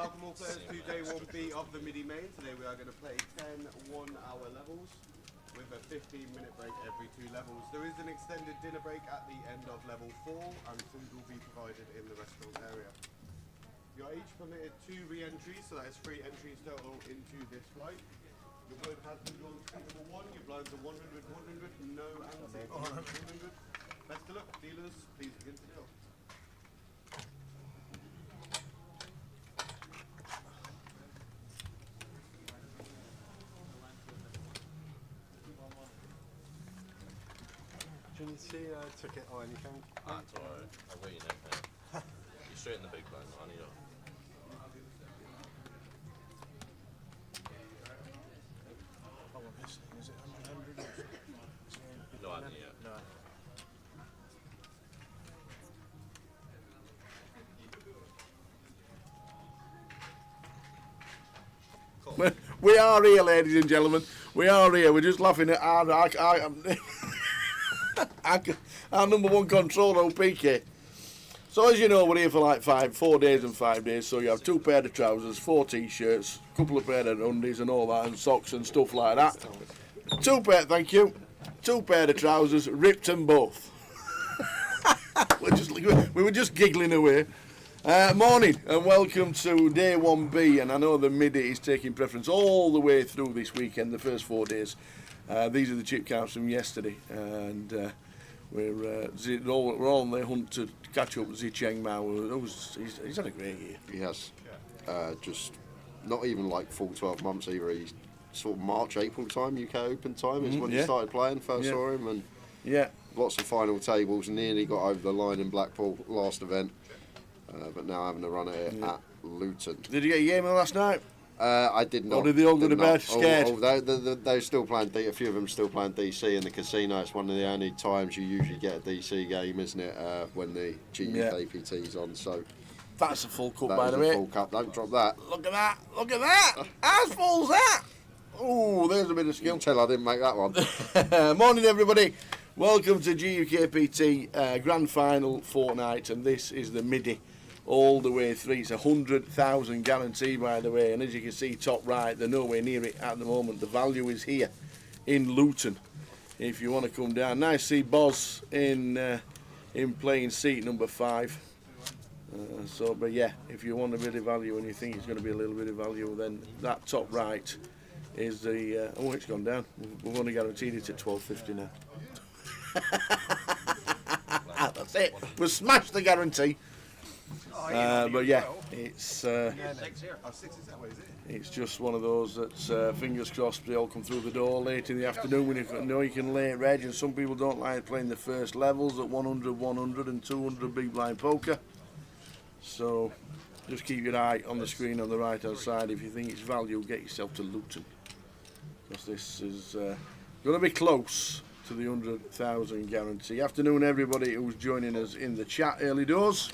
welcome all players to day 1B of the Midi main. Today we are going to play 10 one-hour levels with a 15-minute break every 2 levels. There is an extended dinner break at the end of level 4 and food will be provided in the restaurant area. You are each permitted 2 re-entries, so that is 3 entries total into this flight. Your board has been drawn to number 1, your blinds are 100, 100, no ante, 100. Best of luck, dealers, please begin to deal. Didn't see a ticket or anything? That's alright. I'll let you know, mate. You're straight in the big blind, aren't you? Oh, I'm missing. Is it 100? No, I haven't yet. No. We are here, ladies and gentlemen. We are here. We're just laughing at our number 1 controller, PK. So as you know, we're here for like 4 days and 5 days. So you have 2 pair of trousers, 4 t-shirts, a couple of pair of undies and all that, and socks and stuff like that. 2 pair, thank you. 2 pair of trousers, ripped them both. we were just giggling away. Morning and welcome to day 1B, and I know the Midi is taking preference all the way through this weekend, the first 4 days. These are the chip counts from yesterday, and we're all on the hunt to catch up with Zicheng Mao. He's had a great year. He has. Just not even like full 12 months either. He's sort of March, April time, UK Open time is when he started playing. First saw him, and lots of final tables. Nearly got over the line in Blackpool last event. But now having a run at it at Luton. Did you get a game in last night? I did not. Or did they all go to bed scared? They're still playing. A few of them still playing DC in the casino. It's one of the only times you usually get a DC game, isn't it? When the GUKPT's on. So that's a full cup, that by the way. Full cup. Don't drop that. Look at that! Look at that! How full's that? Oh, there's a bit of skill. You can tell I didn't make that one. Morning, everybody. Welcome to GUKPT Grand Final fortnight, and this is the Midi. All the way through. It's 100,000 guarantee, by the way, and as you can see top right, they're nowhere near it at the moment. The value is here in Luton if you want to come down. Nice to see Boz in playing seat number 5. But yeah, if you want a bit of value and you think it's going to be a little bit of value, then that top right is the oh, it's gone down. We've only guaranteed it at 12.50 now. That's it. We'll smash the guarantee. But yeah, it's just one of those that's fingers crossed they all come through the door late in the afternoon when you know you can lay reg, and some people don't like playing the first levels at 100, 100 and 200 big blind poker. So just keep your eye on the screen on the right hand side. If you think it's value, get yourself to Luton, because this is going to be close to the 100,000 guarantee. Afternoon everybody who's joining us in the chat early doors.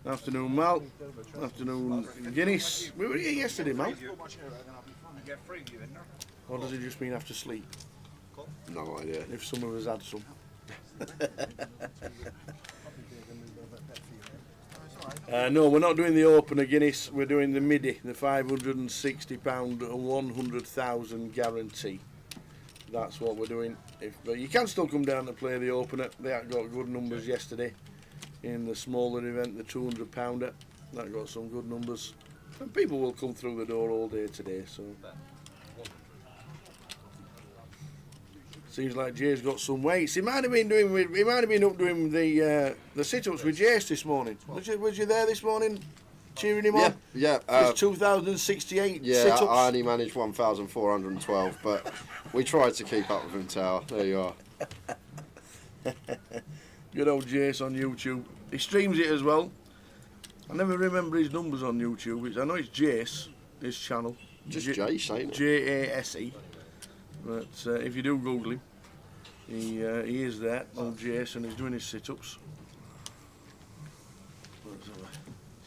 Afternoon, Mal. Afternoon, Guinness. We were here yesterday, Mal. Or does it just mean after sleep? No idea. If some of us had some. No, we're not doing the opener Guinness. We're doing the Midi, the £560 100,000 guarantee. That's what we're doing. But you can still come down and play the opener. They have got good numbers yesterday. In the smaller event, the 200 pounder, that got some good numbers, and people will come through the door all day today. So seems like Jay's got some weights. He might have been up doing the sit-ups with Jace this morning. Was you there this morning, cheering him on? Yeah. It's 2,068 sit-ups. I only managed 1,412, but we tried to keep up with him, Tower. There you are. Good old Jace on YouTube. He streams it as well. I never remember his numbers on YouTube. I know it's Jace, his channel. Just Jace, ain't it? J-A-S-E. But if you do Google him, he is there, old Jace, and he's doing his sit-ups. Let's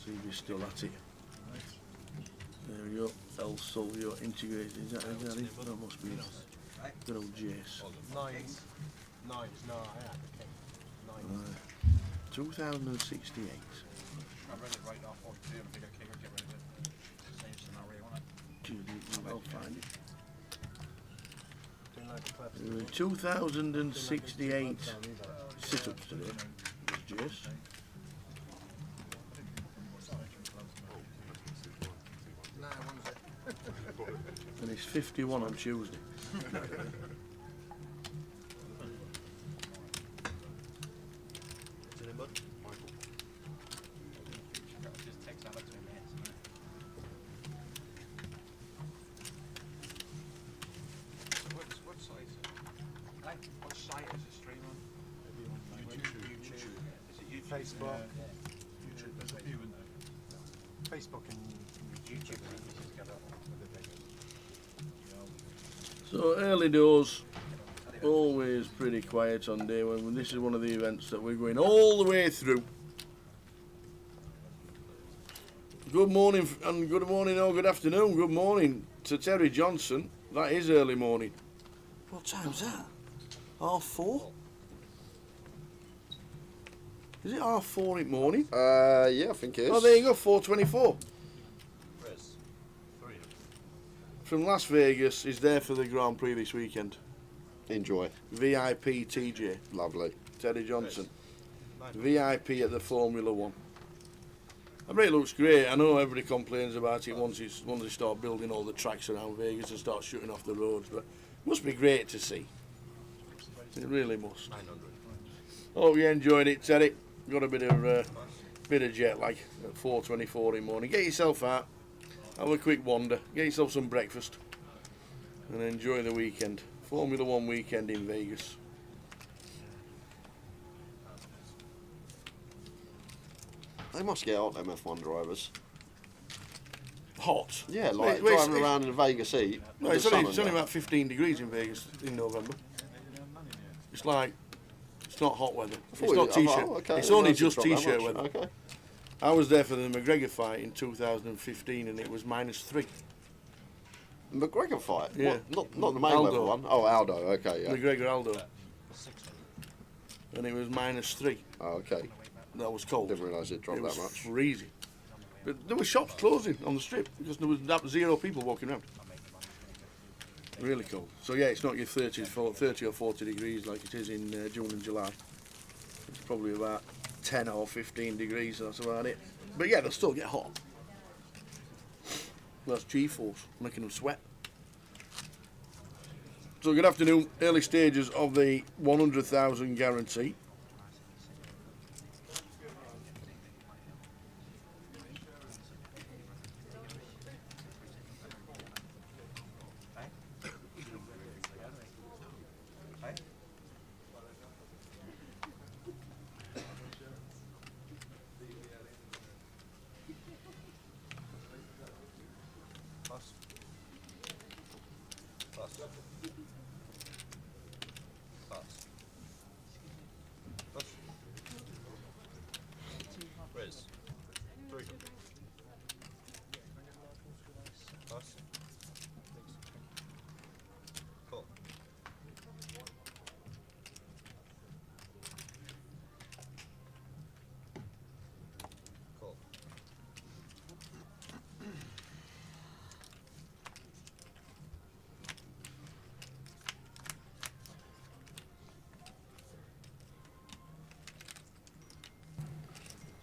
see if he's still at it. There we go. El Sol, you're integrated. Is that it? That must be it. Good old Jace. 2068. I read it right off on the king, I get rid of it. I'll find it. Doing like a class. 2,068 sit-ups today. Jace. And it's 51 on Tuesday. What site is it stream on? YouTube. Is it YouTube? Facebook. YouTube. There's a few in there. Facebook and YouTube. So early doors, always pretty quiet on day one. This is one of the events that we're going all the way through. Good morning and good morning or good afternoon. Good morning to Terry Johnson. That is early morning. What time's that? 4:30? Is it 4:30 in the morning? Yeah, I think it is. Oh, there you go, 4:24. Where's 3? From Las Vegas is there for the Grand Prix this weekend. Enjoy. VIP TJ, Lovely. Terry Johnson. VIP at the Formula One. I bet it looks great. I know everybody complains about it once they start building all the tracks around Vegas and start shutting off the roads, but it must be great to see. It really must. 900. Hope you enjoyed it, Terry. Got a bit of jet lag at 4:24 in the morning. Get yourself out, have a quick wander, get yourself some breakfast, and enjoy the weekend. Formula One weekend in Vegas. They must get hot, them F1 drivers. Hot. Yeah, like Wait, driving around in a Vegas heat. No, with it's the sun only, on it's only you. about 15 degrees in Vegas in November. It's like, it's not hot weather. It's not t-shirt. Okay, It's well, only that's just not that t-shirt much. weather. Okay. I was there for the McGregor fight in 2015 and it was -3. McGregor fight? Yeah. What? Not the Mayweather Aldo. one? Oh, Aldo, okay, yeah. McGregor Aldo. And it was -3. Oh, okay. That was cold. Didn't realise it dropped It was that much. freezing. But there were shops closing on the strip because there was zero people walking around. Really cold. So yeah, it's not your 30 or 40 degrees like it is in June and July. It's probably about 10 or 15 degrees, that's about it. But yeah, they'll still get hot. That's G-force, making them sweat. So good afternoon, early stages of the 100,000 guarantee. Where's 3? Cool. Cool.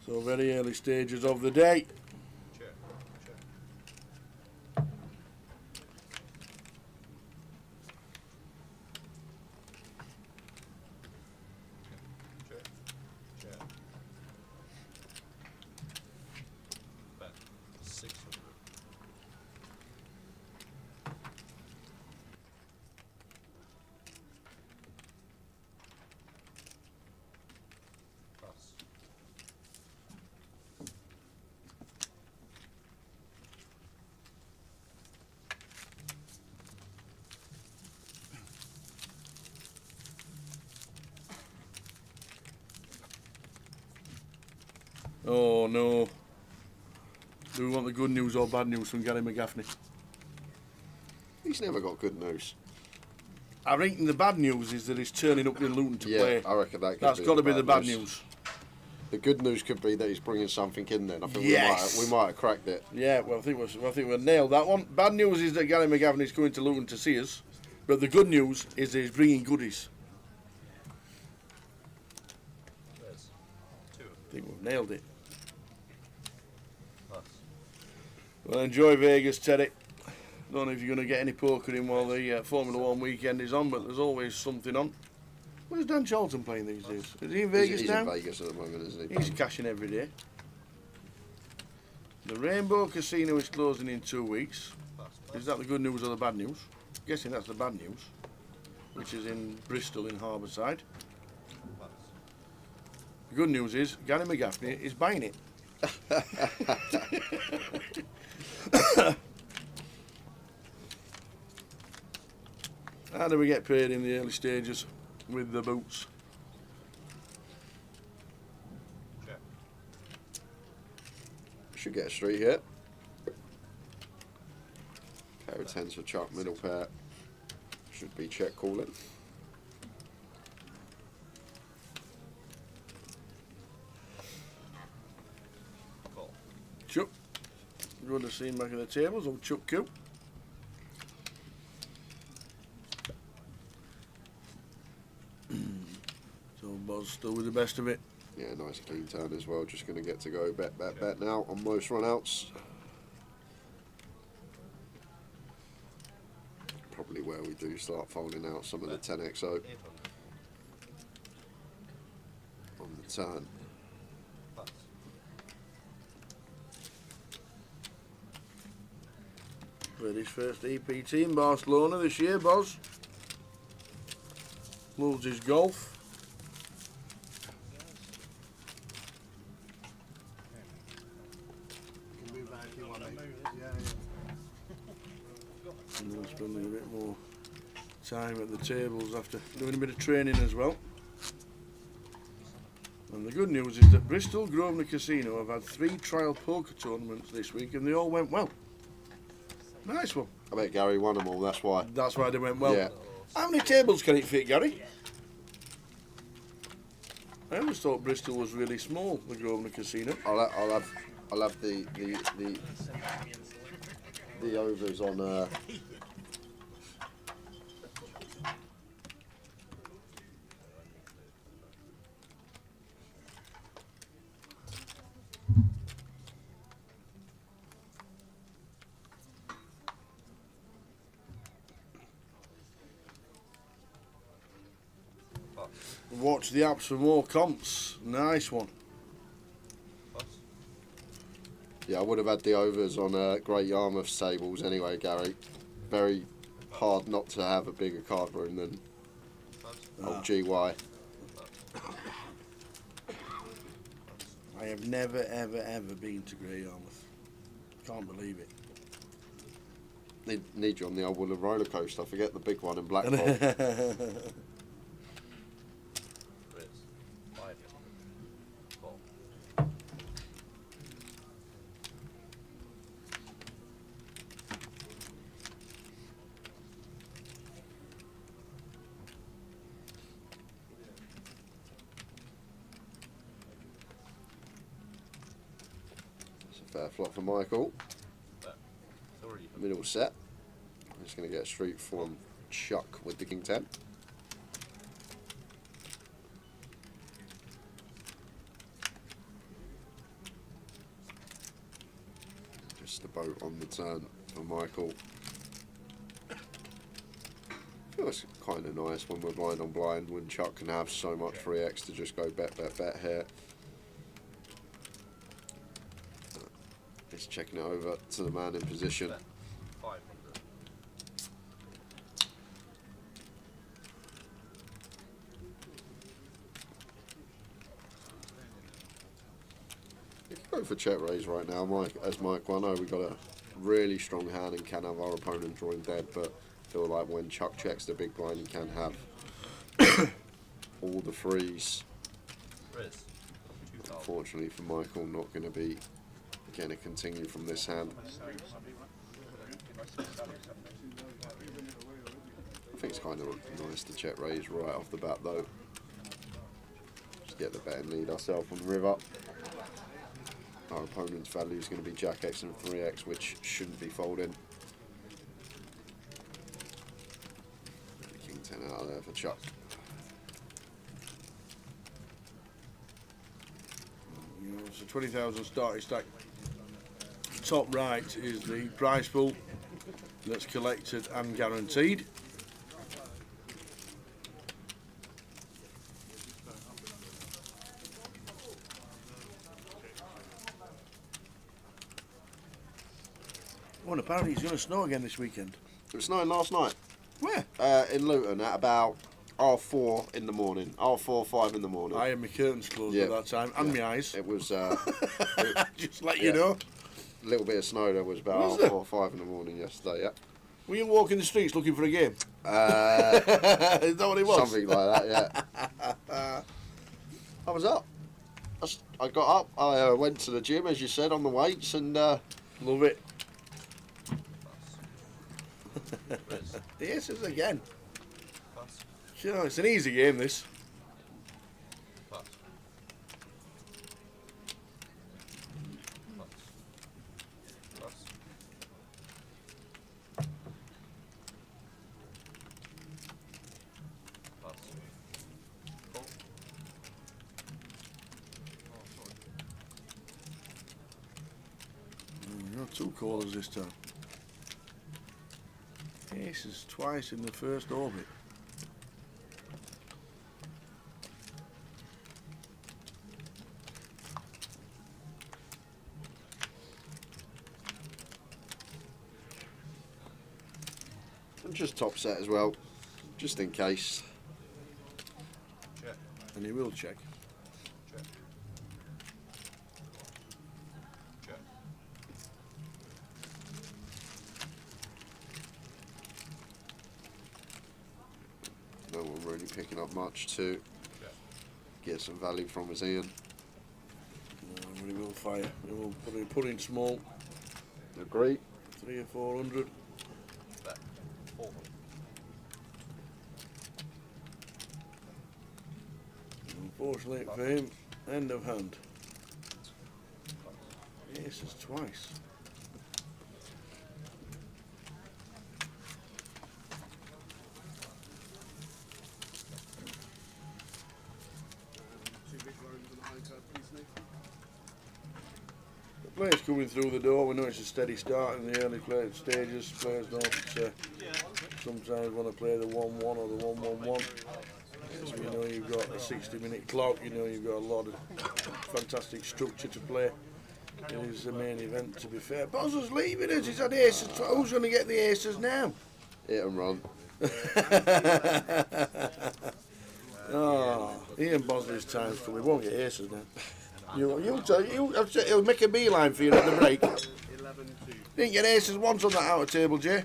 So very early stages of the day. Check. Back 600. Plus. Oh no. Do we want the good news or bad news from Gary McGaffney? He's never got good news. I think the bad news is that he's turning up in Luton to play. I reckon that could That's be got to the be the bad bad news. news. The good news could be that he's bringing something in then. I think Yes. we might have cracked it. Yeah, well, I think we've nailed that one. Bad news is that Gary McGavin is coming to Luton to see us, but the good news is that he's bringing goodies. There's 2 of them. I think we've nailed it. Plus. Well, enjoy Vegas, Teddy. Don't know if you're going to get any poker in while the Formula 1 weekend is on, but there's always something on. Where's Dan Charlton playing these days? Is he in Vegas He's now? in Vegas at the moment, isn't he? He's cashing every day. The Rainbow Casino is closing in 2 weeks. Is that the good news or the bad news? I'm guessing that's the bad news, which is in Bristol in Harbourside. The good news is Gary McGaffney is buying it. How do we get paid in the early stages with the boots? Check. Should get a street hit. Pair of 10s for Chuck, middle pair. Should be check calling. Call. Chuck. Good to see him back at the tables, old Chuck Q. So Boz still with the best of it. Yeah, nice clean turn as well. Just going to get to go bet now on most runouts. Probably where we do start folding out some of the 10XO 800. on the turn. Plus. Played his first EPT in Barcelona this year, Boz. Loves his golf. You can move back if you want to. Yeah, And then spending a bit more time at the tables after doing a bit of training as well. And the good news is that Bristol Grosvenor Casino have had 3 trial poker tournaments this week and they all went well. Nice one. I bet Gary won them all, that's why. That's why they went well. Yeah. How many tables can it fit, Gary? I always thought Bristol was really small, the Grosvenor Casino. I'll have the overs on Watch the apps for more comps. Nice one. Plus. Yeah, I would have had the overs on Great Yarmouth's tables anyway, Gary. Very hard not to have a bigger card room than old GY. I have never, ever been to Great Yarmouth. Can't believe it. Need you on the old Wooler roller coaster. Forget the big one in Blackpool. Riz. 500. Call. It's a fair flop for Michael. 3. Middle set. I'm just going to get a street from Chuck with the King 10. Just the boat on the turn for Michael. Feels kind of nice when we're blind on blind, when Chuck can have so much 3x to just go bet here. He's checking it over to the man in position. 500. You can go for check raise right now, Mike. As Mike, I know we got a really strong hand and can have our opponent drawing dead, but I feel like when Chuck checks the big blind, he can have all the threes. Riz. 2000. Unfortunately for Michael, not going to be going to continue from this hand. I think it's kind of nice to check raise right off the bat though. to get the betting lead ourselves on the river. Our opponent's value is going to be Jack X and 3X, which shouldn't be folding. King 10 out of there for Chuck. So 20,000 starting stack. Top right is the prize pool that's collected and guaranteed. Oh, and apparently it's going to snow again this weekend. It was snowing last night. Where? In Luton at about half 4 in the morning. 5 in the morning. I had my curtains closed Yeah. at that time, and my eyes. It was Just let yeah. you know. a little bit of snow. There was about Was half there? 4 or 5 in the morning yesterday. Yeah. Were you walking the streets looking for a game? Uh, Is that what it was? something like that. Yeah. I was up. I got up. I went to the gym, as you said, on the weights, and Love it. Riz. The aces again. Pass. You know, it's an easy game, this. Pass. Pass. Pass. Pass. Call. Oh, sorry. Not two callers this time. Aces twice in the first orbit. and just top set as well, just in case. Check. And he will check. Check. Check. No one really picking up much to Check. get some value from us, Ian. But he will fire. He will put in small. Agree. 300 or 400. Bet. 400. Unfortunately for him, end of hand. Aces twice. Two big lines on the high card, please, Nick. The players coming through the door, we know it's a steady start in the early stages. Players don't sometimes want to play the 1-1 or the 1-1-1. So you know you've got a 60-minute clock, you know you've got a lot of fantastic structure to play. It is the main event, to be fair. Bozza's leaving us, he's had aces. Who's going to get the aces now? Hit and run. Oh, Ian Bosley's time's coming. We won't get aces now. He'll make a beeline for you at the break. 11-2. Didn't get aces once on that outer table, Jay.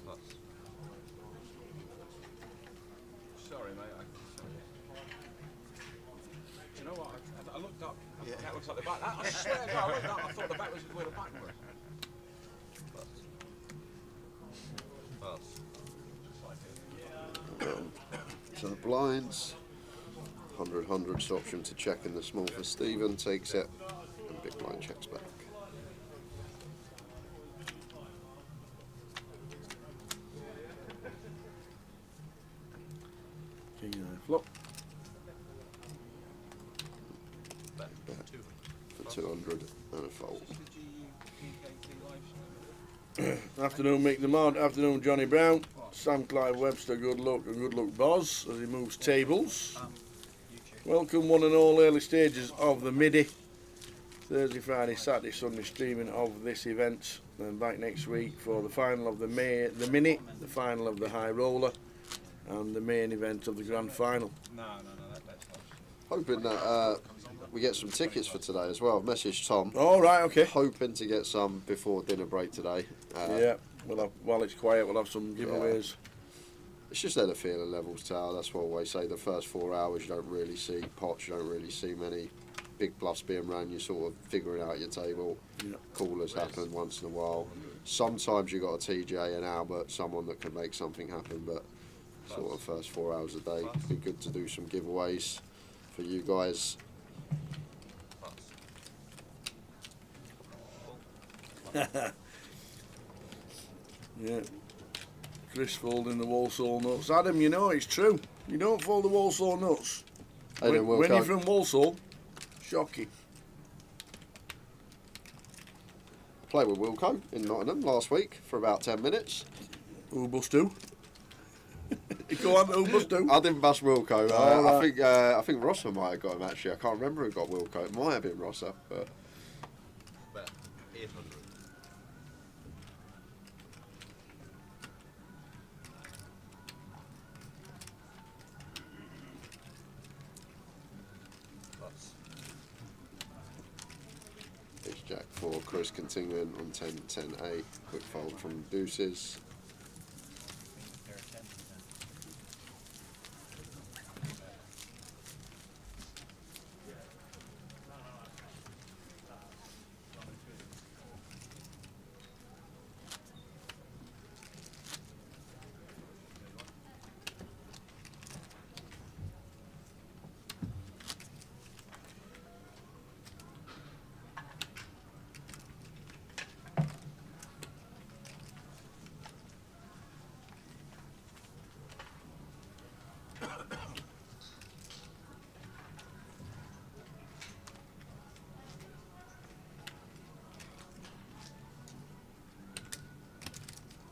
Pass. Sorry, mate. Do you know what? I looked up. That looks like the back. I swear to God, I looked up. I thought the back was where the back was. Pass. Pass. Just like it. So the blinds. 100 option to check in the small for Stephen. Takes it. And big blind checks back. King eye flop. Bet. Bet. 200. For 200 and a fold. Afternoon, Mick the Mod. Afternoon, Johnny Brown. Sam Clive Webster, good luck, and good luck, Boz, as he moves tables. Welcome, one and all, early stages of the Midi. Thursday, Friday, Saturday, Sunday streaming of this event. Then back next week for the final of the Mini, the final of the High Roller, and the main event of the Grand Final. No, that's not. Hoping that we get some tickets for today as well. I've messaged Tom. Oh, right, okay. Hoping to get some before dinner break today. Yeah, while it's quiet, we'll have some giveaways. It's just there to feel a levels tower. That's what I always say. The first 4 hours, you don't really see pots. You don't really see many big bluffs being run. You're sort of figuring out your table. Yeah. Callers happen once in a while. Sometimes you got a TJ and Albert, someone that can make something happen. But sort of first 4 hours a day, it'd be good to do some giveaways for you guys. Yeah. Chris folding the Walsall nuts. Adam, you know it's true. You don't fold the Walsall nuts. When you're from Walsall, shocking. Played with Wilco in Nottingham last week for about 10 minutes. Who bust who? Go on, who bust who? I didn't bust Wilco. Right. I think Rosser might have got him actually. I can't remember who got Wilco. It might have been Rosser, but 800. it's Jack 4. Chris continuing on 10-10-8. Quick fold from deuces.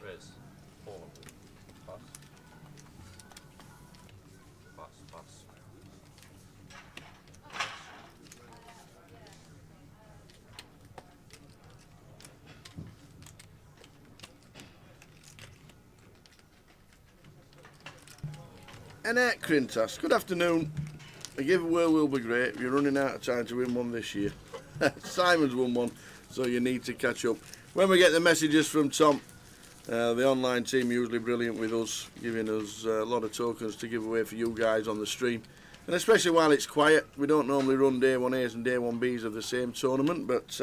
Riz. 400. Pass. Pass, pass. Annette Crintas, good afternoon. A giveaway will be great. You're running out of time to win one this year. Simon's won one, so you need to catch up. When we get the messages from Tom, the online team usually brilliant with us, giving us a lot of tokens to give away for you guys on the stream. And especially while it's quiet, we don't normally run day 1As and day 1Bs of the same tournament, but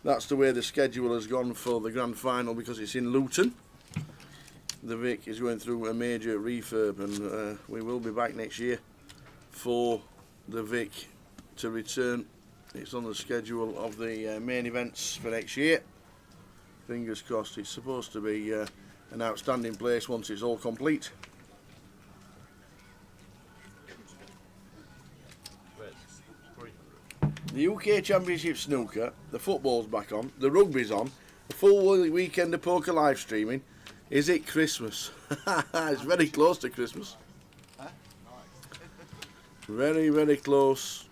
that's the way the schedule has gone for the grand final because it's in Luton. The Vic is going through a major refurb, and we will be back next year for the Vic to return. It's on the schedule of the main events for next year. Fingers crossed. It's supposed to be an outstanding place once it's all complete. Riz. 300. The UK Championship snooker, the football's back on, the rugby's on, a full weekend of poker live streaming. Is it Christmas? It's very close to Christmas. Very, very close.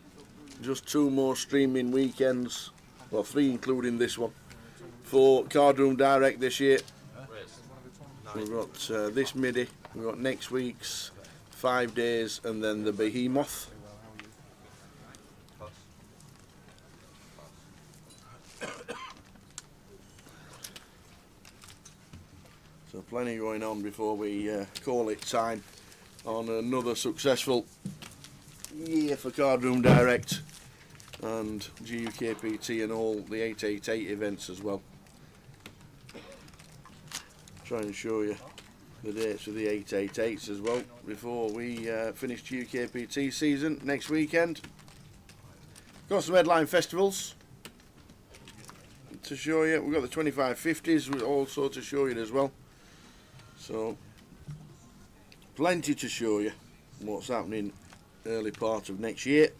Just 2 more streaming weekends, well 3 including this one, for Cardroom Direct this year. We've got this Midi, we've got next week's 5 days, and then the Behemoth. So plenty going on before we call it time on another successful year for Cardroom Direct and GUKPT and all the 888 events as well. Try and show you the dates of the 888s as well before we finish GUKPT season next weekend. Got some headline festivals to show you. We've got the 2550s also to show you as well. So plenty to show you what's happening early part of next year.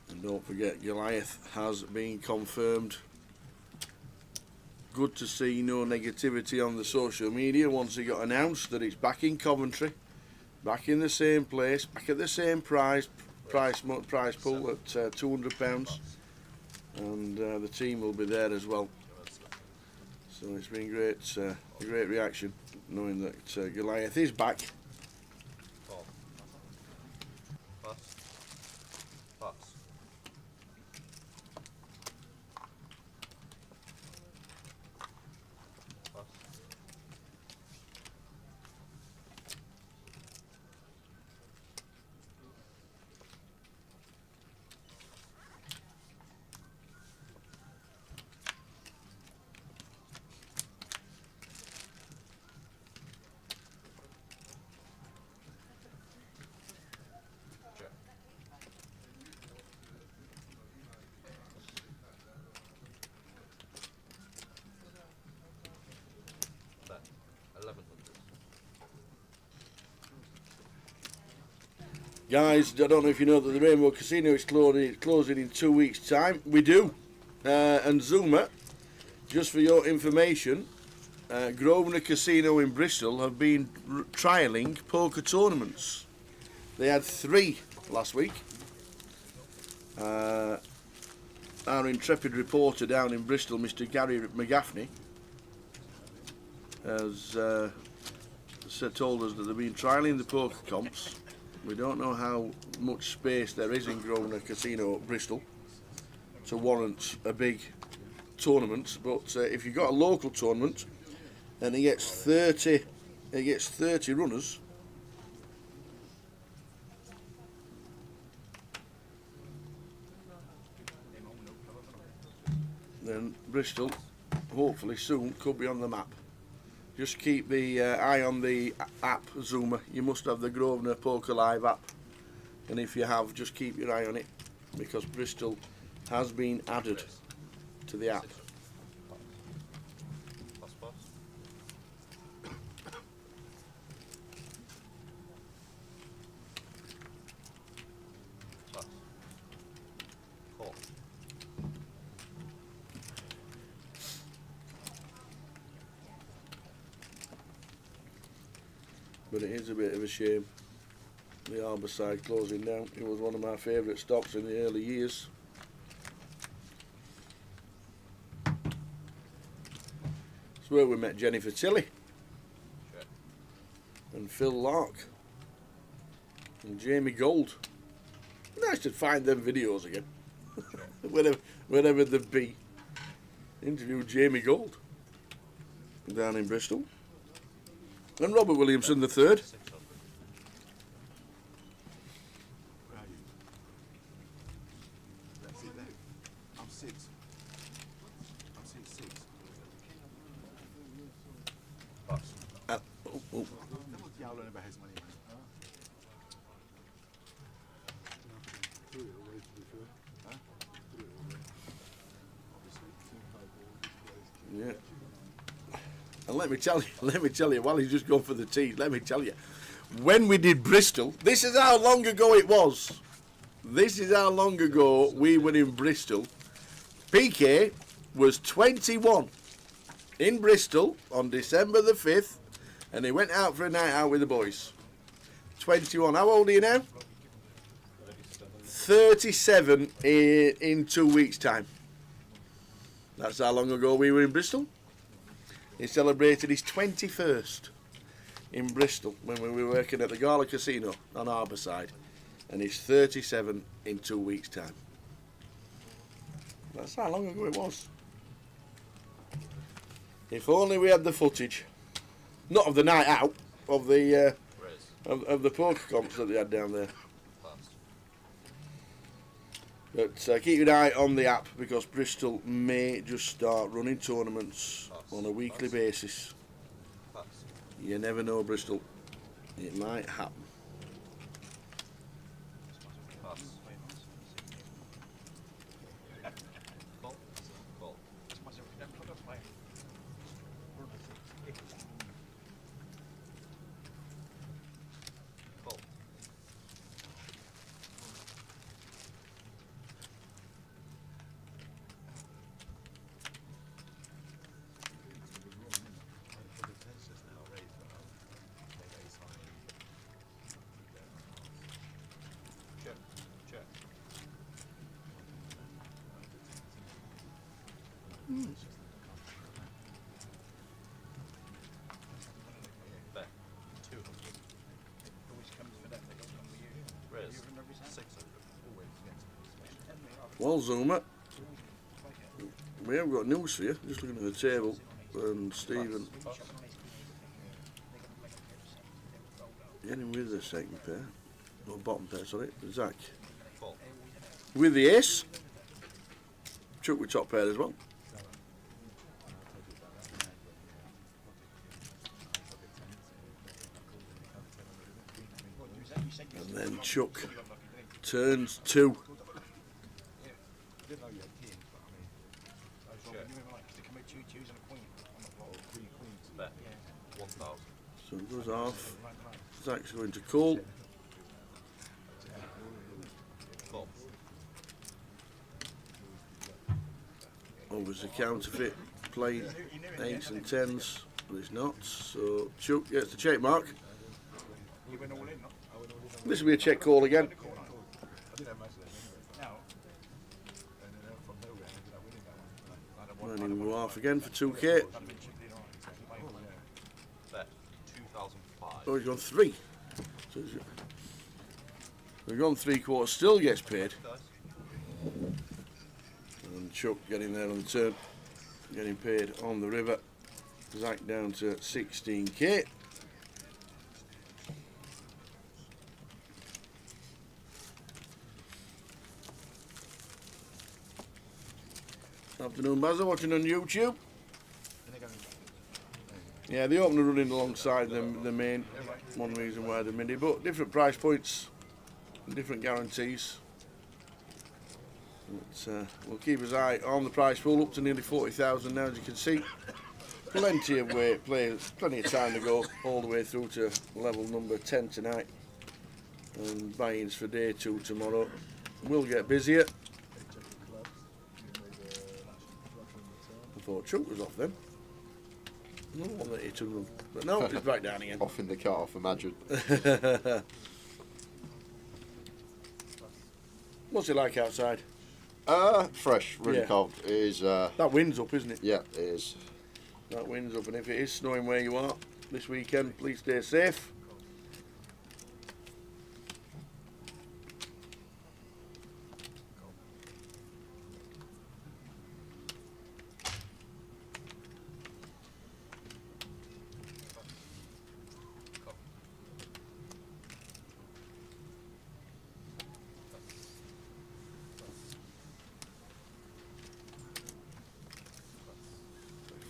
And don't forget, Goliath has been confirmed. Good to see no negativity on the social media once it got announced that it's back in Coventry, back in the same place, back at the same price pool at £200, and the team will be there as well. So it's been great, a great reaction knowing that Goliath is back. Guys, I don't know if you know that the Rainbow Casino is closing in 2 weeks' time. We do. And Zuma, just for your information, Grosvenor Casino in Bristol have been trialling poker tournaments. They had 3 last week. Our intrepid reporter down in Bristol, Mr. Gary McGaffney, has told us that they've been trialling the poker comps. We don't know how much space there is in Grosvenor Casino at Bristol to warrant a big tournament, but if you've got a local tournament and it gets 30 runners, then Bristol hopefully soon could be on the map. Just keep the eye on the app, Zuma. You must have the Grosvenor Poker Live app, and if you have, just keep your eye on it, because Bristol has been added to the app. But it is a bit of a shame, the Harbourside closing down. It was one of my favourite stops in the early years. It's where we met Jennifer Tilley and Phil Lark and Jamie Gold. Nice to find them videos again. wherever they be. Interviewed Jamie Gold down in Bristol. And Robert Williamson the third. That's it there. I'm 6. I'm seeing 6. Yowler never has money. Yeah. And let me tell you, while he's just gone for the tea, let me tell you, when we did Bristol, this is how long ago it was. This is how long ago we were in Bristol. PK was 21 in Bristol on December the 5th, and he went out for a night out with the boys. 21. How old are you now? 37 in 2 weeks' time. That's how long ago we were in Bristol. He celebrated his 21st in Bristol when we were working at the Gala Casino on Harbourside, and he's 37 in 2 weeks' time. That's how long ago it was. If only we had the footage, not of the night out, of the of the poker comps that they had down there. But keep your eye on the app, because Bristol may just start running tournaments on a weekly basis. You never know, Bristol. It might happen. Well, Zuma, we have got news for you. Just looking at the table, and Stephen getting with the second pair, or bottom pair, sorry, Zach with the ace. Chuck with top pair as well. And then Chuck turns 2. So it goes off. Zach's going to call. Obviously counterfeit, played 8s and 10s, but it's not. So Chuck gets the check mark. You went all in, no? I went all in. This will be a check call again. I did have most of them anyway. Now, and then from nowhere, I ended up winning that one. And he'll go half again for 2k. I'd have been chipped in on. Bet 2005. Oh, he's gone 3. So we've gone 3/4, still gets paid. And Chuck getting there on the turn, getting paid on the river. Zach down to 16k. Afternoon, Bazza, watching on YouTube. Yeah, the opener running alongside the main. One reason why the Midi, but different price points, different guarantees. But, we'll keep his eye on the prize pool, up to nearly 40,000 now, as you can see. Plenty of plenty of time to go, all the way through to level number 10 tonight. And buy-ins for day 2 tomorrow. We'll get busier. I thought Chuck was off then. No one that he took them. But no, he's back down again. Off in the car off, imagine. What's it like outside? Fresh, really Yeah. cold. It is. That wind's up, isn't it? Yeah, it is. That wind's up, and if it is snowing where you are this weekend, please stay safe.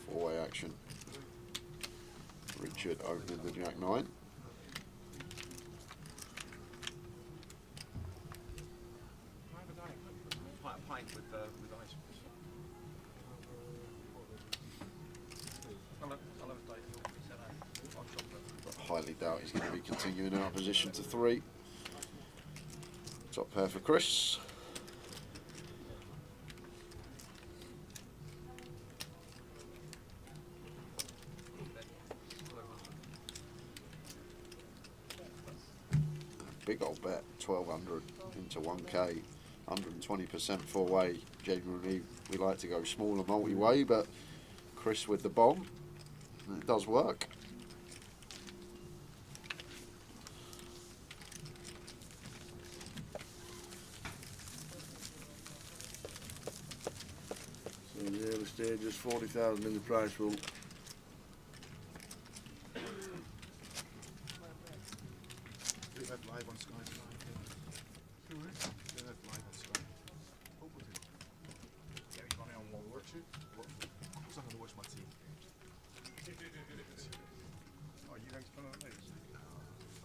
Four-way action. Richard opening the Jack 9. Quite a pint with ice. I'll have a day. Hot chocolate. But highly doubt he's going to be continuing our position to 3. Top pair for Chris. Big old bet, 1200 into 1k, 120% four-way. Genuinely, we like to go smaller multi-way, but Chris with the bomb, it does work. So in the early stages, 40,000 in the prize pool. We had live on Sky tonight. Who is? We had live on Sky. What was it? Yeah, he's running on what we watch it. What? Because I'm going to watch my team. Oh, you don't spend on those?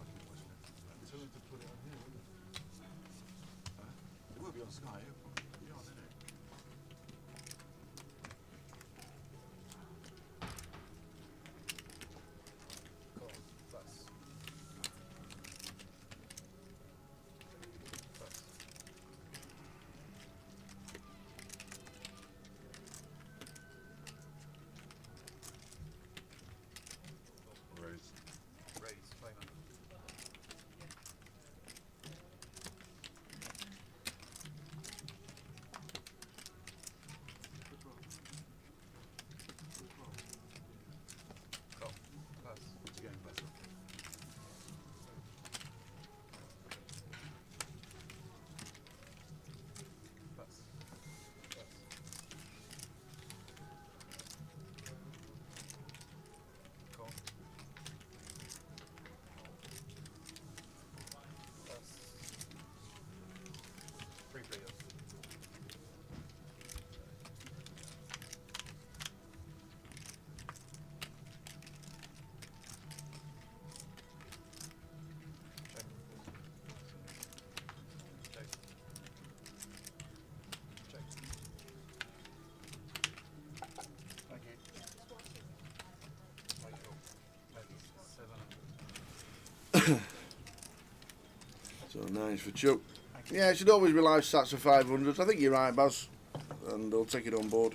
Fucking watch it. Tell them to put it on here, wouldn't it? It will be on Sky. It'll be on, isn't it? Raise, play man. Cool. Pass. It's getting better. Pass. Cool. Free players. Check. Check. Check. Thank you. Thank you. Maybe 700. So 9's for Chuck. Yeah, it should always be live stats for 500s. I think you're right, Baz. And I'll take it on board.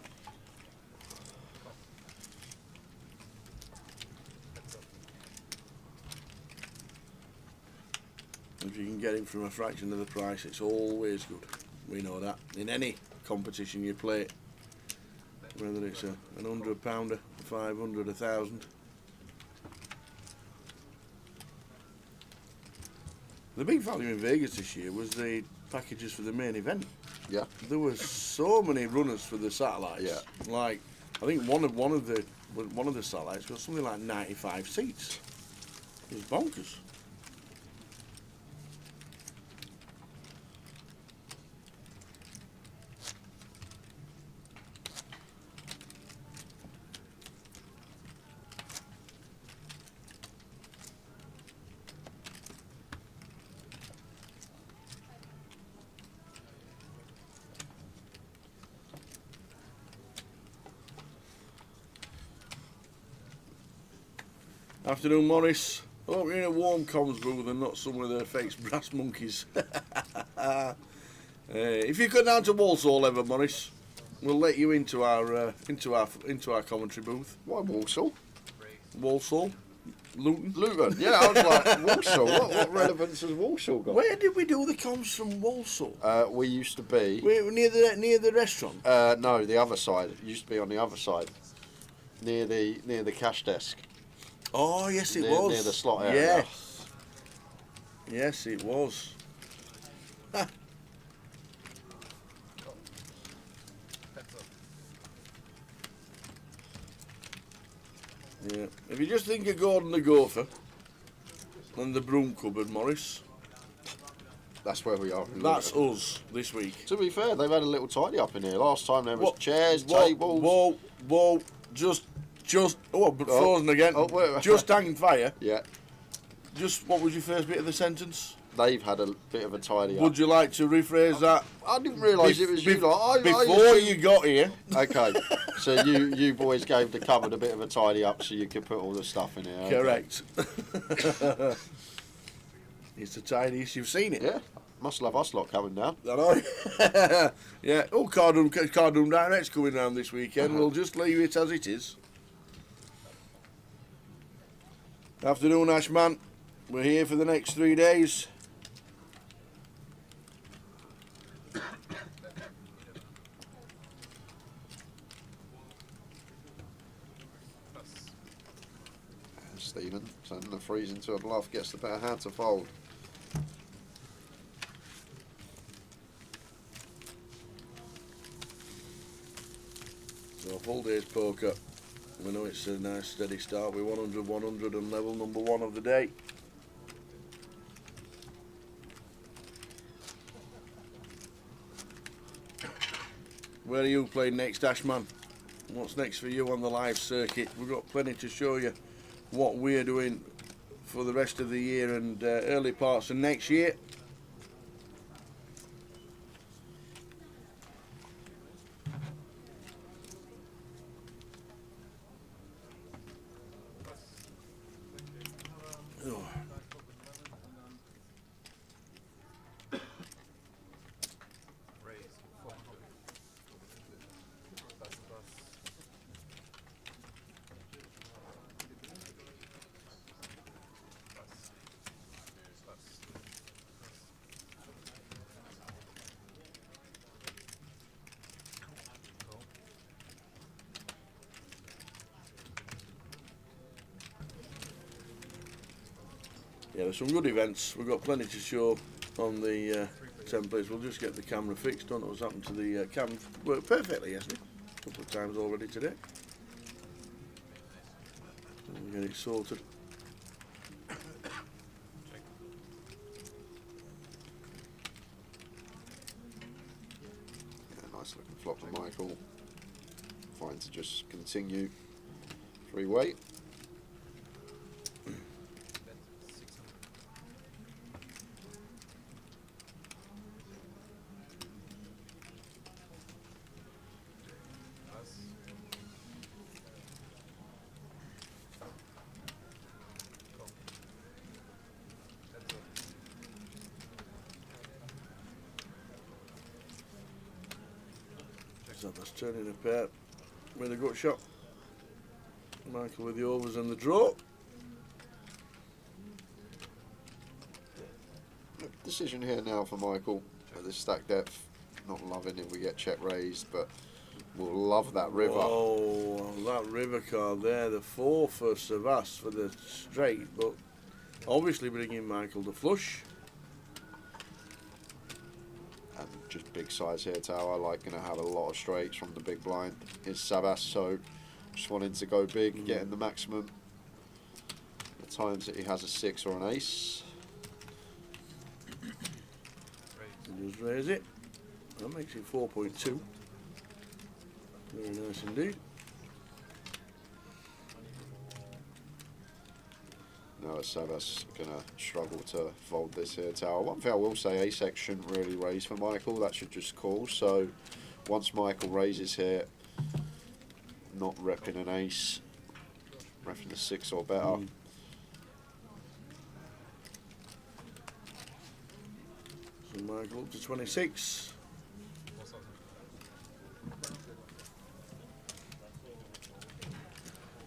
get him from a fraction of the price, it's always good. We know that. In any competition you play, whether it's an £100, 500, 1,000. The big value in Vegas this year was the packages for the main event. Yeah. There were so many runners for the satellites. Yeah. Like, I think one of the satellites got something like 95 seats. It was bonkers. Afternoon, Morris. Hope you're in a warm comms booth and not some of the fake brass monkeys. If you go down to Walsall ever, Morris, we'll let you into our commentary booth. Why Walsall? Walsall, Luton. Luton. Yeah, I was like Walsall. What relevance has Walsall got? Where did we do the comms from Walsall? We used to be Near the restaurant. no, the other side. It used to be on the other side, near the cash desk. Oh yes, it near, was near the slot area. Yes, yes, it was. Yeah. If you just think of Gordon the Gopher and the broom cupboard, Morris, That's where we are. in that's Luton. us this week. To be fair, they've had a little tidy up in here. Last time there was chairs, tables. Whoa, just. Oh, but frozen again. Oh, wait. Just hanging fire. Yeah, Just what was your first bit of the sentence? they've had a bit of a tidy up. Would you like to rephrase that? I didn't realise it was you lot. Before you got here. Okay, so you boys gave the cupboard a bit of a tidy up so you could put all the stuff in here. Okay. Correct. It's the tidiest you've seen it. Yeah, must love us lot coming down. I know. Yeah. Oh, Cardroom Direct's coming round this weekend. We'll just leave it as it is. Afternoon, Ashman. We're here for the next 3 days. Stephen, sending the freeze into a bluff, gets the better hand to fold. So full day's poker. We know it's a nice steady start with 100, 100 and level number 1 of the day. Where are you playing next, Ashman? What's next for you on the live circuit? We've got plenty to show you what we're doing for the rest of the year and early parts of next year. Yeah, there's some good events. We've got plenty to show on the templates. We'll just get the camera fixed. Don't know what's happened to the camera. Worked perfectly yesterday. A couple of times already today. We'll get it sorted. Yeah, nice looking flop for Michael. Fine to just continue free weight. So that's turning a pair with a gut shot. Michael with the overs and the draw. decision here now for Michael at this stack depth. Not loving if we get check raised, but we'll love that river. Oh, that river card there, the 4 for Savas for the straight, but obviously bringing Michael to flush. And just big size here, Tower. Like, going to have a lot of straights from the big blind. Is Savas, so just wanting to go big, getting the maximum. The times that he has a 6 or an ace. Just raise it. That makes it 4.2. Very nice indeed. No, Savas going to struggle to fold this here, Tower. One thing I will say, ace-x shouldn't really raise for Michael. That should just call. So once Michael raises here, not repping an ace, repping a 6 or better. So Michael up to 26.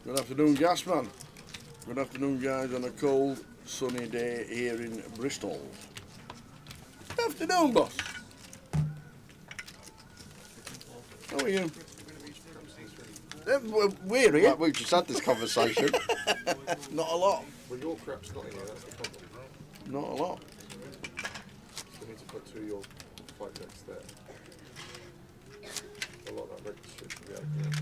Good afternoon, Gasman. Good afternoon, guys, on a cold, sunny day here in Bristol. Good afternoon, boss. How are you? We're here. We've just had this conversation. Not a lot. Well, your crap's not in here, that's the problem. Not a lot. You need to put 2 of your fight decks there. A lot of that red shit should be out there.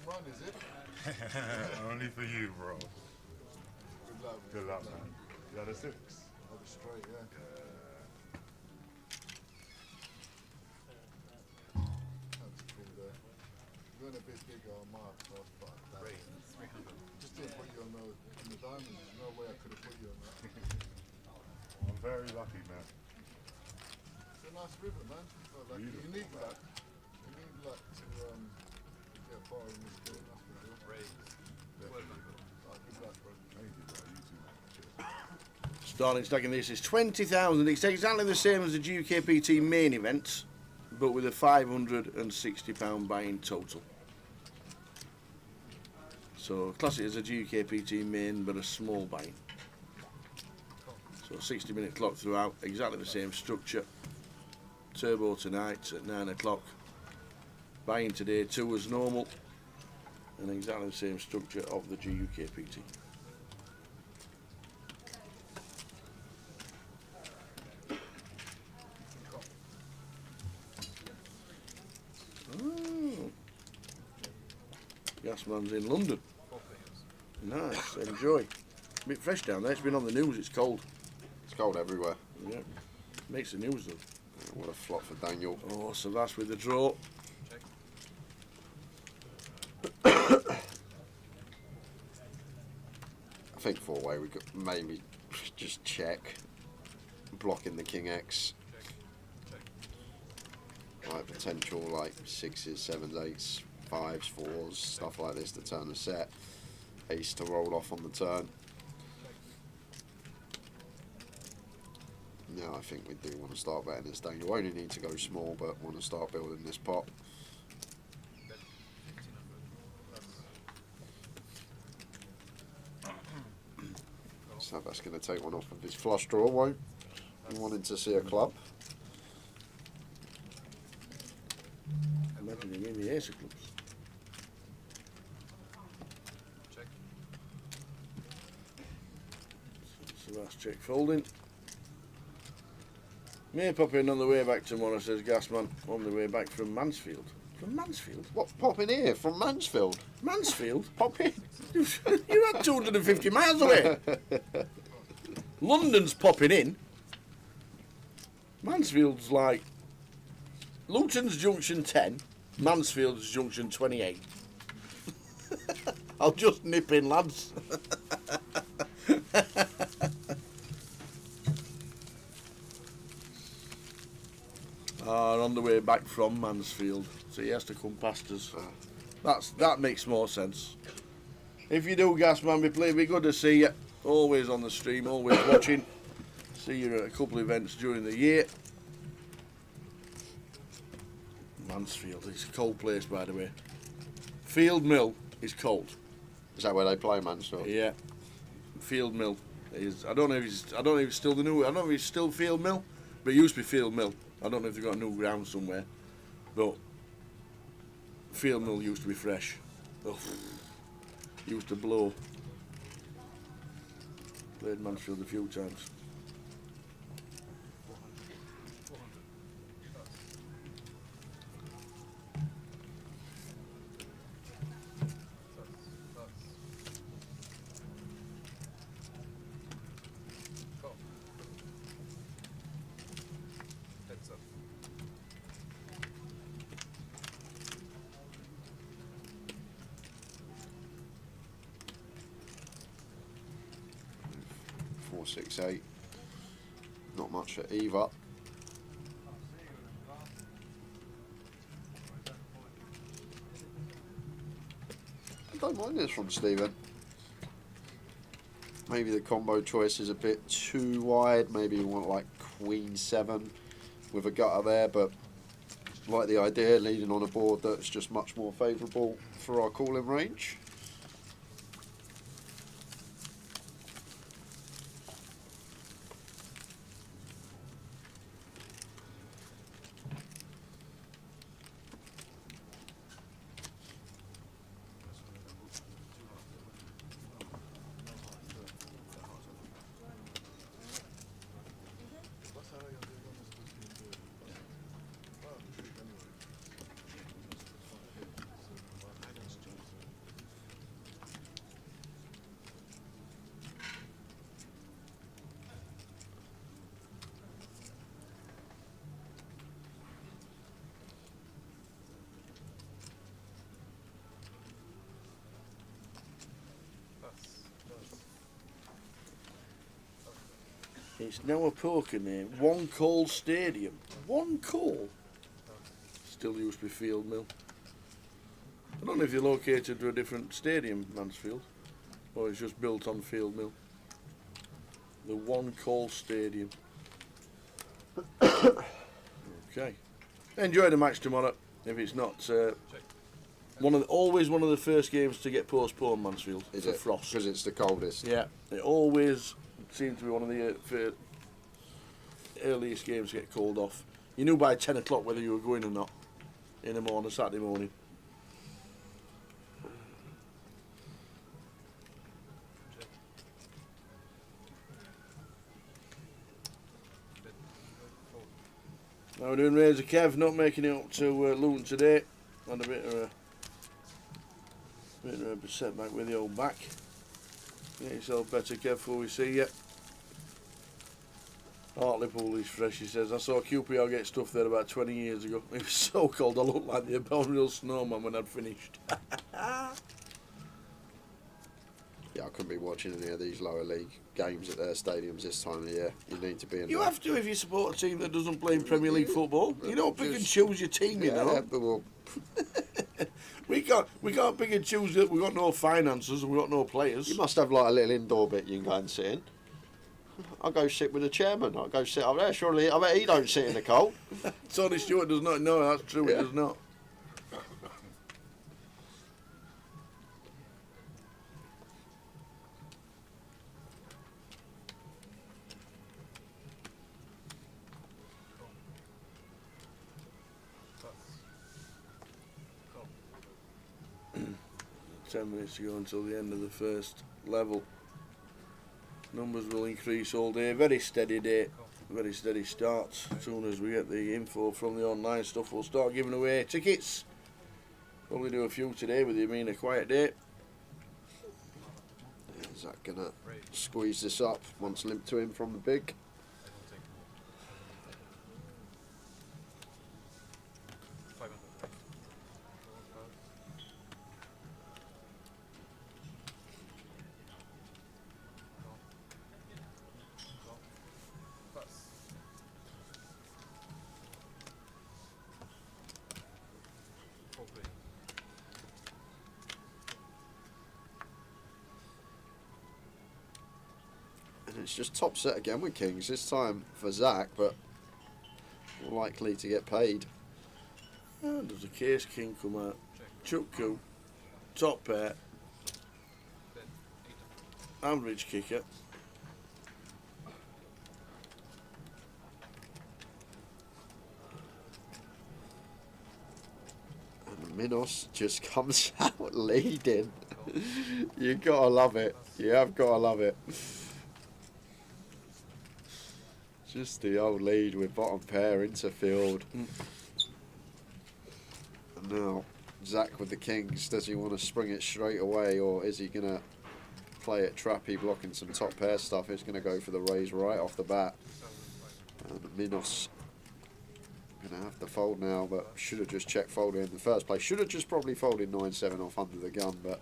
Run, is it? Only for you, bro. Good luck. Good luck, man. You had a 6. I'll be straight, yeah. That's cool there. You went a bit bigger on Mark last part. Just didn't put you on the diamond. There's no way I could have put you on that. I'm very lucky, man. It's a nice river, man. But like, you need luck. You need luck to get far in this game. That's for sure. Good luck, bro. Thank you, bro. You too. Starting stacking this is 20,000. It's exactly the same as the GUKPT main event, but with a £560 buy-in total. So class it as a GUKPT main, but a small buy-in. So 60-minute clock throughout, exactly the same structure. Turbo tonight at 9 o'clock. Buy-in today 2 as normal, and exactly the same structure of the GUKPT. Oh. Gasman's in London. Nice, enjoy. A bit fresh down there, it's been on the news, it's cold. It's cold everywhere. Yeah, makes the news though. What a flop for Daniel. Oh, so that's with the draw. I think 4-way we could maybe just check. Blocking the King X. Like potential like 6s, 7s, 8s, 5s, 4s, stuff like this to turn the set. Ace to roll off on the turn. Yeah, I think we do want to start betting this down. You only need to go small, but want to start building this pot. So that's going to take one off of his flush draw, won't? You wanting to see a club? Imagine he gave me ace of clubs. So that's check folding. May pop in on the way back tomorrow, says Gasman, on the way back from Mansfield. From Mansfield? What, pop in here from Mansfield? Mansfield? Pop in. You're at 250 miles away. London's popping in. Mansfield's like Luton's junction 10, Mansfield's junction 28. I'll just nip in, lads. On the way back from Mansfield, so he has to come past us. That makes more sense. If you do, Gasman, it'd be good to see you. Always on the stream, always watching. See you at a couple of events during the year. Mansfield, it's a cold place, by the way. Field Mill is cold. Is that where they play, Mansfield? Yeah. Field Mill. I don't know if it's still the new. I don't know if it's still Field Mill, but it used to be Field Mill. I don't know if they've got a new ground somewhere, but Field Mill used to be fresh. Oh, used to blow. Played Mansfield a few times. Heads up. 468. Not much at either. I don't mind this from Stephen. Maybe the combo choice is a bit too wide. Maybe you want like Queen 7 with a gutter there, but like the idea, leading on a board that's just much more favourable for our calling range. It's now a poker name. One Call Stadium. One Call. Still used to be Field Mill. I don't know if you're located to a different stadium, Mansfield, or it's just built on Field Mill. The One Call Stadium. Okay. Enjoy the match tomorrow. If it's not always one of the first games to get postponed, Mansfield, Is for it? frost. Because it's the coldest. Yeah, it always seems to be one of the earliest games to get called off. You knew by 10 o'clock whether you were going or not in the morning, Saturday morning. Now we're doing Razor Kev, not making it up to Luton today. Had a bit of a setback with the old back. Get yourself better, Kev, before we see you. Hartlepool is fresh, he says. I saw QPR get stuffed there about 20 years ago. It was so cold I looked like the abominable snowman when I'd finished. Yeah, I couldn't be watching any of these lower league games at their stadiums this time of year. You need to be in You there. have to if you support a team that doesn't play in Premier League football. You don't pick and choose your team, you know. Yeah, but well, We can't pick and choose it. We've got no finances and we've got no players. you must have like a little indoor bit you can go and sit in. I'll go sit with the chairman. I'll go sit up there. Surely, I bet he don't sit in the cold. Tony Stewart does not know, that's true, Yeah. He does not. Ten minutes to go until the end of the first level. Numbers will increase all day. Very steady day. Very steady starts. As soon as we get the info from the online stuff, we'll start giving away tickets. Probably do a few today with you being a quiet day. Is that gonna squeeze this up once limped to him from the big? It's just top set again with Kings, this time for Zach, but more likely to get paid. And does the case king come out? Chuck coup, top pair, average kicker. And Minos just comes out leading. You gotta love it. You have gotta love it. Just the old lead with bottom pair into field. And now Zach with the kings. Does he want to spring it straight away, or is he gonna play it trappy, blocking some top pair stuff? He's gonna go for the raise right off the bat. And Minos gonna have to fold now, but should have just checked folded in the first place. Should have just probably folded 9-7 off under the gun, but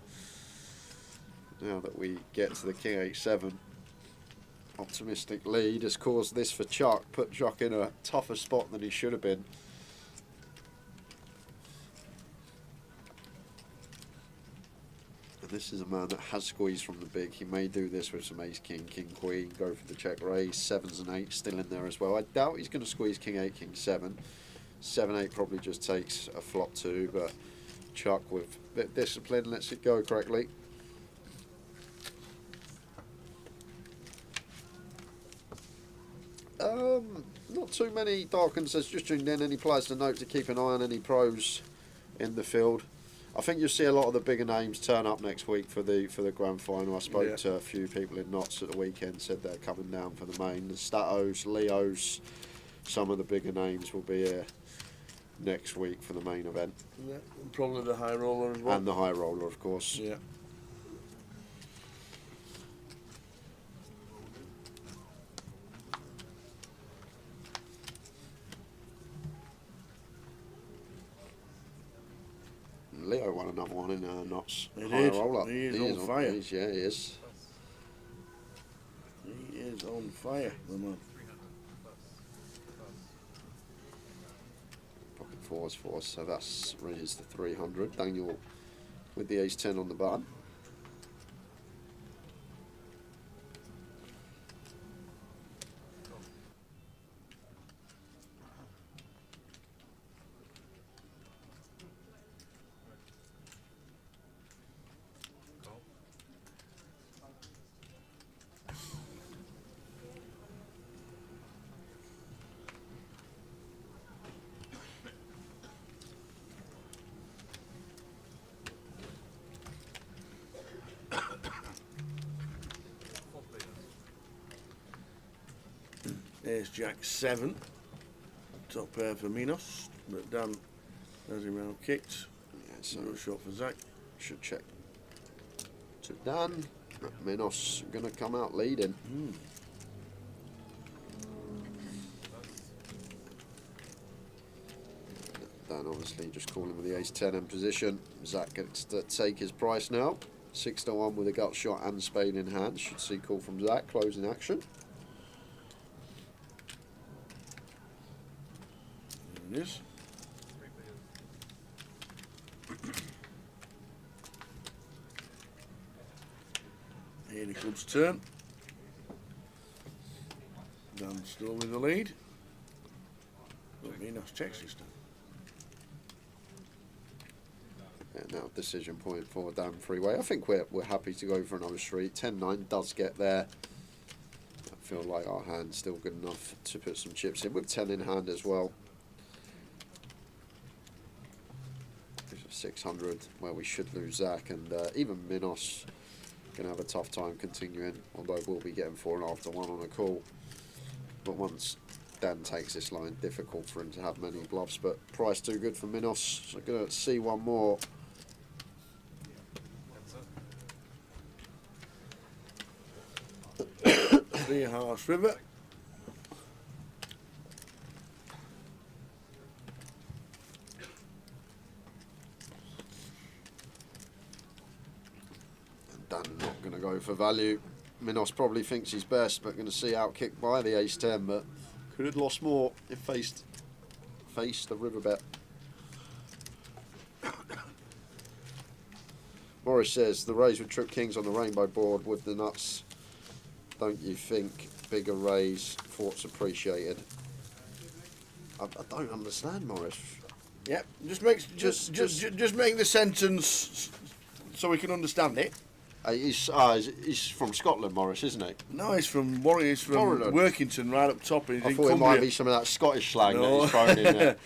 now that we get to the king 8-7, optimistic lead has caused this for Chuck, put Chuck in a tougher spot than he should have been. And this is a man that has squeezed from the big. He may do this with some ace king, king queen, go for the check raise, 7s and 8s still in there as well. I doubt he's going to squeeze king 8, king 7. 7-8 probably just takes a flop too, but Chuck with a bit of discipline lets it go correctly. Not too many Darkens has just tuned in. Any players to note to keep an eye on, any pros in the field? I think you'll see a lot of the bigger names turn up next week for the grand final. I spoke to a few people in Knots at the weekend, said they're coming down for the main. The Statos, Leos, some of the bigger names will be here next week for the main event. Yeah, and probably the high roller as well. And the high roller, of course. Yeah. Leo won another one in Knots. He High did. roller. He is on fire. Yeah, he is. He is on fire, the man. Pocket fours for us, so that's raised to 300. Daniel with the ace 10 on the button. There's Jack 7. Top pair for Minos, but Dan has him round kicked. Yeah, so No shot for Zach. should check to Dan. Minos going to come out leading. Dan obviously just calling with the ace 10 in position. Zach gets to take his price now. 6-1 with a gut shot and spade in hand. Should see call from Zach. Closing action. There it is. Here the club's turn. Dan still with the lead. But Minos checks this time. Yeah, now decision point for Dan Freeway. I think we're happy to go for another street. 10-9 does get there. I feel like our hand's still good enough to put some chips in with 10 in hand as well. 600 where we should lose Zach, and even Minos gonna have a tough time continuing, although we'll be getting 4.5 to 1 on a call. But once Dan takes this line, difficult for him to have many bluffs, but price too good for Minos, so gonna see one more. Three Horse River. Dan not going to go for value. Minos probably thinks he's best, but going to see outkicked by the ace 10, but could have lost more if faced the river bet. Morris says the raise with trip kings on the rainbow board with the nuts. Don't you think bigger raise thoughts appreciated? I don't understand, Morris. Yep, just make the sentence so we can understand it. He's from Scotland, Morris, isn't he? No, he's from Warwick. He's from Warrington. Workington, right up top. He's I in thought it Cumbria. might be some of that Scottish slang that No. he's thrown in there.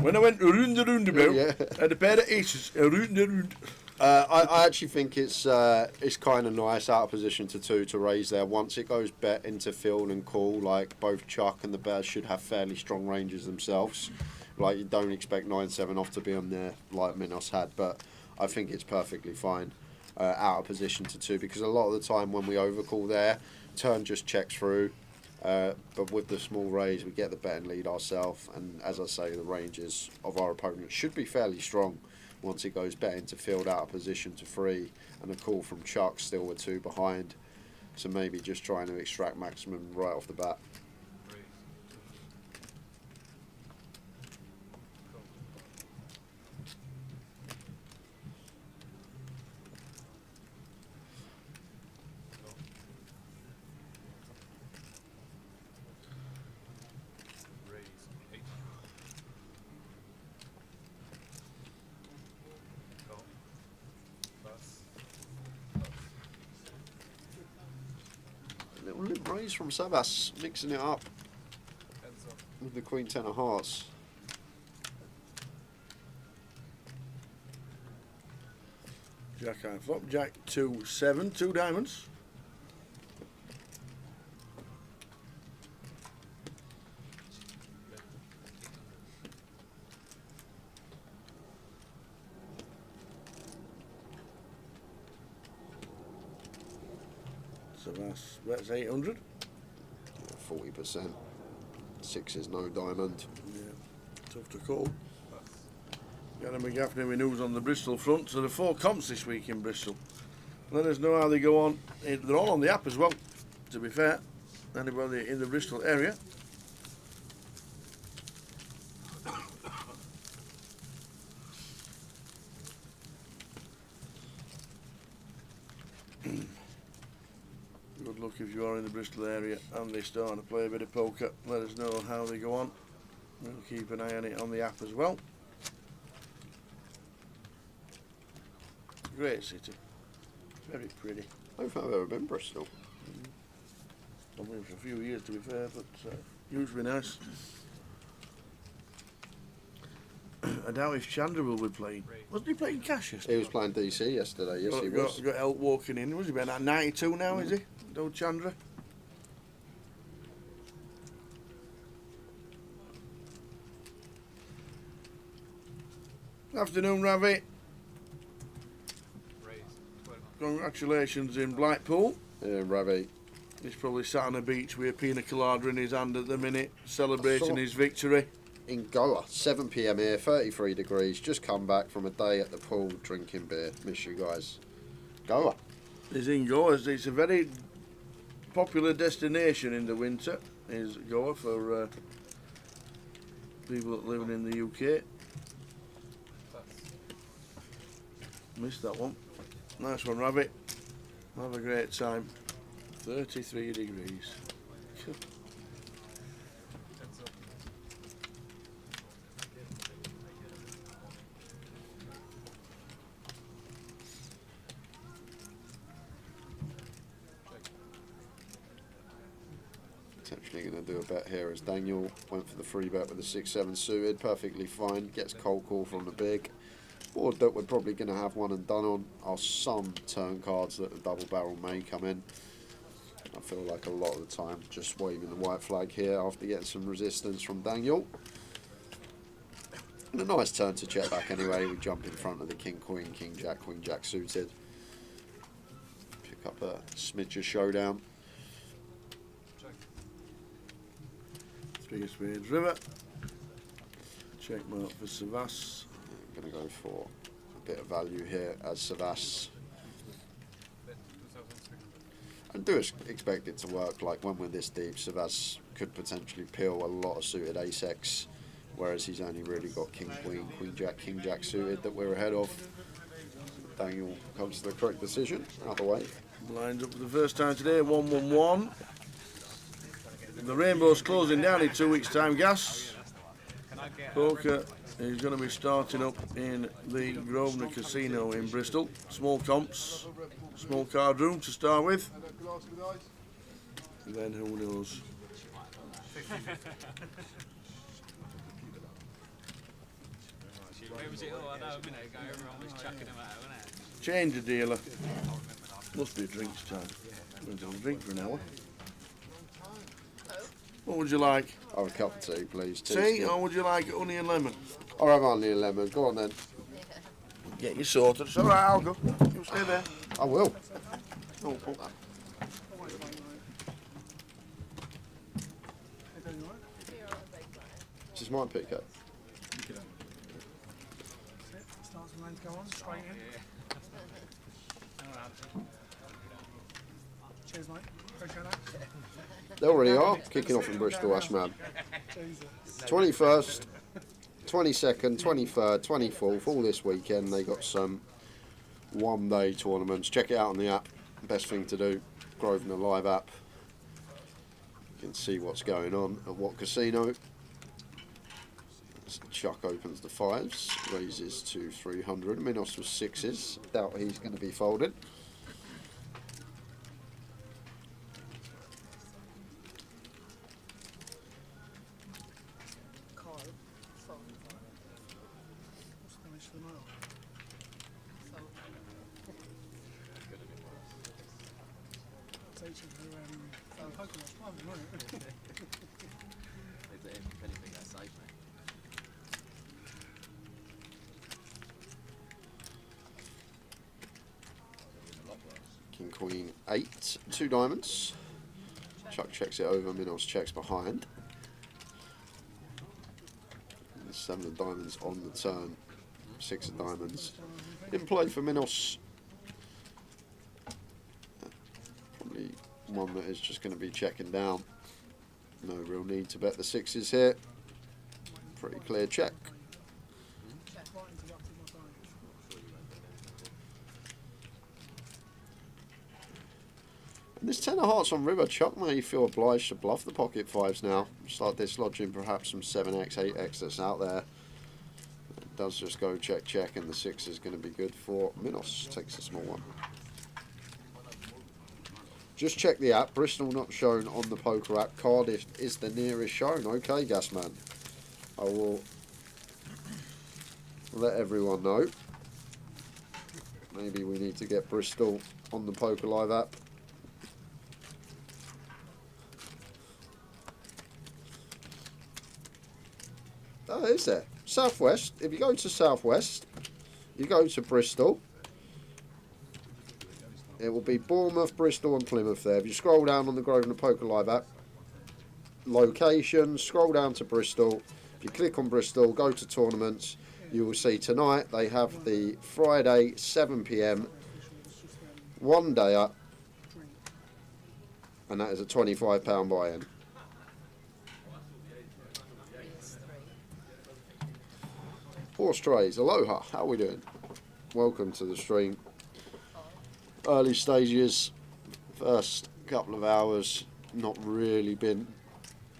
When I went round the roundabout, Yeah. I had a pair of aces, round the round. I actually think it's kind of nice out of position to 2 to raise there. Once it goes bet into field and call, like both Chuck and the Bears should have fairly strong ranges themselves. Like you don't expect 9-7 off to be on there like Minos had, but I think it's perfectly fine out of position to 2 because a lot of the time when we overcall there, turn just checks through. But with the small raise, we get the bet and lead ourselves, and as I say, the ranges of our opponent should be fairly strong once it goes bet into field out of position to 3, and a call from Chuck still with 2 behind, so maybe just trying to extract maximum right off the bat. Little limp raise from Sabas, mixing it up with the Queen 10 of Hearts. Jack high flop, Jack 2-7, 2 diamonds. So that's 800. 40%. 6 is no diamond. Yeah, tough to call. Gary McGaffney with news on the Bristol front. So the 4 comps this week in Bristol. Let us know how they go on. They're all on the app as well, to be fair. Anybody in the Bristol area. Good luck if you are in the Bristol area and they're starting to play a bit of poker. Let us know how they go on. We'll keep an eye on it on the app as well. Great city. Very pretty. I don't think I've ever been Bristol. I've been for a few years to be fair, but usually nice. I doubt if Chandra will be playing. Wasn't he playing cash yesterday? He was playing DC yesterday, yes he was. Got help walking in. Was he about 92 now, is he? Old Chandra. Afternoon, Ravi. Congratulations in Blackpool. Yeah, Ravi. He's probably sat on a beach with a pina colada in his hand at the minute, celebrating his victory. In Goa, 7 PM here, 33 degrees, just come back from a day at the pool drinking beer. Miss you guys. Goa. He's in Goa. It's a very popular destination in the winter, is Goa, for people that live in the UK. Missed that one. Nice one, Rabbit. Have a great time. 33 degrees. Potentially going to do a bet here as Daniel went for the free bet with the 6-7 suited, perfectly fine, gets cold call from the big. Board that we're probably going to have one and done on are some turn cards that the double barrel may come in. I feel like a lot of the time just waving the white flag here after getting some resistance from Daniel. And a nice turn to check back anyway. We jump in front of the king, queen jack suited. Pick up a smidge of showdown. Three of spades, river. Check mark for Savas. I'm going to go for a bit of value here as Savas. I do expect it to work. Like when we're this deep, Savas could potentially peel a lot of suited ace-x, whereas he's only really got king jack suited that we're ahead of. Daniel comes to the correct decision. Out the way. Lines up for the first time today, 1-1-1. The rainbow's closing down in 2 weeks' time, Gas. Poker is going to be starting up in the Grosvenor Casino in Bristol. Small comps, small card room to start with. And that glass with ice. Then who knows? Where was it all? I know a minute ago everyone was chucking them out, wasn't it? Change the dealer. Must be a drinks time. Went to have a drink for an hour. What would you like? I'll have a cup of tea, please. Tea, or would you like honey and lemon? I'll have honey and lemon. Go on then. Get you sorted. It's alright, I'll go. You stay there. I will. Oh, oh. This is my pickup. Starts and lanes go on, straight in. Cheers, mate. Appreciate that. They already are kicking off in Bristol, Ashman. 21st, 22nd, 23rd, 24th, all this weekend. They got some one-day tournaments. Check it out on the app. Best thing to do, Grosvenor Live app. You can see what's going on at what casino. Chuck opens the 5s, raises to 300. Minos was 6s. Doubt he's going to be folded. What's the damage to the mile? Teaching who poker watch club, wasn't it? King Queen 8, 2 diamonds. Chuck checks it over, Minos checks behind. And 7 of diamonds on the turn, 6 of diamonds. In play for Minos. Probably one that is just going to be checking down. No real need to bet the 6s here. Pretty clear check. This 10 of hearts on river, Chuck may feel obliged to bluff the pocket 5s now. Start dislodging perhaps some 7x, 8x that's out there. It does just go check, check, and the 6 is going to be good for Minos. Takes a small one. Just check the app. Bristol not shown on the poker app. Cardiff is the nearest shown. Okay, Gasman. I will let everyone know. Maybe we need to get Bristol on the Poker Live app. Oh, is there? Southwest. If you go to Southwest, you go to Bristol. It will be Bournemouth, Bristol and Plymouth there. If you scroll down on the Grosvenor Poker Live app, location, scroll down to Bristol. If you click on Bristol, go to tournaments, you will see tonight they have the Friday 7 PM one day up, and that is a £25 buy-in. Horse Trays, aloha, how are we doing? Welcome to the stream. Early stages, first couple of hours, not really been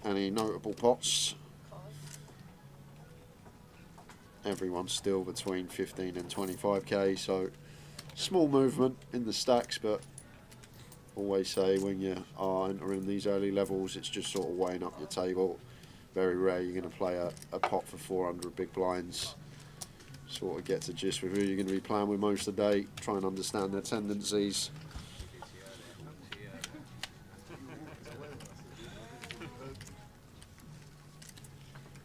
any notable pots. Everyone's still between 15 and 25k, so small movement in the stacks, but always say when you are entering these early levels, it's just sort of weighing up your table. Very rare you're going to play a pot for 400 big blinds. Sort of get to gist with who you're going to be playing with most of the day, try and understand their tendencies.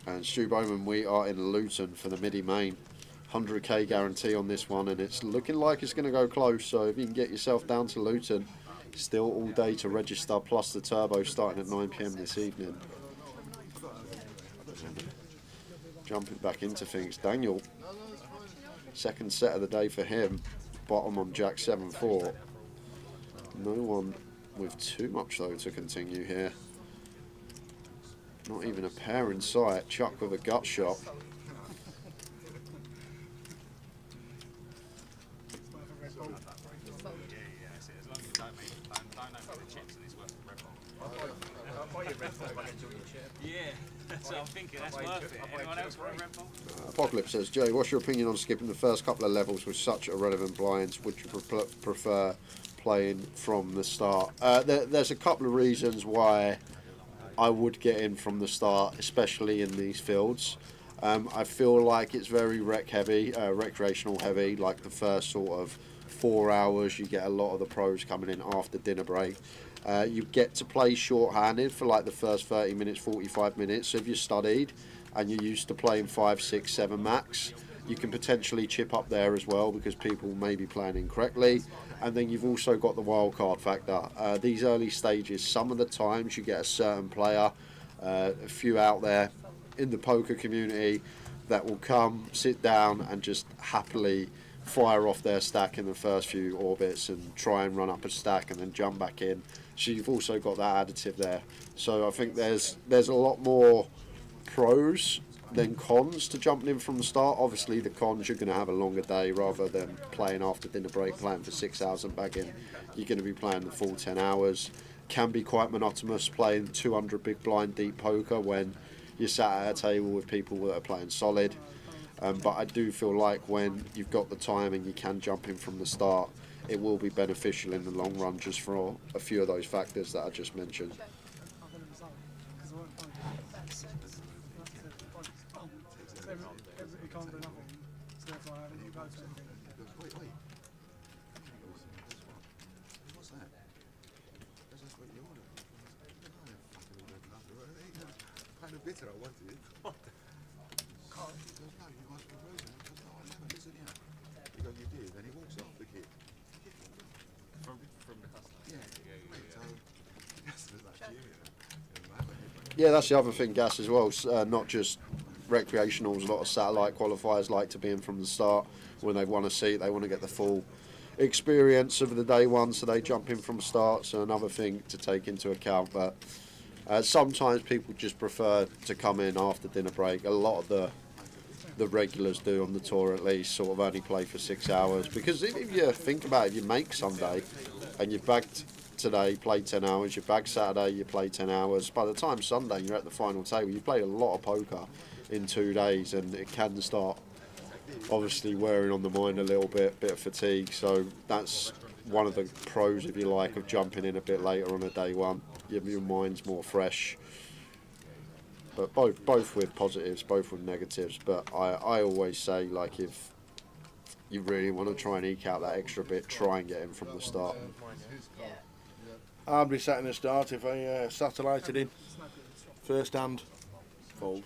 And Stu Bowman, we are in Luton for the Midi main. 100k guarantee on this one, and it's looking like it's going to go close, so if you can get yourself down to Luton, still all day to register, plus the turbo starting at 9 PM this evening. Jumping back into things, Daniel, second set of the day for him, bottom on Jack 7-4. No one with too much though to continue here. Not even a pair in sight. Chuck with a gut shot. Yeah, that's what I'm thinking. That's worth it. Anyone else want a Red Bull? Apocalypse says, Joey, what's your opinion on skipping the first couple of levels with such irrelevant blinds? Would you prefer playing from the start? There's a couple of reasons why I would get in from the start, especially in these fields. I feel like it's very recreational heavy, like the first sort of 4 hours you get a lot of the pros coming in after dinner break. You get to play short-handed for like the first 30 minutes, 45 minutes. So if you studied and you're used to playing 5, 6, 7 max, you can potentially chip up there as well because people may be playing incorrectly. And then you've also got the wild card factor. These early stages, some of the times you get a certain player, a few out there in the poker community that will come, sit down and just happily fire off their stack in the first few orbits and try and run up a stack and then jump back in. So you've also got that additive there. So I think there's a lot more pros than cons to jumping in from the start. Obviously the cons, you're going to have a longer day rather than playing after dinner break, playing for 6 hours and back in. You're going to be playing the full 10 hours. Can be quite monotonous playing 200 big blind deep poker when you're sat at a table with people that are playing solid. But I do feel like when you've got the time and you can jump in from the start, it will be beneficial in the long run just for a few of those factors that I just mentioned. Bitter, I wanted it. What? Carl, he goes, no, you asked for a rose. I goes, no, I haven't, isn't it? He goes, you did. Then he walks off the kid. From the customer? Yeah. So, the customer's like cheering. Yeah, that's the other thing, Gas, as well. Not just recreationals, a lot of satellite qualifiers like to be in from the start. When they want to see it, they want to get the full experience of the day one, so they jump in from the start. So another thing to take into account. But sometimes people just prefer to come in after dinner break. A lot of the regulars do on the tour, at least, sort of only play for 6 hours. Because if you think about it, if you make Sunday and you've bagged today, play 10 hours, you bag Saturday, you play 10 hours. By the time Sunday you're at the final table, you've played a lot of poker in 2 days, and it can start obviously wearing on the mind a little bit of fatigue. So that's one of the pros, if you like, of jumping in a bit later on a day one. Your mind's more fresh. But both with positives, both with negatives. But I always say, like, if you really want to try and eke out that extra bit, try and get in from the start. I'd be sat in the start if I satellited in. First hand, fold.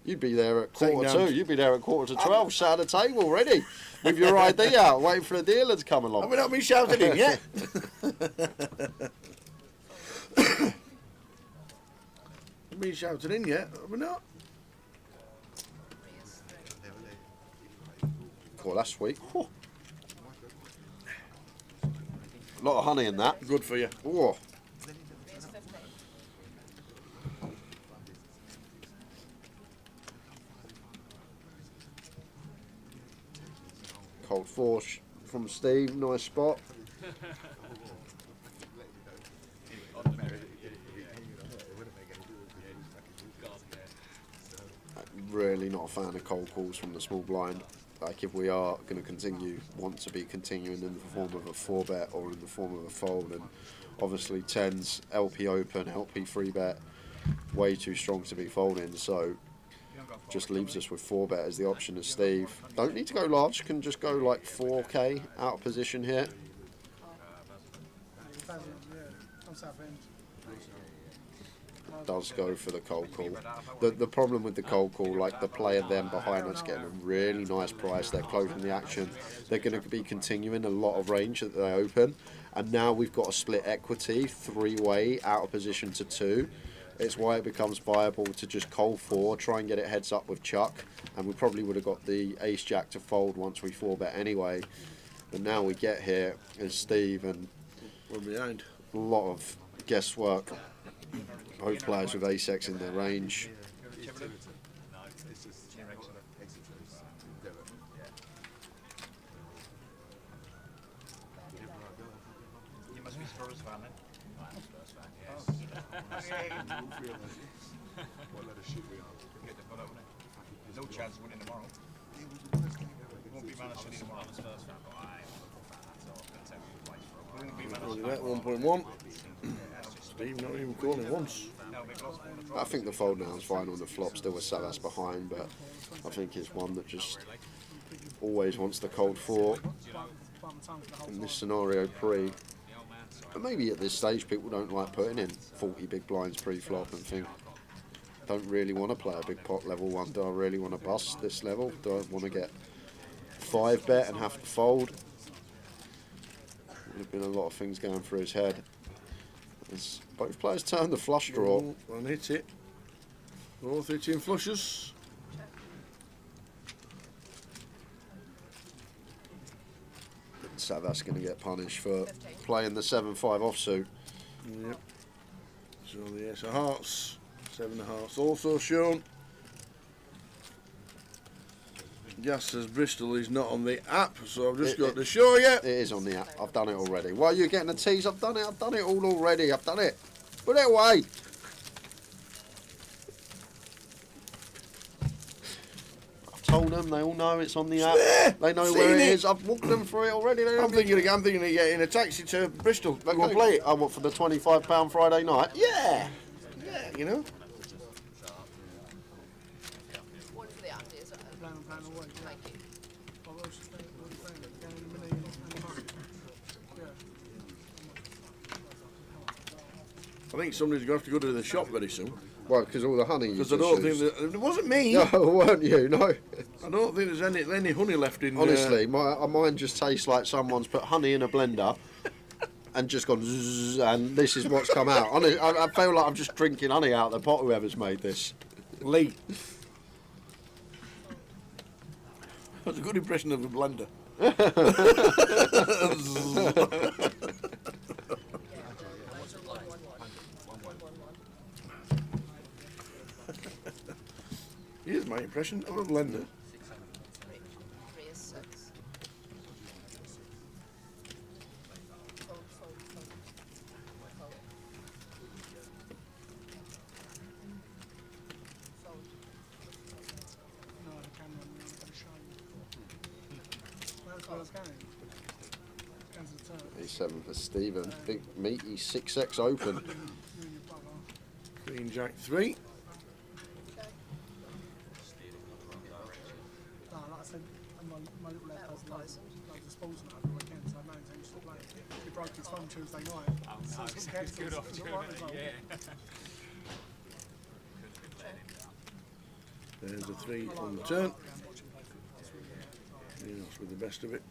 You'd be there at quarter to. You'd be there at 11:45, sat at the table ready, with your ID out, waiting for a dealer to come along. Have we not been shouted in yet? Have we been shouted in yet? Have we not? Oh, that's sweet. Oh. A lot of honey in that. Good for you. Oh. Cold four from Steve, nice spot. Really not a fan of cold calls from the small blind. Like, if we are going to want to be continuing in the form of a 4-bet or in the form of a fold, and obviously 10s, LP open, LP 3-bet, way too strong to be folding, so just leaves us with 4-bet as the option as Steve. Don't need to go large, can just go like 4k out of position here. Does go for the cold call. The problem with the cold call, like the player then behind us getting a really nice price, they're closing the action, they're going to be continuing a lot of range that they open, and now we've got a split equity 3-way out of position to 2. It's why it becomes viable to just cold 4, try and get it heads up with Chuck, and we probably would have got the ace jack to fold once we 4-bet anyway. But now we get here as Steve, and we're behind. A lot of guesswork. Both players with ace-x in their range. You must be Spurs fan, then. What a load of shit we are. Get the ball out there. No chance of winning tomorrow. He won't be Man City tomorrow. We won't be Man City. That 1.1. Steve not even calling once. I think the fold now is fine on the flop, still with Salas behind, but I think it's one that just always wants the cold four. In this scenario pre, and maybe at this stage people don't like putting in 40 big blinds pre-flop and think, don't really want to play a big pot level one. Do I really want to bust this level? Do I want to get 5 bet and have to fold? Would have been a lot of things going through his head. As both players turn the flush draw. One hit it. Both hitting flushes. Savas going to get punished for playing the 7-5 offsuit. Yep. So the ace of hearts, 7 of hearts also shown. Gas says Bristol is not on the app, so I've just got to show you. It is on the app. I've done it already. Why are you getting a tease? I've done it. I've done it all already. I've done it. Put it away. I've told them. They all know it's on the app. They know where it is. I've walked them through it already. I'm thinking of getting a taxi to Bristol. Go and play it. I want for the £25 Friday night. Yeah. Yeah, you know. One for the Andy as well. Thank you. I think somebody's going to have to go to the shop very soon. Well, because all the honey. Because I don't think it wasn't me. No, weren't you? No. I don't think there's any honey left in. Honestly, mine just tastes like someone's put honey in a blender and just gone zzz, and this is what's come out. Honestly, I feel like I'm just drinking honey out of the pot. Whoever's made this. Lee. That's a good impression of a blender. Here's my impression of a blender. 3 is 6. Fold. No, the camera, I'm going to show you. That's where I was going. Going to the turret. A7 for Stephen. Big meaty 6x open. You and your brother. Queen Jack 3. No, like I said, my little lad does loads of sports and over the weekend, so I know he's still playing. He broke his phone Tuesday night. So it's got cancelled. Good off It's you, not right as well. yeah. There's a 3 on the turn. Yeah, that's with the best of it.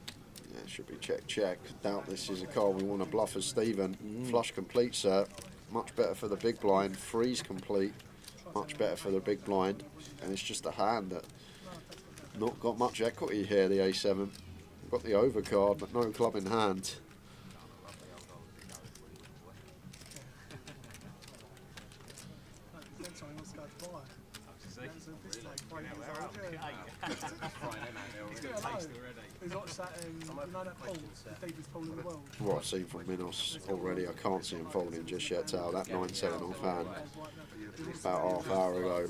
Yeah, should be check. Doubt this is a card we want to bluff as Stephen. Flush complete, sir. Much better for the big blind. Freeze complete. Much better for the big blind. And it's just a hand that not got much equity here, the A7. Got the overcard, but no club in hand. He's watched that, you know that pool, the deepest pool in the world. What I've seen from Minos already, I can't see him folding just yet, Tal. That 9-7 off hand about half hour ago.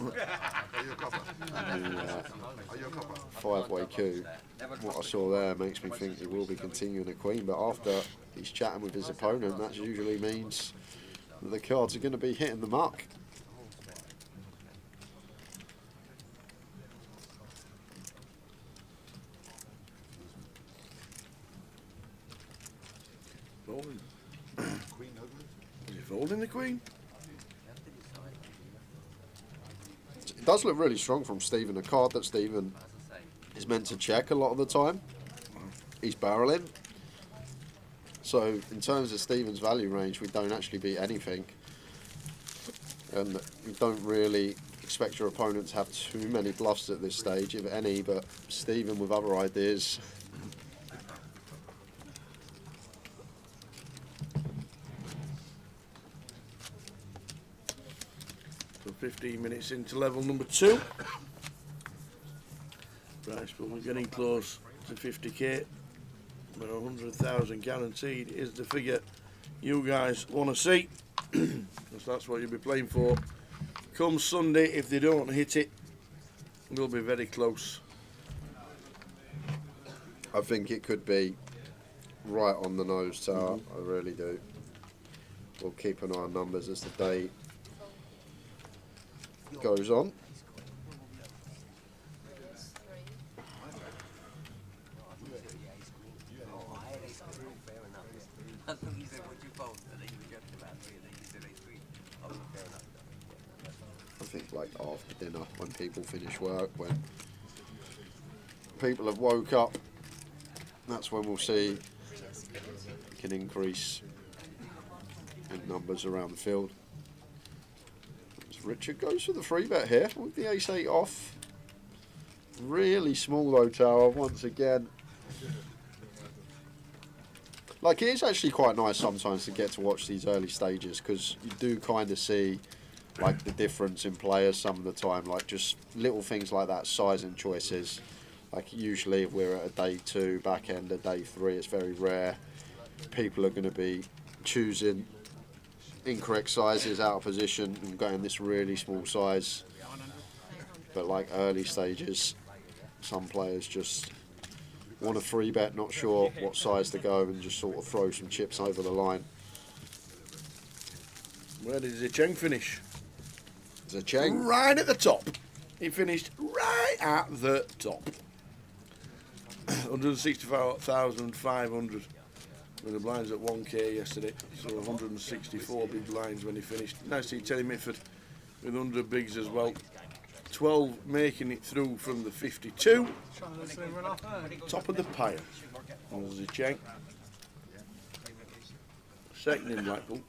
The 5-way coup. What I saw there makes me think he will be continuing a queen, but after he's chatting with his opponent, that usually means that the cards are going to be hitting the mark. Folding. Is he folding the queen? It does look really strong from Stephen, a card that Stephen is meant to check a lot of the time. He's barreling. So in terms of Stephen's value range, we don't actually beat anything. And you don't really expect your opponent to have too many bluffs at this stage, if any, but Stephen with other ideas. So 15 minutes into level number 2. Price pool, we're getting close to 50k. But 100,000 guaranteed is the figure you guys want to see. because that's what you'll be playing for. Come Sunday, if they don't hit it, we'll be very close. I think it could be right on the nose, Tower. I really do. We'll keep an eye on numbers as the day goes on. I think like after dinner, when people finish work, when people have woke up, that's when we'll see an increase in numbers around the field. As Richard goes for the free bet here with the ace-8 off. Really small though, Tower, once again. Like, it is actually quite nice sometimes to get to watch these early stages, because you do kind of see like the difference in players some of the time, like just little things like that, size and choices. Like usually if we're at a day 2, back end of day 3, it's very rare. People are going to be choosing incorrect sizes out of position and going this really small size. But like early stages, some players just want a free bet, not sure what size to go, and just sort of throw some chips over the line. Where did Zicheng finish? Zicheng? Right at the top. He finished right at the top. 165,500 with the blinds at 1k yesterday, so 164 big blinds when he finished. Nice to see Terry Mitford with 100 bigs as well. 12 making it through from the 52. Top of the pile. There's Zicheng. Second in Blackpool.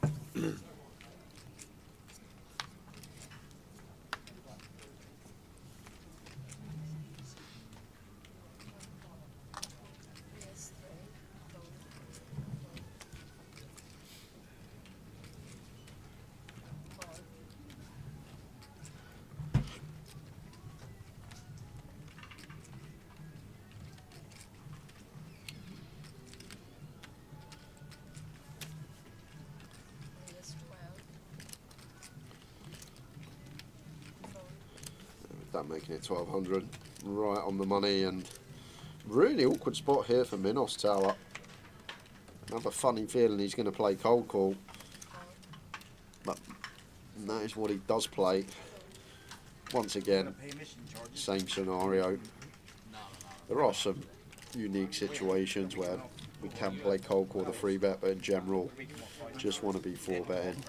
That making it 1200, right on the money, and really awkward spot here for Minos, Tower. I have a funny feeling he's going to play cold call, but that is what he does play. Once again, same scenario. There are some unique situations where we can play cold call the free bet, but in general, just want to be 4-betting.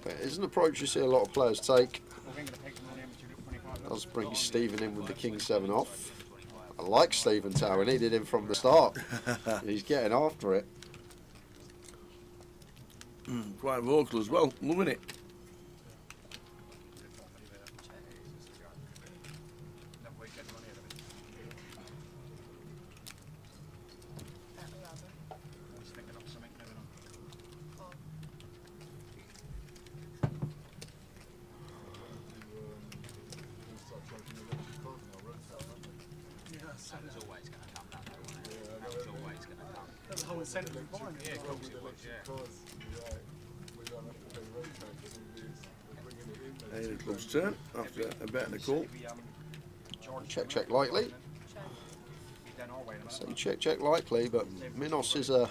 But it's an approach you see a lot of players take. Does bring Stephen in with the King 7 off. I like Stephen, Tower, needed him from the start. He's getting after it. Quite vocal as well, loving it. That was always going to come, that though, wasn't it? That was always going to come. That's the whole incentive behind it. Yeah, of course it was, yeah. Aidan Club's turn after a bet and a call. Check, check likely. Say check, check likely, but Minos is a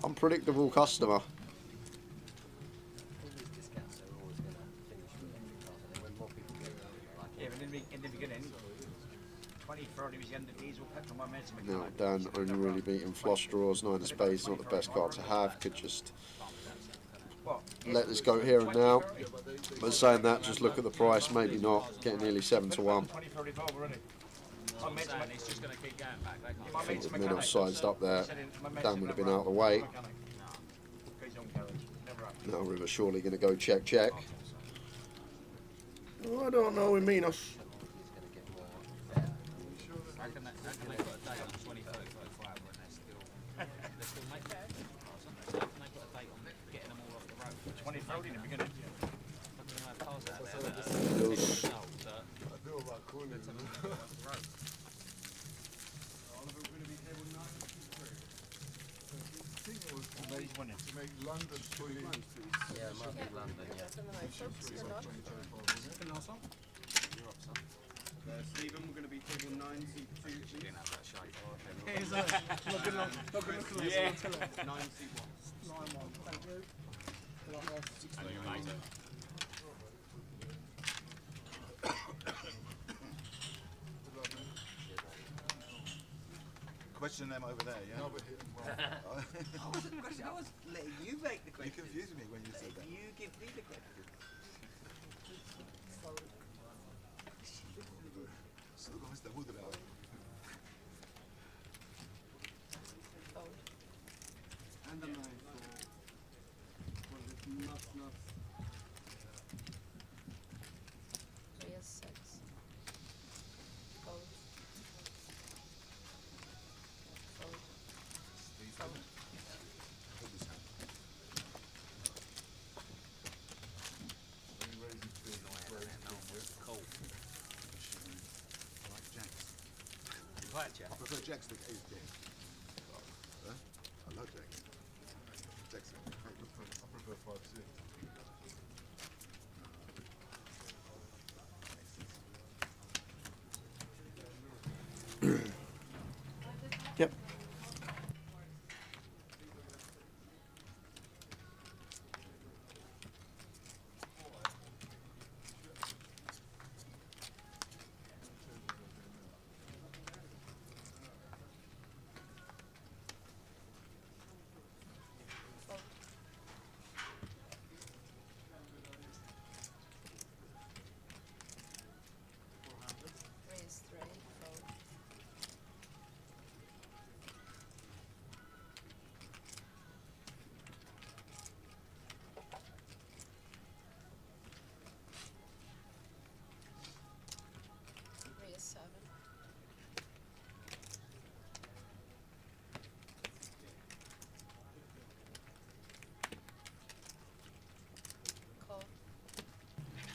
unpredictable customer. Yeah, but in the beginning, 2030 was the end of diesel petrol. My mates were Now Dan only really beating flush draws, 9 of spades, not the best card to have. Could just let this go here and now. But saying that, just look at the price, maybe not. Getting nearly 7 to 1. He's just going to keep going back. I think with Minos sized up there, Dan would have been out of the way. Now River surely going to go check, check. Oh, I don't know with Minos. How can they put a date on 2035 when they're still making it? How can they put a date on getting them all off the road? 2030 in the beginning. How can they have cars out there that are I feel like calling it. He's winning. make London fully. Yeah, it might be London, yeah. That's on the motor. Good enough. The last one. You're up, son. Stephen, we're going to be table 9, seat 2, You please. didn't have that shape. Here's not good enough. Not good enough. Yeah. 9, seat 1. 9-1. Thank you. Good luck, guys. And you made it. Question them over there, yeah? Another hit and run. I wasn't question. I was letting you make the You question. confused me when you said that. You give me the question. Så de måste ha det. Fold. And the 9 for nuts. 3 is 6. Fold. Fold. Fold. Hold his hand. Only raising two. Cool. I like jacks. You like Jack? I prefer jacks to ace king. Huh? I love jacks. Jacks are great. I prefer 5-6. Yep. Fold. Three is 3. Fold. Three is 7. Call.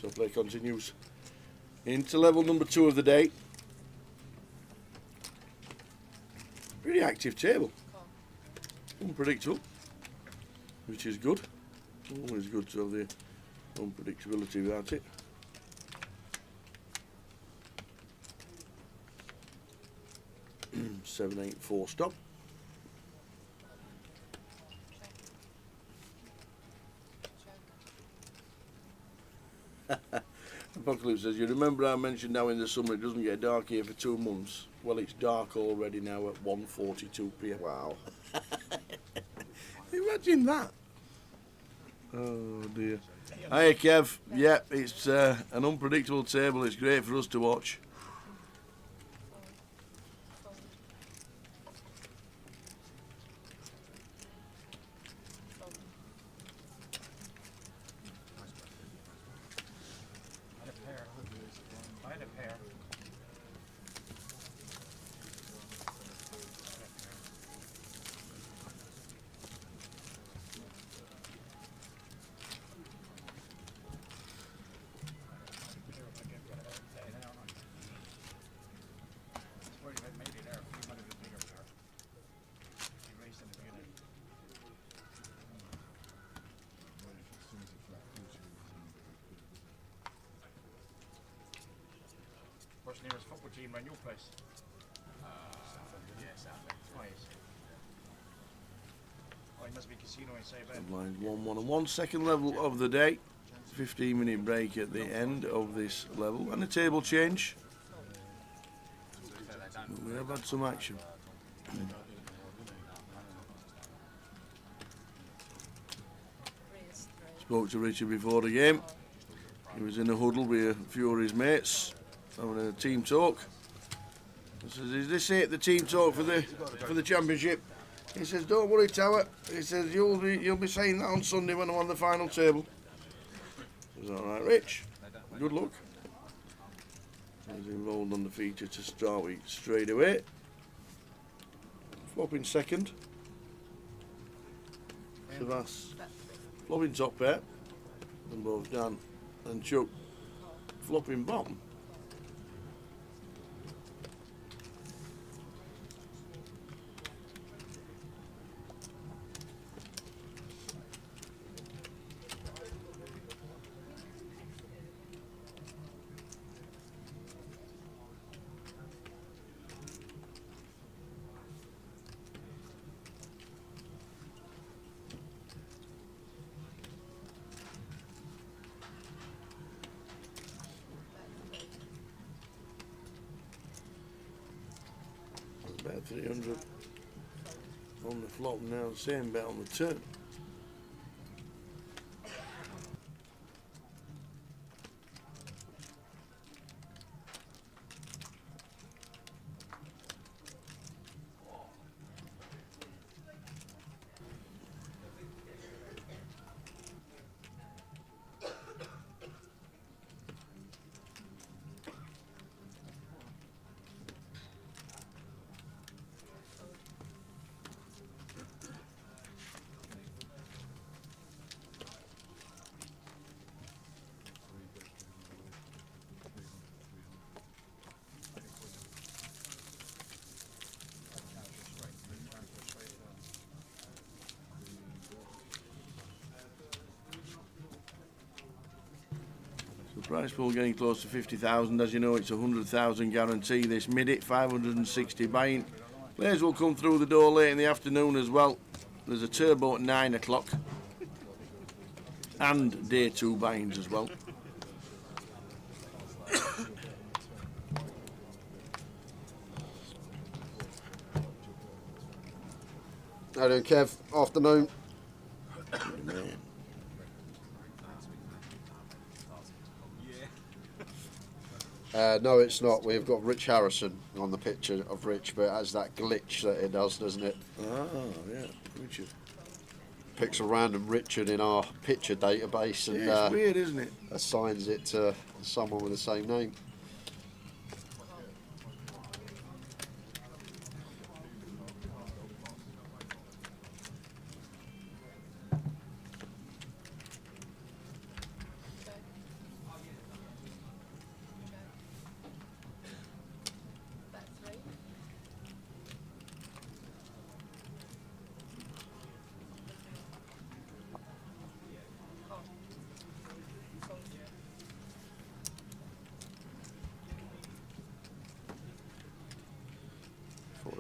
So play continues into level number 2 of the day. Pretty active table. Call. Unpredictable, which is good. Always good to have the unpredictability about it. Seven, 8, 4 stop. Check. Apocalypse says, you remember I mentioned now in the summer it doesn't get dark here for 2 months. Well, it's dark already now at 1:42 p.m. Wow. Imagine that. Oh dear. Hiya Kev. Yep, it's an unpredictable table. It's great for us to watch. Fold. Fold. I had a pair. I had a pair. What's the nearest football team around your place? Yeah, Southend. Oh, yes. Oh, it must be Casino in Southend. Lines 1, 1 and 1. Second level of the day. 15-minute break at the end of this level. And a table change. We have had some action. Three is 3. Spoke to Richard before the game. He was in a huddle with a few of his mates, having a team talk. He says, "Is this it, the team talk for the championship?" He says, "Don't worry, Tower." He says, "You'll be saying that on Sunday when I'm on the final table." Is that right, Rich? Good luck. He's involved on the feature to start with straight away. Flopping second. Savas. Flopping top pair. And both Dan and Chuck flopping bottom. 300 on the flop now, the same bet on the turn. Price pool getting close to 50,000. As you know, it's 100,000 guarantee. This Midi, 560 buying. Players will come through the door late in the afternoon as well. There's a turbo at 9 o'clock. And day 2 buyings as well. How doing, Kev? Afternoon. No, it's not. We've got Rich Harrison on the picture of Rich, but it has that glitch that it does, doesn't it? Oh, yeah, Richard. Picks a random Richard in our picture database and yeah, it's weird, isn't it? Assigns it to someone with the same name.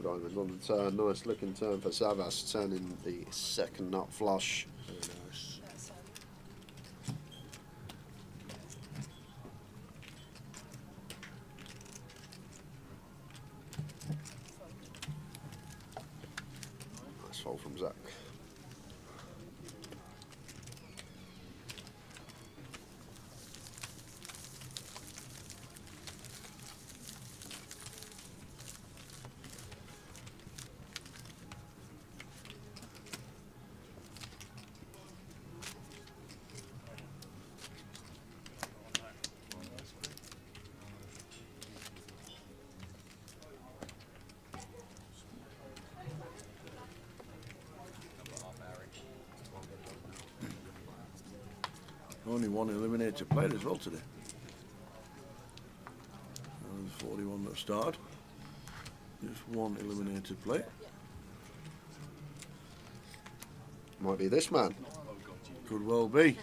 Diamonds on the turn, nice looking turn for Savas, turning the second nut flush. Very nice. Nice fold from Zach. Only one eliminated player as well today. And 41 that started. Just one eliminated player. Might be this man. Could well be.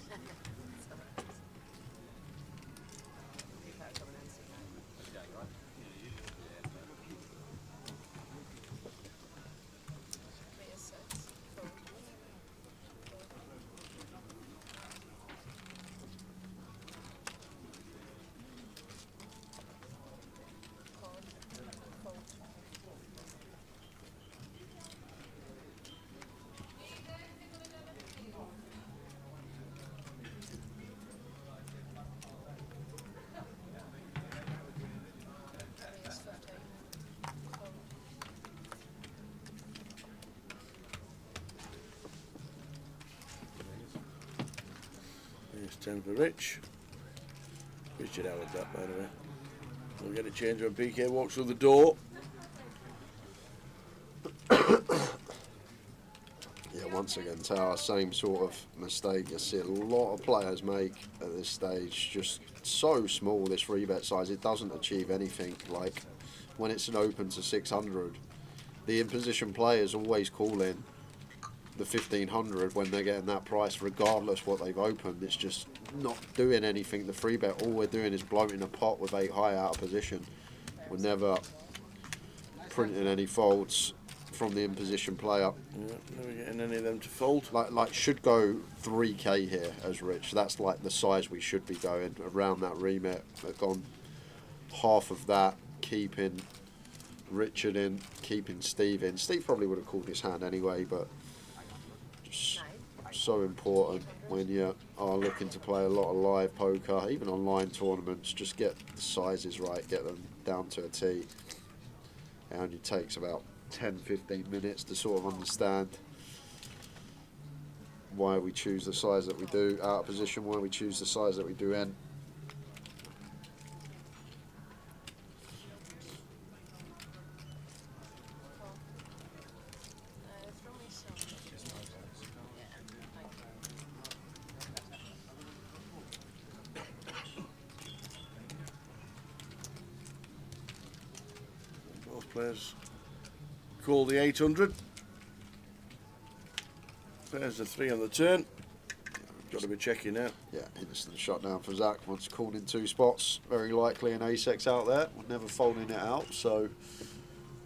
Here's 10 for Rich. Richard Howard that, by the way. We'll get a change when PK walks through the door. Yeah, once again, Tower, same sort of mistake I see a lot of players make at this stage. Just so small, this free bet size, it doesn't achieve anything. Like when it's an open to 600, the in-position players always call in the 1500 when they're getting that price, regardless what they've opened. It's just not doing anything. The free bet, all we're doing is bloating a pot with 8 high out of position. We're never printing any folds from the in-position player. Yeah, never getting any of them to fold. Like should go 3k here as Rich. That's like the size we should be going around that remit. They've gone half of that, keeping Richard in, keeping Steve in. Steve probably would have called his hand anyway, but just so important when you are looking to play a lot of live poker, even online tournaments. Just get the sizes right, get them down to a T. It only takes about 10-15 minutes to sort of understand why we choose the size that we do out of position, why we choose the size that we do in. Both players call the 800. There's the 3 on the turn. Got to be checking now. Yeah, instant shot down for Zach. Once called in 2 spots, very likely an ace-X out there. We're never folding it out, so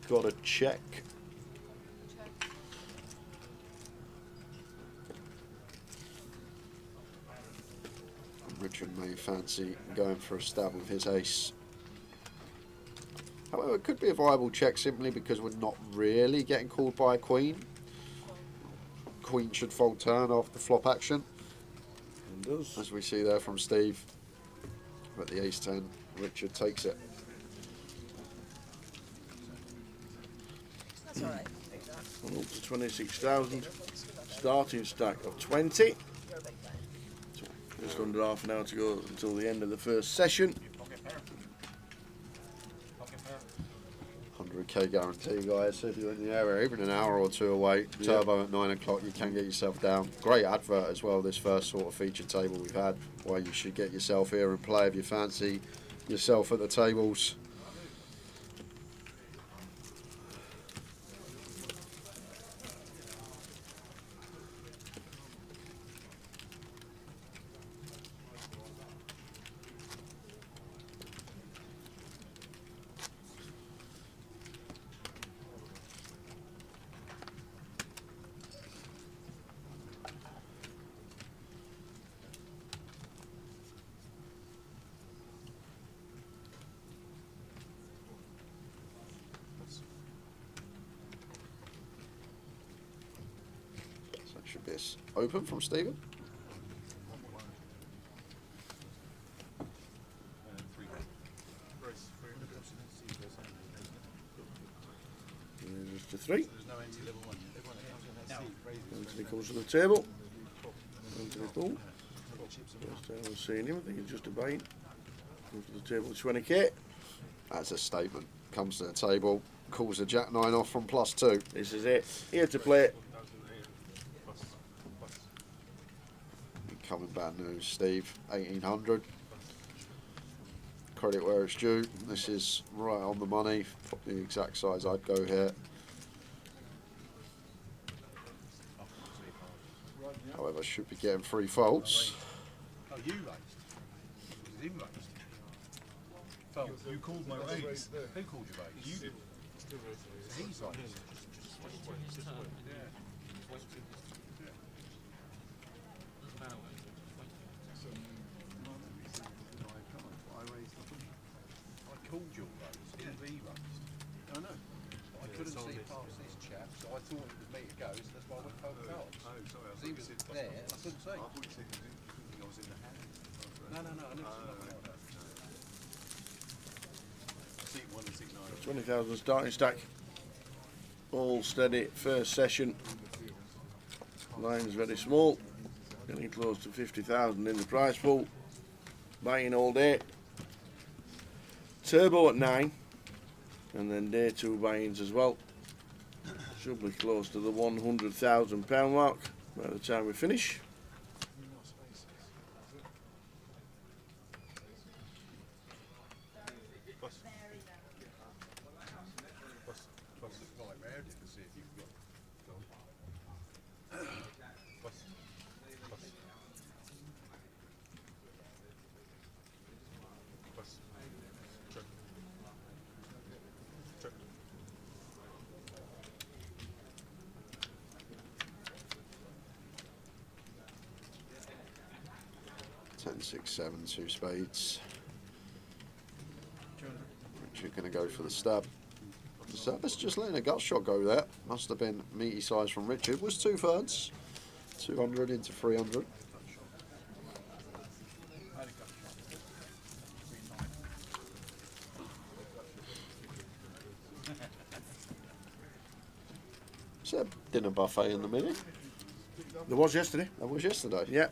got to check. Richard may fancy going for a stab with his ace. However, it could be a viable check simply because we're not really getting called by a queen. Queen should fold turn after flop action. And does. As we see there from Steve. But the ace-10, Richard takes it. That's alright. And up to 26,000. Starting stack of 20. Just under half an hour to go until the end of the first session. 100k guarantee, guys. So if you're in the area, even an hour or 2 away, turbo at 9 o'clock, you can get yourself down. Great advert as well, this first sort of featured table we've had, where you should get yourself here and play if you fancy yourself at the tables. Should be open from Stephen. Just a 3. Anthony comes to the table. Anthony Poole. First time I've seen him, I think he's just a bait. Comes to the table with 20k. That's a statement. Comes to the table, calls the Jack 9 off from +2. This is it. Here to play. Coming bad news, Steve. 1800. Credit where it's due. This is right on the money. Probably the exact size I'd go here. However, should be getting 3 faults. Oh, you raised? Was it him raised? Felt you called my raise. Who called your raise? You did. So he's raised. I called your raise. He raised. I know. But I couldn't see past this chap, so I thought it was me to go, so that's why I went for the cards. Oh, sorry. He was there, and I couldn't see. I thought you said I was in the hand. No, I never said nothing like that. 20,000 starting stack. All steady. First session. Line's very small. Getting close to 50,000 in the prize pool. Buying all day. Turbo at 9. And then day 2 buy-ins as well. Should be close to the £100,000 mark by the time we finish. Ten, 6, 7, 2 spades. Richard going to go for the stab. So that's just letting a gut shot go there. Must have been meaty size from Richard. Was 2/3. 200 into 300. Is there a dinner buffet in the Midi? There was yesterday. That was yesterday. Yeah.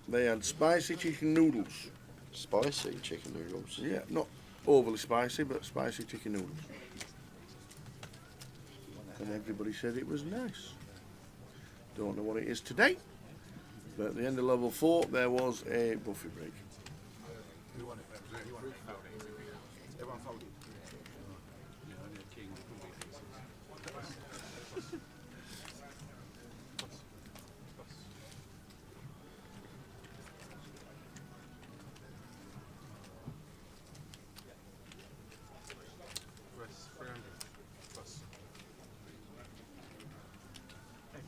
They had spicy chicken noodles. Spicy chicken noodles. Yeah, not overly spicy, but spicy chicken noodles. And everybody said it was nice. Don't know what it is today, but at the end of level 4 there was a buffet break. Who won it? You won it. Everyone folded. Yeah, only a king.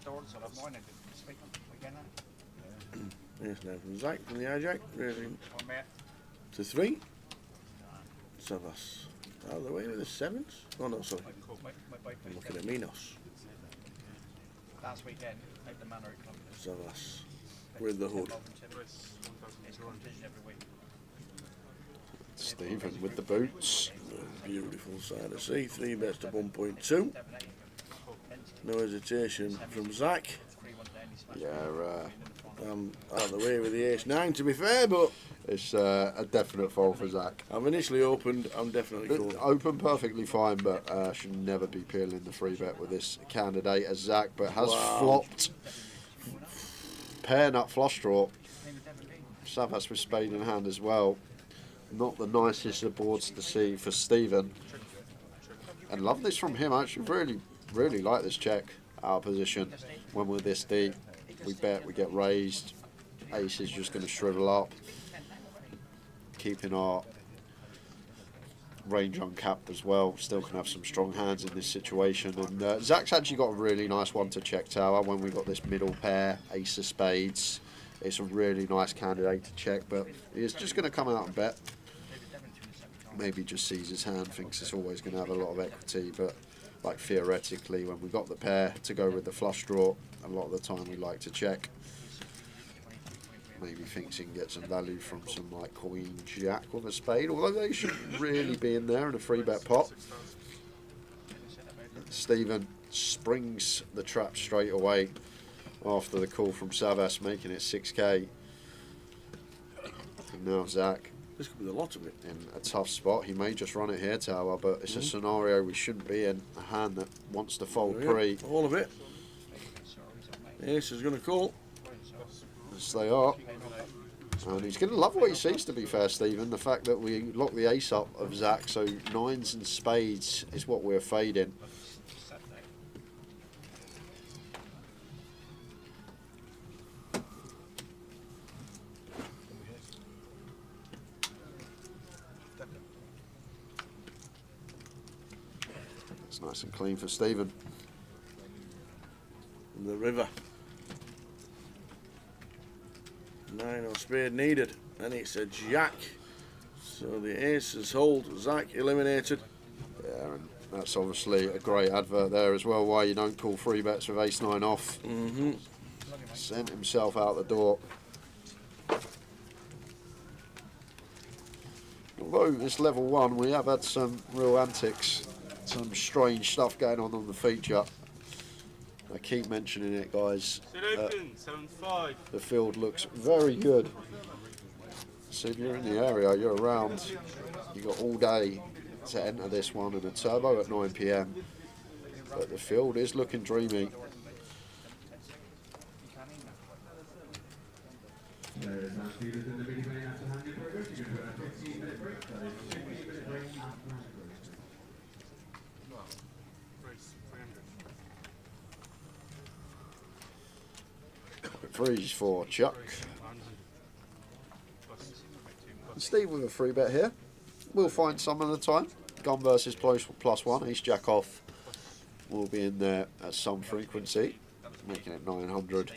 Doors, I love mine. Speak again. Yes, now from Zach from the hijack, raising I'm out. to 3. So that's out of the way with the 7s. Oh no, sorry. I'm looking at Minos. Last weekend, at the Manor Club. So that's with the hood. It's competition every week. Stephen with the boots. Beautiful side of sea. 3 bets to 1.2. No hesitation from Zach. Yeah, I'm out of the way with the ace-9 to be fair, but it's a definite fall for Zach. I've initially opened, I'm definitely called. Open perfectly fine, but should never be peeling the free bet with this candidate as Zach, but has flopped. Pair nut flush draw. Savas with spade in hand as well. Not the nicest of boards to see for Stephen. And love this from him, actually really like this check. Our position when we're this deep, we bet, we get raised. Ace is just going to shrivel up, keeping our range uncapped as well. Still can have some strong hands in this situation. And Zach's actually got a really nice one to check tower when we got this middle pair, ace of spades. It's a really nice candidate to check, but he's just going to come out and bet. Maybe just sees his hand, thinks it's always going to have a lot of equity, but like theoretically, when we got the pair to go with the flush draw, a lot of the time we like to check. Maybe thinks he can get some value from some like queen jack with a spade, although they should really be in there in a free bet pot. Stephen springs the trap straight away after the call from Savas, making it 6k. And now Zach, this could be the lot of it. In a tough spot. He may just run it here, tower, but it's a scenario we shouldn't be in. A hand that wants to fold pre. All of it. Ace is going to call. Yes, they are. And he's going to love what he sees, to be fair, Stephen. The fact that we lock the ace up of Zach, so 9s and spades is what we're fading. It's nice and clean for Stephen. The river. 9 or spade needed, and it's a jack. So the aces hold. Zach eliminated. Yeah, and that's obviously a great advert there as well. Why you don't call free bets with ace-9 off. Sent himself out the door. Although this level 1, we have had some real antics, some strange stuff going on the feature. I keep mentioning it, guys. The field looks very good. So if you're in the area, you're around, you've got all day to enter this one, and a turbo at 9 PM. But the field is looking dreamy. Threes for Chuck. And Steve with a free bet here. We'll find some of the time. Gun versus +1. Ace Jack off will be in there at some frequency, making it 900.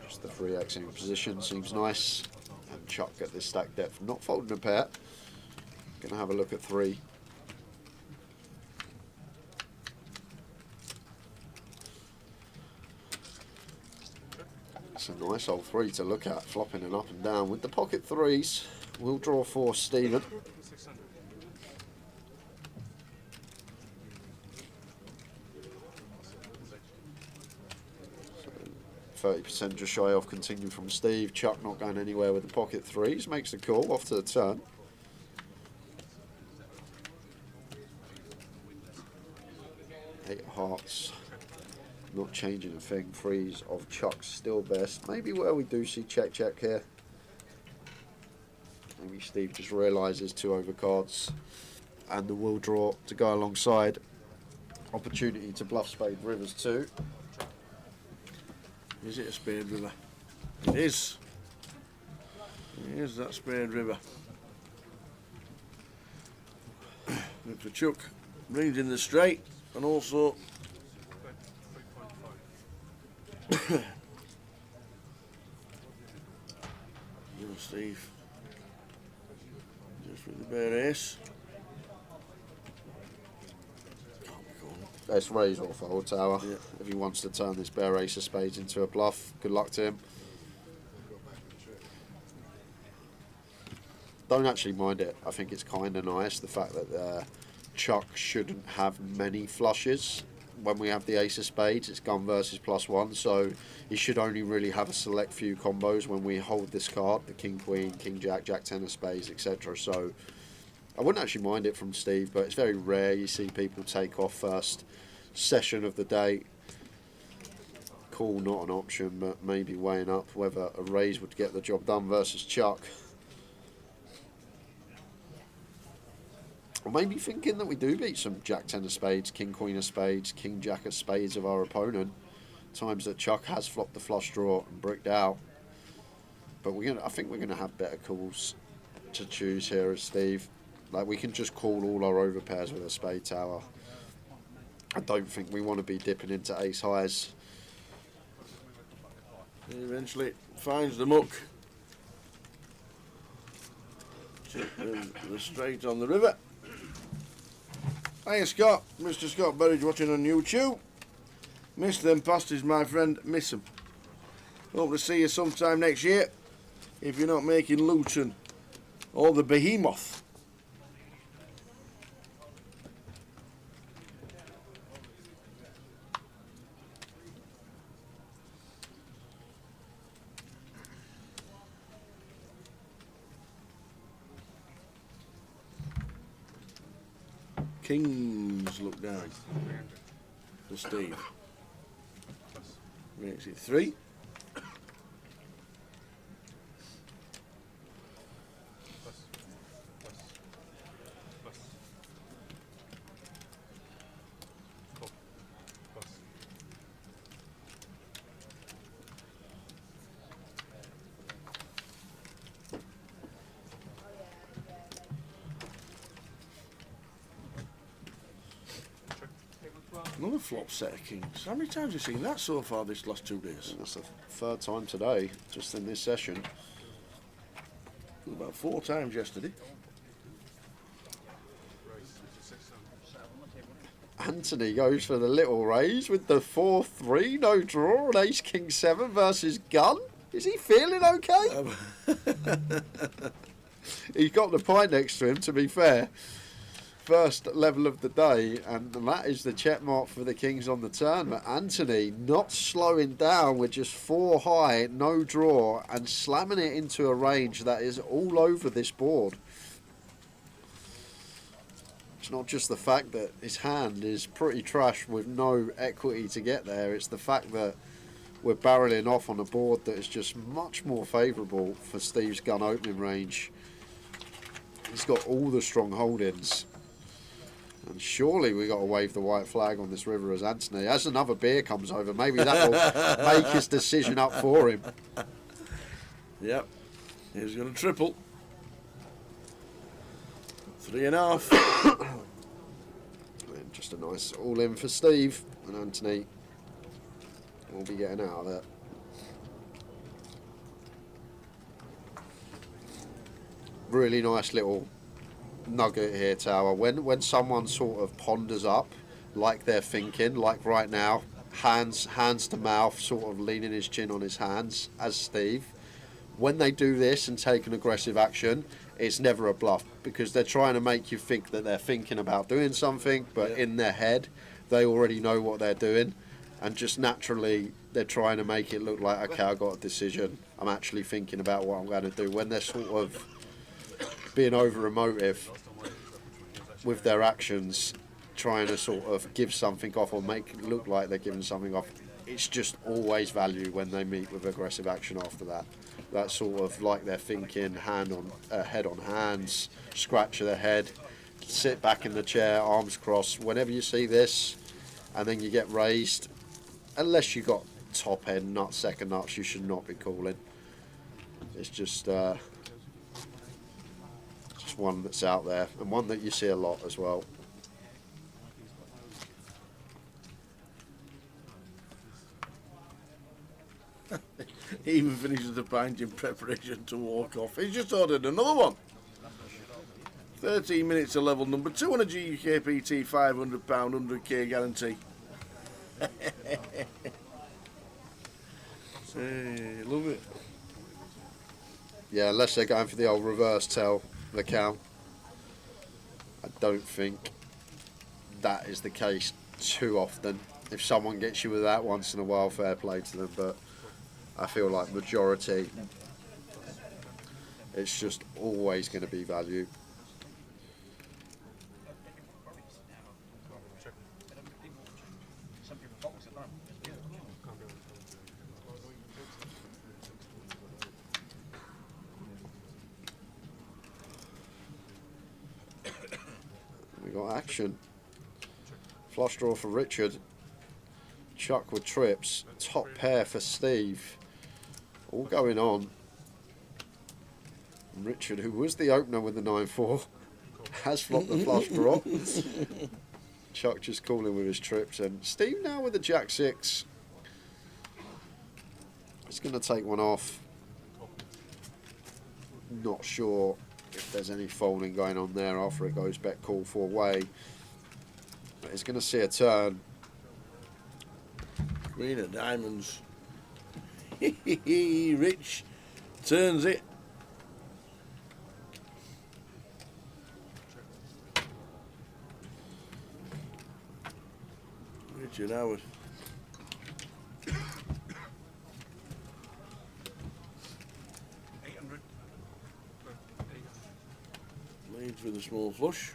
Just the 3x in position seems nice. And Chuck at this stack depth, not folding a pair. Gonna have a look at 3. It's a nice old 3 to look at, flopping and up and down with the pocket 3s. We'll draw 4, Stephen. 30% just shy off, continue from Steve. Chuck not going anywhere with the pocket 3s, makes the call off to the turn. Eight of hearts, not changing a thing. 3s of Chuck's still best. Maybe where we do see check here. Maybe Steve just realises 2 overcards and the will draw to go alongside. Opportunity to bluff spade rivers too. Is it a spade river? It is. It is that spade river. Look for Chuck, brings in the straight, and also Steve just with the bare ace. Best raise or fold, Tower. Yeah. If he wants to turn this bare ace of spades into a bluff, good luck to him. Don't actually mind it. I think it's kind of nice, the fact that Chuck shouldn't have many flushes. When we have the ace of spades, it's gun versus +1, so he should only really have a select few combos when we hold this card, the king, queen, king, jack, jack, 10 of spades, etc. So I wouldn't actually mind it from Steve, but it's very rare you see people take off first session of the day. Call not an option, but maybe weighing up whether a raise would get the job done versus Chuck. Or maybe thinking that we do beat some jack 10 of spades, king, queen of spades, king, jack of spades of our opponent. Times that Chuck has flopped the flush draw and bricked out. But I think we're gonna have better calls to choose here as Steve. Like, we can just call all our overpairs with a spade, Tower. I don't think we want to be dipping into ace highs. He eventually finds the muck. The straight on the river. Hiya Scott, Mr. Scott Burridge watching on YouTube. Miss them pasties, my friend, miss them. Hope to see you sometime next year, if you're not making Luton or the Behemoth. Kings look down for Steve. Makes it 3. Another flop set of kings. How many times have you seen that so far this last 2 days? That's the 3rd time today, just in this session. About 4 times yesterday. Anthony goes for the little raise with the 4-3, no draw, and ace king 7 versus gun. Is he feeling okay? He's got the pie next to him, to be fair. First level of the day, and that is the check mark for the kings on the turn. But Anthony not slowing down with just 4 high, no draw, and slamming it into a range that is all over this board. It's not just the fact that his hand is pretty trash with no equity to get there, it's the fact that we're barreling off on a board that is just much more favourable for Steve's gun opening range. He's got all the strong holdings. And surely we got to wave the white flag on this river as Anthony. As another beer comes over, maybe that will make his decision up for him. Yep, he's going to triple. 3.5. And just a nice all-in for Steve, and Anthony will be getting out of there. Really nice little nugget here, Tower. When someone sort of ponders up like they're thinking, like right now, hands to mouth, sort of leaning his chin on his hands, as Steve. When they do this and take an aggressive action, it's never a bluff, because they're trying to make you think that they're thinking about doing something, but in their head, they already know what they're doing, and just naturally, they're trying to make it look like, okay, I got a decision. I'm actually thinking about what I'm going to do. When they're sort of being over emotive with their actions, trying to sort of give something off or make it look like they're giving something off, it's just always value when they meet with aggressive action after that. That's sort of like they're thinking head on hands, scratch of the head, sit back in the chair, arms crossed. Whenever you see this and then you get raised, unless you got top end nuts, second nuts, you should not be calling. It's just one that's out there, and one that you see a lot as well. He even finishes the pint in preparation to walk off. He's just ordered another one. 13 minutes to level number 2 on a GUKPT £500 100k guarantee. Hey, love it. Yeah, unless they're going for the old reverse tell the count. I don't think that is the case too often. If someone gets you with that once in a while, fair play to them, but I feel like majority, it's just always going to be value. We got action. Flush draw for Richard. Chuck with trips. Top pair for Steve. All going on. Richard, who was the opener with the 9-4, has flopped the flush draw. Chuck just calling with his trips, and Steve now with the Jack-6. He's going to take one off. Not sure if there's any folding going on there after it goes back call 4-way. But he's going to see a turn. Queen of diamonds. Rich turns it. Richard Howard. Leads with a small flush.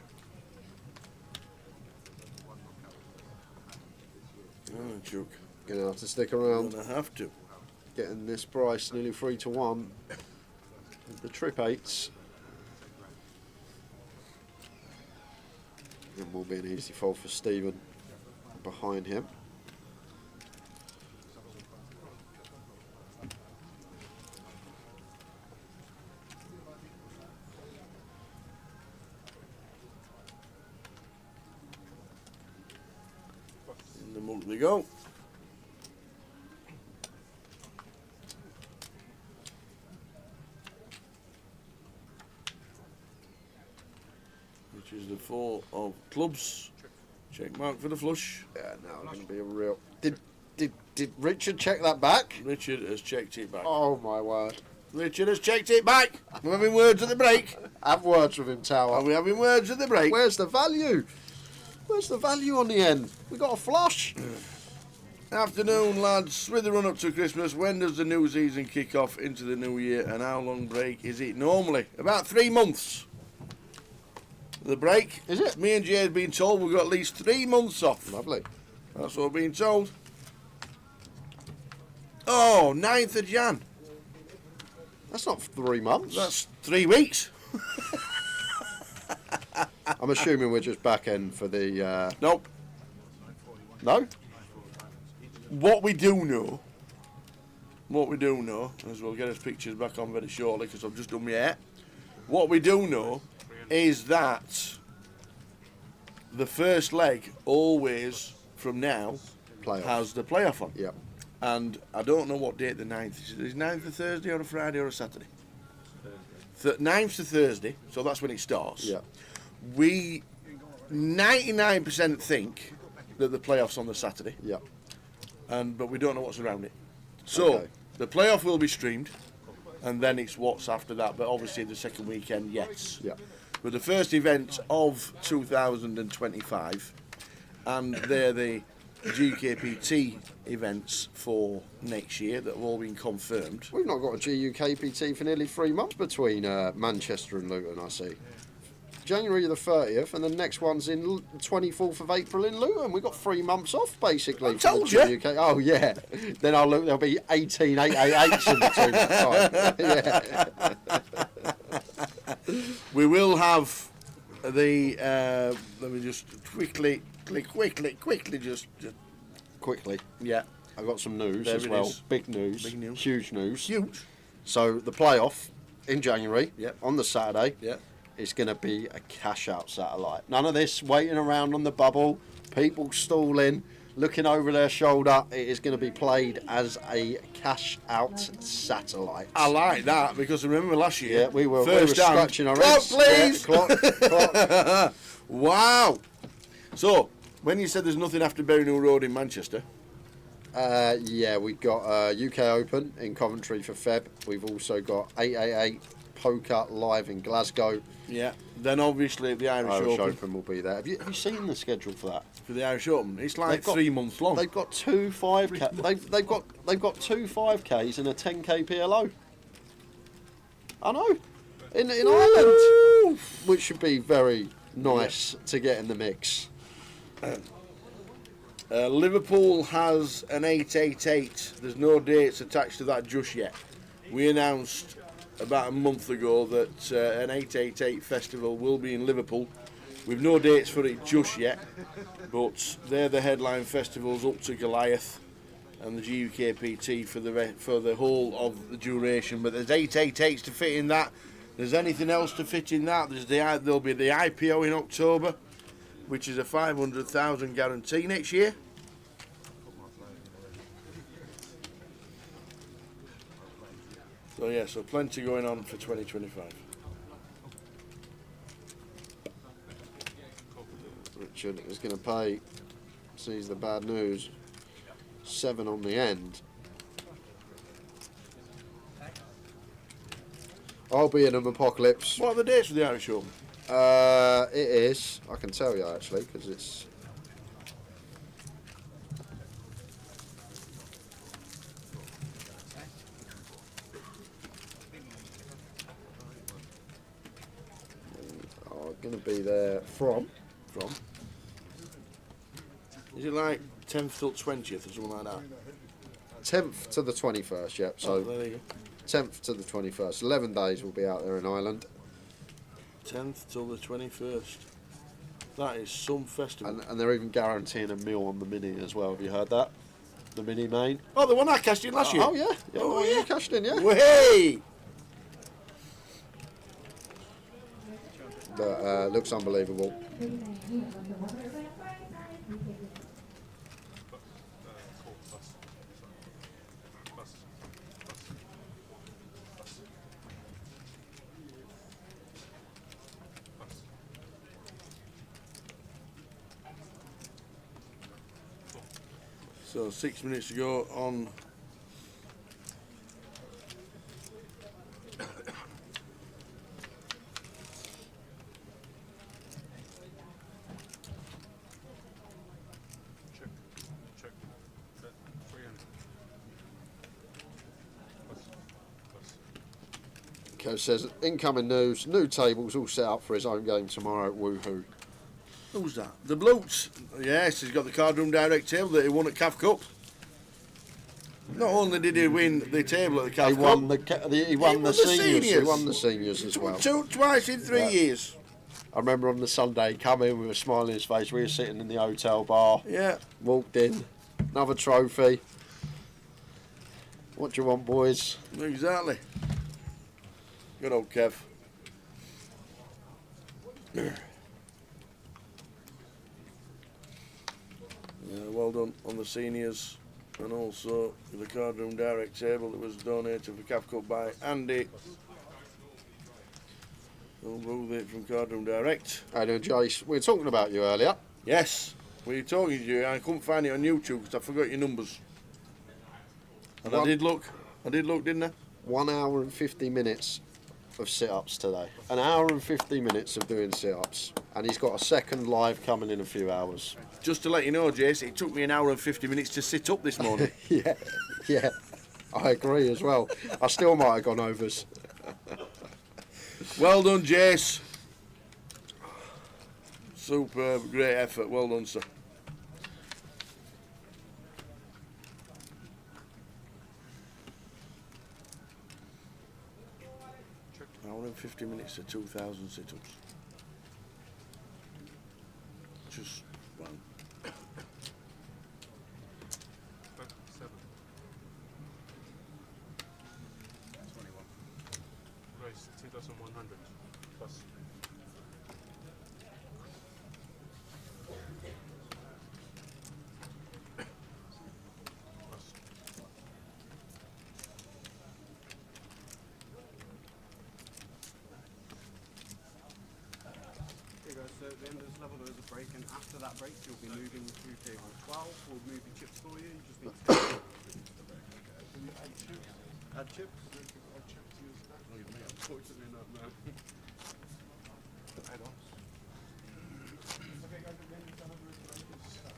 Oh, Chuck. Gonna have to stick around. Gonna have to. Getting this price nearly 3-1 with the trip 8s. And will be an easy fold for Stephen behind him. In the mug they go. Which is the 4 of clubs. Check mark for the flush. Yeah, now it's going to be a real... Did Richard check that back? Richard has checked it back. Oh my word. Richard has checked it back. We're having words at the break. Have words with him, Tower. Are we having words at the break? Where's the value? Where's the value on the end? We got a flush. Afternoon, lads. With the run up to Christmas, when does the new season kick off into the new year, and how long break is it normally? About 3 months. The break. Is it? Me and Jay have been told we've got at least 3 months off. Lovely. That's what we're being told. Oh, 9th of Jan. That's not 3 months. That's 3 weeks. I'm assuming we're just back end for the... Nope. No? What we do know, as we'll get his pictures back on very shortly because I've just done my hair. What we do know is that the first leg always, from now, has the playoff on. Yep. And I don't know what date the 9th is. Is 9th a Thursday or a Friday or a Saturday? 9th's a Thursday, so that's when it starts. Yeah. We 99% think that the playoff's on the Saturday. Yep. but we don't know what's around it. So Okay. the playoff will be streamed, and then it's what's after that. But obviously the second weekend, yes. Yeah. But the first event of 2025, and they're the GUKPT events for next year that have all been confirmed. We've not got a GUKPT for nearly 3 months between Manchester and Luton, I see. January the 30th, and the next one's in 24th of April in Luton. We've got 3 months off, basically. I told you. GUK. Oh, yeah. Then I'll look, there'll be 18 888s in between that time. Yeah. We will have the, let me just quickly, just Quickly, yeah. I've got some news There as it well. is. Big news. Big news. Huge news. Huge. So the playoff in January, Yep. on the Saturday, Yeah. is going to be a cash-out satellite. None of this waiting around on the bubble, people stalling, looking over their shoulder. It is going to be played as a cash-out satellite. I like that because remember last year. Yeah, we were first down. scratching our Clock, heads. please. Yeah, clock. Wow. So when you said there's nothing after Berryhill Road in Manchester, Yeah, we've got UK Open in Coventry for Feb. We've also got 888 Poker live in Glasgow. yeah. Then obviously the Irish Irish Open Open will be there. Have you seen the schedule for that? for the Irish Open. It's like They've got- 3 months long. They've got two 5K. They've got two 5Ks and a 10K PLO. I know. In Ireland, which should be very nice to get in the mix. Liverpool has an 888. There's no dates attached to that just yet. We announced about a month ago that an 888 festival will be in Liverpool. We've no dates for it just yet, but they're the headline festivals up to Goliath and the GUKPT for the whole of the duration. But there's 888s to fit in that. There's anything else to fit in that. There'll be the IPO in October, which is a 500,000 guarantee next year. So yeah, so plenty going on for 2025. Richard is going to pay. Sees the bad news. 7 on the end. I'll be in an apocalypse. What are the dates for the Irish Open? It is. I can tell you actually because it's. Going to be there from Is it like 10th till 20th or something like that? 10th to the 21st. Yep. So there you 10th to the 21st. 11 days we'll be out there in Ireland. go. 10th till the 21st. That is some festival. And they're even guaranteeing a meal on the Mini as well. Have you heard that? The Mini main. Oh, the one I cashed in last year. Oh yeah. Oh, You yeah. cashed in, yeah. Hey! But looks unbelievable. So 6 minutes to go on. Check. 300. Kev says incoming news. New tables all set up for his own game tomorrow. Woohoo! Who's that? The Bloots. Yes, he's got the cardroom direct table that he won at CAF Cup. Not only did he win the table at the CAF He Cup, won he won the seniors. He seniors. won the seniors as well. Twice in 3 years. I remember on the Sunday, he come in with a smile on his face. We were sitting in the hotel bar. Yeah. Walked in, another trophy. What do you want, boys? Exactly. Good old Kev. Well done on the seniors, and also the cardroom direct table that was donated for CAF Cup by Andy. From Cardroom Direct. How you doing, Jace? We were talking about you earlier. Yes, we were talking to you. I couldn't find it on YouTube because I forgot your numbers. And I did look, didn't I? 1 hour and 50 minutes of sit-ups today. An hour and 50 minutes of doing sit-ups. And he's got a second live coming in a few hours. Just to let you know, Jace, it took me an hour and 50 minutes to sit up this morning. Yeah. I agree as well. I still might have gone overs. Well done, Jace. Superb, great effort. Well done, sir. Hour and 50 minutes to 2,000 sit-ups. Just one. 7. 21. Race 2,100 plus. So at the end of this level there is a break, and after that break you'll be moving to table 12. We'll move your chips for you. You just need to add chips. Unfortunately not, no. Add ons. Okay guys, at the end of that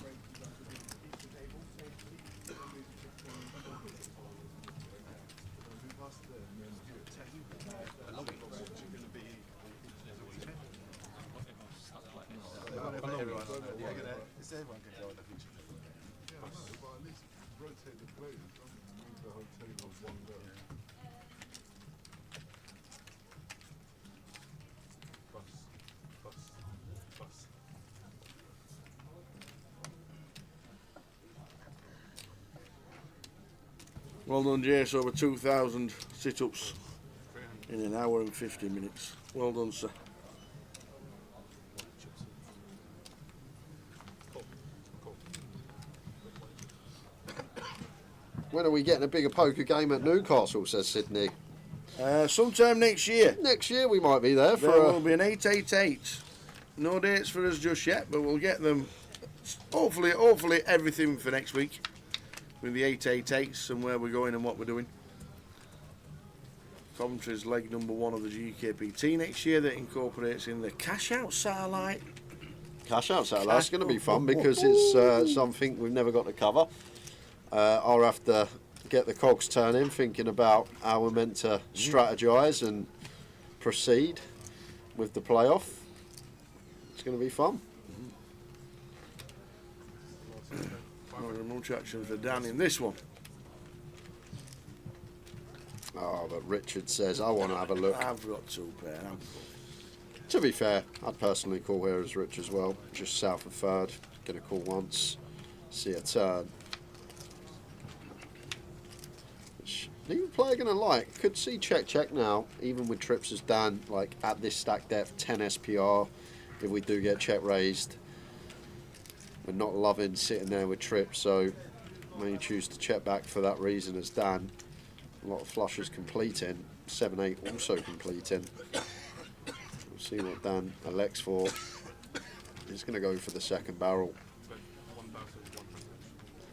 break you guys will be each the table safely. Then move your chips for you. Everyone can go in the future. Yeah, I know, but at least rotate the players. Don't move the whole table one go. Plus. Well done, Jace. Over 2,000 sit-ups in an hour and 50 minutes. Well done, sir. When are we getting a bigger poker game at Newcastle, says Sydney? Sometime next year. Next year we might be there for There will be an 888. No dates for us just yet, but we'll get them. Hopefully everything for next week with the 888s and where we're going and what we're doing. Coventry's leg number 1 of the GUKPT next year that incorporates in the cash out satellite. Cash out satellite. That's going to be fun because it's something we've never got to cover. I'll have to get the cogs turning, thinking about how we're meant to strategise and proceed with the playoff. It's going to be fun. Not much action for Dan in this one. Oh, but Richard says, I want to have a look. I've got 2 pair. To be fair, I'd personally call here as Rich as well, just south of third. Going to call once, see a turn. Even player going to like. Could see check now, even with trips as Dan, like at this stack depth, 10 SPR, if we do get check raised. We're not loving sitting there with trips, so when you choose to check back for that reason as Dan, a lot of flushes completing, 7-8 also completing. We'll see what Dan elects for. He's going to go for the second barrel.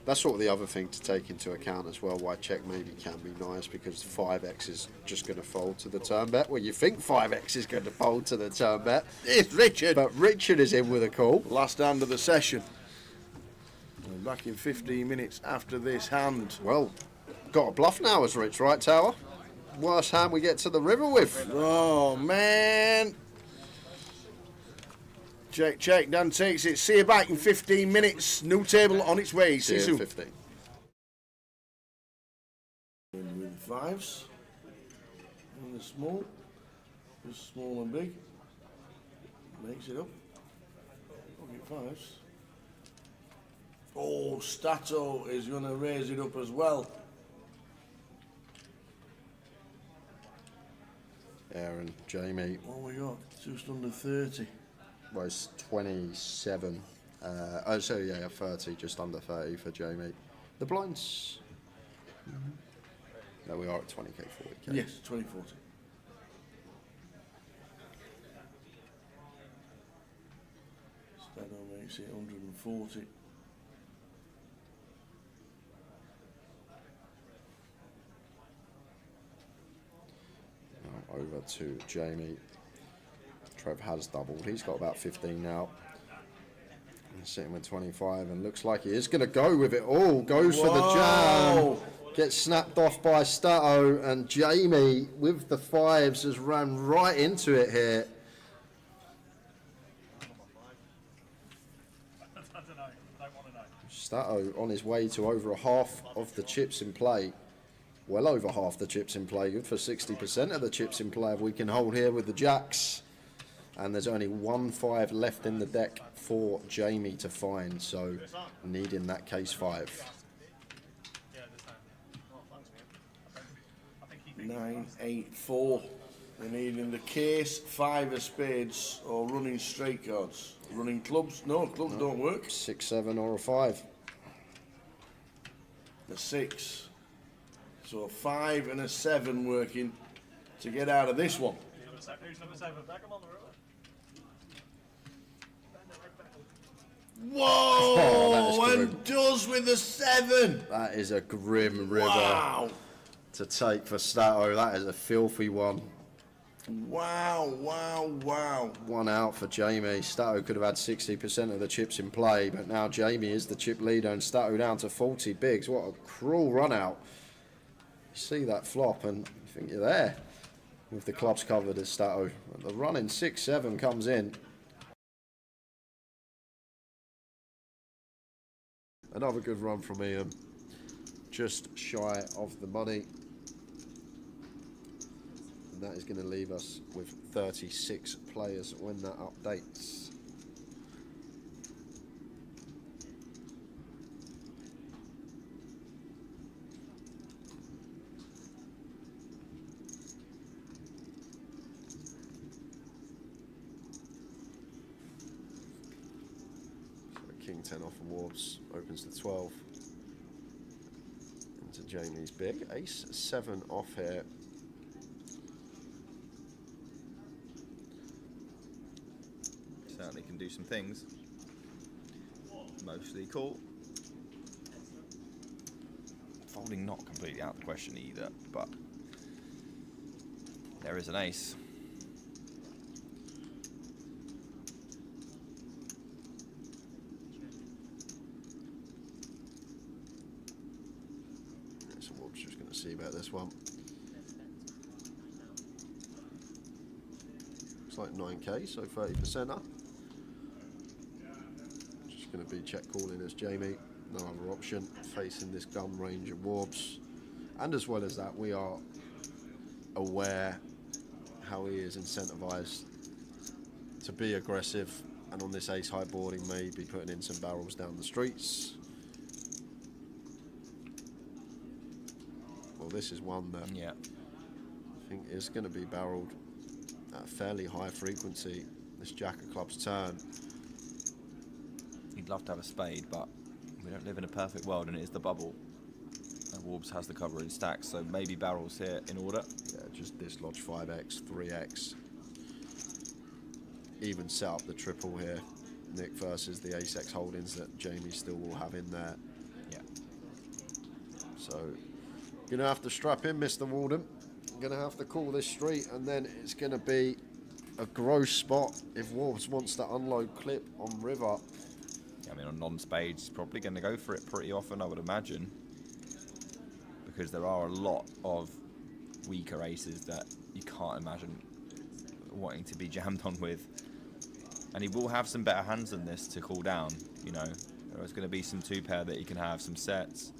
That's sort of the other thing to take into account as well, why check maybe can be nice, because 5x is just going to fold to the turn bet. Well, you think 5x is going to fold to the turn bet. It's Richard. But Richard is in with a call. Last hand of the session. And back in 15 minutes after this hand. Well, got a bluff now as Rich, right, Tower? Worst hand we get to the river with. Oh, man. Check. Dan takes it. See you back in 15 minutes. New table on its way. See you soon. 15. In with 5s. And the small. Just small and big. Makes it up. Pocket 5s. Oh, Stato is going to raise it up as well. Aaron, Jamie. What we got? Just under 30. Was 27. 30, just under 30 for Jamie. The blinds. No, we are at 20k, 40k. Yes, 2040. Stato makes it 140. over to Jamie. Trev has doubled. He's got about 15 now. He's sitting with 25 and looks like he is going to go with it all. Goes for the jam. Gets snapped off by Stato, and Jamie with the fives has ran right into it here. Stato on his way to over half of the chips in play. Well over half the chips in play. Good for 60% of the chips in play if we can hold here with the jacks. And there's only 1-5 left in the deck for Jamie to find, so needing that case 5. 9, 8, 4. We're needing the case, 5 of spades, or running straight cards. Running clubs? No, clubs don't work. 6, 7, or a 5. The 6. So a 5 and a 7 working to get out of this one. Who's number 7? Back him on the river. Whoa! And does with the 7. That is a grim river. Wow! To take for Stato. That is a filthy one. Wow, wow, wow. 1 out for Jamie. Stato could have had 60% of the chips in play, but now Jamie is the chip leader and Stato down to 40 bigs. What a cruel run out. You see that flop and you think you're there with the clubs covered as Stato. The run in 6-7 comes in. Another good run from Ian. Just shy of the money. And that is going to leave us with 36 players when that updates. So King 10 off of Warbs opens to 12. Into Jamie's big. Ace 7 off here. Certainly can do some things. Mostly cool. Folding not completely out of the question either, but there is an ace. So we're just going to see about this one. Looks like 9k, so 30% up. Going to be check calling as Jamie, no other option, facing this gun range of Warbs. And as well as that, we are aware how he is incentivized to be aggressive, and on this ace high board he may be putting in some barrels down the streets. Well, this is one that I think is going to be barreled at a fairly high frequency this Jack of Clubs turn. He'd love to have a spade, but we don't live in a perfect world and it is the bubble. And Warbs has the cover in stacks, so maybe barrels here in order. Yeah, just dislodge 5x, 3x. Even set up the triple here, Nick, versus the ace-x holdings that Jamie still will have in there. Yeah. So, you're going to have to strap in, Mr. Walden. You're going to have to call this street, and then it's going to be a gross spot if Warbs wants to unload clip on river. I mean, on non-spades, he's probably going to go for it pretty often, I would imagine. Because there are a lot of weaker aces that you can't imagine wanting to be jammed on with. And he will have some better hands than this to cool down, you know. There's going to be some 2-pair that he can have, some sets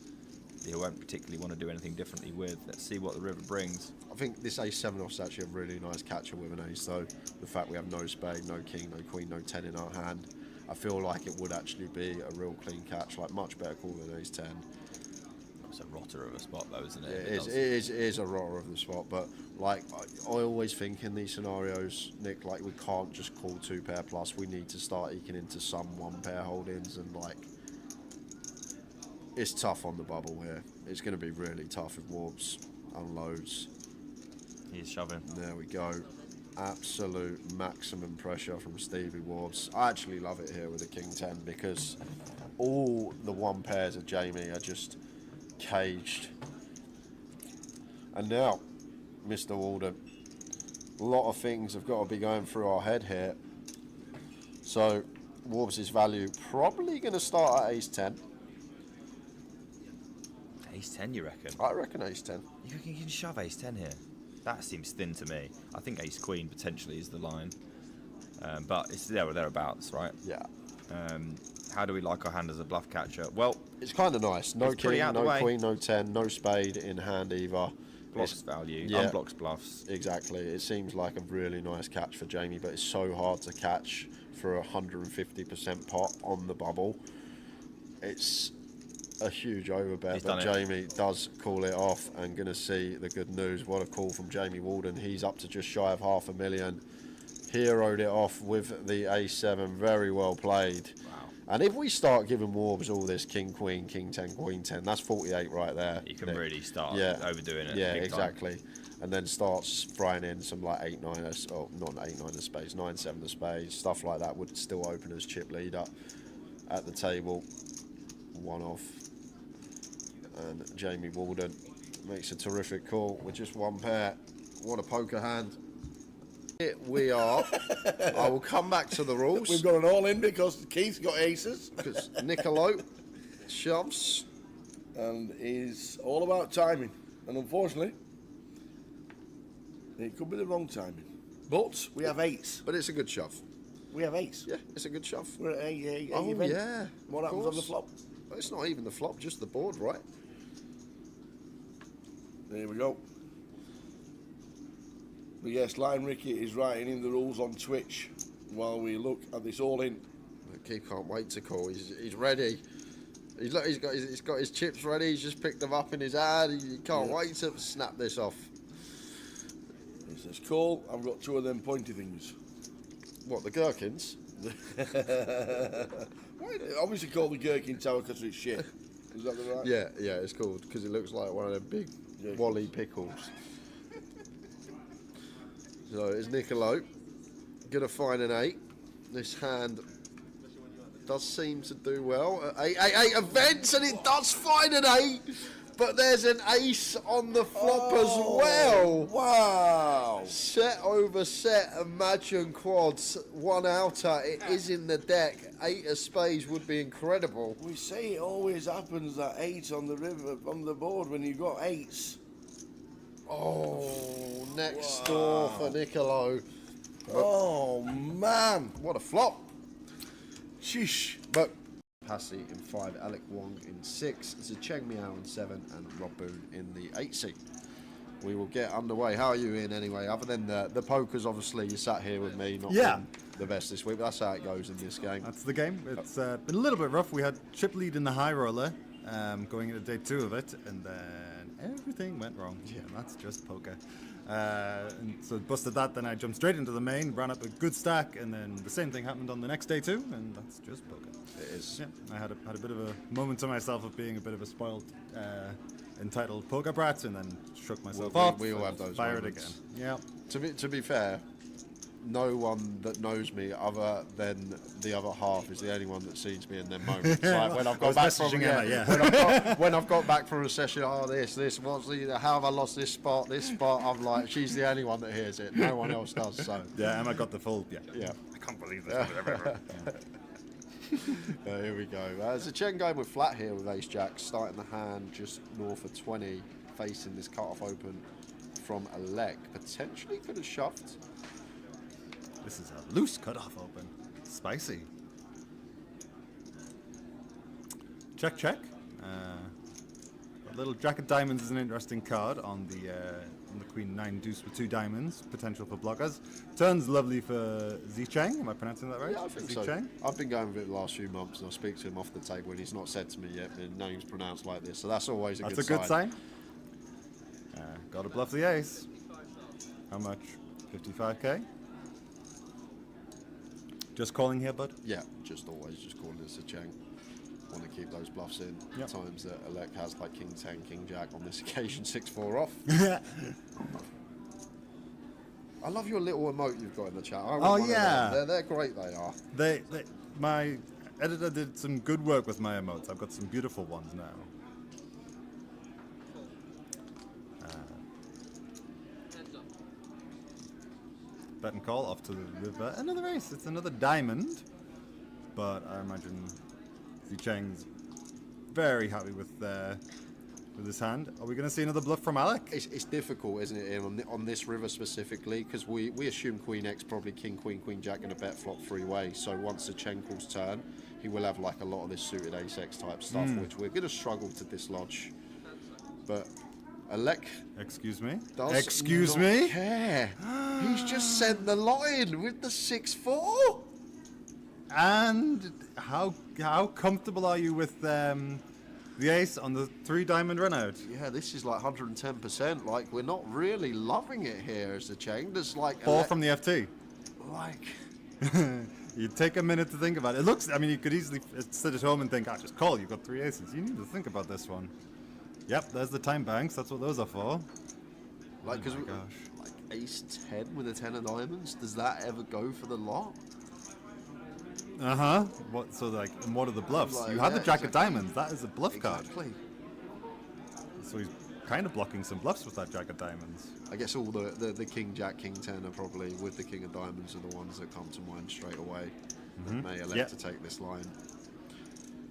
that he won't particularly want to do anything differently with. Let's see what the river brings. I think this ace-7 off's actually a really nice catcher with an ace, though. The fact we have no spade, no king, no queen, no 10 in our hand. I feel like it would actually be a real clean catch, like much better call than ace 10. It's a rotter of a spot though, isn't it? Yeah, it is a rotter of the spot, but like I always think in these scenarios, Nick, like we can't just call 2-pair plus, we need to start eking into some 1-pair holdings, and like it's tough on the bubble here. It's going to be really tough if Warbs unloads. He's shoving. There we go. Absolute maximum pressure from Stevie Warbs. I actually love it here with the King 10 because all the 1-pairs of Jamie are just caged. And now, Mr. Walden, A lot of things have got to be going through our head here. So, Warbs' value probably going to start at ace 10. Ace 10, you reckon? I reckon ace 10. You reckon you can shove ace 10 here? That seems thin to me. I think ace queen potentially is the line. But it's there or thereabouts, right? Yeah. How do we like our hand as a bluff catcher? Well, it's kind of nice. No king, no queen, no 10, no spade in hand either. Blocks value, unblocks bluffs. Exactly. It seems like a really nice catch for Jamie, but it's so hard to catch for a 150% pot on the bubble. It's a huge overbet, but Jamie does call it off, and gonna see the good news. What a call from Jamie Walden. He's up to just shy of $500,000. Heroed it off with the ace-7. Very well played. Wow. And if we start giving Warbs all this king, queen, king 10, queen 10, that's 48 right there. You can really start overdoing it. Yeah, exactly. And then starts throwing in some like 8-9, or not 8-9 of spades, 9-7 of spades, stuff like that would still open as chip leader at the table. One off. And Jamie Walden makes a terrific call with just one pair. What a poker hand. Here we are. I will come back to the rules. We've got an all-in because Keith's got aces. Because Nicolo shoves. And is all about timing. And unfortunately, it could be the wrong timing. But we have eights. But it's a good shove. We have eights. Yeah, it's a good shove. We're at a oh, event. yeah. What happens on the flop? It's not even the flop, just the board, right? There we go. But yes, Lion Ricky is writing in the rules on Twitch while we look at this all-in. Keith can't wait to call. He's ready. He's got his chips ready. He's just picked them up in his hand. He can't wait to snap this off. He says, "Call. I've got two of them pointy things." What, the gherkins? Why? Obviously called the gherkin tower because it's shit. Is that the right? Yeah, it's called because it looks like one of them big Wally pickles. So it's Nicolo. Gonna find an 8. This hand does seem to do well. 8 events, and it does find an 8. But there's an ace on the flop as well. Wow. Set over set, imagine quads. One outer, it is in the deck. 8 of spades would be incredible. We say it always happens that 8 on the river, on the board when you've got 8s. Oh, next door for Nicolo. Oh, man. What a flop. Sheesh. But Passy in 5, Alec Wong in 6, Zicheng Miao in 7, and Rob Boone in the 8 seat. We will get underway. How are you in anyway? Other than the pokers, obviously, you sat here with me, not been the best this week, but that's how it goes in this game. That's the game. It's been a little bit rough. We had chip lead in the high roller going into day 2 of it, and then everything went wrong. Yeah, that's just poker. And so busted that, then I jumped straight into the main, ran up a good stack, and then the same thing happened on the next day too, and that's just poker. It is. Yeah, I had a bit of a moment to myself of being a bit of a spoiled, entitled poker brat, and then shook myself off. We all have those fired moments. again. Yeah. To be fair, no one that knows me other than the other half is the only one that sees me in them moments. Like when I've got back from when I've got back from a session, this, what's how have I lost this spot? I'm like, she's the only one that hears it. No one else does. So yeah, Emma got the full. Yeah. I can't believe this. Here we go. There's a Chen going with flat here with Ace Jack, starting the hand just north of 20, facing this cut-off open from Alec. Potentially could have shoved. This is a loose cut-off open. Spicy. Check, check. A little Jack of Diamonds is an interesting card on the Queen 9 Deuce with 2 diamonds. Potential for blockers. Turns lovely for Zicheng. Am I pronouncing that right? Yeah, I think Zicheng? so. I've been going with it the last few months, and I speak to him off the table, and he's not said to me yet the name's pronounced like this. So that's always a good sign. That's a good sign. Gotta bluff the ace. How much? 55k? Just calling here, bud? Yeah, just always just calling it Zicheng. Want to keep those bluffs in. Yep. Times that Alec has like King 10, King Jack, on this occasion 6-4 off. I love your little emote you've got in the chat. They're great. They are. My editor did some good work with my emotes. I've got some beautiful ones now. bet and call off to the river. Another ace. It's another diamond. But I imagine Zicheng's very happy with his hand. Are we going to see another bluff from Alec? It's difficult, isn't it, Ian, on this river specifically, because we assume Queen X, probably King, Queen, Queen Jack going to bet flop three-way. So once the Chen calls turn, he will have like a lot of this suited Ace X type stuff, which we're going to struggle to dislodge. But Alec, excuse me, does excuse not me, care. He's just sent the line with the 6-4. And how comfortable are you with the ace on the 3 diamond run out? Yeah, this is like 110%. Like, we're not really loving it here as a chain. There's like 4 from the FT. Like, you take a minute to think about it. It looks, I mean, you could easily sit at home and think, just call, you've got 3 aces. You need to think about this one. Yep, there's the time banks. That's what those are for. Like, because gosh, like ace 10 with a 10 of diamonds, does that ever go for the lot? What? So like, and what are the bluffs? Like, you have the Jack exactly. of Diamonds. That is a bluff Exactly. card. So he's kind of blocking some bluffs with that Jack of Diamonds. I guess all the King Jack, King 10 are probably with the King of Diamonds are the ones that come to mind straight away. That may elect to take this line.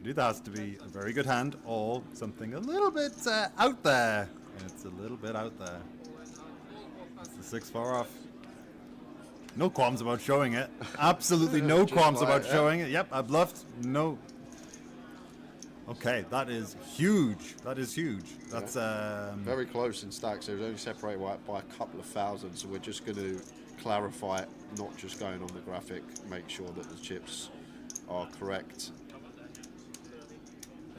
It either has to be a very good hand or something a little bit out there. And it's a little bit out there. It's the 6-4 off. No qualms about showing it. Absolutely no qualms about showing it. Yep, I bluffed. No. Okay, that is huge. That is huge. That's very close in stacks. It was only separated by a couple of thousand. So we're just going to clarify it, not just going on the graphic. Make sure that the chips are correct.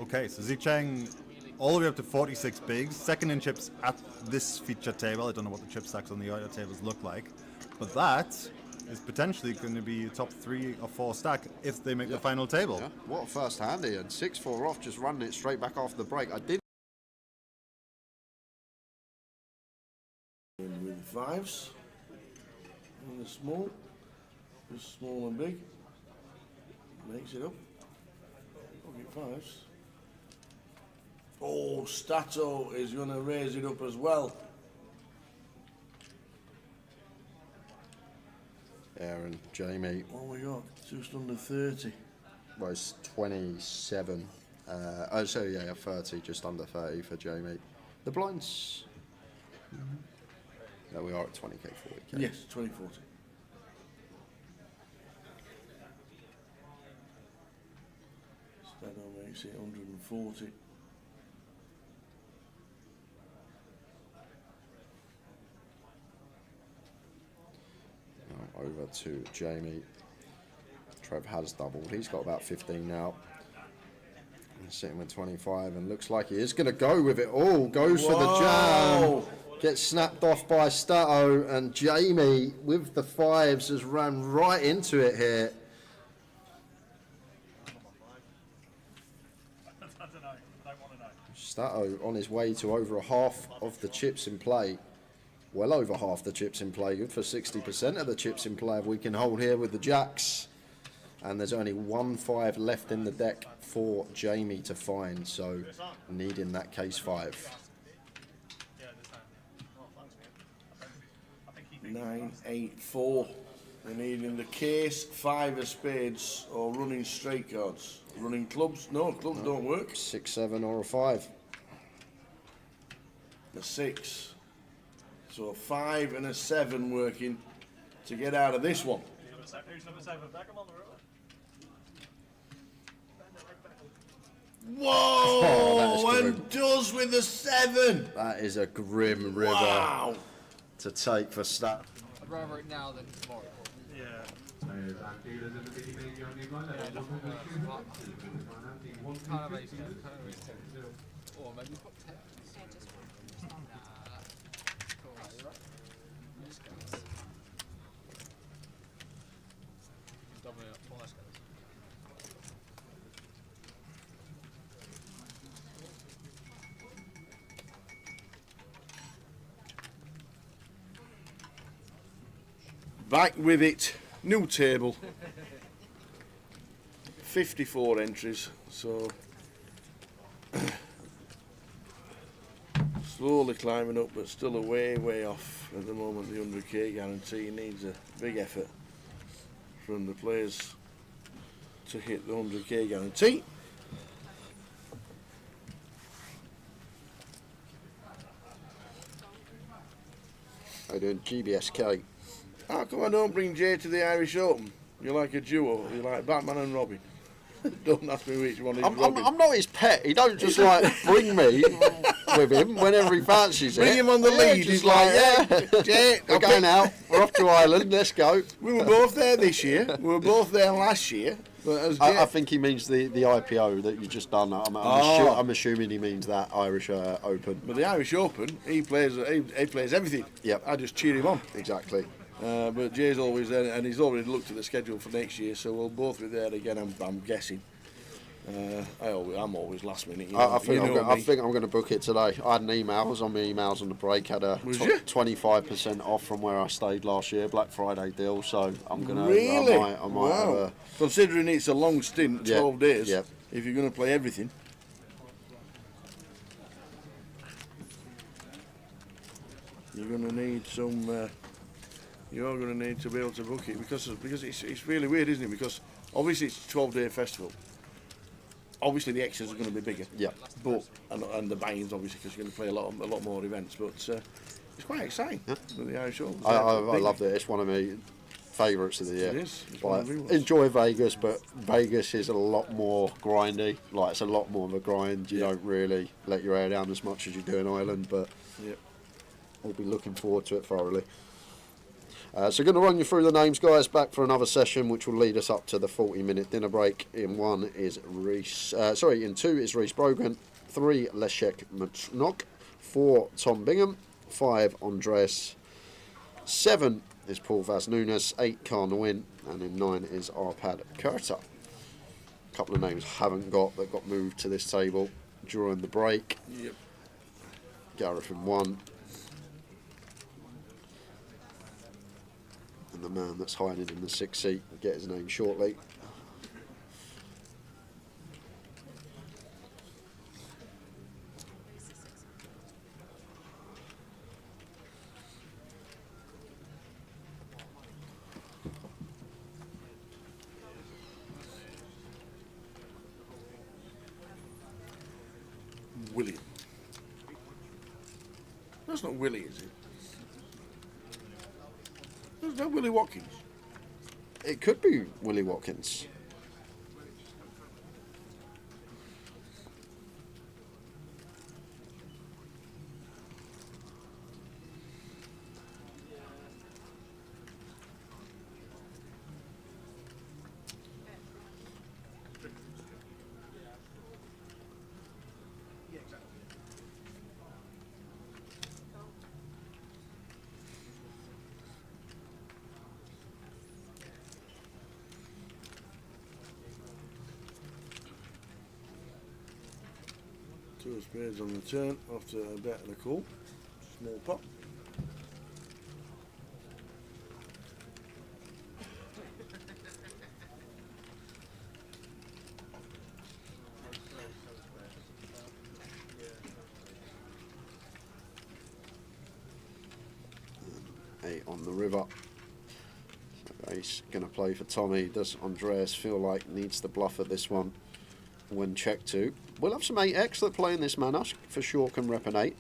Okay, so Zicheng all the way up to 46 bigs. Second in chips at this feature table. I don't know what the chip stacks on the other tables look like. But that is potentially going to be a top 3 or 4 stack if they make the final table. Yeah. What a first hand here. And 6-4 off, just running it straight back after the break. I did. With 5s. And the small. Just small and big. Makes it up. Pocket 5s. Oh, Stato is going to raise it up as well. Aaron, Jamie. What we got? Just under 30. Well, it's 27. Oh, so yeah, 30, just under 30 for Jamie. The blinds. No, we are at 20k, 40k. Yes, 2040. Stato makes it 140. Over to Jamie. Trev has doubled. He's got about 15 now. He's sitting with 25 and looks like he is going to go with it all. Goes for the jam. Gets snapped off by Stato, and Jamie with the 5s has ran right into it here. Stato on his way to over half of the chips in play. Well over half the chips in play. Good for 60% of the chips in play if we can hold here with the jacks. And there's only 1 5 left in the deck for Jamie to find. So needing that case 5. 9, 8, 4. They're needing the case, 5 of spades, or running straight cards. Running clubs? No, clubs don't work. 6, 7 or a 5. A 6. So a 5 and a 7 working to get out of this one. Whoa! And does with the 7. That is a grim river to take for Stat. I'd rather it now than tomorrow. Yeah. Kind of ace 10, or maybe put 10. Back with it. New table. 54 entries. So Slowly climbing up, but still a way off at the moment. The 100k guarantee needs a big effort from the players to hit the 100k guarantee. How you doing, GBSK? How come I don't bring Jay to the Irish Open? You're like a duo. You're like Batman and Robin. Don't ask me which one is Robin. I'm not his pet. He don't just like bring me with him whenever he fancies it. Bring him on the lead. He's like, yeah, Jay, we're going out. We're off to Ireland. Let's go. We were both there this year. We were both there last year. But as I think he means the IPO that you just done. I'm assuming he means that Irish Open. But the Irish Open, he plays everything. Yep. I just cheer him on. Exactly. But Jay's always there, and he's already looked at the schedule for next year, so we'll both be there again. I'm guessing. I'm always last minute. I think I'm going to book it today. I had an email. I was on my emails on the break. Had a 25% off from where I stayed last year. Black Friday deal. So I'm going to. Really? I might have a, considering it's a long stint, 12 days. Yep. If you're going to play everything. You're going to need some. You're going to need to be able to book it because it's really weird, isn't it? Because obviously it's a 12-day festival. Obviously the extras are going to be bigger. Yeah. But and the buy-ins obviously because you're going to play a lot more events. But it's quite exciting. Yeah. The Irish Open. I loved it. It's one of my favourites of the year. It is. Like, enjoy Vegas, but Vegas is a lot more grindy. Like it's a lot more of a grind. You don't really let your hair down as much as you do in Ireland. But we'll be looking forward to it thoroughly. So going to run you through the names, guys, back for another session, which will lead us up to the 40-minute dinner break. In one is in two is Reece Brogan, 3 Leszek Mchnok, 4 Tom Bingham, 5 Andreas, 7 is Paul Vaz Nunes, 8 Carl Nguyen, and in 9 is Arpad Kurta. A couple of names haven't got that got moved to this table during the break. Yep. Gareth in 1. And the man that's hiding in the 6th seat will get his name shortly. William. That's not Willie, is it? There's no Willie Watkins. It could be Willie Watkins. Two of spades on the turn after a bet and a call. Small pot. Eight on the river. So Ace going to play for Tommy. Does Andreas feel like needs the bluff at this one when check 2? We'll have some 8x that play in this manner, for sure can rep an 8.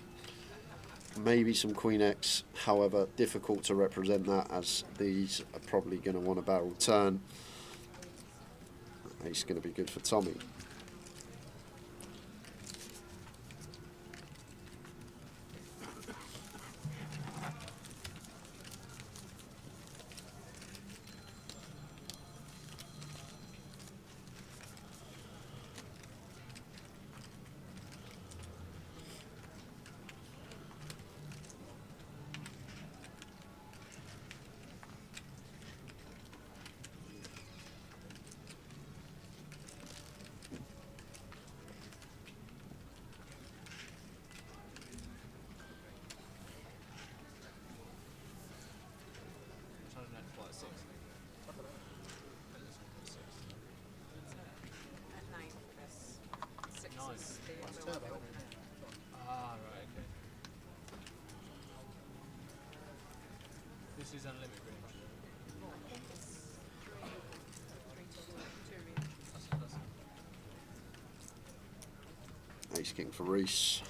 Maybe some Queen X, however, difficult to represent that as these are probably going to want a barrel turn. Ace going to be good for Tommy. This is unlimited range. Ace king for Reese.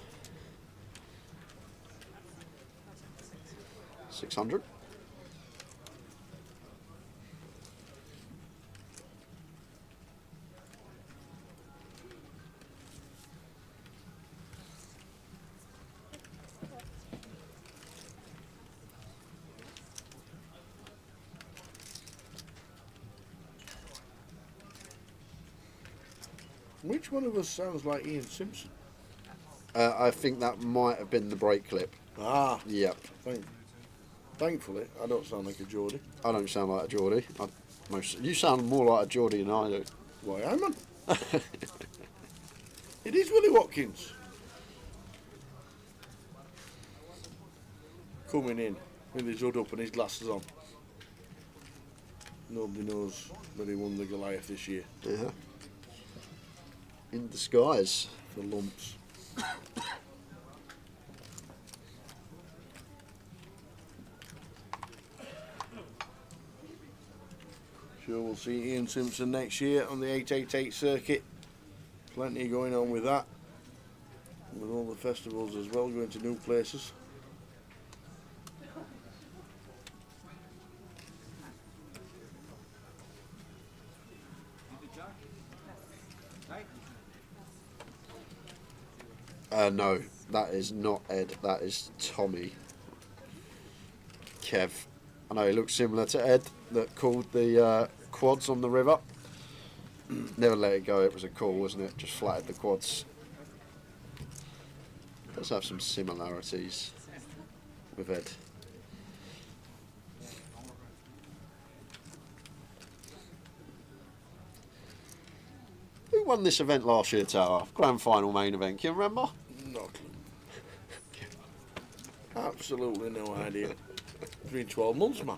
600. Which one of us sounds like Ian Simpson? I think that might have been the break clip. Ah. Yep. Thankfully, I don't sound like a Geordie. I don't sound like a Geordie. You sound more like a Geordie than I do. Why, am I? It is Willie Watkins. Coming in with his hood up and his glasses on. Nobody knows that he won the Goliath this year. Yeah. In disguise. For lumps. Sure, we'll see Ian Simpson next year on the 888 circuit. Plenty going on with that. With all the festivals as well, going to new places. No, that is not Ed, that is Tommy. Kev. I know he looks similar to Ed that called the quads on the river. Never let it go, it was a call, wasn't it? Just flattered the quads. Does have some similarities with Ed. Who won this event last year, Tower? Grand final main event, can you remember? No clue. Absolutely no idea. It's been 12 months, man.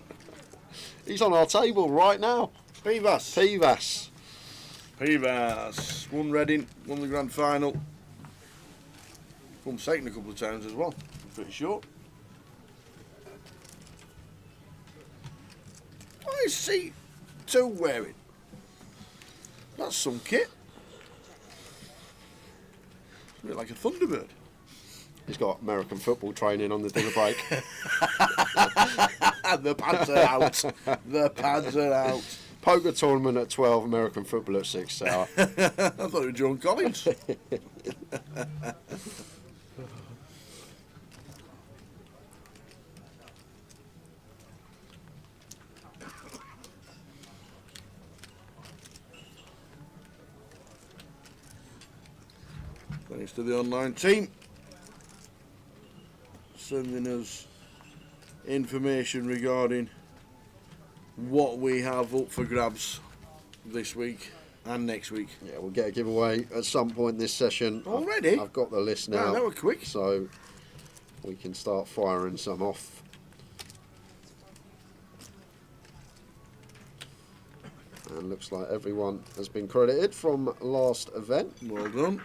He's on our table right now. Pivas. Pivas. Pivas. Won Reading, won the grand final. Won second a couple of times as well. I'm pretty sure. What is C2 wearing? That's some kit. It's a bit like a Thunderbird. He's got American football training on the dinner break. The pads are out. The pads are out. Poker tournament at 12, American football at 6, Tower. I thought it was John Collins. Thanks to the online team sending us information regarding what we have up for grabs this week and next week. Yeah, we'll get a giveaway at some point this session. Already? I've got the list now. Wow, that was quick. So we can start firing some off. And looks like everyone has been credited from last event. Well done.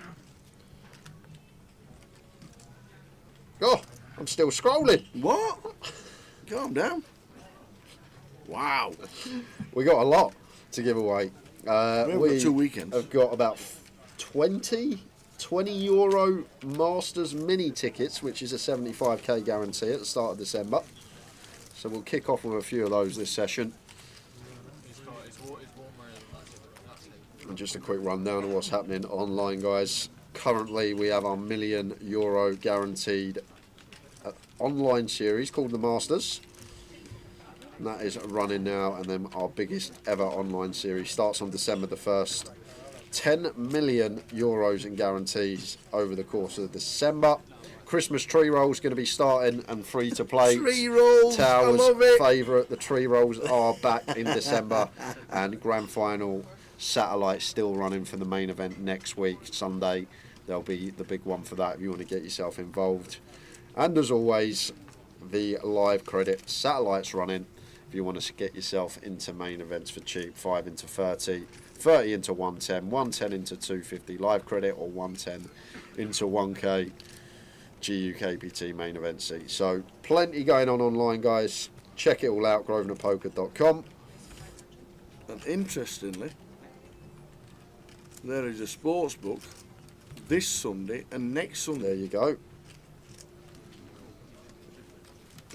Oh, I'm still scrolling. What? Calm down. Wow. We got a lot to give away. We got 2 weekends. Have got about 20 euro Masters mini tickets, which is a 75k guarantee at the start of December. So we'll kick off with a few of those this session. And just a quick rundown of what's happening online, guys. Currently, we have our €1 million guaranteed online series called the Masters. And that is running now, and then our biggest ever online series starts on December the 1st. €10 million in guarantees over the course of December. Christmas tree roll is going to be starting and free to play. Tree rolls, Tower's I love it. favourite. The tree rolls are back in December, and grand final satellite still running for the main event next week, Sunday. There'll be the big one for that if you want to get yourself involved. And as always, the live credit satellite's running if you want to get yourself into main events for cheap. 5 into 30, 30 into 110, 110 into 250 live credit, or 110 into 1k GUKPT main event seat. So plenty going on online, guys. Check it all out, grosvenorpoker.com. And interestingly, there is a sports book this Sunday and next Sunday. There you go.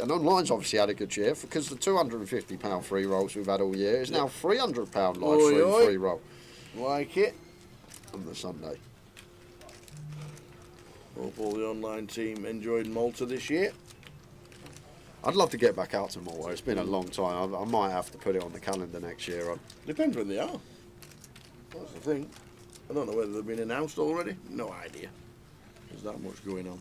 And online's obviously had a good year because the £250 free rolls we've had all year is now £300 live stream free roll. Like it. On the Sunday. Hope all the online team enjoyed Malta this year. I'd love to get back out to Malta. It's been a long time. I might have to put it on the calendar next year. Depends when they are. That's the thing. I don't know whether they've been announced already. No idea. There's that much going on.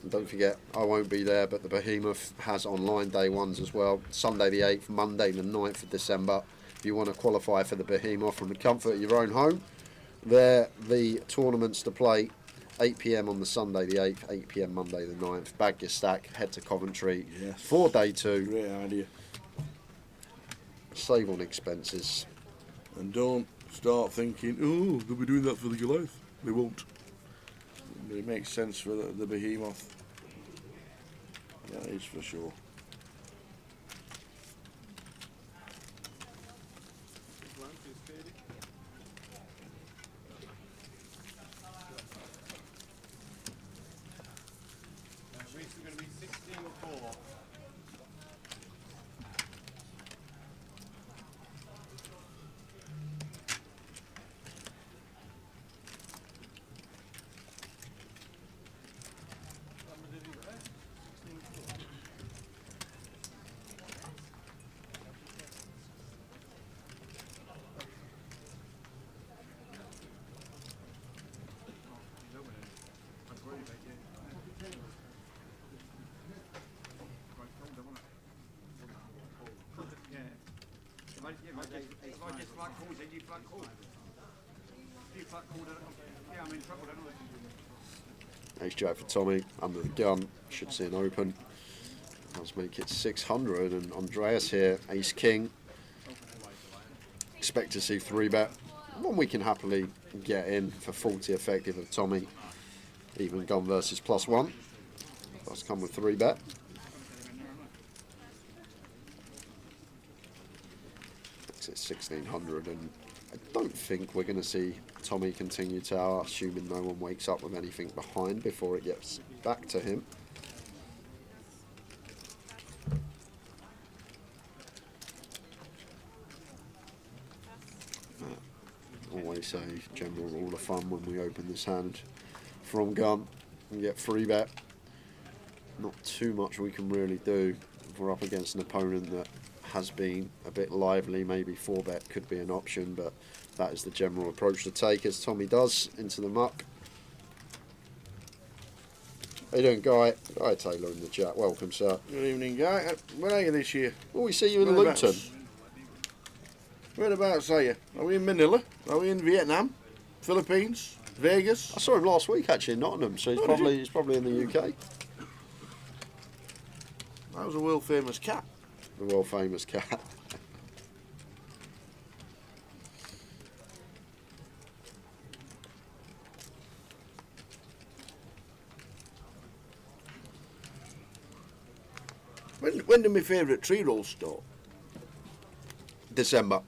And don't forget, I won't be there, but the Behemoth has online day ones as well. Sunday the 8th, Monday the 9th of December. If you want to qualify for the Behemoth from the comfort of your own home, they're the tournaments to play. 8 PM on the Sunday the 8th, 8 PM Monday the 9th. Bag your stack, head to Coventry for day 2. Great idea. Save on expenses. And don't start thinking, oh, they'll be doing that for the Goliath. They won't. But it makes sense for the Behemoth. That is for sure. Ace Jack for Tommy, under the gun, should see an open. Let's make it 600, and Andreas here, Ace King. Expect to see 3-bet. One we can happily get in for 40 effective of Tommy. Even gun versus +1. Does come with 3-bet. It's at 1600, and I don't think we're going to see Tommy continue tower, assuming no one wakes up with anything behind before it gets back to him. Always say general rule of thumb when we open this hand from gun and get 3-bet. Not too much we can really do if we're up against an opponent that has been a bit lively. Maybe 4-bet could be an option, but that is the general approach to take, as Tommy does into the muck. How you doing, Guy? Guy Taylor in the chat. Welcome, sir. Good evening, Guy. Where are you this year? Well, we see you in Luton. Whereabouts are you? Are we in Manila? Are we in Vietnam? Philippines? Vegas? I saw him last week actually in Nottingham, so he's probably in the UK. That was a world famous cat. The world famous cat. When do my favourite tree rolls start? December.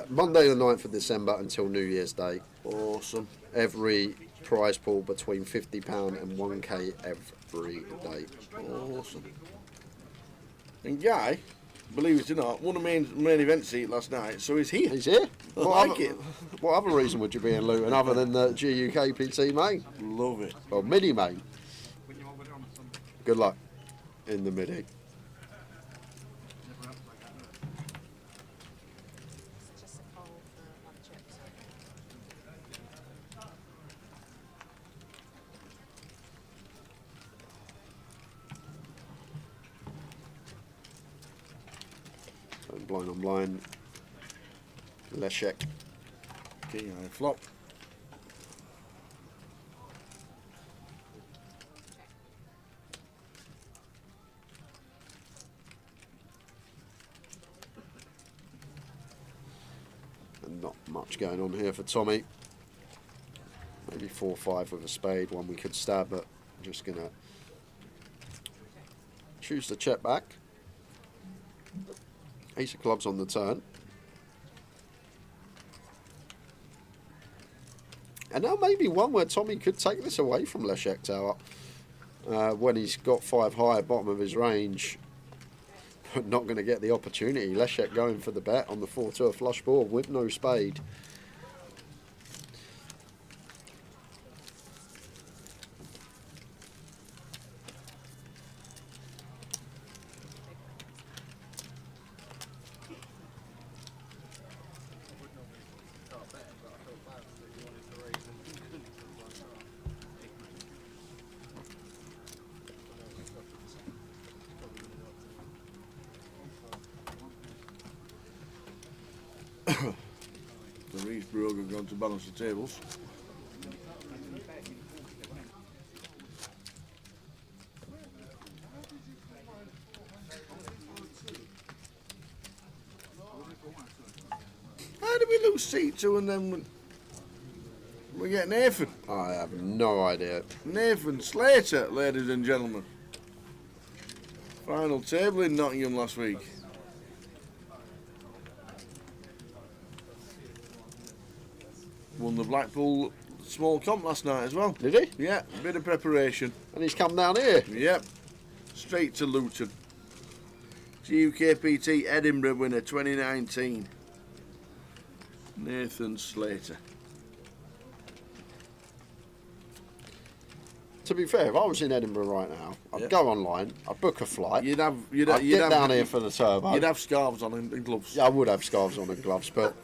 Monday the 9th of December until New Year's Day. Awesome. Every prize pool between £50 and 1k every day. Awesome. And Guy, believe it or not, won a main event seat last night, so he's here. He's here. I like it. What other reason would you be in Luton other than the GUKPT main? Love it. Well, Midi main. Good luck in the Midi. Blind on blind. Leszek. King eye flop. Not much going on here for Tommy. Maybe 4-5 with a spade, one we could stab, but I'm just going to choose to check back. Ace of clubs on the turn. And now maybe one where Tommy could take this away from Leszek Tower when he's got 5 high at bottom of his range, but not going to get the opportunity. Leszek going for the bet on the 4-2 flush board with no spade. The Reese Brogue have gone to balance the tables. How did we lose C2 and then we get Nathan? I have no idea. Nathan Slater, ladies and gentlemen. Final table in Nottingham last week. Won the Blackpool small comp last night as well. Did he? Yeah, bit of preparation. And he's come down here? Yep, straight to Luton. GUKPT Edinburgh winner 2019. Nathan Slater. To be fair, if I was in Edinburgh right now, I'd go online, I'd book a flight. You'd get down here for the turbo. You'd have scarves on and gloves. Yeah, I would have scarves on and gloves, but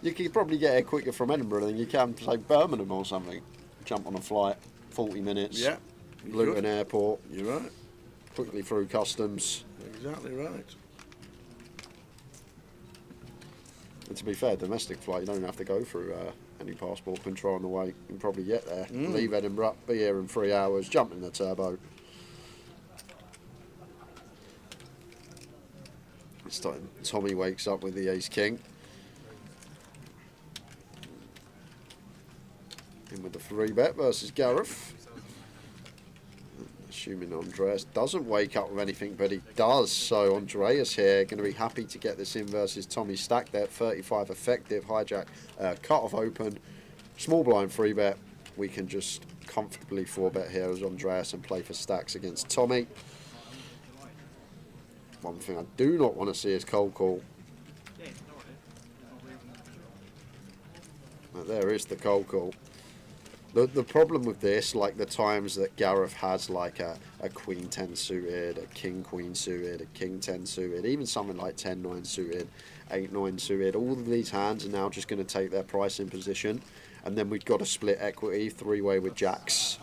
you could probably get here quicker from Edinburgh than you can, say, Birmingham or something. Jump on a flight, 40 minutes. Yeah. Luton Airport. You're right. Quickly through customs. Exactly right. And to be fair, domestic flight, you don't have to go through any passport control on the way. You can probably get there, leave Edinburgh, be here in 3 hours, jump in the turbo. It's time Tommy wakes up with the ace-king. In with the 3-bet versus Gareth. Assuming Andreas doesn't wake up with anything, but he does. So Andreas here going to be happy to get this in versus Tommy stacked there. 35 effective, hijack, cut off open, small blind 3-bet. We can just comfortably 4-bet here as Andreas and play for stacks against Tommy. One thing I do not want to see is cold call. Now, there is the cold call. The problem with this, like the times that Gareth has like a Queen 10 suited, a King Queen suited, a King 10 suited, even something like 10-9 suited, 8-9 suited, all of these hands are now just going to take their pricing position, and then we've got to split equity 3-way with jacks.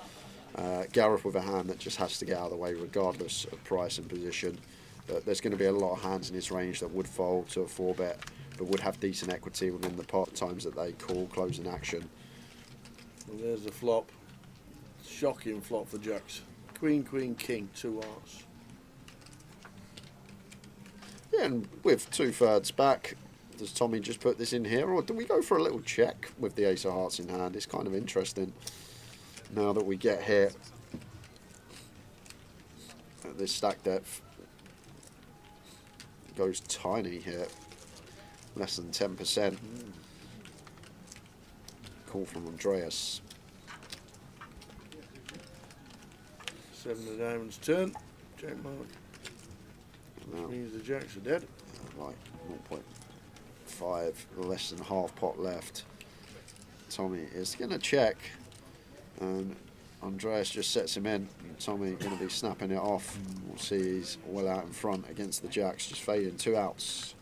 Gareth with a hand that just has to get out of the way regardless of price and position. But there's going to be a lot of hands in his range that would fold to a 4-bet, but would have decent equity within the part times that they call closing action. Well, there's the flop. Shocking flop for jacks. Queen, Queen, King, 2 hearts. Yeah, and with 2/3 back, does Tommy just put this in here, or do we go for a little check with the ace of hearts in hand? It's kind of interesting now that we get here at this stack depth. Goes tiny here, less than 10%. Call from Andreas. 7 of diamonds turn. Check mark. Now, Means the jacks are dead. Right, 0.5, less than half pot left. Tommy is going to check, and Andreas just sets him in. And Tommy going to be snapping it off. We'll see he's well out in front against the jacks, just fading 2 outs.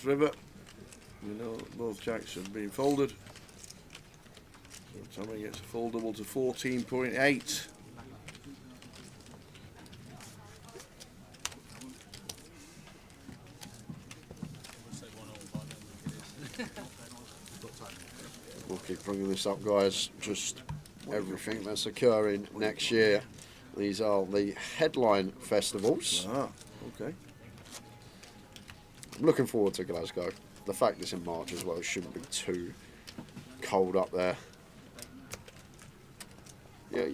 River. You know both jacks have been folded. So Tommy gets a foldable to 14.8. We'll keep bringing this up, guys. Just everything that's occurring next year. These are the headline festivals. Ah, okay. I'm looking forward to Glasgow. The fact it's in March as well, it shouldn't be too cold up there. Yeah.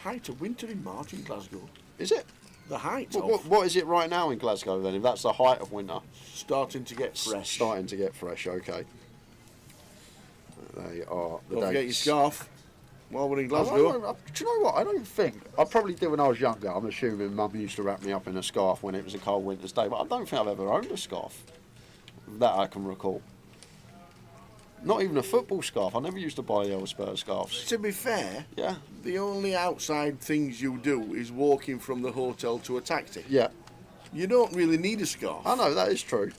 Height of winter in March in Glasgow. Is it? The height What is it right now in Glasgow then, if that's the height of winter? Starting to get fresh. Starting to get fresh, okay. They are the Don't forget your dates. scarf while we're in Glasgow. Do you know what? I don't think. I probably did when I was younger. I'm assuming Mum used to wrap me up in a scarf when it was a cold winter's day, but I don't think I've ever owned a scarf that I can recall. Not even a football scarf. I never used to buy the old Spurs scarves. To be fair, Yeah. the only outside things you do is walking from the hotel to a taxi. Yeah. You don't really need a scarf. I know, that is true.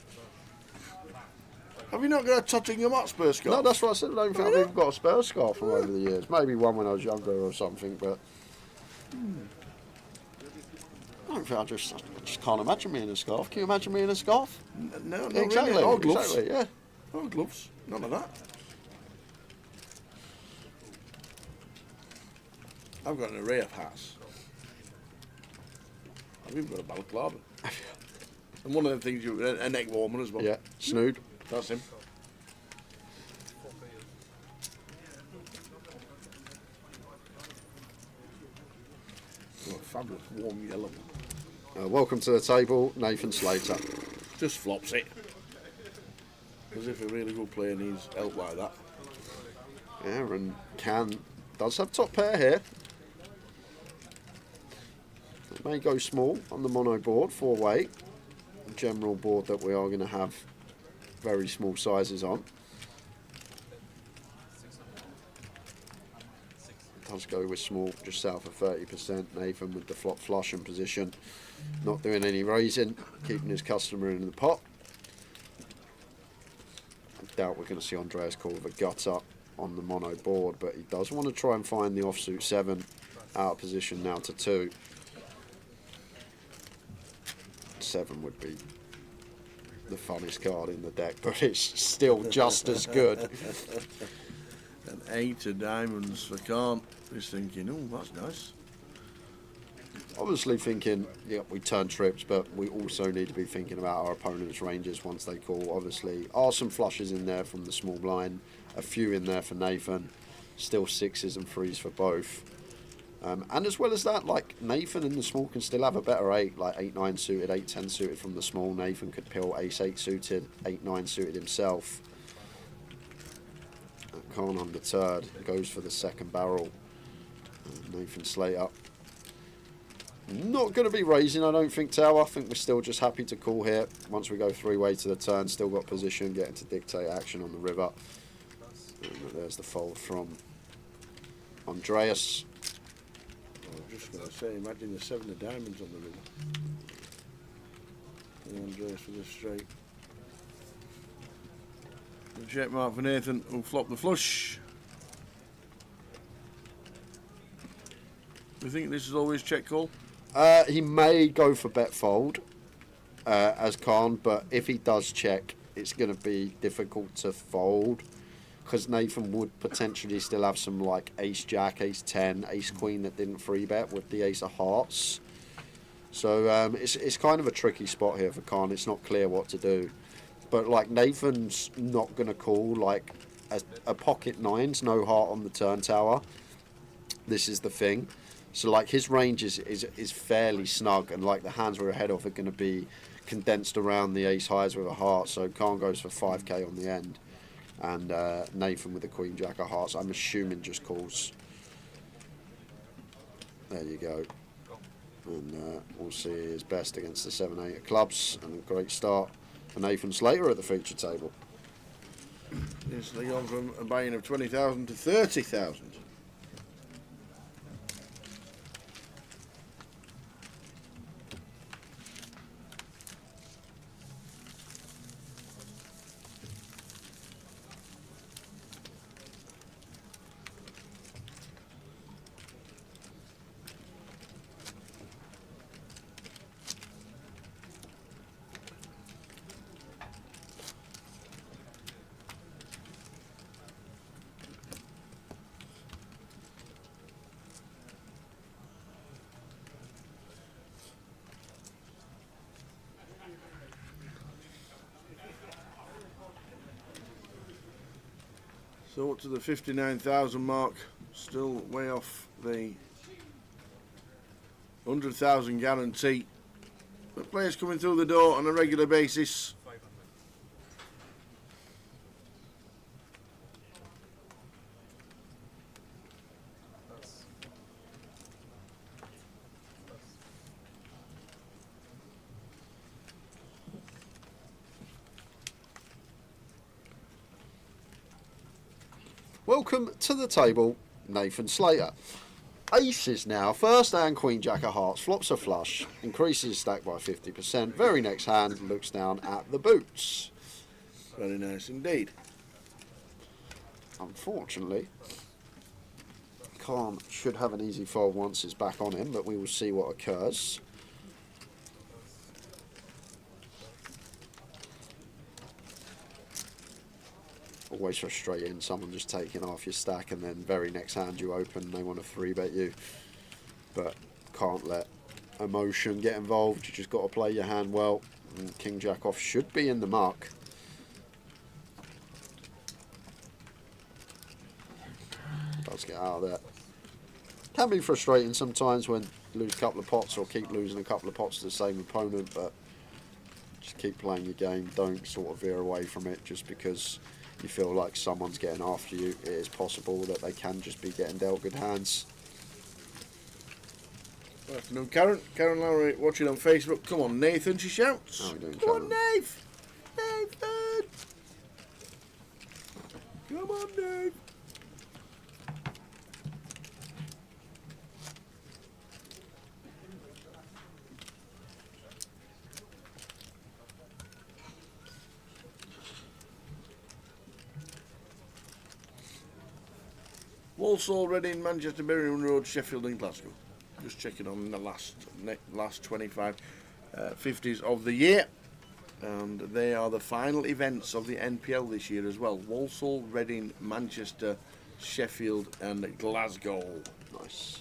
Have you not got a Tottenham Hotspur scarf? No, that's what I said. I don't think I've even got a Spurs scarf from over the years. Maybe one when I was younger or something, but I don't think I just can't imagine me in a scarf. Can you imagine me in a scarf? No, exactly. Really. Or gloves. Exactly, yeah. Or gloves. None of that. I've got an array of hats. I've even got a balaclava. And one of the things a neck warmer as well. Yeah, Snood. That's him. Oh, fabulous warm yellow. Welcome to the table, Nathan Slater. Just flops it. As if a really good player needs help like that. Yeah, and Can does have top pair here. It may go small on the mono board, 4-weight. General board that we are going to have very small sizes on. It does go with small, just south of 30%. Nathan with the flop flush in position, not doing any raising, keeping his customer in the pot. I doubt we're going to see Andreas call with a gutter on the mono board, but he does want to try and find the offsuit 7 out of position now to 2. 7 would be the funnest card in the deck, but it's still just as good. An 8 of diamonds for Khan. He's thinking, oh, that's nice. Obviously thinking, yeah, we turn trips, but we also need to be thinking about our opponent's ranges once they call. Obviously, are some flushes in there from the small blind, a few in there for Nathan, still 6s and 3s for both. And as well as that, like, Nathan in the small can still have a better 8, like 8-9 suited, 8-10 suited from the small. Nathan could pill ace-8 suited, 8-9 suited himself. Khan undeterred, goes for the second barrel. Nathan Slater. Not going to be raising, I don't think, Tower. I think we're still just happy to call here. Once we go 3-way to the turn, still got position, getting to dictate action on the river. And there's the fold from Andreas. I was just going to say, imagine the 7 of diamonds on the river. And Andreas for the straight. The check mark for Nathan, who flopped the flush. Do you think this is always check call? He may go for bet fold as Khan, but if he does check, it's going to be difficult to fold because Nathan would potentially still have some like ace jack, ace 10, ace queen that didn't free bet with the ace of hearts. So it's kind of a tricky spot here for Khan. It's not clear what to do. But like Nathan's not going to call like a pocket 9s, no heart on the turn tower. This is the thing. So like his range is fairly snug, and like the hands we're ahead of are going to be condensed around the ace highs with a heart. So Khan goes for 5k on the end, and Nathan with the queen jack of hearts, I'm assuming just calls. There you go. And we'll see his best against the 7-8 of clubs, and a great start for Nathan Slater at the feature table. Yes, they gone from a buy-in of 20,000 to 30,000. So up to the 59,000 mark, still way off the 100,000 guarantee. The players coming through the door on a regular basis. Welcome to the table, Nathan Slater. Aces now, first hand Queen Jack of Hearts, flops a flush, increases stack by 50%. Very next hand looks down at the boots. Very nice indeed. Unfortunately, Khan should have an easy fold once it's back on him, but we will see what occurs. Always frustrating, someone just taking half your stack and then very next hand you open and they want to 3-bet you. But can't let emotion get involved, you just got to play your hand well. And King Jack off should be in the muck. Does get out of there. Can be frustrating sometimes when you lose a couple of pots or keep losing a couple of pots to the same opponent, but just keep playing your game, don't sort of veer away from it just because you feel like someone's getting after you. It is possible that they can just be getting dealt good hands. Good afternoon, Karen. Karen Lowry watching on Facebook. Come on, Nathan, she shouts. How are we doing, Come Karen? on, Nave. Nathan. Come on, Nave. Walsall, Reading, Manchester, Birmingham Road, Sheffield and Glasgow. Just checking on the last 25 50s of the year. And they are the final events of the NPL this year as well. Walsall, Reading, Manchester, Sheffield and Glasgow. Nice.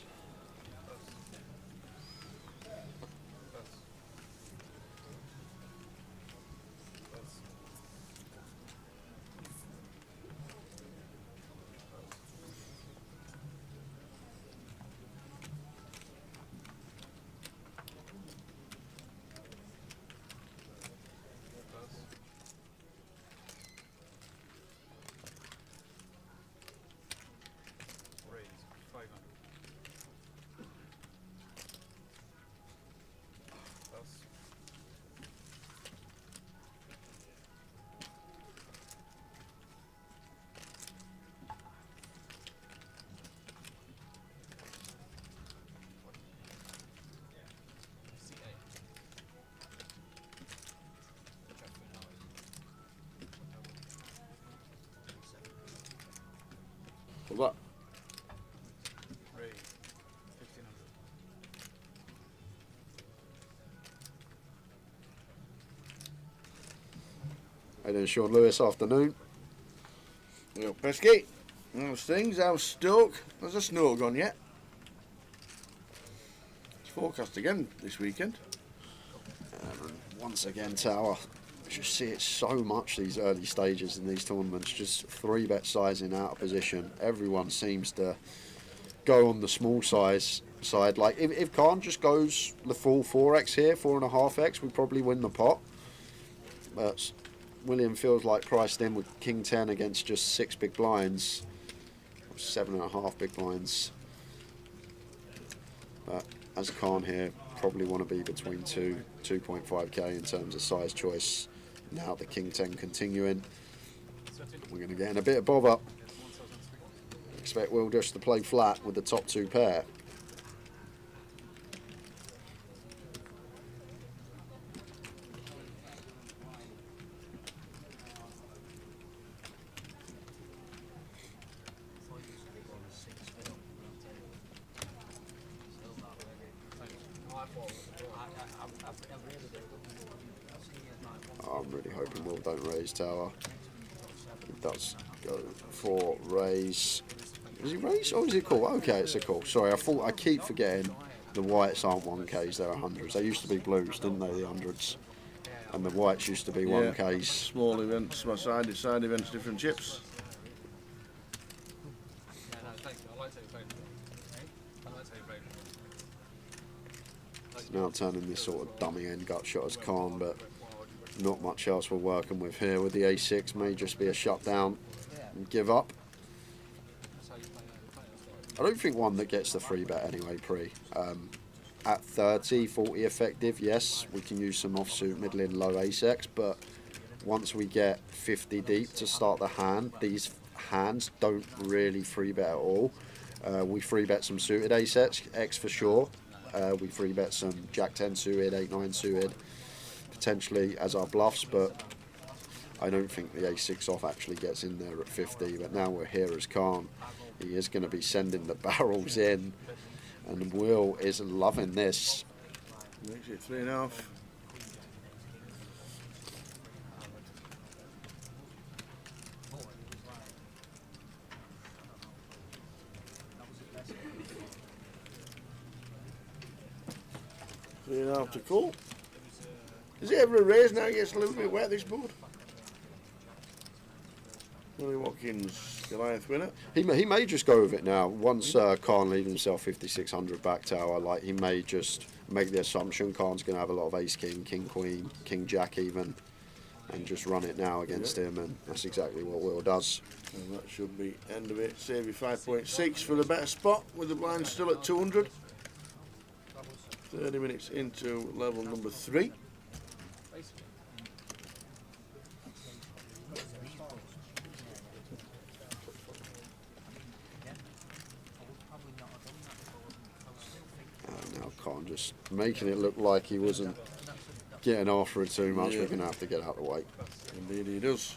What? Raise 1,500. Hey then, Sean Lewis, afternoon. Yo, Pesky. How's things? How's Stoke? Has the snow gone yet? It's forecast again this weekend. Once again, Tower. Just see it so much these early stages in these tournaments. Just 3-bet sizing out of position. Everyone seems to go on the small size side. Like if Khan just goes the full 4x here, 4.5x, we probably win the pot. But William feels like priced in with King 10 against just 6 big blinds, 7.5 big blinds. But as Khan here, probably want to be between 2.5k in terms of size choice. Now the King 10 continuing. We're going to get in a bit of bother. Expect Will just to play flat with the top 2 pair. I'm really hoping Will don't raise Tower. He does go for raise. Is he raise or is he call? Okay, it's a call. Sorry, I keep forgetting the whites aren't 1Ks, they're 100s. They used to be blues, didn't they, the 100s? And the whites used to be 1Ks. Small events, side events, different chips. Now turning this sort of dummy end gut shot as Khan, but not much else we're working with here. With the A6 may just be a shutdown and give up. I don't think one that gets the free bet anyway, at 30, 40 effective, yes, we can use some offsuit, middling, low ace-x, but once we get 50 deep to start the hand, these hands don't really free bet at all. We free bet some suited ace-x for sure. We free bet some jack 10 suited, 8-9 suited, potentially as our bluffs, but I don't think the ace-6 off actually gets in there at 50, but now we're here as Khan. He is going to be sending the barrels in, and Will is loving this. Makes it 3.5. Three and a half to call. Is it ever a raise now? It gets a little bit wet, this board. Willie Watkins, Goliath winner. He may just go with it now. Once Khan leaves himself 5,600 back tower, like, he may just make the assumption Khan's going to have a lot of ace king, king queen, king jack even, and just run it now against him, and that's exactly what Will does. And that should be end of it. Savey 5.6 for the better spot with the blind still at 200. 30 minutes into level number 3. Now Khan just making it look like he wasn't getting after it too much. We're going to have to get out of the way. Indeed he does.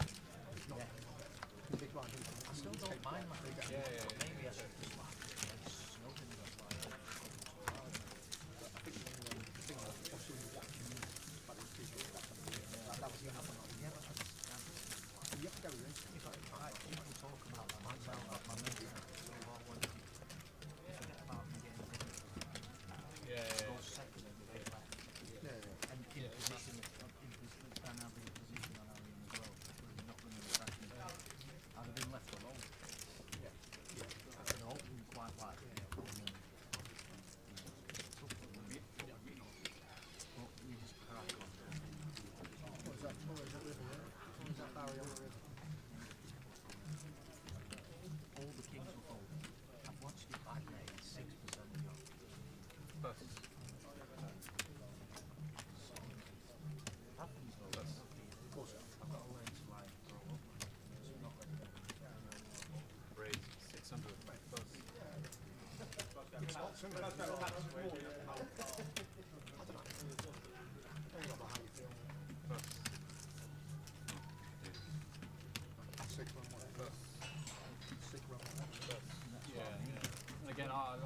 Again, I'm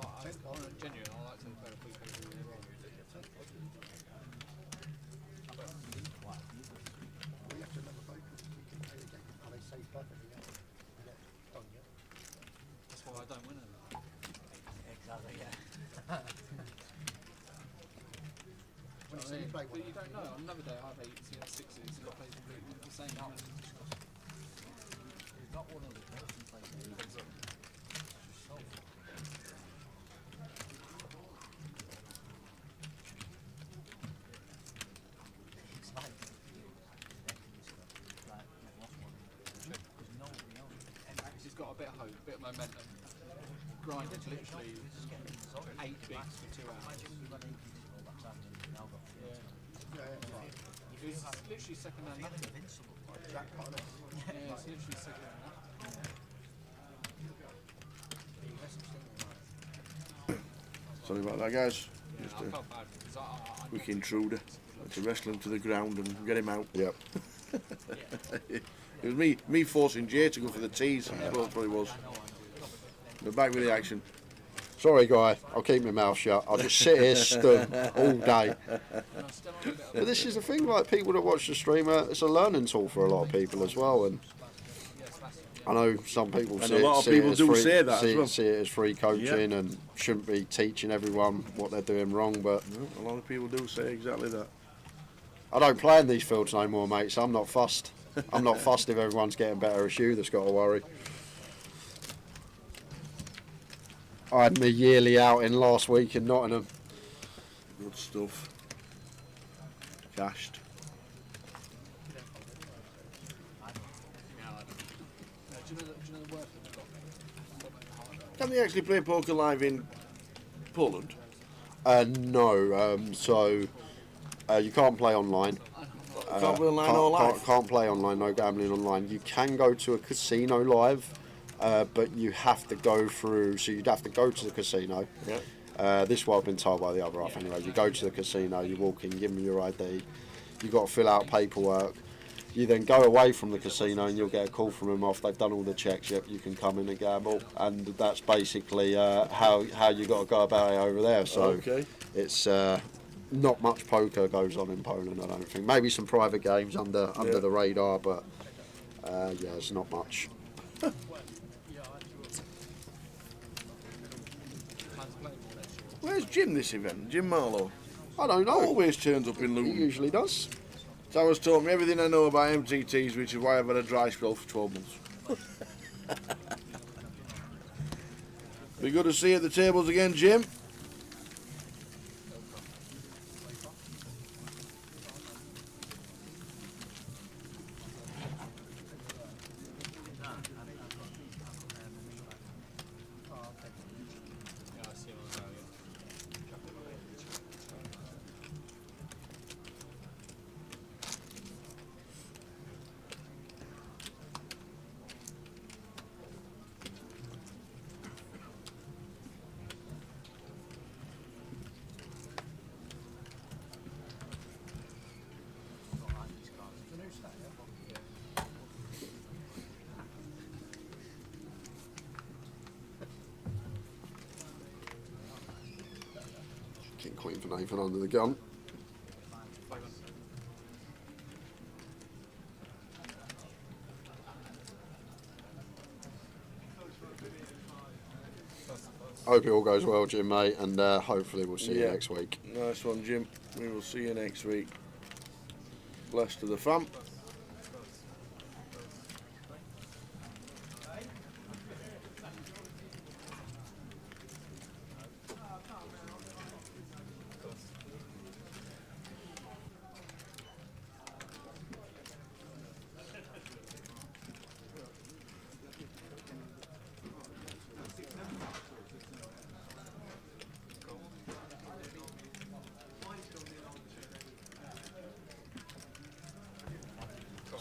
genuine. I like to play a free paper. That's why I don't win it. Exactly, yeah. But you don't know. On another day, I have 8s, he has 6s, and I play the same hand. You've got one of the person playing. He's got a bit of hope, a bit of momentum. Grinded literally 8 bigs for 2 hours. He's literally second hand. Yeah, it's literally second hand. Sorry about that, guys. Just a quick intruder. Had to wrestle him to the ground and get him out. Yep. It was me forcing Jay to go for the tees. That's what it was. We're back with the action. Sorry, guy. I'll keep my mouth shut. I'll just sit here stum all day. But this is the thing, like, people that watch the streamer, it's a learning tool for a lot of people as well. And I know some people see it as free coaching and shouldn't be teaching everyone what they're doing wrong. But a lot of people do say exactly that. I don't play in these fields no more, mate. So I'm not fussed. I'm not fussed if everyone's getting better. It's you that's got to worry. I had my yearly outing last week in Nottingham. Good stuff. Cashed. Do you know the worst thing they've got? Can they actually play poker live in Poland? No. You can't play online. Can't play online or live? Can't play online. No gambling online. You can go to a casino live, but you have to go through. So you'd have to go to the casino. Yeah. This is what I've been told by the other half anyway. You go to the casino, you walk in, give them your ID. You got to fill out paperwork. You then go away from the casino and you'll get a call from them off. They've done all the checks. Yep, you can come in and gamble, and that's basically how you got to go about it over there. So okay. It's not much poker goes on in Poland. I don't think. Maybe some private games under the radar, but yeah, it's not much. Where's Jim this event? Jim Marlowe? I don't know. Always turns up in Luton. He usually does. Towers taught me everything I know about MTTs, which is why I've had a dry spell for 12 months. Be good to see you at the tables again, Jim. King Queen for Nathan under the gun. Hope it all goes well, Jim, mate, and hopefully we'll see you next week. Nice one, Jim. We will see you next week. Blessed to the fam.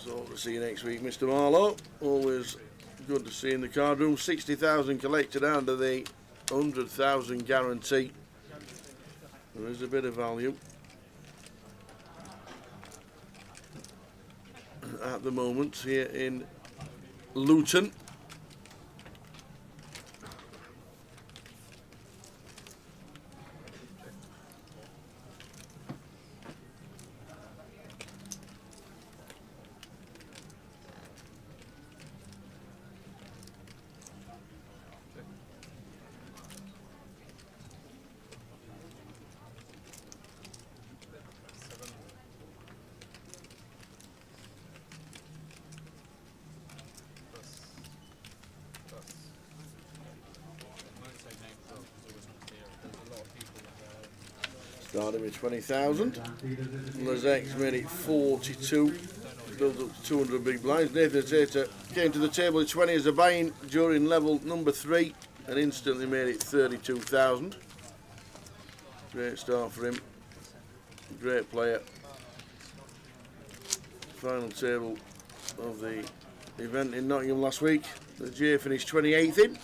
So we'll see you next week, Mr. Marlowe. Always good to see you in the card room. 60,000 collected under the 100,000 guarantee. There is a bit of value at the moment here in Luton. Started with 20,000. Lazek's made it 42. Built up to 200 big blinds. Nathan Tater came to the table at 20 as a buy-in during level number 3 and instantly made it 32,000. Great start for him. Great player. Final table of the event in Nottingham last week. The J finished 28th in.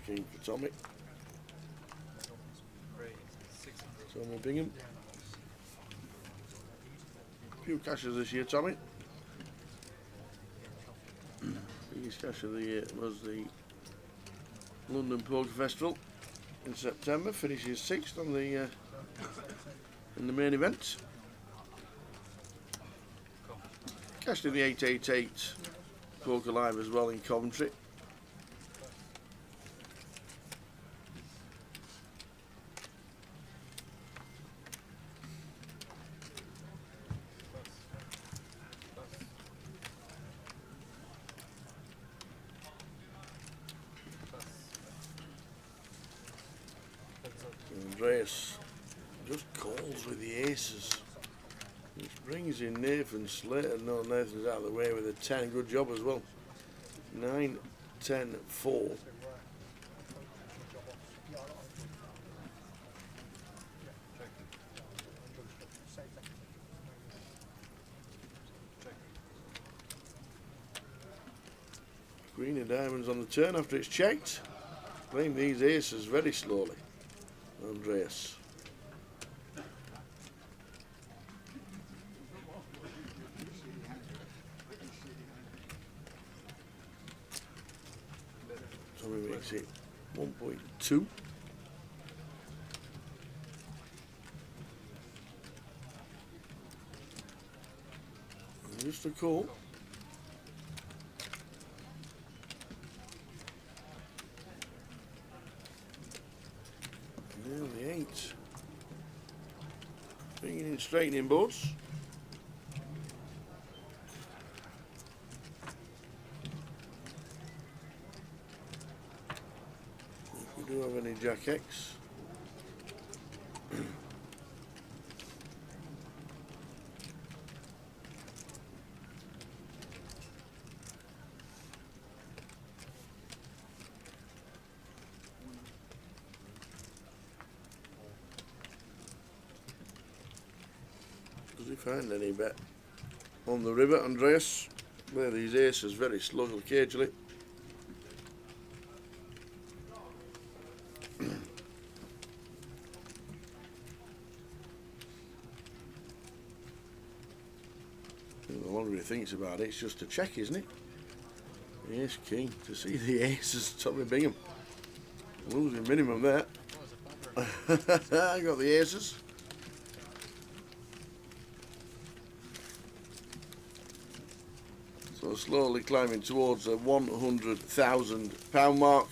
King for Tommy. Tommy Bingham. Few cashes this year, Tommy. Biggest cash of the year was the London Poker Festival in September. Finishes 6th on the in the main event. cashed in the 888 Poker Live as well in Coventry. Andreas just calls with the aces, which brings in Nathan Slater. No, Nathan's out of the way with a 10. Good job as well. 9, 10, 4. Green and diamonds on the turn after it's checked. Playing these aces very slowly. Andreas. So we makes it 1.2. Just a call. The 8. Bringing in straightening boards. If we do have any Jack X. Does he find any bet on the river, Andreas? Where these aces very slug occasionally. The longer he thinks about it, it's just a check, isn't it? Ace king to see the aces. Tommy Bingham losing minimum there. I got the aces. So slowly climbing towards the £100,000 mark.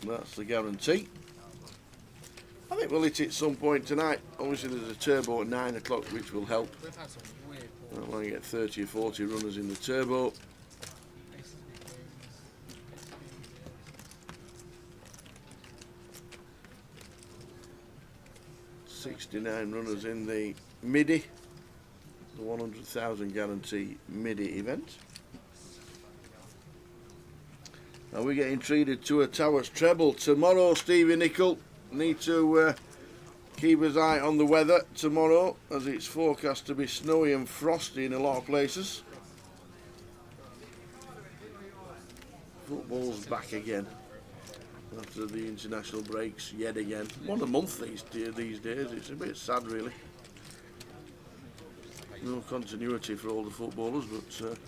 That's the guarantee. I think we'll hit it at some point tonight. Obviously there's a turbo at 9 o'clock which will help. I want to get 30 or 40 runners in the turbo. $69 runners in the Midi, the 100,000 guarantee Midi event. Now we're getting treated to a Towers treble tomorrow. Stevie Nicol, need to keep his eye on the weather tomorrow as it's forecast to be snowy and frosty in a lot of places. Football's back again after the international breaks yet again. One a month these days. It's a bit sad really. No continuity for all the footballers, but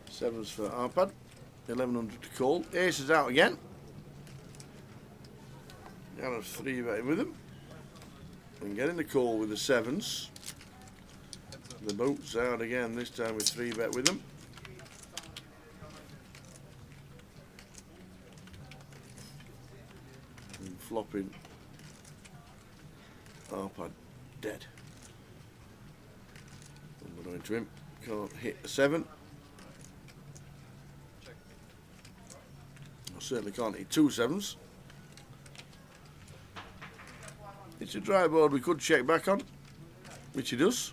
sevens for Arpad, 1100 to call. Ace is out again. Gareth's 3 betting with him. And getting the call with the sevens. The boat's out again, this time with 3 bet with them. And flopping Arpad dead. Unbeknown to him, can't hit a 7. Certainly can't hit 2 sevens. It's a dry board we could check back on. which he does.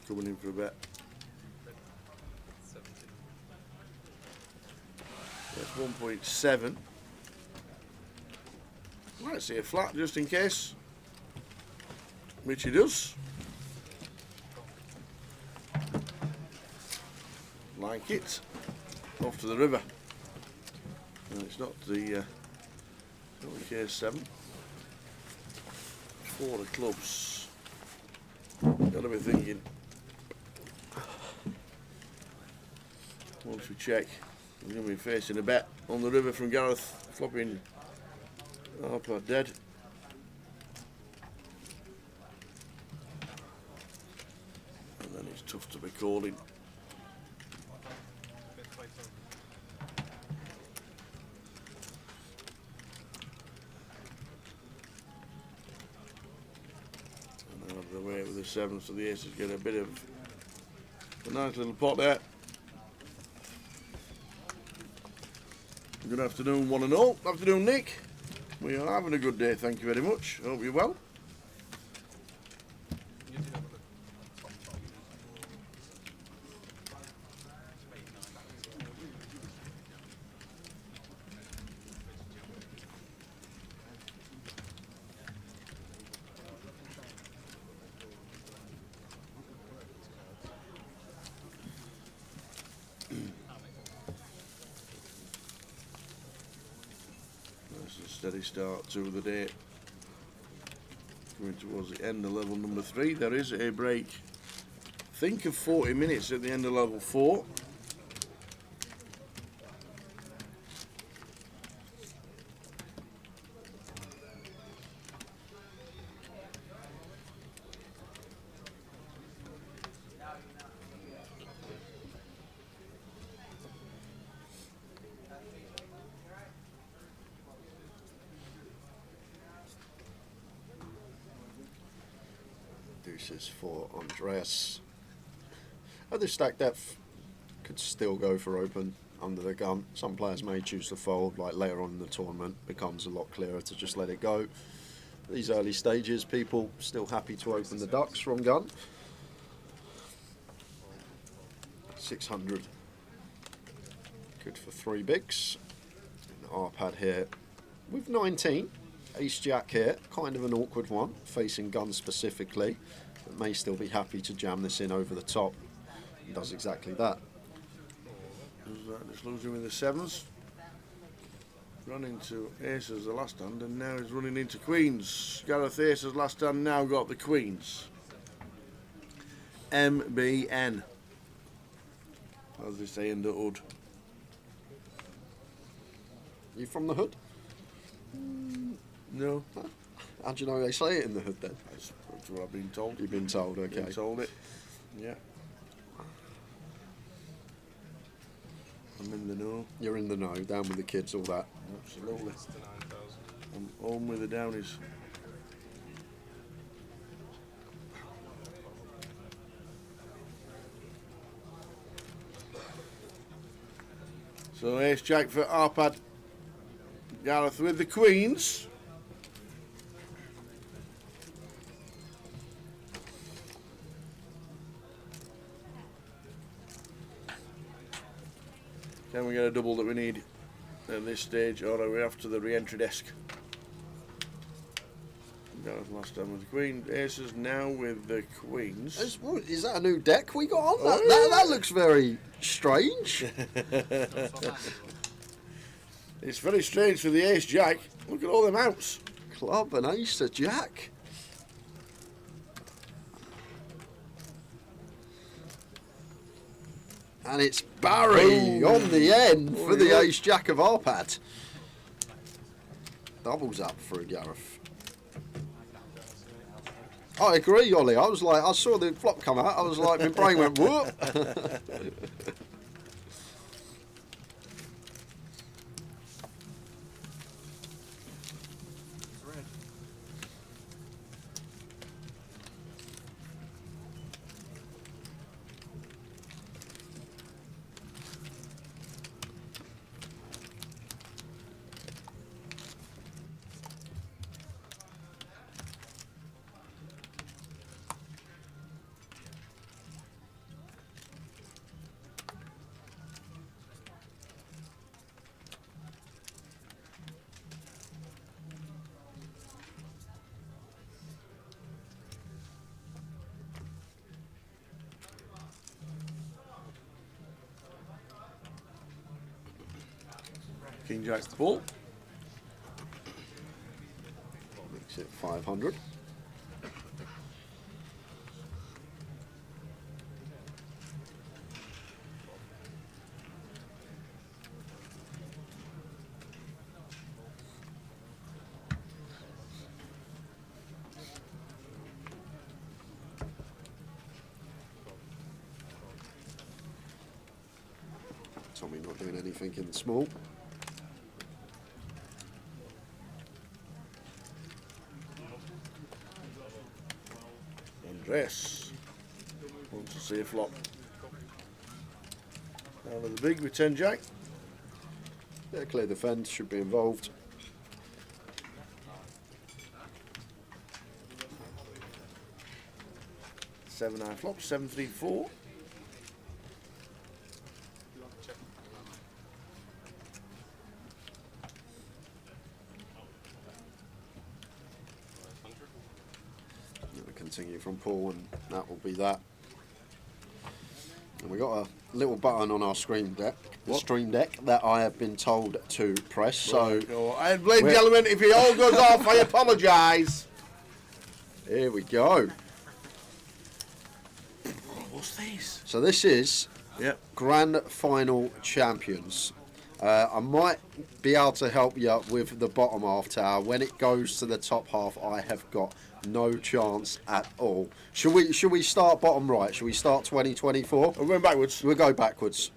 Coming in for a bet. That's 1.7. Might see a flat just in case, which he does. Like it. Off to the river. No, it's not the case 7. 4 of clubs. Gotta be thinking. Once we check, we're going to be facing a bet on the river from Gareth, flopping Harper dead. And then it's tough to be calling. And out of the way with the 7, so the aces get a bit of a nice little pot there. Good afternoon, one and all. Afternoon, Nick. We are having a good day, thank you very much. Hope you're well. Steady start to the day. Coming towards the end of level number 3. There is a break, think of 40 minutes at the end of level 4. Deuces for Andreas. At this stack depth, could still go for open under the gun. Some players may choose to fold, like later on in the tournament, becomes a lot clearer to just let it go. These early stages, people still happy to open the ducks from gun. 600. Good for 3 bigs. And our pad here with 19. Ace Jack here, kind of an awkward one, facing gun specifically, but may still be happy to jam this in over the top. He does exactly that. Just losing with the 7s. Run into aces the last hand, and now he's running into queens. Gareth aces last hand, now got the queens. MBN, as they say in the hood. You from the hood? No. How do you know they say it in the hood then? That's what I've been told. You've been told, okay. Been told it. Yeah. I'm in the know. You're in the know, down with the kids, all that. Absolutely. I'm home with the Downies. So ace jack for Arpad. Gareth with the queens. Can we get a double that we need at this stage, or are we off to the re-entry desk? Gareth last time with the queen, aces now with the queens. Is that a new deck we got on? Oh, That looks very strange. It's very strange for the ace jack. Look at all them outs. Club and ace to jack. And it's Barry on the end for the ace jack of Arpad. Doubles up for Gareth. I agree, Ollie. I was like, I saw the flop come out. I was like, my brain went whoop. King Jack full. Makes it 500. Tommy not doing anything in the small. Andres wants to see a flop. Out of the big with 10 Jack. Yeah, clear the fence, should be involved. Seven high flop, 7-3-4. Continue from Paul, and that will be that. And we got a little button on our stream deck, stream deck, that I have been told to press. So, ladies and gentlemen, if it all goes off, I apologise. Here we go. What's this? So this is Grand Final Champions. I might be able to help you with the bottom half tower. When it goes to the top half, I have got no chance at all. Should we start bottom right? Should we start 2024? We're going backwards. We'll go backwards.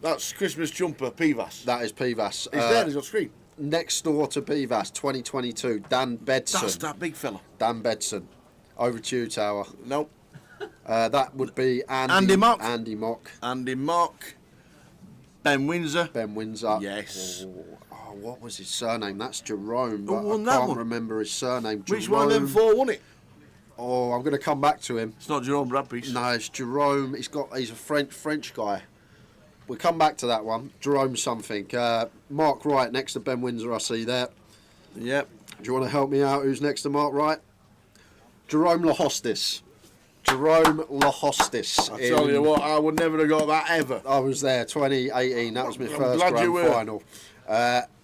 That's Christmas jumper, Pivas. That is Pivas. Is there? He's on screen. Next door to Pivas, 2022, Dan Bedson. That's that big fella. Dan Bedson. Over to you, Tower. Nope. That would be Andy Mock. Andy Mock. Andy Mock. Ben Windsor. Ben Windsor. Yes. Oh, what was his surname? That's Jerome, but won I that can't one? remember his surname. Which one of them four won it? Oh, I'm going to come back to him. It's not Jerome Bradpiece. No, it's Jerome. He's a French guy. We'll come back to that one. Jerome something. Mark Wright next to Ben Windsor, I see there. Yep. Do you want to help me out? Who's next to Mark Wright? Jerome Lahostis. Jerome Lahostis. I tell you what, I would never have got that ever. I was there, 2018. That was my I'm first glad you grand were. final.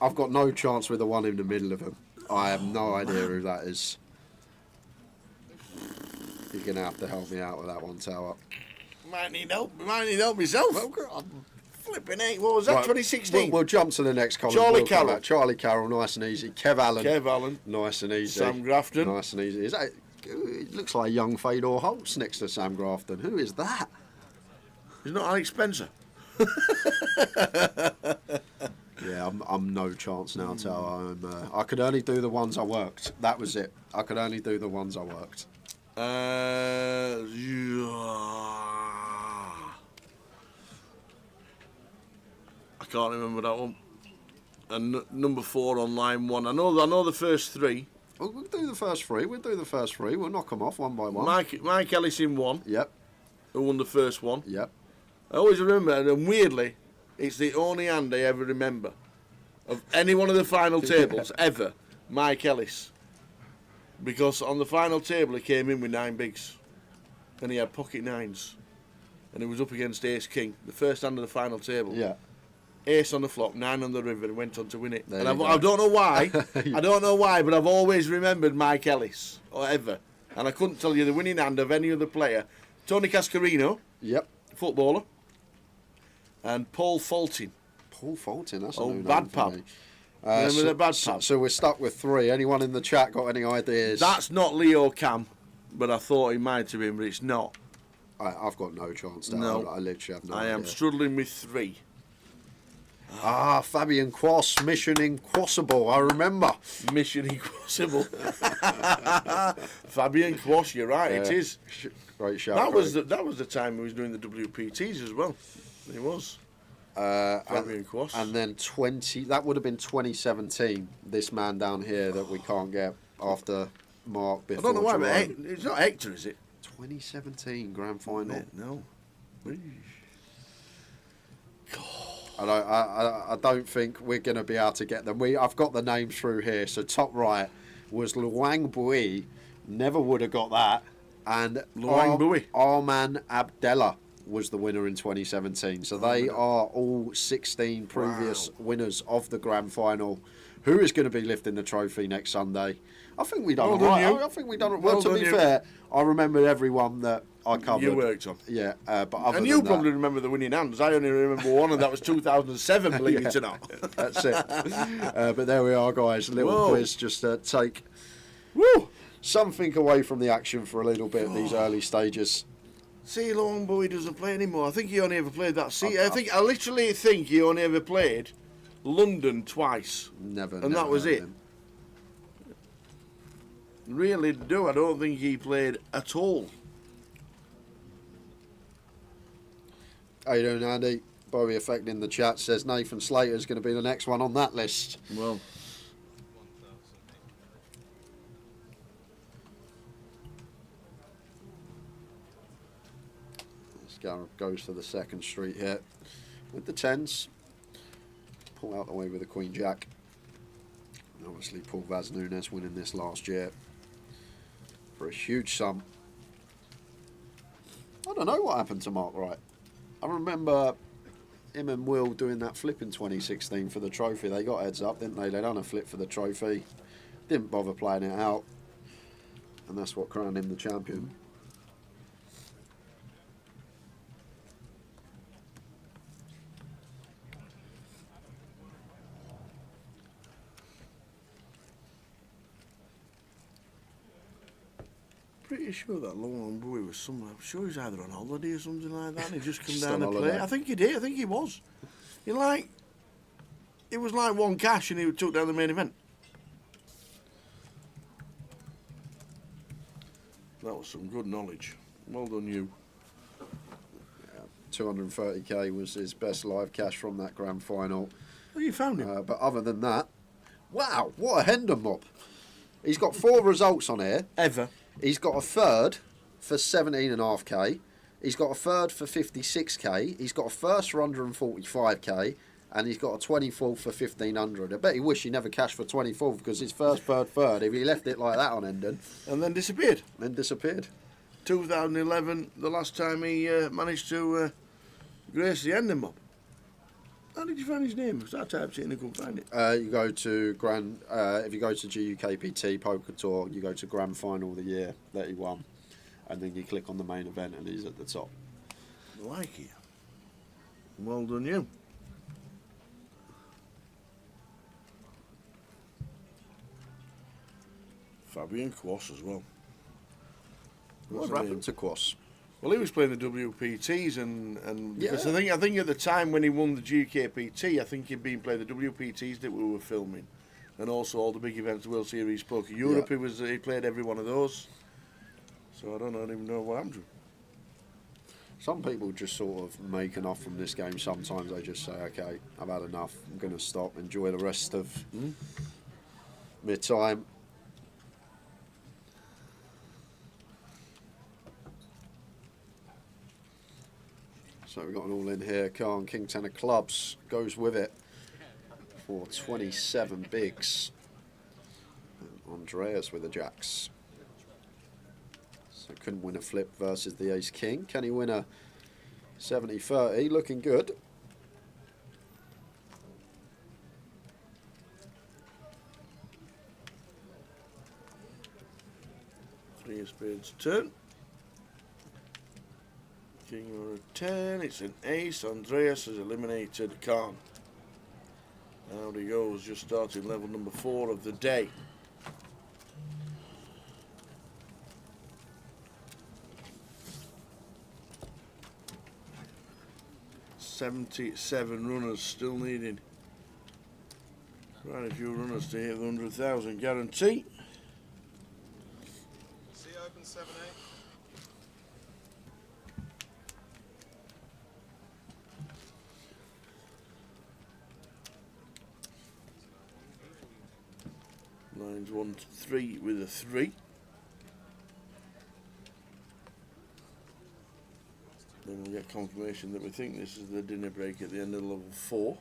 I've got no chance with the one in the middle of them. I have no idea who that is. You're going to have to help me out with that one, Tower. Might need help myself. Flipping eight. What was that? Right, 2016. We'll jump to the next column. Charlie We'll come Carroll. back. Charlie Carroll, nice and easy. Kev Allen. Nice and easy. Sam Grafton. Nice and easy. It looks like young Fedor Holtz next to Sam Grafton. Who is that? He's not Alex Spencer. Yeah, I'm no chance now, Tower. I could only do the ones I worked. That was it. I could only do the ones I worked. I can't remember that one. And number 4 on line 1. I know the first 3. We'll do the first 3. We'll knock them off one by one. Mike Ellis in 1. Yep. Who won the first one. Yep. I always remember, and weirdly, it's the only hand I ever remember of any one of the final tables ever, Mike Ellis. Because on the final table he came in with 9 bigs. And he had pocket 9s. And he was up against Ace King, the first hand of the final table. Yeah. Ace on the flop, 9 on the river, and went on to win it. There And you I go. don't know why. I don't know why, but I've always remembered Mike Ellis, or ever. And I couldn't tell you the winning hand of any other player. Tony Cascarino. Yep. Footballer. And Paul Fulton. Paul Fulton, that's a Oh, new bad name for pub. me. Remember the bad pub? So we're stuck with 3. Anyone in the chat got any ideas? That's not Leo Cam, but I thought he might have been, but it's not. I've got no chance. No. I literally have no I idea. am struggling with 3. Fabian Quass, Mission Impossible. I remember. Mission Impossible. Fabian Quash, you're right, it is. Great shout. That was the time he was doing the WPTs as well. He was. Fabian Quash. And then 20. That would have been 2017. This man down here that we can't get after Mark. I Before don't know why, but Jerome. it's not Hector, is it? 2017 grand final. No. I don't think we're going to be able to get them. I've got the names through here. So top right was Luang Bui. Never would have got that. And Luang Bui. Arman Abdella. was the winner in 2017. So they are all 16 previous winners of the grand final. Who is going to be lifting the trophy next Sunday? I think we done all right. I think we done it well. To be fair, I remember everyone that I covered. You worked on. Yeah, but other and than you that, probably remember the winning hands. I only remember one, and that was 2007, believe it or not. That's it. But there we are, guys. A little quiz just to take something away from the action for a little bit these early stages. See, Long Boy doesn't play anymore. I think he only ever played that. I literally think he only ever played London twice. Never. And that was it. Really do. I don't think he played at all. How you doing, Andy? Bowie Effect in the chat says Nathan Slater's going to be the next one on that list. Well. Goes for the second street here with the 10s. Pull out the way with the Queen Jack. And obviously Paul Vaz Nunes winning this last year for a huge sum. I don't know what happened to Mark Wright. I remember him and Will doing that flip in 2016 for the trophy. They got heads up, didn't they? They done a flip for the trophy. Didn't bother playing it out. And that's what crowned him the champion. Pretty sure that Long Boy was somewhere. I'm sure he was either on holiday or something like that, and he just come down to play. I think he did. I think he was. It was like one cash, and he took down the main event. That was some good knowledge. Well done, you. Yeah, 230k was his best live cash from that grand final. Oh, you found him. But other than that, wow, what a Hendon mob. He's got 4 results on here. Ever. He's got a third for 17.5k. He's got a third for 56k. He's got a first for 145k. And he's got a 24th for 1500. I bet he wish he never cashed for 24th because his first, third, if he left it like that on Hendon. And then disappeared. 2011, the last time he managed to grace the Hendon mob. How did you find his name? Because I typed it in and couldn't find it. You go to if you go to GUKPT Poker Tour, you go to Grand Final of the year that he won, and then you click on the main event, and he's at the top. I like it. Well done, you. Fabian Quass as well. What happened to Quass? Well, he was playing the WPTs, and because I think at the time when he won the GUKPT, I think he'd been playing the WPTs that we were filming, and also all the big events, the World Series, Poker Europe. He played every one of those. So I don't even know what happened to him. Some people just sort of make enough from this game. Sometimes they just say, "Okay, I've had enough. I'm going to stop. Enjoy the rest of my time." So we've got an all in here. Khan, King 10 of clubs, goes with it for 27 bigs. And Andreas with the jacks. So couldn't win a flip versus the ace king. Can he win a 70-30? Looking good. Three of spades turn. King or a 10, it's an ace. Andreas has eliminated Khan. Out he goes, just starting level number 4 of the day. $77 runners still needing. Quite a few runners to hit the 100,000 guarantee. See open 7-8. Lines 1 to 3 with a 3. Then we'll get confirmation that we think this is the dinner break at the end of level 4.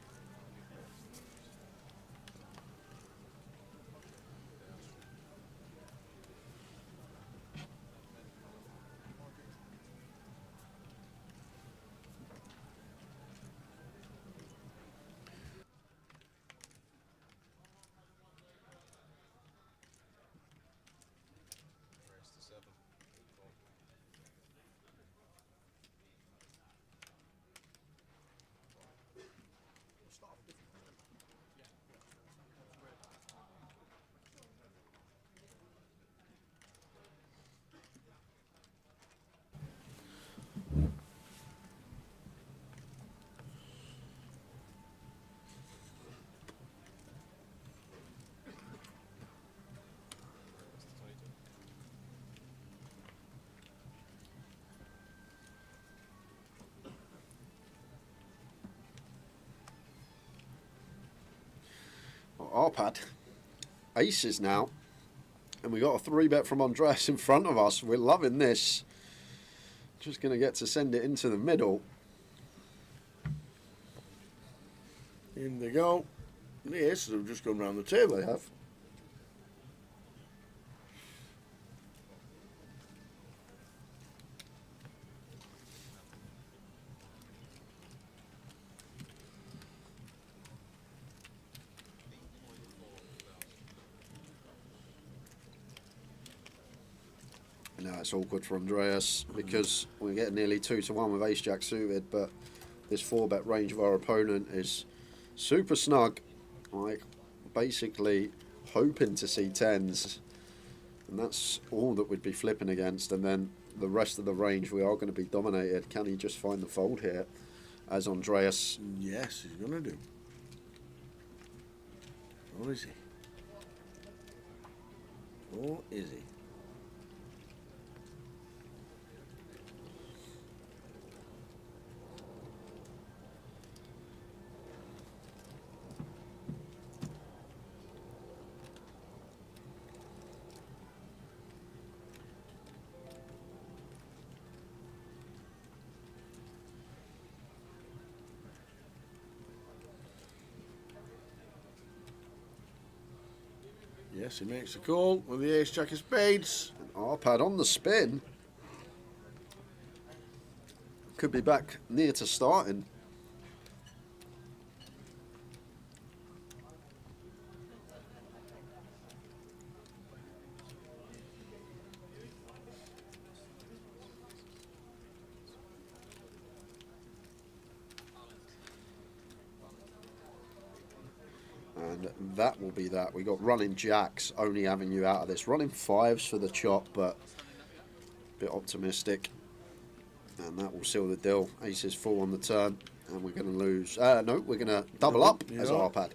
R-pad. Aces now. And we got a 3-bet from Andreas in front of us. We're loving this. Just going to get to send it into the middle. In they go. The aces have just gone round the table. They have. Now it's awkward for Andreas because we're getting nearly 2-1 with ace-jack suited, but this 4-bet range of our opponent is super snug, like basically hoping to see 10s, and that's all that we'd be flipping against, and then the rest of the range we are going to be dominated. Can he just find the fold here, as Andreas? Yes, he's going to do. Or is he? Or is he? Yes, he makes a call with the ace-jack of spades. An R-pad on the spin. Could be back near to starting. And that will be that. We got running jacks only having you out of this. Running 5s for the chop, but a bit optimistic. And that will seal the deal. Aces full on the turn. And we're going to lose. No, we're going to double up as R-pad.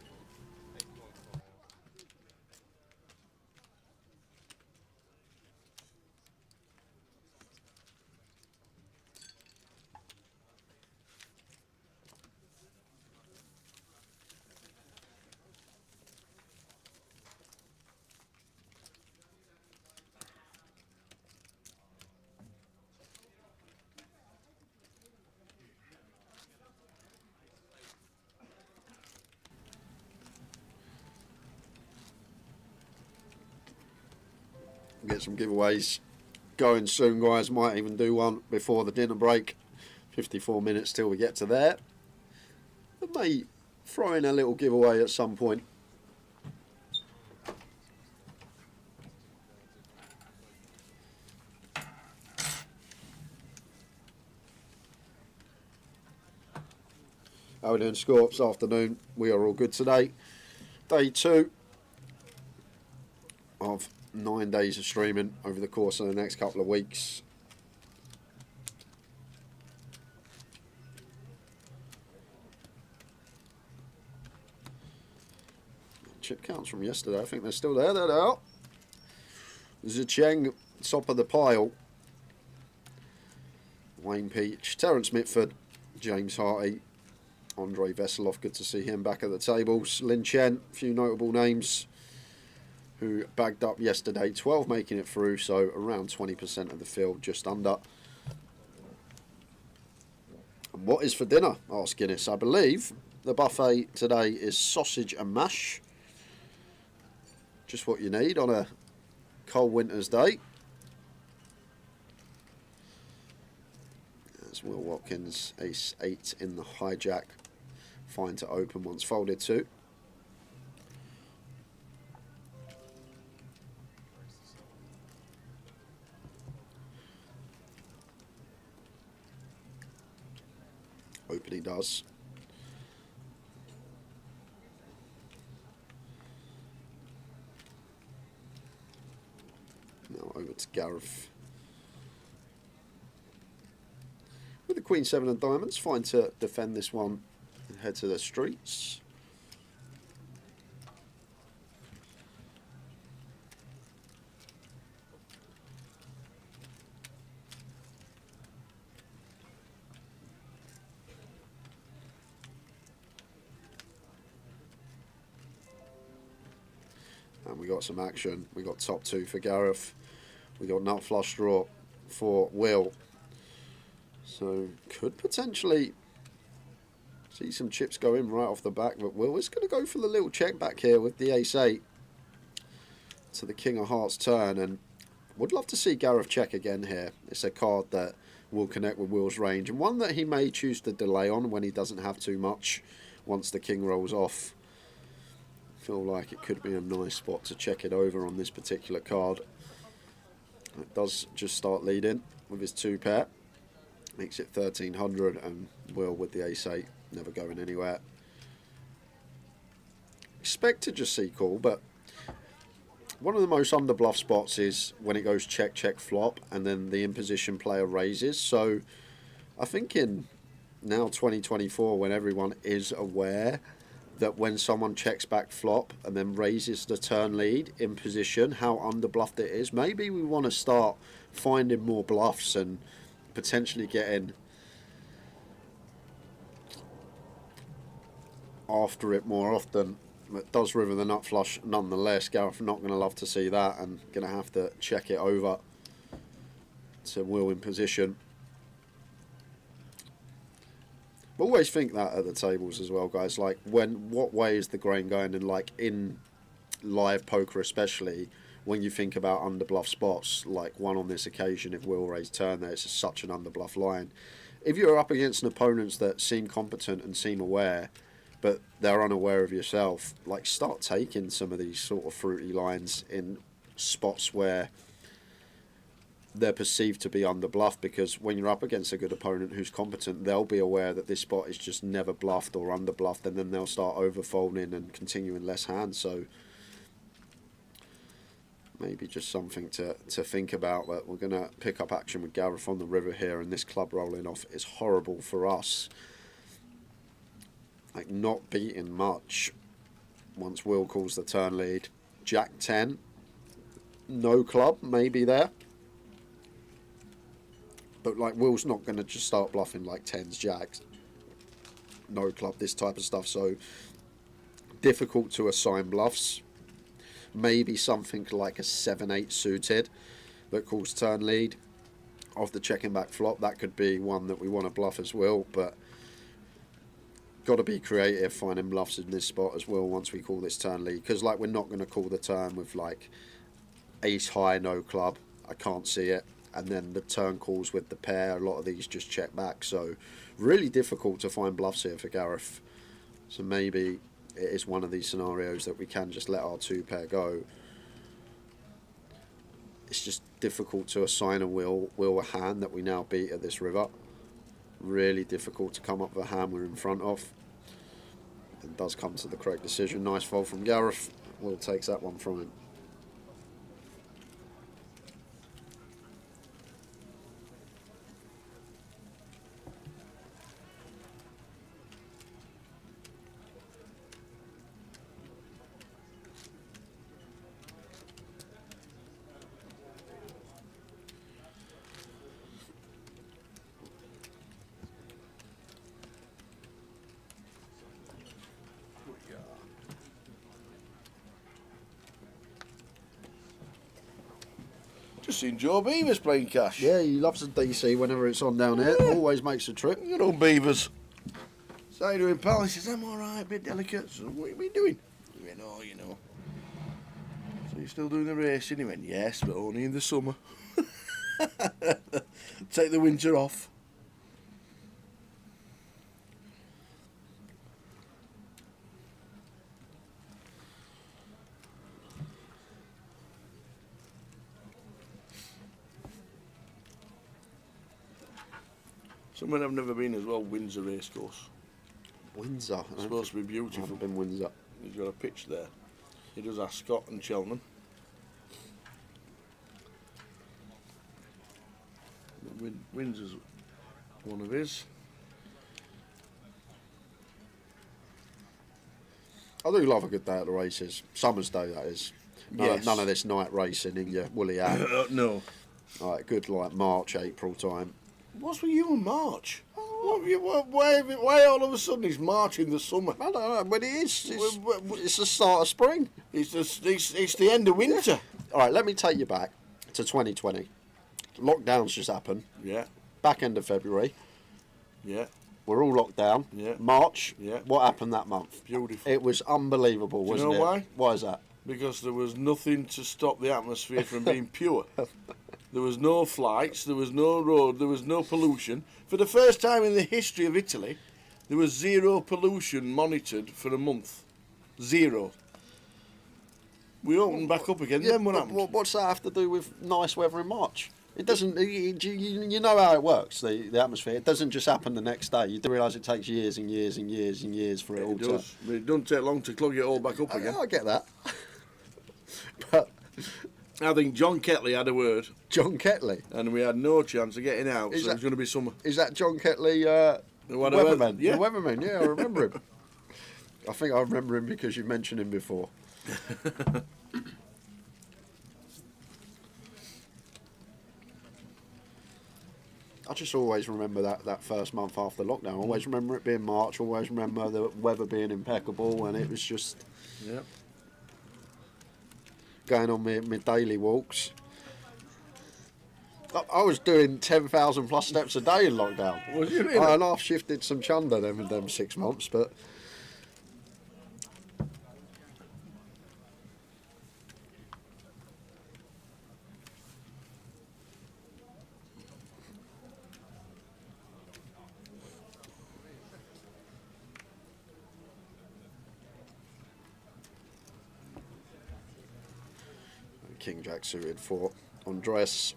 Get some giveaways going soon, guys. Might even do one before the dinner break. 54 minutes till we get to there. I may throw in a little giveaway at some point. How are we doing, Scorps? Afternoon. We are all good today. Day 2 of 9 days of streaming over the course of the next couple of weeks. Chip counts from yesterday, I think they're still there. They're out. Zicheng, top of the pile. Wayne Peach, Terence Mitford, James Harty, Andre Veselov, good to see him back at the tables. Lin Chen, a few notable names who bagged up yesterday, 12 making it through, so around 20% of the field, just under. And what is for dinner? Asked Guinness. I believe the buffet today is sausage and mash. Just what you need on a cold winter's day. There's Will Watkins, ace 8 in the hijack. Fine to open once folded too. Open he does. Now over to Gareth. With the Queen 7 of diamonds, fine to defend this one and head to the streets. we got some action. We got top 2 for Gareth. We got nut flush draw for Will. So could potentially see some chips go in right off the back, but Will is going to go for the little check back here with the ace-8 to the King of Hearts turn, and would love to see Gareth check again here. It's a card that will connect with Will's range, and one that he may choose to delay on when he doesn't have too much once the king rolls off. Feel like it could be a nice spot to check it over on this particular card. It does just start leading with his 2 pair. Makes it 1300, and Will with the ace-8 never going anywhere. Expect to just see call, but one of the most underbluff spots is when it goes check, check, flop, and then the imposition player raises. So I think in now 2024, when everyone is aware that when someone checks back flop and then raises the turn lead in position, how underbluffed it is, maybe we want to start finding more bluffs and potentially getting after it more often. It does river the nut flush nonetheless. Gareth not going to love to see that, and going to have to check it over to Will in position. Always think that at the tables as well, guys. Like, what way is the grain going? And like in live poker especially, when you think about underbluff spots, like one on this occasion, if Will raised turn there, it's such an underbluff line. If you're up against an opponents that seem competent and seem aware, but they're unaware of yourself, like start taking some of these sort of fruity lines in spots where they're perceived to be underbluffed, because when you're up against a good opponent who's competent, they'll be aware that this spot is just never bluffed or underbluffed, and then they'll start overfolding and continuing less hands. So maybe just something to think about. But we're going to pick up action with Gareth on the river here, and this club rolling off is horrible for us. Like, not beating much once Will calls the turn lead. Jack 10, no club, maybe there. But like, Will's not going to just start bluffing like 10s, jacks, no club, this type of stuff. So difficult to assign bluffs. Maybe something like a 7-8 suited that calls turn lead off the checking back flop. That could be one that we want to bluff as well, but got to be creative finding bluffs in this spot as well once we call this turn lead, because like, we're not going to call the turn with like ace high, no club. I can't see it. And then the turn calls with the pair, a lot of these just check back. So really difficult to find bluffs here for Gareth. So maybe it is one of these scenarios that we can just let our 2 pair go. It's just difficult to assign a Will a hand that we now beat at this river. Really difficult to come up with a hand we're in front of. It does come to the correct decision. Nice fold from Gareth. Will takes that one from him. Just seen Joe Beavers playing cash. Yeah, he loves a DC whenever it's on down here. Always makes a trip. You know, Beavers. So how you doing, pal? He says, I'm all right, a bit delicate. So what have you been doing? He went, oh, you know. So you're still doing the racing? He went, yes, but only in the summer. Take the winter off. Somewhere I've never been as well, Windsor Racecourse. Windsor? It's supposed to be beautiful. I haven't been Windsor. He's got a pitch there. He does Ascot and Cheltenham. Windsor's one of his. I do love a good day at the races. Summer's day, that is. Yes. None of this night racing in your woolly hat. No. Like, good like March, April time. What's with you and March? Why all of a sudden is March in the summer? I don't know, but it is. It's the start of spring. It's the end of winter. All right, let me take you back to 2020. Lockdowns just happened. Yeah. Back end of February. Yeah. We're all locked down. Yeah. March. Yeah. What happened that month? Beautiful. It was unbelievable, Do you wasn't know it? why? Why is that? Because there was nothing to stop the atmosphere from being pure. There was no flights, there was no road, there was no pollution. For the first time in the history of Italy, there was zero pollution monitored for a month. Zero. We opened back up again, then what happened? What's that have to do with nice weather in March? It doesn't. You know how it works. The atmosphere. It doesn't just happen the next day. You do realise it takes years and years and years and years for it all It does. But it doesn't take long to clog it all back up again. I get that. But I think John Ketley had a word. John Ketley? And we had no chance of getting out, so it was going to be summer. Is that John Ketley, the weatherman? Yeah. The weatherman, yeah, I remember him. I think I remember him because you mentioned him before. I just always remember that first month after lockdown. Always remember it being March. Always remember the weather being impeccable, and it was just going on my daily walks. I was doing 10,000 plus steps a day in lockdown. Was you really? I half shifted some chunder them 6 months, but. King Jack suited for Andres.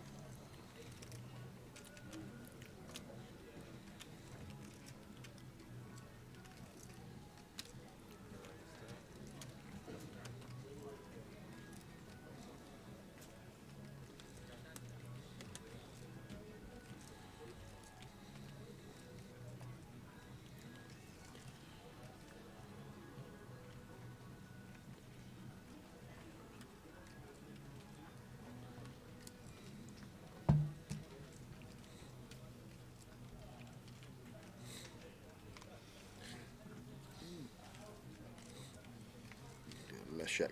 Leszek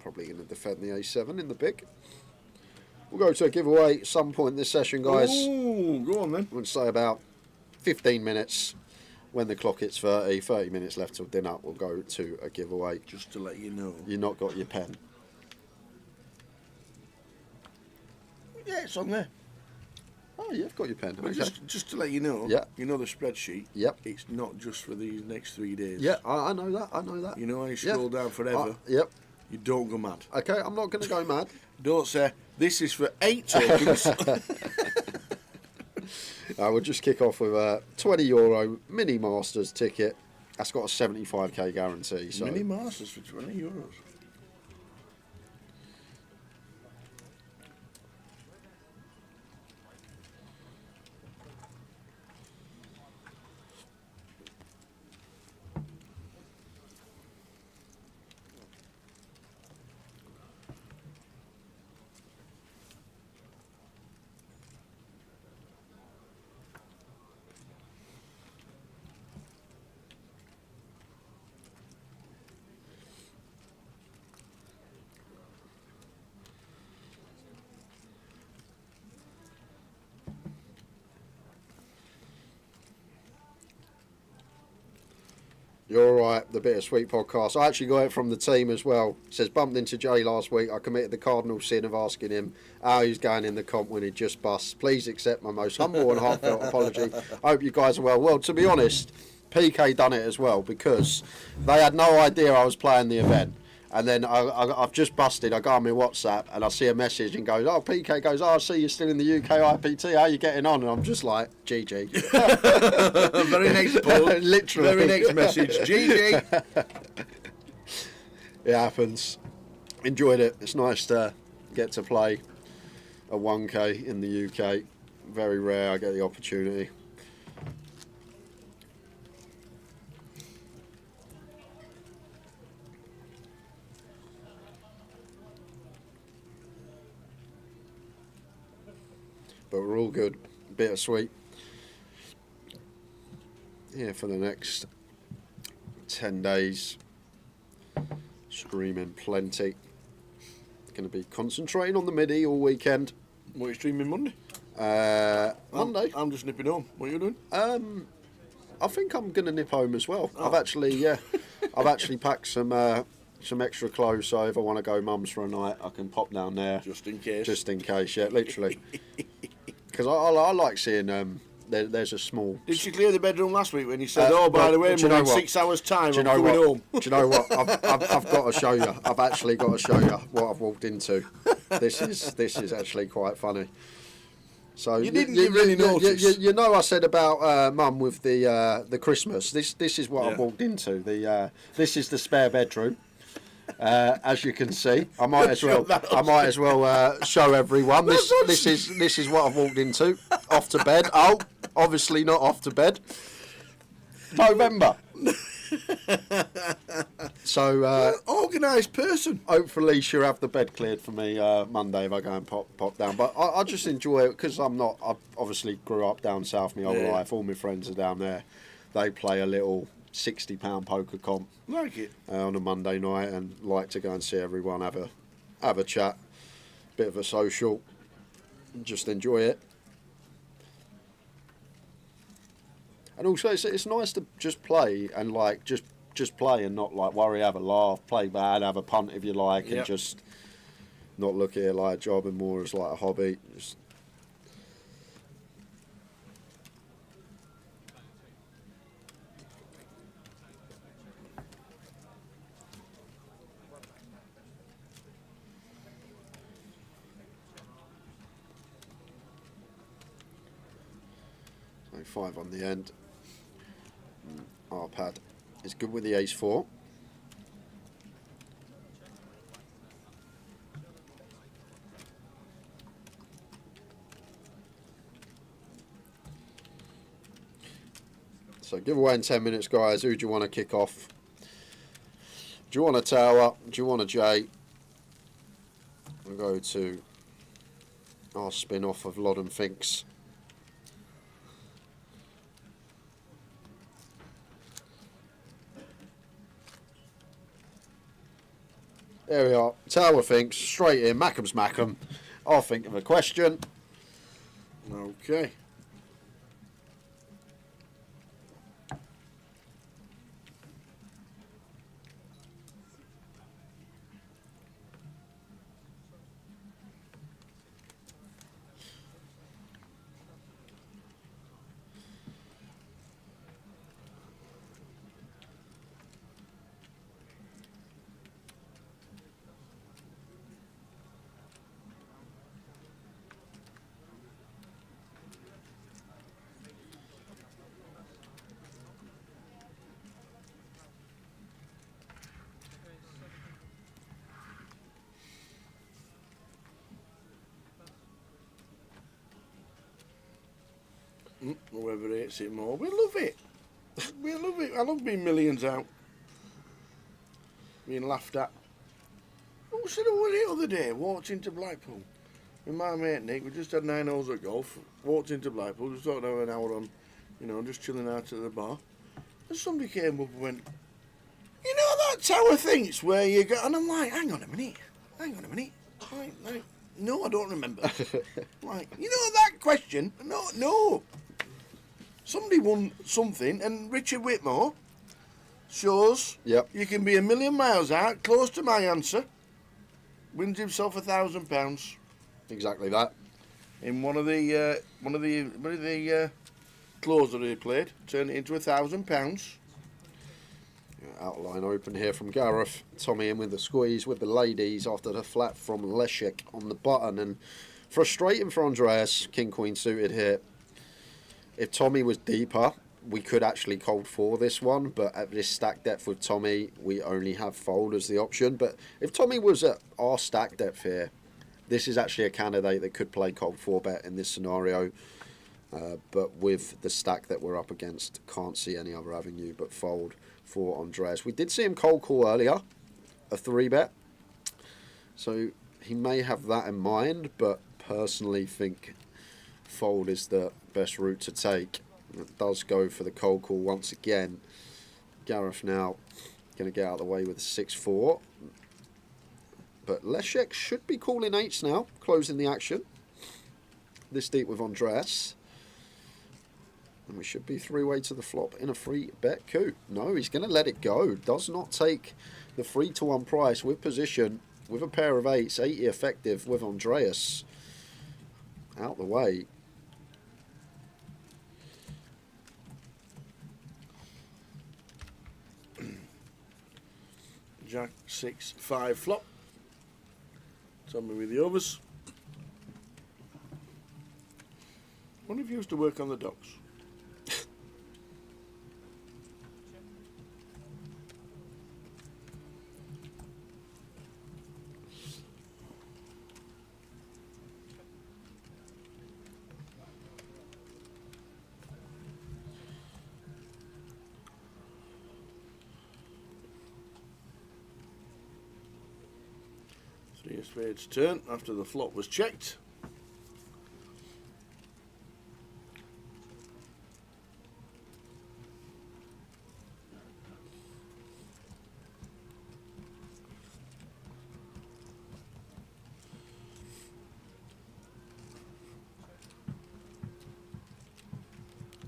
probably going to defend the A7 in the big. We'll go to a giveaway at some point this session, guys. Ooh, go on then. We'll say about 15 minutes. When the clock hits 30 minutes left till dinner, we'll go to a giveaway. Just to let you know. You've not got your pen. Yeah, it's on there. Oh, you've got your pen. But Okay. just to let you know, Yeah. you know the spreadsheet? Yep. It's not just for these next 3 days. Yeah, I know that. I know that. You know how you scroll down forever? Yep. You don't go mad. Okay, I'm not going to go mad. Don't say, this is for 8 tokens. We'll just kick off with a €20 Mini Masters ticket. That's got a 75k guarantee. So. Mini Masters for €20. You're all right, the Bittersweet podcast. I actually got it from the team as well. It says, bumped into Jay last week. I committed the cardinal sin of asking him how he's going in the comp when he just busts. Please accept my most humble and heartfelt apology. I hope you guys are well. Well, to be honest, PK done it as well because they had no idea I was playing the event. And then I've just busted. I go on my WhatsApp and I see a message and goes, oh, PK goes, oh, I see you're still in the GUKPT. How are you getting on? And I'm just like, GG. Very next post. Literally. Very next message, GG. It happens. Enjoyed it. It's nice to get to play a 1K in the UK. Very rare I get the opportunity. But we're all good. Bittersweet. here for the next 10 days. Streaming plenty. Going to be concentrating on the Midi all weekend. What are you streaming Monday? Monday. I'm just nipping home. What are you doing? I think I'm going to nip home as well. Oh. I've actually packed some extra clothes, so if I want to go mum's for a night, I can pop down there. Just in case. Just in case, yeah, literally. Because I like seeing there's a small... Did she clear the bedroom last week when you said, oh, by the way, do you know in what? 6 hours' time, Do you I'm know coming what? home? Do you know what? I've got to show you. I've actually got to show you what I've walked into. This is actually quite funny. So You didn't give any notice. You know, I said about Mum with the Christmas. This is what I've walked into. This is the spare bedroom. As you can see, I might as well show everyone. This is what I've walked into. Off to bed. Oh, obviously not off to bed. November. So organised person. Hopefully she'll have the bed cleared for me Monday if I go and pop down. But I just enjoy it because I obviously grew up down south my whole life. All my friends are down there. They play a little £60 poker comp. Like it. On a Monday night, and like to go and see everyone, have a chat, bit of a social, just enjoy it. And also it's nice to just play and like just play and not like worry, have a laugh, play bad, have a punt if you like, and just not look at it like a job and more as like a hobby. Just so 5 on the end. Our pad is good with the ace-4. So give away in 10 minutes, guys. Who do you want to kick off? Do you want a tower? Do you want a J? We'll go to our spin-off of Loddon Finks. There we are. Tower Finks, straight in. Mackham's Mackham. I'll think of a question. Okay. Whoever hates it more, we love it. We love it. I love being millions out. Being laughed at. Who said I was the other day? Walked into Blackpool. With my mate Nick, we just had 9 holes at golf. Walked into Blackpool, just thought an hour on, just chilling out at the bar. And somebody came up and went, you know that tower thing? It's where you go. And I'm like, hang on a minute. Like, no, I don't remember. Like, you know that question? No. Somebody won something, and Richard Whitmore shows you can be a million miles out, close to my answer, wins himself £1,000. Exactly that. In one of the clothes that he played, turned it into £1,000. Outline open here from Gareth. Tommy in with the squeeze with the ladies after the flat from Leszek on the button, and frustrating for Andreas. King Queen suited here. If Tommy was deeper, we could actually cold 4 this one, but at this stack depth with Tommy, we only have fold as the option. But if Tommy was at our stack depth here, this is actually a candidate that could play cold 4 bet in this scenario. But with the stack that we're up against, can't see any other avenue but fold for Andreas. We did see him cold call earlier, a 3 bet. So he may have that in mind, but personally think fold is the best route to take. It does go for the cold call once again. Gareth now going to get out of the way with a 6-4. But Leszek should be calling 8s now, closing the action. This deep with Andreas. And we should be 3-way to the flop in a free bet coup. No, he's going to let it go. Does not take the 3-1 price with position, with a pair of 8s, 80 effective with Andreas. Out the way. Jack 6-5 flop. Tommy with the overs. One of you used to work on the docks. Three of spades turn after the flop was checked.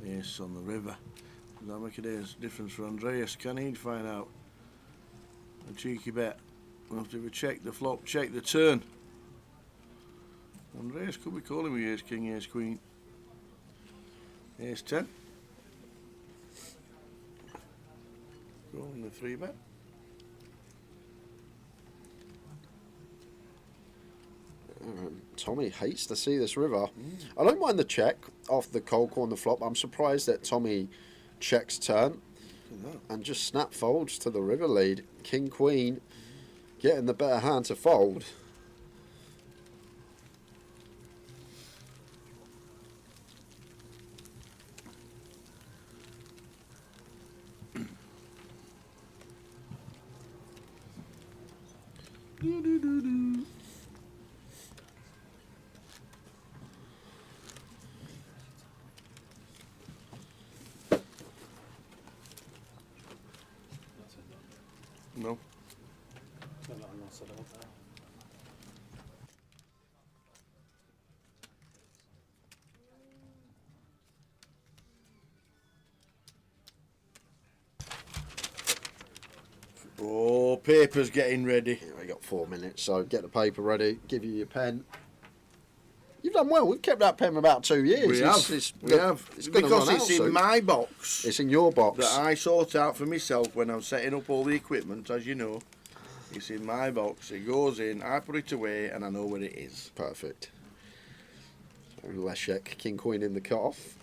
Yes, on the river. Does that make a day's difference for Andreas? Can he find out? A cheeky bet. After we check the flop, check the turn. Andreas could be calling with ace king, ace queen, ace 10. Rolling the 3-bet. Tommy hates to see this river. I don't mind the check off the cold call on the flop. I'm surprised that Tommy checks turn and just snap folds to the river lead. King queen getting the better hand to fold. No. Oh, paper's getting ready. Yeah, we got 4 minutes, so get the paper ready. Give you your pen. You've done well. We've kept that pen for about 2 years. We have. It's because it's in my box. It's in your box. That I sort out for myself when I'm setting up all the equipment, as you know. It's in my box. It goes in, I put it away, and I know where it is. Perfect. So Leszek, king queen in the cut-off.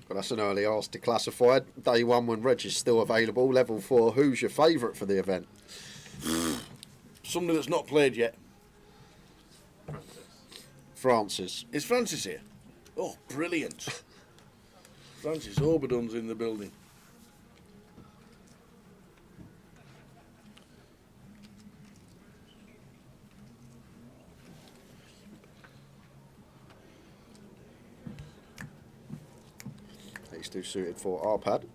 But that's an early ask to classified. Day 1 when Reg is still available. Level 4, who's your favourite for the event? Somebody that's not played yet. Francis. Is Francis here? Oh, brilliant. Francis Oberdon's in the building. Ace-2 suited for Arpad.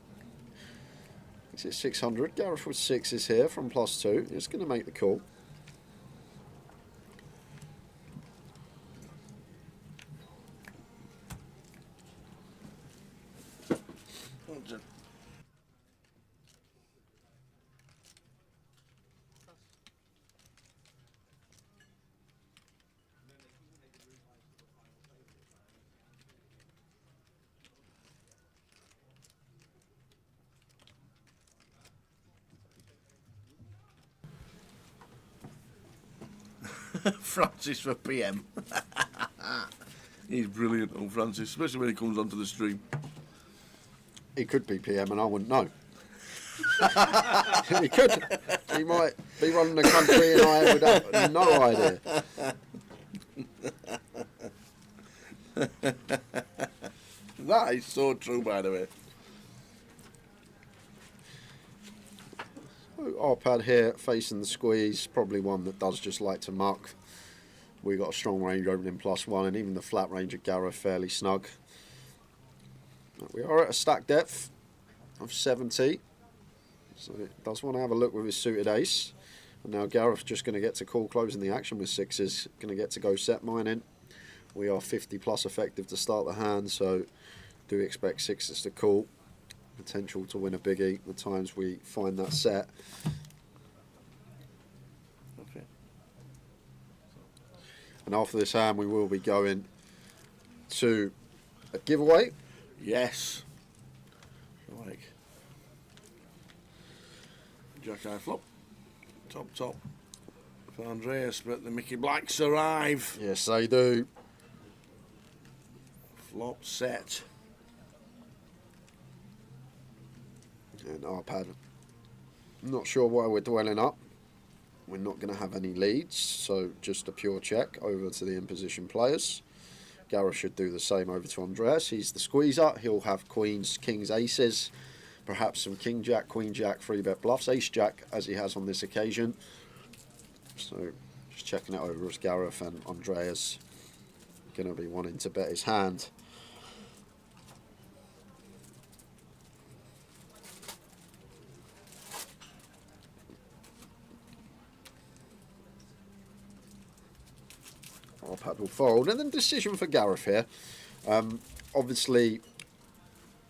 It's 600. Gareth with 6 is here from +2. It's going to make the call. Francis for PM. He's brilliant, old Francis, especially when he comes onto the stream. He could be PM and I wouldn't know. He could. He might be running the country and I would have no idea. That is so true, by the way. So our pad here facing the squeeze, probably one that does just like to muck. We got a strong range opening +1 and even the flat range of Gareth fairly snug. We are at a stack depth of 70. So it does want to have a look with his suited ace. And now Gareth's just going to get to call closing the action with sixes. Going to get to go set mining. We are 50 plus effective to start the hand, so do expect sixes to call. Potential to win a biggie the times we find that set. Okay. And after this hand we will be going to a giveaway. Yes. Like Jack high flop. Top. For Andreas, but the Mickey Blacks arrive. Yes, they do. Flop set. And our pad. I'm not sure why we're dwelling up. We're not going to have any leads, so just a pure check over to the in-position players. Gareth should do the same over to Andreas. He's the squeezer. He'll have queens, kings, aces. Perhaps some king jack, queen jack, 3-bet bluffs, ace jack, as he has on this occasion. So just checking it over as Gareth and Andreas going to be wanting to bet his hand. Our pad will fold, and then decision for Gareth here. Obviously,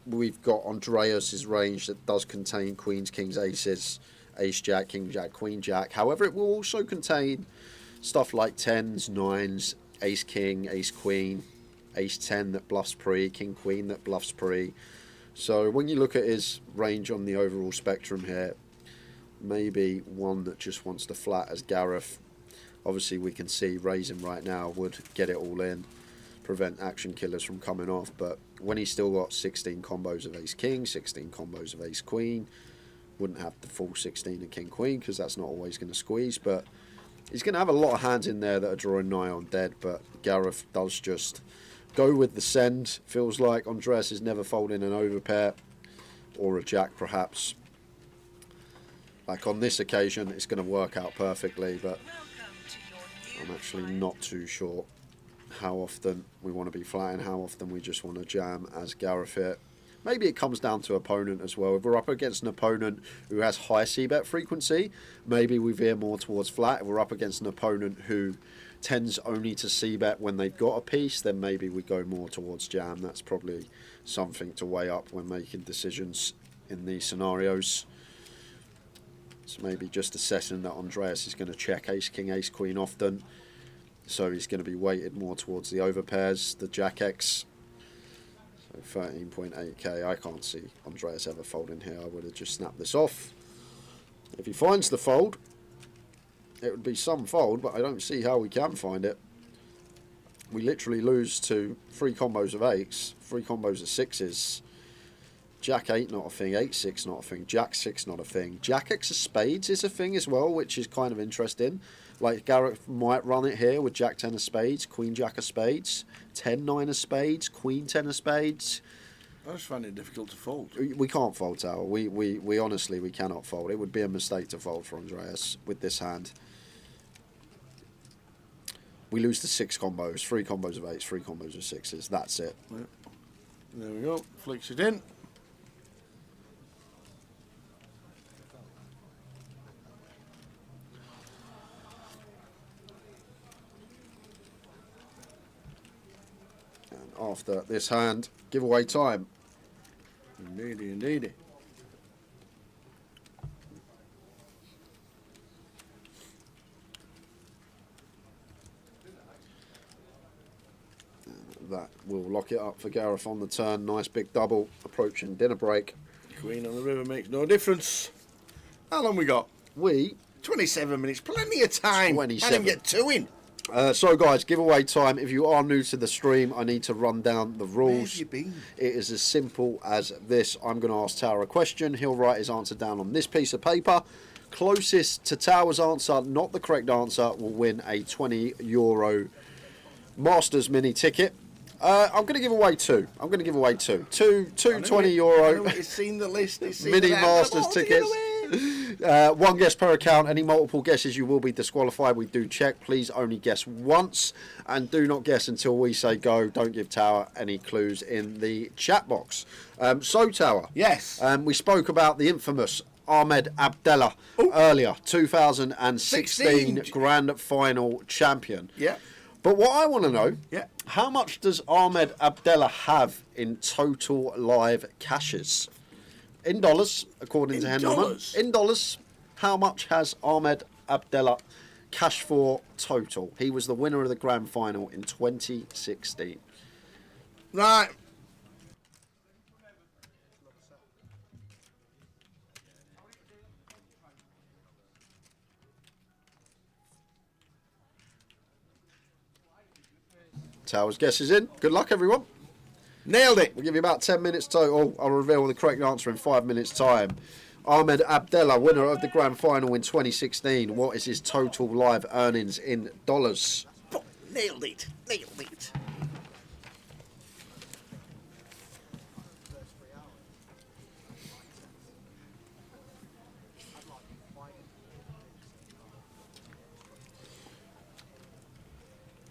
we've got Andreas's range that does contain queens, kings, aces, ace jack, king jack, queen jack. However, it will also contain stuff like tens, nines, ace king, ace queen, ace 10 that bluffs pre, king queen that bluffs pre. So when you look at his range on the overall spectrum here, maybe one that just wants to flat as Gareth. Obviously we can see raising right now would get it all in, prevent action killers from coming off, but when he's still got 16 combos of ace king, 16 combos of ace queen, wouldn't have the full 16 of king queen because that's not always going to squeeze, but he's going to have a lot of hands in there that are drawing nigh on dead. But Gareth does just go with the send. Feels like Andreas is never folding an overpair or a jack perhaps. Like on this occasion it's going to work out perfectly, but I'm actually not too sure how often we want to be flatting, how often we just want to jam as Gareth here. Maybe it comes down to opponent as well. If we're up against an opponent who has high c-bet frequency, maybe we veer more towards flat. If we're up against an opponent who tends only to c-bet when they've got a piece, then maybe we go more towards jam. That's probably something to weigh up when making decisions in these scenarios. So maybe just assessing that Andreas is going to check ace king, ace queen often. So he's going to be weighted more towards the overpairs, the jack X. So 13.8k. I can't see Andreas ever folding here. I would have just snapped this off. If he finds the fold, it would be some fold, but I don't see how we can find it. We literally lose to 3 combos of 8s, 3 combos of 6s. Jack 8 not a thing, 8-6 not a thing, Jack 6 not a thing. Jack X of spades is a thing as well, which is kind of interesting. Like Gareth might run it here with Jack 10 of spades, Queen Jack of spades, 10-9 of spades, Queen 10 of spades. I just find it difficult to fold. We can't fold, Tower. We honestly, we cannot fold. It would be a mistake to fold for Andreas with this hand. We lose to 6 combos, 3 combos of 8s, 3 combos of 6s. That's it. Yeah. There we go. Flicks it in. After this hand, giveaway time. Indeedy, indeedy. That will lock it up for Gareth on the turn. Nice big double approaching dinner break. Queen on the river makes no difference. How long we got? 27 minutes, plenty of time. 27. I didn't get 2 in. So guys, giveaway time. If you are new to the stream, I need to run down the rules. Where have you been? It is as simple as this. I'm going to ask Tower a question. He'll write his answer down on this piece of paper. Closest to Tower's answer, not the correct answer, will win a €20 Masters mini ticket. I'm going to give away two. I'm going to give away two. Two €20 It's seen the list. It's seen mini the Masters tickets. One guess per account. Any multiple guesses, you will be disqualified. We do check. Please only guess once, and do not guess until we say go. Don't give Tower any clues in the chat box. So Tower, yes, we spoke about the infamous Ahmed Abdallah earlier, 2016 Grand Final champion. Yeah. But what I want to know, yeah, how much does Ahmed Abdallah have in total live cashes? In dollars, according to Henderman. In dollars, how much has Ahmed Abdallah cash for total? He was the winner of the Grand Final in 2016. Right. Tower's guess is in. Good luck, everyone. Nailed it. We'll give you about 10 minutes total. I'll reveal the correct answer in 5 minutes' time. Ahmed Abdallah, winner of the Grand Final in 2016. What is his total live earnings in dollars? Nailed it. Nailed it.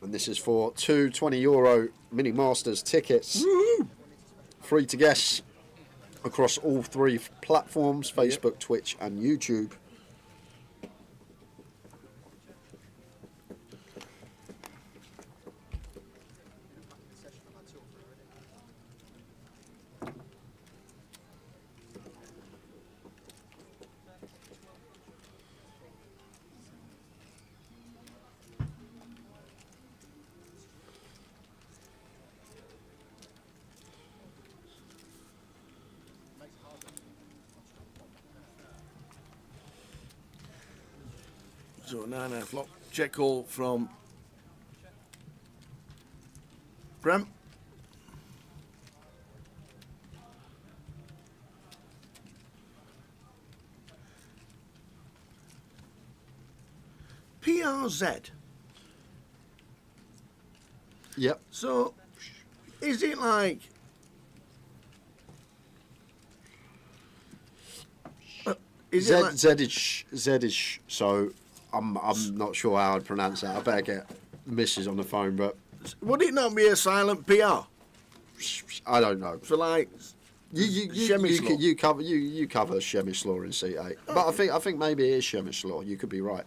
And this is for two €20 Mini Masters tickets. Woo-hoo. Free to guess across all three platforms, Facebook, Twitch and YouTube. So 9.5 o'clock. Check call from Brem. PRZ. Yep. So, is it like... Is it like... Zedish, so I'm not sure how I'd pronounce that. I better get Mrs. on the phone, but... Would it not be a silent PR? I don't know. So like... You cover Shemish Law in Seat 8. But I think maybe it is Shemish Law. You could be right.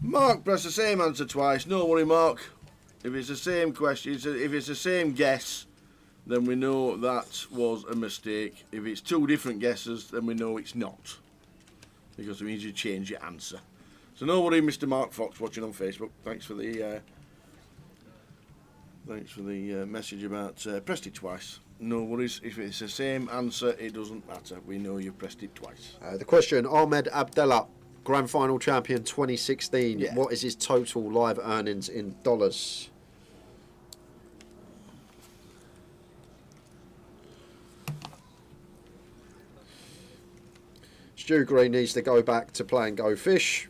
Mark, press the same answer twice. No worry, Mark. If it's the same question, if it's the same guess, then we know that was a mistake. If it's two different guesses, then we know it's not, because it means you change your answer. So no worry, Mr. Mark Fox, watching on Facebook. Thanks for the message about pressed it twice. No worries. If it's the same answer, it doesn't matter. We know you pressed it twice. The question: Ahmed Abdallah, Grand Final champion 2016. Yeah. What is his total live earnings in dollars? Stu Green needs to go back to playing Go Fish.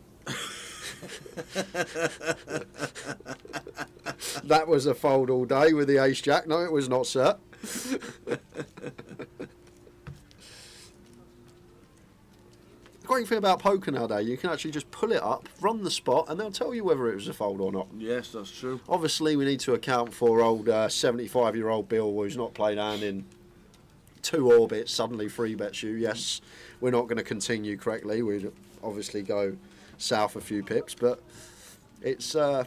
That was a fold all day with the ace jack. No, it was not, sir. The great thing about poker nowadays, you can actually just pull it up, run the spot, and they'll tell you whether it was a fold or not. Yes, that's true. Obviously, we need to account for old 75-year-old Bill who's not played hand in 2 orbits, suddenly 3-bets you. Yes, we're not going to continue correctly. We'd obviously go south a few pips, but it's one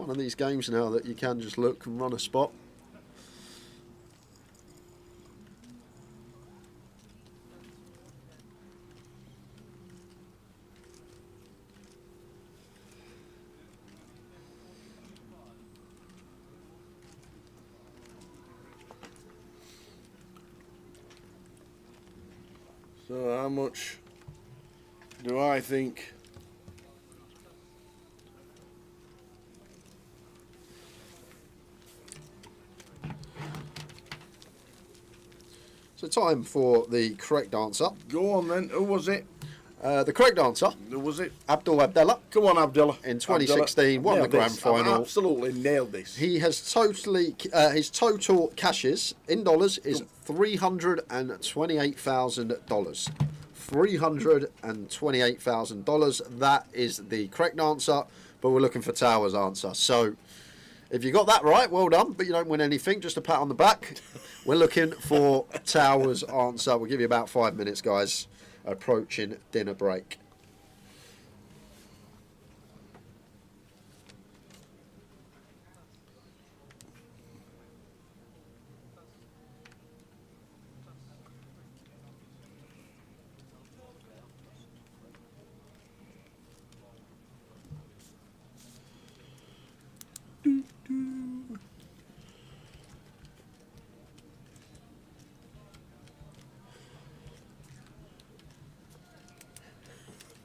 of these games now that you can just look and run a spot. So how much do I think? So time for the correct answer. Go on then. Who was it? The correct answer. Who was it? Abdul Abdallah. Come on, Abdullah. In 2016, won the grand final. I've absolutely nailed this. He has totally his total cashes in dollars is $328,000. $328,000. That is the correct answer, but we're looking for Tower's answer. So if you got that right, well done, but you don't win anything, just a pat on the back. We're looking for Tower's answer. We'll give you about 5 minutes, guys, approaching dinner break.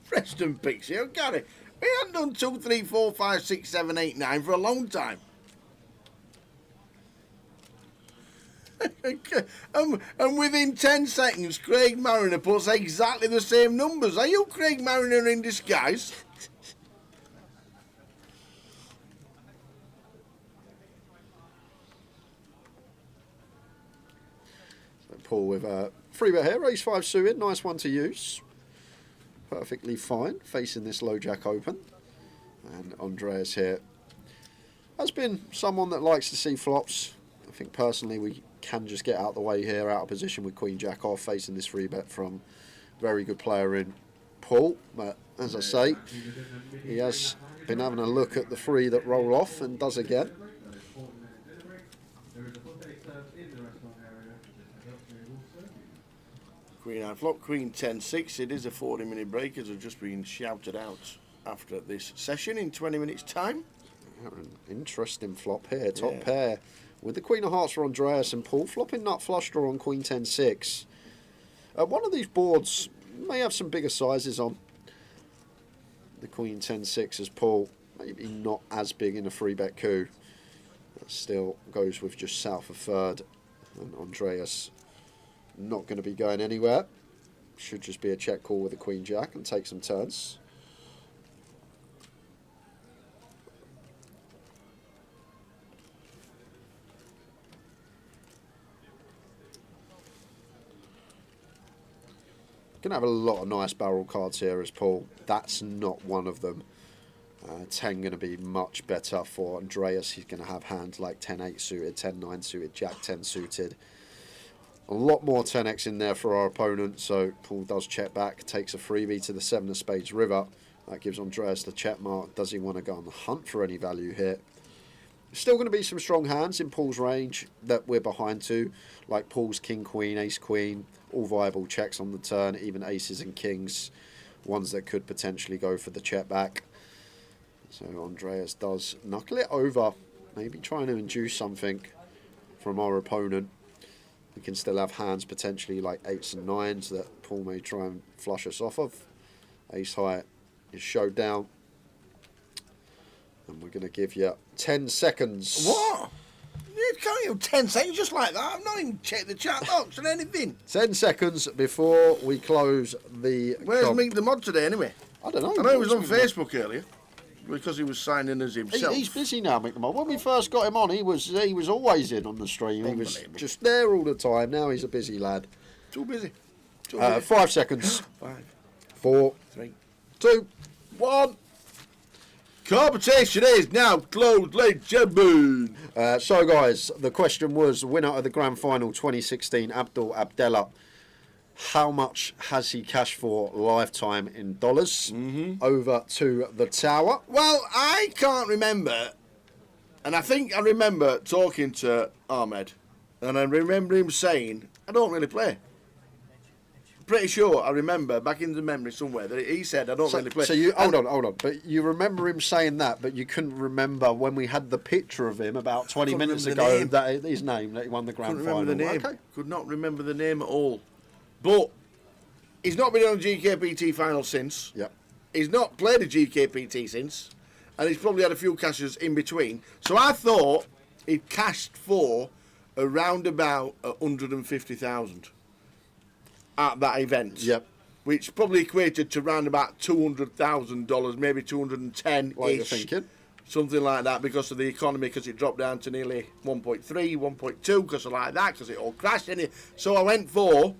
Preston Pixie, oh Gary, we haven't done 2, 3, 4, 5, 6, 7, 8, 9 for a long time. And within 10 seconds, Craig Mariner puts exactly the same numbers. Are you Craig Mariner in disguise? Paul with a free bet here, race 5 suited, nice one to use. Perfectly fine, facing this low jack open. And Andreas here has been someone that likes to see flops. I think personally we can just get out of the way here, out of position with Queen Jack off, facing this free bet from very good player in Paul. But as I say, he has been having a look at the three that roll off and does again. Queen 9 flop, Queen 10-6. It is a 40-minute break, as have just been shouted out after this session in 20 minutes' time. An interesting flop here, top pair. With the Queen of Hearts for Andreas and Paul, flopping nut flush draw on Queen 10-6. One of these boards may have some bigger sizes on. The Queen 10-6 as Paul, maybe not as big in a free bet coup. That still goes with just south of third. And Andreas not going to be going anywhere. Should just be a check call with the Queen Jack and take some turns. Going to have a lot of nice barrel cards here as Paul. That's not one of them. 10 going to be much better for Andreas. He's going to have hands like 10-8 suited, 10-9 suited, Jack 10 suited. A lot more 10x in there for our opponent, so Paul does check back, takes a freebie to the 7 of spades river. That gives Andreas the check mark. Does he want to go on the hunt for any value here? Still going to be some strong hands in Paul's range that we're behind to, like Paul's king, queen, ace, queen, all viable checks on the turn, even aces and kings, ones that could potentially go for the check back. So Andreas does knuckle it over, maybe trying to induce something from our opponent. We can still have hands potentially like 8s and 9s that Paul may try and flush us off of. Ace high is showed down. And we're going to give you 10 seconds. What? You can't give 10 seconds just like that. I've not even checked the chat box or anything. 10 seconds before we close the... Where's Mick the mod today anyway? I don't know. I know he was on Facebook earlier because he was signing as himself. He's busy now, Mick the mod. When we first got him on, he was always in on the stream. He was just there all the time. Now he's a busy lad. Too busy. 5 seconds. 5, 4, 3, 2, 1. Competition is now closed, ladies and gentlemen. So, guys, the question was, winner of the Grand Final 2016, Abdul Abdallah. How much has he cashed for lifetime in dollars? Over to the tower. Well, I can't remember. And I think I remember talking to Ahmed. And I remember him saying, I don't really play. Pretty sure I remember back in the memory somewhere that he said I don't really play. So you hold on. But you remember him saying that, but you couldn't remember when we had the picture of him about 20 minutes ago that his name that he won the grand final. Couldn't remember the name. Okay. Could not remember the name at all. But He's not been on a GKPT final since. Yep. He's not played a GKPT since, and he's probably had a few cashes in between. So I thought he'd cashed for around about 150,000 at that event. Yep. Which probably equated to around about $200,000, maybe 210-ish. What you're thinking? Something like that because of the economy, because it dropped down to nearly 1.3, 1.2, because of like that, because it all crashed. So I went for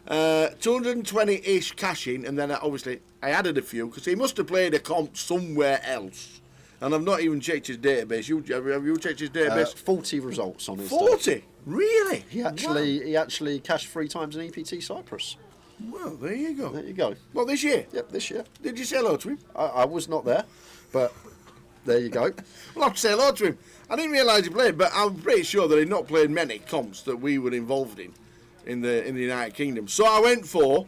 220-ish cashing, and then obviously I added a few, because he must have played a comp somewhere else. And I've not even checked his database. Have you checked his database? 40 results on his 40? Really? He actually cashed 3 times in EPT Cyprus. Well, there you go. There you go. Well, this year? Yep, this year. Did you say hello to him? I was not there, but there you go. Well, I have to say hello to him. I didn't realise he played, but I'm pretty sure that he'd not played many comps that we were involved in the United Kingdom. So I went for,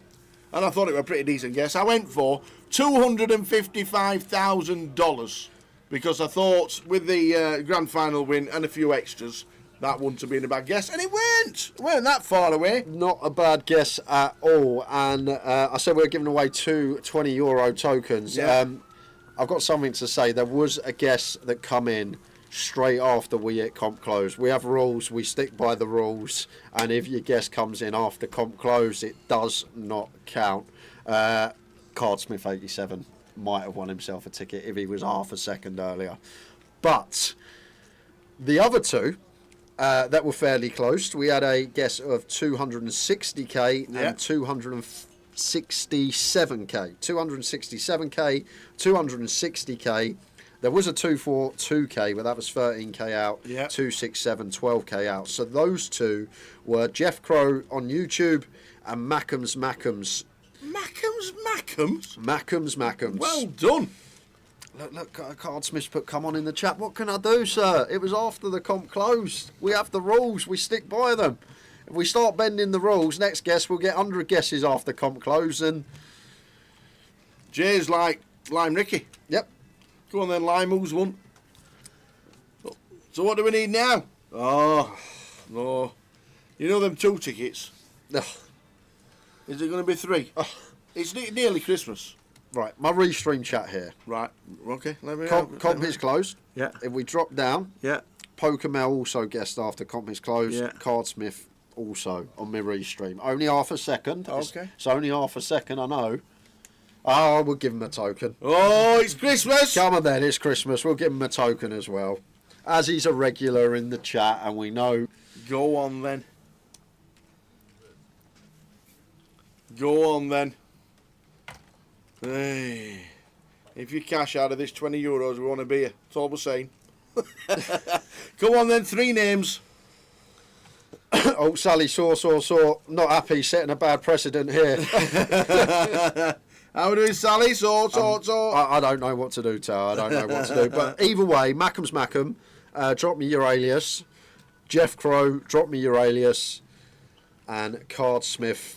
and I thought it was a pretty decent guess, I went for $255,000 because I thought with the grand final win and a few extras, that wouldn't have been a bad guess, and it weren't that far away. Not a bad guess at all. And I said we were giving away 2 €20 tokens. Yeah. I've got something to say. There was a guess that come in straight after we hit comp close. We have rules. We stick by the rules. And if your guess comes in after comp close, it does not count. Cardsmith 87 might have won himself a ticket if he was half a second earlier. But the other two that were fairly close. We had a guess of 260k and 267k. 267k, 260k. There was a 242k, but that was 13k out. Yeah. 267, 12k out. So those two were Jeff Crow on YouTube and Mackham's. Mackham's? Well done. Look, Cardsmith put come on in the chat. What can I do, sir? It was after the comp closed. We have the rules. We stick by them. If we start bending the rules, next guess we'll get 100 guesses after comp close. And Jay's like Lime Ricky. Yep. Go on then, Lime. Who's won? So what do we need now? Oh, no. You know them 2 tickets? Ugh. Is it going to be 3? It's nearly Christmas. Right, my restream chat here. Right, okay. Comp is closed. Yeah. If we drop down, yeah. Pokémel also guessed after comp is closed. Yeah. Cardsmith also on my restream. Only half a second. Okay. It's only half a second, I know. Oh, we'll give him a token. Oh, it's Christmas! Come on then, it's Christmas. We'll give him a token as well. As he's a regular in the chat and we know. Go on then. Go on then. Hey, if you cash out of this €20, we want to be here. That's all we're saying. Come on then, 3 names. Oh, Sally saw. Not happy, setting a bad precedent here. How are we doing, Sally? So. I don't know what to do, Tao. I don't know what to do. But either way, Mackham's Mackham, drop me your alias. Jeff Crow, drop me your alias. And Cardsmith.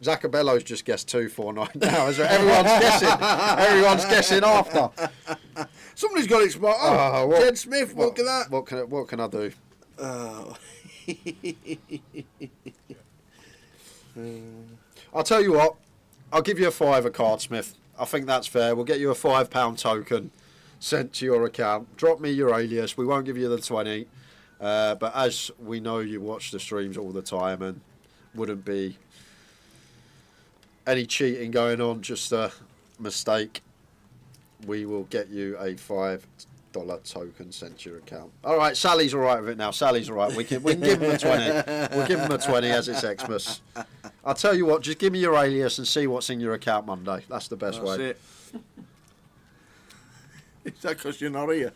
Zacabello's just guessed 249 now. Everyone's guessing. Everyone's guessing after. Somebody's got it spot on. Jed Smith, look at that. What can I do? Oh. I'll tell you what. I'll give you a £5, Cardsmith. I think that's fair. We'll get you a £5 token sent to your account. Drop me your alias. We won't give you the 20. But as we know, you watch the streams all the time and wouldn't be any cheating going on, just a mistake. We will get you a $5 token sent to your account. All right, Sally's all right with it now. Sally's all right. We can give him a 20. We'll give him a 20 as it's Xmas. I'll tell you what, just give me your alias and see what's in your account Monday. That's the best way. It. Is that because you're not here?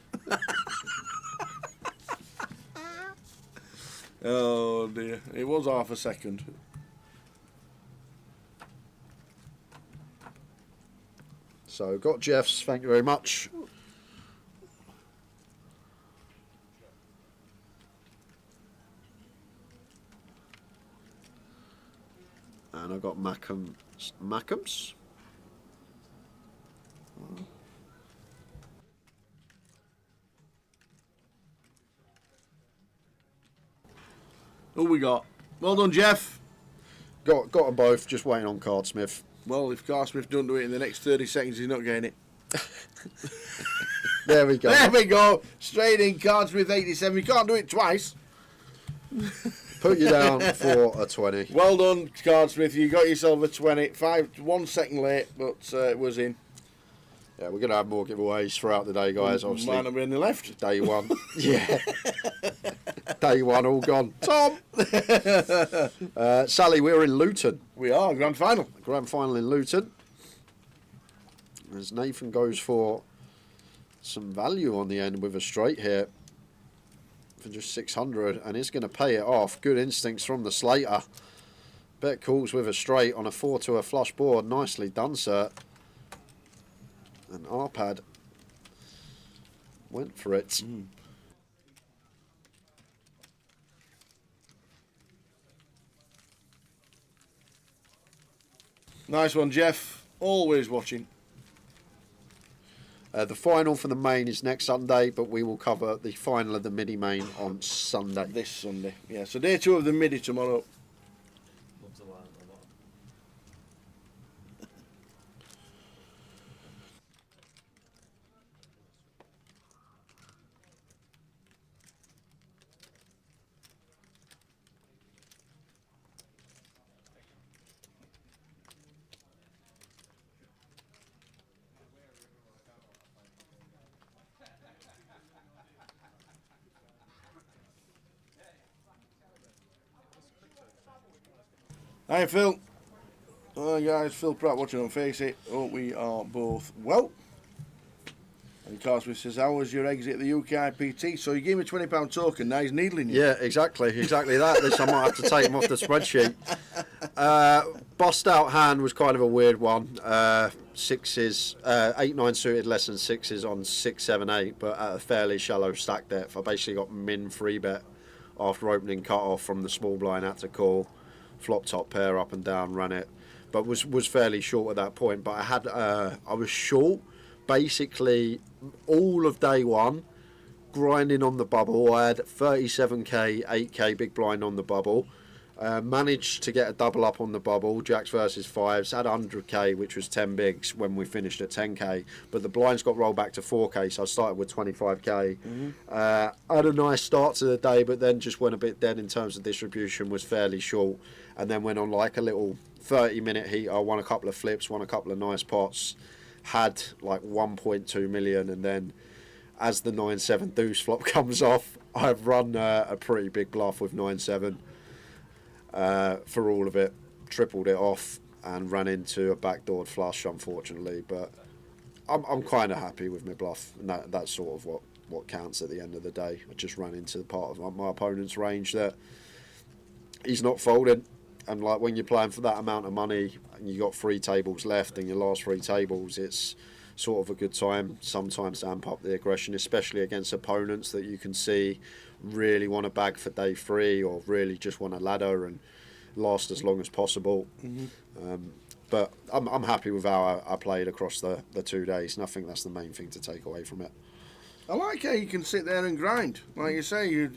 Oh dear, it was half a second. So got Jeff's, thank you very much. And I got Mackham's. Who we got? Well done, Jeff. Got them both. Just waiting on Cardsmith. Well, if Cardsmith don't do it in the next 30 seconds, he's not getting it. There we go. There we go. Straight in, Cardsmith 87. You can't do it twice. Put you down for a 20. Well done, Cardsmith. You got yourself a 20. 1 second late, but it was in. Yeah, we're going to have more giveaways throughout the day, guys. Obviously, Might not be any left. Day 1. Yeah. Day 1, all gone. Tom! Sally, we're in Luton. We are, grand final. Grand final in Luton. As Nathan goes for some value on the end with a straight here for just 600, and is going to pay it off. Good instincts from the Slater. Bet calls with a straight on a 4 to a flush board. Nicely done, sir. And Arpad went for it. Nice one, Jeff. Always watching. The final for the main is next Sunday, but we will cover the final of the Midi main on Sunday. This Sunday. Yeah, so day 2 of the Midi tomorrow. Hi, Phil. Hi, guys. Phil Pratt watching on Face It. Hope we are both well. And Carsmith says, how was your exit at the UKPT? So you gave me a £20 token, now he's needling you. Yeah, exactly that. This I might have to take him off the spreadsheet. Bossed out hand was kind of a weird one. 6s, 8-9 suited less than 6s on 6, 7, 8, but at a fairly shallow stack depth. I basically got min free bet after opening cut off from the small blind, had to call. Flop top pair up and down, ran it, but was fairly short at that point. But I was short basically all of day 1, grinding on the bubble. I had 37k, 8k big blind on the bubble. Managed to get a double up on the bubble, jacks versus 5s, had 100k, which was 10 bigs when we finished at 10k, but the blinds got rolled back to 4k, so I started with 25k. Had a nice start to the day, but then just went a bit dead in terms of distribution, was fairly short, and then went on like a little 30-minute heat. I won a couple of flips, won a couple of nice pots, had like 1.2 million, and then as the 9-7 deuce flop comes off, I've run a pretty big bluff with 9-7. For all of it, tripled it off and ran into a backdoored flush, unfortunately. But I'm kind of happy with my bluff, and that's sort of what counts at the end of the day. I just ran into the part of my opponent's range that he's not folding, and like when you're playing for that amount of money and you got 3 tables left in your last 3 tables, it's sort of a good time sometimes to amp up the aggression, especially against opponents that you can see really want to bag for day 3 or really just want a ladder and last as long as possible. But I'm happy with how I played across the 2 days, and I think that's the main thing to take away from it. I like how you can sit there and grind. Like you say, you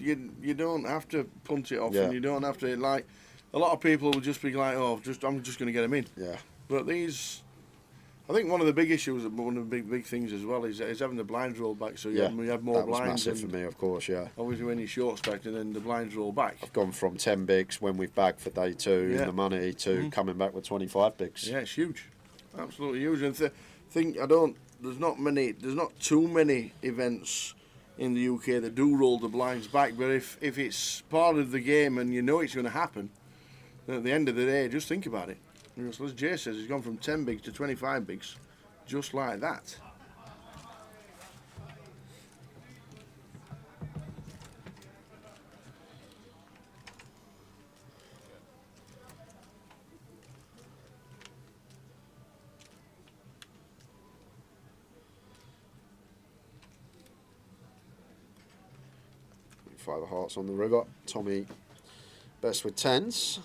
don't have to punt it off, Yeah. and you don't have to, like, a lot of people will just be like, oh, I'm just going to get them in. Yeah. But I think one of the big issues, one of the big things as well, is having the blinds roll back, so you have more that was blinds. massive for me, of course, yeah. Obviously when you short stacked and then the blinds roll back. I've gone from 10 bigs when we've bagged for day 2 in the money to coming back with 25 bigs. Yeah, it's huge. Absolutely huge. And there's not too many events in the UK that do roll the blinds back, but if it's part of the game and you know it's going to happen, then at the end of the day, just think about it. So as Jay says, he's gone from 10 bigs to 25 bigs, just like that. Five of hearts on the river. Tommy best with 10s.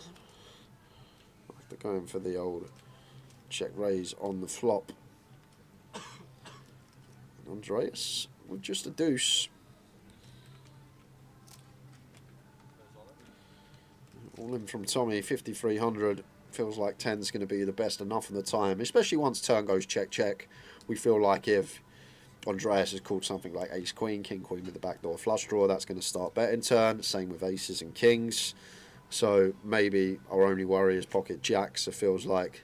They're going for the old check raise on the flop. And Andreas with just a deuce. All in from Tommy, 5,300. Feels like 10's going to be the best enough of the time, especially once turn goes check, check. We feel like if Andreas has called something like ace queen, king queen with the backdoor flush draw, that's going to start betting turn. Same with aces and kings. So maybe our only worry is pocket jacks. So feels like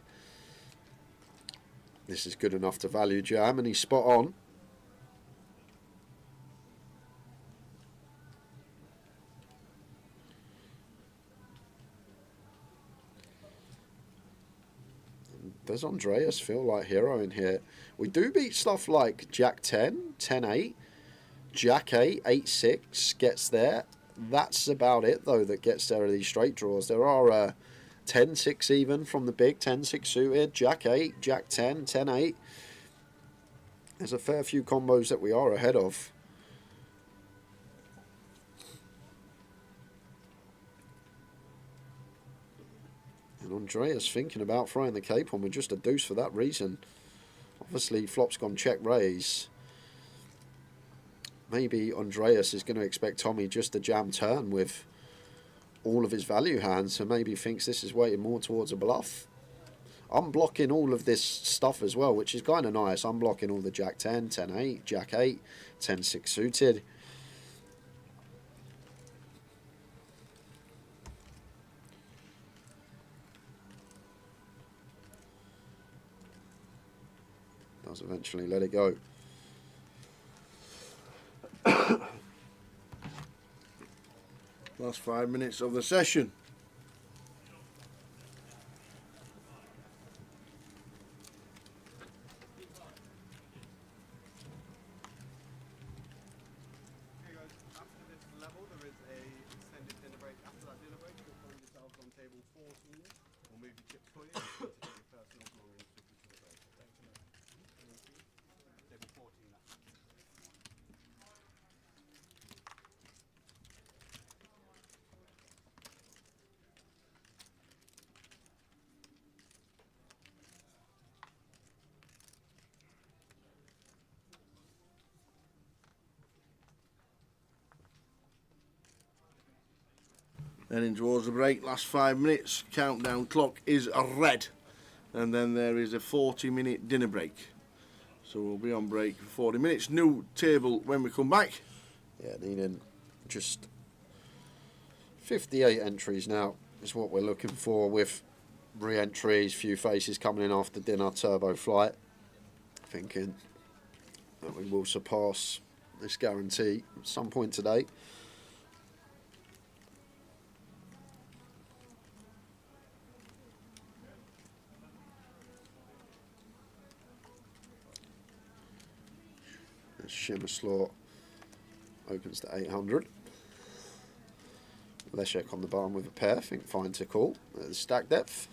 this is good enough to value jam, and he's spot on. Does Andreas feel like hero in here? We do beat stuff like Jack 10, 10-8, Jack 8, 8-6 gets there. That's about it, though, that gets there of these straight draws. There are 10-6 even from the big, 10-6 suited, Jack 8, Jack 10, 10-8. There's a fair few combos that we are ahead of. And Andreas thinking about throwing the cape on with just a deuce for that reason. Obviously, flop's gone check raise. Maybe Andreas is going to expect Tommy just to jam turn with all of his value hands, so maybe thinks this is weighted more towards a bluff. I'm blocking all of this stuff as well, which is kind of nice. I'm blocking all the Jack 10, 10-8, Jack 8, 10-6 suited. Does eventually let it go. Last 5 minutes of the session. Okay guys, after this level there is a extended dinner break. After that dinner break you'll find yourselves on table 14. We'll move your chips for you to take your personal belongings with you to the break. Table 14 now. Heading towards the break, last 5 minutes, countdown clock is red, and then there is a 40-minute dinner break. So we'll be on break for 40 minutes. New table when we come back. Yeah, needing just 58 entries now is what we're looking for, with re-entries, few faces coming in after dinner, turbo flight. Thinking that we will surpass this guarantee at some point today. Shimmer slot opens to 800. Leszek on the barn with a pair, I think fine to call at the stack depth.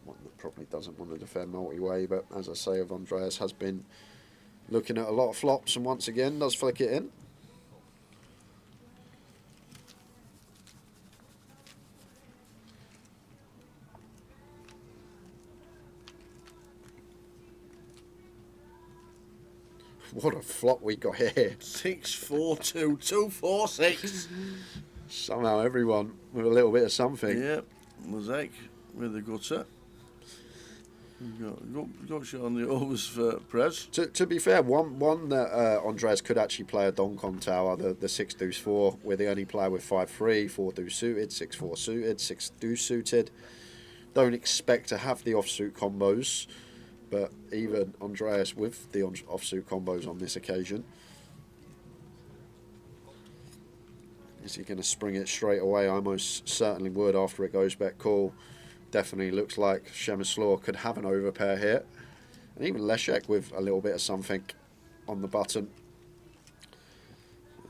One that probably doesn't want to defend multi-way, but as I say, of Andreas has been looking at a lot of flops and once again does flick it in. What a flop we got here. 6, 4, 2, 2, 4, 6. Somehow everyone with a little bit of something. Yep, Mosaic with the gutter. Got shot on the overs for Prez. To be fair, one that Andres could actually play a Doncon tower, the 6 deuce 4, where the only player with 5-3, 4 deuce suited, 6-4 suited, 6 deuce suited. Don't expect to have the offsuit combos, but even Andreas with the offsuit combos on this occasion. Is he going to spring it straight away? I most certainly would after it goes back call. Definitely looks like Przemysław could have an overpair here. And even Leszek with a little bit of something on the button.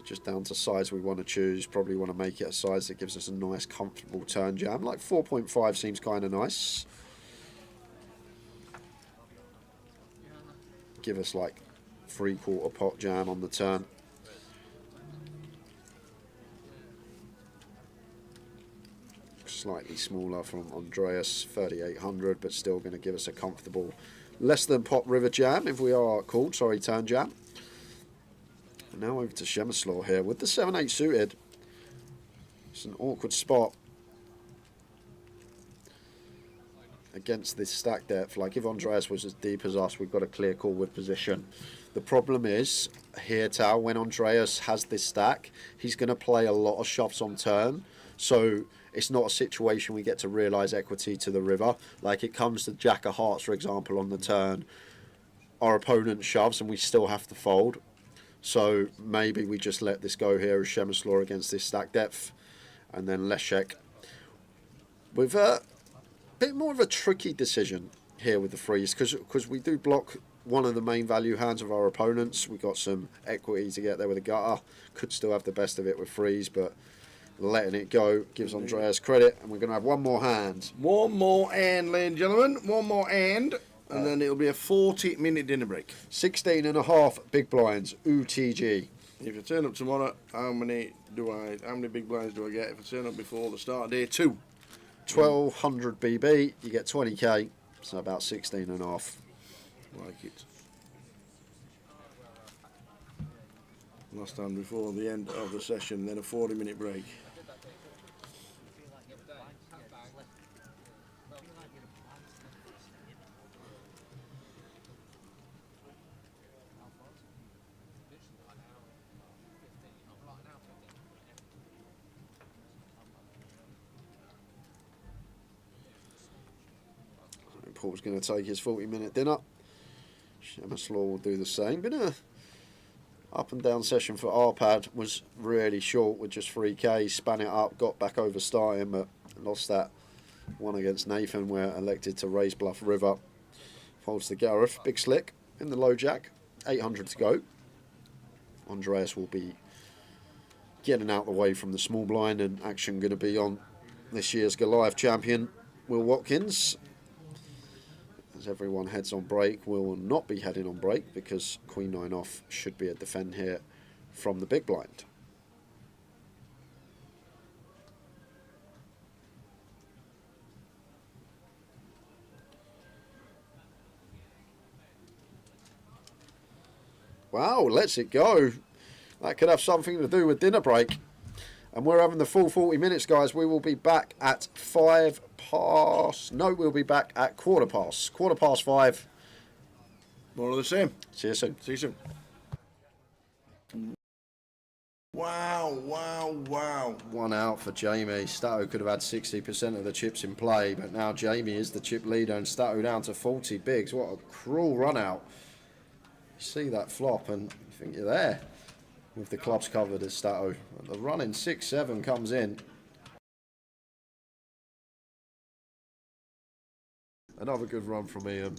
Just down to size we want to choose. Probably want to make it a size that gives us a nice comfortable turn jam. Like 4.5 seems kind of nice. Give us like 3/4 pot jam on the turn. Slightly smaller from Andreas, 3,800, but still going to give us a comfortable less than pot river jam if we are called. Sorry, turn jam. And now over to Shemeslaw here with the 7-8 suited. It's an awkward spot against this stack depth. Like if Andreas was as deep as us, we've got a clear call with position. The problem is here, Tao, when Andreas has this stack, he's going to play a lot of shoves on turn. So it's not a situation we get to realise equity to the river. Like it comes to Jack of Hearts, for example, on the turn. Our opponent shoves and we still have to fold. So maybe we just let this go here as Shemeslaw against this stack depth. And then Leszek with a bit more of a tricky decision here with the freeze. Because we do block one of the main value hands of our opponents. We've got some equity to get there with a gutter. Could still have the best of it with freeze, but letting it go gives Andreas credit. And we're going to have one more hand. One more hand, ladies and gentlemen. One more hand. And then it'll be a 40-minute dinner break. 16.5 big blinds, UTG. If I turn up tomorrow, how many big blinds do I get if I turn up before the start of day 2? 1,200 BB, you get 20k, so about 16.5. Like it. Last time before the end of the session, then a 40-minute break. Paul's going to take his 40-minute dinner. Shemeslaw will do the same. Been a up and down session for Arpad. Was really short with just 3k. Span it up, got back over starting, but lost that one against Nathan, where elected to raise bluff river. Folds to Gareth. Big slick in the low jack. 800 to go. Andreas will be getting out the way from the small blind, and action going to be on this year's Goliath champion, Will Watkins. As everyone heads on break, will not be heading on break because Queen 9 off should be a defend here from the big blind. Wow, lets it go. That could have something to do with dinner break. And we're having the full 40 minutes, guys. We will be back at 5 past... No, we'll be back at quarter past. 5. More of the same. See you soon. See you soon. Wow, wow, wow. One out for Jamie. Stato could have had 60% of the chips in play, but now Jamie is the chip leader and Stato down to 40 bigs. What a cruel run out. You see that flop and you think you're there. With the clubs covered as Stato. The run in 6-7 comes in. Another good run from Ian.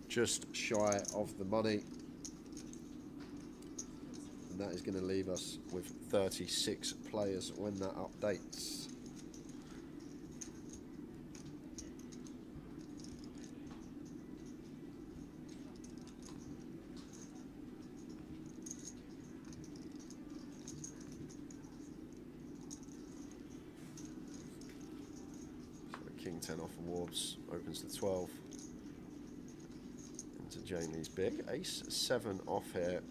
Just shy of the money. And that is going to leave us with 36 players when that updates. King 10 off of Warbs, opens to 12. Into Jamie's big. Ace 7 off here.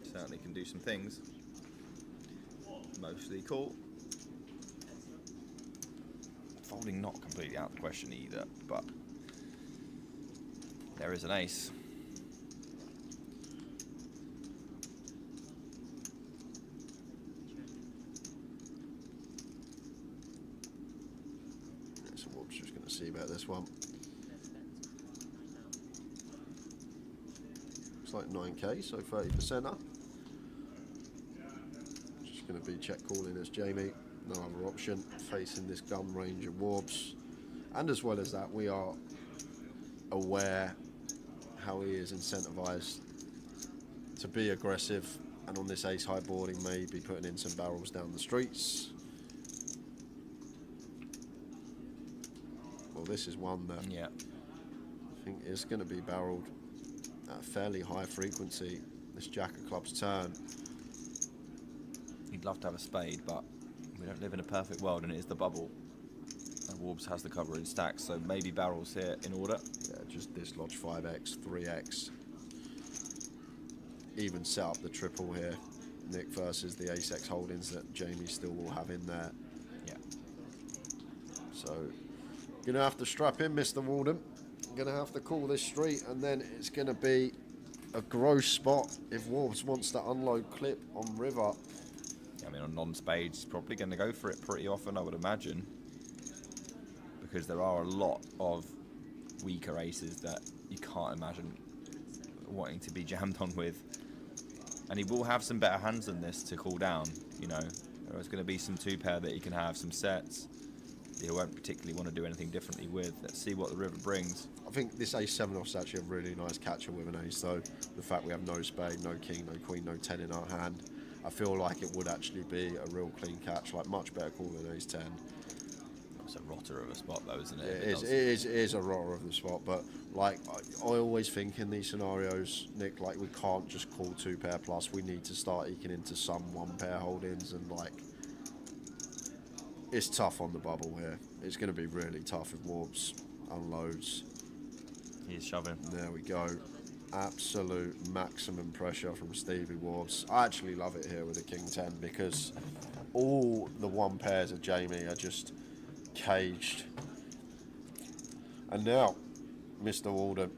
Certainly can do some things. Mostly cool. Folding not completely out of the question either, but there is an ace. Just going to see about this one. Looks like 9k, so 30% up. Just going to be check calling as Jamie. No other option. Facing this gun range of Warbs. And as well as that, we are aware how he is incentivized to be aggressive. And on this ace high board, he may be putting in some barrels down the streets. Well, this is one that I think is going to be barreled at a fairly high frequency. This Jack of Clubs turn. You'd love to have a spade, but we don't live in a perfect world, and it is the bubble. And Warbs has the cover in stacks, so maybe barrels here in order. Yeah, just dislodge 5x, 3x. Even set up the triple here. Nick versus the ace-x holdings that Jamie still will have in there. Yeah. So, gonna have to strap in, Mr. Walden. Gonna have to call this street, and then it's gonna be a gross spot if Warbs wants to unload clip on river. Yeah, I mean, on non-spades, probably going to go for it pretty often, I would imagine, because there are a lot of weaker aces that you can't imagine wanting to be jammed on with. And he will have some better hands than this to cool down, you know. There's going to be some two-pair that he can have, some sets he won't particularly want to do anything differently with. Let's see what the river brings. I think this ace-7 off's actually a really nice catcher with an ace, though. The fact we have no spade, no king, no queen, no 10 in our hand, I feel like it would actually be a real clean catch, like much better call than ace-10. It's a rotter of a spot, though, isn't it? It is a rotter of the spot, but like I always think in these scenarios, Nick, like we can't just call two-pair plus. We need to start eking into some one-pair holdings, and like it's tough on the bubble here. It's going to be really tough if Warbs unloads. He's shoving. There we go. Absolute maximum pressure from Stevie Warbs. I actually love it here with the King 10 because all the one pairs of Jamie are just caged. And now, Mr. Walden,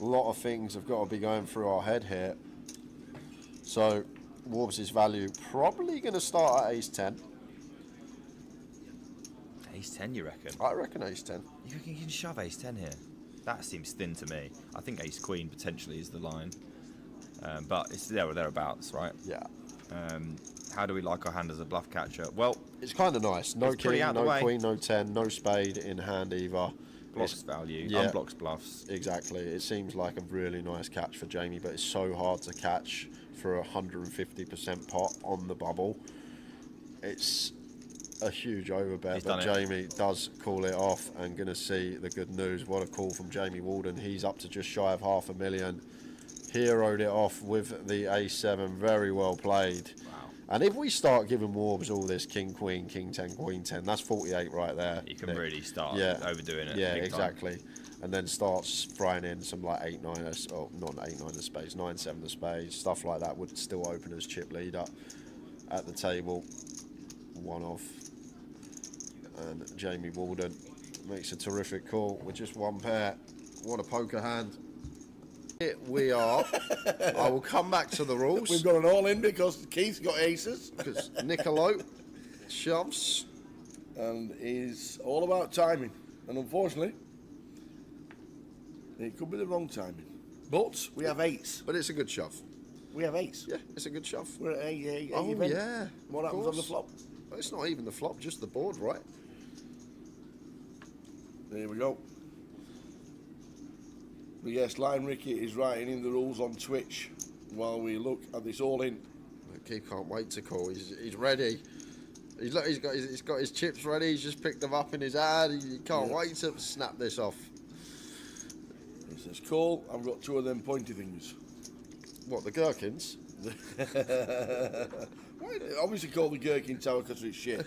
a lot of things have got to be going through our head here. So, Warbs' value probably going to start at ace-10. Ace-10, you reckon? I reckon ace-10. You reckon you can shove ace-10 here? That seems thin to me. I think ace-queen potentially is the line. But it's there or thereabouts, right? Yeah. How do we like our hand as a bluff catcher? Well, it's kind of nice. No king, no queen, no 10, no spade in hand either. Blocks value, yeah, unblocks bluffs. Exactly. It seems like a really nice catch for Jamie, but it's so hard to catch for 150% pot on the bubble. It's a huge overbet, but Jamie does call it off, and going to see the good news. What a call from Jamie Walden. He's up to just shy of $500,000. Heroed it off with the ace-7. Very well played. Wow. And if we start giving Warbs all this king, queen, king 10, queen 10, that's 48 right there. You can really start overdoing it. Yeah, exactly. And then starts frying in some like 8-9, or not 8-9 of spades, 9-7 of spades, stuff like that would still open as chip leader at the table. One off. And Jamie Walden makes a terrific call with just one pair. What a poker hand. Here we are. I will come back to the rules. We've got an all-in because Keith's got aces. Because Nicolo shoves. And is all about timing. And unfortunately, it could be the wrong timing. But we have eights. But it's a good shove. We have eights. Yeah, it's a good shove. We're at a oh, event. yeah. What happens on the flop? Well, it's not even the flop, just the board, right? There we go. But yes, Line Ricky is writing in the rules on Twitch while we look at this all-in. Keith can't wait to call. He's ready. He's got his chips ready. He's just picked them up in his hand. He can't wait to snap this off. He says, "Call. I've got two of them pointy things." What, the gherkins? Why obviously called the Gherkin Tower because it's shit.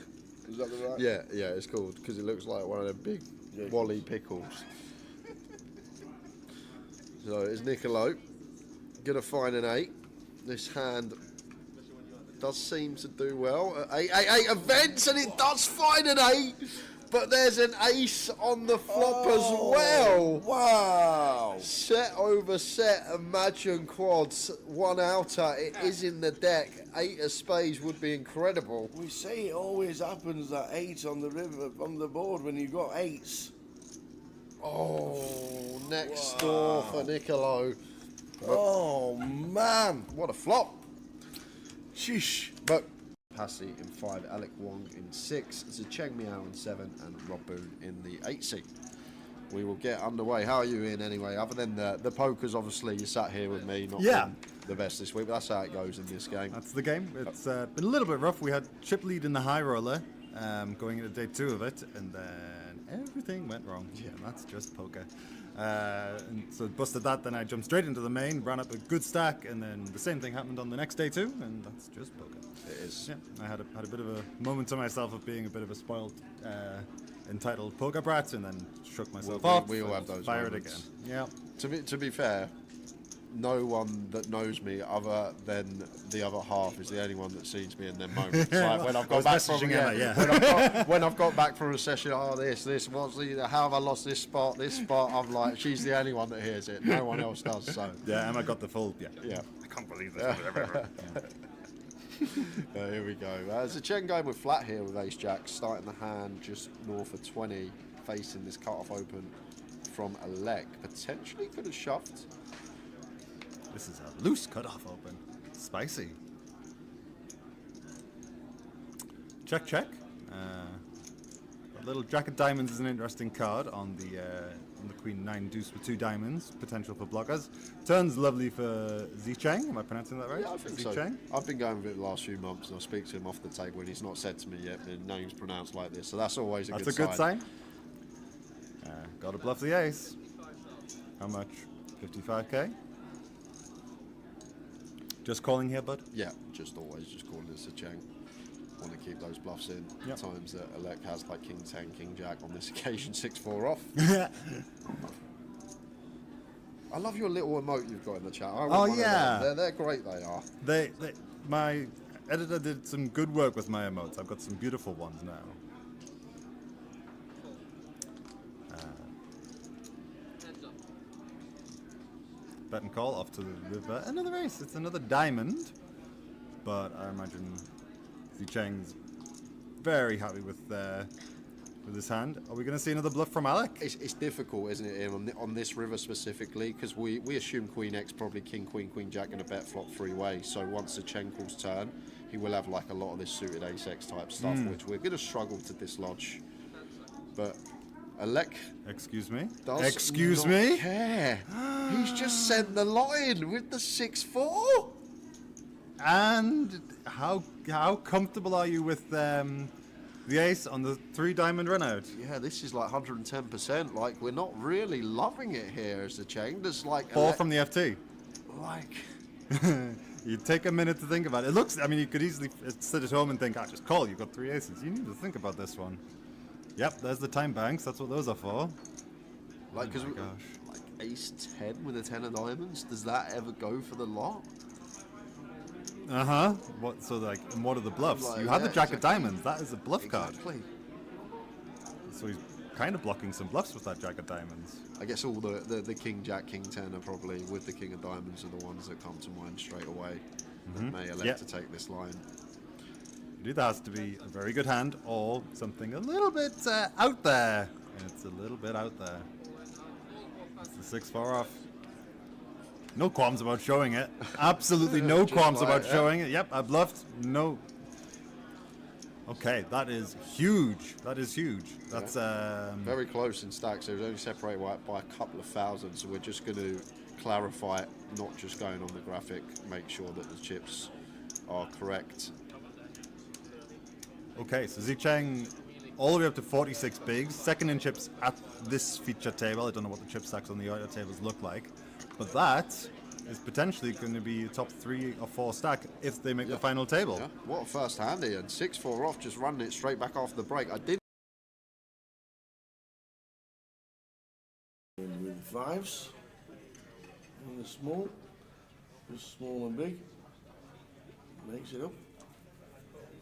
Is that the right? Yeah, it's called because it looks like one of them big Wally pickles. So it's Nicolo. Gonna find an 8. This hand does seem to do well. 8 events, and it does find an 8. But there's an ace on the flop as well. Wow. Set over set, imagine quads. One outer, it is in the deck. 8 of spades would be incredible. We say it always happens that 8 on the river, on the board when you've got 8s. Oh, next door for Nicolo. Oh, man. What a flop. Sheesh. But Passy in 5, Alec Wong in 6, Zicheng Miao in 7, and Rob Boone in the 8 seat. We will get underway. How are you in anyway? Other than the pokers, obviously, you sat here with me, not been the best this week, but that's how it goes in this game. That's the game. It's been a little bit rough. We had chip lead in the high roller going into day 2 of it, and then everything went wrong. Yeah, that's just poker. And so busted that, then I jumped straight into the main, ran up a good stack, and then the same thing happened on the next day too, and that's just poker. It is. Yeah, I had a bit of a moment to myself of being a bit of a spoiled, entitled poker brat, and then shook myself off. We all have those fired moments. again. Yeah. To be fair, no one that knows me other than the other half is the only one that sees me in them moments. Like when I've got back from when I've got back from a session, how have I lost this spot? I'm like, she's the only one that hears it. No one else does. So yeah, Emma got the full. Yeah. I can't believe this. Here we go. There's a Chen going with flat here with Ace Jack, starting the hand just north of 20, facing this cut-off open from Alec. Potentially could have shoved. This is a loose cut-off open. Spicy. Check, check. A little Jack of Diamonds is an interesting card on the Queen 9 deuce with 2 diamonds. Potential for blockers. Turns lovely for Zicheng. Am I pronouncing that right? Yeah, I think so. I've been going with it the last few months, and I speak to him off the table, and he's not said to me yet the name's pronounced like this, so that's always a good sign. That's a good sign. Gotta bluff the ace. How much? 55k? Just calling here, bud? Yeah, just always just calling this a Cheng. Want to keep those bluffs in. Yep. Times that Alec has like King 10, King Jack, on this occasion 6-4 off. I love your little emote you've got in the chat. They're great, they are. My editor did some good work with my emotes. I've got some beautiful ones now. Bet and call off to the river. Another ace. It's another diamond. But I imagine Zicheng's very happy with his hand. Are we going to see another bluff from Alec? It's difficult, isn't it, Ian, on this river specifically, because we assume Queen X, probably King, Queen, Queen Jack going to bet flop 3-way. So once the Chen calls turn, he will have like a lot of this suited ace X type stuff, which we're going to struggle to dislodge. But Alec, excuse me, excuse me, care. He's just sent the line with the 6-4. And how comfortable are you with the ace on the 3 diamond run out? Yeah, this is like 110%. Like, we're not really loving it here as a chain. There's like 4 from the FT. Like, you take a minute to think about it. It looks, I mean, you could easily sit at home and think, just call. You've got 3 aces. You need to think about this one. Yep, there's the time banks. That's what those are for. Like, because like ace 10 with a 10 of diamonds, does that ever go for the lot? What? So like, and what are the bluffs? Like, you have the Jack of Diamonds. That is a bluff card. Exactly. So he's kind of blocking some bluffs with that Jack of Diamonds. I guess all the King Jack, King 10 are probably with the King of Diamonds are the ones that come to mind straight away. That may elect to take this line. It either has to be a very good hand or something a little bit out there. And it's a little bit out there. It's the 6-4 off. No qualms about showing it. Absolutely no qualms about showing it. Yep, I bluffed. No. Okay, that is huge. That is huge. That's very close in stacks. So it was only separated by a couple of thousand. So we're just going to clarify it, not just going on the graphic. Make sure that the chips are correct. Okay, so Zicheng all the way up to 46 bigs. Second in chips at this feature table. I don't know what the chip stacks on the other tables look like. But that is potentially going to be a top 3 or 4 stack if they make the final table. Yeah. What a first hand here. And 6-4 off, just running it straight back after the break. I did. With 5s. And the small. Just small and big. Makes it up.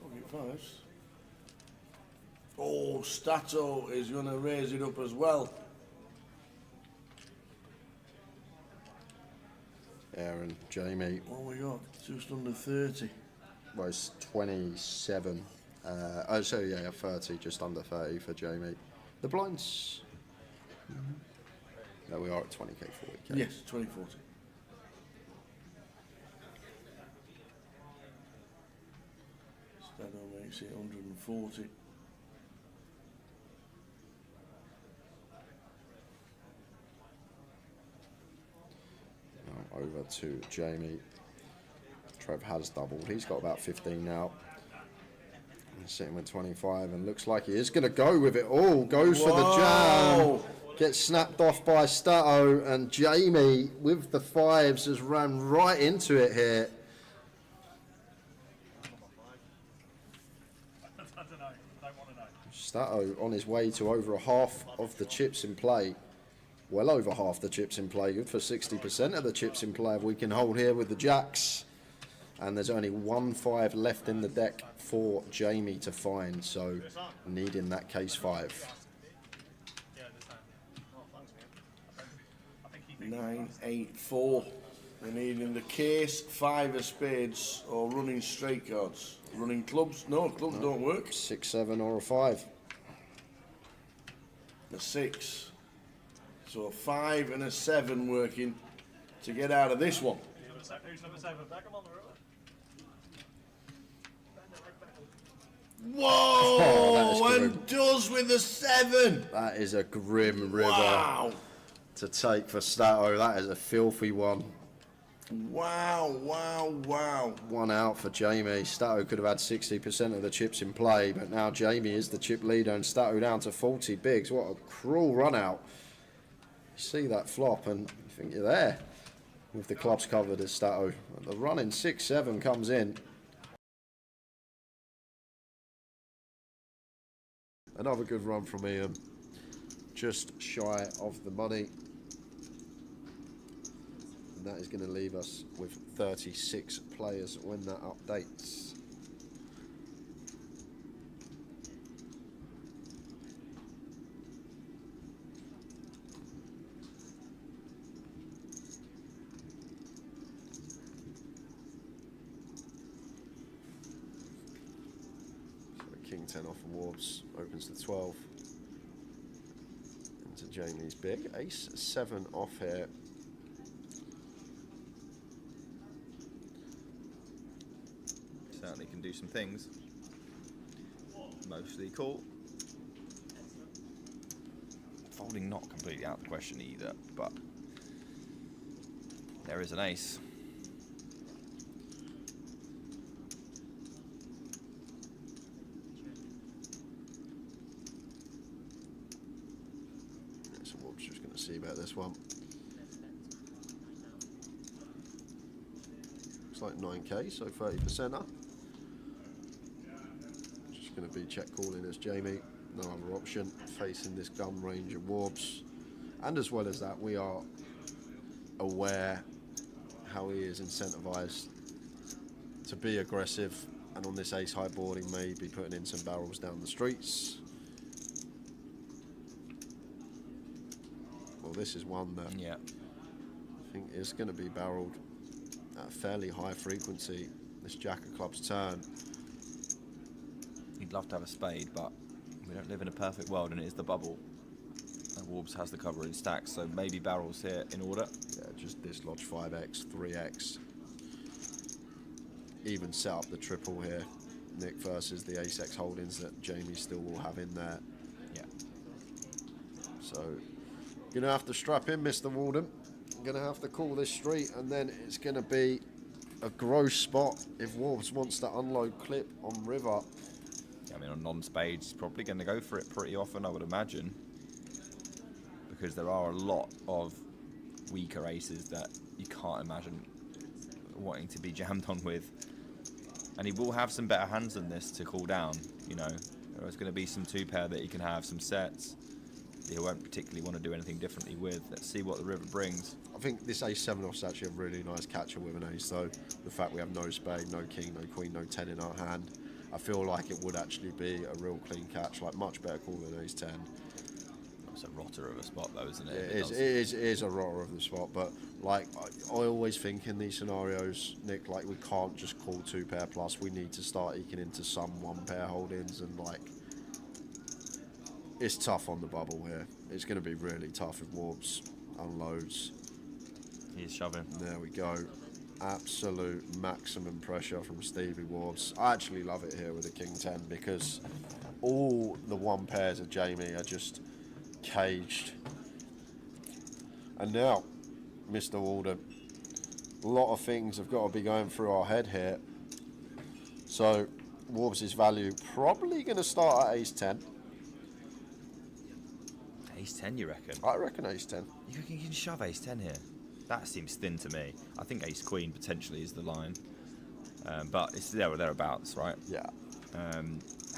Pocket 5s. Oh, Stato is going to raise it up as well. Aaron, Jamie. What we got? Just under 30. Well, it's 27. 30, just under 30 for Jamie. The blinds. No, we are at 20k, 40k. Yes, 2040. Stato makes it 140. Over to Jamie. Trev has doubled. He's got about 15 now. He's sitting with 25 and looks like he is going to go with it all. Goes for the jam. Gets snapped off by Stato, and Jamie with the 5s has ran right into it here. Stato on his way to over half of the chips in play. Well over half the chips in play. Good for 60% of the chips in play if we can hold here with the jacks. And there's only 1-5 left in the deck for Jamie to find, so needing that case 5. 9, 8, 4. We're needing the case, 5 of spades, or running straight cards. Running clubs? No, clubs don't work. 6, 7, or a 5. A 6. So a 5 and a 7 working to get out of this one. Whoa! And does with the 7. That is a grim river. Wow! To take for Stato. That is a filthy one. Wow, wow, wow. 1 out for Jamie. Stato could have had 60% of the chips in play, but now Jamie is the chip leader and Stato down to 40 bigs. What a cruel run out. You see that flop and you think you're there with the clubs covered as Stato. The run in 6-7 comes in. Another good run from Ian. Just shy of the money. And that is going to leave us with 36 players when that updates. King 10 off of Warbs, opens to 12. Into Jamie's big. Ace 7 off here. Certainly can do some things. Mostly cool. Folding not completely out of the question either, but there is an ace. See about this one. Looks like 9k, so 30%er. Just going to be check calling as Jamie. No other option. Facing this gun range of Warbs. And as well as that, we are aware how he is incentivized to be aggressive. And on this ace high board, he may be putting in some barrels down the streets. This is one that I think is going to be barreled at a fairly high frequency. This Jack of Clubs turn. He'd love to have a spade, but we don't live in a perfect world, and it is the bubble. And Warbs has the cover in stacks, so maybe barrels here in order. Yeah, just dislodge 5x, 3x. Even set up the triple here, Nick, versus the ace-x holdings that Jamie still will have in there. Yeah. So gonna have to strap in, Mr. Walden. Gonna have to call this street, and then it's gonna be a gross spot if Warbs wants to unload clip on river. I mean, on non-spades, probably going to go for it pretty often, I would imagine, because there are a lot of weaker aces that you can't imagine wanting to be jammed on with. And he will have some better hands than this to cool down, you know. There's going to be some 2-pair that he can have, some sets he won't particularly want to do anything differently with. Let's see what the river brings. I think this ace 7 off's actually a really nice catcher with an ace, though. The fact we have no spade, no king, no queen, no 10 in our hand, I feel like it would actually be a real clean catch, like much better call than ace 10. It's a rotter of a spot, though, isn't it? It is a rotter of the spot, but like I always think in these scenarios, Nick, like we can't just call 2-pair plus. We need to start eking into some 1-pair holdings, and like it's tough on the bubble here. It's going to be really tough if Warbs unloads. He's shoving. There we go. Absolute maximum pressure from Stevie Warbs. I actually love it here with the King 10 because all the 1-pairs of Jamie are just caged. And now, Mr. Walden, a lot of things have got to be going through our head here. So, Warbs' value probably going to start at ace 10. Ace-10, you reckon? I reckon ace-10. You reckon you can shove ace-10 here? That seems thin to me. I think ace-queen potentially is the line. But it's there or thereabouts, right? Yeah.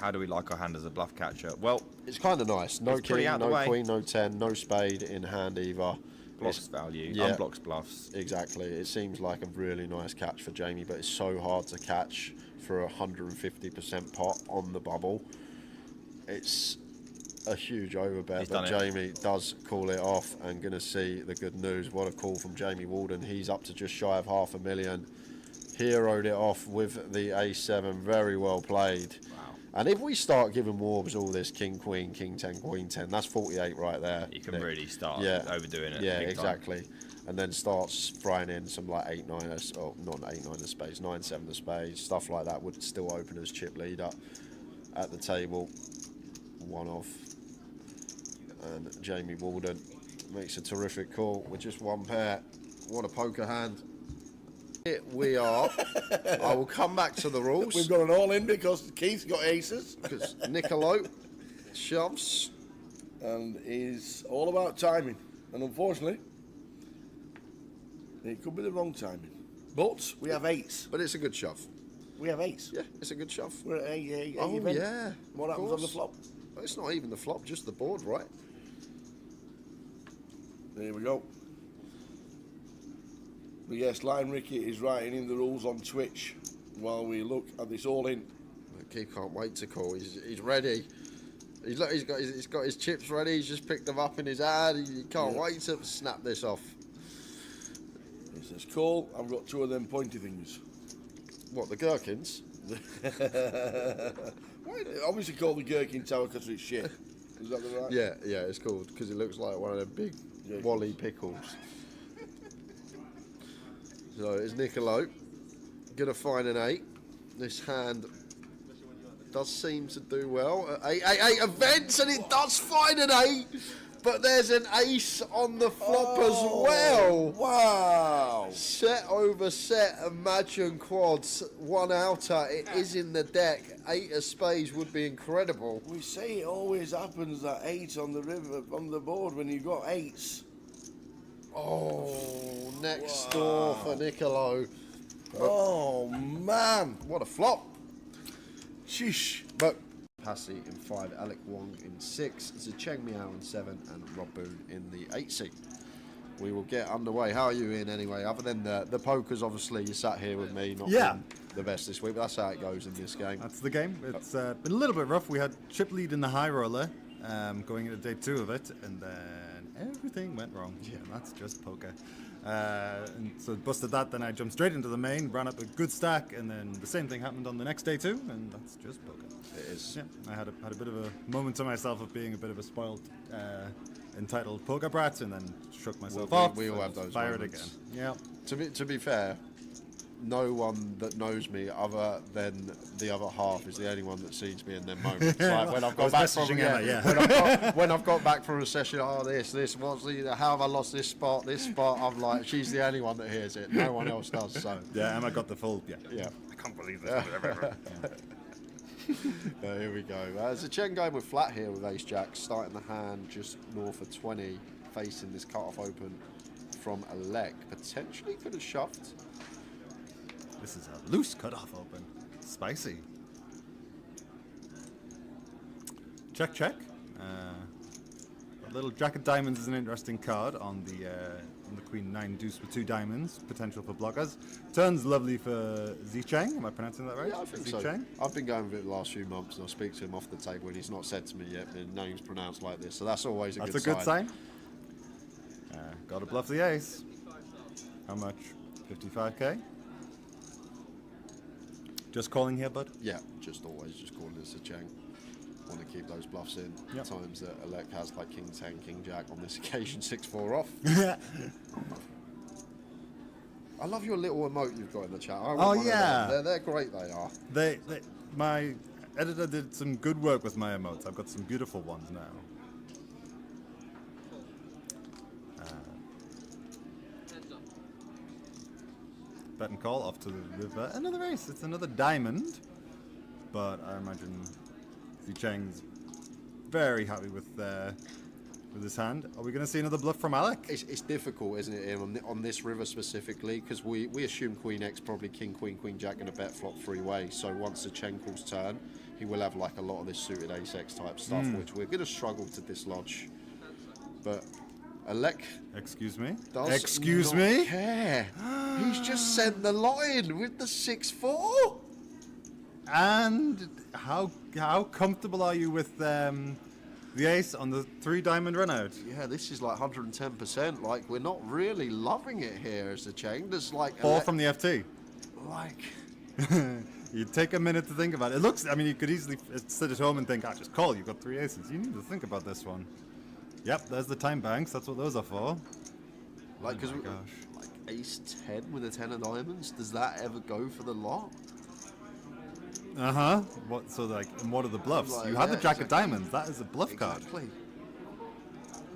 How do we like our hand as a bluff catcher? Well, it's kind of nice. No king, no queen, no 10, no spade in hand either. Blocks value, yeah, unblocks bluffs. Exactly. It seems like a really nice catch for Jamie, but it's so hard to catch for a 150% pot on the bubble. It's a huge overbet, but Jamie does call it off, and going to see the good news. What a call from Jamie Walden. He's up to just shy of $500,000. Heroed it off with the ace-7. Very well played. Wow. And if we start giving Warbs all this king, queen, king 10, queen 10, that's 48 right there. You can really start overdoing it. Yeah, exactly. And then starts throwing in some like 8-9, or not 8-9 of spades, 9-7 of spades, stuff like that would still open as chip leader at the table. One off. And Jamie Walden makes a terrific call with just one pair. What a poker hand. Here we are. I will come back to the rules. We've got an all-in because Keith's got aces. Because Nicolo shoves. And is all about timing. And unfortunately, it could be the wrong timing. But we have eights. But it's a good shove. We have eights. Yeah, it's a good shove. We're at a oh, event. yeah. What happens on the flop? Well, it's not even the flop, just the board, right? There we go. But yes, Lion Ricky is writing in the rules on Twitch while we look at this all-in. Keith can't wait to call. He's ready. He's got his chips ready. He's just picked them up in his hand. He can't wait to snap this off. He says, call. I've got two of them pointy things. What, the gherkins? Why obviously called the Gherkin Tower because it's shit. Is that the right? Yeah, it's called because it looks like one of them big Wally pickles. So it's Nicolo. Gonna find an 8. This hand does seem to do well. 8 events, and it does find an 8. But there's an ace on the flop as well. Wow. Set over set, imagine quads. One outer, it is in the deck. 8 of spades would be incredible. We say it always happens that 8 on the river, on the board when you got 8s. Oh, next door for Nicolo. Oh, man. What a flop. Sheesh. But Passy in 5, Alec Wong in 6, Zicheng Miao in 7, and Rob Boone in the 8 seat. We will get underway. How are you in anyway? Other than the pokers, obviously, you sat here with me, not been the best this week, but that's how it goes in this game. That's the game. It's been a little bit rough. We had chip lead in the high roller going into day 2 of it, and then everything went wrong. Yeah, that's just poker. And so busted that, then I jumped straight into the main, ran up a good stack, and then the same thing happened on the next day too, and that's just poker. It is. Yeah, I had a bit of a moment to myself of being a bit of a spoiled, entitled poker brat, and then shook myself off. We all have those fired moments. again. Yeah. To be fair, no one that knows me other than the other half is the only one that sees me in them moments. Like when I've got back from when I've got back from a session, how have I lost this spot? I'm like, she's the only one that hears it. No one else does. So yeah, and I got the full. Yeah. I can't believe this. Here we go. There's a Chen going with flat here with Ace Jack, starting the hand just north of 20, facing this cut-off open from Alec. Potentially could have shoved. This is a loose cut-off open. Spicy. Check, check. A little Jack of Diamonds is an interesting card on the Queen 9 Deuce with 2 diamonds. Potential for blockers. Turns lovely for Zicheng. Am I pronouncing that right? Yeah, I think Zicheng? so. I've been going with it the last few months, and I speak to him off the table, and he's not said to me yet the name's pronounced like this. So that's always a good sign. That's a good sign. Got to bluff the ace. How much? 55k? Just calling here, bud? Yeah, just always just calling it Zicheng. Want to keep those bluffs in. Yep. Times that Alec has like King 10, King Jack, on this occasion 6-4 off. I love your little emote you've got in the chat. They're great. They are. My editor did some good work with my emotes. I've got some beautiful ones now. Bet and call off to the river. Another ace. It's another diamond, but I imagine Zicheng's very happy with with his hand. Are we going to see another bluff from Alec? It's difficult, isn't it, Ian, on this river specifically, because we assume Queen X, probably King, Queen, Queen Jack going to bet flop three-way. So once the Chenkel's turn, he will have like a lot of this suited Ace X type stuff, which we're going to struggle to dislodge. But Alec, excuse me, does excuse not me, care. He's just sent the line with the 6-4. And how comfortable are you with the ace on the 3 diamond run out? Yeah, this is like 110%. Like, we're not really loving it here as a chain. There's like 4 from the FT. Like, you take a minute to think about it. It looks, I mean, you could easily sit at home and think, just call, you've got 3 aces. You need to think about this one. Yep, there's the time banks. That's what those are for. like, because gosh. like ace 10 with a 10 of diamonds, does that ever go for the lot? What? So like, and what are the bluffs? Like, You have the yeah, Jack exactly. of diamonds. That is a bluff card.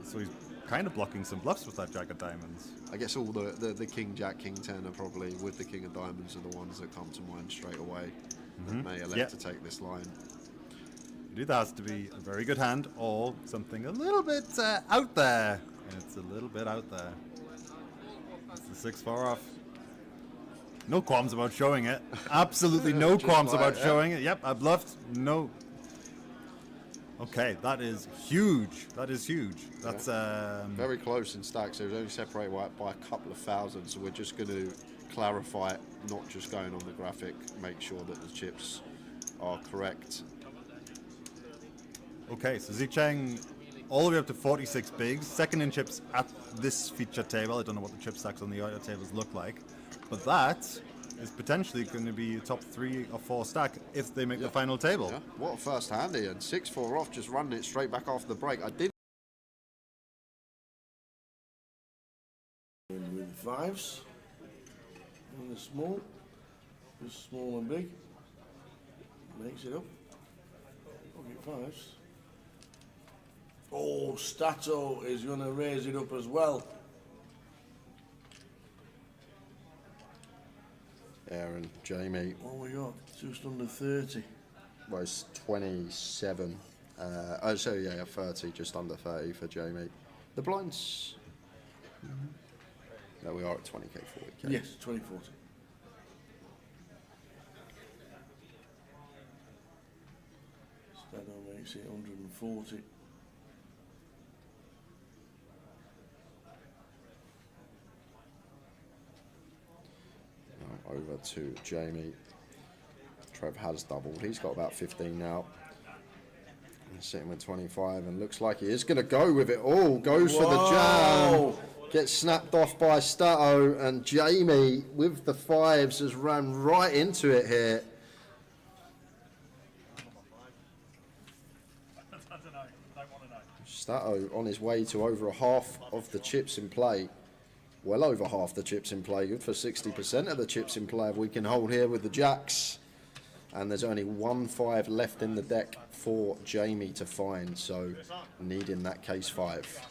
So he's kind of blocking some bluffs with that Jack of diamonds. I guess all the King Jack, King 10 are probably with the King of diamonds are the ones that come to mind straight away. That may elect to take this line. It either has to be a very good hand or something a little bit out there. And it's a little bit out there. It's the 6-4 off. No qualms about showing it. Absolutely no qualms about showing it. Yep, I bluffed. No. Okay, that is huge. That is huge. That's very close in stacks. So it was only separated by a couple of thousand. So we're just going to clarify it, not just going on the graphic. Make sure that the chips are correct. Okay, so Zicheng all the way up to 46 bigs. Second in chips at this feature table. I don't know what the chip stacks on the other tables look like. But that is potentially going to be a top 3 or 4 stack if they make the final table. Yeah. What a first hand here. And 6-4 off, just running it straight back after the break. I did. With 5s. And the small. Just small and big. Makes it up. Pocket 5s. Oh, Stato is going to raise it up as well. Aaron, Jamie. What we got? Just under 30. Well, it's 27. So yeah, 30, just under 30 for Jamie. The blinds. No, we are at 20k, 40k. Yes, 2040. Stato makes it 140. Over to Jamie. Trev has doubled. He's got about 15 now. He's sitting with 25 and looks like he is going to go with it all. Goes for the jam. Gets snapped off by Stato, and Jamie with the 5s has ran right into it here. Stato on his way to over half of the chips in play. Well over half the chips in play. Good for 60% of the chips in play if we can hold here with the jacks. And there's only 1 5 left in the deck for Jamie to find. So needing that case 5.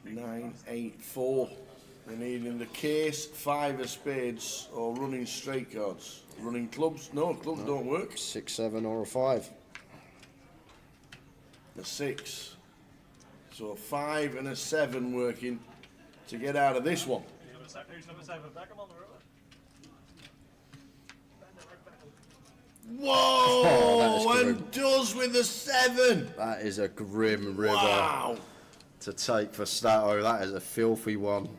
9, 8, 4. They're needing the case, 5 of spades, or running straight cards. Running clubs? No, clubs don't work. 6, 7 or a 5. The 6. So a 5 and a 7 working to get out of this one. Whoa! And does with the 7. That is a grim river to take for Stato. That is a filthy one.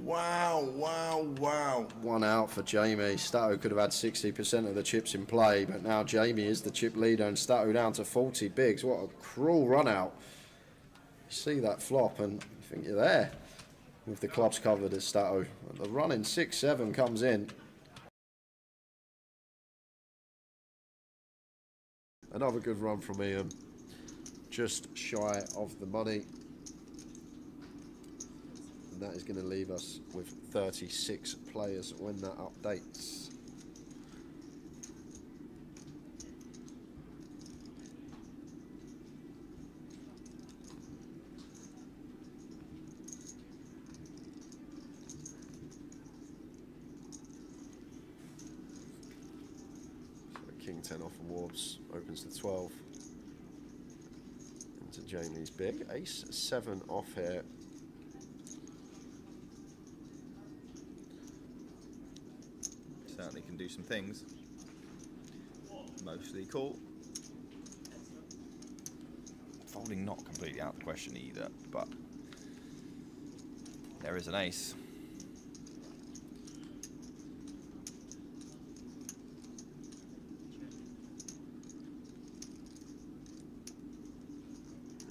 Wow, wow, wow. 1 out for Jamie. Stato could have had 60% of the chips in play, but now Jamie is the chip leader and Stato down to 40 bigs. What a cruel run out. You see that flop and you think you're there with the clubs covered as Stato. The run in 6-7 comes in. Another good run from Ian. Just shy of the money. And that is going to leave us with 36 players when that updates. King 10 off of Warbs, opens to 12. Jamie's big. Ace 7 off here. Certainly can do some things. Mostly cool. Folding not completely out of the question either, but there is an ace.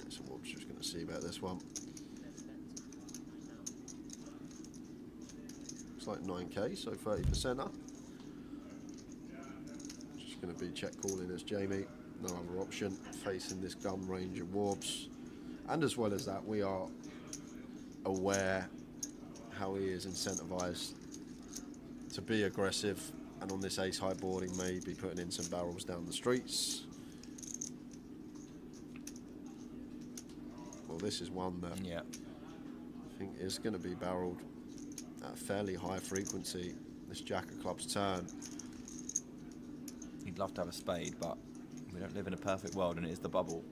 So Wolf's just going to see about this one. It's like 9k, so 30%er. Just going to be check calling as Jamie. No other option. Facing this gun range of Warbs. And as well as that, we are aware how he is incentivized to be aggressive, and on this ace high boarding may be putting in some barrels down the streets. Well, this is one that I think is going to be barreled at a fairly high frequency. This Jack of Clubs turn. He'd love to have a spade, but we don't live in a perfect world, and it is the bubble.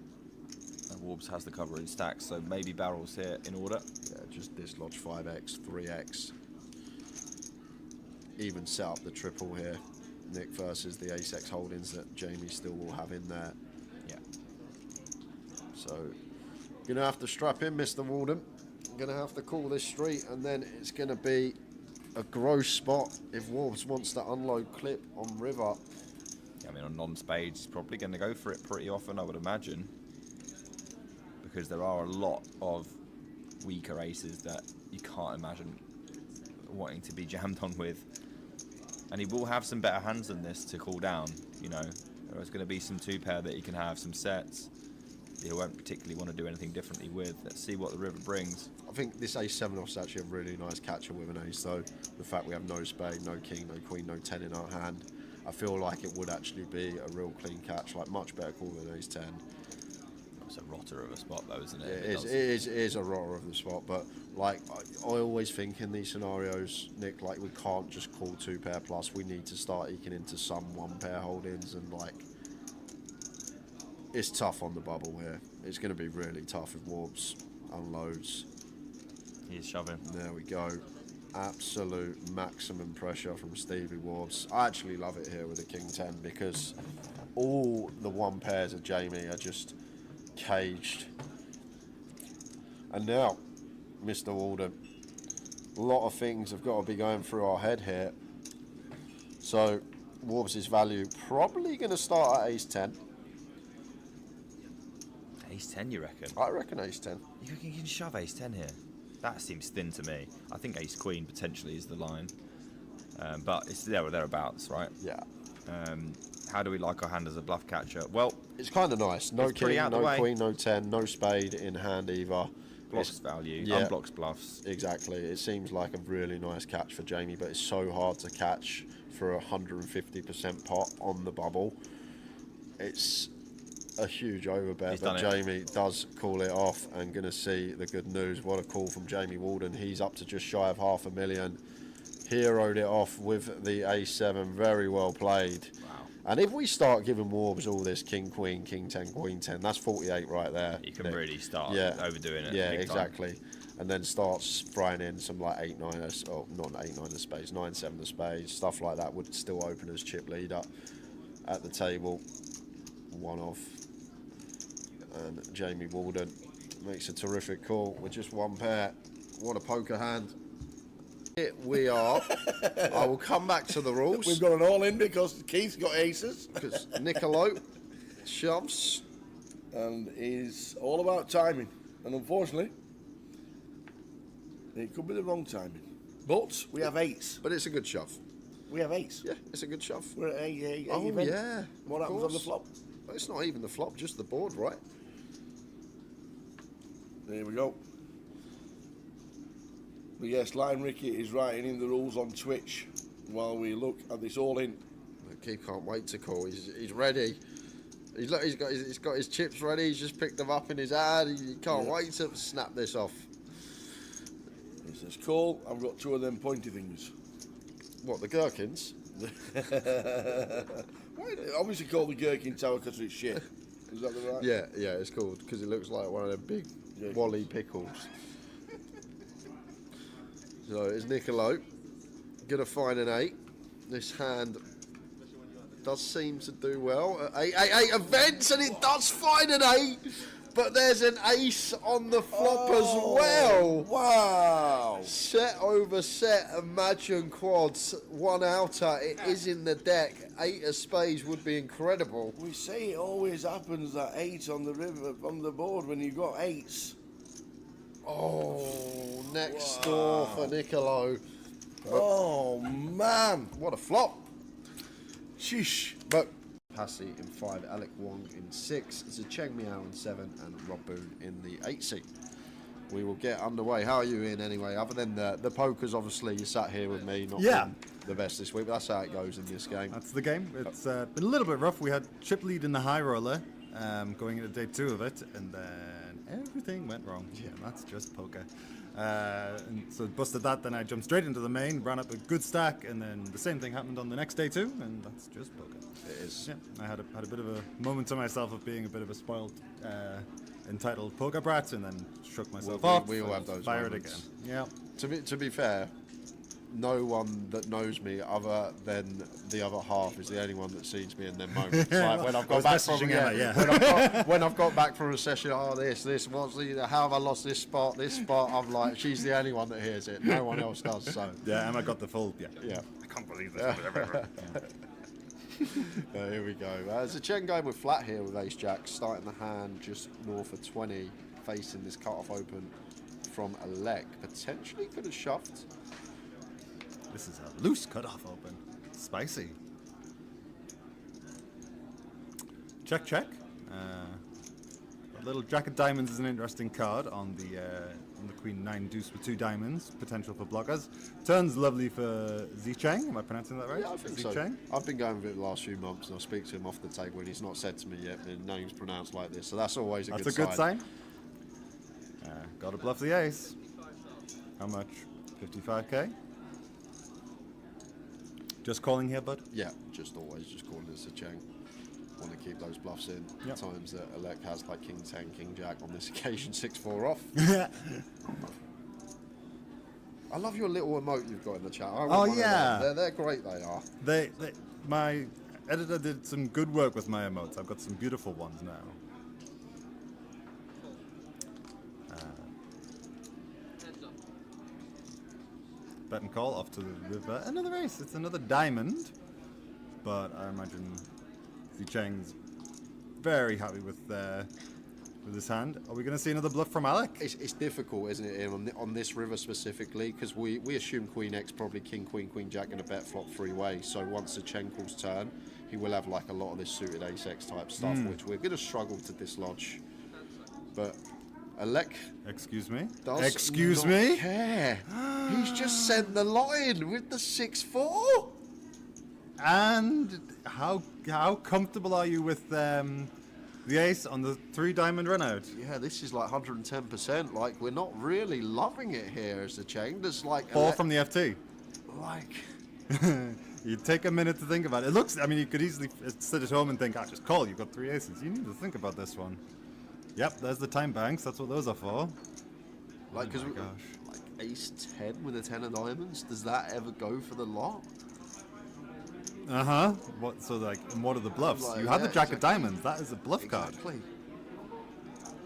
And Warbs has the cover in stacks, so maybe barrels here in order. Yeah, just dislodge 5x, 3x. Even set up the triple here, Nick, versus the ace-x holdings that Jamie still will have in there. Yeah. So, gonna have to strap in, Mr. Walden. Gonna have to call this street, and then it's gonna be a gross spot if Warbs wants to unload clip on river. I mean, on non-spades, he's probably going to go for it pretty often, I would imagine, because there are a lot of weaker aces that you can't imagine wanting to be jammed on with. And he will have some better hands than this to cool down, you know. There's going to be some two-pair that he can have, some sets he won't particularly want to do anything differently with. Let's see what the river brings. I think this ace 7 off is actually a really nice catcher with an ace, though. The fact we have no spade, no king, no queen, no 10 in our hand, I feel like it would actually be a real clean catch, like much better call than ace 10. It's a rotter of a spot, though, isn't it? It is a rotter of the spot, but like I always think in these scenarios, Nick, like we can't just call 2-pair plus. We need to start eking into some 1-pair holdings, and like it's tough on the bubble here. It's going to be really tough if Warbs unloads. He's shoving. There we go. Absolute maximum pressure from Stevie Warbs. I actually love it here with the King 10 because all the 1-pairs of Jamie are just caged. And now, Mr. Walden, a lot of things have got to be going through our head here. So, Warbs' value probably going to start at ace 10. Ace 10, you reckon? I reckon ace 10. You reckon you can shove ace 10 here? That seems thin to me. I think ace queen potentially is the line. But it's there or thereabouts, right? Yeah. How do we like our hand as a bluff catcher? Well, it's kind of nice. No king, no queen, no 10, no spade in hand either. Blocks value, yeah, unblocks bluffs. Exactly. It seems like a really nice catch for Jamie, but it's so hard to catch for a 150% pot on the bubble. It's a huge overbet, but Jamie does call it off, and gonna see the good news. What a call from Jamie Walden. He's up to just shy of $500,000. Heroed it off with the A7. Very well played. Wow. And if we start giving Warbs all this king, queen, king 10, queen 10, that's 48 right there. You can really start overdoing it. Yeah, exactly. And then starts throwing in some like 8-9, or not 8-9 of spades, 9-7 of spades, stuff like that would still open as chip leader at the table. One off. And Jamie Walden makes a terrific call with just 1 pair. What a poker hand. Here we are. I will come back to the rules. We've got an all-in because Keith's got aces. Because Nicolo shoves. And is all about timing. And unfortunately, it could be the wrong timing. But we have 8. But it's a good shove. We have 8. Yeah, it's a good shove. We're at a oh, event. yeah. What happens on the flop? Well, it's not even the flop, just the board, right? There we go. But yes, Lion Ricky is writing in the rules on Twitch while we look at this all-in. Keith can't wait to call. He's ready. He's got his chips ready. He's just picked them up in his hand. He can't wait to snap this off. He says, "Call. I've got 2 of them pointy things." What, the gherkins? Why? Obviously, call the gherkin tower because it's shit. Is that the right? Yeah, it's called, because it looks like one of the big Wally pickles. So it's Niccolo. Gonna find an 8. This hand does seem to do well. 8 events, and it does find an 8. But there's an ace on the flop as well. Wow. Set over set, imagine quads. 1 outer, it is in the deck. 8 of spades would be incredible. We say it always happens that 8 on the river, on the board when you got 8s. Oh, next door for Niccolo. Oh, man. What a flop. Sheesh. But Passy in 5, Alec Wong in 6, Zicheng Miao in 7, and Rob Boone in the 8 seat. We will get underway. How are you in anyway? Other than the pokers, obviously, you sat here with me, not been the best this week, but that's how it goes in this game. That's the game. It's been a little bit rough. We had chip lead in the high roller going into day 2 of it, and then everything went wrong. Yeah, that's just poker. And so busted that, then I jumped straight into the main, ran up a good stack, and then the same thing happened on the next day too, and that's just poker. It is. Yeah, I had a bit of a moment to myself of being a bit of a spoiled, entitled poker brat, and then shook myself off. We all have those fired moments. again. Yeah. To be fair, no one that knows me other than the other half is the only one that sees me in them moments. Like when I've got back from when I've got back from a session, this, what's the, how have I lost this spot? I'm like, she's the only one that hears it. No one else does. So yeah, Emma got the full. Yeah. I can't believe this. Here we go. There's a Chen going with flat here with Ace Jack, starting the hand just north of 20, facing this cut-off open from Alec. Potentially could have shoved. This is a loose cut-off open. Spicy. Check, check. A little Jack of Diamonds is an interesting card on the Queen 9 deuce with 2 diamonds. Potential for blockers. Turns lovely for Zicheng. Am I pronouncing that right? Yeah, I think Zicheng? so. I've been going with it the last few months, and I'll speak to him off the table, and he's not said to me yet the name's pronounced like this, so that's always a good sign. That's a good sign. Gotta bluff the ace. How much? 55k? Just calling here, bud? Yeah, just always just calling it Zicheng. Want to keep those bluffs in. Yep. Times that Alec has like King 10, King Jack, on this occasion 6-4 off. I love your little emote you've got in the chat. They're great. They are. My editor did some good work with my emotes. I've got some beautiful ones now. Bet and call off to the river. Another ace. It's another diamond, but I imagine Zicheng's very happy with his hand. Are we going to see another bluff from Alec? It's difficult, isn't it, on this river specifically, because we assume Queen X, probably King, Queen, Queen Jack going to bet flop 3-way. So once the Chen calls turn, he will have like a lot of this suited Ace X type stuff, which we're going to struggle to dislodge. But Alec, excuse me, does not care. He's just sent the line with the 6-4. And how comfortable are you with the ace on the 3 diamond run out? Yeah, this is like 110%. Like, we're not really loving it here as a chain. There's like 4 from the FT. Like, you take a minute to think about it. It looks, I mean, you could easily sit at home and think, just call. You've got 3 aces. You need to think about this one. Yep, there's the time banks. That's what those are for. Like, because like ace 10 with a 10 of diamonds, does that ever go for the lot? What? So like, and what are the bluffs? Like, you have the Jack of Diamonds. That is a bluff card.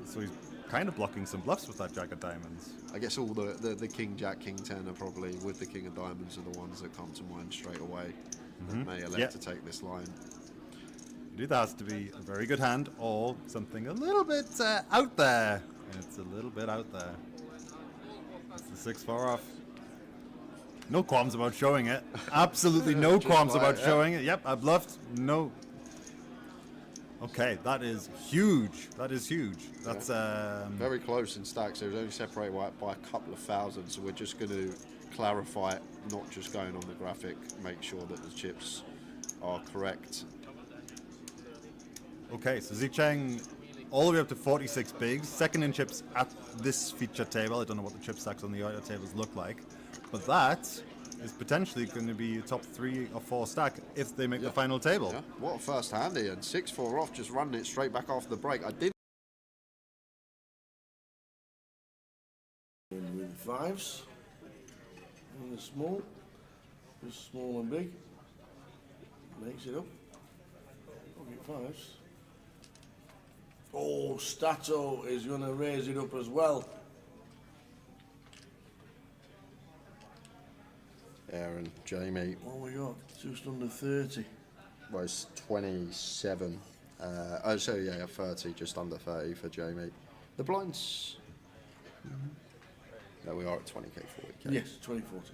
So he's kind of blocking some bluffs with that Jack of Diamonds. I guess all the King Jack, King 10 are probably with the King of Diamonds are the ones that come to mind straight away. That may elect to take this line. It either has to be a very good hand or something a little bit out there. And it's a little bit out there. It's the 6-4 off. No qualms about showing it. Absolutely no qualms about showing it. Yep, I bluffed. No. Okay, that is huge. That is huge. That's very close in stacks. It was only separated by a couple of thousand. So we're just going to clarify it, not just going on the graphic. Make sure that the chips are correct. Okay, so Zicheng all the way up to 46 bigs. Second in chips at this feature table. I don't know what the chip stacks on the other tables look like. But that is potentially going to be a top 3 or 4 stack if they make the final table. Yeah. What a first hand here, and 6-4 off, just running it straight back after the break. I did. With 5s. And the small. Just small and big. Makes it up. Pocket 5s. Oh, Stato is going to raise it up as well. Aaron, Jamie. What we got? Just under 30. Well, it's 27. 30, just under 30 for Jamie. The blinds. No, we are at 20k, 40k. Yes, 2040.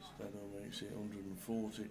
Stato makes it 140.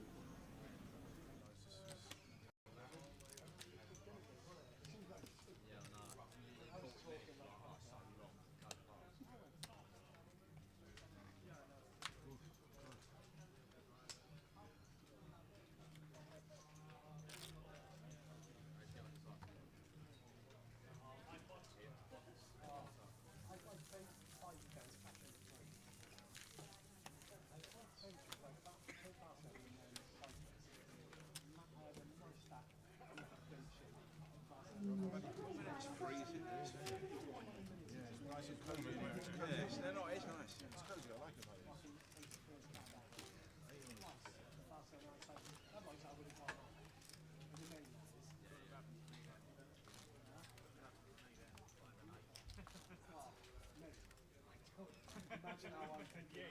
Imagine how I can get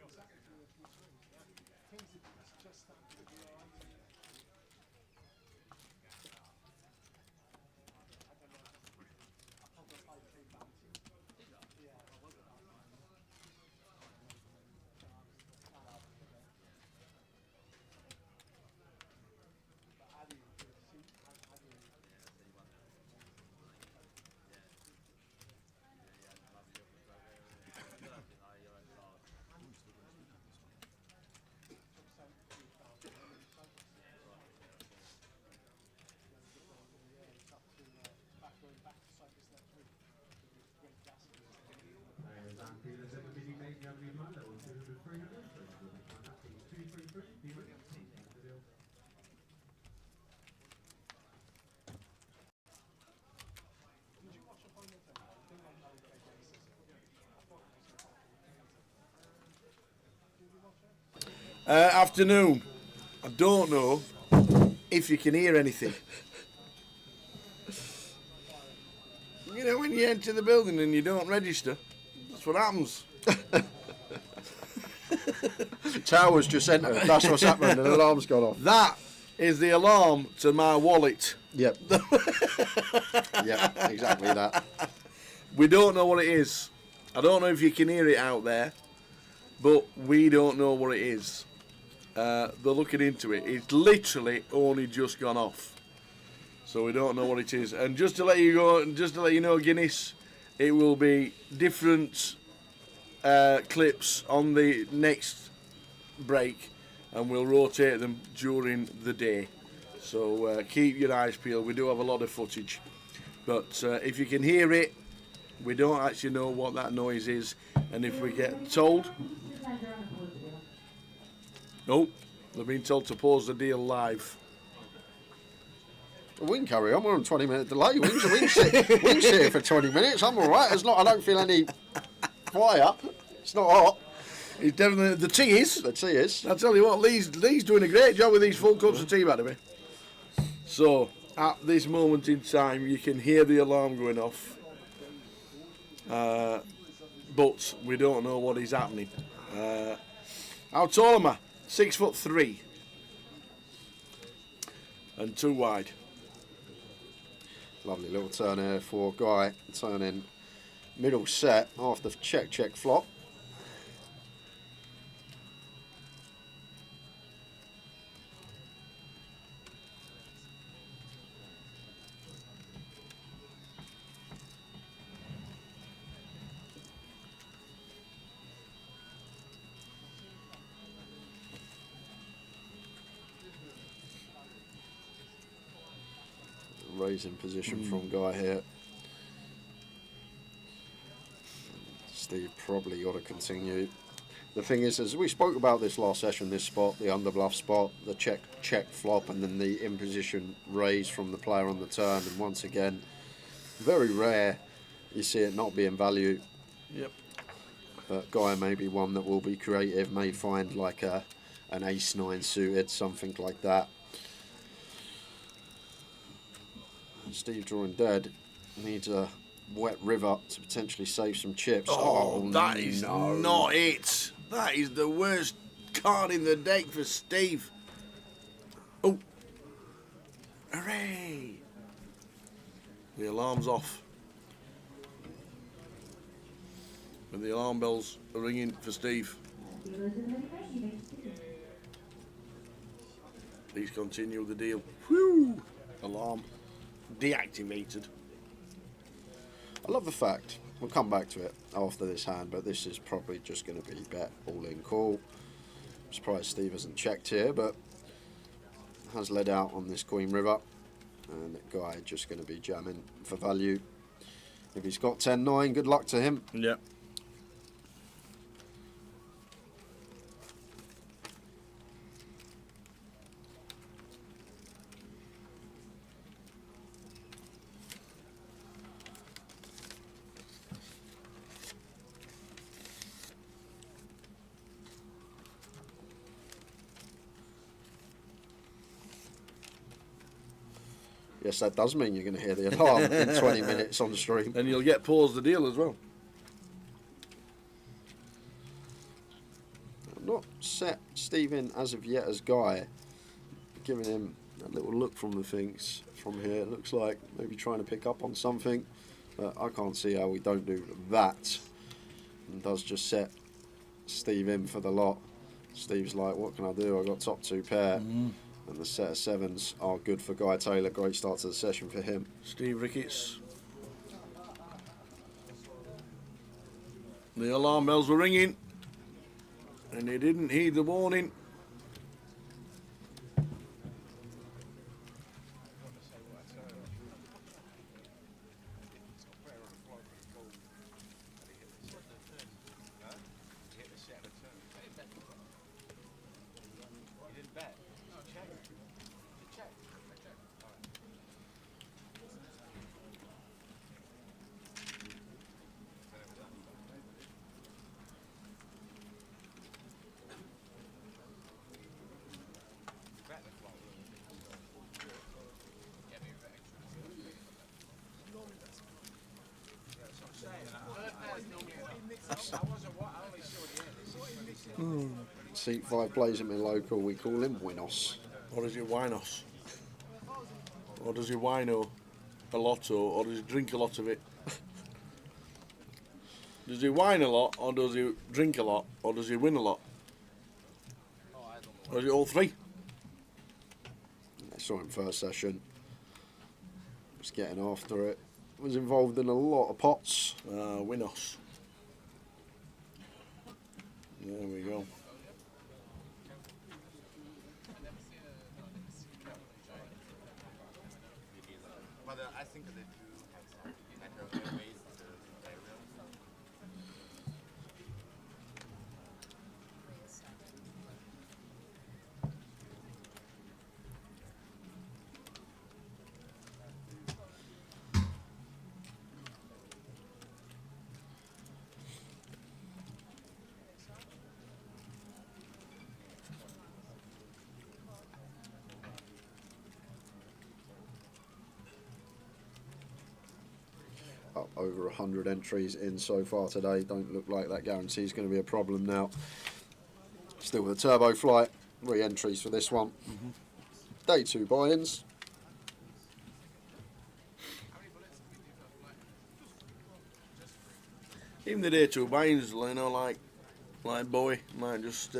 exactly what you're doing. Things it's just that to be alright. Afternoon. I don't know if you can hear anything. You know, when you enter the building and you don't register, that's what happens. Tower's just entered. That's what's happened. The alarm's gone off. That is the alarm to my wallet. Yep. Yep, exactly that. We don't know what it is. I don't know if you can hear it out there, but we don't know what it is. They're looking into it. It's literally only just gone off, so we don't know what it is. And just to let you know, Guinness, it will be different clips on the next break, and we'll rotate them during the day. So keep your eyes peeled. We do have a lot of footage, but if you can hear it, we don't actually know what that noise is, and if we get told. Nope, they've been told to pause the deal live. We can carry on. We're on 20-minute delay. We can sit here for 20 minutes. I'm all right. It's not. I don't feel any fire. It's not hot. It's definitely the tea is. The tea is. I tell you what, Lee's doing a great job with these full cups of tea, by the way. So at this moment in time, you can hear the alarm going off, but we don't know what is happening. How tall am I? 6'3" and 2 wide. Lovely little turn here for Guy, turning middle set after check flop. Raising position from Guy here. Steve probably got to continue. The thing is, as we spoke about this last session, this spot, the underbluff spot, the check flop, and then the imposition raise from the player on the turn, and once again, very rare you see it not be in value. Yep. But Guy may be one that will be creative, may find like an ace-9 suited, something like that. Steve drawing dead, needs a wet river to potentially save some chips. Oh, that is no. not it. That is the worst card in the deck for Steve. Oh. Hooray. The alarm's off. And the alarm bells are ringing for Steve. Please continue the deal. Whew. Alarm deactivated. I love the fact, we'll come back to it after this hand, but this is probably just going to be bet all in call. I'm surprised Steve hasn't checked here, but has led out on this Queen River, and that Guy just going to be jamming for value. If he's got 10-9, good luck to him. Yep. Yes, that does mean you're going to hear the alarm in 20 minutes on the stream. And you'll get pause the deal as well. I'm not set Steve in as of yet as Guy. Giving him a little look from the things from here. It looks like maybe trying to pick up on something. But I can't see how we don't do that. And does just set Steve in for the lot. Steve's like, what can I do? I got top 2 pair. And the set of 7s are good for Guy Taylor. Great start to the session for him. Steve Ricketts. The alarm bells were ringing. And he didn't heed the warning. Seat 5 plays him in local, we call him Winos. Or is it Winos? Or does he wino a lot, or does he drink a lot of it? Does he wine a lot, or does he drink a lot, or does he win a lot? Or is it all three? I saw him first session. Was getting after it. Was involved in a lot of pots. Winos. There we go. But I think they do have some like ways to area. Up over 100 entries in so far today. Don't look like that guarantee is going to be a problem now. Still with a turbo flight. 3 entries for this one. Day 2 buy-ins. Even the day 2 buy-ins, you know, like Bowie, might just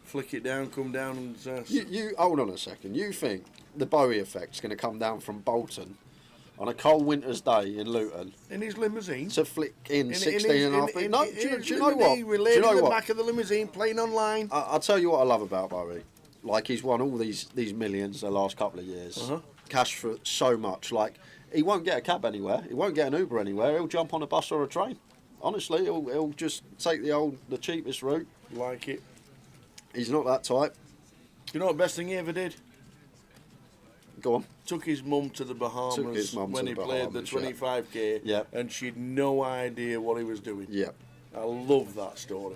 flick it down, come down and... You hold on a second. You think the Bowie effect's going to come down from Bolton on a cold winter's day in Luton in his limousine to flick in 16 and a half? No, do you know what? We Do laid you know in the what? back of the limousine playing online. I'll tell you what I love about Bowie. Like, he's won all these millions the last couple of years. Cash for so much. Like, he won't get a cab anywhere. He won't get an Uber anywhere. He'll jump on a bus or a train. Honestly, he'll just take the cheapest route. Like it. He's not that type. You know what the best thing he ever did? Go on. Took his mum to the Bahamas when he played the 25k, yeah. And she'd no idea what he was doing. Yeah. I love that story.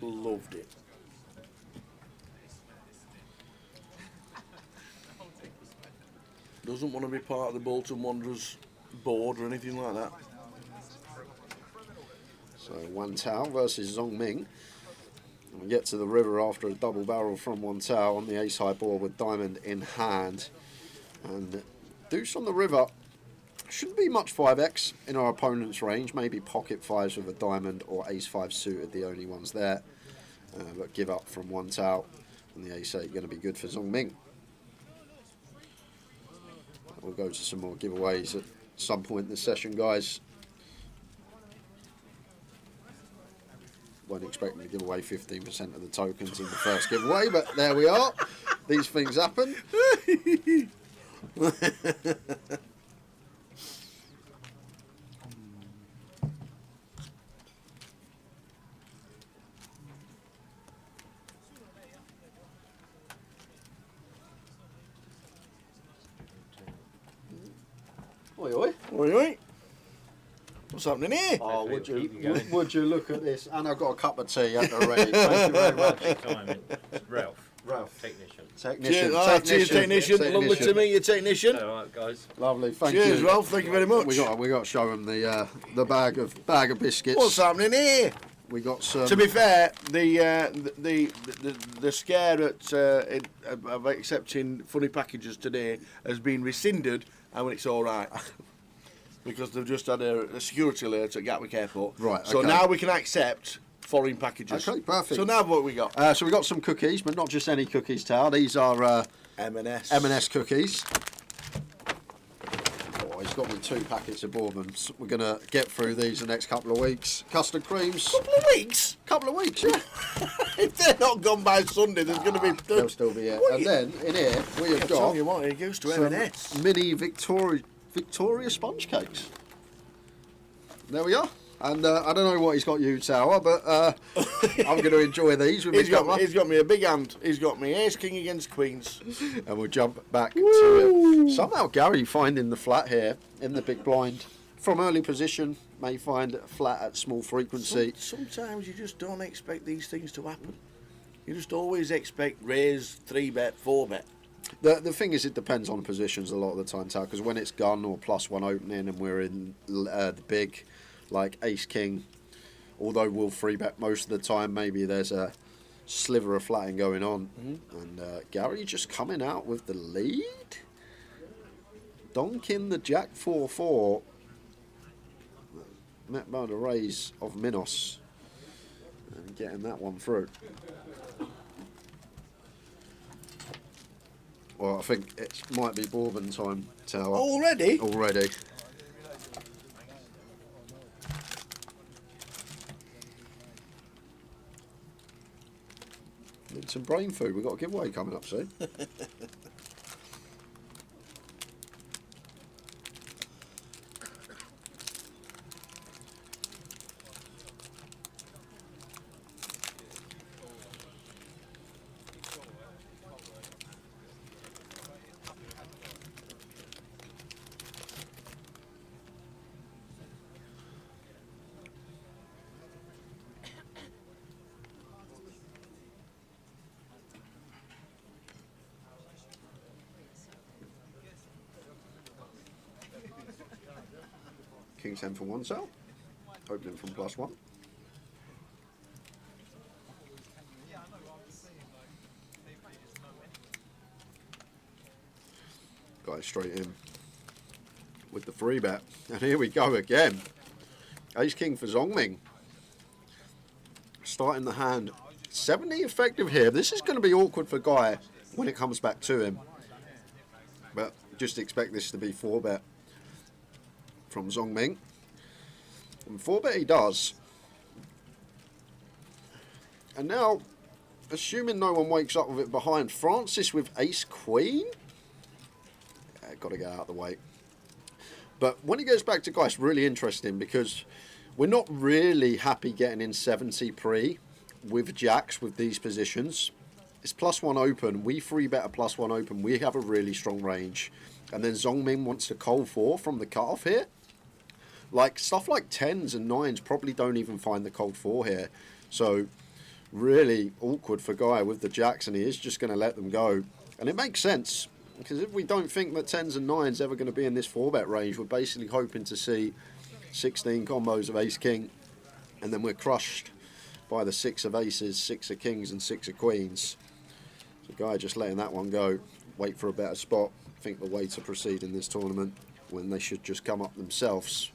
Loved it. Doesn't want to be part of the Bolton Wanderers board or anything like that. So Wan Tao versus Zong Ming. And we get to the river after a double barrel from Wan Tao on the ace high board with diamond in hand. And deuce on the river. Shouldn't be much 5x in our opponent's range. Maybe pocket fives with a diamond or ace 5 suited, the only ones there. But give up from Wan Tao. And the ace 8 going to be good for Zong Ming. We'll go to some more giveaways at some point in the session, guys. Weren't expecting to give away 15% of the tokens in the first giveaway, but there we are. These things happen. Oi, oi. Oi, oi. What's happening here? Oh, would you look at this? And I've got a cup of tea at the ready. Thank you very much. Ralph. Technician. Cheers, technician. Lovely to meet you, technician. All right, guys. Lovely, thank you. Cheers, Ralph. Thank you very much. We got to show them the bag of biscuits. What's happening here? We got some. To be fair, the scare of accepting funny packages today has been rescinded, and it's all right. Because they've just had a security alert at Gatwick Airport. Right, So okay. now we can accept foreign packages. Okay, perfect. So now what we got? So we got some cookies, but not just any cookies, Tao. These are M&S cookies. Oh, he's got me 2 packets of bourbons. We're going to get through these the next couple of weeks. Custard creams. Couple of weeks? Couple of weeks, yeah. If they're not gone by Sunday, there's going to be... They'll still be here. And then, in here, we have got... tell you what, it goes to some M&S. mini Victoria sponge cakes. There we are. And I don't know what he's got you, Tower, but I'm going to enjoy these with He's got me a big hand. He's got me ace king against queens. And we'll jump back to it. Somehow Gary finding the flat here in the big blind. From early position, may find a flat at small frequency. Sometimes you just don't expect these things to happen. You just always expect raise, 3-bet, 4-bet. The thing is, it depends on positions a lot of the time, Tower, because when it's gun or +1 opening and we're in the big... like ace king, although we'll 3-bet most of the time, maybe there's a sliver of flatting going on. And Gary just coming out with the lead, donking the jack 4-4, met by the raise of Minos, and getting that one through. Well, I think it might be bourbon time, Tower. Already? Already. Need some brain food. We've got a giveaway coming up soon. King's 10 for 1 cell. Opening from +1. Guys straight in with the 3-bet. And here we go again. Ace King for Zong Ming. Starting the hand. 70 effective here. This is going to be awkward for Guy when it comes back to him. But just expect this to be 4-bet. From Zong Ming. And 4-bet he does. And now, assuming no one wakes up with it behind, Francis with ace queen. Got to get out of the way. But when he goes back to Guy, it's really interesting because We're not really happy getting in 70 pre with jacks with these positions. It's +1 open. We free bet a +1 open. We have a really strong range. And then Zongmin wants to call 4 from the cutoff here. Like, stuff like 10s and 9s probably don't even find the cold 4 here. So, really awkward for Guy with the jacks, and he is just going to let them go. And it makes sense, because if we don't think that 10s and 9s ever going to be in this 4-bet range, we're basically hoping to see 16 combos of ace-king, and then we're crushed by the 6 of aces, 6 of kings, and 6 of queens. So Guy just letting that one go, wait for a better spot. I think the way to proceed in this tournament, when they should just come up themselves.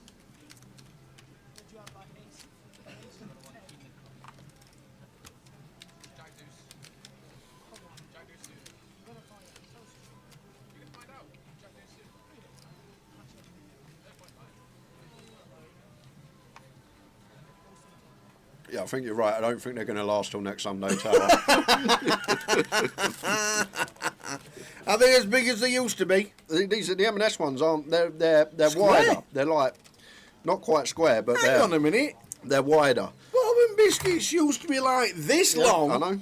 Yeah, I think you're right. I don't think they're going to last till next Sunday, Tower. Are they as big as they used to be? These are the M&S ones, aren't they're Square? wider. They're like not quite square, but Hang on a minute. They're wider. Bourbon biscuits used to be like this long. I know.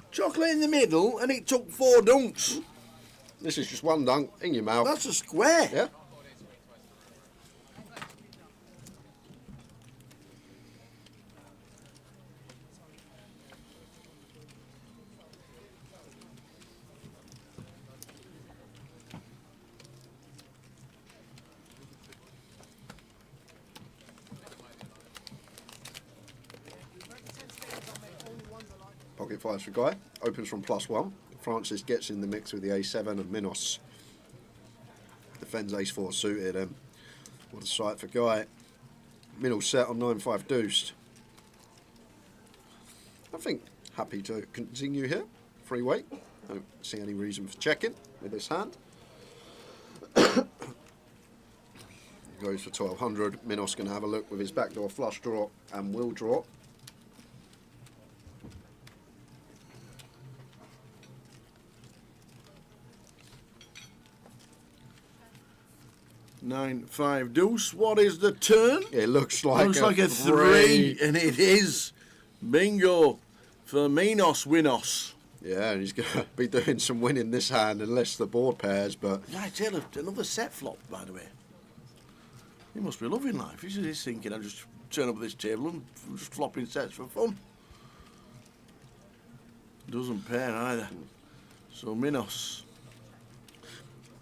Chocolate in the middle, and it took 4 dunks. This is just one dunk in your mouth. That's a square. Yeah. Pocket fives for Guy. Opens from +1. Francis gets in the mix with the A7 and Minos. Defends ace-4 suited. What a sight for Guy. Middle set on 9-5 deuced. I think happy to continue here. Free weight. Don't see any reason for checking with this hand. Goes for 1200. Minos going to have a look with his backdoor flush draw and will draw. 9-5 deuce. What is the turn? It looks like a 3, and it is. Bingo for Minos Winos. Yeah, and he's going to be doing some winning this hand unless the board pairs, but... Yeah, I tell you, another set flop, by the way. He must be loving life. He's thinking, I'll just turn up at this table and just flopping sets for fun. Doesn't pair either. So Minos.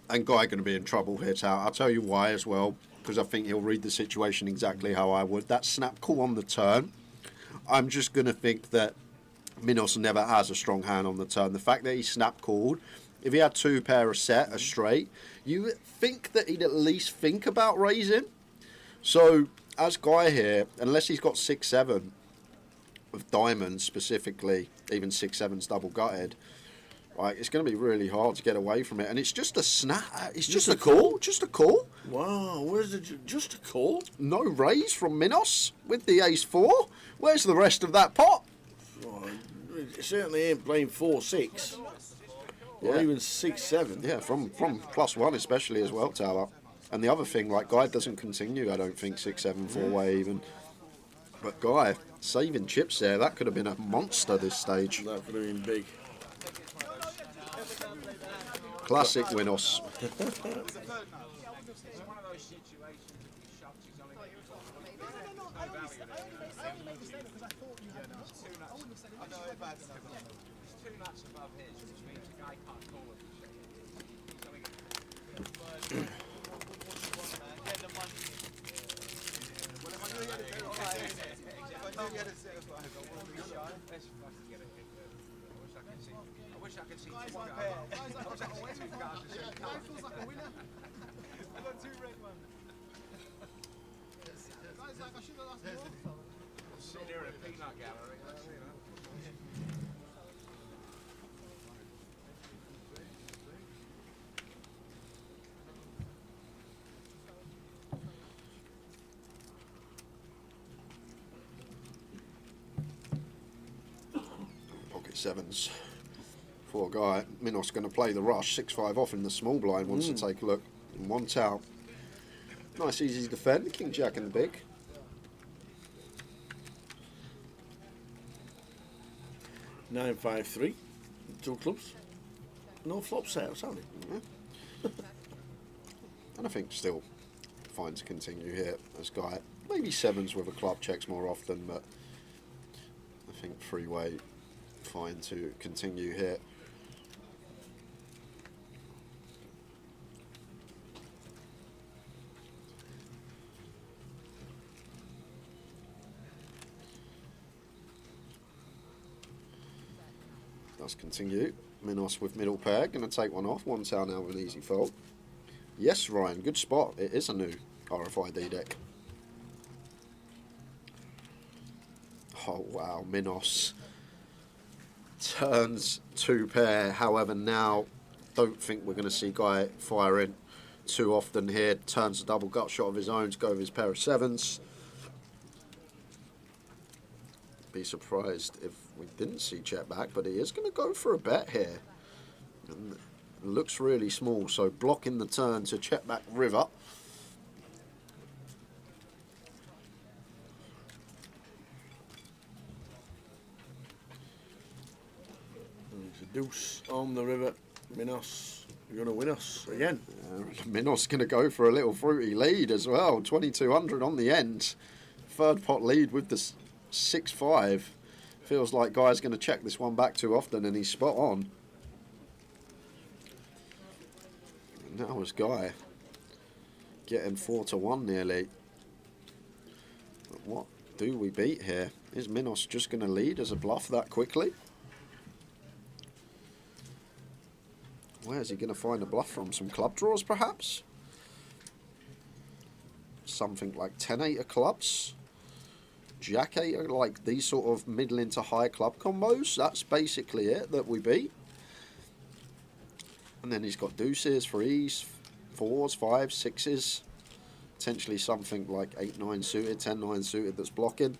And Guy going to be in trouble here, Tao. I'll tell you why as well, because I think he'll read the situation exactly how I would. That snap call on the turn, I'm just going to think that Minos never has a strong hand on the turn. The fact that he snap called, if he had 2 pair of set, a straight, you think that he'd at least think about raising. So, as Guy here, unless he's got 6-7 with diamonds specifically, even 6-7's double gutted, right, it's going to be really hard to get away from it. And it's just a snap. It's just a call. Just a call. Wow, where's the... Just a call? No raise from Minos with the ace-4. Where's the rest of that pot? Oh, it certainly ain't playing 4-6. Or even 6-7. Yeah, from +1 especially as well, Tower. And the other thing, like, Guy doesn't continue, I don't think, 6-7 4-way even. But Guy, saving chips there, that could have been a monster this stage. That could have been big. Classic Winos. Pocket sevens for Guy. Minos going to play the rush. 6-5 off in the small blind. Wants to take a look. And 1 towel. Nice easy defend. King Jack in the big. 953. 2 clubs. No flop sales, have they? And I think still fine to continue here as Guy. Maybe 7s with a club checks more often, but I think 3-way fine to continue here. Does continue. Minos with middle pair, going to take one off. 1 town out with an easy fold. Yes, Ryan, good spot. It is a new RFID deck. Oh wow, Minos turns 2 pair. However, now don't think we're going to see Guy firing too often here. Turns a double gut shot of his own to go with his pair of 7s. Be surprised if we didn't see check back, but he is going to go for a bet here. And it looks really small, so blocking the turn to check back river. Deuce on the river. Minos, you're going to win us again. Minos going to go for a little fruity lead as well. 2200 on the end. 3rd pot lead with the 6-5. Feels like Guy's going to check this one back too often, and he's spot on. And that was Guy getting 4-1 nearly. But what do we beat here? Is Minos just going to lead as a bluff that quickly? Where's he going to find a bluff from? Some club draws, perhaps? Something like 10-8 of clubs? Jack-8, like these sort of middling to high club combos. That's basically it that we beat. And then he's got deuces, 3s, 4s, 5s, 6s. Potentially something like 8-9 suited, 10-9 suited that's blocking.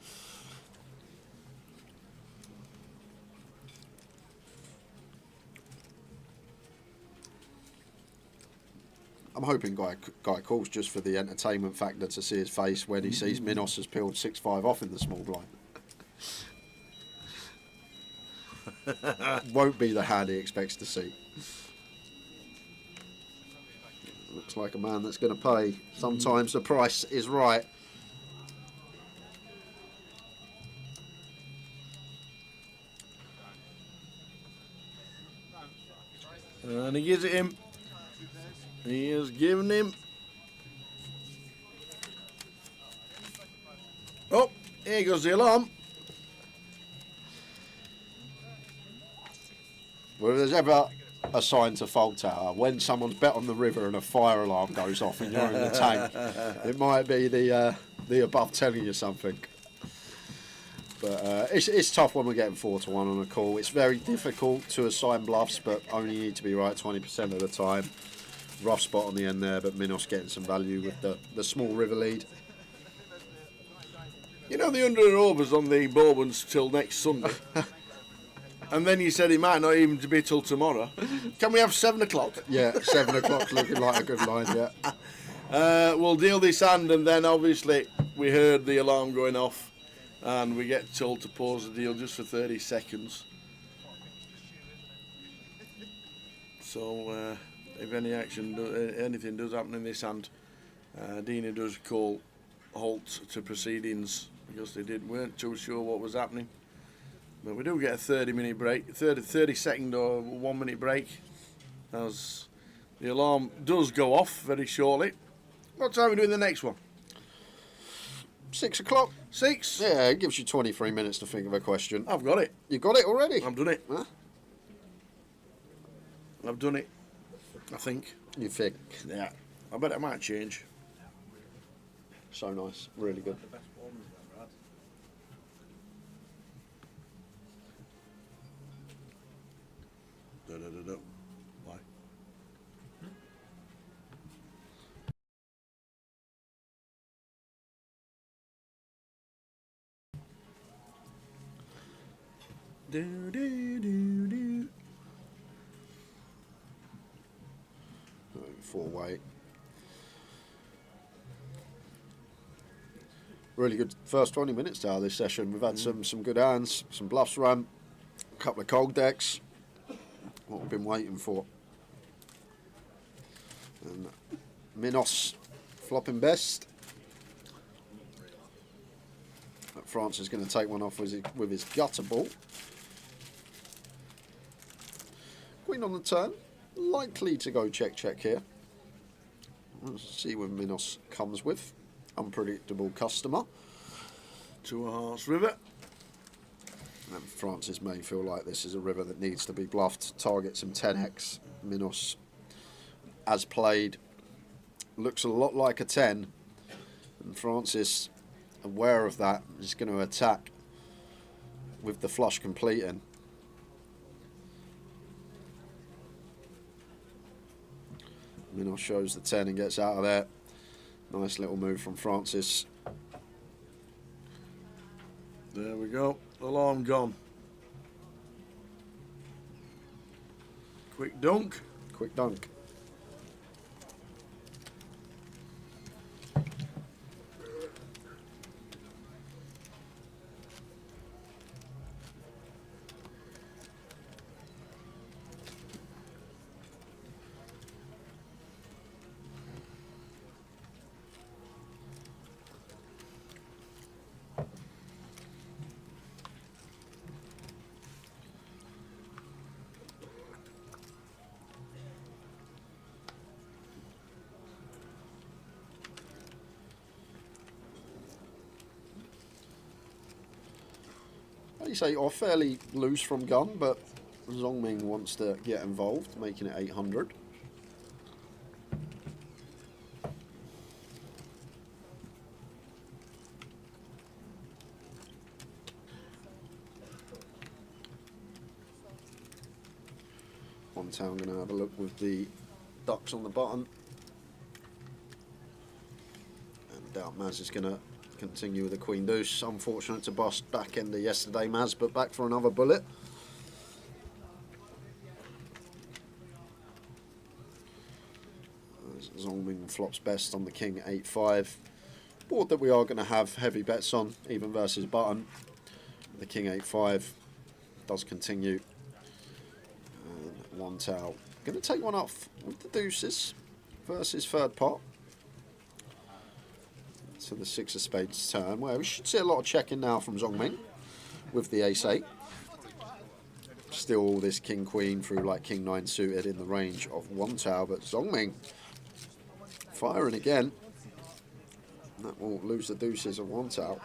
I'm hoping Guy calls just for the entertainment factor to see his face when he sees Minos has peeled 6-5 off in the small blind. Won't be the hand he expects to see. Looks like a man that's going to pay. Sometimes the price is right. And he gives it him. He is giving him. Oh, here goes the alarm. Well, if there's ever a sign to Fault Tower, when someone's bet on the river and a fire alarm goes off and you're in the tank, it might be the above telling you something. But it's tough when we're getting 4-1 on a call. It's very difficult to assign bluffs, but only need to be right 20% of the time. Rough spot on the end there, but Minos getting some value with the small river lead. You know the under and overs on the Bowmans till next Sunday. And then you said it might not even be till tomorrow. Can we have 7 o'clock? Yeah, 7 o'clock's looking like a good line, yeah. We'll deal this hand, and then obviously we heard the alarm going off, and we get told to pause the deal just for 30 seconds. So if any anything does happen in this hand, Dina does call halt to proceedings because they weren't too sure what was happening. But we do get a 30-minute break, 30-second or 1-minute break, as the alarm does go off very shortly. What time are we doing the next one? 6 o'clock. 6? Yeah, it gives you 23 minutes to think of a question. I've got it. You got it already? I've done it. Huh? I've done it, I think. You think? Yeah. I bet it might change. So nice. Really good. Why? Do, do, do, do. 4-way. Really good first 20 minutes out of this session. We've had some good hands, some bluffs run, a couple of cold decks. What we've been waiting for. And Minos flopping best. But France is going to take one off with his gutter ball. Queen on the turn. Likely to go check here. Let's see what Minos comes with. Unpredictable customer. 2 of Hearts river. And Francis may feel like this is a river that needs to be bluffed. Target some 10x. Minos, as played, looks a lot like a 10. And Francis, aware of that, is going to attack with the flush completing. Minos shows the 10 and gets out of there. Nice little move from Francis. There we go. Alarm gone. Quick dunk. Quick dunk. You say are fairly loose from gun, but Zongming wants to get involved, making it 800. One town going to have a look with the ducks on the button, and doubt Maz is going to continue with the Queen Deuce. Unfortunate to bust back end of yesterday, Maz, but back for another bullet. Zongming flops best on the King 8-5. Board that we are going to have heavy bets on, even versus button. The King 8-5 does continue. And one towel. Going to take one off with the deuces versus third pot. To the 6 of spades turn, where we should see a lot of checking now from Zongming with the ace-8. Still all this king-queen through like king-9 suited in the range of one tower, but Zongming firing again. That will lose the deuces of one tower.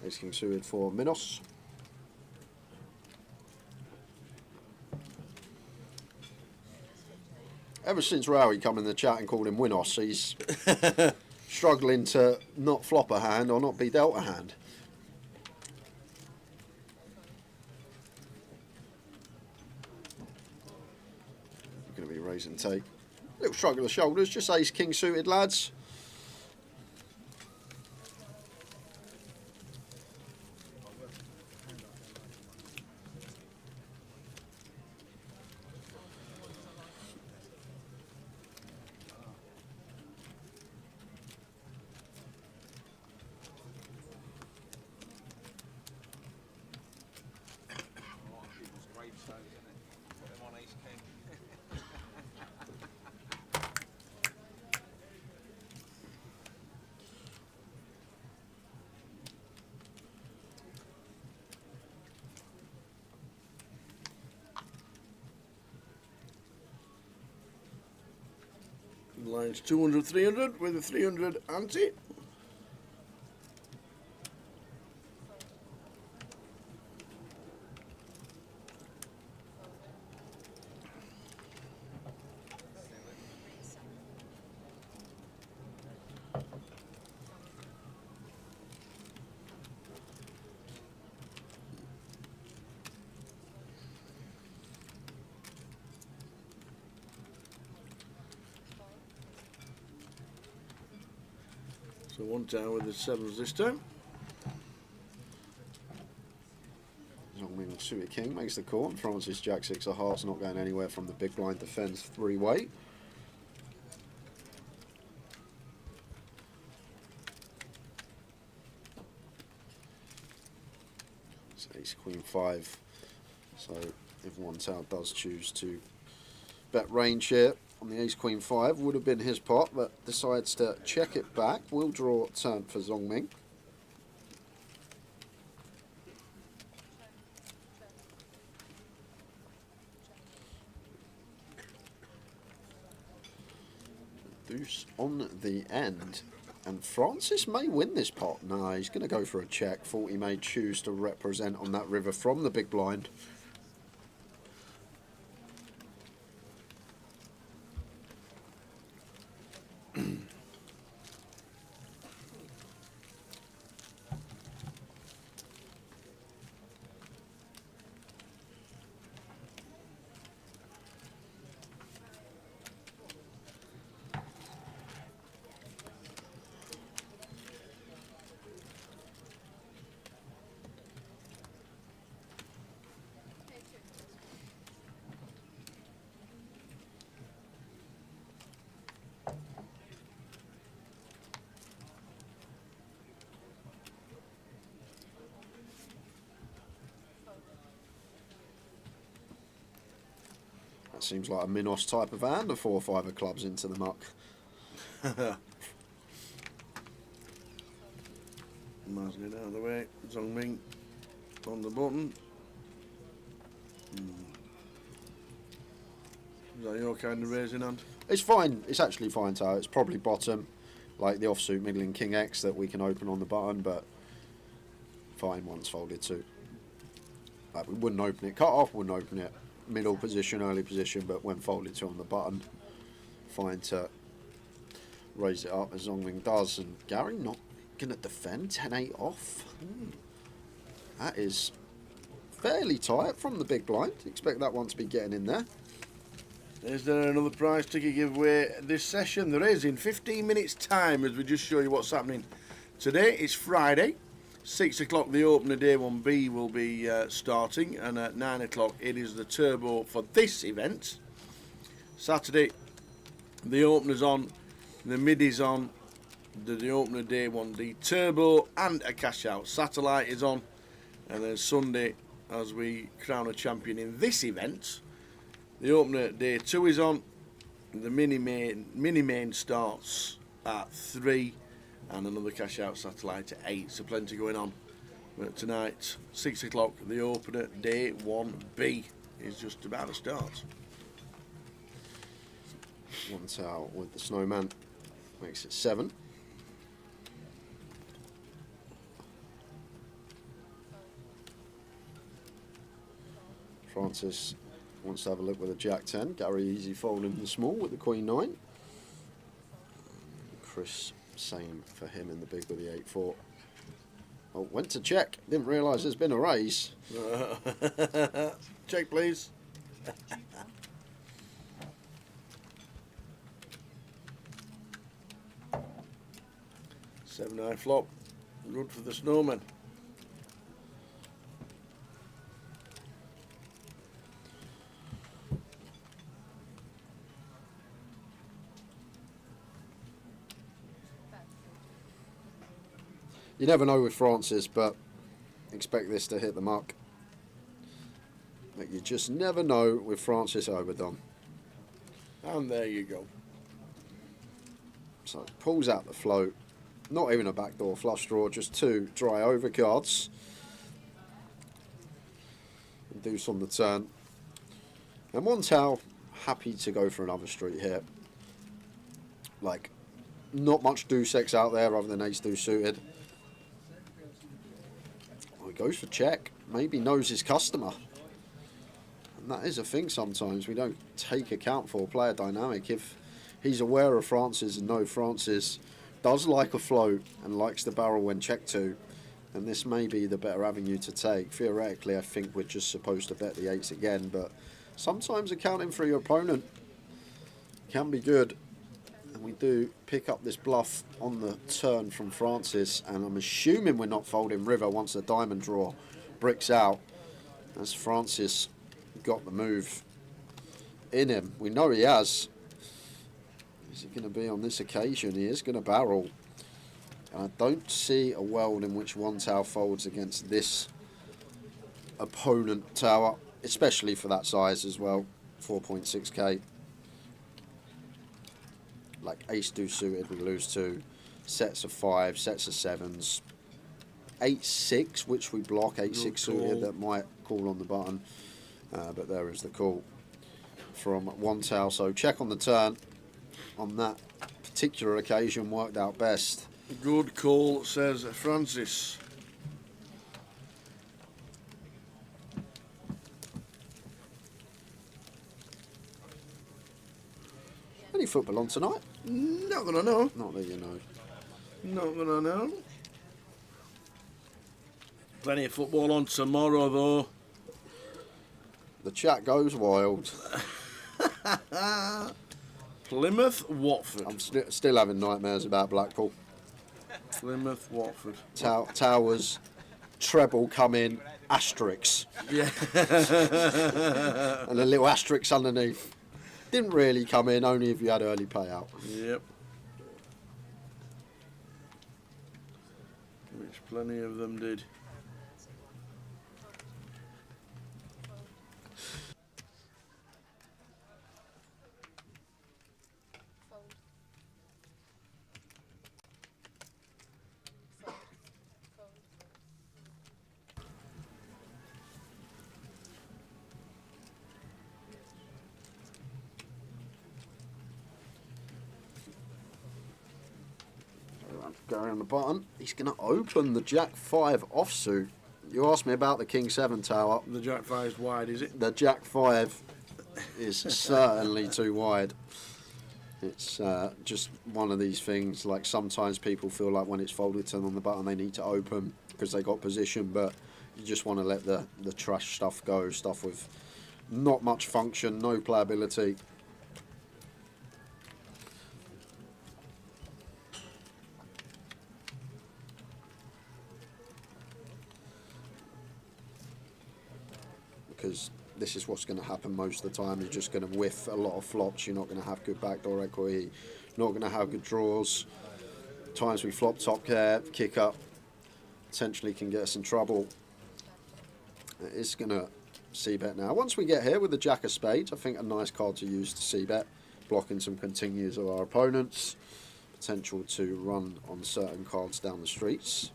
Ace King suited for Minos. Ever since Rowie come in the chat and called him Winos, he's struggling to not flop a hand or not be dealt a hand. Going to be raise and take. Little shrug of the shoulders, just Ace King suited, lads. Lines 200, 300 with a 300 ante. So one down with the sevens this time. Zongming Suet King makes the call. Francis Jack 6 of hearts, not going anywhere from the big blind, defends 3-way. It's ace queen 5. So if one tail does choose to bet range here on the ace queen 5, would have been his pot, but decides to check it back. Will draw turn for Zongming. Deuce on the end, and Francis may win this pot. No, he's going to go for a check. Thought he may choose to represent on that river from the big blind. That seems like a Minos type of hand, a 4-5 of clubs into the muck. Marking it out of the way. Zongming on the button. Is that your kind of raising hand? It's fine. It's actually fine, Tao. It's probably bottom, like the offsuit middling King X that we can open on the button, but fine once folded too. Like we wouldn't open it cut off, wouldn't open it middle position, early position, but when folded to on the button, fine to raise it up as Zongming does. And Gary not going to defend 10-8 off. That is fairly tight from the big blind. Expect that one to be getting in there. Is there another prize ticket giveaway this session? There is, in 15 minutes time, as we just show you what's happening. Today it's Friday, 6 o'clock the opener day 1B will be starting, and at 9 o'clock it is the turbo for this event. Saturday the opener's on, the Midi's on, the opener day 1D turbo and a cash out satellite is on, and then Sunday as we crown a champion in this event, the opener day 2 is on, the mini main starts at 3 and another cash out satellite at 8, so plenty going on. But tonight 6 o'clock the opener day 1B is just about to start. Once out with the snowman makes it 7. Francis wants to have a look with a Jack 10. Gary easy folding the small with the Queen 9. Chris same for him in the big with the 8-4. Oh, went to check. Didn't realise there's been a raise. Check please. 7-9 flop. Good for the snowman. You never know with Francis, but expect this to hit the mark. But you just never know with Francis overdone. And there you go. So pulls out the float. Not even a backdoor flush draw, just 2 dry over cards. And deuce on the turn. And one towel, happy to go for another street here. Like, not much deuce X out there other than ace deuce suited. Oh, he goes for check. Maybe knows his customer. And that is a thing sometimes. We don't take account for player dynamic. If he's aware of Francis and knows Francis does like a float and likes the barrel when checked to, then this may be the better avenue to take. Theoretically, I think we're just supposed to bet the eights again, but sometimes accounting for your opponent can be good. And we do pick up this bluff on the turn from Francis, and I'm assuming we're not folding river once the diamond draw bricks out, as Francis got the move in him. We know he has. Is it going to be on this occasion? He is going to barrel. And I don't see a world in which one tower folds against this opponent tower, especially for that size as well, 4.6k. Like ace deuce suited, we lose to. Sets of 5, sets of 7s. 8-6, which we block. 8-6 suited, that might call on the button. But there is the call from one tower. So check on the turn on that particular occasion worked out best. Good call, says Francis. Any football on tonight? Not gonna know. Not that you know. Not gonna know. Plenty of football on tomorrow, though. The chat goes wild. Plymouth, Watford. I'm still having nightmares about Blackpool. Plymouth, Watford. Towers, treble come in, asterisks. Yeah. And a little asterisk underneath. Didn't really come in, only if you had early payout. Yep. Which plenty of them did. Going on the button, he's going to open the Jack 5 offsuit. You asked me about the King 7 tower. The Jack 5 is wide, is it? The Jack 5 is certainly too wide. It's just one of these things, like sometimes people feel like when it's folded to them on the button they need to open because they got position, but you just want to let the trash stuff go, stuff with not much function, no playability. Because this is what's going to happen most of the time. You're just going to whiff a lot of flops. You're not going to have good backdoor equity. Not going to have good draws. Times we flop top care, kick up, potentially can get us in trouble. It is going to c-bet now. Once we get here with the Jack of Spades, I think a nice card to use to c-bet, blocking some continues of our opponents. Potential to run on certain cards down the streets.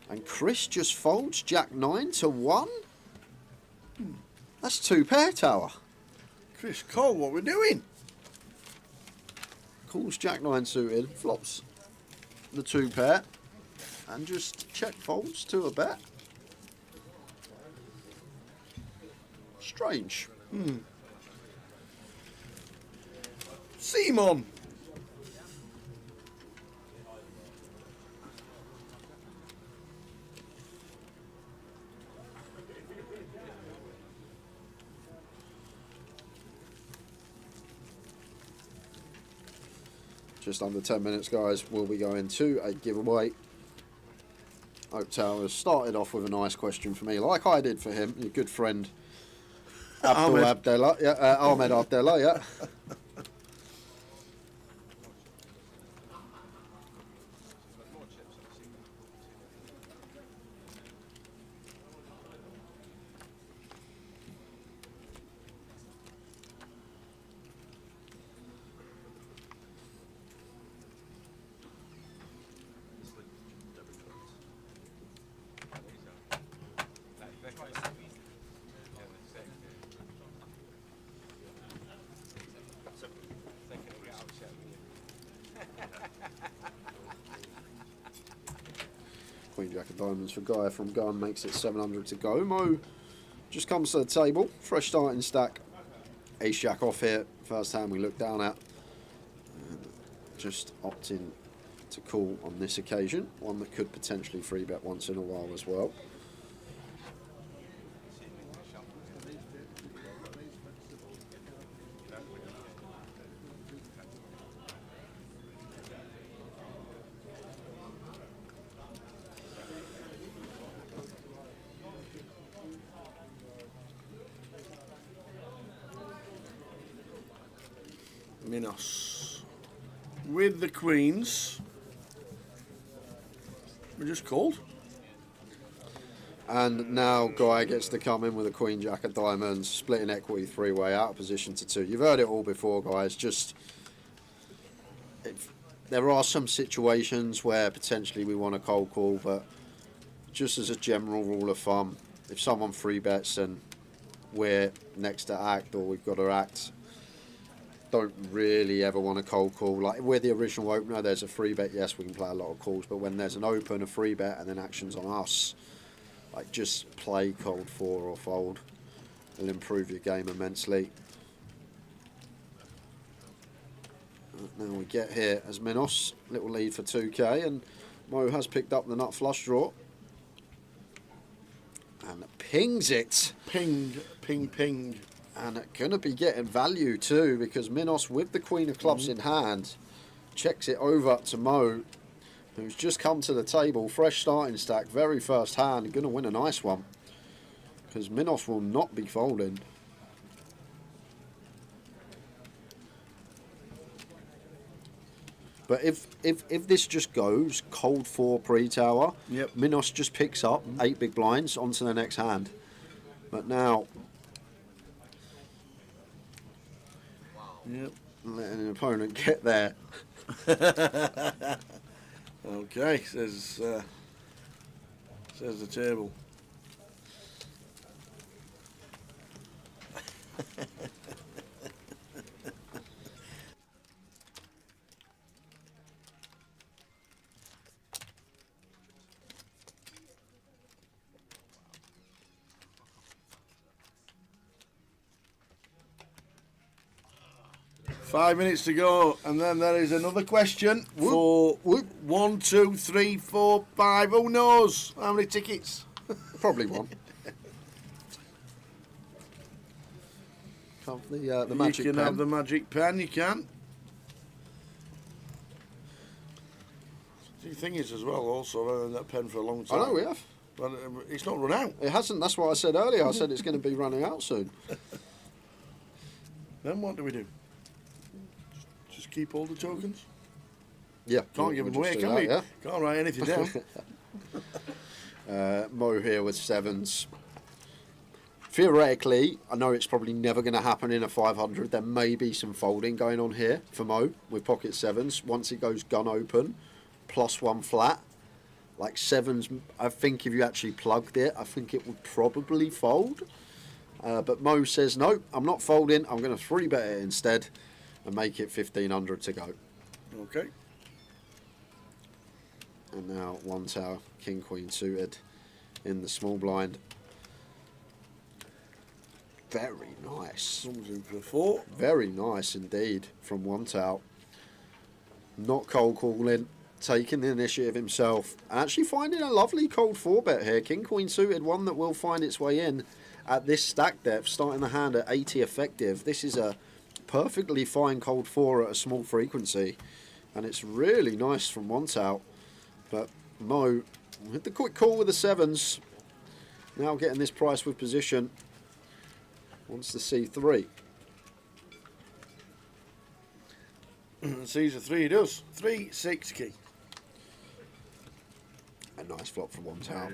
And Chris just folds Jack 9 to 1. That's 2 pair tower. Chris Cole, what we're doing? Calls Jack 9 suited, flops the 2 pair, and just check folds to a bet. Strange. Simon. Just under 10 minutes, guys. We'll be going to a giveaway. Oak Towers started off with a nice question for me, like I did for him, your good friend Ahmed Abdallah. Yeah, Ahmed Abdallah, yeah. jack of diamonds for Guy from gun, makes it 700 to go. Mo just comes to the table, fresh starting stack, ace jack off here, first hand we look down at, just opting to call on this occasion, one that could potentially free bet once in a while as well. Minos with the queens. We just called. And now Guy gets to come in with a queen jack of diamonds, splitting equity three-way out of position to 2. You've heard it all before, guys. Just there are some situations where potentially we want a cold call, but just as a general rule of thumb, if someone free bets and we're next to act or we've got to act, don't really ever want a cold call. Like, we're the original opener, there's a free bet, yes, we can play a lot of calls, but when there's an open, a free bet, and then action's on us, like, just play cold 4 or fold. It'll improve your game immensely. Now we get here as Minos, little lead for 2k, and Mo has picked up the nut flush draw. And pings it. Ping, ping, ping. And going to be getting value too, because Minos with the queen of clubs in hand checks it over to Mo, who's just come to the table, fresh starting stack, very first hand, going to win a nice one, because Minos will not be folding. But if this just goes cold 4 pre-tower, yep, Minos just picks up 8 big blinds onto the next hand. But now, yep, letting an opponent get there. Okay, says the table. 5 minutes to go, and then there is another question for 1, 2, 3, 4, 5. Who knows how many tickets? Probably one. Have the magic you can pen. have the magic pen. You can. The thing is, as well, also I've had that pen for a long time. I know we have, but it's not run out. It hasn't. That's what I said earlier. I said it's going to be running out soon. Then what do we do? Just keep all the tokens? Yeah. Can't give them away, can we? Yeah? Can't write anything down. Mo here with 7s. Theoretically, I know it's probably never going to happen in a 500. There may be some folding going on here for Mo with pocket 7s. Once it goes gun open, +1 flat, like 7s, I think if you actually plugged it, I think it would probably fold. But Mo says, no, I'm not folding. I'm going to 3-bet it instead and make it 1,500 to go. Okay. And now 1 tower, king, queen suited in the small blind. Very nice. Comes in for 4. Very nice indeed from 1 tower. Not cold calling, taking the initiative himself. Actually finding a lovely cold 4-bet here. King, queen suited, one that will find its way in at this stack depth, starting the hand at 80 effective. This is a perfectly fine cold 4 at a small frequency, and it's really nice from 1 out. But Mo with the quick call with the 7s, now getting this price with position, wants to see 3. Sees a 3, he does. 3, 6 key. A nice flop from 1 out.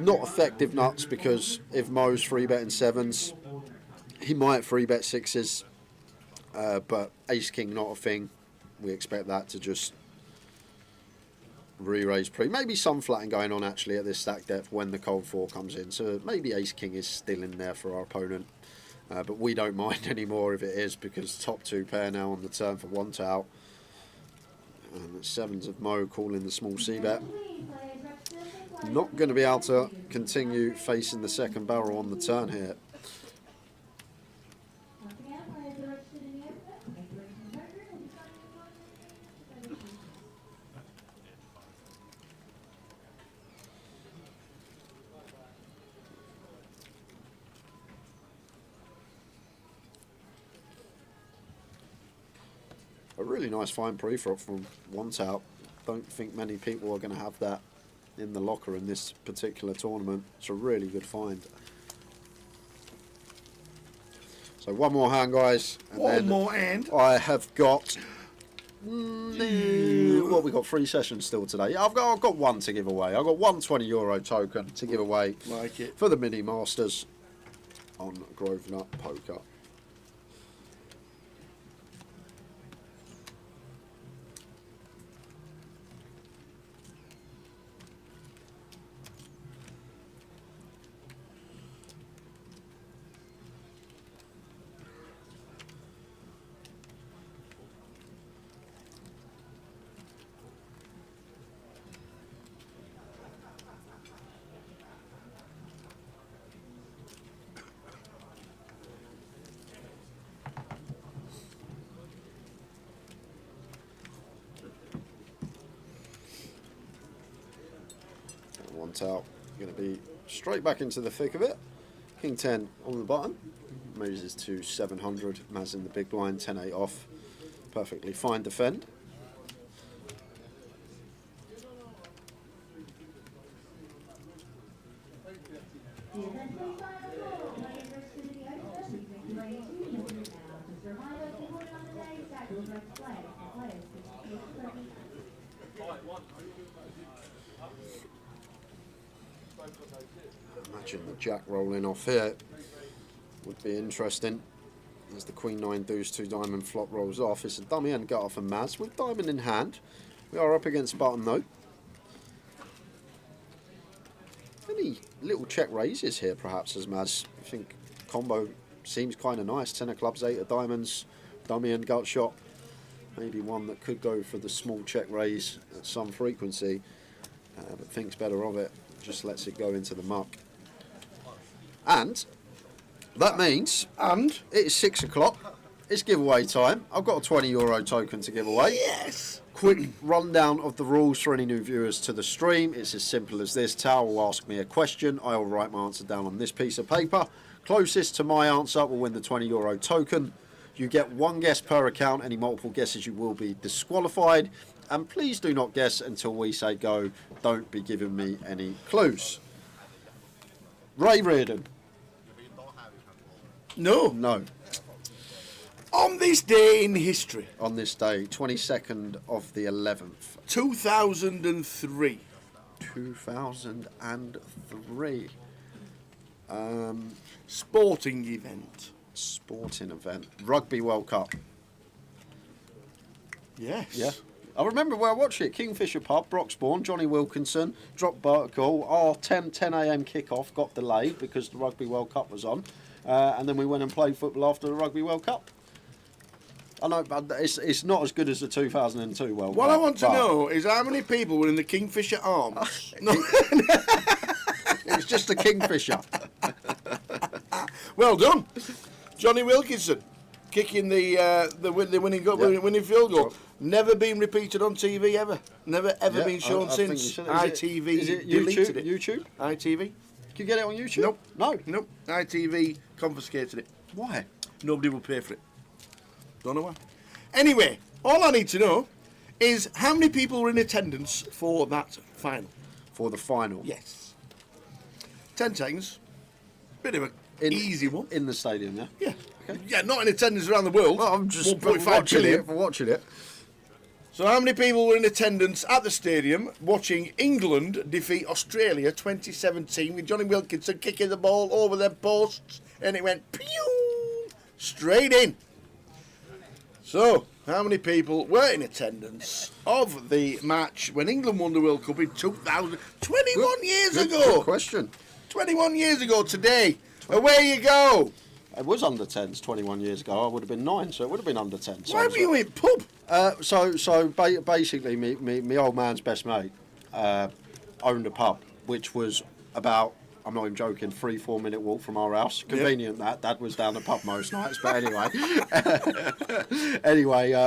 Not effective nuts, because if Mo's 3-betting 7s, he might 3-bet 6s, but ace king not a thing. We expect that to just re-raise pre. Maybe some flatting going on actually at this stack depth when the cold 4 comes in, so maybe ace king is still in there for our opponent, but we don't mind anymore if it is, because top 2 pair now on the turn for 1 out. And the 7s of Mo calling the small c-bet. Not going to be able to continue facing the second barrel on the turn here. A really nice fine pre-flop from One Tout. Don't think many people are going to have that in the locker in this particular tournament. It's a really good find. So one more hand, guys. And one more hand. I have got... what, we got 3 sessions still today. I've got one to give away. I've got one €20 token to give away for the Mini Masters on Grosvenor Poker. Out, going to be straight back into the thick of it. King 10 on the bottom, raises to 700. Maz in the big blind, 10-8 off. Perfectly fine defend. Imagine the jack rolling off here would be interesting. As the Queen 9 deuce 2 diamond flop rolls off, it's a dummy and gut off a Maz with diamond in hand. We are up against button though. Any little check raises here perhaps as Maz? I think combo seems kind of nice. 10 of clubs, 8 of diamonds, dummy and gut shot. Maybe one that could go for the small check raise at some frequency, but thinks better of it. Just lets it go into the muck. And that means, it is 6 o'clock. It's giveaway time. I've got a €20 token to give away. Yes! Quick rundown of the rules for any new viewers to the stream. It's as simple as this. Tao will ask me a question. I will write my answer down on this piece of paper. Closest to my answer will win the €20 token. You get 1 guess per account. Any multiple guesses you will be disqualified. And please do not guess until we say go. Don't be giving me any clues. Ray Reardon. No. No. On this day in history. On this day, 22nd of the 11th. 2003. 2003. Sporting event. Sporting event. Rugby World Cup. Yes. Yeah. I remember where I watched it. Kingfisher Pub, Broxbourne, Johnny Wilkinson, dropped Berkle. Our 10 a.m. kickoff got delayed because the Rugby World Cup was on. And then we went and played football after the Rugby World Cup. I know, but it's not as good as the 2002 World Cup. What I want to know is how many people were in the Kingfisher Arms? No. It was just a Kingfisher. Well done. Johnny Wilkinson kicking the winning field goal. Never been repeated on TV ever. Never ever been shown since. ITV is it deleted it. YouTube? ITV. Can you get it on YouTube? Nope. No. Nope. ITV confiscated it. Why? Nobody will pay for it. Don't know why. Anyway, all I need to know is how many people were in attendance for that final. For the final? Yes. 10 seconds. Bit of an easy one. In the stadium, yeah? Yeah. Okay. Yeah, not in attendance around the world. Well, I'm just 1.5 watching it. So how many people were in attendance at the stadium watching England defeat Australia 2017 with Johnny Wilkinson kicking the ball over their posts and it went pew straight in? So, how many people were in attendance of the match when England won the World Cup in 2000? 21 years ago! Good question. 21 years ago today. Away you go. It was under 10s 21 years ago. I would have been 9, so it would have been under 10. So why were you in pub? Basically, me old man's best mate owned a pub which was about, I'm not even joking, 3-4 minute walk from our house. Convenient that. Dad was down the pub most nights, but anyway.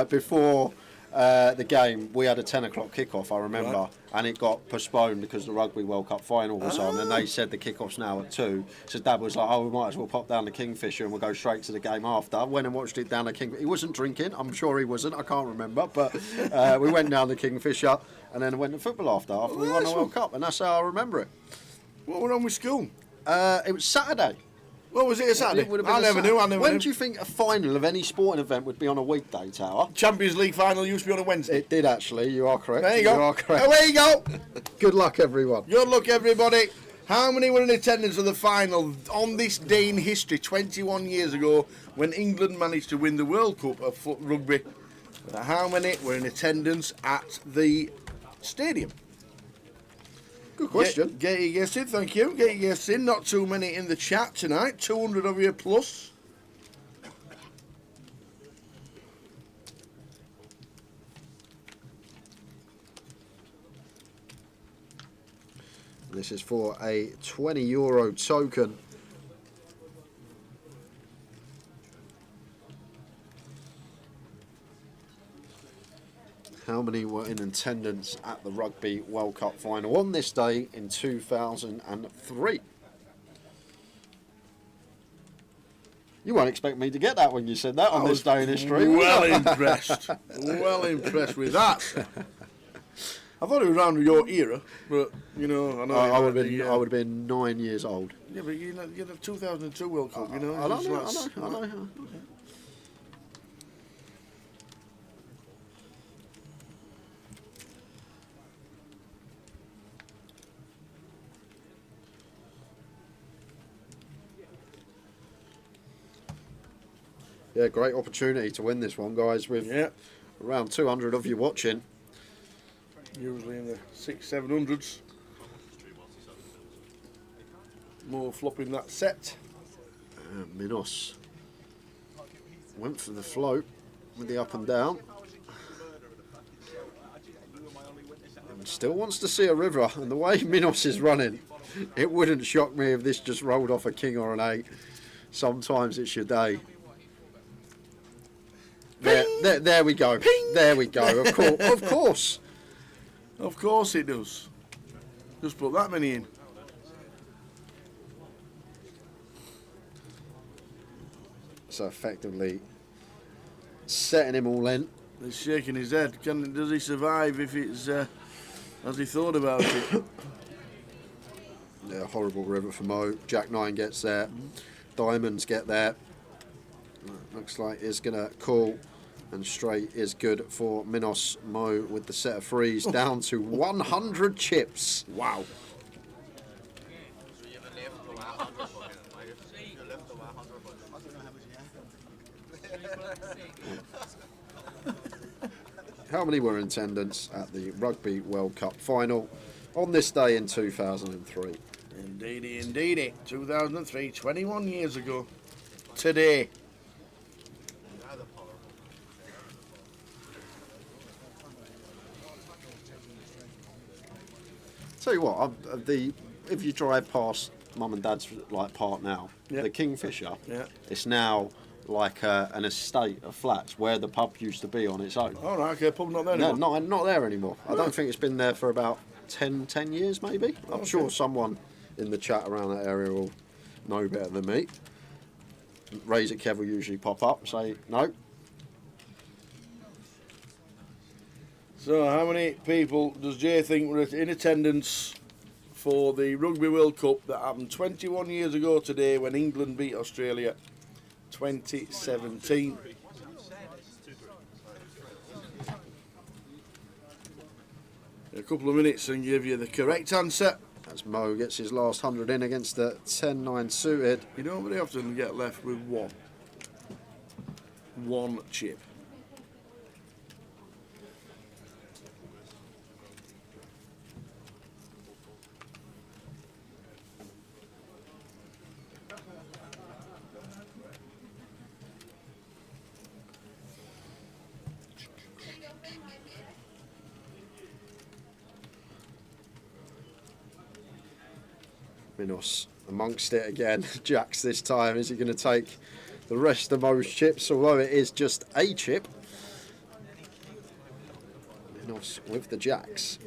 Before the game, we had a 10 o'clock kickoff, I remember, and it got postponed because the Rugby World Cup final was on, and they said the kickoff's now at 2. So Dad was like, oh, we might as well pop down to Kingfisher and we'll go straight to the game after. I went and watched it down at Kingfisher. He wasn't drinking, I'm sure he wasn't, I can't remember, but we went down to Kingfisher and then went to football after we won the World Cup, and that's how I remember it. What went on with school? It was Saturday. What was it, a Saturday? I never knew. When do you think a final of any sporting event would be on a weekday, Tower? Champions League final used to be on a Wednesday. It did actually, you are correct. There you go. are correct. Away you go. Good luck, everyone. Good luck, everybody. How many were in attendance for the final on this day in history, 21 years ago, when England managed to win the World Cup of rugby? How many were in attendance at the stadium? Good question. Get your guess in, thank you. Get your guess in. Not too many in the chat tonight. 200 of you plus. This is for a €20 token. How many were in attendance at the Rugby World Cup final on this day in 2003? You won't expect me to get that when you said that on this day in history. Well impressed. Well impressed with that. I thought it was around your era, but you know, I know. I would have been 9 years old. Yeah, but you're the 2002 World Cup. You know, I know. Yeah, great opportunity to win this one, guys, with around 200 of you watching. Usually in the 600-700s. More flopping that set. Minos went for the float with the up and down. And still wants to see a river, and the way Minos is running, it wouldn't shock me if this just rolled off a king or an 8. Sometimes it's your day. There we go. Ping. There we go. Of course. Of course it does. Just put that many in. So effectively setting him all in. He's shaking his head. Does he survive if it's as he thought about it? Yeah, horrible river for Mo. Jack 9 gets there. Diamonds get there. Looks like it's going to call. And straight is good for Minos. Mo with the set of threes down to 100 chips. Wow. How many were in attendance at the Rugby World Cup final on this day in 2003? Indeedy. 2003, 21 years ago. Today. Tell you what, if you drive past Mum and Dad's park now, the Kingfisher, it's now like an estate of flats where the pub used to be on its own. All right, okay, pub not there anymore. Not there anymore. I don't think it's been there for about 10 years maybe. I'm sure someone in the chat around that area will know better than me. Razor Kev will usually pop up, say no. So how many people does Jay think were in attendance for the Rugby World Cup that happened 21 years ago today when England beat Australia 2017? A couple of minutes and give you the correct answer. As Mo gets his last 100 in against the 10-9 suited. You don't very often get left with one chip. Minos amongst it again. Jacks this time. Is he going to take the rest of those chips, although it is just a chip? Minos with the jacks.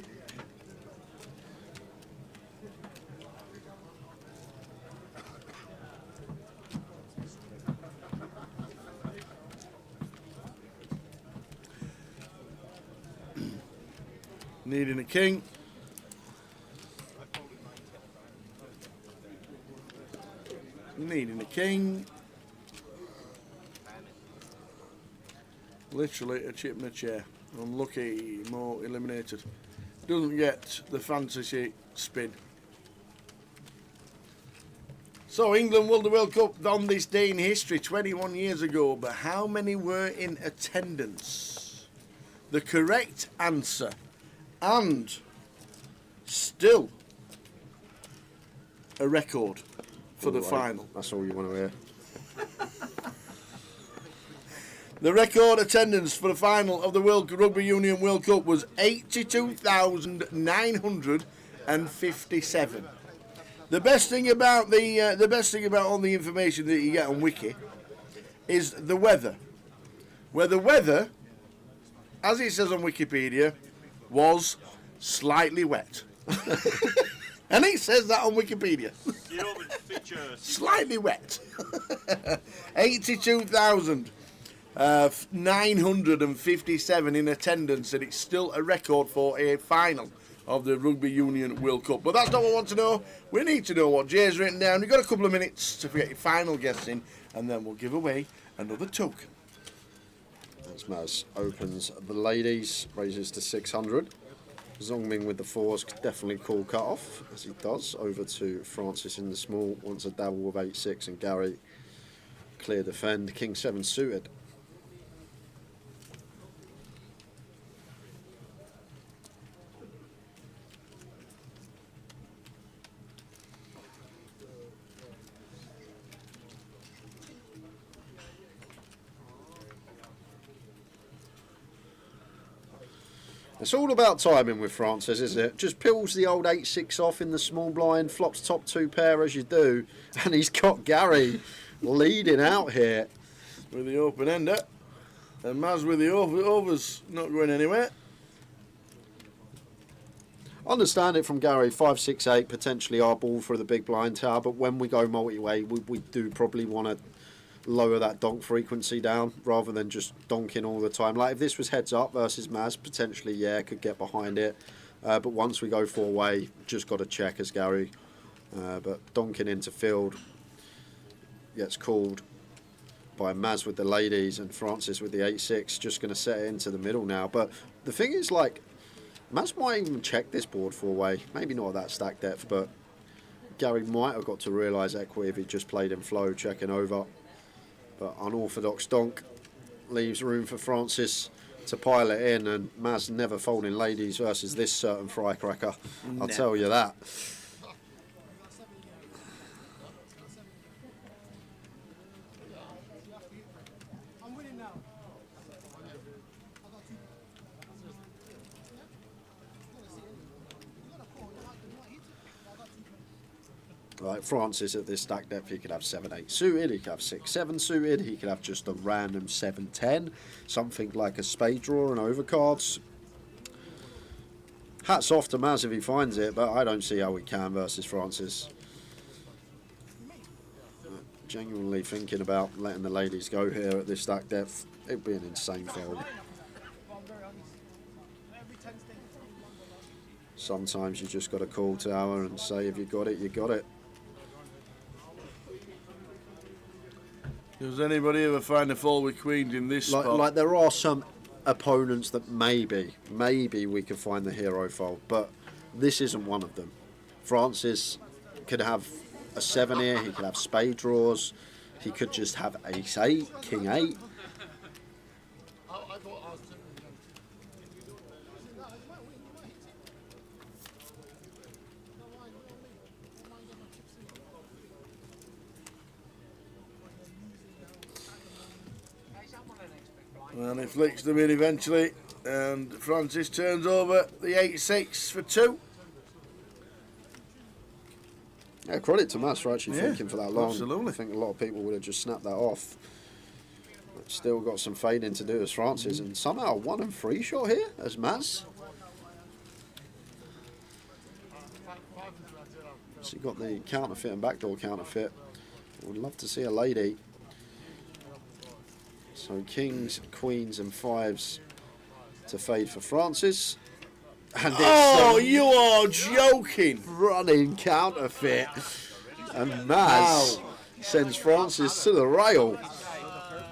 Needing a king. Needing a king. Literally a chip in a chair. Unlucky, more eliminated. Doesn't get the fantasy spin. So England won the World Cup on this day in history 21 years ago, but how many were in attendance? The correct answer, and still a record for the final. That's all you want to hear. The record attendance for the final of the Rugby Union World Cup was 82,957. The best thing about all the information that you get on Wiki is the weather. Where the weather, as it says on Wikipedia, was slightly wet. And it says that on Wikipedia. Slightly wet. 82,957 in attendance, and it's still a record for a final of the Rugby Union World Cup. But that's not what we want to know. We need to know what Jay's written down. We've got a couple of minutes to get your final guess in, and then we'll give away another token. As Maz opens the ladies, raises to 600. Zongming with the fours, definitely call cut off, as he does. Over to Francis in the small, wants a double with 8-6, and Gary clear defend. King 7 suited. It's all about timing with Francis, isn't it? Just peels the old 8-6 off in the small blind, flops top two pair as you do, and he's got Gary leading out here. With the open ender, and Maz with the overs not going anywhere. Understand it from Gary, 5-6-8, potentially our ball for the big blind tower, but when we go multi-way, we do probably want to lower that donk frequency down rather than just donking all the time. Like if this was heads up versus Maz, potentially, yeah, could get behind it. But once we go four-way, just got to check as Gary. But donking into field gets called by Maz with the ladies and Francis with the 8-6, just going to set it into the middle now. But the thing is, like, Maz might even check this board four-way. Maybe not at that stack depth, but Gary might have got to realise equity if he just played in flow, checking over. But unorthodox donk leaves room for Francis to pile it in, and Maz never folding ladies versus this certain firecracker. I'll tell you that. Like Francis at this stack depth, he could have 7-8 suited, he could have 6-7 suited, he could have just a random 7-10, something like a spade draw and overcards. Hats off to Maz if he finds it, but I don't see how we can versus Francis. Genuinely thinking about letting the ladies go here at this stack depth, it'd be an insane fold. Sometimes you just got to call tower and say if you got it, you got it. Does anybody ever find a fold with queens in this spot? Like there are some opponents that maybe we could find the hero fold, but this isn't one of them. Francis could have a 7 here, he could have spade draws, he could just have ace-8, king-8. And he flicks them in eventually, and Francis turns over the 8-6 for 2. Yeah, credit to Mass for actually Yeah, thinking for that long. absolutely. I think a lot of people would have just snapped that off. But still got some fading to do as Francis, and somehow a 1 and 3 shot here as Maz. So you got the counterfeit and backdoor counterfeit. Would love to see a lady. So kings, queens, and 5s to fade for Francis. And Oh, you are joking! Running counterfeit. And Maz sends Francis to the rail.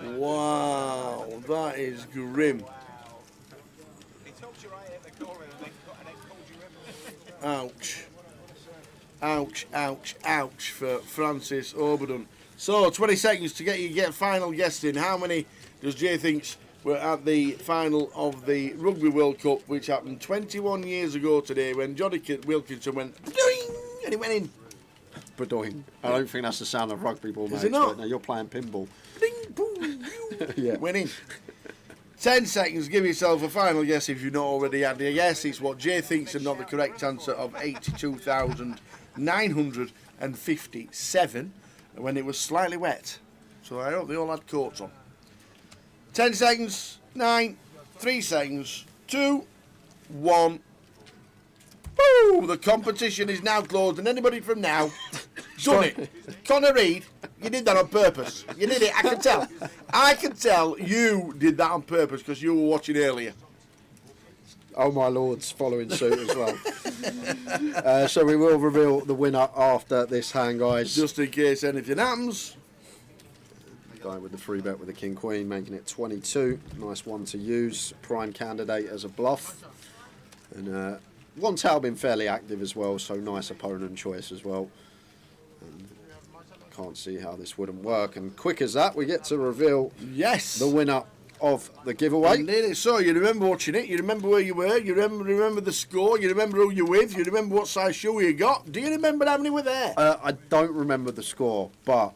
Wow, that is grim. Ouch. Ouch, ouch, ouch for Francis Oberdon. So, 20 seconds to get final guess in. How many does Jay thinks were at the final of the Rugby World Cup, which happened 21 years ago today, when Johnny Wilkinson went doing and he went in. Badoing. I don't think that's the sound of rugby ball, mate. Is it not? No, you're playing pinball. Ding, boom, Yeah. went in. 10 seconds, give yourself a final guess if you've not already had a guess. It's what Jay thinks and not the correct answer of 82,957 when it was slightly wet. So I hope they all had coats on. 10 seconds, 9, 3 seconds, 2, 1. Boo! The competition is now closed, and anybody from now done it. Connor Reid, you did that on purpose. You did it, I can tell. I can tell you did that on purpose because you were watching earlier. Oh my lords, following suit as well. So we will reveal the winner after this hand, guys. Just in case anything happens. Guy with the free bet with the King Queen, making it 22. Nice one to use. Prime candidate as a bluff. And one tail been fairly active as well, so nice opponent choice as well. And can't see how this wouldn't work. And quick as that, we get to reveal the winner of the giveaway. Indeed. So you remember watching it, you remember where you were, you remember the score, you remember who you're with, you remember what size shoe you got. Do you remember how many were there? I don't remember the score, but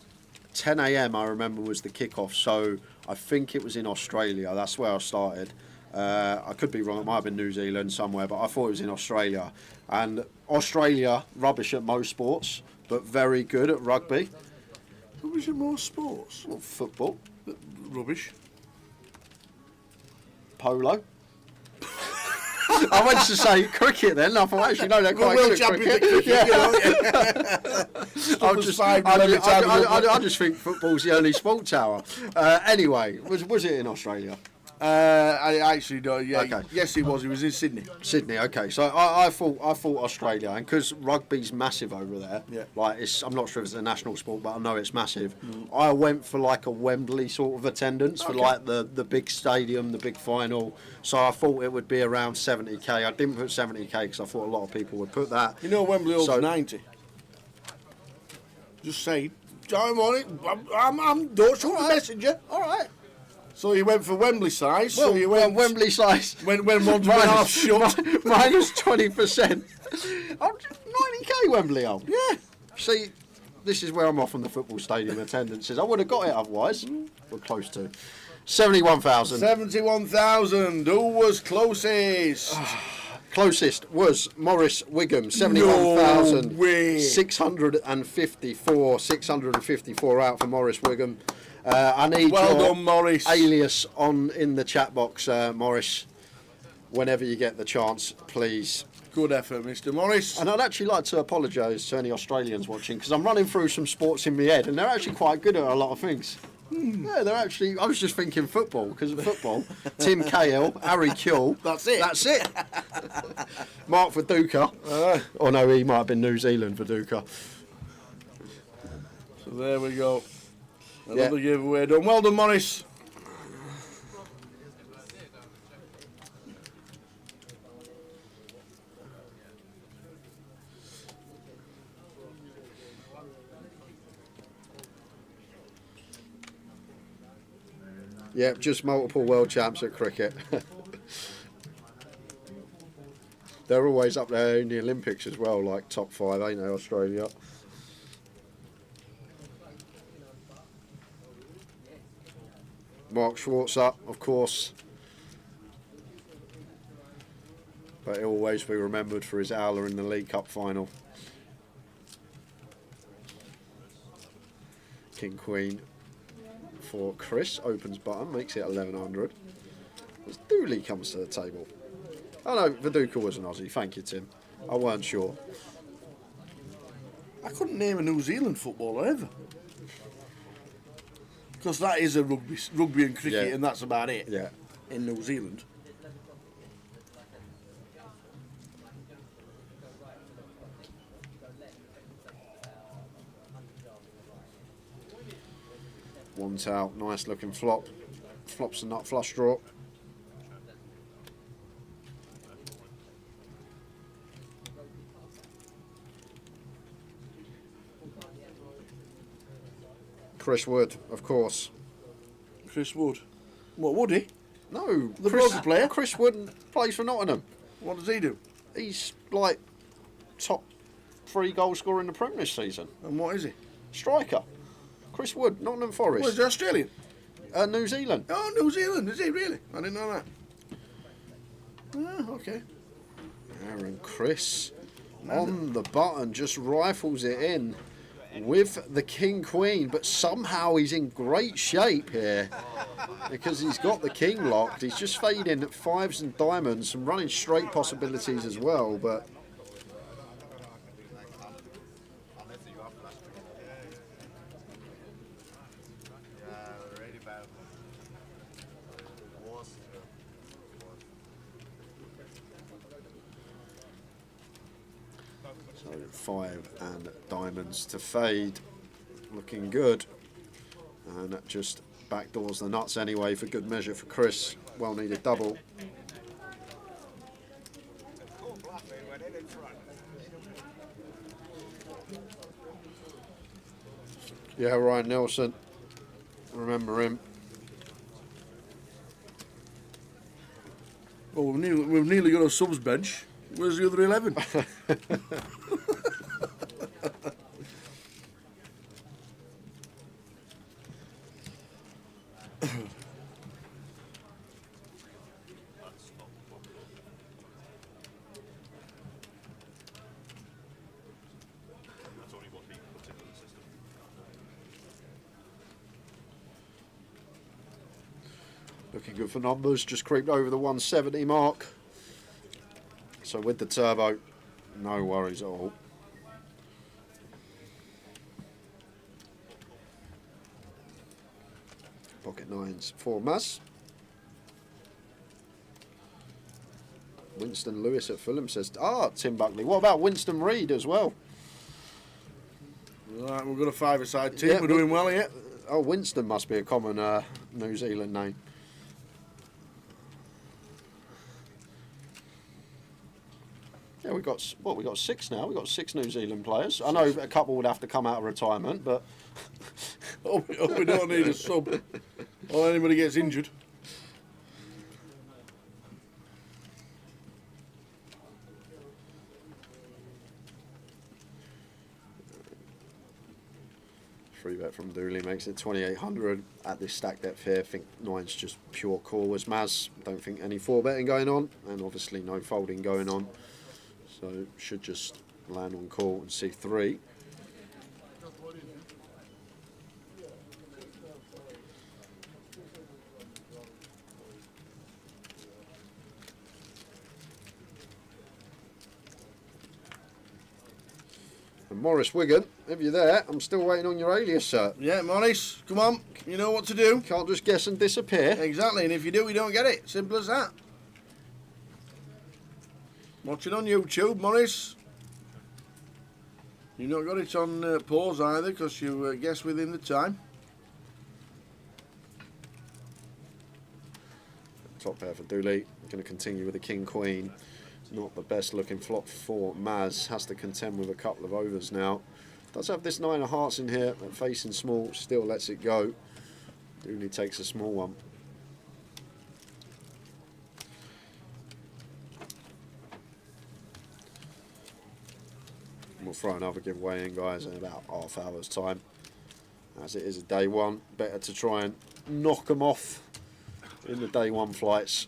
10 a.m. I remember was the kickoff, so I think it was in Australia. That's where I started. I could be wrong, it might have been New Zealand somewhere, but I thought it was in Australia. And Australia, rubbish at most sports, but very good at rugby. Rubbish at most sports? Well, football. Rubbish. Polo. I went to say cricket then. I thought, actually, no, they're quite good at cricket. I just think football's the only sport tower. Anyway, was it in Australia? I actually don't. Yeah. Okay. Yes, it was. It was in Sydney. Sydney. Okay. So I thought Australia, and because rugby's massive over there. Yeah. Like I'm not sure if it's a national sport, but I know it's massive. I went for like a Wembley sort of attendance for like the big stadium, the big final. So I thought it would be around 70k. I didn't put 70k because I thought a lot of people would put that. You know, Wembley holds 90. Just saying. I'm on it. I'm don't shoot the messenger. All right. So you went for Wembley size. Well, so you went Wembley size. When one's half shut. Minus 20%. 90k Wembley on. Yeah. See, this is where I'm off on the football stadium attendances. I would have got it otherwise. We're close to 71,000. 71,000. Who was closest? Closest was Morris Wigham, 71,654. 654 out for Morris Wigham. I need well your done, Morris. alias on in the chat box, Morris. Whenever you get the chance, please. Good effort, Mr. Morris. And I'd actually like to apologise to any Australians watching because I'm running through some sports in my head and they're actually quite good at a lot of things. Yeah, they're actually. I was just thinking football because of football. Tim Cahill, Harry Kuehl. That's it. That's it. Mark Viduka. Oh no, he might have been New Zealand Viduka. So there we go. Another giveaway done. Well done, Morris. Yep, just multiple world champs at cricket. They're always up there in the Olympics as well, like top 5, ain't they, Australia? Mark Schwarzer, of course. But he'll always be remembered for his howler in the League Cup final. King Queen for Chris. Opens button, makes it 1100. As Dooley comes to the table. Oh no, Viduka was an Aussie. Thank you, Tim. I weren't sure. I couldn't name a New Zealand footballer ever. Because that is a rugby and cricket, and that's about it. Yeah. In New Zealand. One's out, nice looking flop. Flops a nut flush draw. Chris Wood, of course. Chris Wood. What, would he? No, The Chris, poker player? Chris Wood plays for Nottingham. What does he do? He's like top 3 goal scorer in the Prem this season. And what is he? Striker. Chris Wood, Nottingham Forest. What, is he Australian? New Zealand. Oh, New Zealand, is he really? I didn't know that. Ah, okay. Aaron Chris on the button, just rifles it in with the King Queen, but somehow he's in great shape here because he's got the King locked. He's just fading at 5s and diamonds, some running straight possibilities as well, but so 5 and diamonds to fade, looking good, and that just backdoors the nuts anyway for good measure for Chris. Well needed double. Yeah, Ryan Nelson, remember him. Well, we've nearly got a subs bench. Where's the other 11? Looking good for numbers, just creeped over the 170 mark. So with the turbo, no worries at all. Pocket 9s for Maz. Winston Lewis at Fulham says, Tim Buckley. What about Winston Reid as well? Right, we've got a 5-a-side team. Yeah, We're doing well here. Oh, Winston must be a common New Zealand name. Yeah, we got 6 now. We got 6 New Zealand players. I know a couple would have to come out of retirement, but we don't need a sub. Or anybody gets injured. Free bet from Dooley makes it 2,800 at this stack depth here. I think 9's just pure core was Maz. Don't think any 4 betting going on, and obviously no folding going on. So should just land on call and see 3. And Morris Wigan, if you're there, I'm still waiting on your alias, sir. Yeah, Morris, come on. You know what to do. Can't just guess and disappear. Exactly, and if you do, you don't get it. Simple as that. Watching on YouTube, Morris. You've not got it on pause either because you guessed within the time. Top pair for Dooley. Going to continue with the King Queen. Not the best looking flop for Maz. Has to contend with a couple of overs now. Does have this 9 of hearts in here, but facing small, still lets it go. Dooley takes a small one. We'll throw another giveaway in, guys, in about half hour's time. As it is a day one, better to try and knock them off in the day one flights.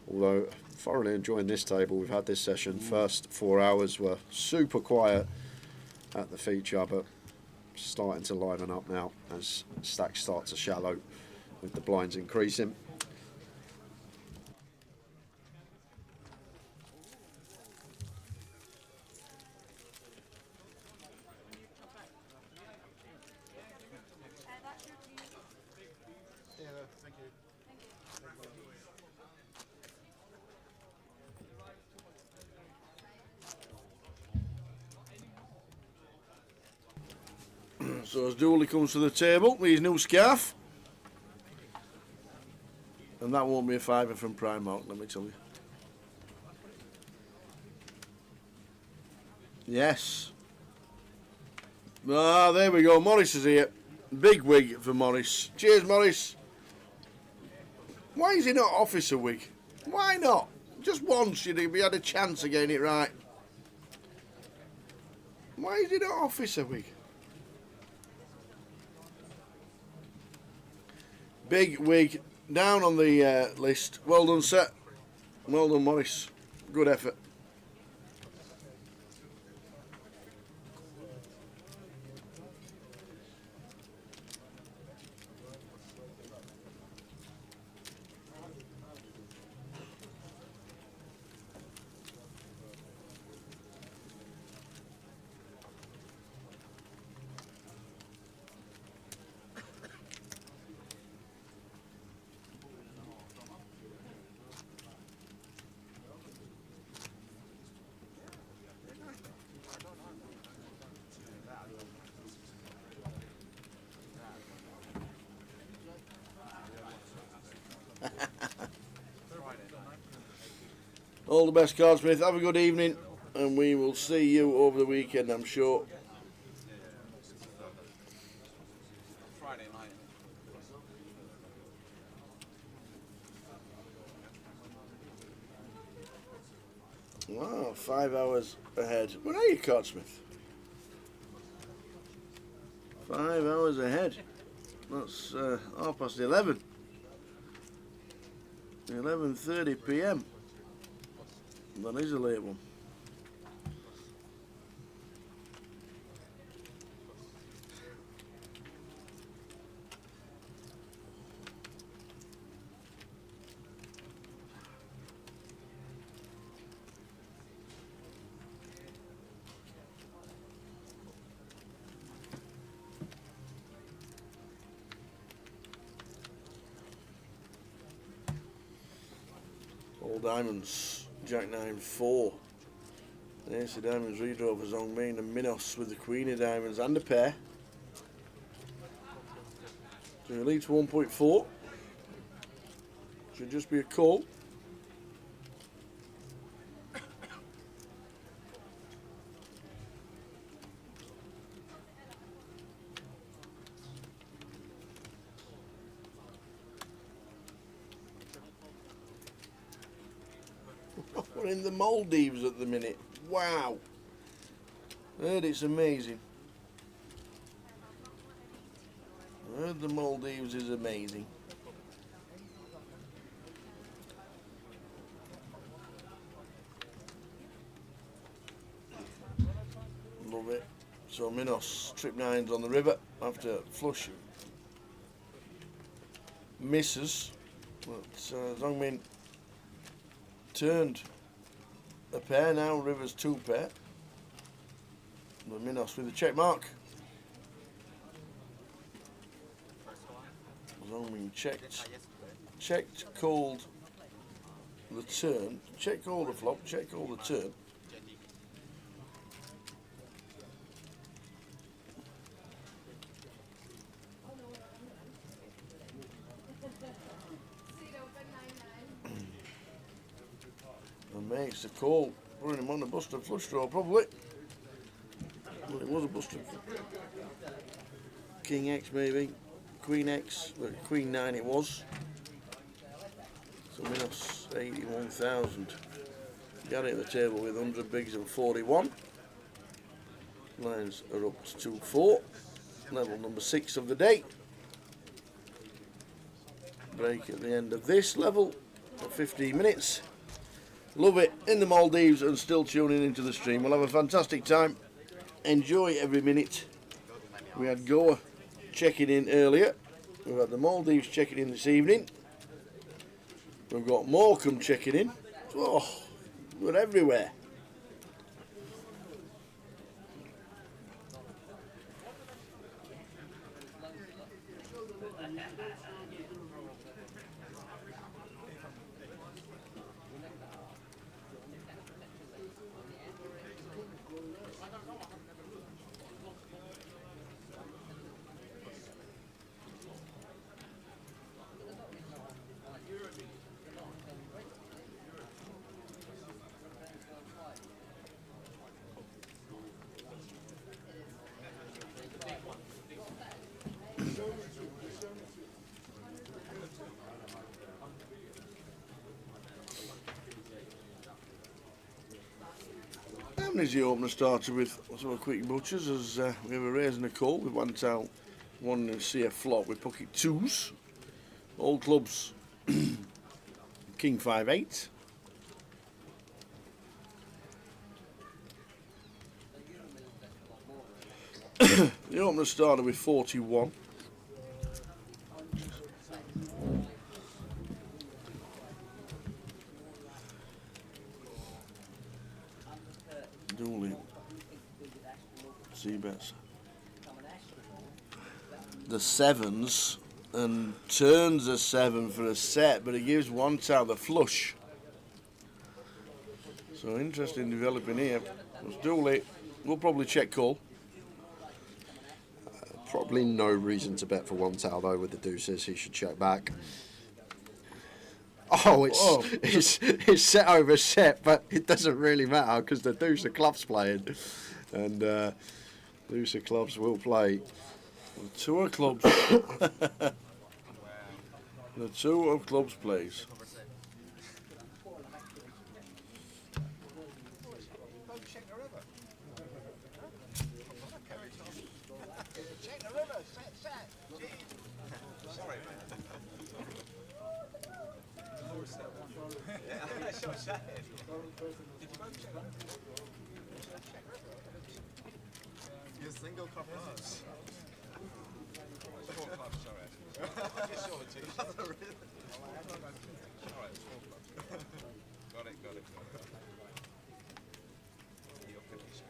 Although, thoroughly enjoying this table. We've had this session. First 4 hours were super quiet at the feature, but starting to liven up now as stacks start to shallow with the blinds increasing. So as Dooley comes to the table with his new scarf, and that won't be a fiver from Primark, let me tell you. Yes. Ah, there we go. Morris is here. Big wig for Morris. Cheers, Morris. Why is he not officer wig? Why not? Just once you'd have had a chance of getting it right. Why is he not officer wig? Big wig down on the list. Well done, sir. Well done, Morris. Good effort. All the best, Cardsmith. Have a good evening, and we will see you over the weekend, I'm sure. Friday night. Wow, 5 hours ahead. Where are you, Cardsmith? 5 hours ahead. That's 11:30. 11:30 p.m. That is a late one. All diamonds, Jack 9-4. Ace of diamonds, redraw for Zongmin and Minos with the Queen of diamonds and a pair. So he leads 1.4. Should just be a call. We're in the Maldives at the minute. Wow. Heard it's amazing. Heard the Maldives is amazing. Love it. So Minos, trip 9s on the river after flush. Misses. But Zongmin turned a pair now, River's 2 pair. The Minos with the check mark. Zongmin checked, called the turn, checked, called the flop, checked, called the turn. And makes the call, putting him on a busted flush draw probably. Well, it was a busted. King X maybe, Queen X, but Queen 9 it was. So Minos 81,000. Gary at the table with 100 bigs and 41. Lines are up to 2-4. Level number 6 of the day. Break at the end of this level for 15 minutes. Love it in the Maldives and still tuning into the stream. We'll have a fantastic time. Enjoy every minute. We had Goa checking in earlier. We've had the Maldives checking in this evening. We've got Morecambe checking in. Oh, we're everywhere. Is the opener started with sort of quick butchers as we have a raise and a call with one tail, one to see a flop with pocket twos. All clubs King 5-8. The opener started with 41. Dooley. C-bets. The sevens and turns a 7 for a set, but he gives one tail the flush. So interesting developing here. It's Dooley. We'll probably check call. Probably no reason to bet for one tail though with the deuces. He should check back. Oh, it's set over set, but it doesn't really matter because the deuce of clubs playing, and deuce of clubs will play. The two of clubs. The two of clubs plays. You're single club clubs. Four clubs, sorry. Just saw the two. Alright, it's 4 clubs. Got it. You're 50 score.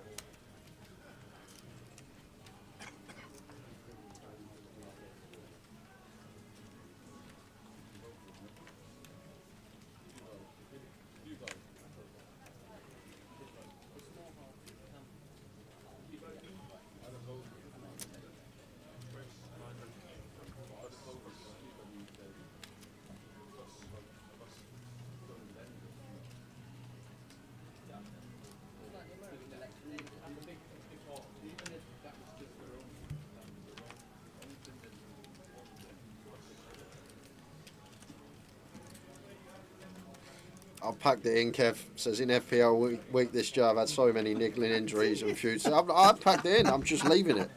I've packed it in, Kev. Says in FPL week this year I've had so many niggling injuries and feuds. I've packed it in. I'm just leaving it.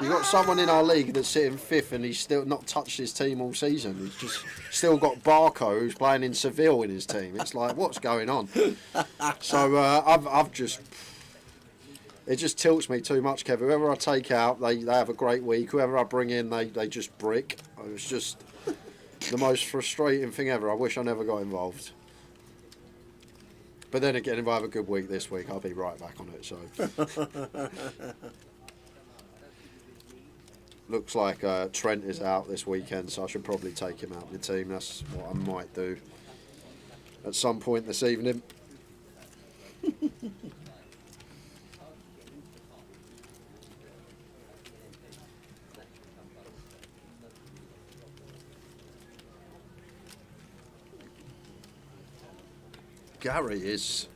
You've got someone in our league that's sitting 5th and he's still not touched his team all season. He's just still got Barco who's playing in Seville in his team. It's like, what's going on? So I've just... It just tilts me too much, Kev. Whoever I take out, they have a great week. Whoever I bring in, they just brick. It's just the most frustrating thing ever. I wish I never got involved. But then again, if I have a good week this week, I'll be right back on it. So looks like Trent is out this weekend, so I should probably take him out of the team. That's what I might do at some point this evening. Gary is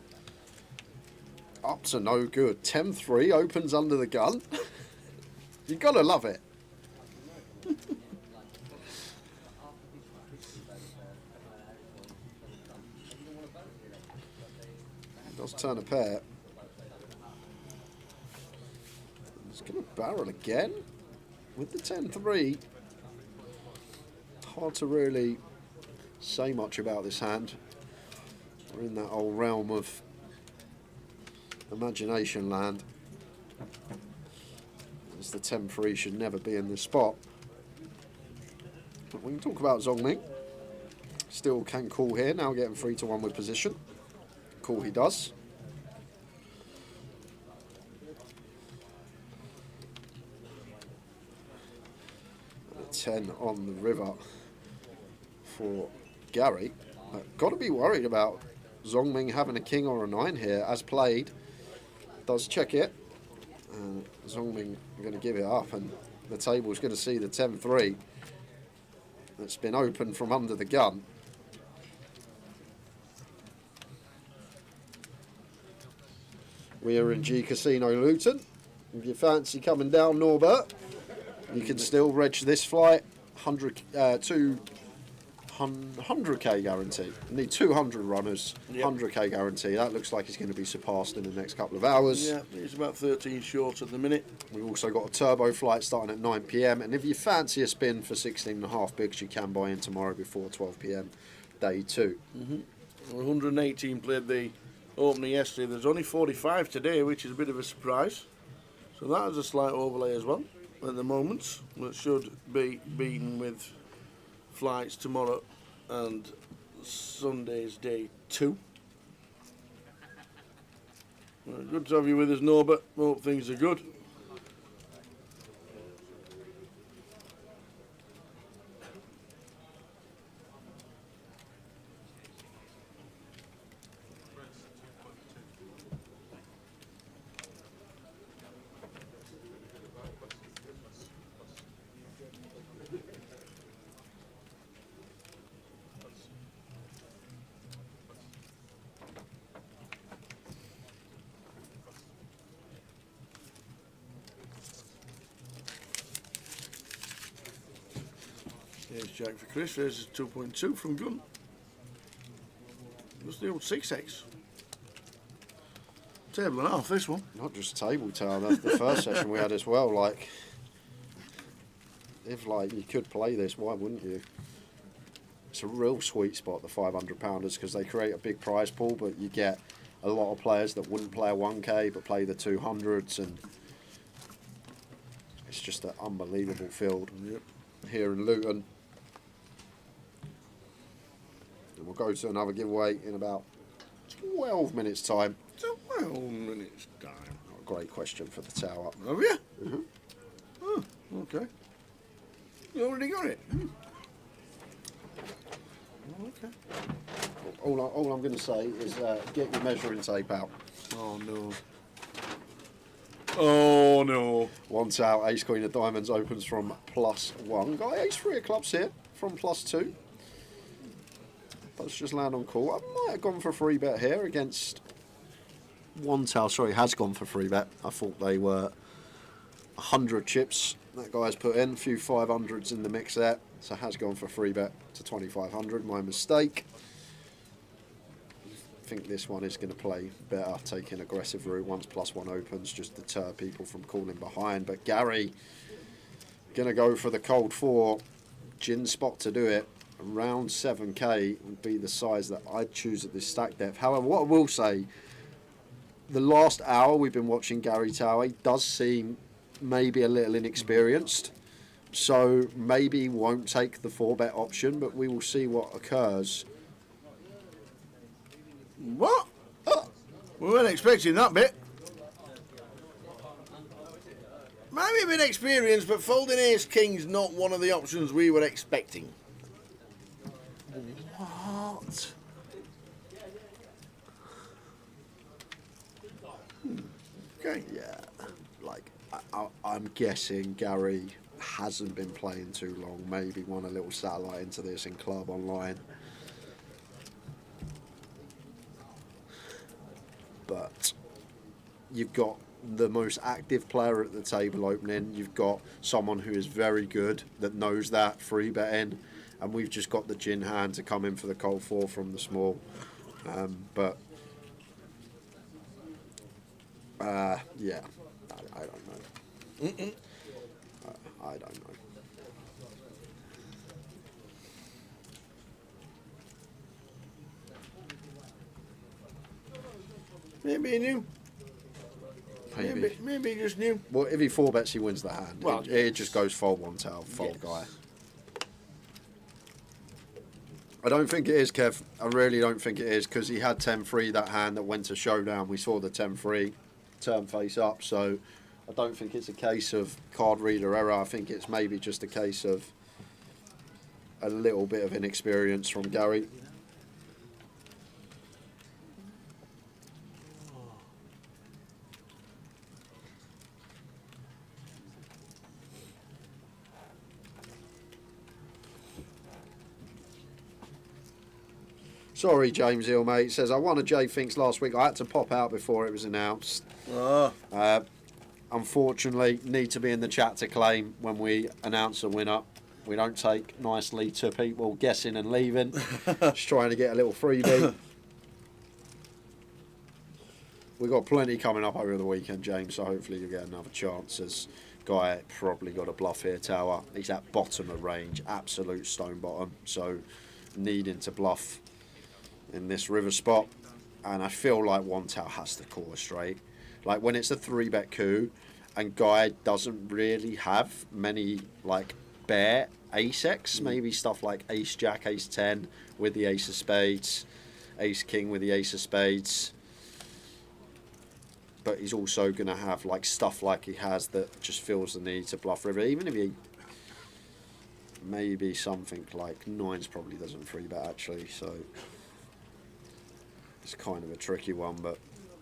up to no good. 10-3 opens under the gun. You gotta love it. Does turn a pair. He's gonna barrel again with the 10-3. Hard to really say much about this hand. We're in that old realm of imagination land. as the 10-3 should never be in this spot. But we can talk about Zongming. Still can call here, now getting 3-1 with position. Call he does. And a 10 on the river for Gary. Got to be worried about Zongming having a king or a 9 here, as played. Does check it. Zongming going to give it up, and the table's going to see the 10-3 that's been opened from under the gun. We are in G Casino Luton. If you fancy coming down, Norbert, you can still reg this flight. 100k guarantee. You need 200 runners, 100k guarantee. That looks like it's going to be surpassed in the next couple of hours. Yeah, it's about 13 short at the minute. We've also got a turbo flight starting at 9 p.m. And if you fancy a spin for 16.5 bigs, you can buy in tomorrow before 12 p.m. day 2. 118 played the opening yesterday. There's only 45 today, which is a bit of a surprise. So that is a slight overlay as well at the moment. That should be beaten with flights tomorrow and Sunday's day 2. Well, good to have you with us, Norbert. Hope things are good. Here's Jack for Chris. There's 2.2 from Gun. What's the old 6x? Table and a half, this one. Not just table tower, that's the first session we had as well. Like, if like you could play this, why wouldn't you? It's a real sweet spot, the 500 pounders, because they create a big prize pool, but you get a lot of players that wouldn't play a 1k but play the 200s, and it's just an unbelievable field here in Luton. And we'll go to another giveaway in about 12 minutes time. 12 minutes time. A great question for the tower. Have you? Oh, okay. You already got it? Okay. All I'm going to say is get your measuring tape out. Oh no. Oh no. Once out, ace queen of diamonds opens from +1. Got ace 3 of clubs here from +2. Let's just land on call. I might have gone for a free bet here against one tail. Sorry, has gone for free bet. I thought they were 100 chips that guy's put in. A few 500s in the mix there. So has gone for free bet to 2,500. My mistake. I think this one is going to play better, taking aggressive route once +1 opens, just deter people from calling behind. But Gary going to go for the cold 4. Gin spot to do it. Around 7k would be the size that I'd choose at this stack depth. However, what I will say, the last hour we've been watching Gary Tower, he does seem maybe a little inexperienced. So maybe he won't take the 4-bet option, but we will see what occurs. What? We weren't expecting that bit. Maybe a bit experienced, but folding ace king's not one of the options we were expecting. What? Okay. Yeah, like I'm guessing Gary hasn't been playing too long. Maybe won a little satellite into this in club online. But you've got the most active player at the table opening. You've got someone who is very good that knows that free betting, and we've just got the gin hand to come in for the cold 4 from the small. But yeah, I don't know. I don't know. Maybe you. Maybe he just knew. Well, if he 4-bets, he wins the hand. Well, it just goes fold one tail, fold guy. I don't think it is, Kev. I really don't think it is, because he had 10-3 that hand that went to showdown. We saw the 10-3 turn face up, so I don't think it's a case of card reader error. I think it's maybe just a case of a little bit of inexperience from Gary. Sorry, James Hill, mate. Says, I won a J Finks last week. I had to pop out before it was announced. Unfortunately, need to be in the chat to claim when we announce a winner. We don't take nicely to people guessing and leaving. Just trying to get a little freebie. We've got plenty coming up over the weekend, James, so hopefully you'll get another chance. As Guy probably got a bluff here, Tower. He's at bottom of range, absolute stone bottom, so needing to bluff in this river spot. And I feel like one tail has to call a straight. Like when it's a 3-bet coup and Guy doesn't really have many like bare ace-x, maybe stuff like ace-jack, ace-10 with the ace of spades, ace-king with the ace of spades. But he's also going to have like stuff like he has that just feels the need to bluff river. Even if he maybe something like 9s probably doesn't 3-bet actually, so it's kind of a tricky one. But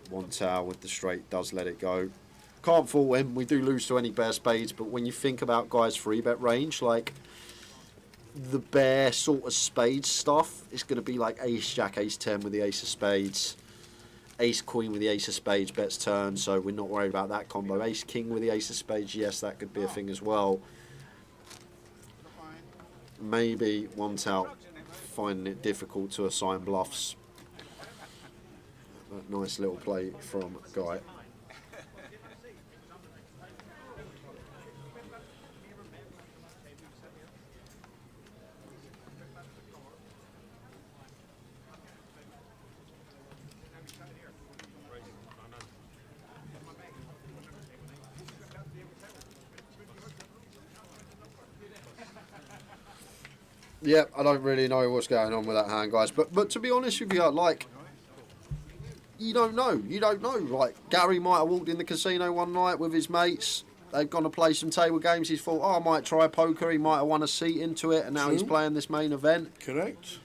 one tail with the straight does let it go. Can't fault him. We do lose to any bare spades, but when you think about Guy's 3-bet range, like the bare sort of spades stuff, it's going to be like ace-jack, ace-10 with the ace of spades. Ace-queen with the ace of spades bets turn, so we're not worried about that combo. Ace-king with the ace of spades, yes, that could be a thing as well. Maybe one tail finding it difficult to assign bluffs. But nice little play from Guy. Yeah, I don't really know what's going on with that hand, guys. But to be honest with you, like, you don't know. You don't know. Like, Gary might have walked in the casino one night with his mates. They've gone to play some table games. He's thought, oh, I might try poker. He might have won a seat into it, and now he's playing this main event. Correct.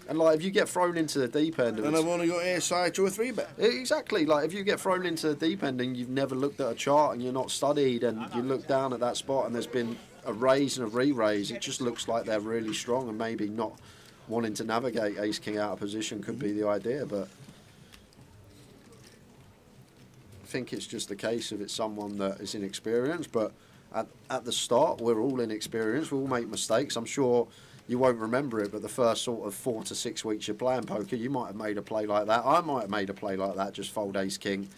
And, like, if you get thrown into the deep end... And I've only got ace side to a 3-bet. Exactly. Like, if you get thrown into the deep end and you've never looked at a chart and you're not studied and you look down at that spot and there's been a raise and a re-raise, it just looks like they're really strong, and maybe not wanting to navigate ace-king out of position could be the idea, but I think it's just the case of it's someone that is inexperienced. But at the start, we're all inexperienced, we all make mistakes. I'm sure you won't remember it, but the first sort of 4 to 6 weeks you're playing poker, you might have made a play like that. I might have made a play like that, just fold ace-king.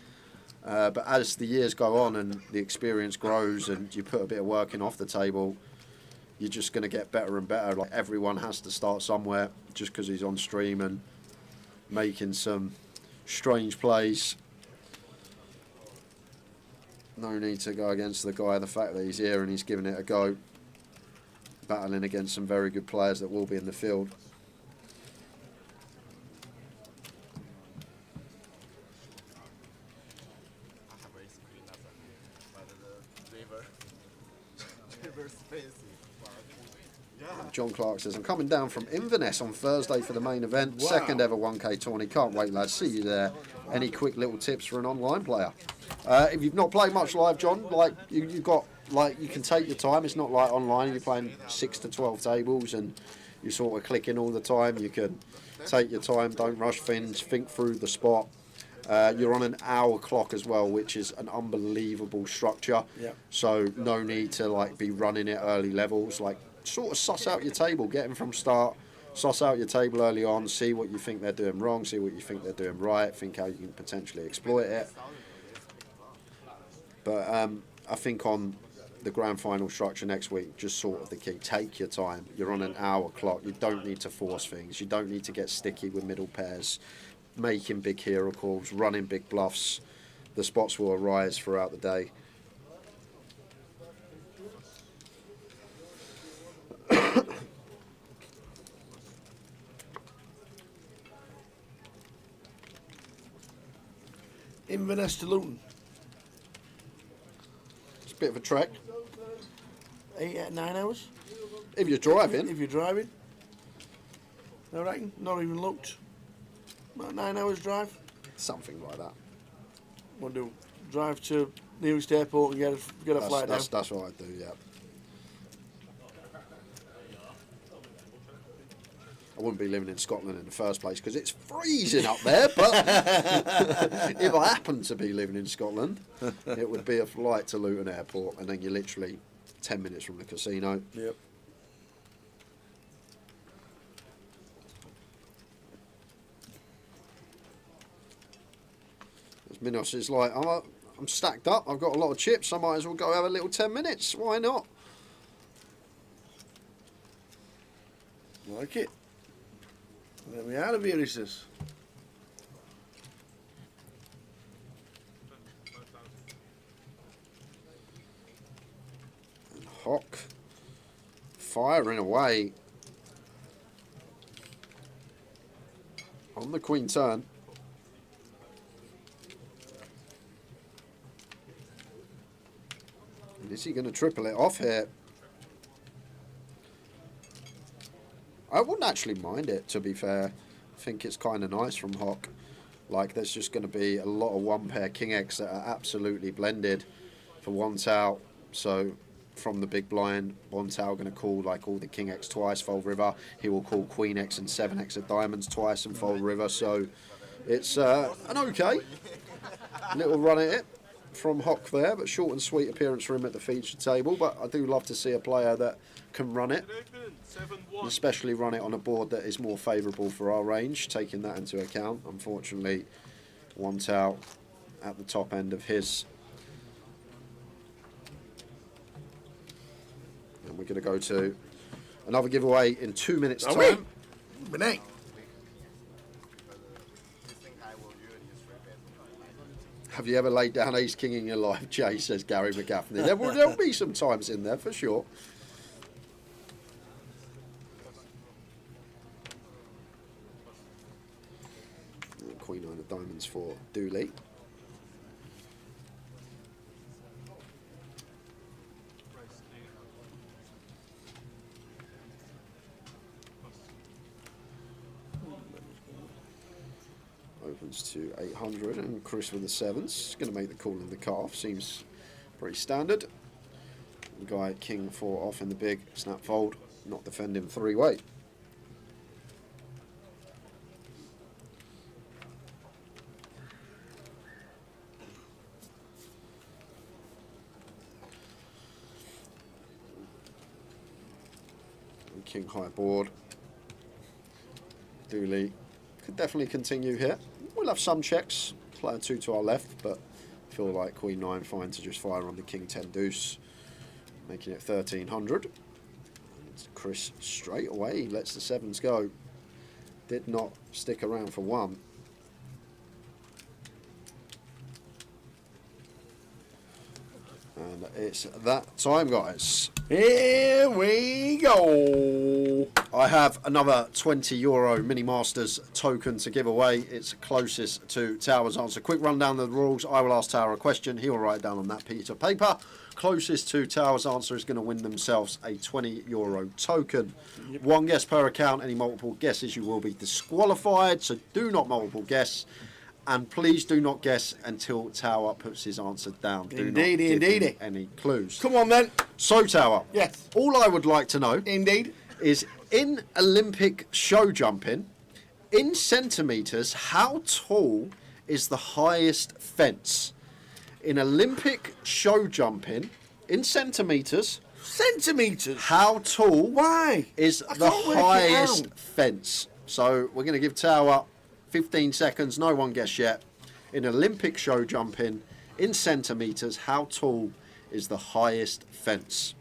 But as the years go on and the experience grows and you put a bit of work in off the table, you're just going to get better and better. Like, everyone has to start somewhere. Just because he's on stream and making some strange plays, no need to go against the guy. The fact that he's here and he's giving it a go, battling against some very good players that will be in the field. John Clark says, I'm coming down from Inverness on Thursday for the main event. Wow. Second ever 1K tourney. Can't wait, lads. See you there. Any quick little tips for an online player? If you've not played much live, John, like you've got, like, you can take your time. It's not like online. You're playing 6 to 12 tables and you're sort of clicking all the time. You can take your time. Don't rush things. Think through the spot. You're on an hour clock as well, which is an unbelievable structure. Yep. So no need to like be running at early levels. Like, sort of suss out your table, get them from start, suss out your table early on, see what you think they're doing wrong, see what you think they're doing right, think how you can potentially exploit it. But I think on the grand final structure next week, just sort of the key, take your time. You're on an hour clock. You don't need to force things. You don't need to get sticky with middle pairs, making big hero calls, running big bluffs. the spots will arise throughout the day. Inverness to Luton. It's a bit of a trek. 9 hours? If you're driving. If you're driving. I reckon. Not even looked. About 9 hours drive. Something like that. What do? Drive to nearest airport and get a flight down. That's what I do, yeah. I wouldn't be living in Scotland in the first place because it's freezing up there, but if I happened to be living in Scotland, it would be a flight to Luton Airport, and then you're literally 10 minutes from the casino. Yep. As Minos is like, I'm stacked up, I've got a lot of chips, I might as well go have a little 10 minutes, why not? Like it. There we are, the Viruses. And Hawk firing away on the queen turn. And is he going to triple it off here? I wouldn't actually mind it, to be fair. I think it's kind of nice from Hawk. Like, there's just going to be a lot of one-pair King X that are absolutely blended for one tau. So, from the big blind, one tau going to call, like, all the King X twice, fold river. He will call Queen X and 7X of diamonds twice and fold river. So, it's an okay little run at it from Hawk there, but short and sweet appearance for him at the feature table. But I do love to see a player that can run it, and especially run it on a board that is more favourable for our range, taking that into account. Unfortunately, one tau at the top end of his. And we're going to go to another giveaway in 2 minutes' time. Have you ever laid down ace king in your life, Jay, says Gary McGaffney. There'll be some times in there for sure. Queen 9 of diamonds for Dooley. Opens to 800, and Chris with the sevens. Going to make the call in the cutoff. Seems pretty standard. The guy king 4 off in the big snap fold, not defending three-way. King high board. Dooley could definitely continue here. We'll have some checks. Player 2 to our left, but I feel like Queen 9 fine to just fire on the King 10 deuce, making it 1300. And Chris straight away lets the sevens go. Did not stick around for one. And it's that time, guys. Here we go. I have another €20 Mini Masters token to give away. It's closest to Tower's answer. Quick rundown of the rules. I will ask Tower a question. He will write it down on that piece of paper. Closest to Tower's answer is going to win themselves a €20 token. Yep. One guess per account. Any multiple guesses, you will be disqualified. So do not multiple guess. And please do not guess until Tower puts his answer down. Do not give him any clues. Come on then. So Tower. Yes. All I would like to know. Indeed. Is in Olympic show jumping, in centimetres, how tall is the highest fence? In Olympic show jumping, in centimetres. Centimetres? How tall? Why? Is the highest fence? So we're going to give Tower 15 seconds, no one guessed yet. In Olympic show jumping, in centimetres, how tall is the highest fence?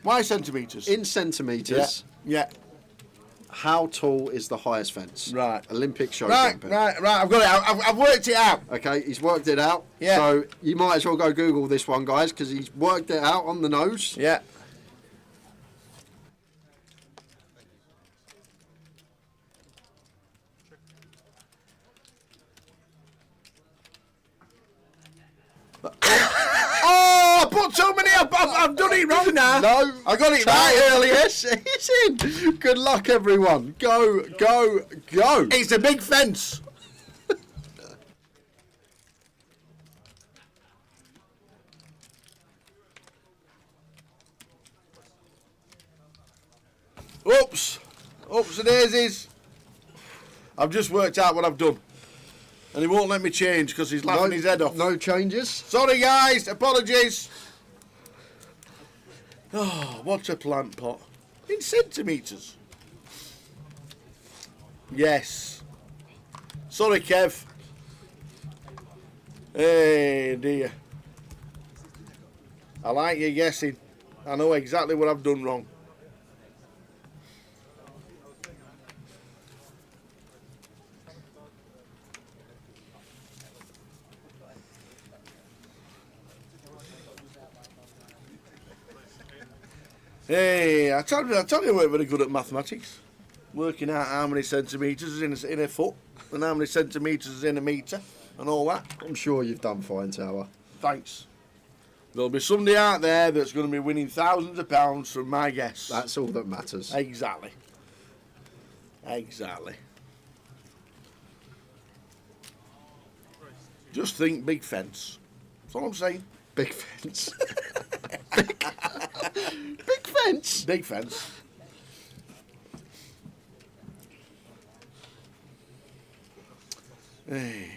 Why centimetres? In centimetres. Yeah. How tall is the highest fence? Right. Olympic show Right, jumping. right. I've got it. I've worked it out. Okay, he's worked it out. Yeah. So you might as well go Google this one, guys, because he's worked it out on the nose. Yeah. Oh, I put so many. I've done it wrong now. No, I got it try right. earlier. He's in. Good luck, everyone. Go, go, go. It's a big fence. Oops. Oops and daisies. I've just worked out what I've done. And he won't let me change because he's laughing his head off. No changes. Sorry, guys. Apologies. Oh, what's a plant pot? In centimetres. Yes. Sorry, Kev. Hey, dear. I like you guessing. I know exactly what I've done wrong. Hey, I told you I weren't very good at mathematics. Working out how many centimetres is in a foot and how many centimetres is in a metre and all that. I'm sure you've done fine, Tower. Thanks. There'll be somebody out there that's going to be winning thousands of pounds from my guess. That's all that matters. Exactly. Exactly. Just think big fence. That's all I'm saying. Big fence. Big fence. Big fence. Hey.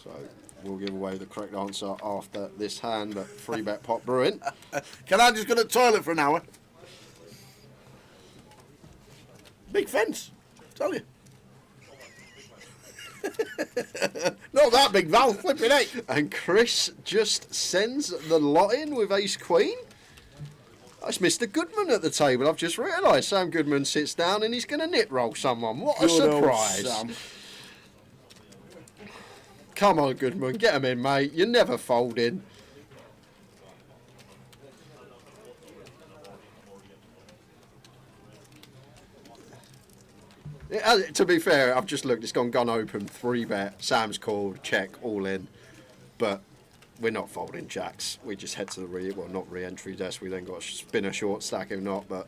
So we'll give away the correct answer after this hand, but free bet pot brewing. Can I just go to the toilet for an hour? Big fence, tell you. Not that big, Val. Flipping eight. And Chris just sends the lot in with ace queen. That's Mr. Goodman at the table. I've just realised Sam Goodman sits down and he's going to nit roll someone. What a Good old surprise. Sam. Come on, Goodman. Get him in, mate. You're never folding. To be fair, I've just looked. It's gone gun open, 3-bet. Sam's called, check, all in. But we're not folding jacks. We just head to the not re-entry desk. We then got to spin a short stack if not. But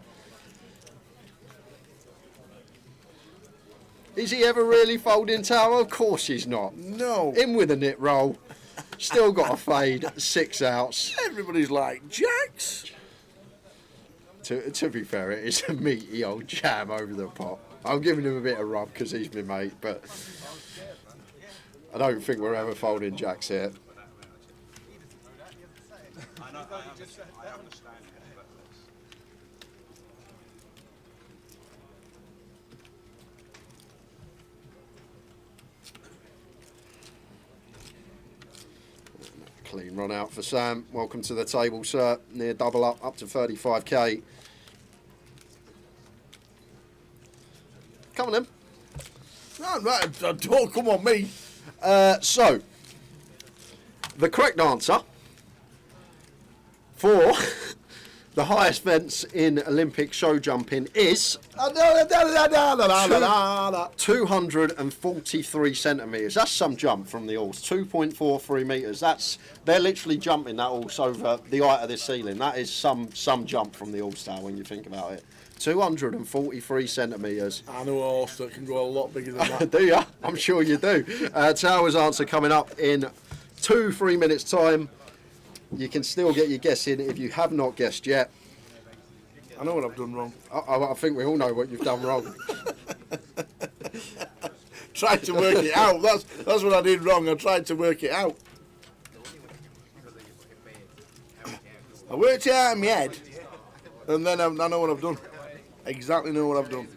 is he ever really folding Tower? Of course he's not. No. In with a nit roll. Still got a fade. 6 outs. Everybody's like, jacks. To be fair, it is a meaty old jam over the pot. I'm giving him a bit of rub because he's my mate, but I don't think we're ever folding jacks here. Clean run out for Sam. Welcome to the table, sir. Near double up to 35k. Come on then. No, don't come on me. So, the correct answer for the highest fence in Olympic show jumping is 243 centimetres. That's some jump from the horse. 2.43 metres. They're literally jumping that horse over the height of the ceiling. That is some jump from the All-Star when you think about it. 243 centimetres. I know a horse that can go a lot bigger than that. Do you? I'm sure you do. Tower's answer coming up in 2-3 minutes time. You can still get your guess in if you have not guessed yet. I know what I've done wrong. I think we all know what you've done wrong. Tried to work it out. That's what I did wrong. I tried to work it out. I worked it out in my head, and then I know what I've done. Exactly know what I've done.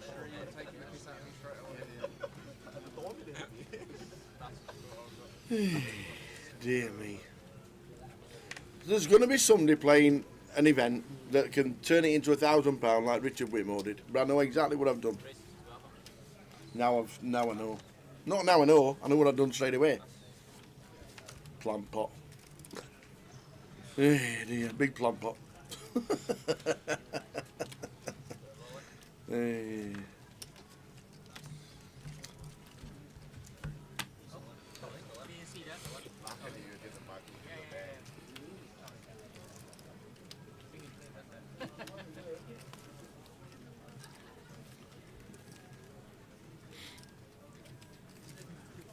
Dear me. There's going to be somebody playing an event that can turn it into £1,000 like Richard Whitmore did. But I know exactly what I've done. Now I know. Not now I know what I've done straight away. Plant pot. Dear, big plant pot. Hey.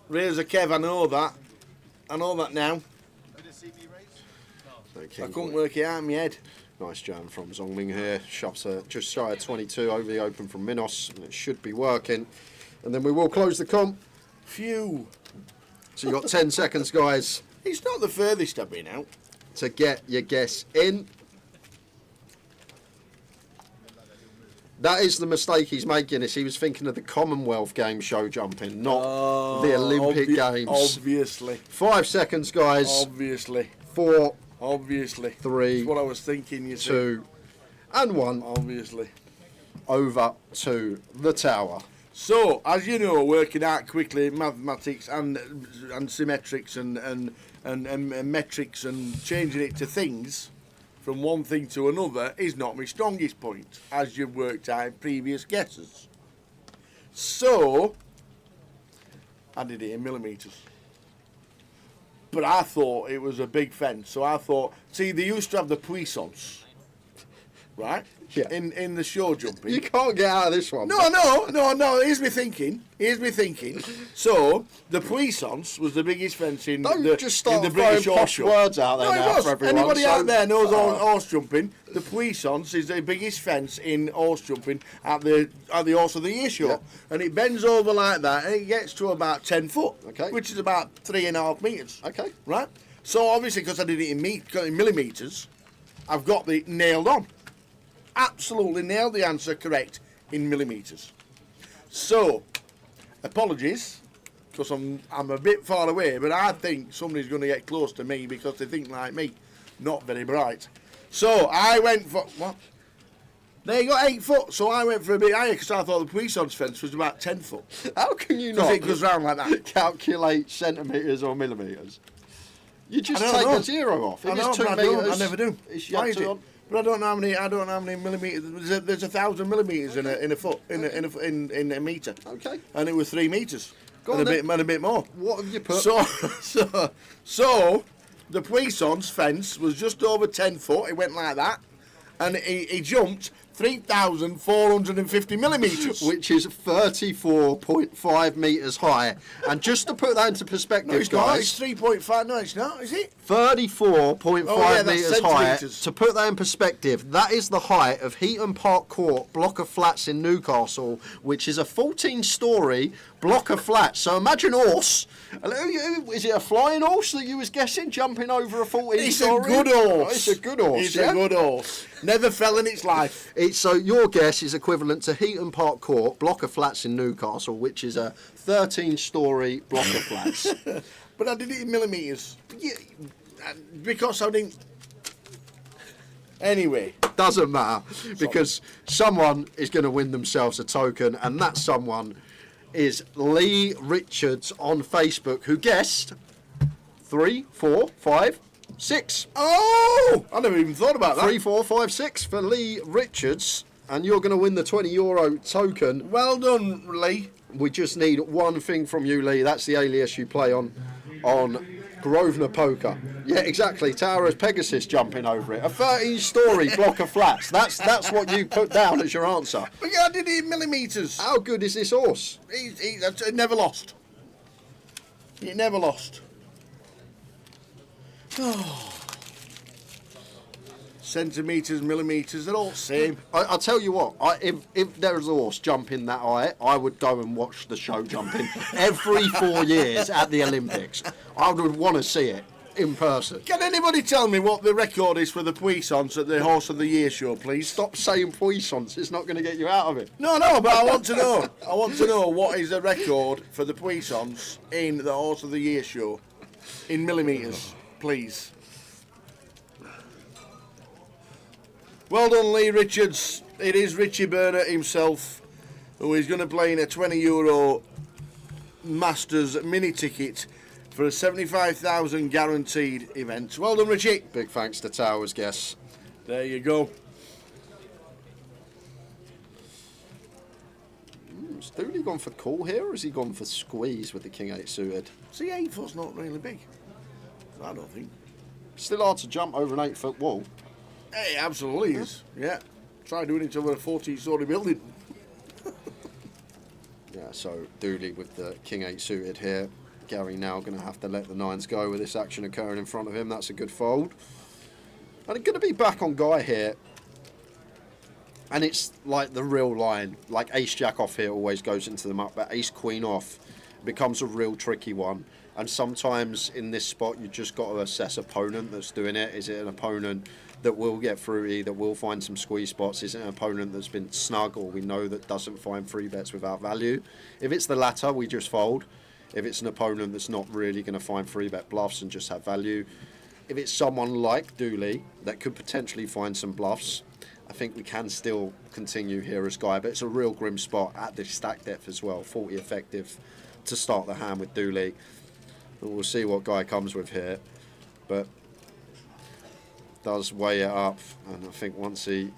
Razor Kev, I know that. I know that now. I couldn't work it out in my head. Nice jam from Zongming here. Shoves her just shy of 22 over the open from Minos, and it should be working. And then we will close the comp. Phew. So you've got 10 seconds, guys. It's not the furthest I've been out. To get your guess in. That is the mistake he's making. Is he was thinking of the Commonwealth Games show jumping, not the Olympic Games. Obviously. 5 seconds, guys. Obviously. 4. Obviously. 3. That's what I was thinking, you 2. And 1. Obviously. Over to the tower. So, as you know, working out quickly mathematics and symmetrics and metrics and changing it to things from one thing to another is not my strongest point, as you've worked out in previous guesses. So, I did it in millimetres. But I thought it was a big fence, so I thought, see, they used to have the puissance, right? Yeah. In the show jumping. You can't get out of this one. No. Here's me thinking. So the puissance was the biggest fence in the British horse jump. Words out there now for everyone. Anybody out there knows horse jumping? The puissance is the biggest fence in horse jumping at the Horse of the Year show, and it bends over like that, and it gets to about 10 foot, which is about 3.5 meters. Okay. Right. So obviously, because I did it in millimeters, I've got the nailed on. Absolutely nailed the answer correct in millimetres. So, apologies, because I'm a bit far away, but I think somebody's going to get close to me because they think like me, not very bright. So, I went for, what? They got 8 foot, so I went for a bit higher because I thought the puissance fence was about 10 foot. How can you not it goes round like that. Calculate centimetres or millimetres? You just take a 0 off. If it's 2 metres, I never do. Why is it? But I don't know how many millimetres. There's 1,000 millimetres in a foot in a metre. Okay. And it was 3 metres. Go and on a bit more. What have you put? So the puissance fence was just over 10 foot. It went like that, and he jumped 3,450 millimetres, which is 34.5 metres high. And just to put that into perspective, no, it's guys, not. It's 3.5. No, it's not. Is it? 34.5 metres high. Centimetres. To put that in perspective, that is the height of Heaton Park Court block of flats in Newcastle, which is a 14-storey block of flats. So imagine horse. Is it a flying horse that you was guessing jumping over a 14-storey? It's a good horse. It's a good horse. It's a good horse. Never fell in its life. So your guess is equivalent to Heaton Park Court block of flats in Newcastle, which is a 13-storey block of flats. But I did it in millimetres. Yeah, because I didn't. Anyway. Doesn't matter. Because someone is going to win themselves a token, and that someone is Lee Richards on Facebook, who guessed 3, 4, 5, 6. Oh! I never even thought about that. 3, 4, 5, 6 for Lee Richards. And you're going to win the €20 token. Well done, Lee. We just need one thing from you, Lee. That's the alias you play on Grosvenor Poker. Yeah, exactly. Tower of Pegasus jumping over it. A 13-storey block of flats. That's what you put down as your answer. But yeah, I did it in millimetres. How good is this horse? It never lost. It never lost. centimetres, millimetres, they're all the same. I'll tell you what, if there was a horse jumping that high, I would go and watch the show jumping every 4 years at the Olympics. I would want to see it in person. Can anybody tell me what the record is for the puissance at the Horse of the Year show, please? Stop saying puissance, it's not going to get you out of it. No, but I want to know. I want to know what is the record for the puissance in the Horse of the Year show. In millimetres, please. Well done, Lee Richards. It is Richie Burnett himself who is going to play in a €20 Masters mini ticket for a 75,000 guaranteed event. Well done, Richie. Big thanks to Towers, guess. There you go. Has Dooley gone for call here, or has he gone for squeeze with the King 8 suited? See, 8 foot's not really big. I don't think. Still hard to jump over an 8 foot wall. Hey, absolutely is. Yeah. Try doing it over a 40-storey building. Yeah, so Dooley with the King 8 suited here. Gary now going to have to let the 9s go with this action occurring in front of him. That's a good fold. And it's going to be back on Guy here. And it's like the real line. Like ace-jack off here always goes into the muck, but ace-queen off becomes a real tricky one. And sometimes in this spot, you just got to assess opponent that's doing it. Is it an opponent that will get fruity, that will find some squeeze spots? Is it an opponent that's been snug, or we know that doesn't find free bets without value? If it's the latter, we just fold. If it's an opponent that's not really going to find free bet bluffs and just have value. If it's someone like Dooley that could potentially find some bluffs, I think we can still continue here as Guy, but it's a real grim spot at this stack depth as well. 40 effective to start the hand with Dooley. And we'll see what Guy comes with here, but does weigh it up, and I think once he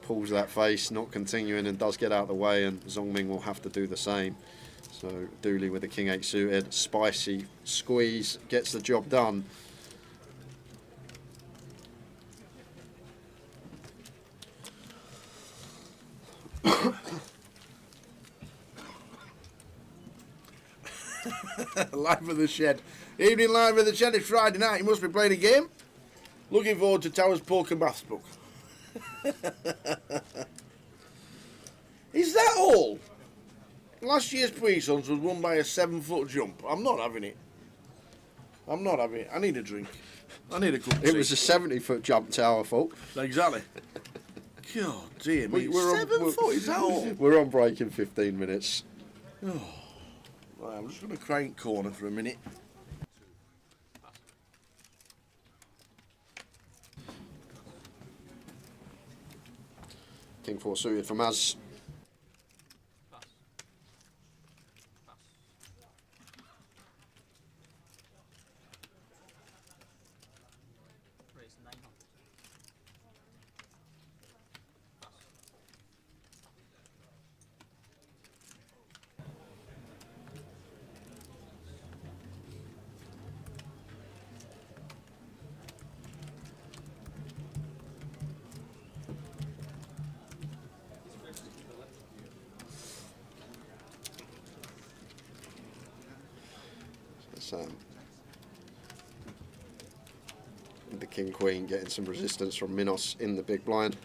pulls that face, not continuing, and does get out of the way, and Zongming will have to do the same. So Dooley with the King 8 suited, spicy squeeze, gets the job done. Live at the Shed. Evening live at the Shed. It's Friday night. You must be playing a game. Looking forward to Towers Poker Maths book. Is that all? Last year's puissance was won by a 7-foot jump. I'm not having it. I'm not having it. I need a drink. I need a cup of tea. It was a 70-foot jump tower, folks. Exactly. God dear me. 7 foot, is that all? We're on break in 15 minutes. Oh. Right, I'm just going to crank corner for a minute. King 4 suited from us. The King Queen getting some resistance from Minos in the big blind.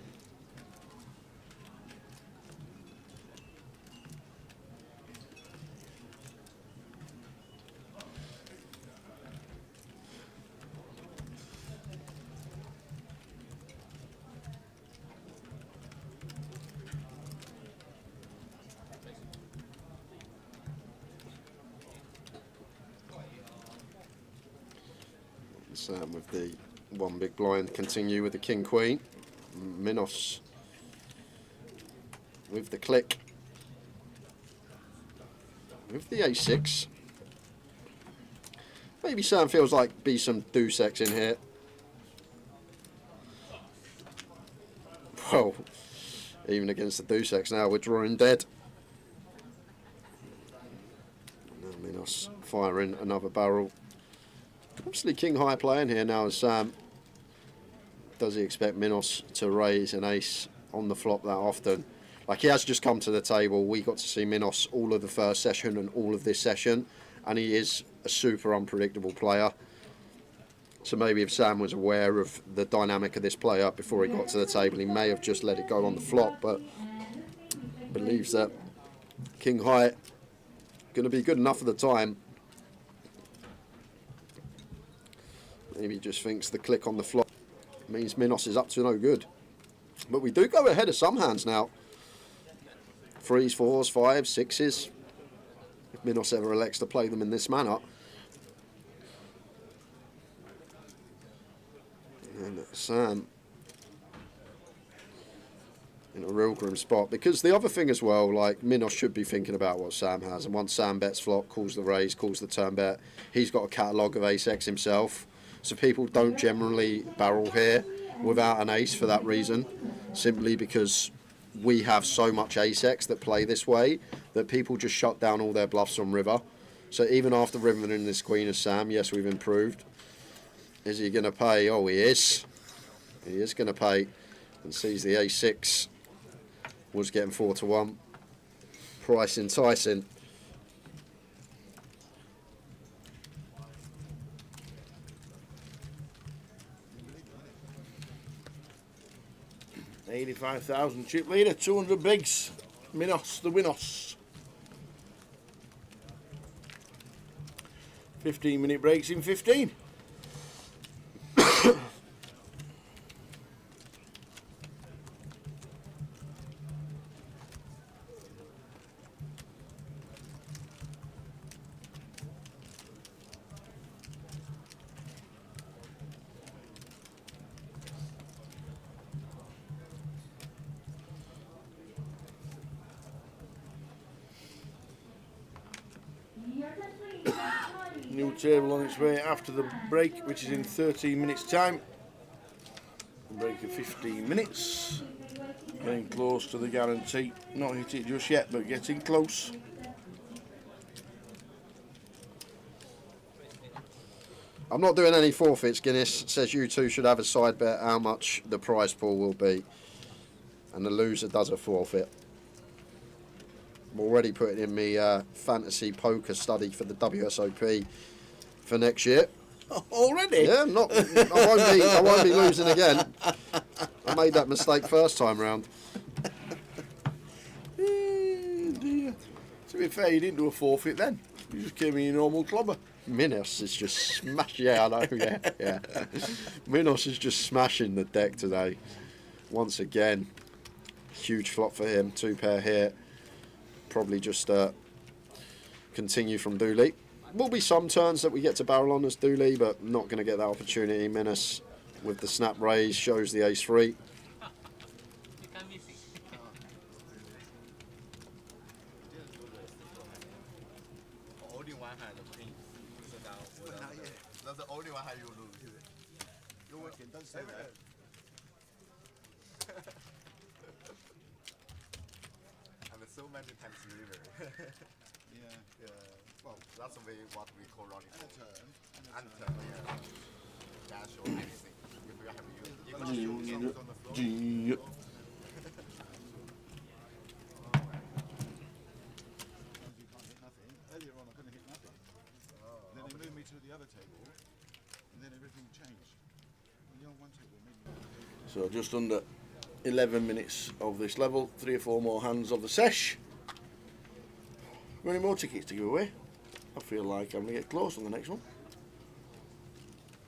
Sam with the one big blind, continue with the King Queen. Minos with the click. With the A6. Maybe Sam feels like be some deuce X in here. Well, even against the deuce X now, we're drawing dead. And now Minos firing another barrel. Obviously King High playing here now as Sam. Does he expect Minos to raise an ace on the flop that often? Like, he has just come to the table. We got to see Minos all of the first session and all of this session, and he is a super unpredictable player. So maybe if Sam was aware of the dynamic of this player before he got to the table, he may have just let it go on the flop, but believes that King High going to be good enough for the time. Maybe he just thinks the click on the flop means Minos is up to no good. But we do go ahead of some hands now. 3s, 4s, 5s, 6s. If Minos ever elects to play them in this manner. And Sam in a real grim spot, because the other thing as well, like Minos should be thinking about what Sam has, and once Sam bets flop, calls the raise, calls the turn bet, he's got a catalogue of ace-x himself, so people don't generally barrel here without an ace for that reason, simply because we have so much ace-x that play this way that people just shut down all their bluffs on river. So even after river in this queen of Sam, yes, we've improved. Is he going to pay? Oh, he is. He is going to pay, and sees the a6 was getting 4-1. Price enticing. $85,000 chip leader, 200 bigs. Minos, the Winos. 15-minute breaks in 15. New table on its way after the break, which is in 13 minutes time. Break of 15 minutes. Getting close to the guarantee. Not hit it just yet, but getting close. I'm not doing any forfeits. Guinness says you two should have a side bet how much the prize pool will be, and the loser does a forfeit. I'm already putting in my fantasy poker study for the WSOP for next year. Already? Yeah, I won't be losing again. I made that mistake first time round. Dear. To be fair, you didn't do a forfeit then. You just came in your normal clobber. Minos is just yeah, I know, yeah. Minos is just smashing the deck today. Once again, huge flop for him. 2-pair here. Probably just continue from Dooley. Will be some turns that we get to barrel on as Dooley, but not going to get that opportunity. Minos with the snap raise shows the ace-3. Only one hand of pink. That's the only one hand you lose. You're working, don't say that. And there's so many times river. Yeah. Well, that's what we call running. And a turn. Yeah. Dash or anything. If we have you got shoes on the floor. Earlier on I couldn't hit nothing. Then they moved me to the other table, and then everything changed. Only on one table, maybe. So just under 11 minutes of this level, 3 or 4 more hands of the sesh. Got any more tickets to give away? I feel like I'm going to get close on the next one.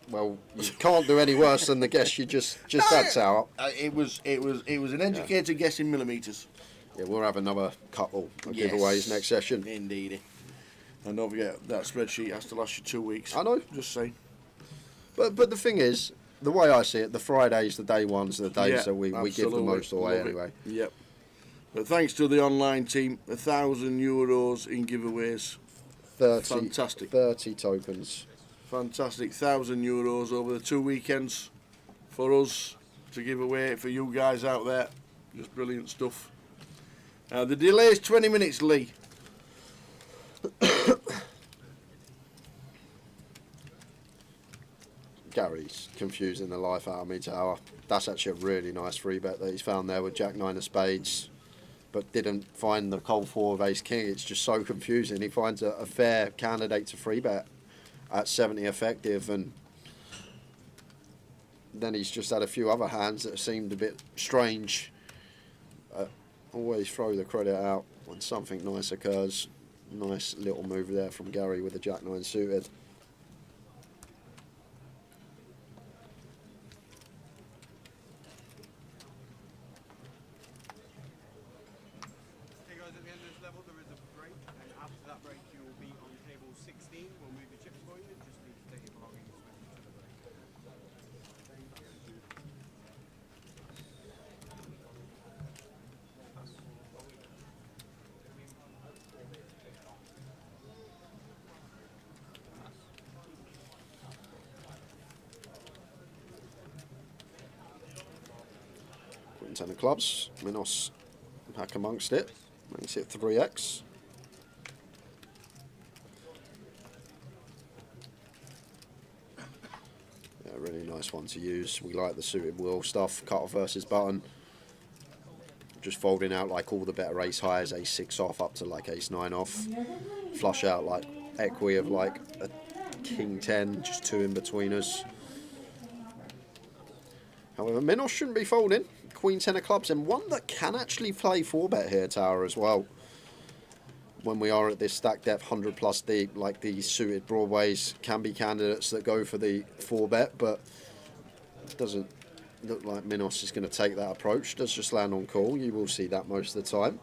Well, you can't do any worse than the guess you just had, Tower. It was an educated guess in millimetres. Yeah, we'll have another couple of giveaways next session. Indeed. And don't forget, that spreadsheet has to last you 2 weeks. I know. Just saying. But the thing is, the way I see it, the Fridays, the day ones, are the days that we give the most away anyway. Yep. But thanks to the online team, €1,000 in giveaways. 30, fantastic. 30 tokens. Fantastic. €1,000 over the 2 weekends for us to give away for you guys out there. Just brilliant stuff. The delay is 20 minutes, Lee. Gary's confusing the life out of me, Tower. That's actually a really nice free bet that he's found there with Jack 9 of spades, but didn't find the cold 4 of ace king. It's just so confusing. He finds a fair candidate to free bet at 70 effective, and then he's just had a few other hands that have seemed a bit strange. Always throw the credit out when something nice occurs. Nice little move there from Gary with the Jack-9 suited. Okay guys, at the end of this level there is a break, and after that break you will be on table 16. We'll move the chips for you, just need to take your belongings with you to the break. Queen 10 of clubs. Minos back amongst it. Makes it 3x. Yeah, really nice one to use. We like the suited wheel stuff. Cutoff versus button. Just folding out like all the better ace highs, ace 6 off up to like ace 9 off. Flush out like equi of like a king 10, just 2 in between us. However, Minos shouldn't be folding. Queen 10 of clubs, and one that can actually play 4-bet here, Tower, as well. When we are at this stack depth, 100 plus deep, like these suited broadways can be candidates that go for the 4-bet, but it doesn't look like Minos is going to take that approach. Does just land on call. You will see that most of the time.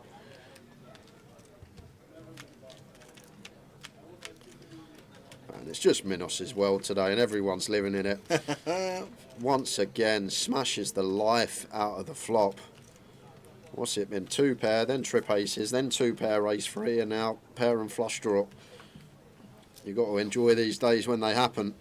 And it's just Minos' world today, and everyone's living in it. Once again, smashes the life out of the flop. What's it been? 2 pair, then trip aces, then 2 pair ace 3, and now pair and flush draw. You've got to enjoy these days when they happen.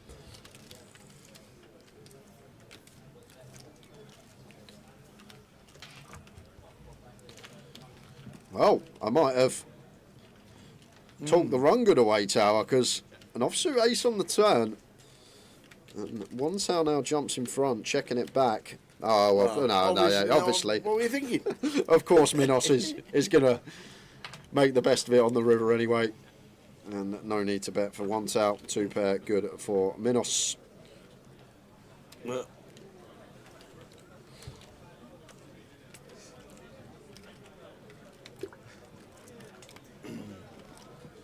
Well, I might have talked the wrong good away, Tower, because an offsuit ace on the turn. And one tail now jumps in front, checking it back. Oh, well, no, obviously. What were you thinking? Of course, Minos is going to make the best of it on the river anyway. And no need to bet for 1 tail, 2 pair, good for Minos. Well.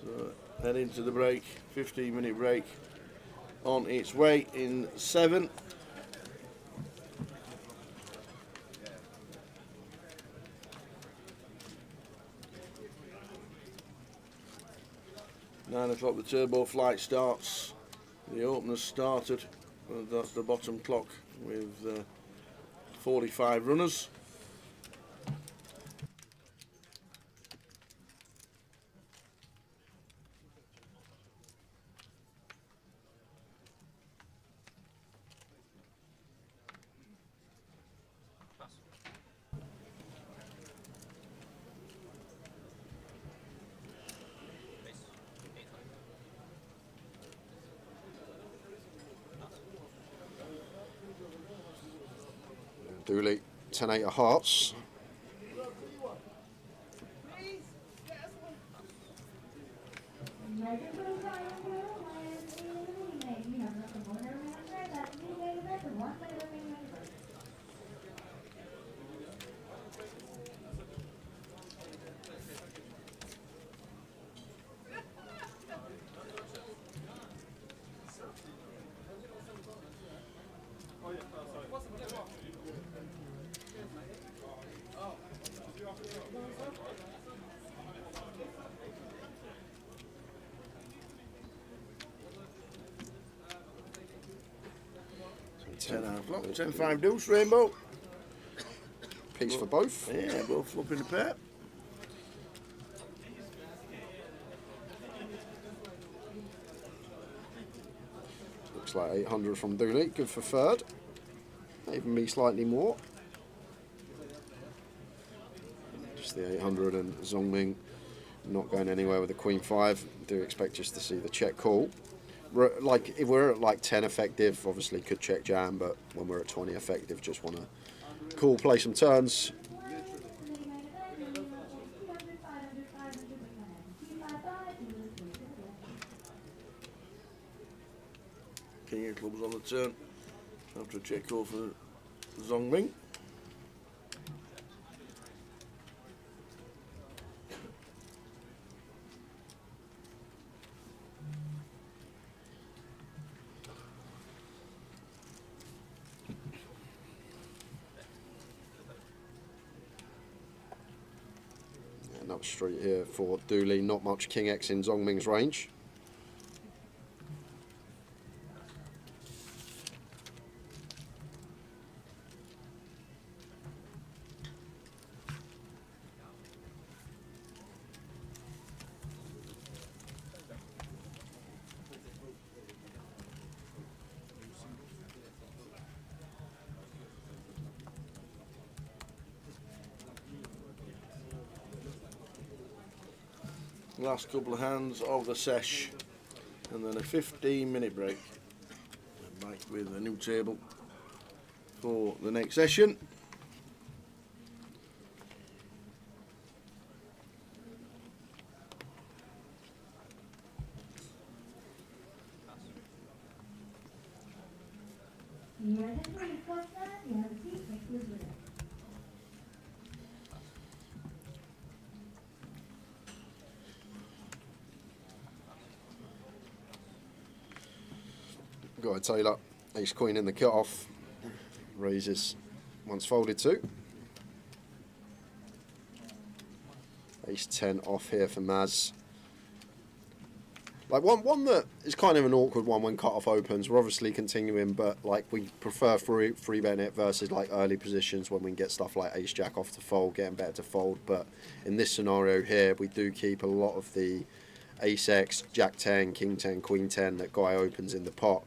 So, head into the break, 15-minute break. On its way in 7. Nine o'clock the turbo flight starts. The opener's started. That's the bottom clock with 45 runners. Dooley, 10-8 of hearts. Ten o'clock, 10-5 deuce, rainbow. Piece for both. Yeah, both flipping the pair. Looks like 800 from Dooley, good for third. Even me slightly more. Just the 800 and Zongming not going anywhere with the Queen 5. Do expect just to see the check call. Like if we're at like 10 effective, obviously could check jam, but when we're at 20 effective, just want to call, play some turns. King of clubs on the turn. After a check over Zongming. Another street here for Dooley. Not much King X in Zongming's range. Last couple of hands of the sesh, and then a 15-minute break. And back with a new table for the next session. Got a Taylor, ace queen in the cut-off, raises once folded to. Ace 10 off here for Maz. Like one that is kind of an awkward one when cut-off opens. We're obviously continuing, but like we prefer free betting it versus like early positions when we can get stuff like ace jack off to fold, getting better to fold. But in this scenario here, we do keep a lot of the ace X, jack 10, king 10, queen 10 that guy opens in the pot.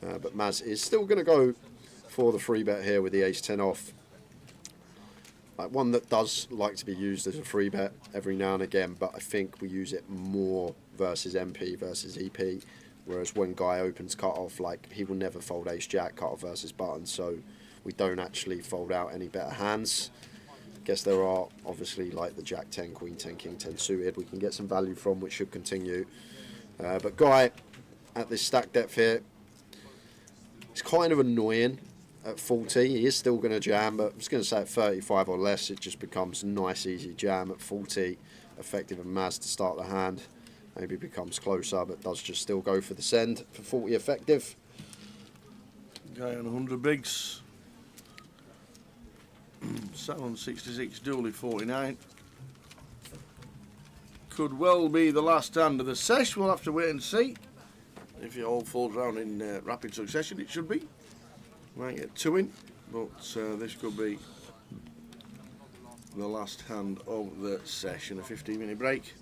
But Maz is still going to go for the free bet here with the ace 10 off. One that does like to be used as a free bet every now and again, but I think we use it more versus MP versus EP. Whereas when guy opens cut off, like he will never fold ace jack cut off versus button, so we don't actually fold out any better hands. Guess there are obviously like the jack 10, queen 10, king 10 suited we can get some value from, which should continue. But guy at this stack depth here, it's kind of annoying at 40. He is still going to jam, but I was going to say at 35 or less, it just becomes a nice, easy jam. At 40, effective and Maz to start the hand. Maybe becomes closer, but does just still go for the send for 40 effective. Guy on 100 bigs. Sat on 66, Dooley 49. Could well be the last hand of the sesh. We'll have to wait and see. If it all falls round in rapid succession, it should be. Might get two in, but this could be the last hand of the session. A 15-minute break.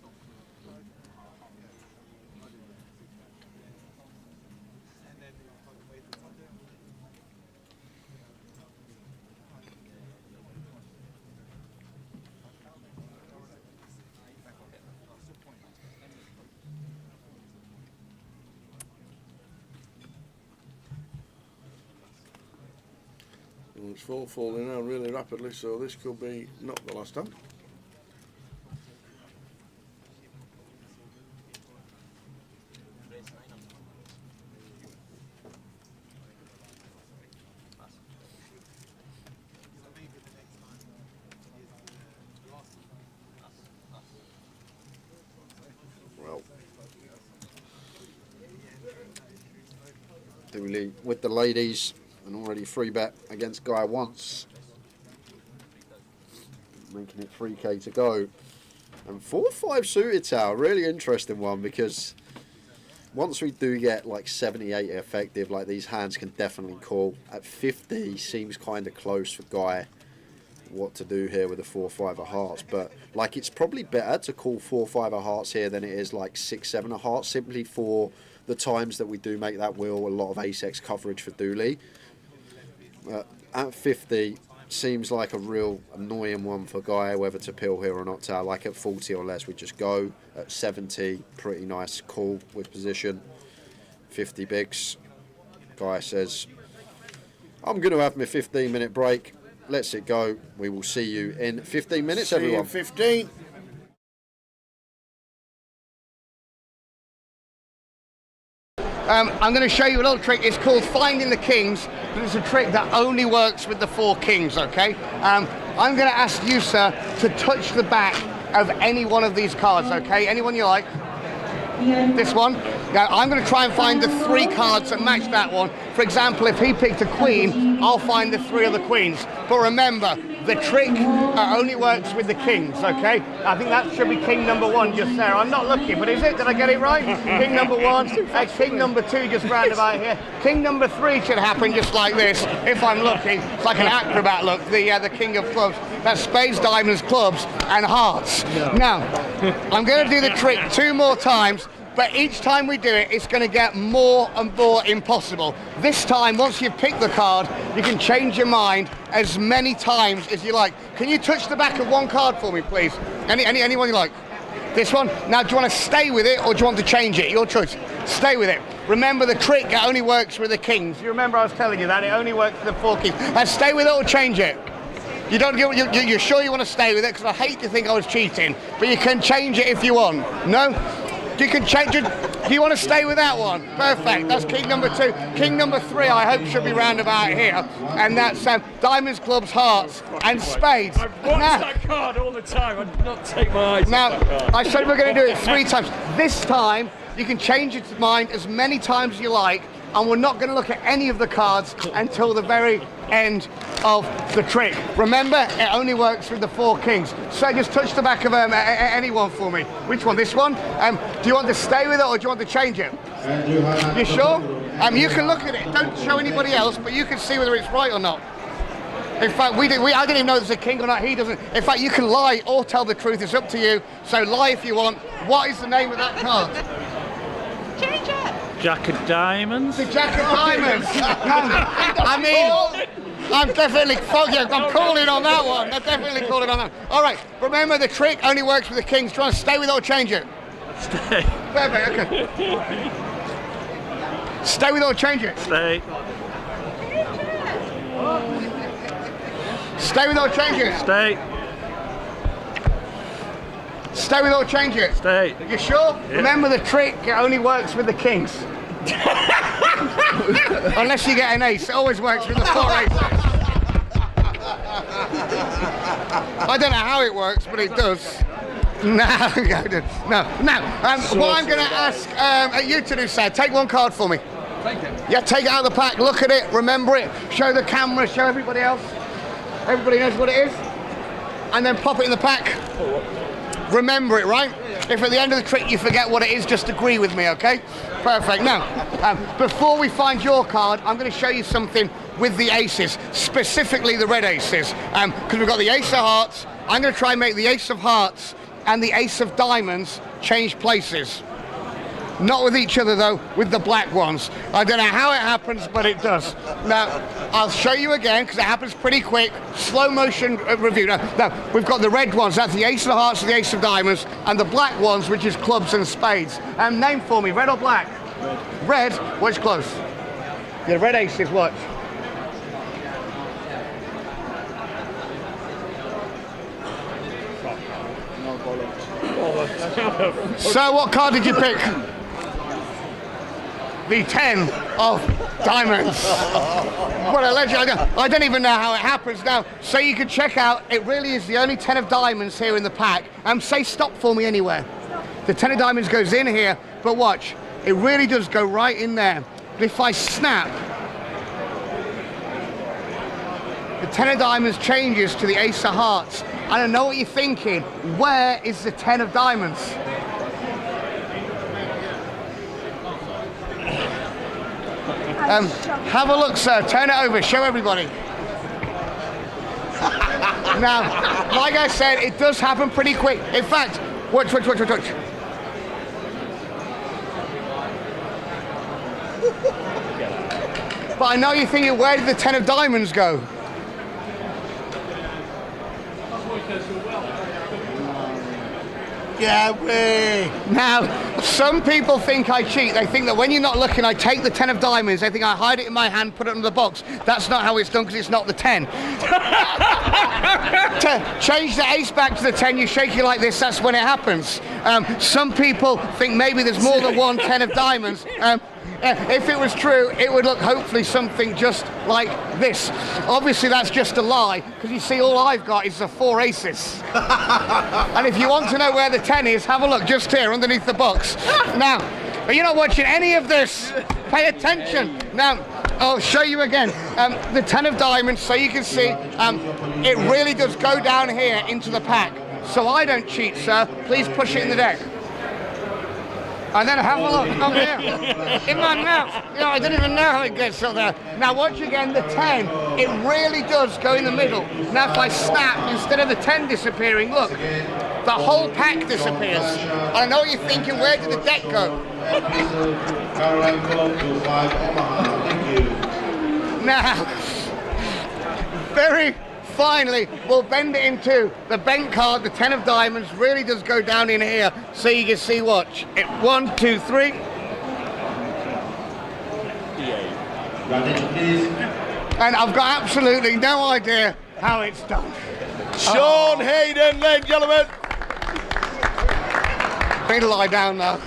It's falling now really rapidly, so this could be not the last hand. Well, Dooley with the ladies. And already free bet against guy once, making it 3k to go. And 4-5 suited tower, really interesting one, because once we do get like 78 effective, like these hands can definitely call. At 50 seems kind of close for guy what to do here with a 4-5 of hearts, but like it's probably better to call 4-5 of hearts here than it is like 6-7 of hearts, simply for the times that we do make that wheel a lot of ace X coverage for Dooley. At 50 seems like a real annoying one for guy whether to pill here or not. Tower. Like at 40 or less we just go. At 70 pretty nice call with position. 50 bigs, guy says I'm going to have my 15-minute break. Let's it go. We will see you in 15 minutes, see everyone. You 15. I'm going to show you a little trick. It's called Finding the Kings, but it's a trick that only works with the 4 kings, okay? I'm going to ask you, sir, to touch the back of any one of these cards, okay? Anyone you like. This one. Now, I'm going to try and find the 3 cards that match that one. For example, if he picked a queen, I'll find the 3 other queens. But remember, the trick only works with the kings, okay? I think that should be king number 1 just there. I'm not looking, but is it? Did I get it right? King number 1, king number 2 just round about here. King number 3 should happen just like this, if I'm looking. It's like an acrobat look, the king of clubs. That's spades, diamonds, clubs, and hearts. Now, I'm going to do the trick 2 more times, but each time we do it, it's going to get more and more impossible. This time, once you've picked the card, you can change your mind as many times as you like. Can you touch the back of one card for me, please? Anyone you like? This one? Now, do you want to stay with it, or do you want to change it? Your choice. Stay with it. Remember, the trick only works with the kings. You remember I was telling you that? It only works with the 4 kings. Now, stay with it or change it? You don't. You're sure you want to stay with it? Because I hate to think I was cheating, but you can change it if you want. No? You can change it. Do you want to stay with that one? Perfect. That's king number 2. King number 3, I hope, should be round about here. And that's diamonds, clubs, hearts, and spades. I've watched that card all the time. I did not take my eyes off that card. I said we're going to do it 3 times. This time, you can change your mind as many times as you like, and we're not going to look at any of the cards until the very end of the trick. Remember, it only works with the 4 kings. So just touch the back of anyone for me. Which one? This one? Do you want to stay with it, or do you want to change it? You sure? You can look at it. Don't show anybody else, but you can see whether it's right or not. In fact, I didn't even know there's a king or not. He doesn't. In fact, you can lie or tell the truth. It's up to you. So lie if you want. What is the name of that card? Change it. Jack of diamonds. The Jack of diamonds. I mean, I'm definitely I'm calling on that one. I'm definitely calling on that. All right. Remember, the trick only works with the kings. Try to stay with it or change it. Stay. Perfect. Okay. Stay with it or change it. Stay. Stay with it or change it. Stay. Stay with it or change it. Stay. You sure? Yeah. Remember, the trick only works with the kings. Unless you get an ace, it always works with the 4 aces. I don't know how it works, but it does. No. What I'm going to ask you to do, sir, take 1 card for me. Take it. Yeah, take it out of the pack, look at it, remember it, show the camera, show everybody else. Everybody knows what it is. And then pop it in the pack. Remember it, right? If at the end of the trick you forget what it is, just agree with me, okay? Perfect. Now, before we find your card, I'm going to show you something with the aces, specifically the red aces. Because we've got the ace of hearts. I'm going to try and make the ace of hearts and the ace of diamonds change places. Not with each other, though, with the black ones. I don't know how it happens, but it does. Now, I'll show you again, because it happens pretty quick. Slow motion review. Now, we've got the red ones. That's the ace of hearts and the ace of diamonds. And the black ones, which is clubs and spades. Name for me, red or black? Red. Which close? The red aces, watch. So, what card did you pick? The 10 of diamonds. What a legend. I don't even know how it happens now. So you can check out, it really is the only 10 of diamonds here in the pack. Say stop for me anywhere. The 10 of diamonds goes in here, but watch, it really does go right in there. But if I snap, the 10 of diamonds changes to the ace of hearts. I don't know what you're thinking. Where is the 10 of diamonds? Have a look, sir. Turn it over. Show everybody. Now, like I said, it does happen pretty quick. In fact, watch. But I know you're thinking, where did the 10 of diamonds go? Yeah, way. Now, some people think I cheat. They think that when you're not looking, I take the 10 of diamonds. They think I hide it in my hand, put it in the box. That's not how it's done, because it's not the 10. To change the ace back to the 10, you shake it like this, that's when it happens. Some people think maybe there's more than one 10 of diamonds. If it was true, it would look hopefully something just like this. Obviously, that's just a lie, because you see, all I've got is the 4 aces. And if you want to know where the 10 is, have a look just here underneath the box. Now, but you're not watching any of this. Pay attention. Now, I'll show you again. The 10 of diamonds, so you can see, it really does go down here into the pack. So I don't cheat, sir. Please push it in the deck. And then have a look up here. In my mouth. You know, I don't even know how it gets up there. Now watch again the 10. It really does go in the middle. Now if I snap, instead of the 10 disappearing, look, the whole pack disappears. I know you're thinking, where did the deck go? Now, very finally, we'll bend it in two. The bent card, the 10 of diamonds, really does go down in here, so you can see, watch. 1, 2, 3. And I've got absolutely no idea how it's done. Sean Hayden, ladies and gentlemen. I need to lie down now.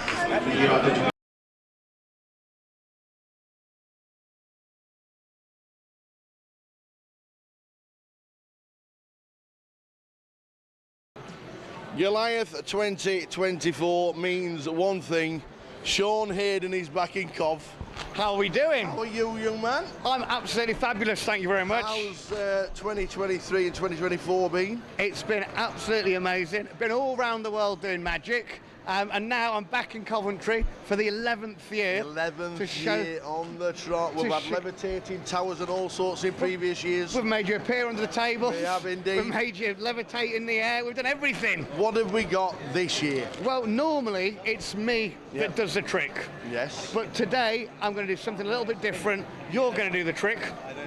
Goliath 2024 means one thing. Sean Hayden is back in Cov. How are we doing? How are you, young man? I'm absolutely fabulous, thank you very much. How's 2023 and 2024 been? It's been absolutely amazing. Been all around the world doing magic. And now I'm back in Coventry for the 11th year. 11th year on the trot. We've had levitating towers and all sorts in previous years. We've made you appear under the table. We have indeed. We've made you levitate in the air. We've done everything. What have we got this year? Well, normally it's me that does the trick. Yes. But today I'm going to do something a little bit different. You're going to do the trick.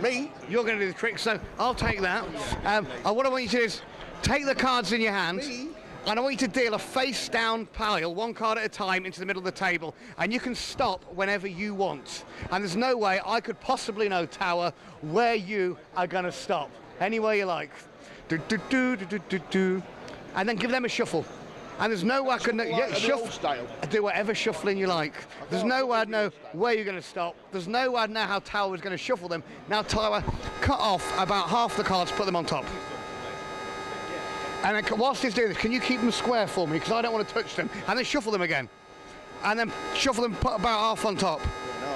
Me? You're going to do the trick, so I'll take that. And what I want you to do is take the cards in your hand. Me? And I want you to deal a face-down pile, one card at a time, into the middle of the table. And you can stop whenever you want. And there's no way I could possibly know, Tower, where you are going to stop. Anywhere you like. Do, do, do, do, do, do, do. And then give them a shuffle. And there's no way I could know. Like shuffle style. Do whatever shuffling you like. There's no way I'd know where you're going to stop. There's no way I'd know how Tower was going to shuffle them. Now, Tower, cut off about half the cards, put them on top. And then, whilst he's doing this, can you keep them square for me? Because I don't want to touch them. And then shuffle them again. And then shuffle them, put about half on top.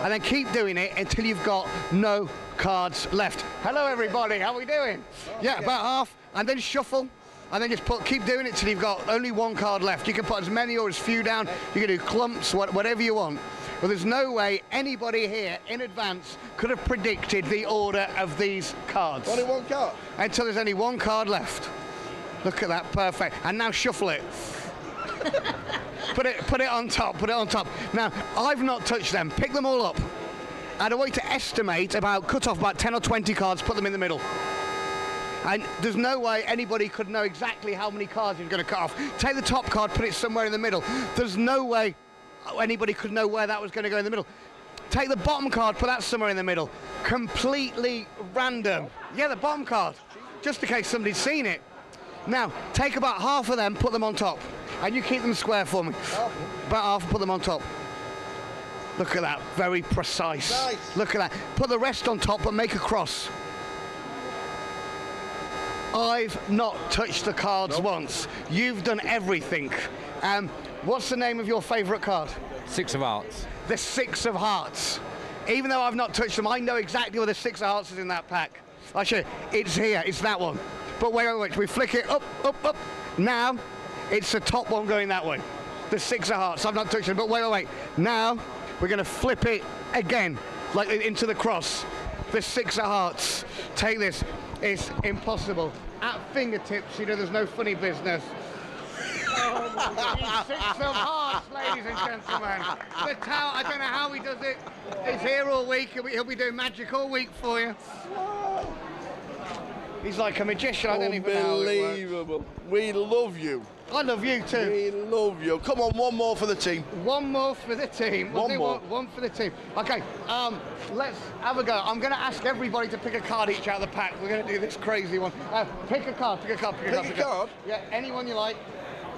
And then keep doing it until you've got no cards left. Hello, everybody. How are we doing? Yeah, about half. And then shuffle. And then just keep doing it till you've got only one card left. You can put as many or as few down. You can do clumps, whatever you want. But there's no way anybody here in advance could have predicted the order of these cards. Only one card? Until there's only one card left. Look at that, perfect. And now shuffle it. Put it on top, put it on top. Now, I've not touched them. Pick them all up. And I want you to estimate cut off about 10 or 20 cards, put them in the middle. And there's no way anybody could know exactly how many cards you're going to cut off. Take the top card, put it somewhere in the middle. There's no way anybody could know where that was going to go in the middle. Take the bottom card, put that somewhere in the middle. Completely random. Yeah, the bottom card, just in case somebody's seen it. Now, take about half of them, put them on top. And you keep them square for me. About half and put them on top. Look at that, very precise. Nice. Look at that. Put the rest on top, but make a cross. I've not touched the cards once. You've done everything. What's the name of your favourite card? 6 of Hearts. The 6 of Hearts. Even though I've not touched them, I know exactly where the 6 of Hearts is in that pack. I'll show you. It's here, it's that one. But wait, we flick it up, up, up. Now, it's the top one going that way. The 6 of Hearts, I've not touched it, but wait. Now, we're gonna flip it again, like into the cross. The 6 of Hearts. Take this, it's impossible. At fingertips, you know, there's no funny business. It's 6 of Hearts, ladies and gentlemen. The Tower, I don't know how he does it. He's here all week, he'll be doing magic all week for you. He's like a magician, I don't even know how it works. Unbelievable. We love you. I love you too. We love you. Come on, one more for the team. One more for the team. One more. One for the team. Okay, let's have a go. I'm going to ask everybody to pick a card each out of the pack. We're going to do this crazy one. Pick a card, pick a card, pick a card. Pick a card? Yeah, anyone you like.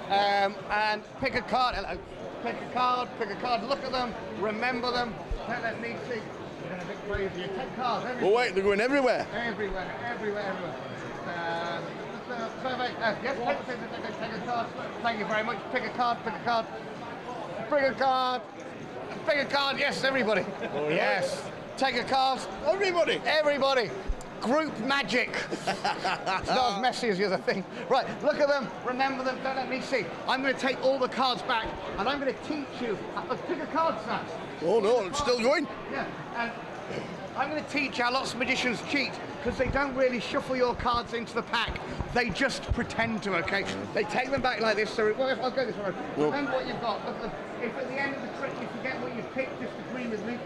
and pick a card. Hello. Pick a card, look at them, remember them. Don't let me see. You're going a bit crazy. You take cards. Oh wait, they're going everywhere. Everywhere. Perfect. Yes, take a card. Thank you very much. Pick a card. Yes, everybody. Oh, yes. Take a card. Everybody. Group magic. It's not as messy as the other thing. Right, look at them, remember them, don't let me see. I'm going to take all the cards back and I'm going to teach you. Pick a card, Sam. Oh no, it's still going. Yeah, and I'm going to teach how lots of magicians cheat because they don't really shuffle your cards into the pack. They just pretend to, okay? They take them back like this. So I'll go this way. Remember what you've got. If at the end of the trick you forget what you've picked, just agree with me.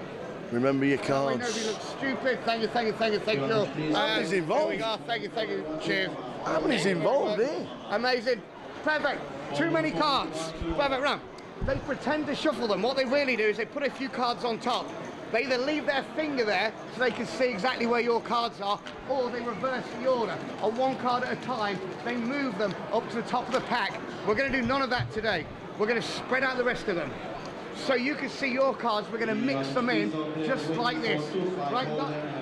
Remember your cards. Nobody looks stupid. Thank you. How many's involved? Here we go. Thank you. Cheers. How many's involved here? Amazing. Perfect. Too many cards. Perfect round. They pretend to shuffle them. What they really do is they put a few cards on top. They either leave their finger there so they can see exactly where your cards are, or they reverse the order. On one card at a time, they move them up to the top of the pack. We're going to do none of that today. We're going to spread out the rest of them. So you can see your cards, we're going to mix them in just like this. Right?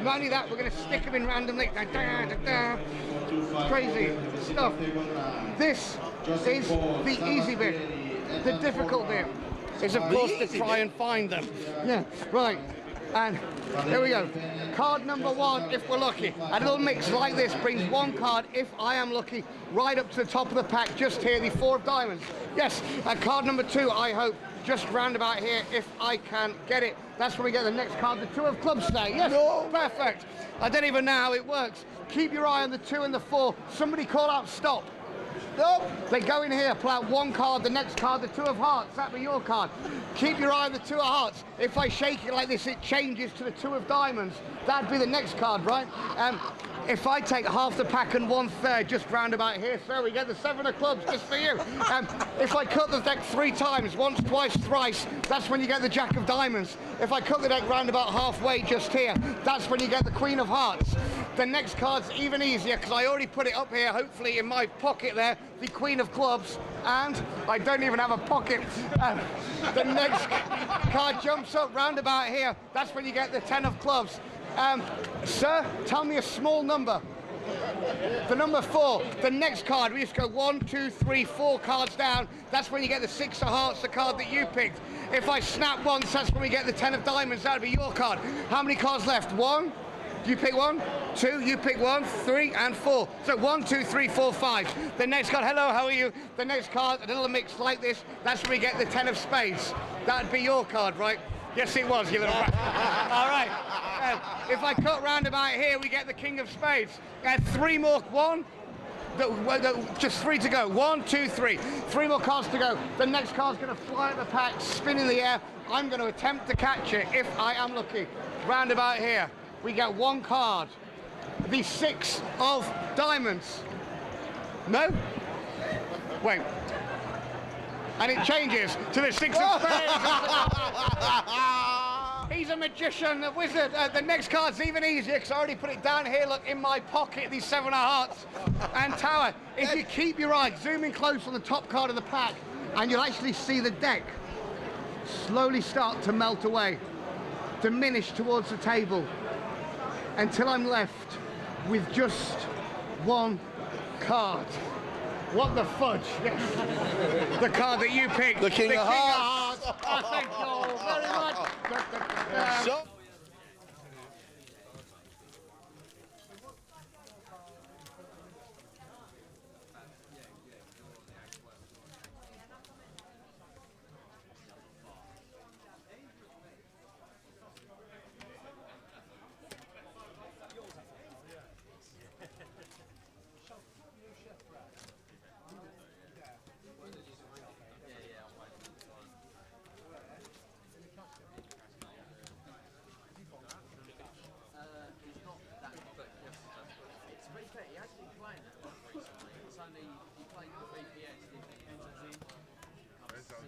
Not only that, we're going to stick them in randomly. Crazy stuff. This is the easy bit. The difficult bit is, of course, to try and find them. Yeah, right. And here we go. Card number 1, if we're lucky. A little mix like this brings 1 card, if I am lucky, right up to the top of the pack, just here, the 4 of diamonds. Yes, and card number 2, I hope, just round about here, if I can get it. That's when we get the next card, the 2 of clubs today. Yes, perfect. I don't even know how it works. Keep your eye on the 2 and the 4. Somebody call out stop. Nope. They go in here, pull out 1 card, the next card, the 2 of hearts. That'd be your card. Keep your eye on the 2 of hearts. If I shake it like this, it changes to the 2 of diamonds. That'd be the next card, right? If I take half the pack and 1/3 just round about here, so we get the 7 of clubs just for you. If I cut the deck 3 times, once, twice, thrice, that's when you get the Jack of diamonds. If I cut the deck round about halfway just here, that's when you get the Queen of hearts. The next card's even easier because I already put it up here, hopefully in my pocket there, the Queen of clubs, and I don't even have a pocket. The next card jumps up round about here, that's when you get the 10 of clubs. Sir, tell me a small number. The number 4. The next card, we just go 1, 2, 3, 4 cards down. That's when you get the 6 of hearts, the card that you picked. If I snap once, that's when we get the 10 of diamonds. That'll be your card. How many cards left? 1? You pick 1, 2, you pick 1, 3, and 4. So 1, 2, 3, 4, 5. The next card, hello, how are you? The next card, a little mix like this. That's when we get the 10 of spades. That'd be your card, right? Yes, it was, you little rat. All right. If I cut round about here, we get the King of Spades. 3 more. 1. Just 3 to go. 1, 2, 3. 3 more cards to go. The next card's going to fly at the pack, spin in the air. I'm going to attempt to catch it if I am lucky. Round about here, we get 1 card. The 6 of diamonds. No? Wait. And it changes to the 6 of spades. He's a magician, a wizard. The next card's even easier because I already put it down here, look, in my pocket, these 7 of hearts and tower. If you keep your eye, zoom in close on the top card of the pack, and you'll actually see the deck slowly start to melt away, diminish towards the table, until I'm left with just 1 card. What the fudge? Yes. The card that you picked. The King of Hearts. Oh, thank you all very much.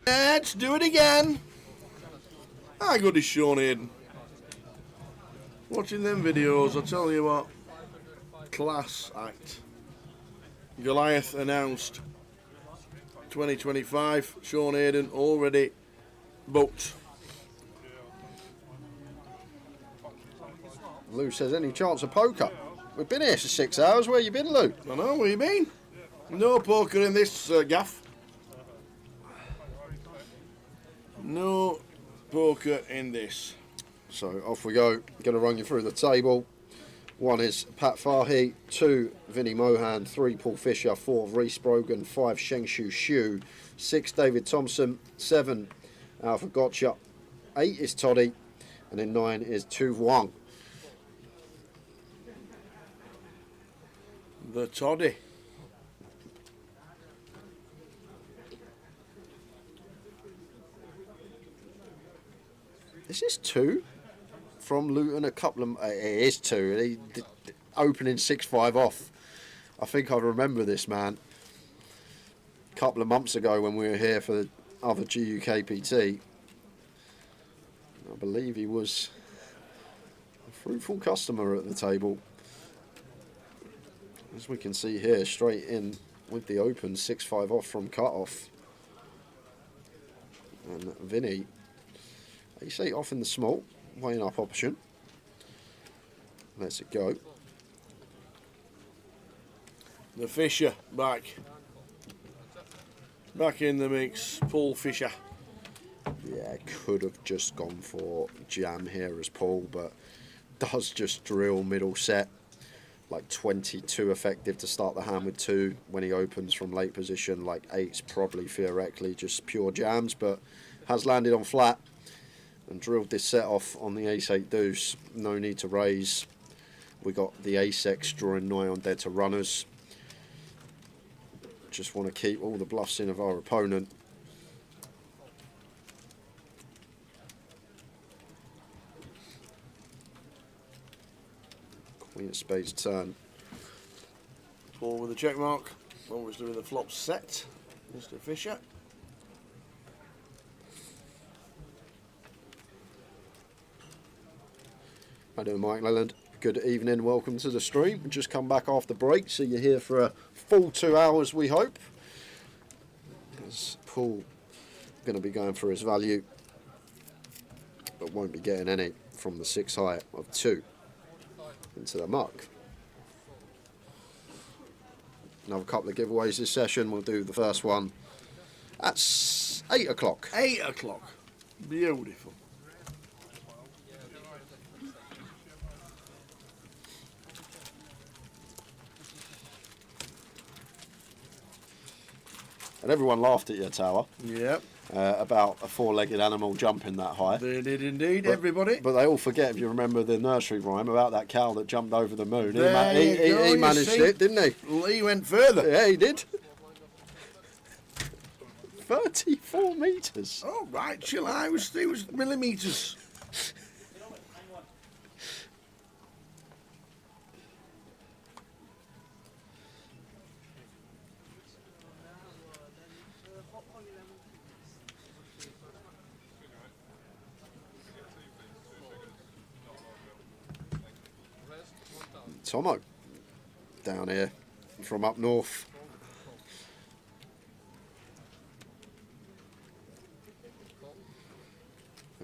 Let's do it again. How good is Sean Hayden? Watching them videos, I'll tell you what, class act. Goliath announced 2025. Sean Hayden already booked. Lou says, any chance of poker? We've been here for 6 hours. Where you been, Lou? I know, where you been? No poker in this gaff. No poker in this. So off we go. Going to run you through the table. 1 is Pat Fahey, 2 Vinnie Mohan, 3 Paul Fisher, 4 Reece Brogan, 5 Shengshu Xu, 6 David Thompson, 7 Alpha Gotcha, 8 is Toddy, and then 9 is Tu Wang. The Toddy. Is this 2 from Luton? A couple of it is 2. Opening 6-5 off. I think I remember this man. A couple of months ago when we were here for the other GUKPT. I believe he was a fruitful customer at the table. As we can see here, straight in with the open, 6-5 off from cut-off. And Vinny, 8 off in the small, weighing up option. Lets it go. The Fisher back. Back in the mix, Paul Fisher. Yeah, could have just gone for jam here as Paul, but does just drill middle set. Like 22 effective to start the hand with 2 when he opens from late position. Like 8's probably theoretically just pure jams, but has landed on flat and drilled this set off on the ace-8 deuce. No need to raise. We got the ace-x drawing nigh on dead to runners. Just want to keep all the bluffs in of our opponent. Queen of spades turn. Paul with a check mark. Obviously with the flop set. Mr. Fisher. How you doing, Mike Leland? Good evening, welcome to the stream. We just come back after break, so you're here for a full 2 hours, we hope. As Paul going to be going for his value, but won't be getting any from the 6 high of 2 into the muck. Another couple of giveaways this session. We'll do the first one at 8 o'clock. 8 o'clock. Beautiful. And everyone laughed at you, Tower. Yep. About a 4-legged animal jumping that high. They did indeed, everybody. But they all forget, if you remember the nursery rhyme about that cow that jumped over the moon. He managed it, didn't he? He went further. Yeah, he did. 34 metres. Oh, right, chill out. It was millimetres. Tomo down here from up north.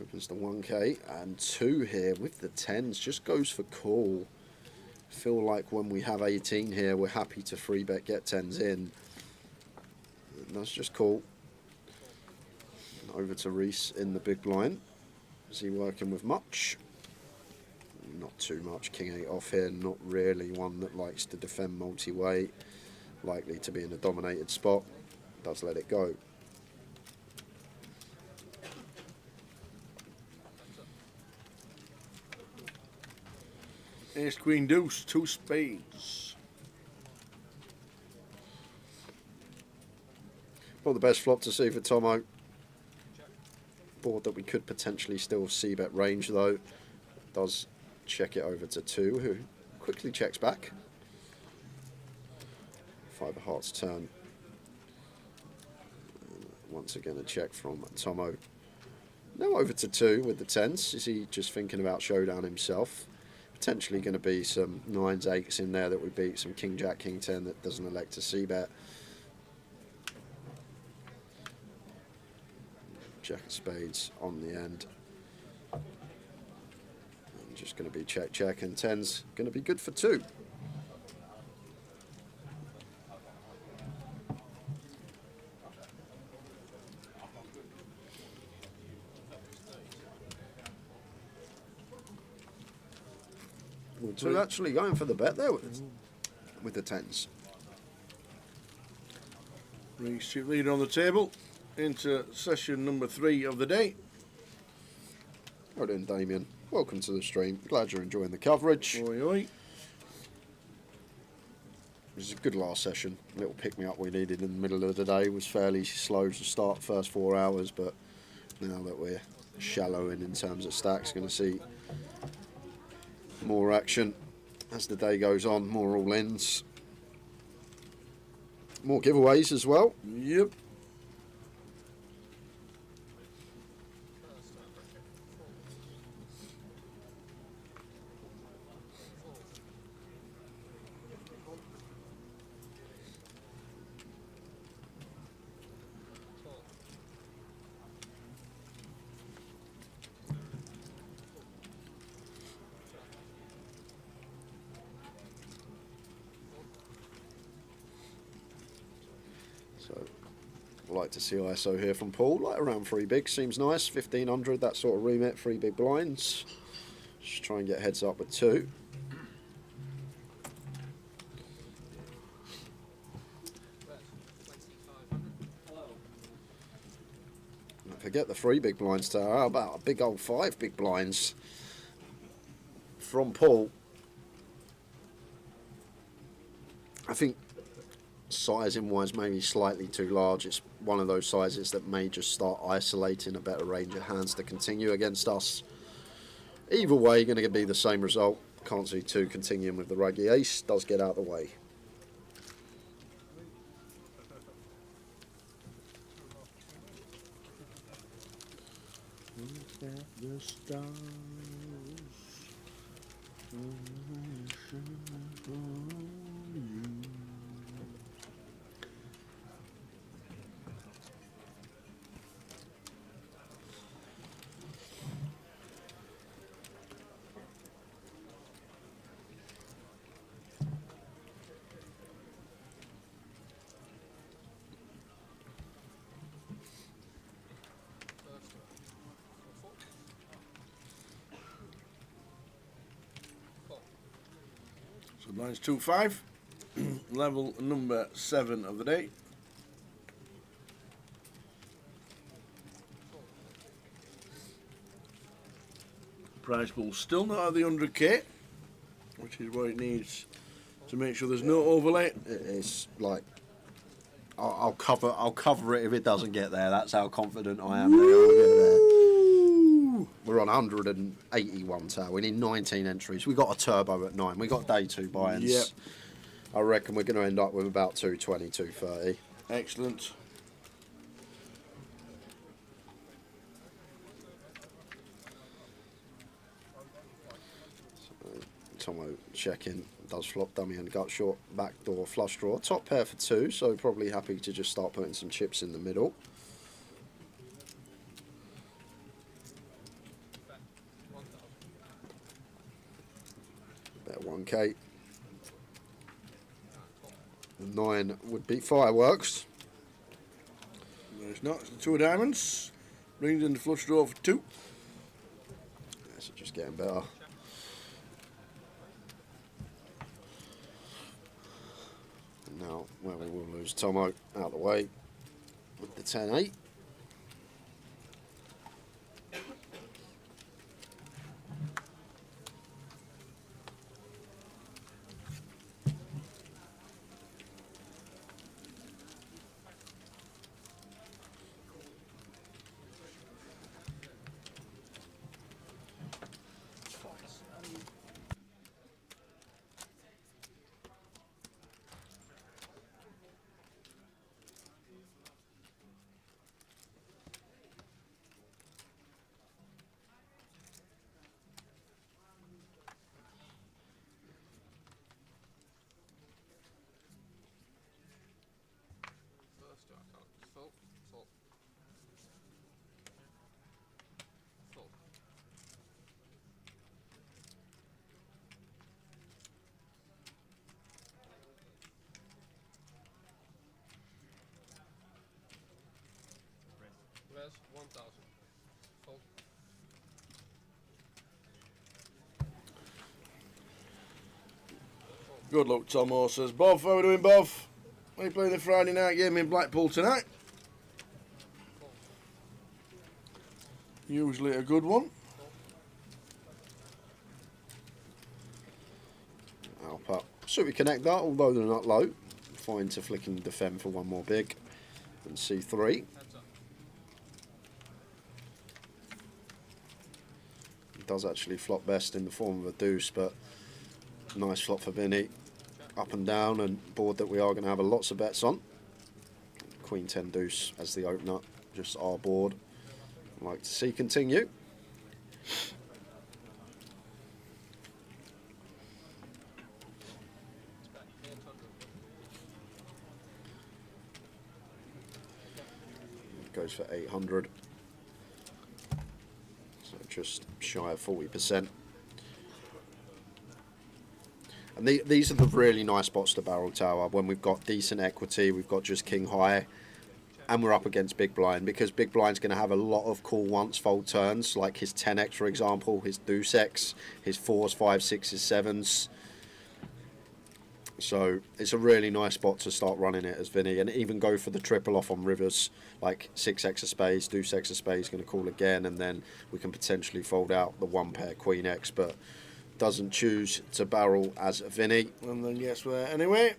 Opens the 1K and 2 here with the 10s. Just goes for call. Feel like when we have 18 here, we're happy to free bet, get 10s in. And that's just cool. Over to Reece in the big blind. Is he working with much? Not too much. King 8 off here, not really one that likes to defend multi-way. Likely to be in a dominated spot. Does let it go. Ace, Queen, Deuce, 2 spades. Well, the best flop to see for Tomo. Board that we could potentially still see bet range though. Does check it over to 2, who quickly checks back. 5 of hearts turn. And once again a check from Tomo. Now over to 2 with the 10s. Is he just thinking about showdown himself? Potentially going to be some 9s, 8s in there that we beat. Some King Jack, King 10 that doesn't elect to see bet. Jack of spades on the end. And just going to be check, check, and 10's going to be good for 2. So actually going for the bet there with the 10's. Brings chip leader on the table into session number 3 of the day. Right then, Damien. Welcome to the stream. Glad you're enjoying the coverage. Oi, oi. It was a good last session. A little pick-me-up we needed in the middle of the day. It was fairly slow to start first 4 hours, but now that we're shallowing in terms of stacks, going to see more action as the day goes on, more all-ins. More giveaways as well. Yep. So, I'd like to see ISO here from Paul, like around 3 big, seems nice, 1500, that sort of remit, 3 big blinds. Just try and get heads up with 2. Don't forget the 3 big blinds tower, how about a big old 5 big blinds from Paul. I think sizing wise maybe slightly too large. It's one of those sizes that may just start isolating a better range of hands to continue against us. Either way, going to be the same result. Can't see 2 continuing with the ruggy ace. Does get out of the way. The stars. So blinds 2-5, level number 7 of the day. Prize pool still not at the 100k, which is what it needs to make sure there's no overlay. It's like I'll cover it if it doesn't get there. That's how confident I am that it'll get there. We're on 181 tower. We need 19 entries. We got a turbo at 9. We got day 2 buy-ins. Yep. I reckon we're going to end up with about 220, 230. Excellent. Tomo checking, does flop dummy and gut short, backdoor flush draw. Top pair for 2, so probably happy to just start putting some chips in the middle. Bet 1k. 9 would be fireworks. No, it's not. It's the 2 of diamonds. Brings in the flush draw for 2. This is just getting better. Now, well, we will lose Tomo out of the way with the 10-8. Pairs, 1,000. Fold. Good luck, Tomo says. Bob, how are we doing, Bob? Are you playing the Friday night game in Blackpool tonight? Usually a good one. Alpha. Should we connect that, although they're not low. Fine to flick and defend for one more big. And C3. It does actually flop best in the form of a deuce, but nice flop for Vinny. Up and down, and board that we are going to have lots of bets on. Queen 10 deuce as the opener, just our board. I'd like to see continue. Goes for 800. So just shy of 40%. And these are the really nice spots to barrel tower when we've got decent equity, we've got just king high, and we're up against big blind, because big blind's going to have a lot of call once fold turns, like his 10x for example, his deuce x, his 4s, 5s, 6s, 7s. So it's a really nice spot to start running it as Vinny, and even go for the triple off on rivers, like 6x of spades, deuce x of spades going to call again, and then we can potentially fold out the one pair queen x, but doesn't choose to barrel as Vinny. And then yes, we're anyway.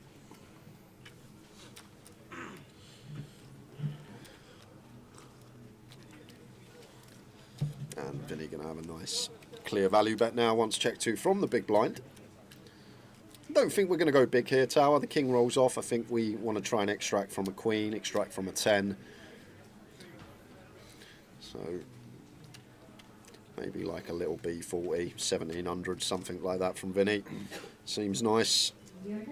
And Vinny going to have a nice clear value bet now once check 2 from the big blind. Don't think we're going to go big here, tower. The king rolls off. I think we want to try and extract from a queen, extract from a 10. So maybe like a little B40, 1700, something like that from Vinny. Seems nice. It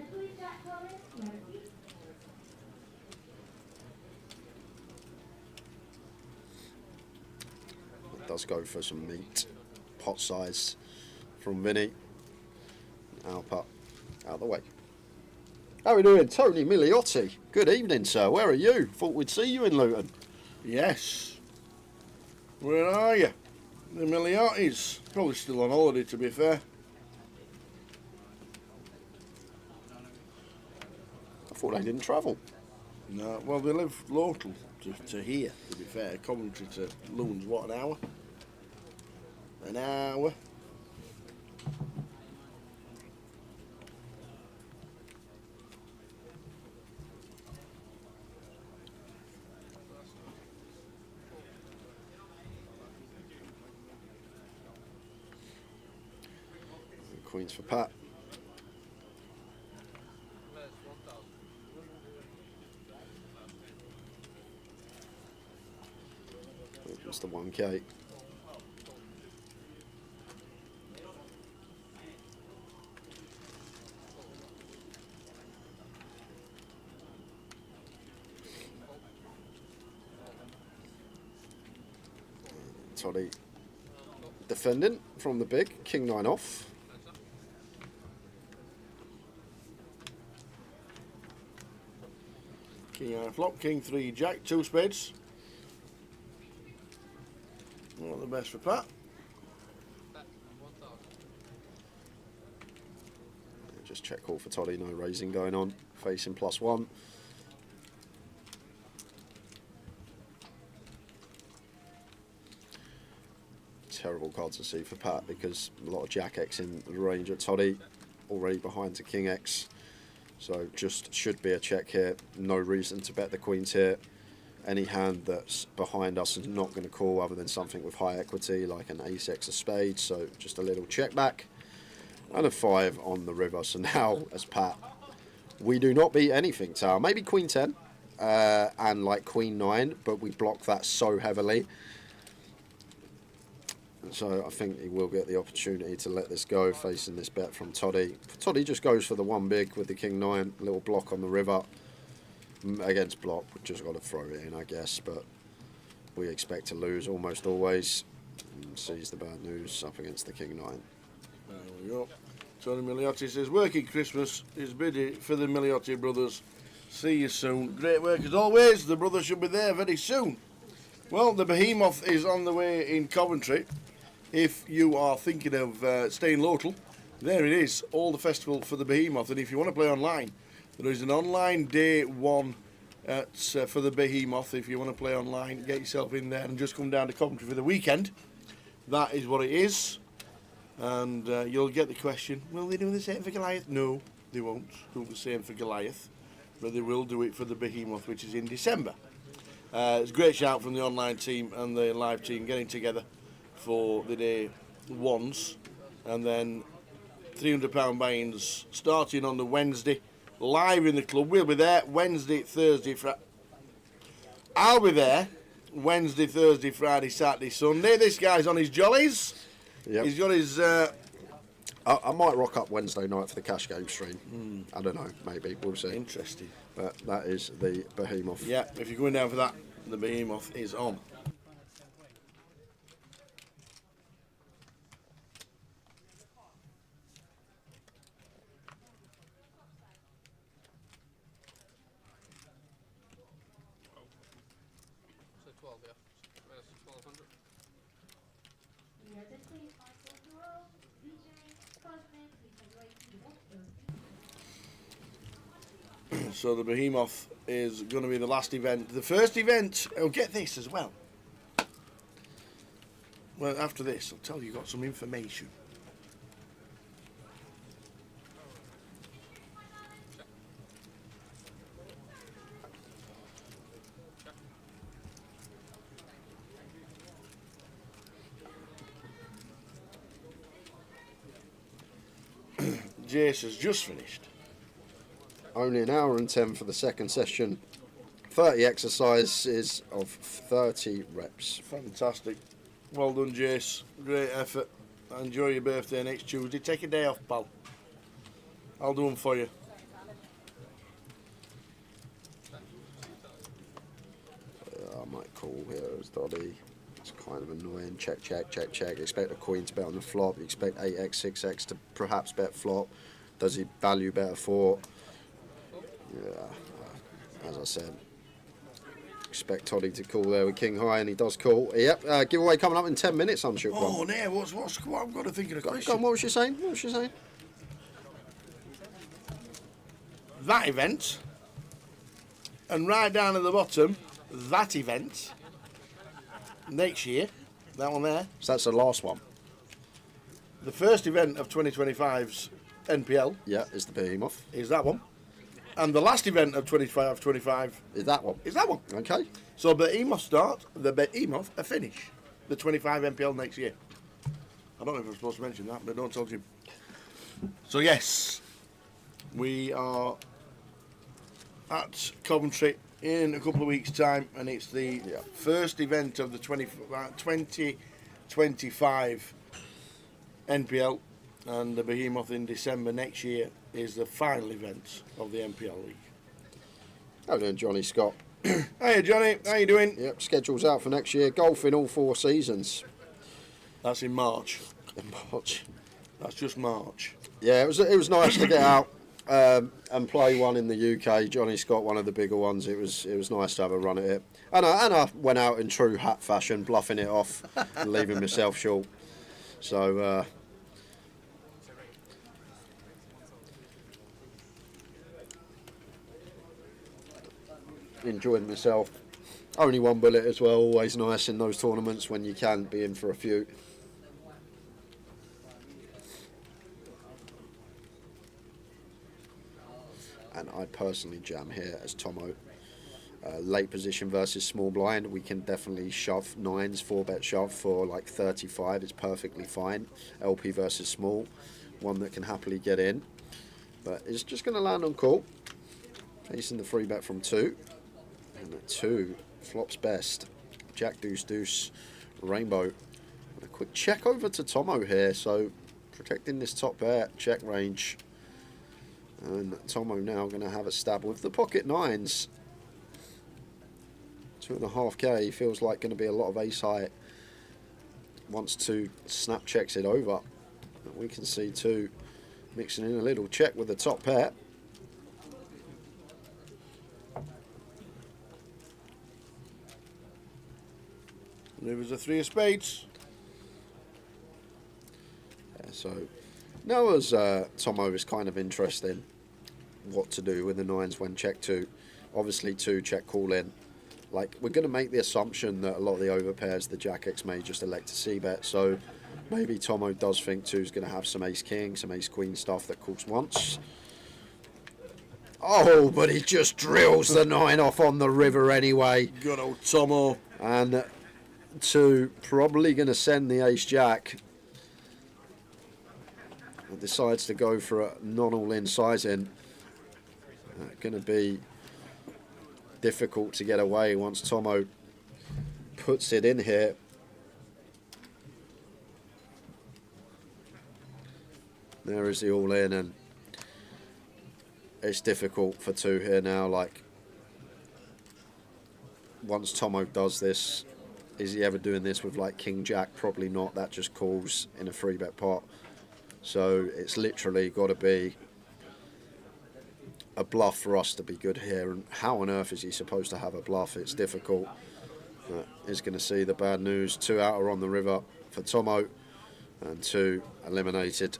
does go for some meat. Pot size from Vinny. Alpha out of the way. How are we doing? Tony Miliotti. Good evening, sir. Where are you? Thought we'd see you in Luton. Yes. Where are you? The Miliottis. Probably still on holiday, to be fair. I thought they didn't travel. No, well, they live local to here, to be fair. Coventry to Loons, what, an hour? An hour. Queens for Pat. Opens the 1k. Toddy defending from the big, king 9 off. King high flop, king 3 jack, 2 spades. Not the best for Pat. Just check call for Toddy, no raising going on. Facing +1. Terrible card to see for Pat, because a lot of jack X in the range at Toddy, already behind to king X. So just should be a check here. No reason to bet the queens here. Any hand that's behind us is not going to call other than something with high equity, like an ace X of spades. So just a little check back. And a 5 on the river. So now, as Pat, we do not beat anything, tower. Maybe queen 10 and like queen 9, but we block that so heavily. So I think he will get the opportunity to let this go, facing this bet from Toddy. Toddy just goes for the 1 big with the king 9, a little block on the river. Against block, we've just got to throw it in, I guess, but we expect to lose almost always. And sees the bad news up against the king 9. There we go. Tony Miliotti says, working Christmas is Midi for the Miliotti brothers. See you soon. Great work as always. The brothers should be there very soon. Well, the Behemoth is on the way in Coventry. If you are thinking of staying local, there it is, all the festival for the Behemoth. And if you want to play online, there is an online day one for the Behemoth. If you want to play online, get yourself in there and just come down to Coventry for the weekend. That is what it is. And you'll get the question, will they do the same for Goliath? No, they won't do the same for Goliath, but they will do it for the Behemoth, which is in December. It's a great shout from the online team and the live team getting together for the day ones, and then £300 buy-ins starting on the Wednesday, live in the club. We'll be there Wednesday, Thursday, Friday. I'll be there Wednesday, Thursday, Friday, Saturday, Sunday. This guy's on his jollies. Yep. He's got his... I might rock up Wednesday night for the cash game stream. I don't know, maybe, we'll see. Interesting. But that is the Behemoth. Yeah, if you're going down for that, the Behemoth is on. So 12, yeah. Where's 1200? So the Behemoth is going to be the last event. The first event, oh, get this as well. Well, after this, I'll tell you, got some information. Jace has just finished. Only an hour and 10 for the second session. 30 exercises of 30 reps. Fantastic. Well done, Jace. Great effort. Enjoy your birthday next Tuesday. Take a day off, pal. I'll do them for you. I might call here as Doddy. It's kind of annoying. Check, check, check, check. Expect a queen to bet on the flop. You expect 8x, 6x to perhaps bet flop. Does he value better for? Yeah, as I said. Expect Toddy to call there with King High, and he does call. Yep, giveaway coming up in 10 minutes, I'm sure. Oh, no, what I've got to think of a question. Go on, what was she saying? What was she saying? That event, and right down at the bottom, that event, next year, that one there. So that's the last one. The first event of 2025's NPL. Yeah, is the Behemoth. Is that one. And the last event of 25 is that one. Is that one. Okay. So Behemoth start, the Behemoth a finish. The 25 NPL next year. I don't know if I'm supposed to mention that, but don't tell Jim. So yes, we are at Coventry in a couple of weeks' time, and it's the first event of the 2025 NPL, and the Behemoth in December next year is the final event of the NPL League. How doing, Johnny Scott? Hey Johnny, how you doing? Yep, schedule's out for next year. Golf in all 4 seasons. That's in March. In March. That's just March. Yeah, it was nice to get out and play one in the UK. Johnny Scott, one of the bigger ones. It was nice to have a run at it. And I went out in true hat fashion, bluffing it off and leaving myself short. So enjoyed myself. Only one bullet as well, always nice in those tournaments when you can be in for a few. And I personally jam here as Tomo. Late position versus small blind, we can definitely shove 9s, 4-bet shove for like 35, it's perfectly fine. LP versus small, one that can happily get in. But it's just going to land on call. Facing the 3-bet from 2. And the 2 flops best. Jack, deuce, deuce, rainbow. And a quick check over to Tomo here, so protecting this top pair, check range. And Tomo now going to have a stab with the pocket 9s. 2.5k, feels like going to be a lot of ace high. Wants to snap checks it over. But we can see 2 mixing in a little check with the top pair. River's a 3 of spades. Yeah, so now as Tomo is kind of interesting what to do with the 9s when check 2. Obviously 2 check call in. Like, we're going to make the assumption that a lot of the overpairs, the Jack X may just elect to c-bet, so maybe Tomo does think 2's going to have some ace-king, some ace-queen stuff that calls once. Oh, but he just drills the 9 off on the river anyway. Good old Tomo. And 2 probably going to send the ace-jack. Decides to go for a non-all-in sizing. Going to be difficult to get away once Tomo puts it in here. There is the all-in, and it's difficult for 2 here now. Like, once Tomo does this, is he ever doing this with like King Jack? Probably not. That just calls in a 3-bet pot. So it's literally got to be a bluff for us to be good here. And how on earth is he supposed to have a bluff? It's difficult. He's going to see the bad news. 2 out are on the river for Tomo, and 2 eliminated.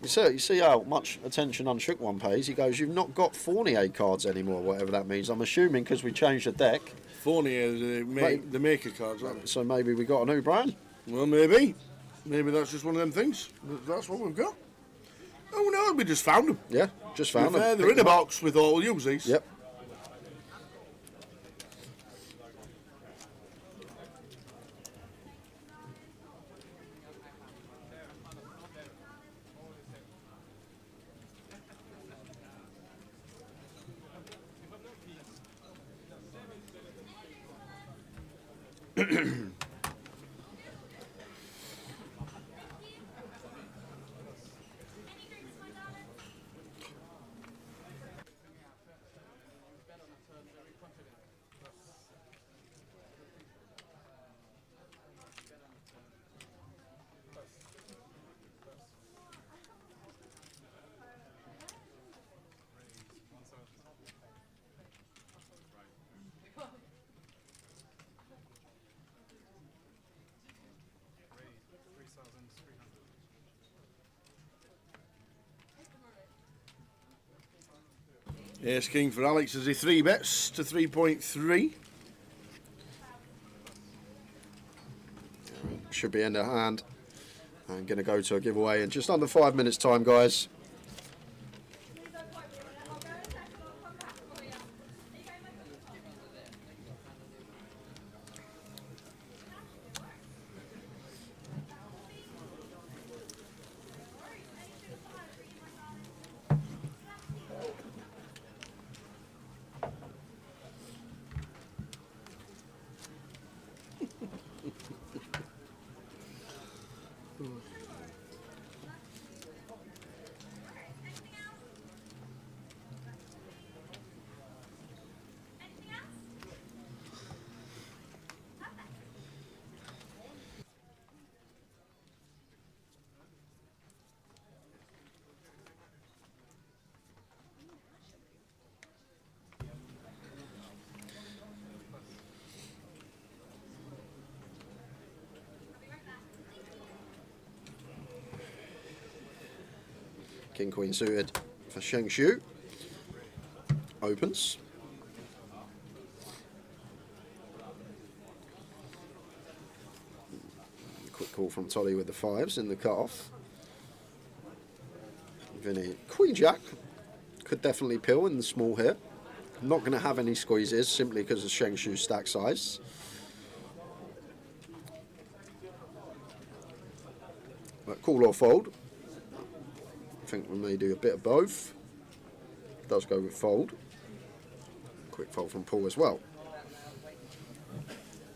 You see how much attention Unshook One pays. He goes, "You've not got Fournier cards anymore," whatever that means. I'm assuming because we changed the deck. Fournier, the maker cards, right? So maybe we got a new brand? Well, maybe. Maybe that's just one of them things. That's what we've got. Oh no, we just found them. Yeah, just found them. They're in a box with all the Uzis. Yep. Ace King for Alex as he 3-bets to 3.3. Should be in the hand. I'm going to go to a giveaway in just under 5 minutes time, guys. King Queen suited for Sheng Shu. Opens. Quick call from Toddy with the 5s in the cut-off. Vinny, Queen Jack could definitely pill in the small here. Not going to have any squeezes simply because of Sheng Shu's stack size. But call or fold. I think we may do a bit of both. Does go with fold. Quick fold from Paul as well.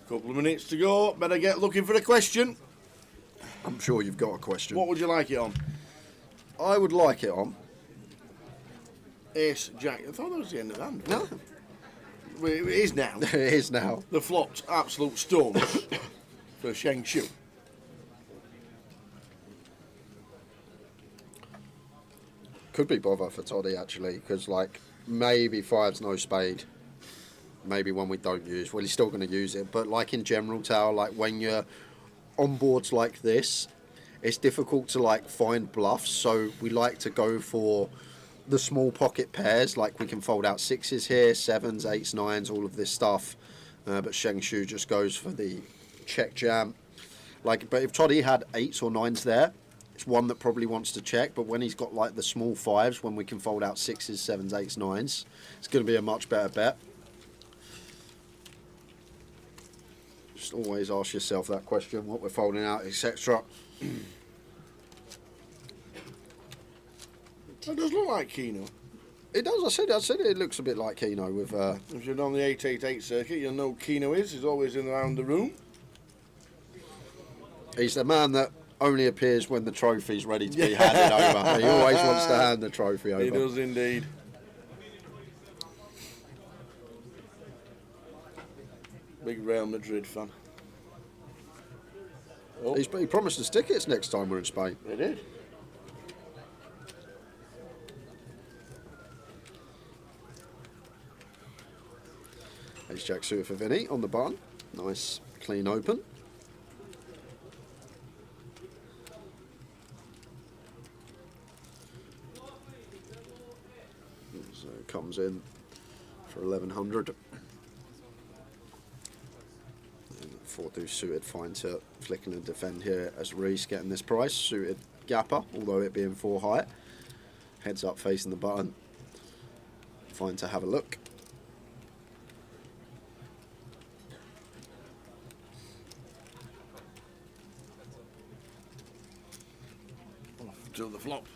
Couple of minutes to go. Better get looking for a question. I'm sure you've got a question. What would you like it on? I would like it on Ace Jack. I thought that was the end of the hand. No. Well, it is now. It is now. The flopped absolute stones for Sheng Shu. could be bother for Toddy actually, because like maybe 5's no spade, maybe one we don't use. Well, he's still going to use it, but like in general, Tower, like when you're on boards like this, it's difficult to like find bluffs. So we like to go for the small pocket pairs. Like we can fold out 6s here, 7s, 8s, 9s, all of this stuff. But Sheng Shu just goes for the check jam. Like, but if Toddy had 8s or 9s there, it's one that probably wants to check. But when he's got like the small 5s, when we can fold out 6s, 7s, 8s, 9s, it's going to be a much better bet. Just always ask yourself that question: what we're folding out, etc. It does look like Keno. It does. I said it looks a bit like Keno with. If you're on the 888 circuit, you'll know Keno is. He's always in around the room. He's the man that only appears when the trophy's ready to be handed over. He always wants to hand the trophy over. He does indeed. Big Real Madrid fan. Oh. He promised us tickets next time we're in Spain. They did. Ace Jack suited for Vinny on the button. Nice clean open. So it comes in for 1100. 4 deuce suited, fine to flicking and defend here as Reese getting this price. Suited gapper, although it being 4 high. Heads up facing the button. Fine to have a look. To the flop.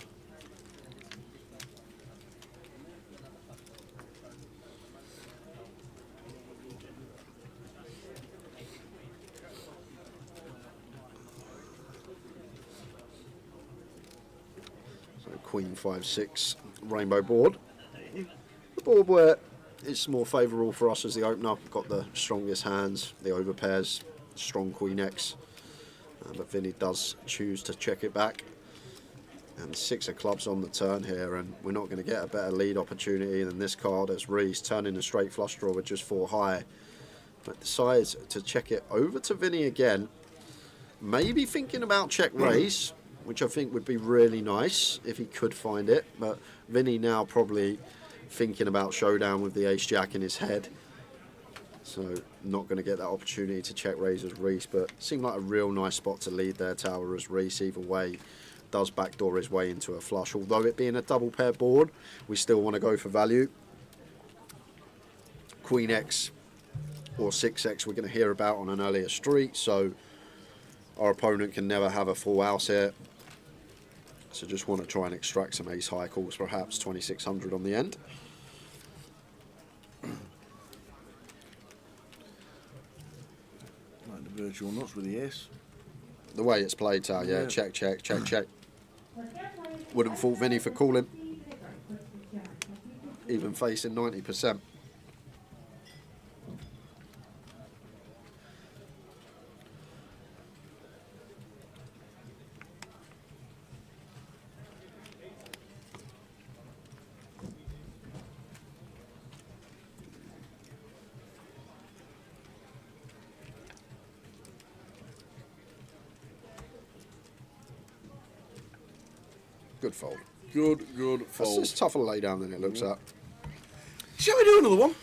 Queen 5-6 rainbow board. The board where it's more favourable for us as the opener. Got the strongest hands, the overpairs, strong Queen X. But Vinny does choose to check it back. And 6 of clubs on the turn here, and we're not going to get a better lead opportunity than this card as Reese turning a straight flush draw with just 4 high. But decides to check it over to Vinny again. Maybe thinking about check raise, which I think would be really nice if he could find it. But Vinny now probably thinking about showdown with the ace jack in his head. So not going to get that opportunity to check raise as Reese, but seemed like a real nice spot to lead there, Tower, as Reese either way does backdoor his way into a flush. Although it being a double pair board, we still want to go for value. Queen X or 6X we're going to hear about on an earlier street, so our opponent can never have a full house here. So just want to try and extract some ace high calls, perhaps 2600 on the end. Like the virtual nuts with the ace. The way it's played, Tal, yeah, check, check, check, check. Wouldn't fault Vinny for calling. Even facing 90%. Good fold. Good fold. It's tougher lay down than it looks at. Shall we do another one?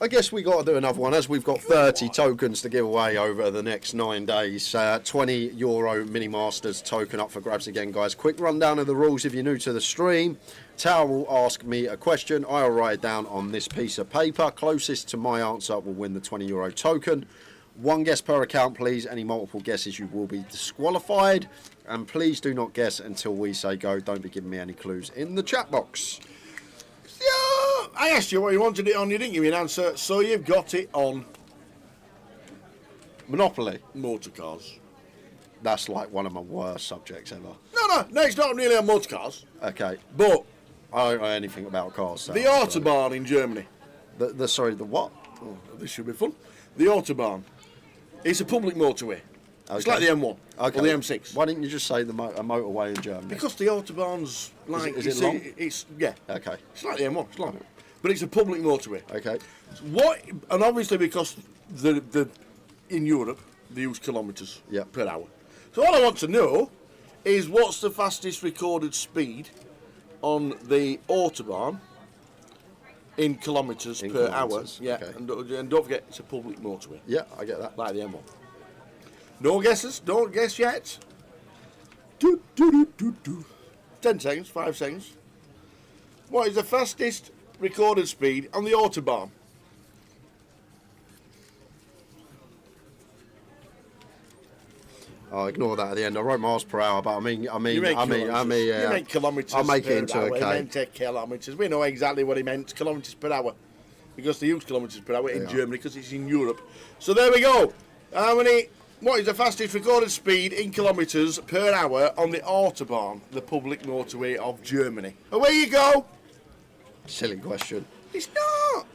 I guess we got to do another one, as we've got 30 tokens to give away over the next 9 days. €20 Mini Masters token up for grabs again, guys. Quick rundown of the rules if you're new to the stream. Tao will ask me a question. I'll write it down on this piece of paper. Closest to my answer will win the €20 token. 1 guess per account, please. Any multiple guesses, you will be disqualified. And please do not guess until we say go. Don't be giving me any clues in the chat box. Yeah, I asked you what you wanted it on, you didn't give me an answer, so you've got it on. Monopoly. Motor cars. That's like one of my worst subjects ever. No, it's not really on motor cars. Okay. But I don't know anything about cars. So the Autobahn in Germany. Sorry, the what? Oh, this should be fun. The Autobahn. It's a public motorway. It's like the M1 or the M6. Why didn't you just say a motorway in Germany? Because the Autobahn's like... Is it long? Yeah. Okay. It's like the M1, it's long. But it's a public motorway. Okay. And obviously because in Europe, they use kilometres per hour. So all I want to know is what's the fastest recorded speed on the Autobahn in kilometres per hour. Yeah, okay. and don't forget, it's a public motorway. Yeah, I get that. Like the M1. No guesses? Don't guess yet. 10 seconds, 5 seconds. What is the fastest recorded speed on the Autobahn? I'll ignore that at the end. I wrote miles per hour, but I mean, You make kilometres. I'll make it into per a hour. K. He meant kilometres. We know exactly what he meant. Kilometres per hour, because they use kilometres per hour in Germany because it's in Europe. So there we go. What is the fastest recorded speed in kilometres per hour on the Autobahn, the public motorway of Germany? Away you go. Silly question. It's not.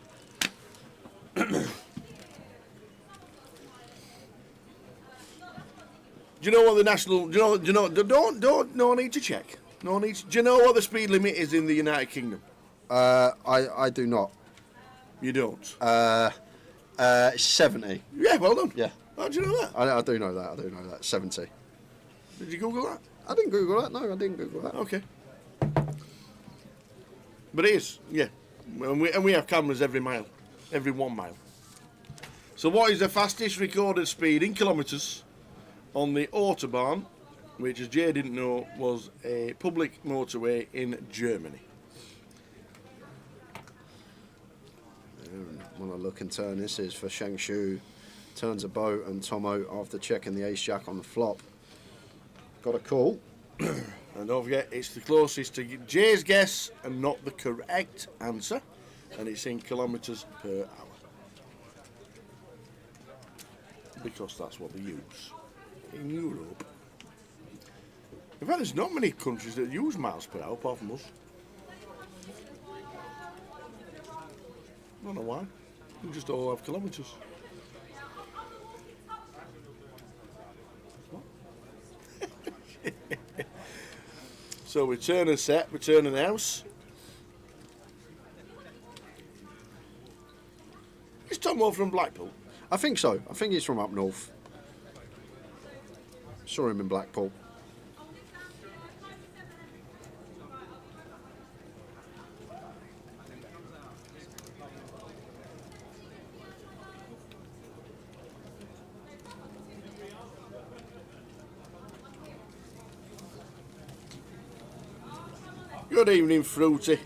Do you know what the national? Do you know? Don't. No need to check. No need. Do you know what the speed limit is in the United Kingdom? I do not. You don't. 70. Yeah, well done. Yeah. How do you know that? I do know that. 70. Did you Google that? I didn't Google that. No, I didn't Google that. Okay. But it is, yeah. And we have cameras every 1 mile. So what is the fastest recorded speed in kilometres on the Autobahn, which, as Jay didn't know, was a public motorway in Germany? When I look and turn, this is for Shengshu. Turns a boat and Tomo after checking the ace jack on the flop. Got a call. And don't forget, it's the closest to Jay's guess and not the correct answer. And it's in kilometres per hour. Because that's what they use in Europe. In fact, there's not many countries that use miles per hour apart from us. I don't know why. We just all have kilometres. So we turn a set, we turn an house. Is Tomo from Blackpool? I think so. I think he's from up north. Saw him in Blackpool. Good evening, Fruity.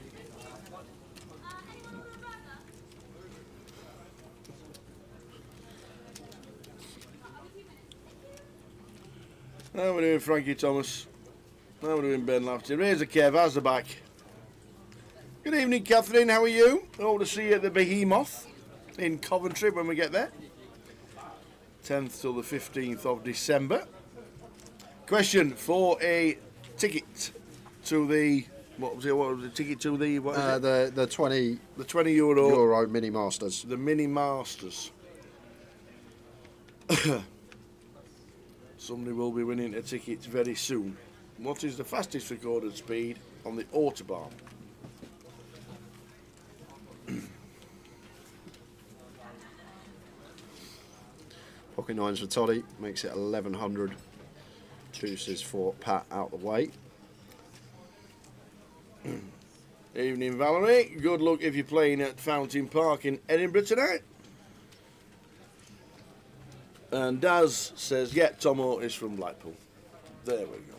How are we doing, Frankie Thomas? How are we doing, Ben Lafferty? Razor Kev, how's the back? Good evening, Catherine, how are you? Hope to see you at the Behemoth in Coventry when we get there. 10th till the 15th of December. Question for a ticket to the... What was the ticket to the... What is it? The 20... The 20 euro Mini Masters. The Mini Masters. Somebody will be winning a ticket very soon. What is the fastest recorded speed on the Autobahn? Pocket nines for Toddy, makes it 1100. Deuces for Pat out the way. Evening, Valerie. Good luck if you're playing at Fountain Park in Edinburgh tonight. And Daz says, yeah, Tomo is from Blackpool. There we go.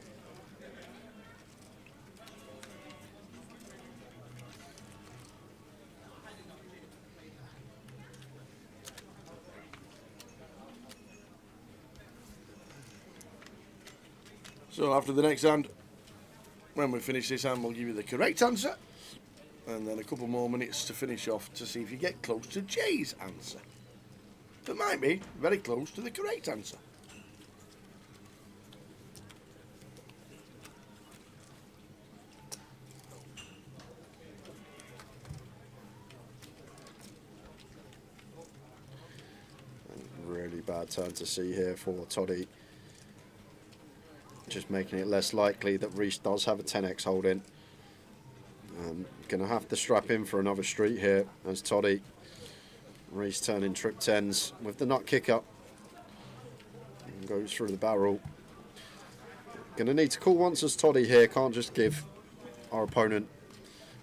So after the next hand, when we finish this hand, we'll give you the correct answer. And then a couple more minutes to finish off to see if you get close to Jay's answer. That might be very close to the correct answer. Really bad turn to see here for Toddy. just making it less likely that Reese does have a 10x hold in. Going to have to strap in for another street here as Toddy. Reese turning trip 10s with the nut kick up. And goes through the barrel. Going to need to call once as Toddy here. Can't just give our opponent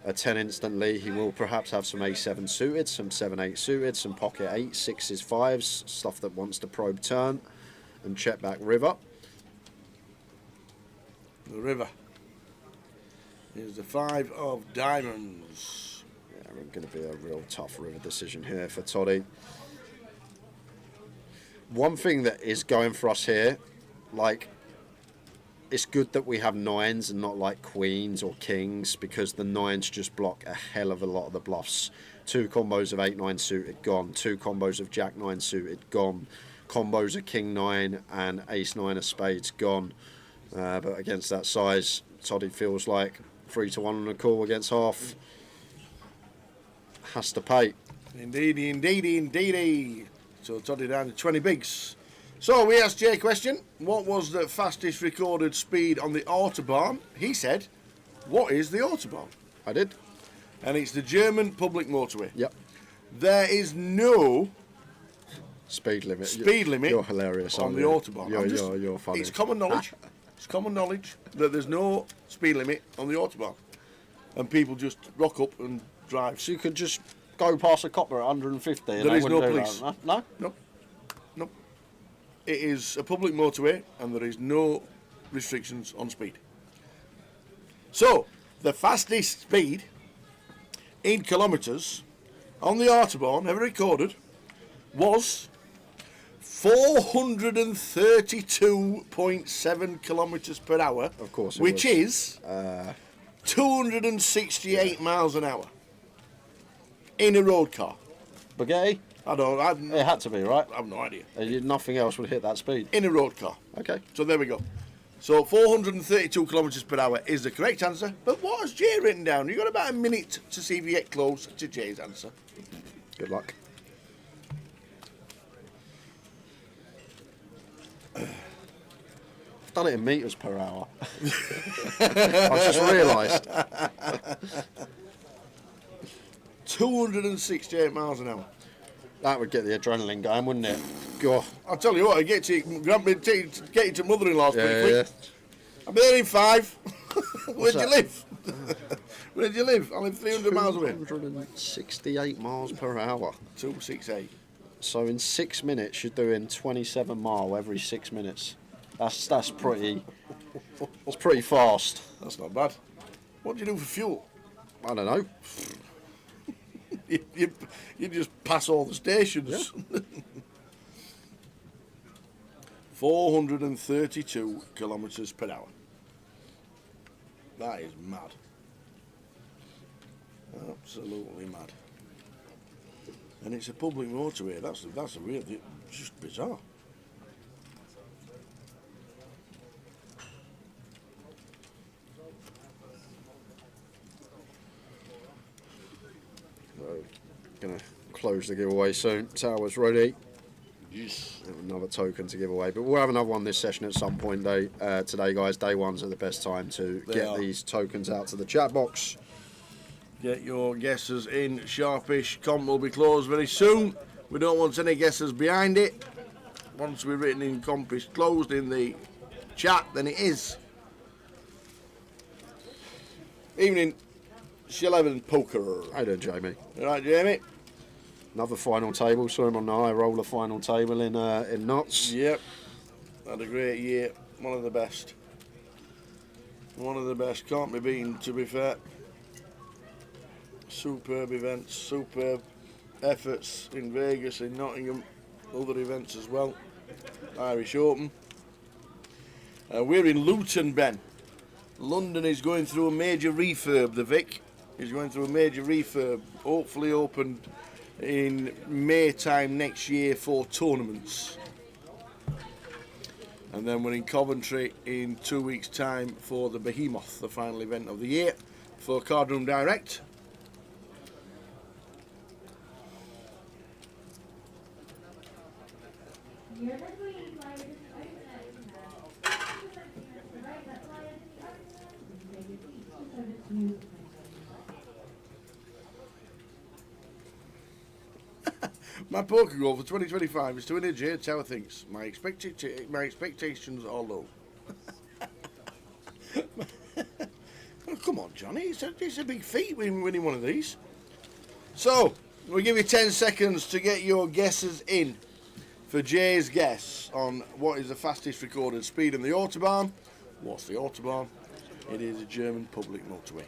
a 10 instantly. He will perhaps have some A7 suited, some 7-8 suited, some pocket 8, 6s, 5s, stuff that wants to probe turn and check back river. The river is the 5 of diamonds. Yeah, going to be a real tough river decision here for Toddy. One thing that is going for us here, like, it's good that we have 9s and not like queens or kings, because the 9s just block a hell of a lot of the bluffs. 2 combos of 8-9 suited, gone. 2 combos of Jack-9 suited, gone. Combos of King-9 and Ace-9 of spades, gone. But against that size, Toddy feels like 3-1 on a call against half. Has to pay. Indeedy, indeedy, indeedy. So Toddy down to 20 bigs. So we asked Jay a question. What was the fastest recorded speed on the Autobahn? He said, what is the Autobahn? I did. And it's the German public motorway. Yep. There is no speed limit. Speed limit. You're hilarious on the Autobahn. You're funny. It's common knowledge. It's common knowledge that there's no speed limit on the Autobahn, and people just rock up and drive. So you could just go past a copper at 150. And there is no police. No. No. No. It is a public motorway, and there is no restrictions on speed. So the fastest speed in kilometres on the Autobahn ever recorded was 432.7 kilometres per hour, of course, which is 268 miles an hour in a road car. Spaghetti? I don't. It had to be, right? I have no idea. Nothing else would hit that speed In a road car. Okay. So there we go. So 432 kilometres per hour is the correct answer. But what has Jay written down? You've got about a minute to see if you get close to Jay's answer. Good luck. I've done it in metres per hour. I just realised. 268 miles an hour. That would get the adrenaline going, wouldn't it? God. I'll tell you what, I get you get you to mother-in-law's pretty quick. Yeah. I'll be there in 5. Where do you that? live? Where do you live? I live 300 miles away. 268 miles per hour. 268. So in 6 minutes, you're doing 27 mile every 6 minutes. That's pretty. It's pretty fast. That's not bad. What do you do for fuel? I don't know. you just pass all the stations. Yeah. 432 kilometres per hour. That is mad. Absolutely mad. And it's a public motorway. That's a real, just bizarre. So, gonna close the giveaway soon. Tower's ready. Yes. Another token to give away, but we'll have another one this session at some point today, guys. Day ones are the best time to get these tokens out to the chat box. Get your guesses in sharpish. Comp will be closed very soon. We don't want any guesses behind it. Once we're written in comp is closed in the chat, then it is. Evening, Shell11 Poker. How you doing, Jamie? All right, Jamie? Another final table. Saw him on the high roller final table in Notts. Yep. Had a great year. One of the best. One of the best. Can't be beaten, to be fair. Superb events, superb efforts in Vegas, in Nottingham, other events as well. Irish Open. We're in Luton, Ben. London is going through a major refurb, the Vic is going through a major refurb, hopefully opened in May time next year for tournaments. And then we're in Coventry in 2 weeks time for the Behemoth, the final event of the year, for Cardroom Direct. My poker goal for 2025 is to win a J. Tower thinks my expectations are low. Oh, come on, Johnny. It's a big feat winning one of these. So, we'll give you 10 seconds to get your guesses in for Jay's guess on what is the fastest recorded speed in the Autobahn. What's the Autobahn? It is a German public motorway.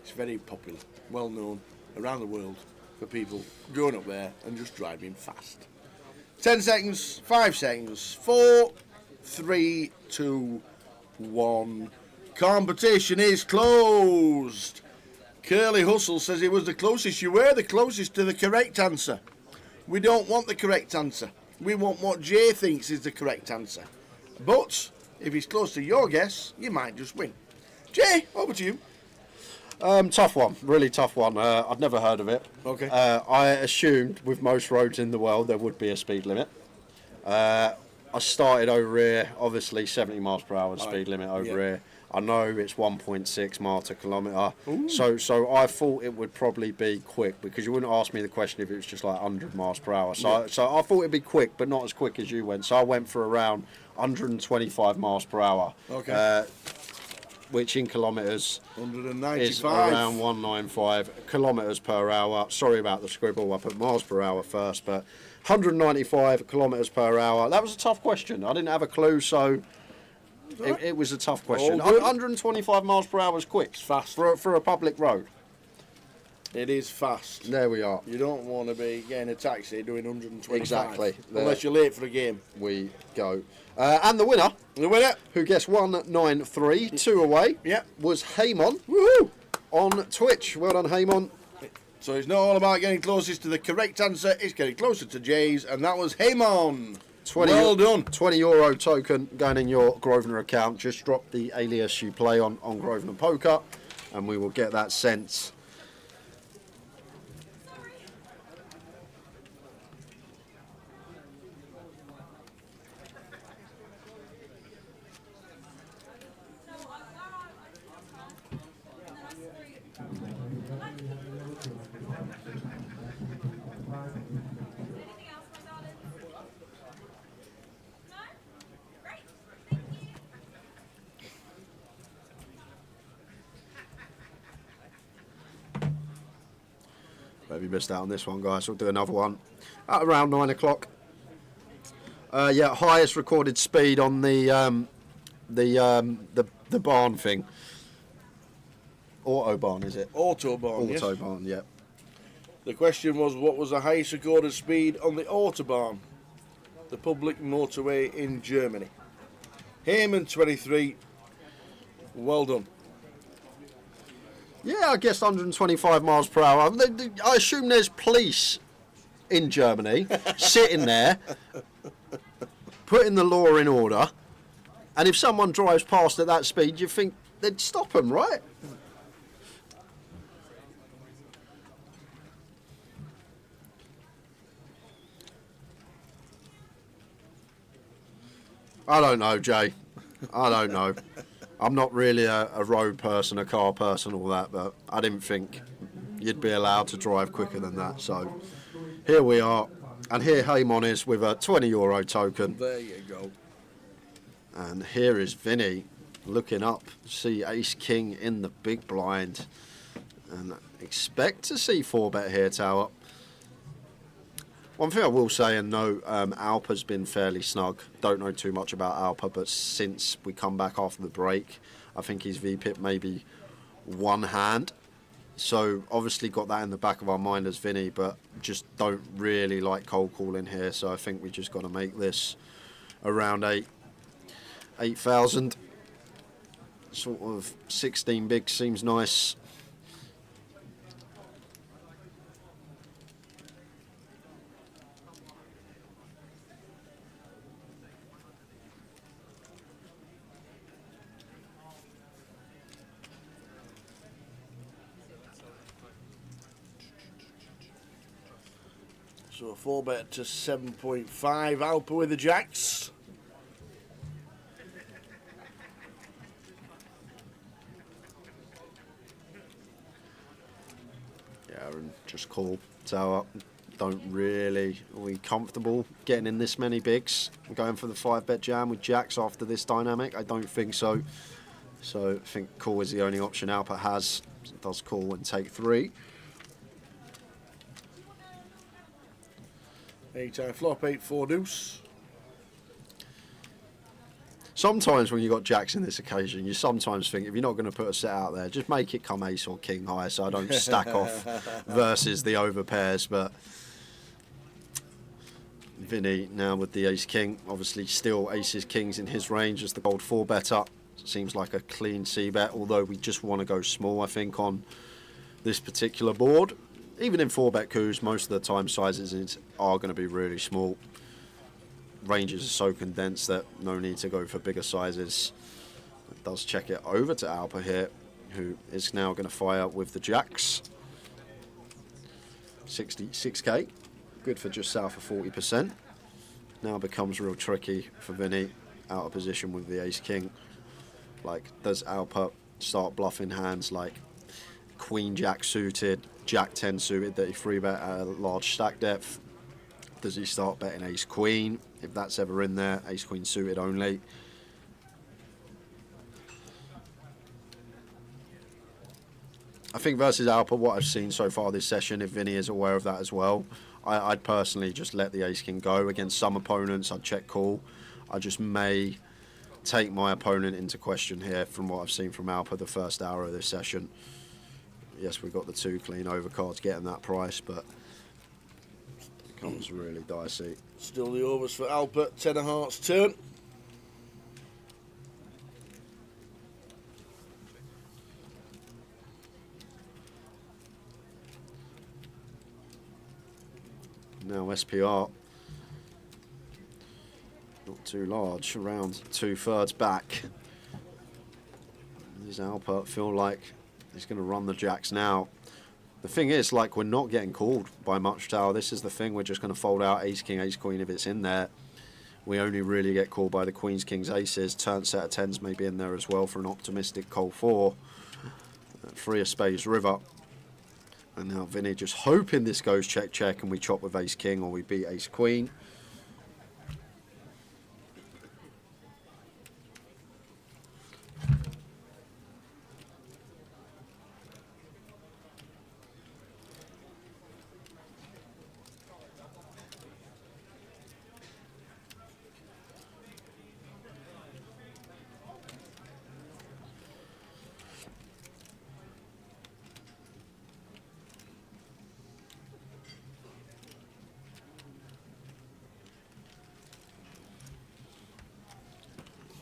It's very popular, well known around the world for people going up there and just driving fast. 10 seconds, 5 seconds, 4, 3, 2, 1. Competition is closed. Curly Hustle says it was the closest. You were the closest to the correct answer. We don't want the correct answer. We want what Jay thinks is the correct answer. But if he's close to your guess, you might just win. Jay, over to you. Tough one, really tough one. I'd never heard of it. Okay. I assumed with most roads in the world there would be a speed limit. I started over here, obviously 70 miles per hour speed limit over here. I know it's 1.6 mile to kilometre. So I thought it would probably be quick, because you wouldn't ask me the question if it was just like 100 miles per hour. So I thought it'd be quick, but not as quick as you went. So I went for around 125 miles per hour. Okay. Which in kilometres 195 is around 195 kilometres per hour. Sorry about the scribble, I put miles per hour first, but 195 kilometres per hour. That was a tough question. I didn't have a clue, so it was a tough question. 125 miles per hour is quick. It's fast. For a public road. It is fast. There we are. You don't want to be getting a taxi doing 125. Exactly. Unless you're late for a game. We go. And the winner, who guessed 193, 2 away, was Haymon. Woohoo! On Twitch. Well done, Haymon. So it's not all about getting closest to the correct answer, it's getting closer to Jay's, and that was Haymon. Well done. €20 token going in your Grosvenor account. Just drop the alias you play on Grosvenor Poker, and we will get that sent. Maybe missed out on this one, guys. We'll do another one at around 9 o'clock. Yeah, highest recorded speed on the barn thing. Autobahn, is it? Autobahn. Autobahn, yes. The question was, what was the highest recorded speed on the Autobahn, the public motorway in Germany? Heyman 23. Well done. Yeah, I guess 125 miles per hour. I assume there's police in Germany sitting there, putting the law in order, and if someone drives past at that speed, you think they'd stop them, right? I don't know, Jay. I don't know. I'm not really a road person, a car person, all that, but I didn't think you'd be allowed to drive quicker than that. So here we are, and here Haymon is with a €20 token. There you go. And here is Vinny looking up, see Ace King in the big blind, and expect to see 4-bet here, Tower. One thing I will say and note, Alpa's been fairly snug. Don't know too much about Alpa, but since we come back after the break, I think his VPIP may be one hand. So obviously got that in the back of our mind as Vinny, but just don't really like cold calling here. So I think we just got to make this around 8,000. Sort of 16 big seems nice. So a 4-bet to 7.5. Alpa with the jacks. Yeah, and just call Tower. don't really, are we comfortable getting in this many bigs? Going for the 5-bet jam with jacks after this dynamic? I don't think so. So I think call is the only option Alpha has. It does call and take 3. 8 flop, 8-4 deuce. Sometimes when you've got jacks in this occasion, you sometimes think if you're not going to put a set out there, just make it come ace or king high so I don't stack off versus the over pairs. But Vinny now with the ace king, obviously still aces kings in his range as the gold 4-better. Seems like a clean c-bet, although we just want to go small, I think, on this particular board. Even in 4-bet coups, most of the time sizes are going to be really small. Ranges are so condensed that no need to go for bigger sizes. It does check it over to Alpa here, who is now going to fire with the jacks. 66k, good for just south of 40%. Now becomes real tricky for Vinny, out of position with the ace king. Like, does Alpa start bluffing hands like queen jack suited, jack 10 suited that he 3-bet at a large stack depth? Does he start betting ace queen, if that's ever in there, ace queen suited only? I think versus Alpa, what I've seen so far this session, if Vinny is aware of that as well, I'd personally just let the ace king go. Against some opponents, I'd check call. I just may take my opponent into question here from what I've seen from Alpa the first hour of this session. Yes, we've got the 2 clean overcards getting that price, but it becomes really dicey. Still the overs for Alpa, 10 of hearts turn. Now SPR, not too large, around 2/3 back. Does Alpa feel like he's going to run the jacks now? The thing is, like, we're not getting called by much tower. This is the thing, we're just going to fold out ace king, ace queen if it's in there. We only really get called by the queens, kings, aces. Turn set of 10s may be in there as well for an optimistic call 4. 3 of spades river. And now Vinny just hoping this goes check check and we chop with ace king or we beat ace queen.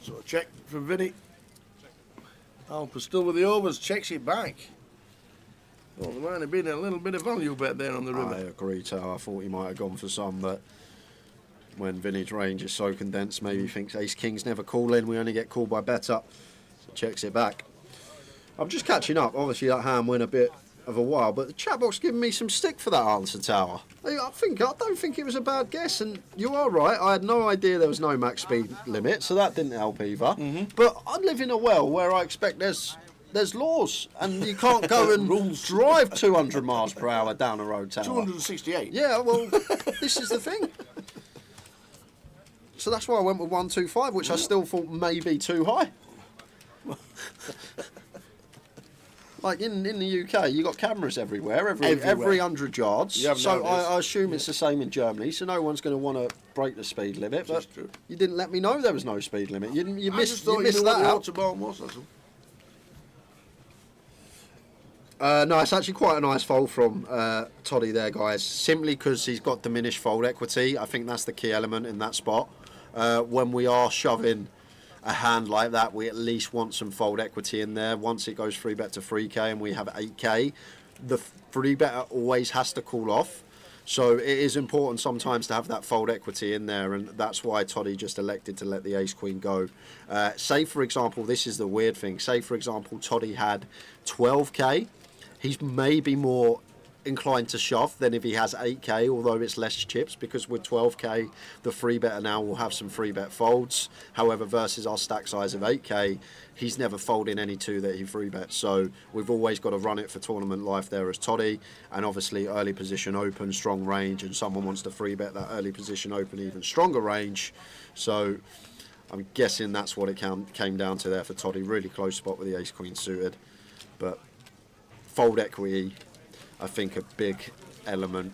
So a check from Vinny. Alpa still with the overs, checks it back. Well, there might have been a little bit of value bet there on the river. I agree, Tao. I thought he might have gone for some, but when Vinny's range is so condensed, maybe he thinks ace king's never call in, we only get called by bet up. So checks it back. I'm just catching up. Obviously that hand went a bit of a while, but the chat box giving me some stick for that answer, Tower. I don't think it was a bad guess, and you are right. I had no idea there was no max speed limit, so that didn't help either. But I live in a world where I expect there's laws, and you can't go and drive 200 miles per hour down a road, Tower. 268. Yeah, well, this is the thing. So that's why I went with 125, which I still thought may be too high. Like in the UK, you got cameras everywhere, every 100 yards. So I assume it's the same in Germany. So no one's going to want to break the speed limit. But you didn't let me know there was no speed limit. You missed that out. Autobahn was, that's all. No, it's actually quite a nice fold from Toddy there, guys. Simply because he's got diminished fold equity. I think that's the key element in that spot. When we are shoving a hand like that, we at least want some fold equity in there. Once it goes 3-bet to 3k and we have 8k, the 3-better always has to call off. So it is important sometimes to have that fold equity in there, and that's why Toddy just elected to let the ace queen go. Say for example, this is the weird thing, say for example Toddy had 12k, he's maybe more inclined to shove than if he has 8k, although it's less chips, because with 12k the free better now will have some free bet folds. However, versus our stack size of 8k, he's never folding any two that he free bets, so we've always got to run it for tournament life there as Toddy. And obviously early position open, strong range, and someone wants to free bet that early position open, even stronger range. So I'm guessing that's what it came down to there for Toddy. Really close spot with the ace queen suited, but fold equity, I think, a big element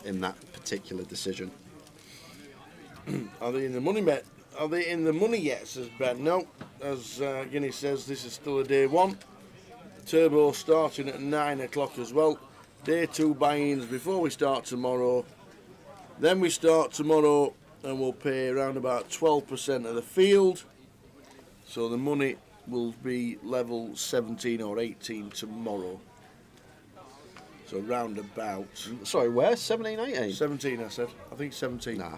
in that particular decision. Are they in the money bet? Are they in the money yet, says Ben? No. As Guinness says, this is still a day one. Turbo starting at 9 o'clock as well. Day two buy-ins before we start tomorrow. Then we start tomorrow and we'll pay around about 12% of the field. So the money will be level 17 or 18 tomorrow. So round about. Sorry, where? 17, 18? 17, I said. I think 17. Nah.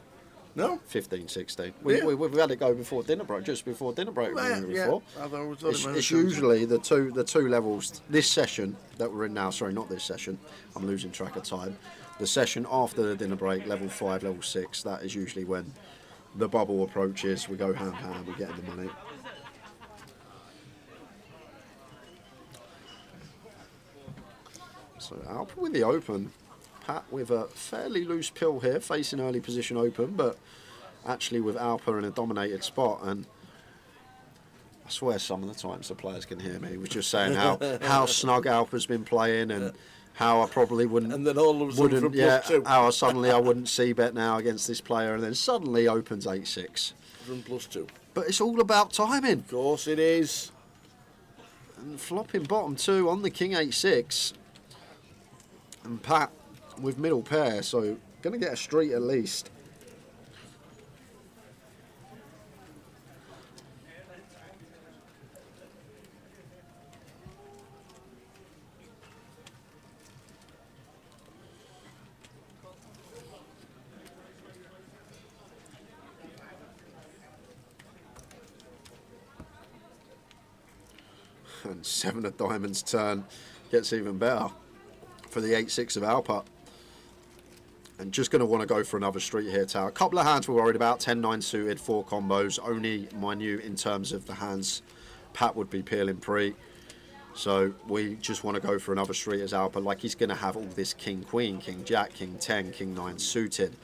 No? 15, 16. Yeah. We've had it go before dinner break, just before dinner break. Before. I thought it It's was usually the two levels. This session that we're in now, sorry, not this session. I'm losing track of time. The session after the dinner break, level 5, level 6, that is usually when the bubble approaches. We go hand hand, we get in the money. So Alpa with the open. Pat with a fairly loose pill here, facing early position open, but actually with Alpa in a dominated spot. And I swear some of the times the players can hear me. He was just saying how snug Alpa's been playing and how I probably wouldn't. And then all of a sudden from +2. How suddenly I wouldn't see bet now against this player, and then suddenly opens 8-6. From +2. But it's all about timing. Of course it is. And flopping bottom two on the king 8-6. And Pat with middle pair, so going to get a street at least. And 7 of diamonds turn gets even better for the 8-6 of Alpa. And just going to want to go for another street here, Tower. A couple of hands we're worried about. 10-9 suited, 4 combos. Only minute in terms of the hands Pat would be peeling pre. So we just want to go for another street as Alpa. Like, he's going to have all this king, queen, king, jack, king 10, king 9 suited.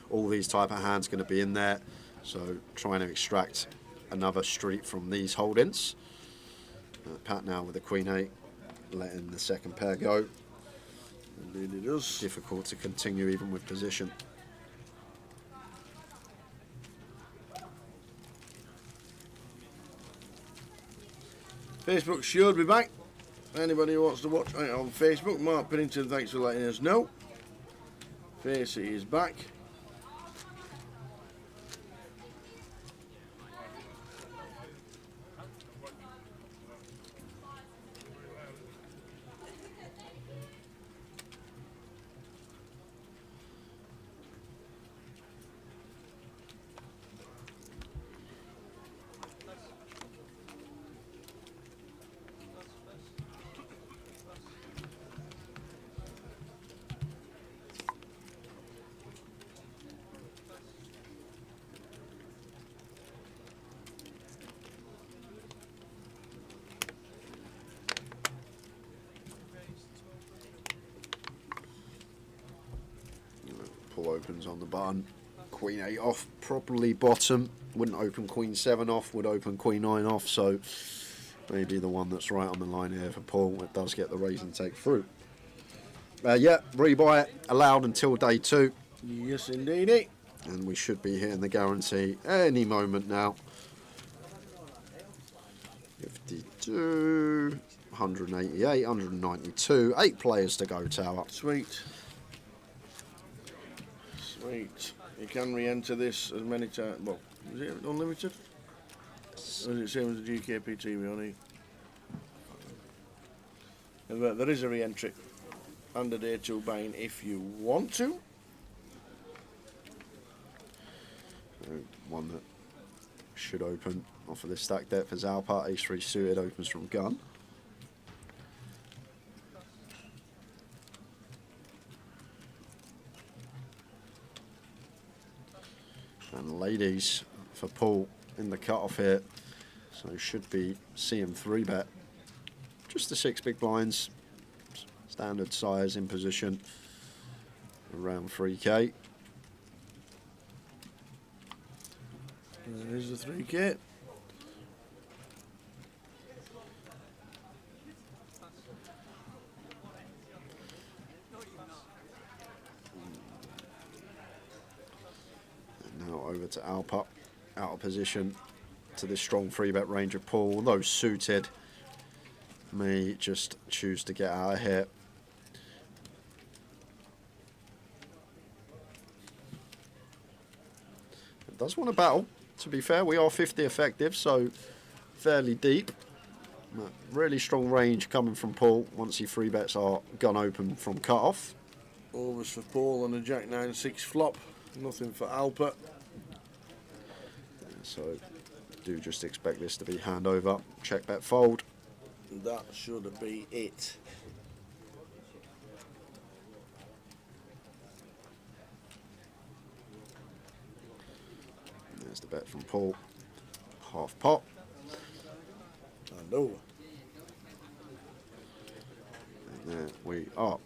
All these type of hands going to be in there. So trying to extract another street from these holdings. Pat now with the queen 8, letting the second pair go. Indeed it does. Difficult to continue even with position. Facebook should be back. Anybody who wants to watch it on Facebook, Mark Pennington, thanks for letting us know. Facey is back. Pull opens on the button. Queen 8 off, probably bottom. Wouldn't open queen 7 off, would open queen 9 off, so maybe the one that's right on the line here for Paul. It does get the raise and take through. Yeah, rebuy allowed until day 2. Yes, indeedy. And we should be hitting the guarantee any moment now. 52, 188, 192. 8 players to go, Tower. Sweet. Sweet. You can re-enter this as many times. Well, is it unlimited? Or is it the same as the GUKPT we only? There is a re-entry under day 2 buying if you want to. One that should open off of this stack depth as Alpa. Ace 3 suited opens from gun. And ladies for Paul in the cut-off here. So should be seeing 3-bet. Just the 6 big blinds. Standard size in position. Around 3K. There's the 3K. And now over to Alpa, out of position to this strong 3-bet range of Paul. Although suited, may just choose to get out of here. It does want to battle. To be fair, we are 50 effective, so fairly deep. Really strong range coming from Paul once he 3-bets our gun open from cut-off. Overs for Paul on a Jack 9-6 flop. Nothing for Alpa. So do just expect this to be hand over, check bet fold. That should be it. There's the bet from Paul. Half pot. And over. And there we are.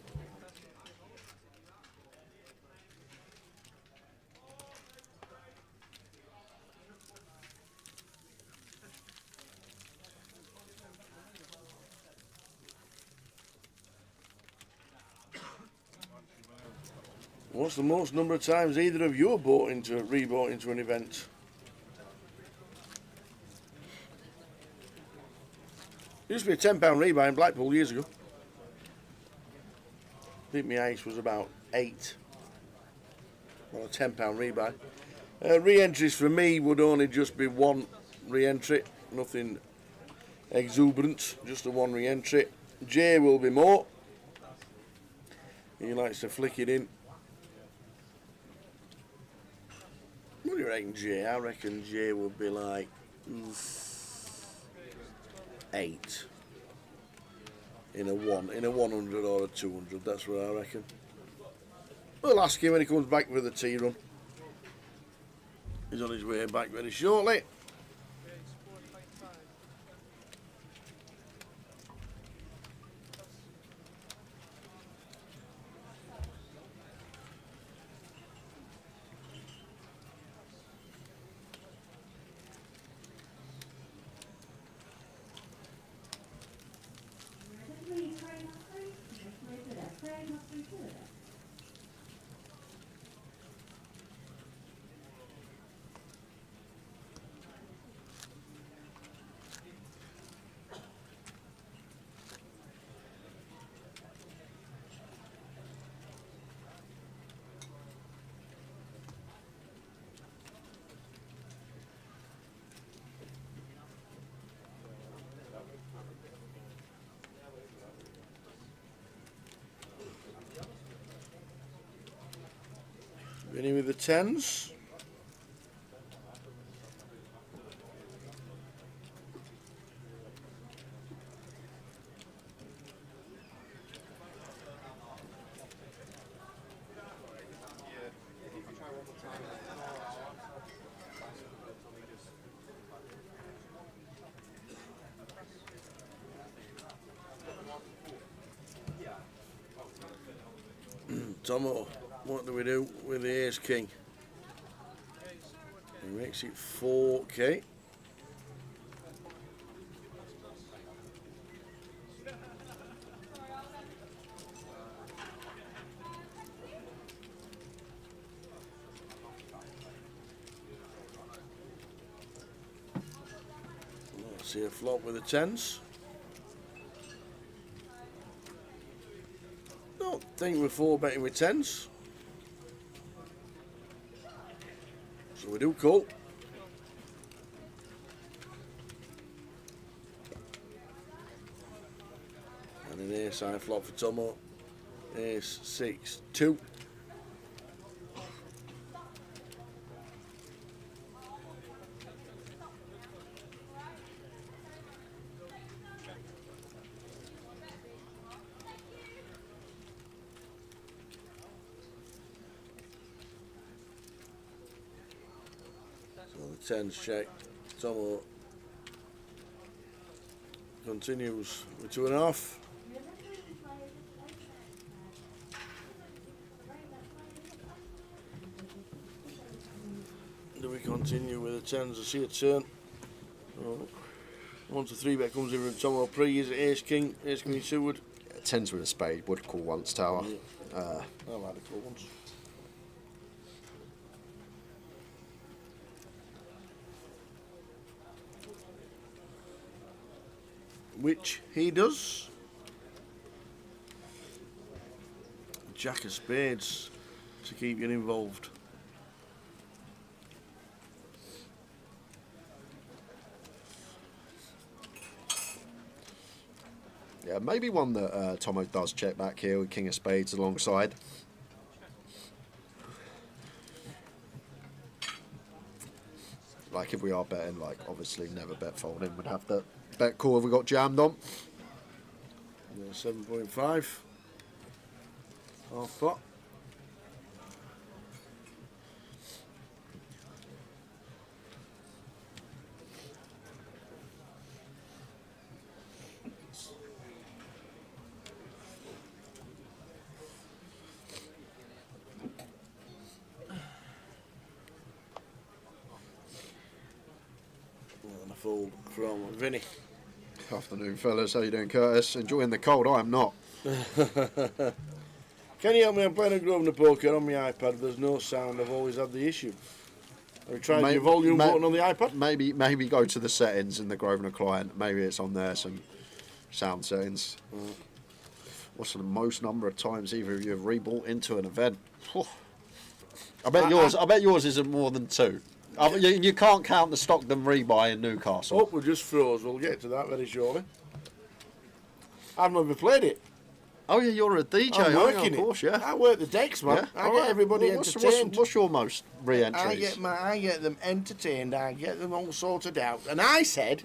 What's the most number of times either of you have rebought into an event? Used to be a £10 rebuy in Blackpool years ago. I think my ice was about 8. Well, a £10 rebuy. Re-entries for me would only just be 1 re-entry, nothing exuberant, just a 1 re-entry. Jay will be more. He likes to flick it in. What do you reckon, Jay? I reckon Jay would be like 8 in a 100 or a 200. That's what I reckon. We'll ask him when he comes back with the tea run. He's on his way back very shortly. Winning with the 10s. Tomo, what do we do with the ace king? He makes it 4K. Let's see a flop with the 10s. Don't think we're 4-betting with 10s. So we do call. And an ace high flop for Tomo. Ace 6 2. So the 10's checked. Tomo continues with 2.5. Do we continue with the 10s? I see a turn. Oh. 1 to 3 bet comes in from Tomo Pre. Is it Ace King? Ace King Seward? 10s with a spade. Would call once tower. Yeah. I've had a call once. Which he does. Jack of spades to keep you involved. Yeah, maybe one that Tomo does check back here with King of Spades alongside. Like if we are betting, like obviously never bet folding, we'd have to bet call if we got jammed on. Yeah, 7.5. Half pot. And a fold from Vinny. Afternoon, fellas. How you doing, Curtis? Enjoying the cold? I am not. Can you help me? I'm playing a Grosvenor poker on my iPad. There's no sound. I've always had the issue. Have you tried your volume button on the iPad? Maybe go to the settings in the Grosvenor client. Maybe it's on there, some sound settings. What's the most number of times either of you have rebought into an event? I bet yours isn't more than 2. You can't count the Stockton rebuy in Newcastle. Oh, we just froze. We'll get to that very shortly. I've never played it. Oh yeah, you're a DJ. I'm working of course, yeah. I work the decks, man. Yeah. I get everybody entertained. What's your most re-entries? I get them entertained. I get them all sorted out. And I said,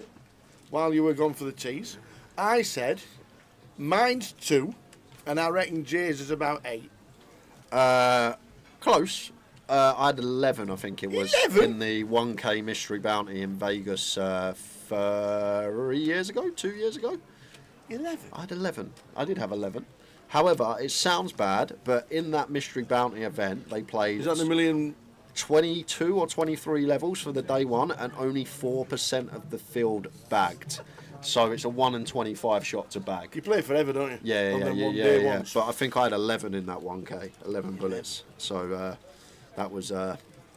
while you were gone for the teas, I said, mine's 2, and I reckon Jay's is about 8. Close. I had 11, I think it was, 11? in the 1K mystery bounty in Vegas 3 years ago, 2 years ago. 11? I had 11. I did have 11. However, it sounds bad, but in that mystery bounty event, they played... Is that the million? 22 or 23 levels for the day one, and only 4% of the field bagged. So it's a 1 in 25 shot to bag. You play forever, don't you? Yeah. But I think I had 11 in that 1K, 11 bullets. So that was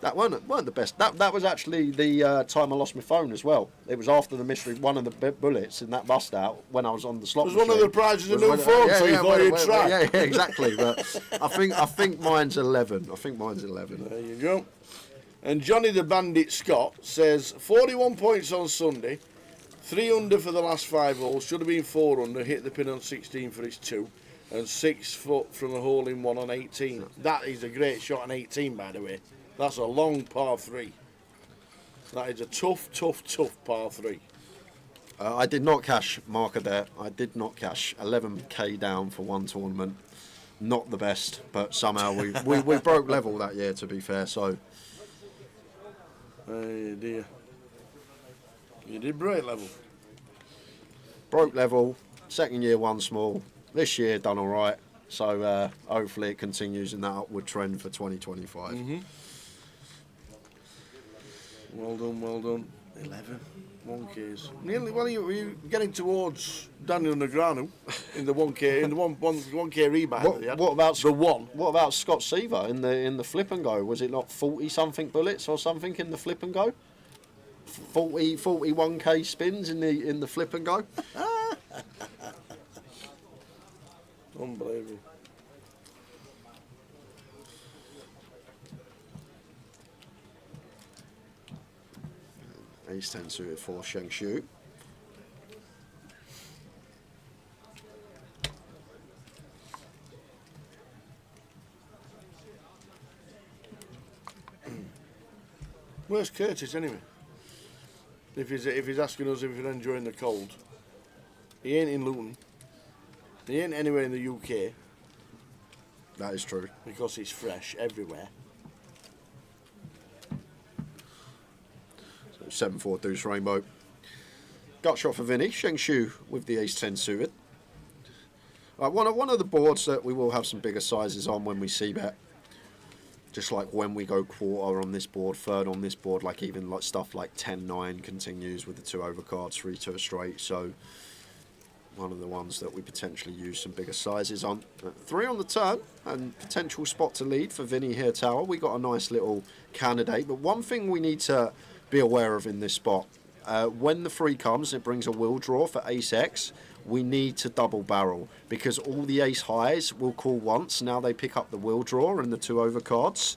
that weren't the best. That was actually the time I lost my phone as well. It was after the mystery, one of the bullets in that bust out when I was on the slot. It was one of the prizes a new phone, so you thought you'd try. Yeah, exactly. But I think mine's 11. I think mine's 11. There you go. And Johnny the Bandit Scott says 41 points on Sunday. 3 under for the last 5 holes, should have been 4 under, hit the pin on 16 for his 2, and 6 foot from a hole in 1 on 18. That is a great shot on 18, by the way. That's a long par 3. That is a tough par 3. I did not cash marker there. I did not cash. 11k down for one tournament. Not the best, but somehow we broke level that year, to be fair, so... Hey dear. You did break level. Broke level, second year won small. This year done all right. So hopefully it continues in that upward trend for 2025. Mm-hmm. Well done. 11. 1Ks. Nearly. Well, you getting towards Daniel Negreanu in the 1K in the 1K rebuy. What about the one? What about Scott Seaver in the flip and go? Was it not 40 something bullets or something in the flip and go? 41k spins in the flip and go. Unbelievable. Ace 10 suited for Sheng Shu. Where's Curtis anyway? If he's asking us if we're enjoying the cold, he ain't in Luton. He ain't anywhere in the UK. That is true. Because it's fresh everywhere. 7-4 deuce rainbow. Gut shot for Vinny. Sheng Shu with the ace-10 suited. One of the boards that we will have some bigger sizes on when we c-bet. Just like when we go quarter on this board, third on this board, like even like stuff like 10-9 continues with the 2 overcards, 3 to a straight. So one of the ones that we potentially use some bigger sizes on. 3 on the turn and potential spot to lead for Vinny here tower. We got a nice little candidate, but one thing we need to be aware of in this spot, when the 3 comes, it brings a will draw for ace X. We need to double barrel because all the ace highs will call once. Now they pick up the will draw and the 2 overcards.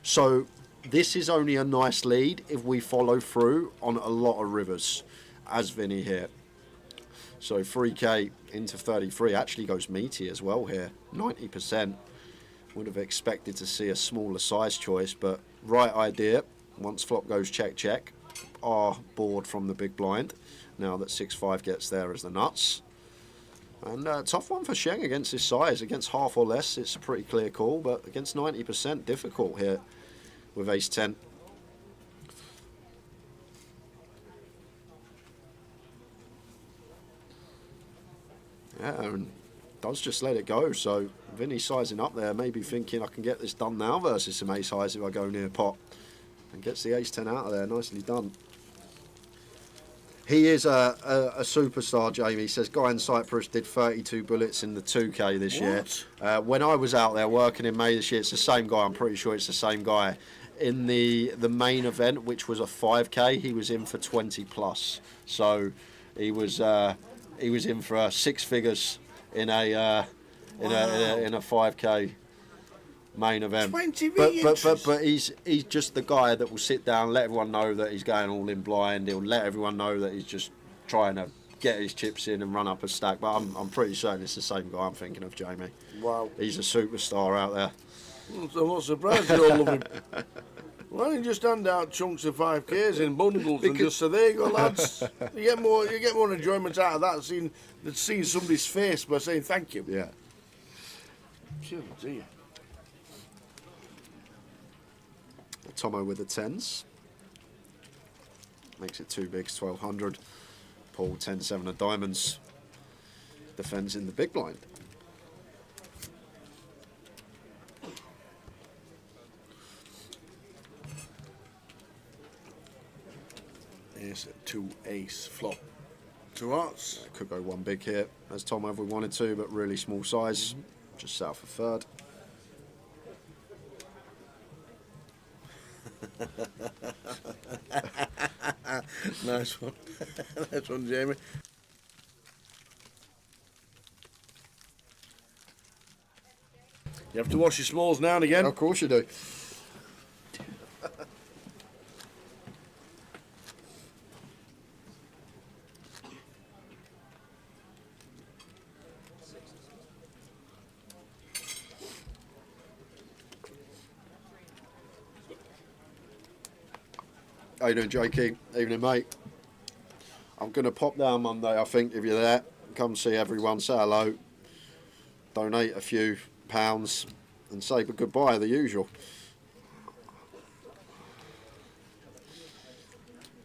So this is only a nice lead if we follow through on a lot of rivers, as Vinny here. So 3k into 33 actually goes meaty as well here. 90%. Would have expected to see a smaller size choice, but right idea. Once flop goes check, check. Our board from the big blind. Now that 6-5 gets there as the nuts. And tough one for Sheng against his size. Against half or less, it's a pretty clear call, but against 90%, difficult here with ace-10. Yeah, and does just let it go. So Vinny's sizing up there, maybe thinking I can get this done now versus some ace highs if I go near pot. And gets the ace-10 out of there, nicely done. He is a superstar, Jamie. He says, guy in Cyprus did 32 bullets in the 2K this year. When I was out there working in May this year, it's the same guy. I'm pretty sure it's the same guy. In the main event, which was a 5K, he was in for 20 plus. So he was in for 6 figures in a 5K main event. 20 but he's just the guy that will sit down, let everyone know that he's going all in blind. He'll let everyone know that he's just trying to get his chips in and run up a stack. But I'm pretty certain it's the same guy I'm thinking of, Jamie. Wow. He's a superstar out there. I'm not surprised you all love him. Why don't you just hand out chunks of 5Ks in bundles and just say, there you go, lads. You get more enjoyment out of that than seeing somebody's face by saying thank you. Yeah. Oh dear. Tomo with the 10s. Makes it too big, 1200. Paul 10-7 of diamonds. Defends in the big blind. Yes, 2 ace flop. 2 hearts. Could go 1 big here, as Tomo if we wanted to, but really small size. Just south of third. Nice one. Nice one, Jamie. You have to wash your smalls now and again. Of course you do. How you doing, Jakey? Evening, mate. I'm going to pop down Monday, I think, if you're there. Come see everyone, say hello, donate a few pounds, and say goodbye, the usual.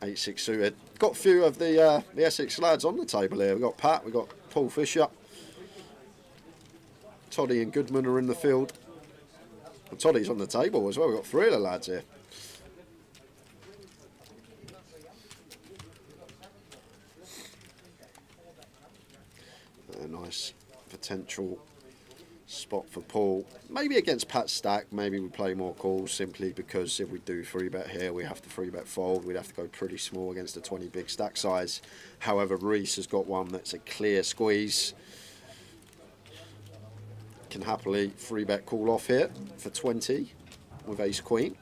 8-6 suited. Got a few of the Essex lads on the table here. We've got Pat, we've got Paul Fisher. Toddy and Goodman are in the field. And Toddy's on the table as well. We've got 3 of the lads here. A nice potential spot for Paul. Maybe against Pat's stack, maybe we play more calls simply because if we do 3-bet here, we have to 3-bet fold. We'd have to go pretty small against a 20 big stack size. However, Reese has got one that's a clear squeeze. Can happily 3-bet call off here for 20 with ace queen.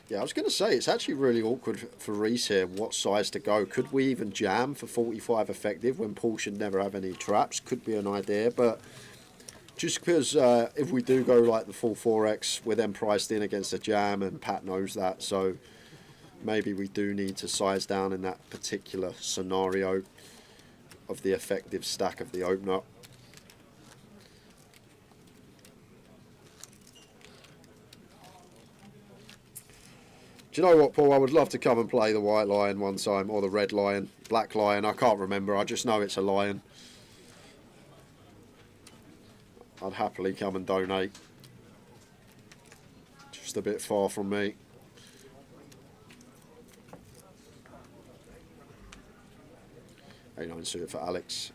Yeah, I was going to say, it's actually really awkward for Reese here, what size to go. Could we even jam for 45 effective when Paul should never have any traps? Could be an idea, but Just because if we do go like the full 4x, we're then priced in against a jam, and Pat knows that, so maybe we do need to size down in that particular scenario of the effective stack of the opener. Do you know what, Paul? I would love to come and play the white lion one time, or the red lion, black lion. I can't remember. I just know it's a lion. I'd happily come and donate. Just a bit far from me. $89 suited for Alex.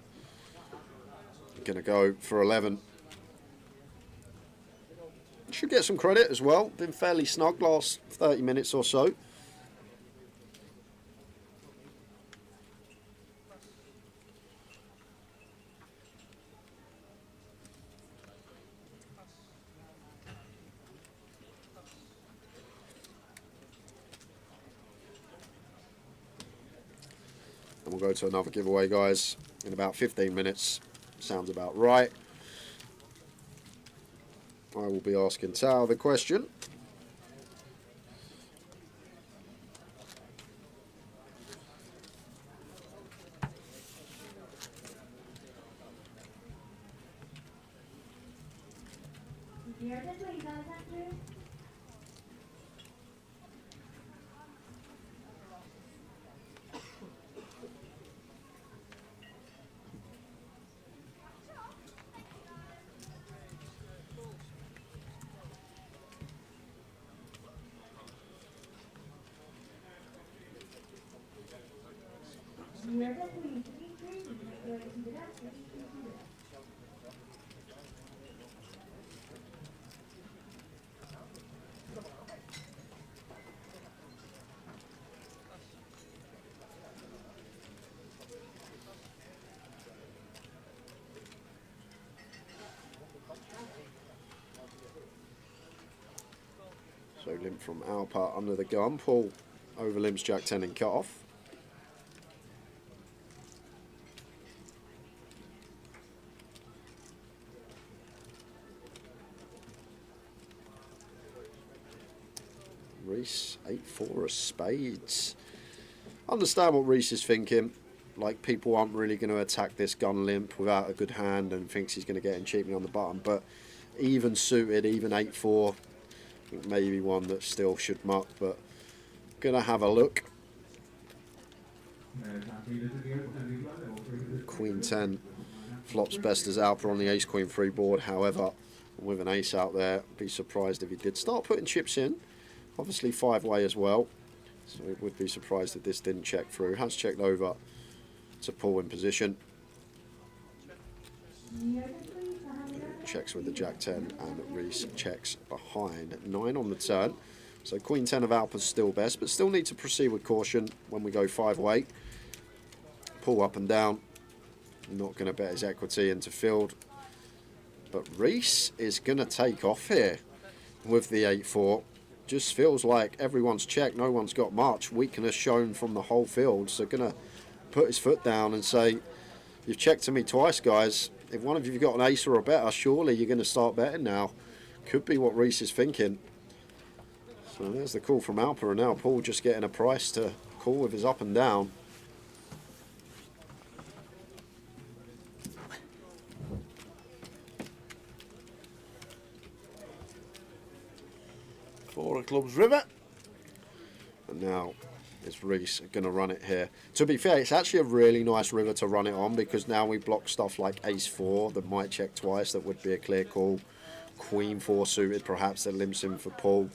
Gonna go for 11. Should get some credit as well. Been fairly snug last 30 minutes or so. And we'll go to another giveaway, guys, in about 15 minutes. Sounds about right. I will be asking Tao the question. So limp from Alpa under the gun. Paul over limps Jack 10 and cut off. Reese 8-4 of spades. Understand what Reese is thinking. Like, people aren't really going to attack this gun limp without a good hand and thinks he's going to get in cheaply on the button. But even suited, even 8-4, I think maybe one that still should muck, but gonna have a look. Queen 10 flops best as Alpa on the ace queen free board. However, with an ace out there, be surprised if he did start putting chips in. Obviously 5-way as well, so it would be surprised if this didn't check through. Has checked over to Paul in position. Checks with the Jack 10, and Reese checks behind. 9 on the turn. So Queen 10 of Alpa's still best, but still need to proceed with caution when we go 5-way. Pull up and down. Not going to bet his equity into field. But Reese is going to take off here with the 8-4. Just feels like everyone's checked, no one's got much. Weakness shown from the whole field. So going to put his foot down and say, you've checked to me twice, guys. If one of you've got an ace or a better, surely you're going to start betting now. Could be what Reese is thinking. So there's the call from Alpa, and now Paul just getting a price to call with his up and down. Four of clubs river. And now is Reese going to run it here. To be fair, it's actually a really nice river to run it on, because now we block stuff like ace-4 that might check twice, that would be a clear call. Queen 4 suited perhaps that limps him for Paul.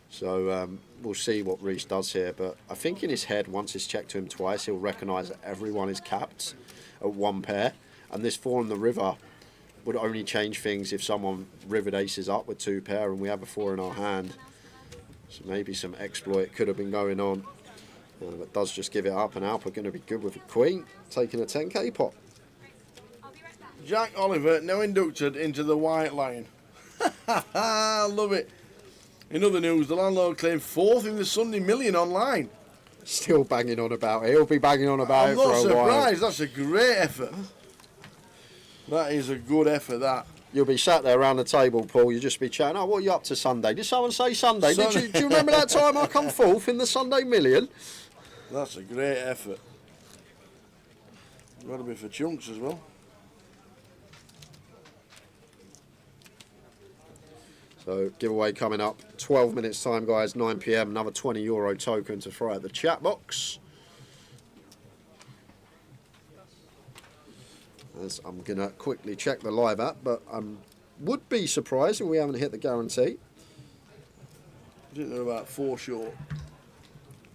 So we'll see what Reese does here, but I think in his head, once it's checked to him twice, he'll recognise that everyone is capped at 1 pair, and this 4 on the river would only change things if someone rivered aces up with 2 pair and we have a 4 in our hand. So maybe some exploit could have been going on. But does just give it up, and Alpa going to be good with a queen, taking a 10k pot. Jack Oliver now inducted into the White Lion. Love it. In other news, the landlord claimed 4th in the Sunday Million online. Still banging on about it. He'll be banging on about it for a while. I'm not surprised. That's a great effort. That is a good effort, that. You'll be sat there around the table, Paul. You'll just be chatting. Oh, what are you up to Sunday? Did someone say Sunday? Do you remember that time I come fourth in the Sunday Million? That's a great effort. Got to be for chunks as well. So giveaway coming up. 12 minutes time, guys. 9 PM. Another €20 token to throw at the chat box. As I'm going to quickly check the live app, but I would be surprised if we haven't hit the guarantee. I think they're about 4 short.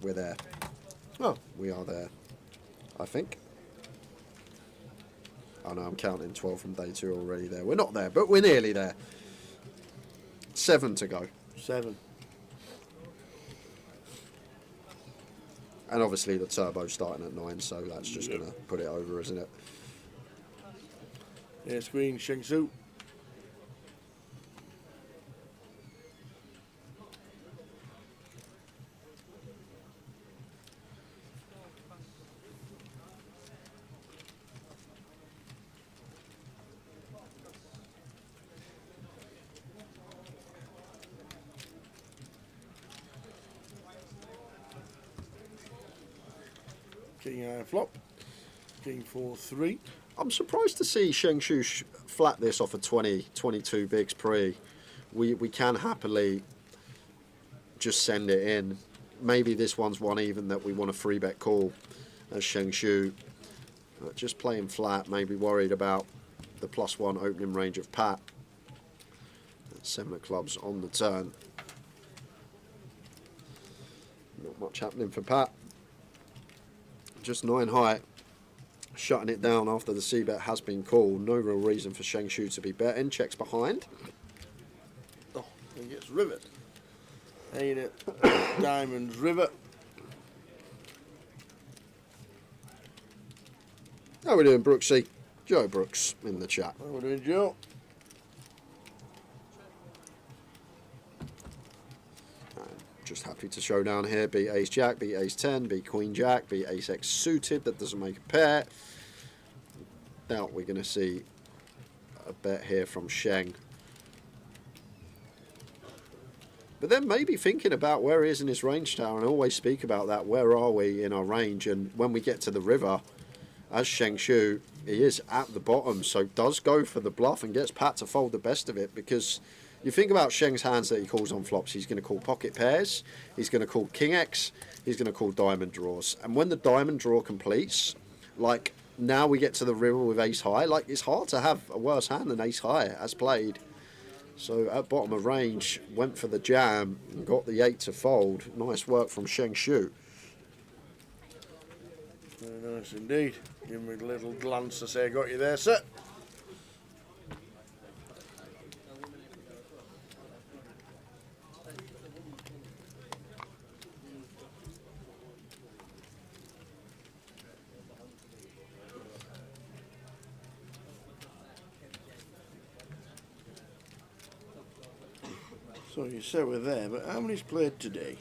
We're there. Oh. We are there, I think. Oh no, I'm counting 12 from day 2 already there. We're not there, but we're nearly there. 7 to go. 7. And obviously the turbo's starting at 9, so that's just going to put it over, isn't it? Yeah, screen, Sheng Su. King high flop. King 4-3. I'm surprised to see Sheng Shu flat this off a 20, 22 bigs pre. We can happily just send it in. Maybe this one's one even that we want a free bet call as Sheng Shu. Just playing flat, maybe worried about the +1 opening range of Pat. 7 of clubs on the turn. Not much happening for Pat. Just 9 high. Shutting it down after the c-bet has been called. No real reason for Sheng Shu to be betting. Checks behind. Oh, he gets rivet. Ain't it? Diamonds rivet. How we doing, Brooksy? Joe Brooks in the chat. How we doing, Joe? Just happy to show down here. Be ace jack, be ace 10, be queen jack, be ace x suited. That doesn't make a pair. Doubt we're going to see a bet here from Sheng. But then maybe thinking about where he is in his range tower, and I always speak about that. Where are we in our range? And when we get to the river, as Sheng Shu, he is at the bottom, so does go for the bluff and gets Pat to fold the best of it, because you think about Sheng's hands that he calls on flops. He's going to call pocket pairs, he's going to call king x, he's going to call diamond draws. And when the diamond draw completes, like now we get to the river with ace high, like it's hard to have a worse hand than ace high as played. So at bottom of range, went for the jam and got the 8 to fold. Nice work from Sheng Shu. Very nice indeed. Give me a little glance to say I got you there, sir. So you said we're there, but how many's played today?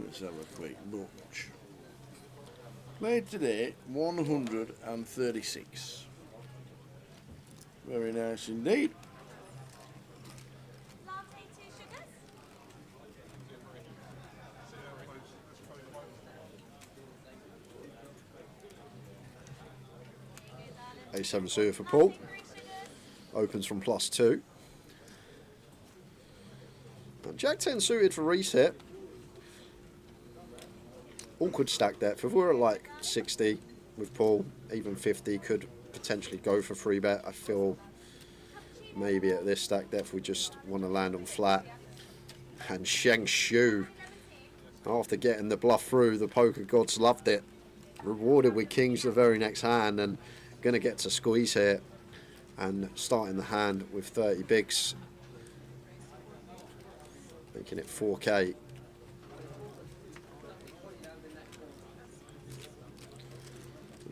Let's have a quick bunch. Played today, 136. Very nice indeed. A7 suited for Paul. Opens from +2. And Jack 10 suited for reset. Awkward stack depth. If we were at like 60 with Paul, even 50 could potentially go for free bet. I feel maybe at this stack depth we just want to land on flat. And Sheng Shu, after getting the bluff through, the poker gods loved it. Rewarded with kings the very next hand, and going to get to squeeze here and starting the hand with 30 bigs, making it 4k.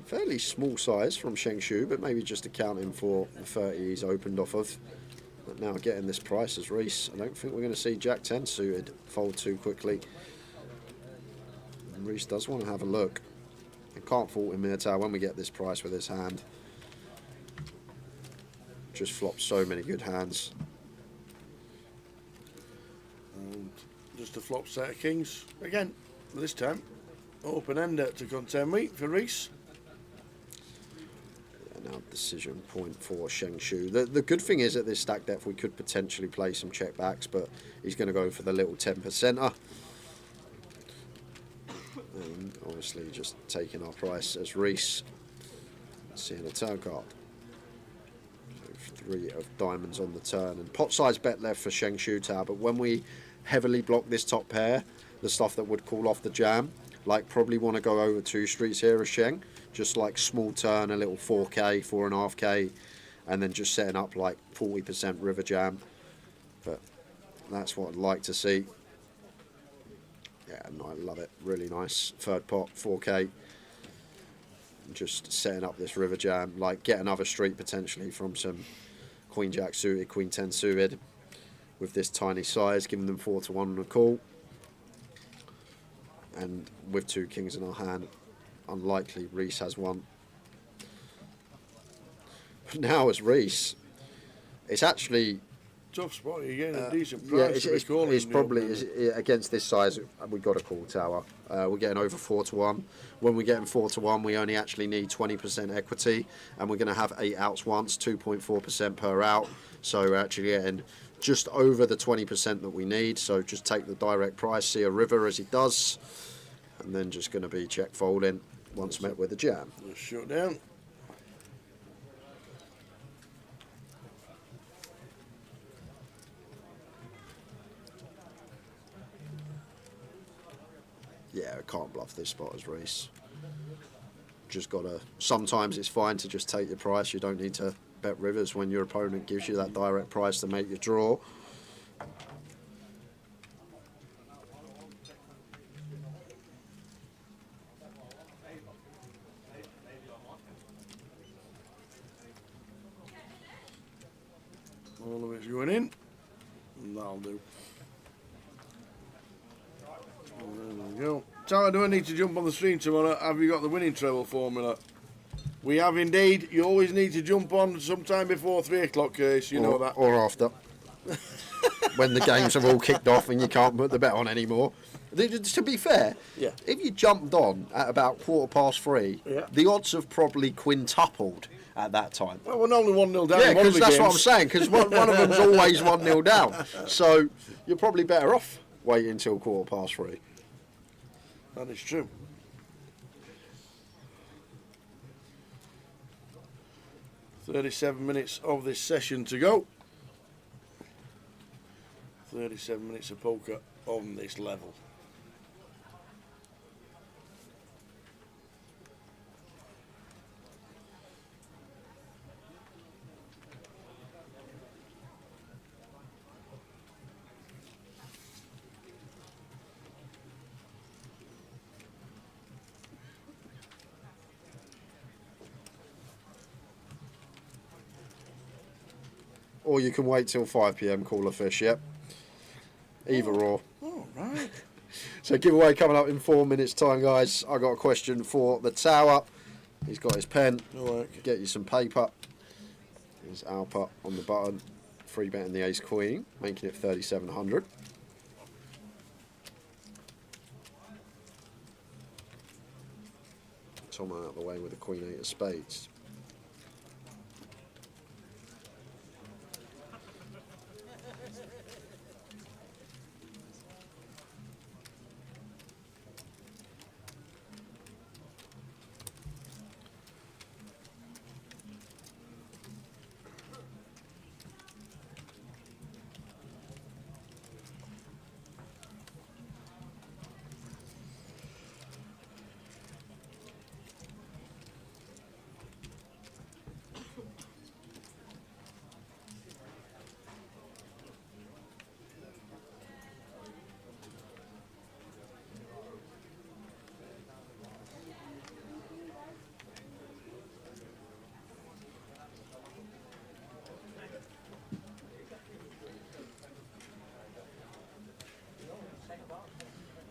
Fairly small size from Sheng Shu, but maybe just accounting for the 30 he's opened off of. But now getting this price as Reese, I don't think we're going to see Jack 10 suited fold too quickly. And Reese does want to have a look. And can't fault him here, when we get this price with his hand. just flopped so many good hands. And just a flop set of kings again, this time open-ender to contend with for Reese. Now decision point for Sheng Shu. The good thing is at this stack depth we could potentially play some check backs, but he's going to go for the little 10%er. And obviously just taking our price as Reese. Seeing a turn card. So 3 of diamonds on the turn. And pot size bet left for Sheng Shu Tower, but when we heavily block this top pair, the stuff that would call off the jam, like probably want to go over 2 streets here as Sheng. Just like small turn, a little 4k, 4.5k, and then just setting up like 40% river jam. But that's what I'd like to see. Yeah, no, I love it. Really nice. Third pot, 4k. Just setting up this river jam, like get another street potentially from some Queen Jack suited, Queen 10 suited, with this tiny size, giving them 4-1 on a call. And with 2 kings in our hand, unlikely Reese has one. But now as Reese, it's actually tough spot. You're getting a decent price. Yeah, it's probably against this size. We've got a call tower. We're getting over 4-1. When we're getting 4-1, we only actually need 20% equity, and we're going to have 8 outs once, 2.4% per out. So we're actually getting just over the 20% that we need. So just take the direct price, see a river as he does, and then just going to be check folding once met with a jam. Just shut down. Yeah, I can't bluff this spot as Reese. Just gotta. Sometimes it's fine to just take your price. You don't need to bet rivers when your opponent gives you that direct price to make your draw. All of it's going in, and that'll do. There we go. Tara, do I need to jump on the stream tomorrow? Have you got the winning treble formula? We have indeed. You always need to jump on sometime before 3 o'clock, Case. You know that. Or after. When the games are all kicked off and you can't put the bet on anymore. To be fair, yeah, if you jumped on at about 3:15, yeah, the odds have probably quintupled at that time. Well, we're only 1-0 down. Yeah, because that's games. what I'm saying, because one of them's always 1-0 down. So you're probably better off waiting until 3:15. That is true. $37 minutes of this session to go. 37 minutes of poker on this level. Or you can wait till 5 PM, call a fish, yep. Either or. Oh, right. So giveaway coming up in 4 minutes time, guys. I got a question for the tower. He's got his pen. Right. Get you some paper. There's Alpa on the button. Free betting the ace queen, making it 3,700. Tom out of the way with the queen 8 of spades.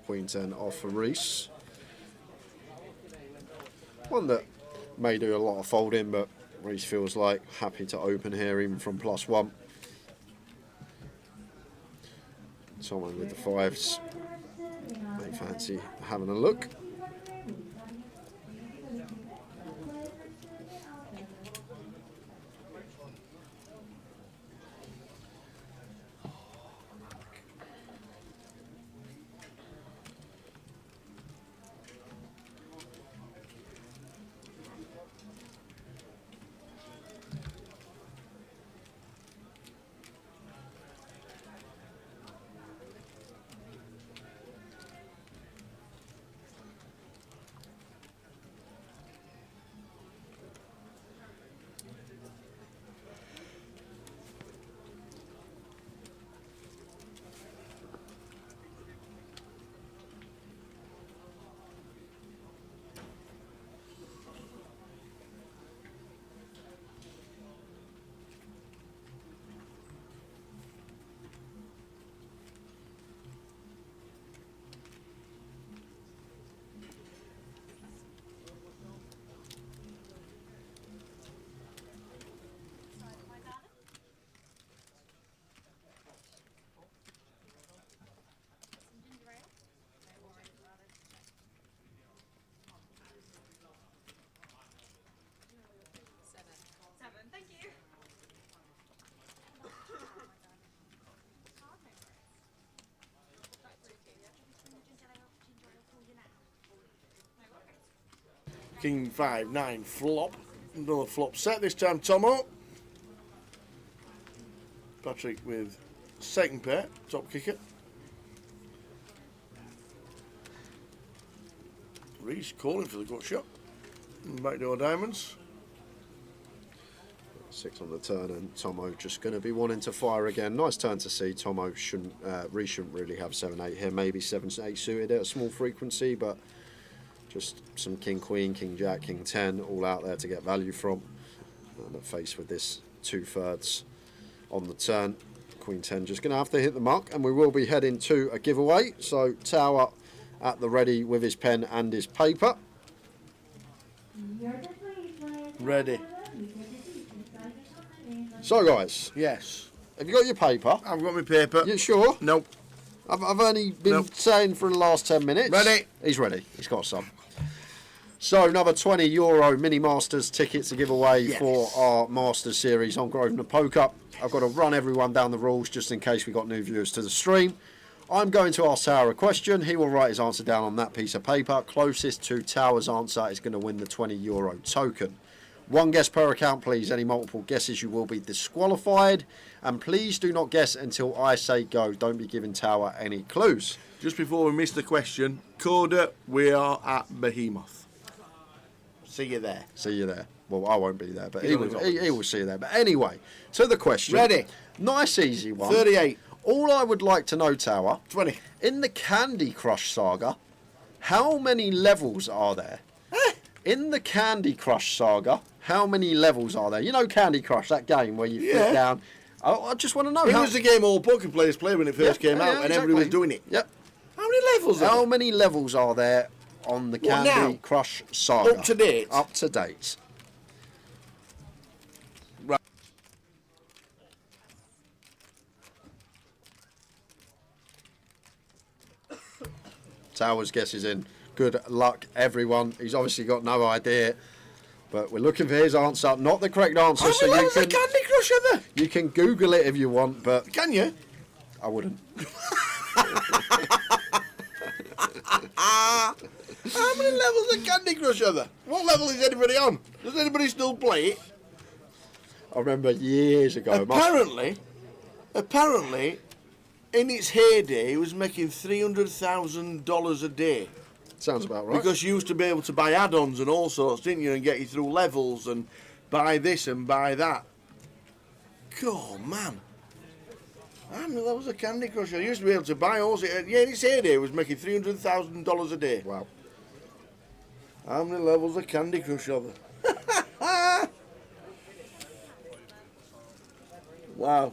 Queen 10 off for Reese. One that may do a lot of folding, but Reese feels like happy to open here even from +1. Someone with the 5s may fancy having a look. King 5, 9, flop. Another flop set, this time Tomo. Patrick with second pair, top kicker. Reese calling for the gut shot. Backdoor diamonds. 6 on the turn, and Tomo just going to be wanting to fire again. Nice turn to see. Tomo shouldn't, Reese shouldn't really have 7-8 here. Maybe 7-8 suited at a small frequency, but just some King Queen, King Jack, King 10 all out there to get value from. And a face with this 2/3 on the turn. Queen 10 just going to have to hit the mark, and we will be heading to a giveaway. So Tower at the ready with his pen and his paper. Ready. So guys, yes, have you got your paper? I've got my paper. You sure? Nope. I've only been saying for the last 10 minutes. Ready? He's ready. He's got some. So another €20 Mini Masters tickets to give away for our Masters series on Grosvenor Poker. I've got to run everyone down the rules just in case we got new viewers to the stream. I'm going to ask Tower a question. He will write his answer down on that piece of paper. Closest to Tower's answer is going to win the €20 token. One guess per account, please. Any multiple guesses, you will be disqualified. And please do not guess until I say go. Don't be giving Tower any clues. Just before we miss the question, Coda, we are at Behemoth. See you there. See you there. Well, I won't be there, but he will see you there. But anyway, to the question. Ready. Nice, easy one. 38. All I would like to know, Tower. 20. In the Candy Crush saga, how many levels are there? In the Candy Crush saga, how many levels are there? You know Candy Crush, that game where you flip down. I just want to know. It was the game all poker players played when it first came out, and everybody was doing it. Yep. How many levels? How many levels are there on the Candy Crush saga? Up to date. Up to date. Right. Towers guesses in. Good luck, everyone. He's obviously got no idea, but we're looking for his answer, not the correct answer. How many levels of Candy Crush are there? You can Google it if you want, but can you? I wouldn't. How many levels of Candy Crush are there? What level is anybody on? Does anybody still play it? I remember years ago. Apparently, in its heyday, it was making $300,000 a day. Sounds about right. Because you used to be able to buy add-ons and all sorts, didn't you, and get you through levels and buy this and buy that. God, man. How many levels of Candy Crush? I used to be able to buy all. Yeah, in its heyday, it was making $300,000 a day. Wow. How many levels of Candy Crush are there? Wow.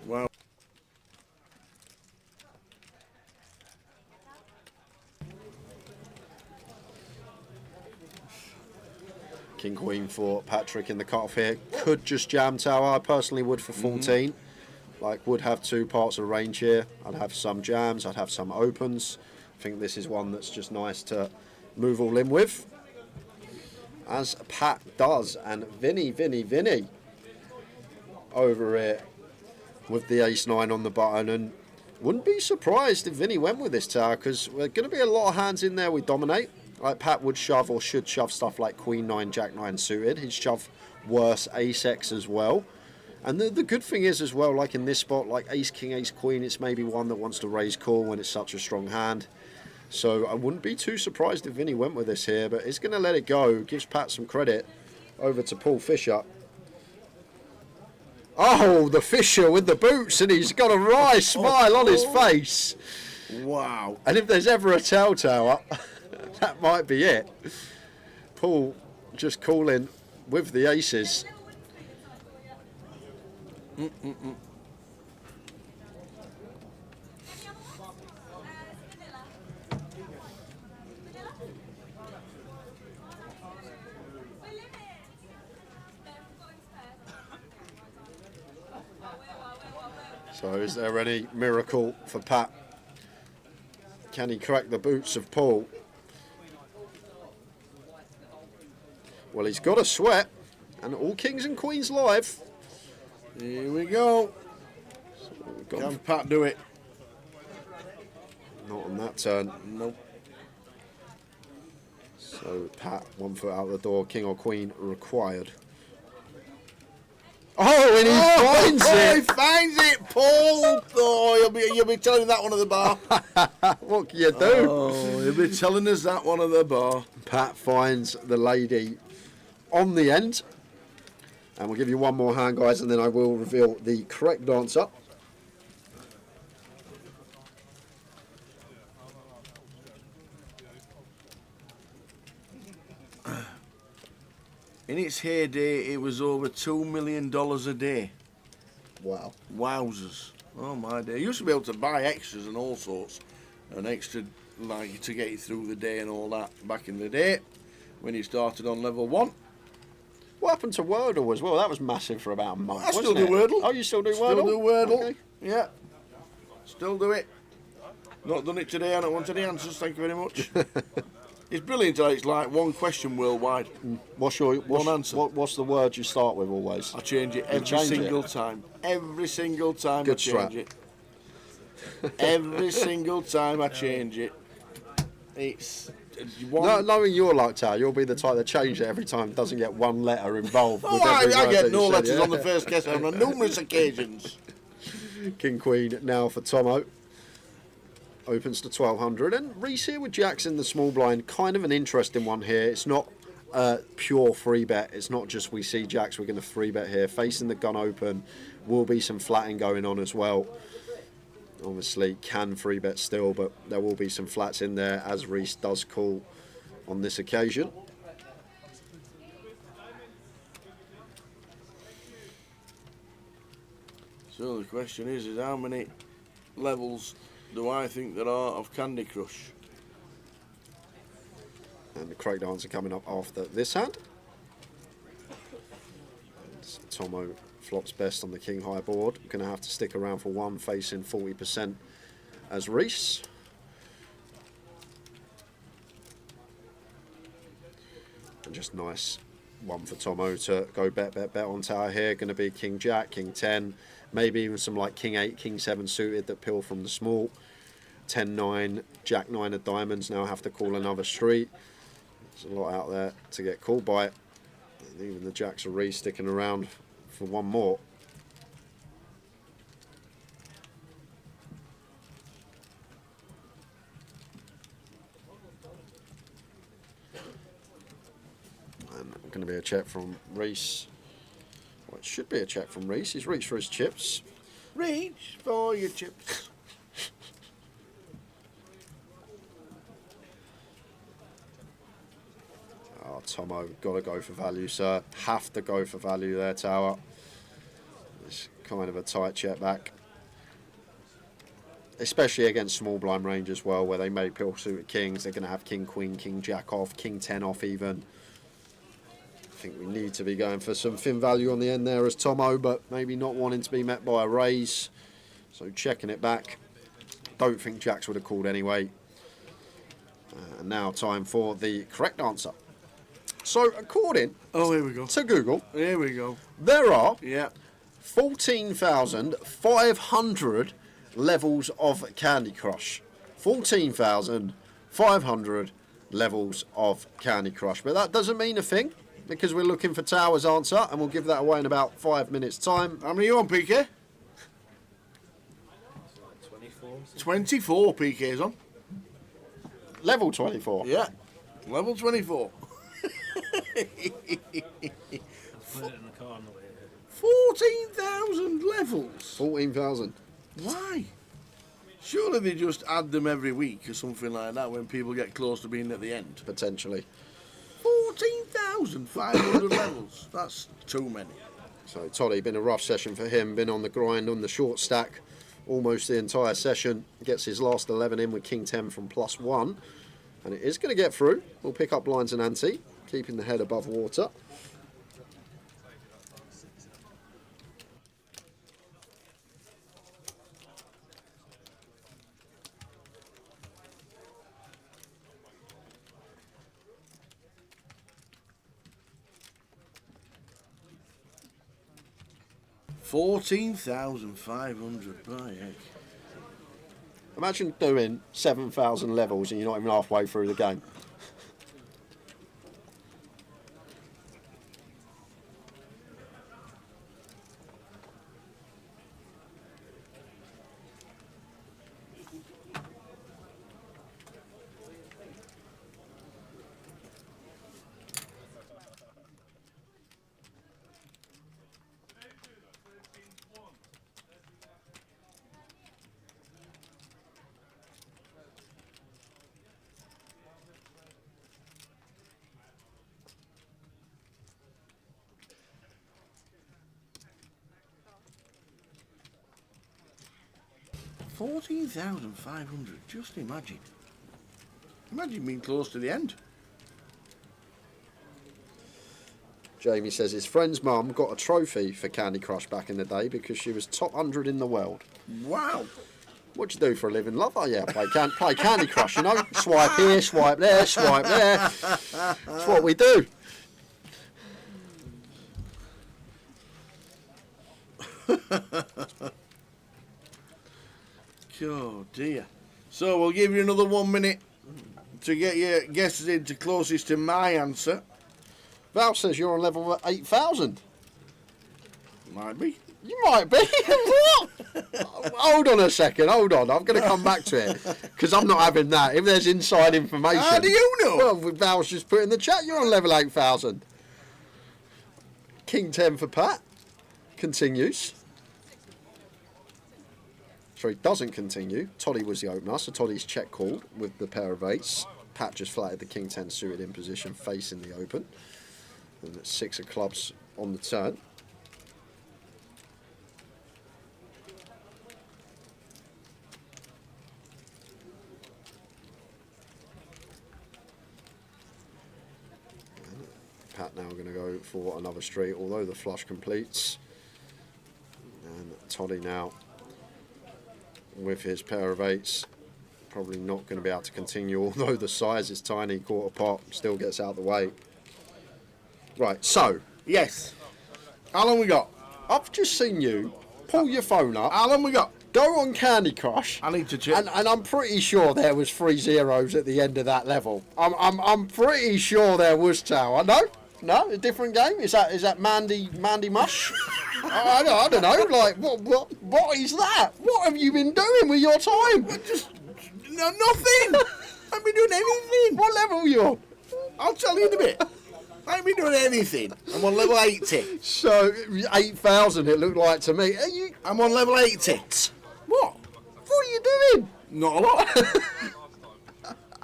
Wow. King Queen for Patrick in the cut-off here. Could just jam tower. I personally would for 14. Like, would have two parts of range here. I'd have some jams, I'd have some opens. I think this is one that's just nice to move all in with. As Pat does. And Vinny over here with the ace-9 on the button. And wouldn't be surprised if Vinny went with this tower, because we're going to be a lot of hands in there we dominate. Like, Pat would shove or should shove stuff like Queen 9, Jack 9 suited. He'd shove worse ace-X as well. And the good thing is as well, like in this spot, like ace king, ace queen, it's maybe one that wants to raise call when it's such a strong hand. So I wouldn't be too surprised if Vinny went with this here, but he's going to let it go. Gives Pat some credit. Over to Paul Fisher. Oh, the Fisher with the boots, and he's got a wry smile on his face. Wow. And if there's ever a tail tower, that might be it. Paul just calling with the aces. So is there any miracle for Pat? Can he crack the boots of Paul? Well, he's got a sweat, and all kings and queens live. Here we go. So can Pat do it? Not on that turn. Nope. So Pat, 1 foot out the door. King or queen required. Oh, and he finds it! He finds it, Paul! Oh, you'll be telling that one at the bar. What can you do? Oh, he'll be telling us that one at the bar. Pat finds the lady on the end. And we'll give you one more hand, guys, and then I will reveal the correct answer. In its heyday, it was over $2 million a day. Wow. Wowzers. Oh, my day. You used to be able to buy extras and all sorts. An extra, like, to get you through the day and all that back in the day, when you started on level 1. What happened to Wordle as well? That was massive for about a month. I still do Wordle. Oh, you still do Wordle? Still do Wordle. Okay. Yeah. Still do it. Not done it today. I don't want any answers. Thank you very much. It's brilliant. It's like one question worldwide. What's answer? What's the word you start with always? I change it every single time. Every single time Good I change it. Every single time I change it. It's no, knowing your luck, Tao, you'll be the type that changes it every time. Doesn't get one letter involved. Oh, with every I word get that no you said, letters yeah? on the first guess on numerous occasions. King Queen now for Tomo. Opens to 1200, and Reese here with jacks in the small blind. Kind of an interesting one here. It's not pure free bet. It's not just we see jacks, we're going to free bet here. Facing the gun open, will be some flatting going on as well. Obviously can free bet still, but there will be some flats in there as Reese does call on this occasion. So the question is how many levels do I think there are of Candy Crush? And the correct answer coming up after this hand. And Tomo flops best on the king high board. Going to have to stick around for one, facing 40% as Reese. And just nice one for Tomo to go bet on tower here. Going to be king jack, king 10. Maybe even some like king 8, king 7 suited that peel from the small. 10-9, jack 9 of diamonds now have to call another street. There's a lot out there to get called by. And even the jacks are sticking around for one more. And going to be a check from Reese. Well, it should be a check from Reese. He's reached for his chips. Reach for your chips. Oh, Tomo, got to go for value, sir. Have to go for value there, Tower. It's kind of a tight check back. Especially against small blind range as well, where they may peel suited kings. They're going to have king, queen, king, jack off, king 10 off even. think we need to be going for some thin value on the end there as Tomo, but maybe not wanting to be met by a raise. So checking it back. Don't think Jacks would have called anyway. And now time for the correct answer. So according here we go. to Google, Here we go. there are Yeah. 14,500 levels of Candy Crush. 14,500 levels of Candy Crush. But that doesn't mean a thing, because we're looking for Tower's answer, and we'll give that away in about 5 minutes' time. How many are you on, PK? 24 PK's on. Level 24? Yeah. Level 24. Put it in the car on the way here. 14,000 levels. 14,000. Why? Surely they just add them every week or something like that when people get close to being at the end. Potentially. 14,500 levels. That's too many. So Toddy, been a rough session for him. Been on the grind on the short stack almost the entire session. Gets his last 11 in with King 10 from +1. And it is going to get through. We'll pick up blinds and ante, keeping the head above water. $14,500 by heck. Imagine doing 7,000 levels and you're not even halfway through the game. $14,500. Just imagine. Imagine being close to the end. Jamie says his friend's mum got a trophy for Candy Crush back in the day because she was top 100 in the world. Wow. What do you do for a living, love? Oh yeah, play Candy Crush, you know. Swipe here, swipe there, swipe there. That's what we do. Oh dear. So we'll give you another 1 minute to get your guesses into closest to my answer. Val says you're on level 8,000. Might be. You might be. What? Hold on a second, hold on. I'm going to come back to it because I'm not having that. If there's inside information. How do you know? Well, Val's just put in the chat you're on level 8,000. King 10 for Pat. Continues. Sorry, doesn't continue. Toddy was the opener, so Toddy's check called with the pair of 8s. Pat just flatted the King 10 suited in position facing the open. And it's 6 of clubs on the turn. Pat now going to go for another straight, although the flush completes. And Toddy now with his pair of 8s, probably not going to be able to continue, although the size is tiny. Quarter pot still gets out the way. Right, so yes, how long we got? I've just seen you pull your phone up. How long we got? Go on Candy Crush. I need to check. And I'm pretty sure there was 3 zeros at the end of that level. I'm pretty sure there was Tower. No, a different game. Is that Mandy Mush? I don't know. Like what is that? What have you been doing with your time? Nothing. I haven't been doing anything. What level are you on? I'll tell you in a bit. I ain't been doing anything. I'm on level 80. So 8,000 it looked like to me. I'm on level 80. What? What are you doing? Not a lot.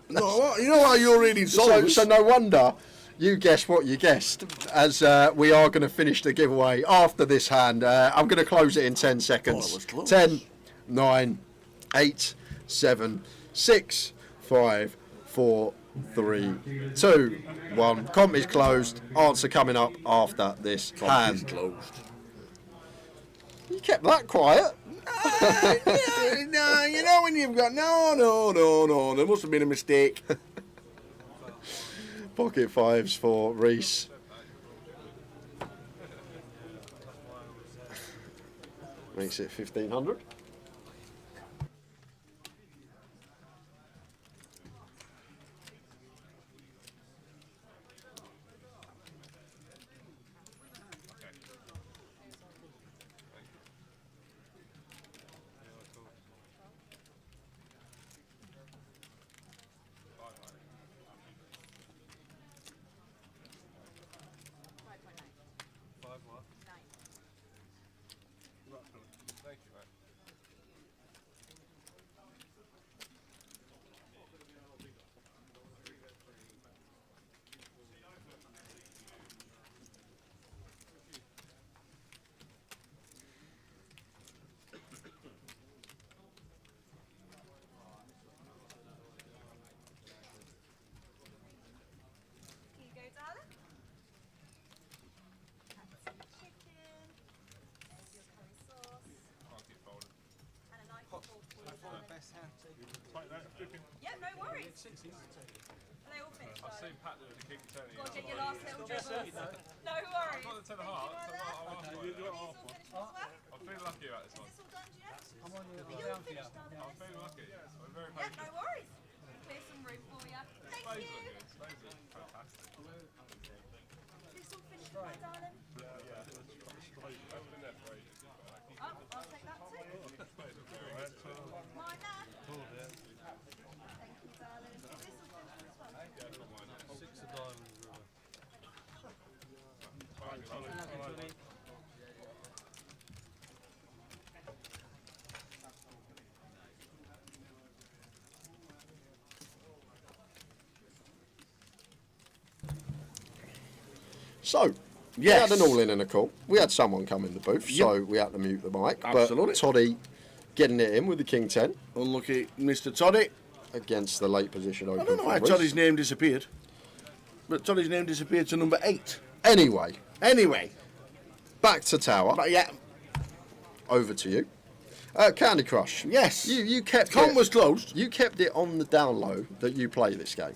Not a lot. You know how you're reading songs. So no wonder you guessed what you guessed, as we are going to finish the giveaway after this hand. I'm going to close it in 10 seconds. 10, 9, 8, 7, 6, 5, 4, 3, 2, 1. Comp is closed. Answer coming up after this hand. Closed. You kept that quiet. No, you know when you've got no. There must have been a mistake. Pocket fives for Reese. Makes it 1,500. Yeah, no worries. Are they all finished? I've seen Pat doing the kick turn. Go on, get your last little dribbles. No worries. I've got the 10 of hearts. You're half one. I'm feeling lucky about this one. Is this all done, do you know? I'm on your Are you all finished now? I'm feeling lucky. I'm very Yeah, patient. no worries. Clear some room for you. Thank Slaves you. look good. Slaves look fantastic. Is this all finished, my darling? Yeah. I've been there for ages. Oh, I'll take that too. Mine now. Thank you, darling. Is this all finished as well? Yeah, 6 of diamonds, river. So, we had an all-in and a call. We had someone come in the booth, so we had to mute the mic. Absolutely. But Toddy getting it in with the King 10. Unlucky Mr. Toddy. Against the late position open. I don't know why Toddy's name disappeared. But Toddy's name disappeared to number 8. Anyway. Back to Tower. But yeah. Over to you. Candy Crush. Yes. You kept Con it. was closed. You kept it on the down low that you play this game.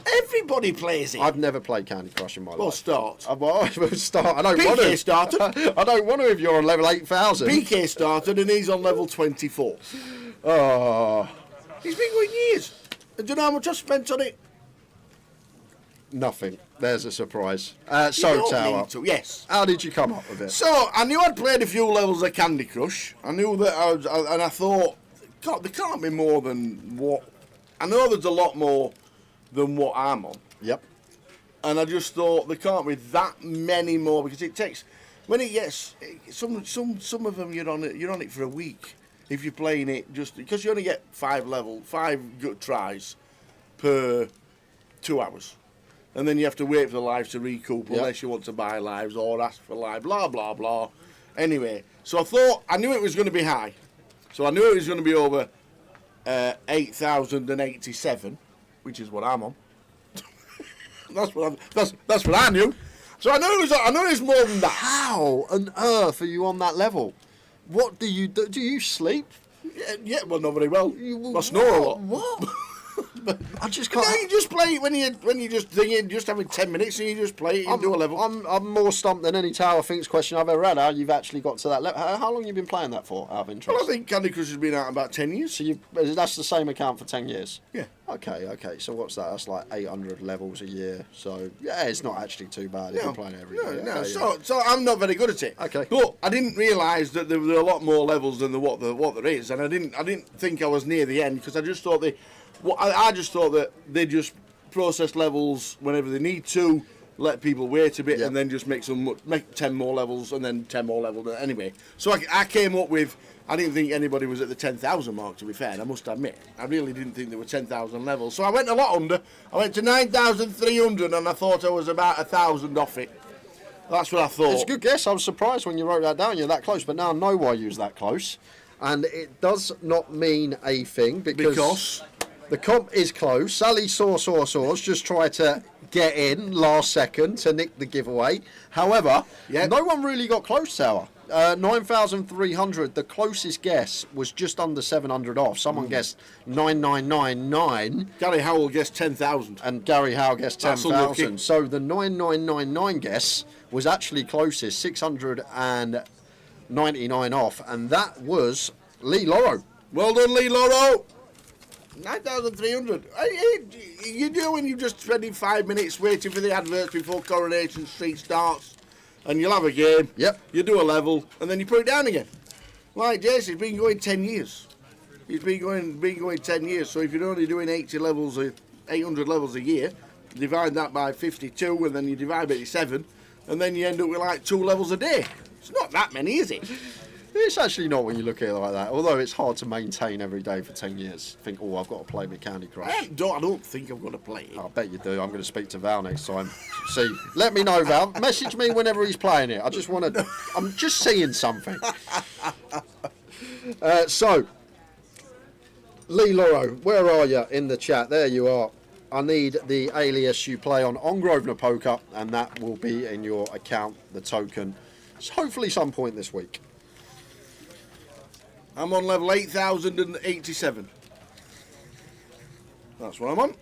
Everybody plays it. I've never played Candy Crush in my life. Well, start. Well, start. I don't want to. PK started. I don't want to if you're on level 8,000. PK started and he's on level 24. Oh. He's been going years. And do you know how much I spent on it? Nothing. There's a surprise. You So, don't Tower. need to, yes. How did you come up with it? So, I knew I'd played a few levels of Candy Crush. I knew that and I thought, God, there can't be more than what... I know there's a lot more than what I'm on. Yep. And I just thought there can't be that many more because it takes... When it gets... Some of them you're on it for a week. If you're playing it just... Because you only get 5 good tries per 2 hours. And then you have to wait for the lives to recoup unless you want to buy lives or ask for lives, blah, blah, blah. Anyway, so I knew it was going to be high. So I knew it was going to be over 8,087, which is what I'm on. that's what I knew. So I knew it was more than that. How on earth are you on that level? What do you do? Do you sleep? Yeah, well, not very well. I snore a lot. What? I just can't. No, you just play it when you just thinking, just having 10 minutes and you just play it and do a level. I'm more stumped than any Tower Thinks question I've ever had. How you've actually got to that level? How long have you been playing that for? Out of interest. Well, I think Candy Crush has been out about 10 years. So that's the same account for 10 years. Yeah. Okay. So what's that? That's like 800 levels a year. So yeah, it's not actually too bad if you're playing it every day. No. Okay, So I'm not very good at it. Okay. But I didn't realise that there were a lot more levels than what there is, and I didn't think I was near the end because I just thought I just thought that they just process levels whenever they need to, let people wait a bit, and then just make 10 more levels and then 10 more levels. Anyway, so I came up with. I didn't think anybody was at the 10,000 mark, to be fair, I must admit. I really didn't think there were 10,000 levels. So I went a lot under. I went to 9,300 and I thought I was about 1,000 off it. That's what I thought. It's a good guess. I was surprised when you wrote that down. You're that close, but now I know why you was that close. And it does not mean a thing because The comp is closed. Sally Saws just tried to get in last second to nick the giveaway. However, no one really got close, Tower. 9,300. The closest guess was just under 700 off. Someone guessed 9,999. Gary Howell guessed 10,000. And Gary Howell guessed That's 10,000. unlucky. So the 9,999 guess was actually closest, 699 off. And that was Lee Loro. Well done, Lee Loro. 9,300. You do when you're just spending 5 minutes waiting for the adverts before Coronation Street starts, and you'll have a game. Yep. You do a level, and then you put it down again. Like Jason's been going 10 years. He's been going 10 years. So if you're only doing 800 levels a year, divide that by 52, and then you divide by 7, and then you end up with like 2 levels a day. It's not that many, is it? It's actually not when you look at it like that. Although it's hard to maintain every day for 10 years. Think, oh, I've got to play my Candy Crush. I don't think I'm going to play it. I bet you do. I'm going to speak to Val next time. See, let me know, Val. Message me whenever he's playing it. I just want to. I'm just seeing something. So, Lee Loro, where are you in the chat? There you are. I need the alias you play on Grosvenor Poker, and that will be in your account, the token. So hopefully some point this week. I'm on level 8,087. That's what I'm on.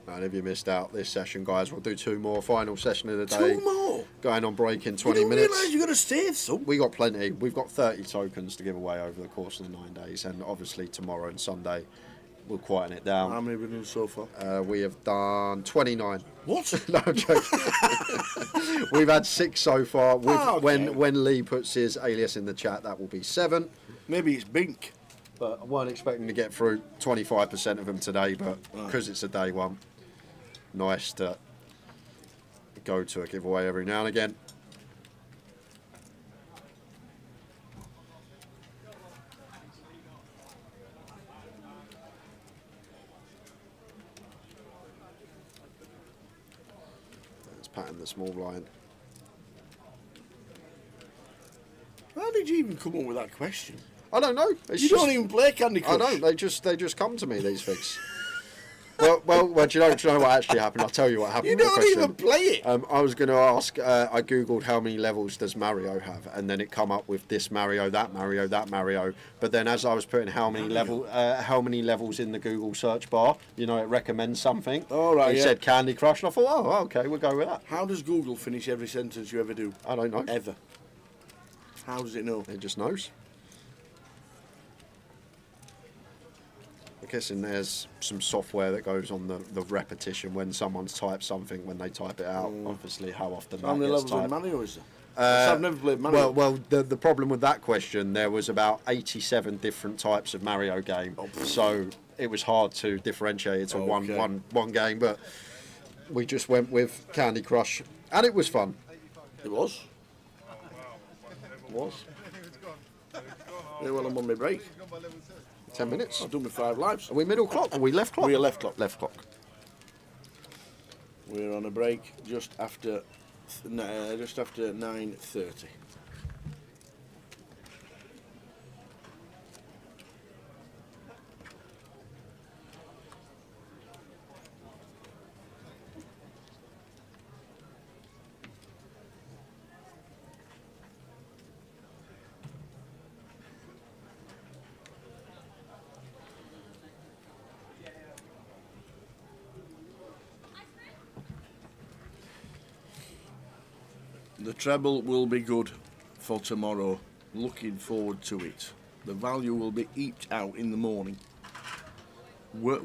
And if you missed out this session, guys, we'll do 2 more. Final session of the day. 2 more? Going on break in 20 You don't minutes. realise you're going to save some? We got plenty. We've got 30 tokens to give away over the course of the 9 days. And obviously tomorrow and Sunday, we'll quieten it down. How many have we done so far? We have done 29. What? No, I'm joking. We've had 6 so far. Okay. When Lee puts his alias in the chat, that will be 7. Maybe it's Bink. But I weren't expecting to get through 25% of them today, but Right. because it's a day one, nice to go to a giveaway every now and again. Let's pattern the small line. How did you even come up with that question? I don't know. You don't even play Candy Crush. I don't. They just come to me, these things. Well, do you know what actually happened? I'll tell you what happened. You with the don't question. even play it. I was going to ask. I googled how many levels does Mario have, and then it come up with this Mario, that Mario, that Mario. But then as I was putting how many levels in the Google search bar, it recommends something. All right. It Yeah. said Candy Crush, and I thought, oh, okay, we'll go with that. How does Google finish every sentence you ever do? I don't know. Ever. How does it know? It just knows. I'm guessing there's some software that goes on the repetition when someone's typed something, when they type it out. Obviously, how often How that many gets levels typed. of Mario is there? I've never played Mario. Well, the problem with that question, there was about 87 different types of Mario game, so it was hard to differentiate it to one game. But we just went with Candy Crush, and it was fun. It was. It was. Yeah, well, I'm on my break. 10 minutes. I've done my 5 lives. Are we middle clock? Are we left clock? We're left clock. Left clock. We're on a break just after 9:30. The treble will be good for tomorrow. Looking forward to it. The value will be eked out in the morning. Work.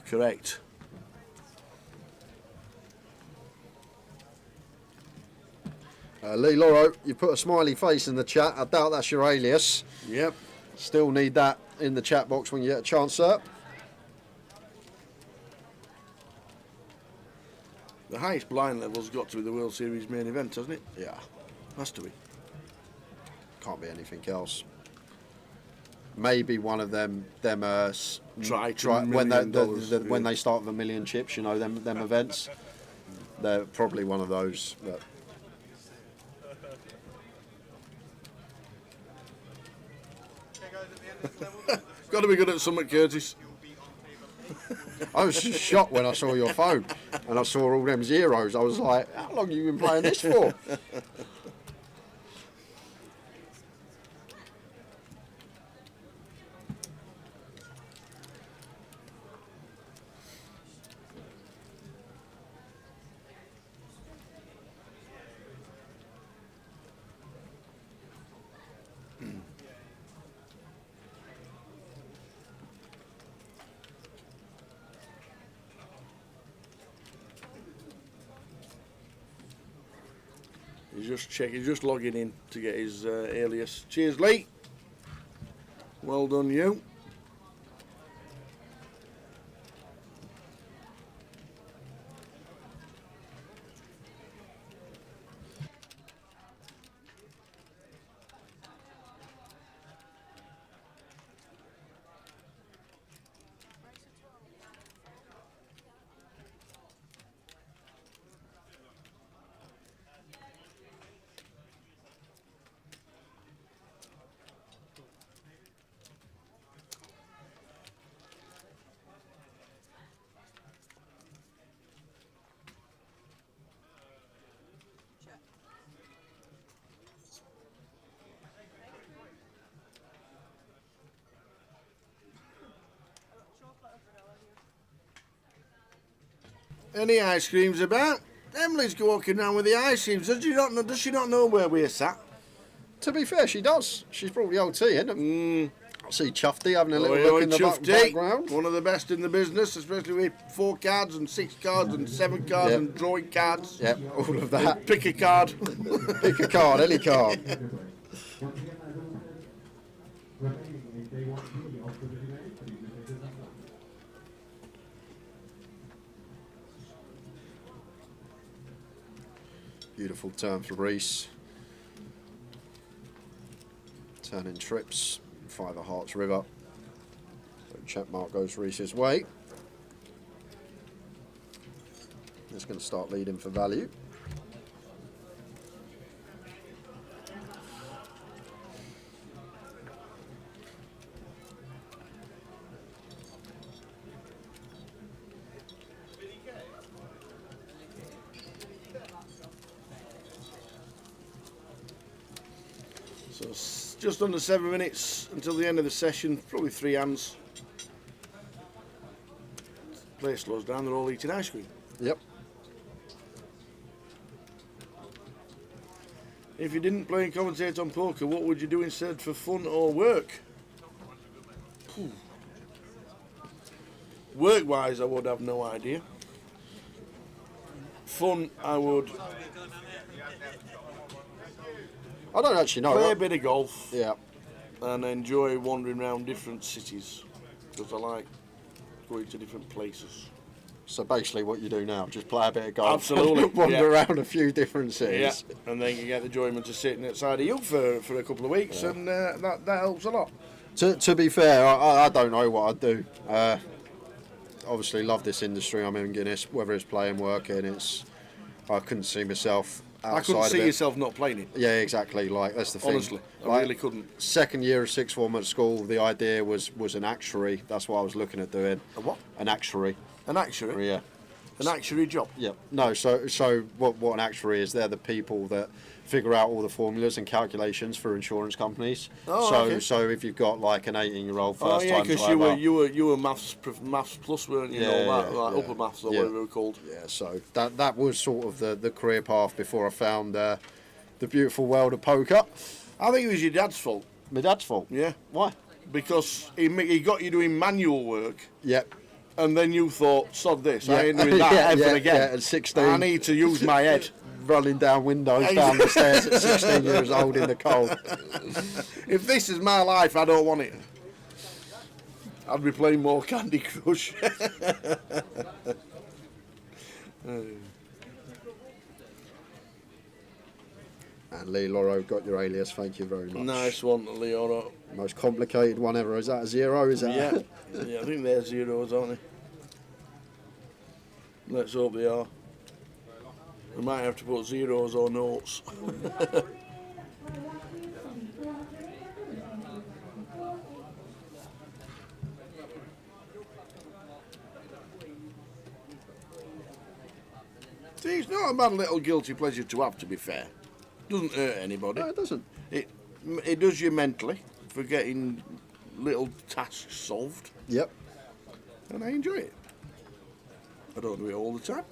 Correct. Lee Loro, you put a smiley face in the chat. I doubt that's your alias. Yep. Still need that in the chat box when you get a chance, sir. The highest blind level's got to be the World Series main event, hasn't it? Yeah. Has to be. Can't be anything else. Maybe one of them when they start with $1 million chips, you know, them events. They're probably one of those. But got to be good at something, Curtis. I was just shocked when I saw your phone and I saw all them zeros. I was like, how long have you been playing this for? He's just logging in to get his alias. Cheers, Lee. Well done, you. Any ice creams about? Emily's walking around with the ice creams. Does she not know where we're sat? To be fair, she does. She's probably OT, isn't it? I see Chuffy having a little look in the background. One of the best in the business, especially with 4 cards and 6 cards and 7 cards and drawing cards. Yep, all of that. Pick a card. Pick a card, any card. Beautiful turn for Reese. Turning trips, 5 of Hearts River. So check mark goes Reese's way. It's going to start leading for value. So it's just under 7 minutes until the end of the session, probably 3 hands. Play slows down, they're all eating ice cream. Yep. If you didn't play and commentate on poker, what would you do instead for fun or work? Work-wise, I would have no idea. Fun, I would... I don't actually know. Play a bit of golf. Yeah. And enjoy wandering around different cities. Because I like going to different places. So basically what you do now, just play a bit of golf. Absolutely. Wander around a few different cities. Yeah. And then you get the enjoyment of sitting outside of you for a couple of weeks, and that helps a lot. To be fair, I don't know what I'd do. Obviously love this industry I'm in Guinness, whether it's playing, working, I couldn't see myself outside I couldn't see of it. yourself not playing it. Yeah, exactly. Like that's the thing. Honestly, I Like, really couldn't. Second year of sixth form at school, the idea was an actuary. That's what I was looking at doing. A what? An actuary. An actuary? Yeah. An actuary job? Yeah. No, so what an actuary is, they're the people that figure out all the formulas and calculations for insurance companies. Oh, so okay. so if you've got like an 18-year-old first yeah, time because driver. you were maths plus, weren't you? Yeah, and all that, yeah, like yeah. upper maths or Yeah. whatever they were called. Yeah, so that was sort of the career path before I found the beautiful world of poker. I think it was your dad's fault. My dad's fault? Yeah. Why? Because he got you doing manual work. Yep. And then you thought, sod this, Yeah. I ain't doing that Yeah, ever yeah, again. yeah, at 16. I need to use my head. running down windows down the stairs at 16 years old in the cold. If this is my life, I don't want it. I'd be playing more Candy Crush. And Lee Loro got your alias, thank you very much. Nice one, Lee Loro. Most complicated one ever. Is that a 0? Is that? Yeah. Yeah, I think they're zeros, aren't they? Let's hope they are. We might have to put zeros or notes. See, it's not a bad little guilty pleasure to have, to be fair. Doesn't hurt anybody. No, it doesn't. It does you mentally for getting little tasks solved. Yep. And I enjoy it. I don't do it all the time.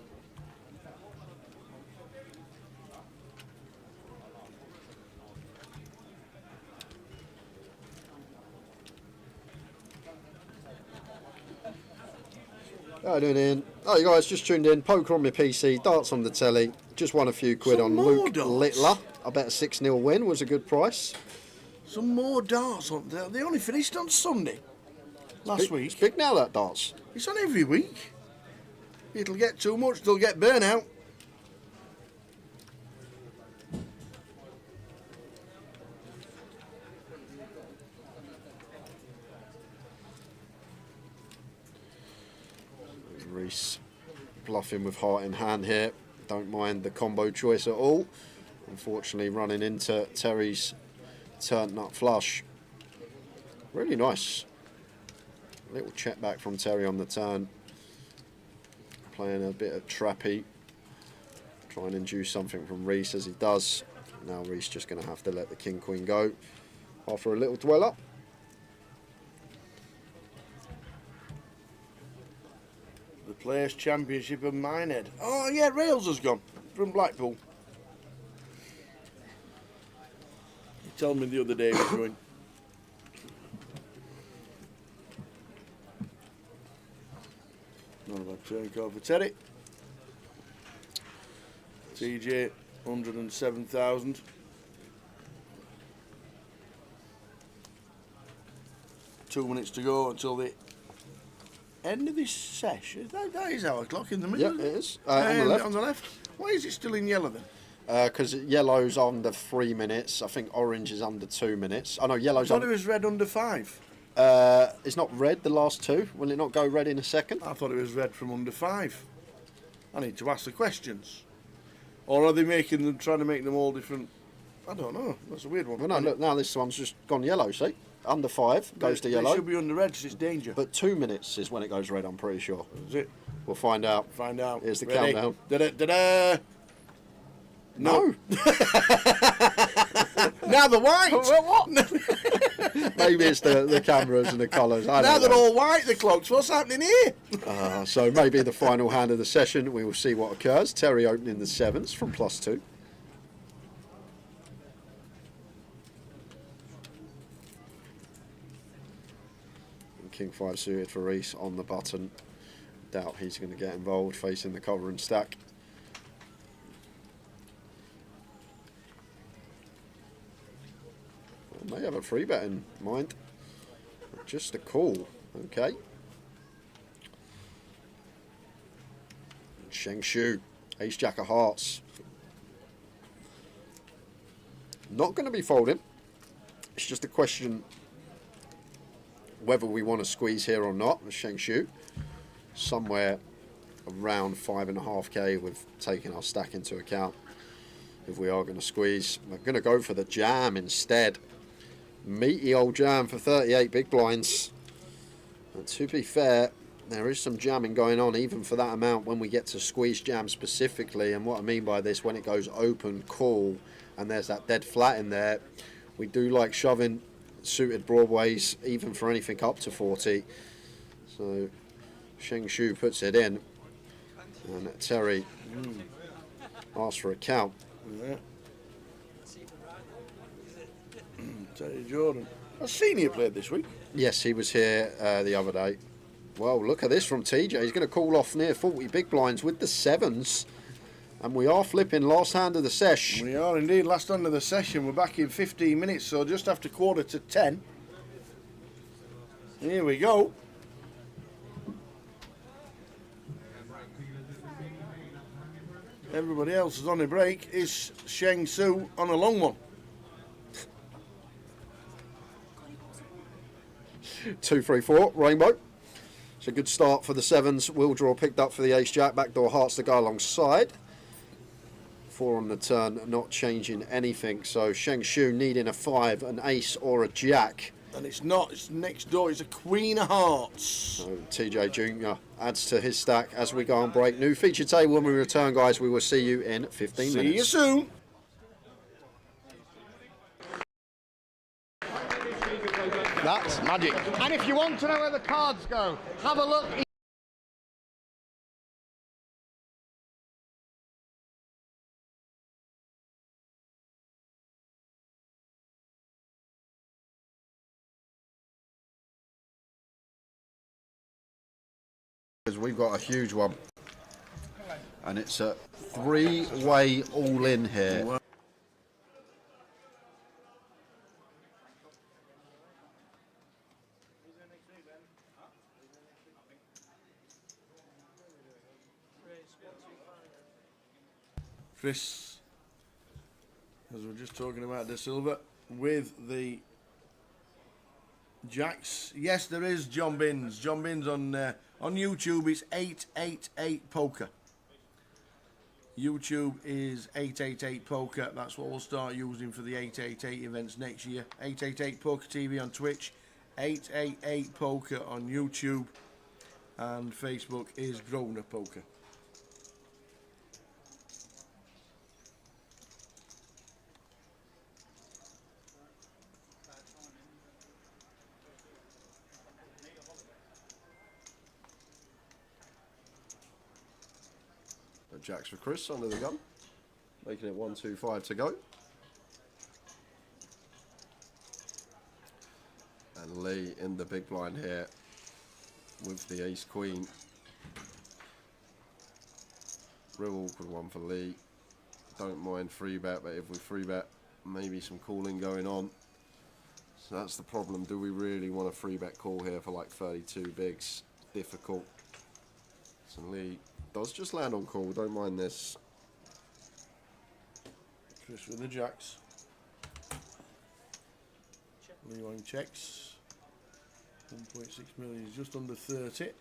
How you doing, Ian? Oh, you guys just tuned in. Poker on my PC, darts on the telly. Just won a few quid Some on more Luke darts. Littler. I bet a 6-0 win was a good price. Some more darts on there. They only finished on Sunday. Last week. It's big now, that darts. It's on every week. It'll get too much, they'll get burnout. Reese bluffing with heart in hand here. Don't mind the combo choice at all. Unfortunately, running into Terry's turn nut flush. Really nice. Little check back from Terry on the turn. Playing a bit of trappy. Try and induce something from Reese as he does. Now Reese just going to have to let the king queen go after a little dweller. The Players' Championship of Minehead. Oh yeah, Rails has gone from Blackpool. He told me the other day he was going. Not a bad turn call for Terry. TJ, 107,000. Two minutes to go until the end of this session. That is our clock in the middle. Yeah, it is. On the left. On the left. Why is it still in yellow then? Because yellow's under 3 minutes. I think orange is under 2 minutes. Oh no, I yellow's thought under. it was red under 5. It's not red, the last two. Will it not go red in a second? I thought it was red from under 5. I need to ask the questions. Or are they making them, trying to make them all different? I don't know. That's a weird one. Well, no, look, now this one's just gone yellow, see? Under 5 goes to yellow. It should be under red because it's danger. But 2 minutes is when it goes red, I'm pretty sure. Is it? We'll find out. Find out. Here's the Ready? countdown. Da-da-da-da. No. Now they're white. What? Maybe it's the cameras and the colours. Now they're all white, the clocks. What's happening here? So maybe the final hand of the session, we will see what occurs. Terry opening the 7s from +2. And King 5 suited for Reese on the button. Doubt he's going to get involved facing the cover and stack. May have a free bet in mind. Just a call. Okay. Sheng Shu. Ace Jack of Hearts. Not going to be folding. It's just a question whether we want to squeeze here or not. The Sheng Shu. Somewhere around 5.5k with taking our stack into account. If we are going to squeeze. We're going to go for the jam instead. Meaty old jam for 38 big blinds. And to be fair, there is some jamming going on even for that amount when we get to squeeze jam specifically. And what I mean by this, when it goes open call and there's that dead flat in there, we do like shoving suited broadways even for anything up to 40. So Sheng Shu puts it in and Terry asks for a count. Yeah. Terry Jordan. Has Senior played this week? Yes, he was here the other day. Well, look at this from TJ. He's going to call off near 40 big blinds with the 7s. And we are flipping last hand of the sesh. We are indeed, last hand of the session. We're back in 15 minutes, so just after 9:45. Here we go. Everybody else is on a break. Is Sheng Su on a long one? 2, 3, 4, rainbow. It's a good start for the sevens. Wheel draw picked up for the ace jack. Backdoor hearts to go alongside. 4 on the turn, not changing anything. So Sheng Shu needing a 5, an ace or a jack. And it's not, it's next door, it's a queen of hearts. So TJ Jr. adds to his stack as we go on break. New feature table when we return, guys. We will see you in 15 minutes. See you soon. That's magic. And if you want to know where the cards go, have a look. Because we've got a huge one. And it's a 3-way all-in here. Chris, as we we're just talking about the silver, with the jacks. Yes, there is John Binns. John Binns on YouTube. It's 888 Poker. YouTube is 888 Poker. That's what we'll start using for the 888 events next year. 888 Poker TV on Twitch. 888 Poker on YouTube. And Facebook is Grosvenor Poker. Jacks for Chris under the gun, making it 1, 2, 5 to go. And Lee in the big blind here with the ace queen. Real awkward one for Lee. Don't mind free bet, but if we free bet, maybe some calling going on. So that's the problem. Do we really want a free bet call here for like 32 bigs? Difficult. So Lee does just land on call, don't mind this. Chris with the jacks. Lee Wang checks. 1.6 million is just under 30.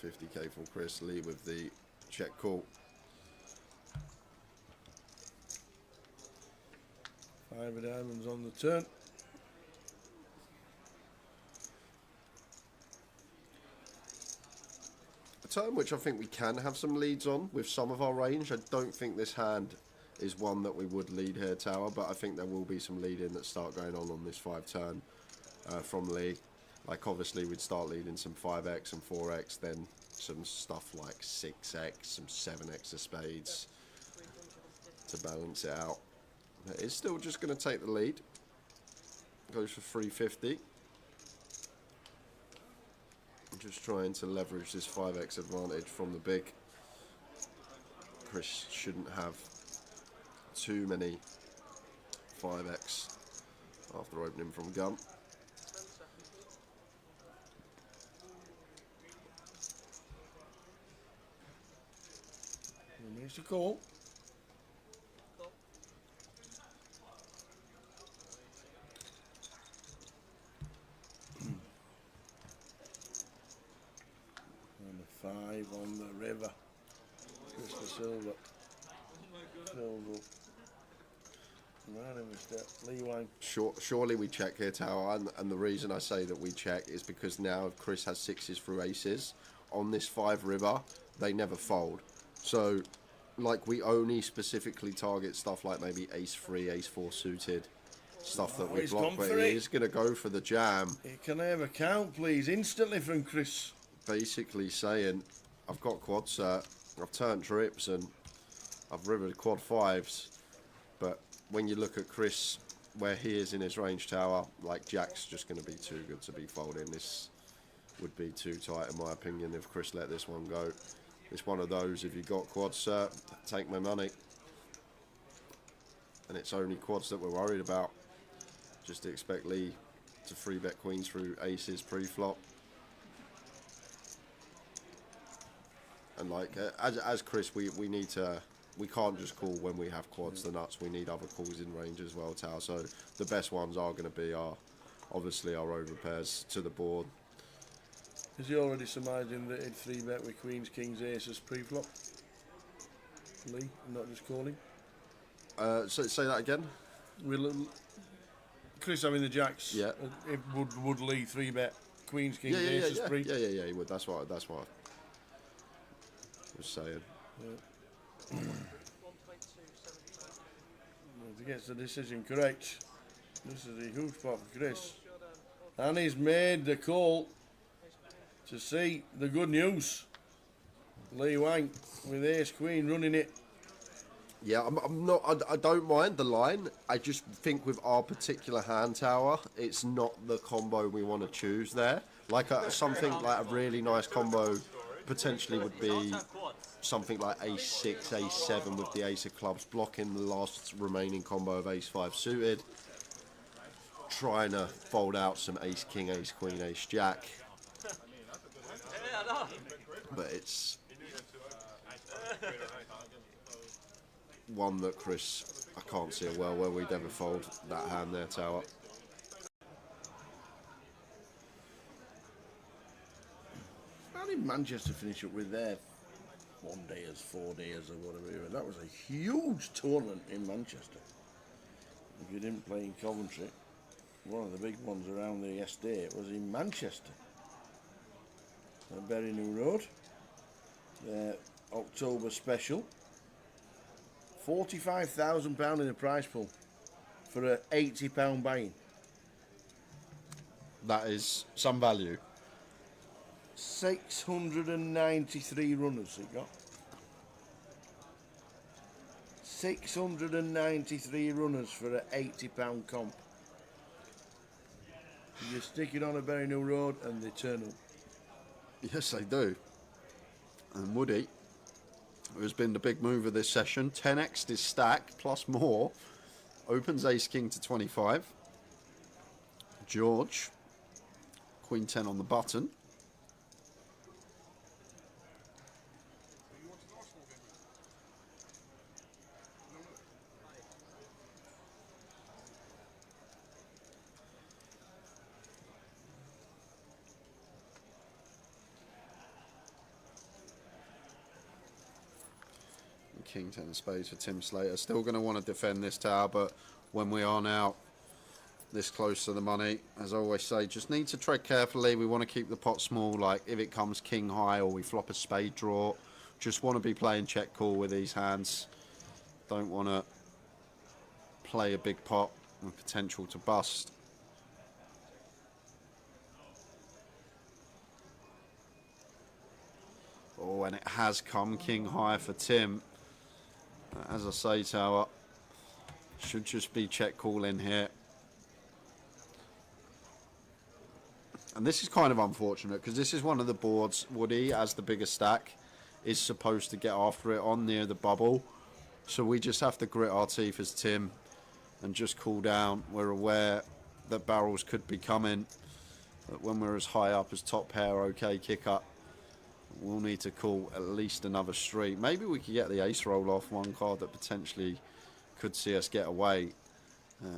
$50K from Chris. Lee with the check call. 5 of diamonds on the turn. A turn which I think we can have some leads on with some of our range. I don't think this hand is one that we would lead here, Tower, but I think there will be some lead-in that start going on this 5 turn from Lee. Like obviously we'd start leading some 5x and 4x, then some stuff like 6x, some 7x of spades to balance it out. It's still just going to take the lead. Goes for 350. I'm just trying to leverage this 5x advantage from the big. Chris shouldn't have too many 5x after opening from gun. Here's the call. And a 5 on the river. Chris the silver. Filled up. Lee Wang. Surely we check here, Tower, and the reason I say that we check is because now if Chris has 6s through aces on this 5 river, they never fold. So, like, we only specifically target stuff like maybe ace 3, ace 4 suited, stuff that we block, but he is going to go for the jam. Can I have a count, please, instantly from Chris? Basically saying, I've got quad cert, I've turned trips, and I've rivered quad 5s, but when you look at Chris, where he is in his range, Tower, like, Jack's just going to be too good to be folding. This would be too tight, in my opinion, if Chris let this one go. It's one of those, if you got quad cert, take my money. And it's only quads that we're worried about. Just expect Lee to 3-bet queens through aces pre-flop. And like, as Chris, we need to... We can't just call when we have quads the nuts. We need other calls in range as well, Tao. So the best ones are going to be obviously our over pairs to the board. Is he already surmising that he'd 3-bet with queens, kings, aces pre-flop? Lee, I'm not just calling. So say that again. Chris having the jacks. Yeah. Would Lee 3-bet queens, kings, aces pre? Yeah, he would. That's what I was saying. Yeah. If he gets the decision correct, this is a huge spot for Chris. And he's made the call to see the good news. Lee Wang with ace queen running it. Yeah, I don't mind the line. I just think with our particular hand, Tower, it's not the combo we want to choose there. Like something like a really nice combo potentially would be something like ace 6, ace 7 with the ace of clubs, blocking the last remaining combo of ace 5 suited, trying to fold out some ace king, ace queen, ace jack. But it's one that Chris, I can't see a world where we'd ever fold that hand there, Tower. How did Manchester finish up with their 1 days, 4 days or whatever? That was a huge tournament in Manchester. If you didn't play in Coventry, one of the big ones around the estate was in Manchester. At Berry New Road. Their October special. £45,000 in the prize pool for a £80 buy-in. That is some value. 693 runners it got. 693 runners for an £80 comp. You stick it on a Berry New Road and they turn up. Yes, they do. And Woody, who has been the big mover this session, 10x his stack plus more, opens ace king to 25. George, queen 10 on the button. King 10 of spades for Tim Slater. Still going to want to defend this tower, but when we are now this close to the money, as I always say, just need to tread carefully. We want to keep the pot small, like if it comes king high or we flop a spade draw, just want to be playing check call with these hands. Don't want to play a big pot with potential to bust. Oh, and it has come king high for Tim. As I say, Tower, should just be check call in here. And this is kind of unfortunate because this is one of the boards Woody, as the bigger stack, is supposed to get after it on near the bubble. So we just have to grit our teeth as Tim and just cool down. We're aware that barrels could be coming, but when we're as high up as top pair, okay, kick up. We'll need to call at least another street. Maybe we could get the ace roll off, one card that potentially could see us get away.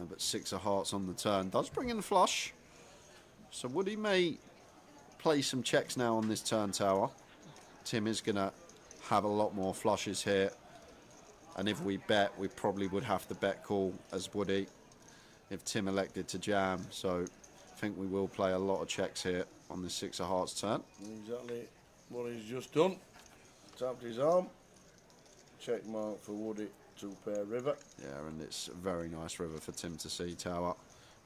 But 6 of hearts on the turn does bring in the flush. So Woody may play some checks now on this turn, Tower. Tim is going to have a lot more flushes here. And if we bet, we probably would have to bet call as Woody if Tim elected to jam. So I think we will play a lot of checks here on the 6 of hearts turn. Exactly what he's just done. Tapped his arm. Check mark for Woody, 2-pair river. Yeah, and it's a very nice river for Tim to see. Tower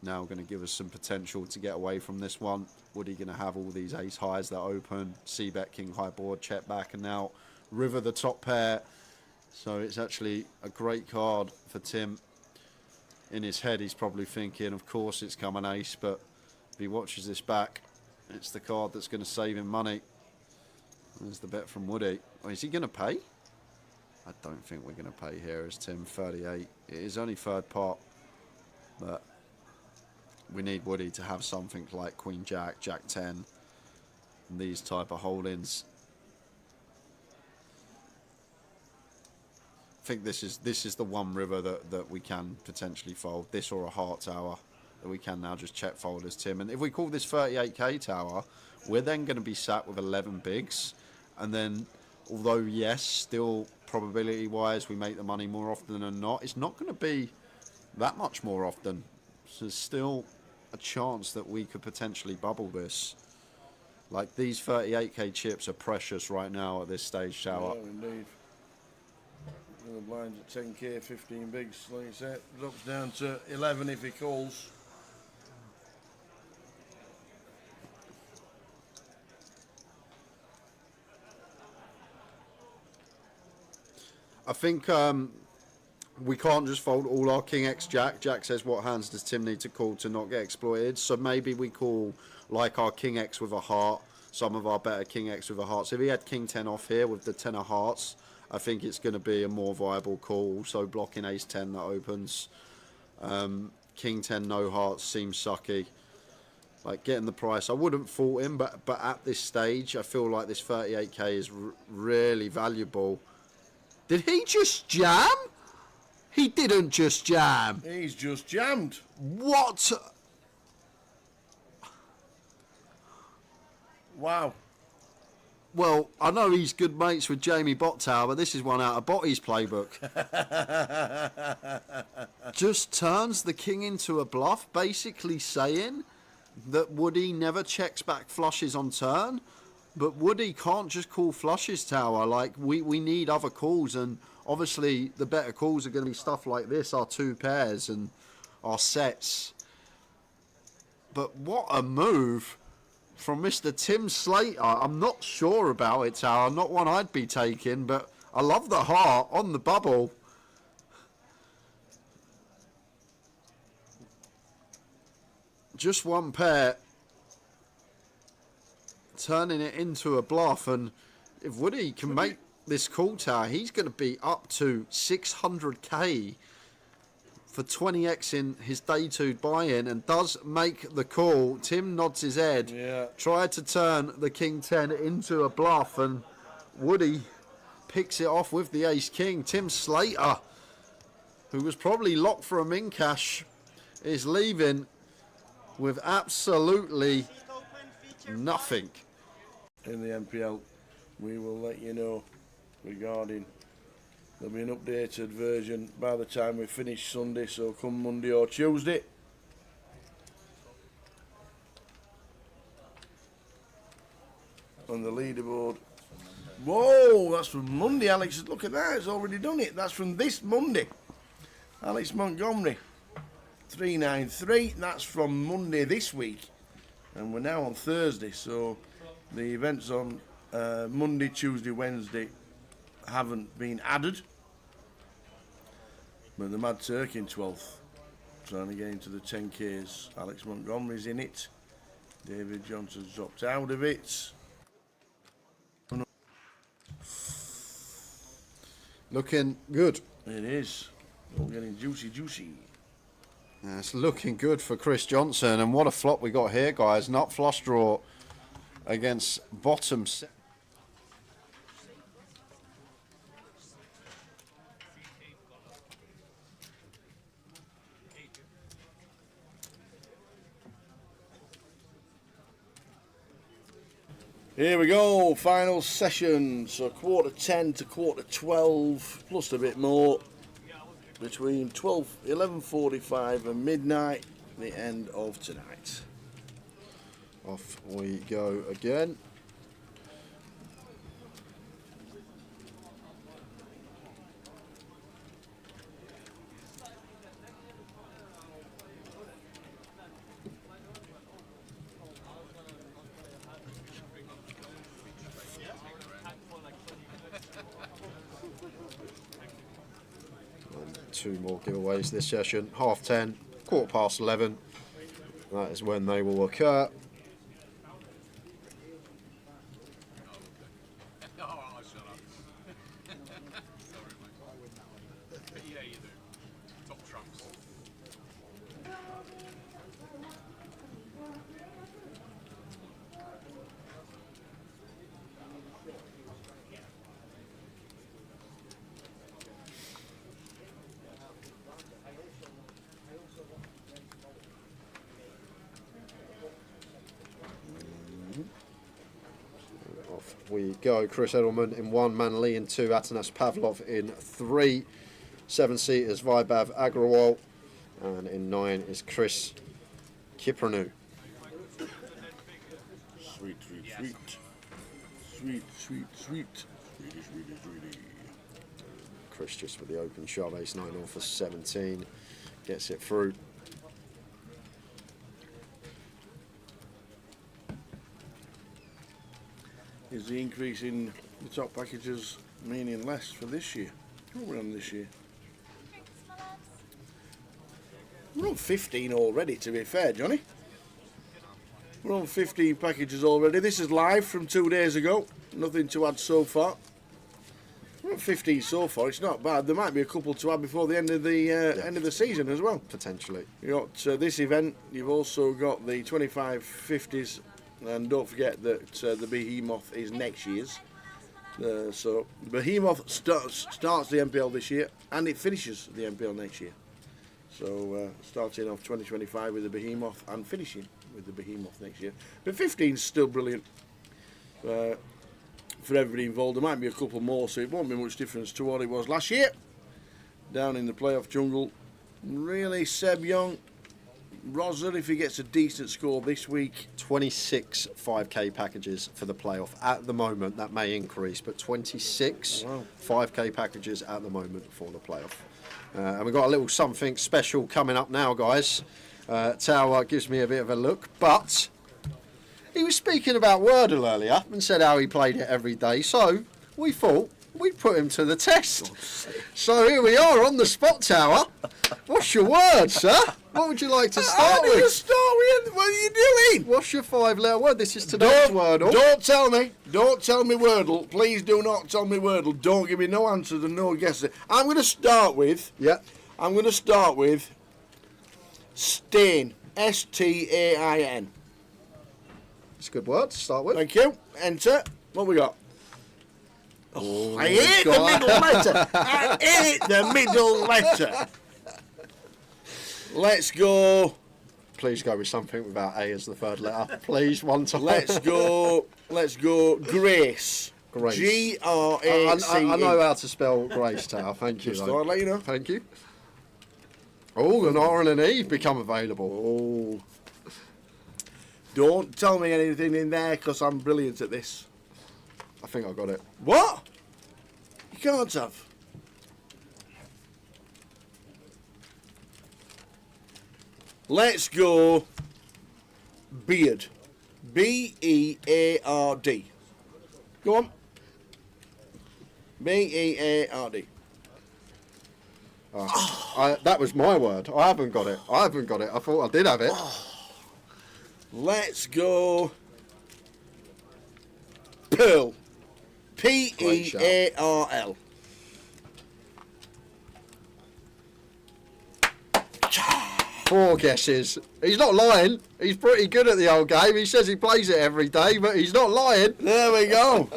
now going to give us some potential to get away from this one. Woody going to have all these ace highs that open. C-bet, king high board, check back, and now river the top pair. So it's actually a great card for Tim. In his head, he's probably thinking, of course it's come an ace, but if he watches this back, it's the card that's going to save him money. There's the bet from Woody. Oh, is he going to pay? I don't think we're going to pay here as Tim, 38. It is only third pot, but we need Woody to have something like Queen Jack, Jack 10, and these type of holdings. I think this is the one river that we can potentially fold. This or a heart tower that we can now just check fold as Tim. And if we call this 38k tower, we're then going to be sat with 11 bigs. And then, although yes, still probability wise we make the money more often than not, it's not going to be that much more often. So there's still a chance that we could potentially bubble this. Like, these 38k chips are precious right now at this stage, tower. Yeah, indeed. The blinds at 10k, 15 bigs, like you said. Drops down to 11 if he calls. I think we can't just fold all our King X Jack. Jack says, what hands does Tim need to call to not get exploited? So maybe we call like our King X with a heart, some of our better King X with a heart. So if he had King 10 off here with the 10 of hearts, I think it's going to be a more viable call. So blocking ace 10 that opens. King 10 no hearts seems sucky. Like, getting the price, I wouldn't fault him, but at this stage, I feel like this 38k is really valuable. Did he just jam? He didn't just jam. He's just jammed. What? Wow. Well, I know he's good mates with Jamie Bottow, but this is one out of Botty's playbook. Just turns the king into a bluff, basically saying that Woody never checks back flushes on turn, but Woody can't just call flushes, Tower. Like, we need other calls, and obviously the better calls are going to be stuff like this, our 2 pairs and our sets. But what a move from Mr. Tim Slater. I'm not sure about it, Tower. Not one I'd be taking, but I love the heart on the bubble. Just one pair. Turning it into a bluff, and if Woody can make this call, Tower, he's going to be up to 600k for 20x in his day 2 buy-in, and does make the call. Tim nods his head. Yeah. Tried to turn the king 10 into a bluff, and Woody picks it off with the ace king. Tim Slater, who was probably locked for a min cash, is leaving with absolutely nothing. In the MPL, we will let you know regarding. There'll be an updated version by the time we finish Sunday, so come Monday or Tuesday. On the leaderboard. Whoa, that's from Monday, Alex. Look at that, it's already done it. That's from this Monday. Alex Montgomery, 393. That's from Monday this week. And we're now on Thursday, so the events on Monday, Tuesday, Wednesday haven't been added, but the Mad Turkey in 12th, trying to get into the 10Ks. Alex Montgomery's in it. David Johnson's dropped out of it. Looking good. It is. All getting juicy. Yeah, it's looking good for Chris Johnson, and what a flop we got here, guys. Nut flush draw against bottom set. Here we go, final session. So 10:15 to 12:15, plus a bit more. Between 11:45 and midnight, the end of tonight. Off we go again. Two more giveaways this session. 10:30, 11:15. That is when they will occur. We go. Chris Edelman in 1, Manley in 2, Atanas Pavlov in 3, 7-seaters Vaibhav Agrawal, and in 9 is Chris Kipranu. Sweet, sweet, sweet. Sweet, sweet, sweet. Sweetie, sweetie, sweetie. Chris just with the open shove, ace 9 off for 17, gets it through. Is the increase in the top packages meaning less for this year? What we're on this year? We're on 15 already, to be fair, Johnny. We're on 15 packages already. This is live from 2 days ago. Nothing to add so far. We're on 15 so far. It's not bad. There might be a couple to add before the end of the end of the season as well. Potentially. You got this event. You've also got the 25-50s. And don't forget that the Behemoth is next year's. So Behemoth starts the MPL this year, and it finishes the MPL next year. So starting off 2025 with the Behemoth and finishing with the Behemoth next year. But 15 is still brilliant for everybody involved. There might be a couple more, so it won't be much difference to what it was last year. Down in the playoff jungle, really, Seb Young. Rozer, if he gets a decent score this week. 26 5k packages for the playoff at the moment. That may increase, but 26 5k packages at the moment for the playoff. And we've got a little something special coming up now, guys. Tower gives me a bit of a look, but he was speaking about Wordle earlier and said how he played it every day. So we thought we'd put him to the test. So here we are on the spot, Tower. What's your word, sir? What would you like to start with? What are you doing? What's your 5-letter word? This is today's Wordle. Don't tell me Wordle. Please do not tell me Wordle. Don't give me no answers and no guesses. I'm going to start with. Yeah. I'm going to start with Stain. Stain. It's a good word to start with. Thank you. Enter. What we got? Oh, I hate the middle letter. I hate the middle letter. Let's go. Please go with something without A as the third letter. Please, one time. Let's go. Grace. Grace. Grace. I know how to spell Grace, Tower. Thank you. Just thought I'd let you know. Thank you. Oh, an R and an E become available. Oh. Don't tell me anything in there because I'm brilliant at this. I think I got it. What? You can't have. Let's go beard. B-E-A-R-D. Go on. B-E-A-R-D. That was my word. I haven't got it. I thought I did have it. Let's go Pearl. P-E-A-R-L. 4 guesses. He's not lying. He's pretty good at the old game. He says he plays it every day, but he's not lying. There we go.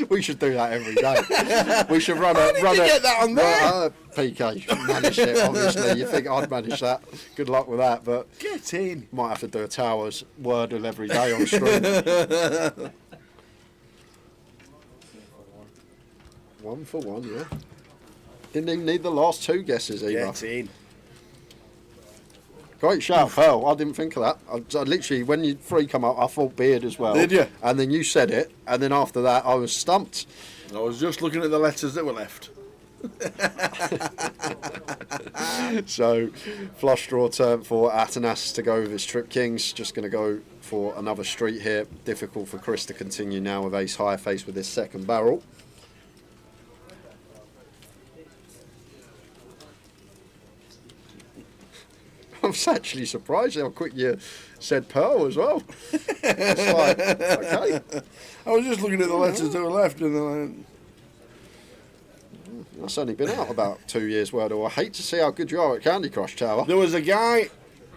We should do that every day. We should run How did you get that on there? PK managed it, obviously. You think I'd manage that? Good luck with that, but get in. Might have to do a Towers Wordle every day on stream. 1 for 1, yeah. Didn't even need the last 2 guesses either. Get in. Great shout, Pearl. I didn't think of that. I literally, when you 3 come up, I thought beard as well. Did you? And then you said it, and then after that, I was stumped. I was just looking at the letters that were left. So, flush draw turn for Atanas to go with his Trip Kings. Just going to go for another street here. Difficult for Chris to continue now with ace high face with his second barrel. I was actually surprised how quick you said Pearl as well. It's like, okay. I was just looking at the letters that were left, and then that's only been out about 2 years' Wordle. I hate to see how good you are at Candy Crush Tower. There was a guy,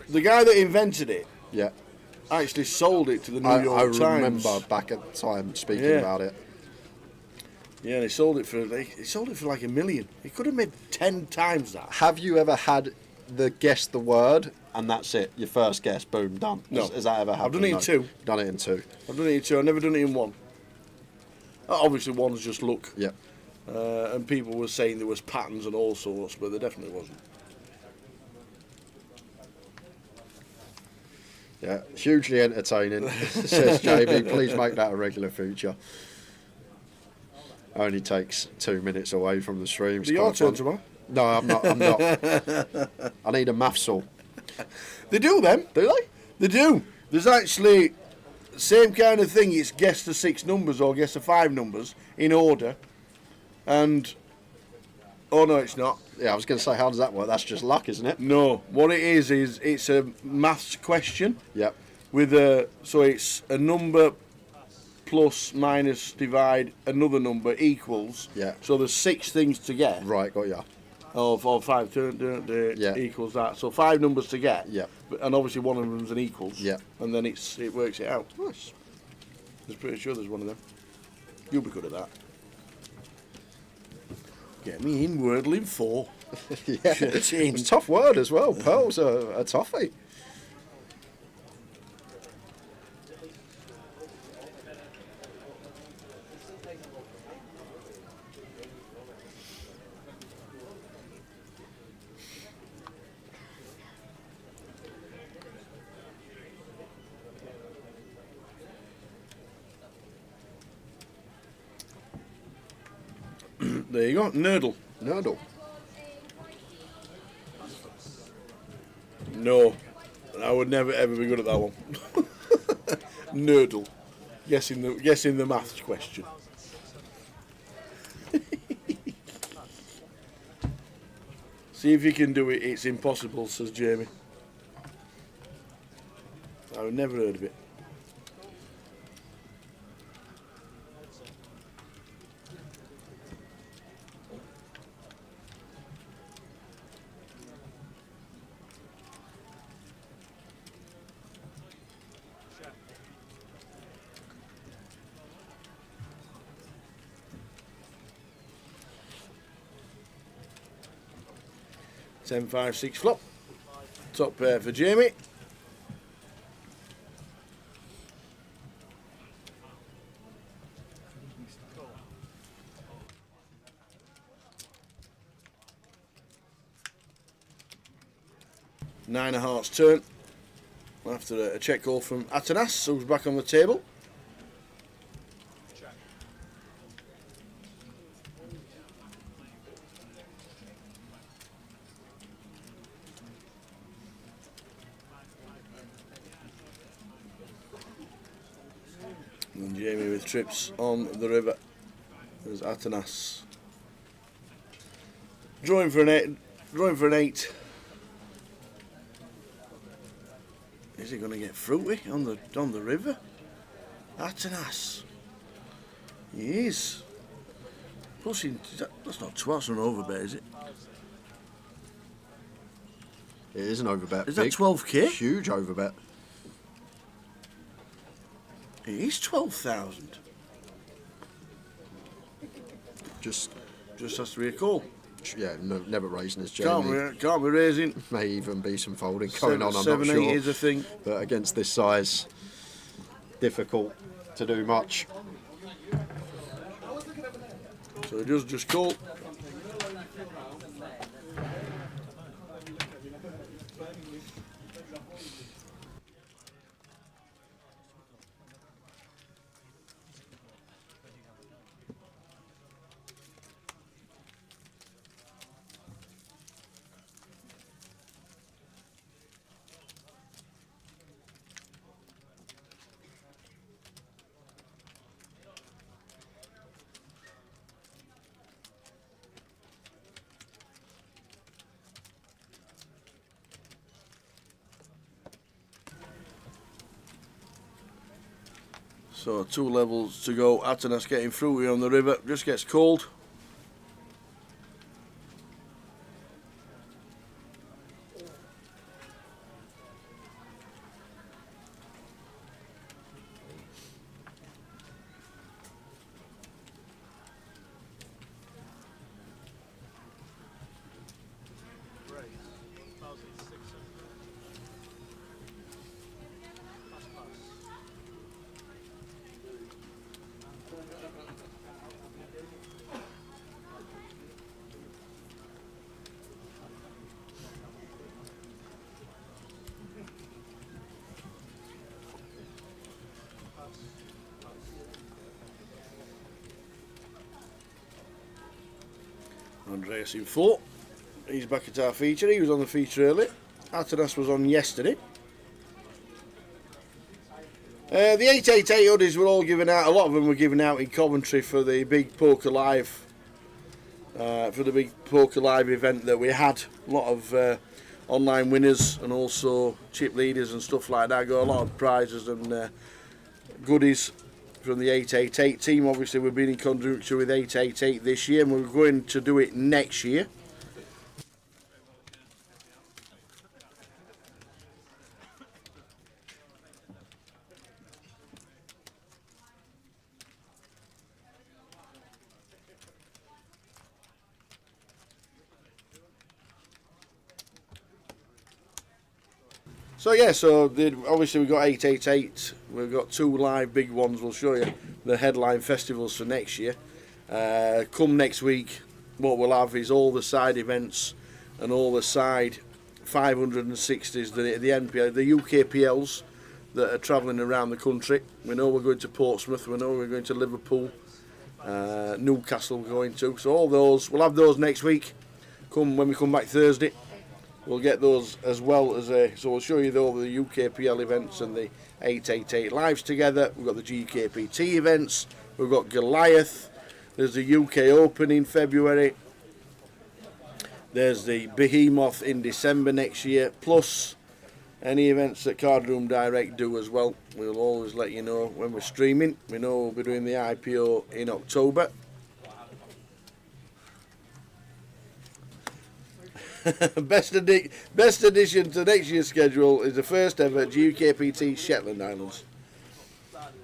the guy that invented it. Yeah. Actually sold it to the New York Times. I remember back at the time speaking about it. Yeah, they sold it for like $1 million. He could have made 10 times that. Have you ever had guess the word and that's it? Your first guess, boom, done. No. Has that ever happened? I've done it in 2. Done it in 2. I've done it in 2. I've never done it in 1. Obviously, 1's just luck. Yeah. And people were saying there was patterns and all sorts, but there definitely wasn't. Yeah, hugely entertaining, says Jamie. Please make that a regular feature. Only takes 2 minutes away from the stream. Is it your turn tomorrow? No, I'm not. I'm not. I need a math saw. They do them. Do they? They do. There's actually same kind of thing. It's guess the 6 numbers or guess the 5 numbers in order. And oh no, it's not. Yeah, I was going to say, how does that work? That's just luck, isn't it? No. What it is it's a maths question. Yep. With so it's a number plus minus divide another number equals. Yeah. So there's 6 things to get. Right, got ya. Or 5 equals that. So 5 numbers to get. Yeah. And obviously one of them's an equals. Yeah. And then it works it out. Nice. I'm pretty sure there's one of them. You'll be good at that. Get me in Wordling 4. Yeah. It's a tough word as well. Pearl's a toughie. There you go, Nerdle. Nerdle. No, I would never ever be good at that one. Nerdle. Guessing the maths question. See if you can do it. It's impossible, says Jamie. I've never heard of it. Ten, 5, 6 flop. Top pair for Jamie. Nine of Hearts turn. After a check call from Atanas, who's back on the table. And Jamie with trips on the river. There's Atanas. Drawing for an 8. Drawing for an 8. Is he going to get fruity on the river? Atanas. He is. Plus, that's not 12, that's an overbet, is it? It is an overbet. Is that 12k? Huge overbet. It is 12,000. just has to be a call. Yeah, never raising his journey. Can't be raising. May even be some folding going on. I'm seven, not sure. 8 is a thing. But against this size, difficult to do much. So he does just call. So 2 levels to go. Atanas getting through here on the river. Just gets cold. Andreas in 4. He's back at our feature. He was on the feature earlier. Atanas was on yesterday. The 888 hoodies were all given out. A lot of them were given out in Coventry for the big Poker Live. For the big Poker Live event that we had. A lot of online winners and also chip leaders and stuff like that. Got a lot of prizes and goodies from the 888 team. Obviously we've been in conjunction with 888 this year and we're going to do it next year. So yeah, obviously we've got 888, we've got 2 live big ones. We'll show you the headline festivals for next year. Come next week, what we'll have is all the side events and all the side 560s, the NPL, the UKPLs that are travelling around the country. We know we're going to Portsmouth, we know we're going to Liverpool, Newcastle we're going to. So all those, we'll have those next week. When we come back Thursday. We'll get those as well as so we'll show you all the UKPL events and the 888 lives together. We've got the GUKPT events, we've got Goliath, there's the UK Open in February, there's the Behemoth in December next year, plus any events that Card Room Direct do as well. We'll always let you know when we're streaming. We know we'll be doing the IPO in October. Best addition to next year's schedule is the first ever GUKPT Shetland Islands.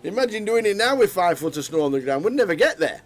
Imagine doing it now with 5 foot of snow on the ground. We'd never get there.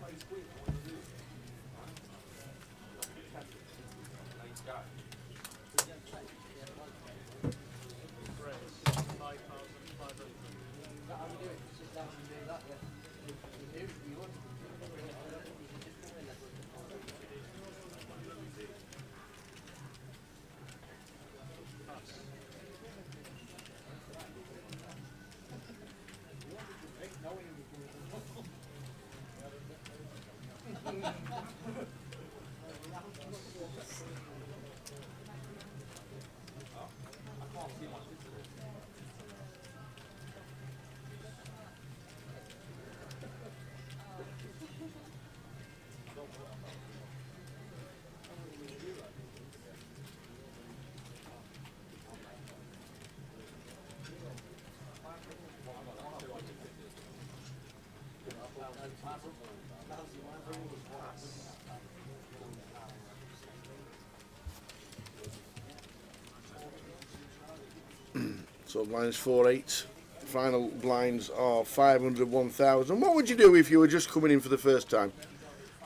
So blinds 4-8. Final blinds are 500, 1,000. What would you do if you were just coming in for the first time?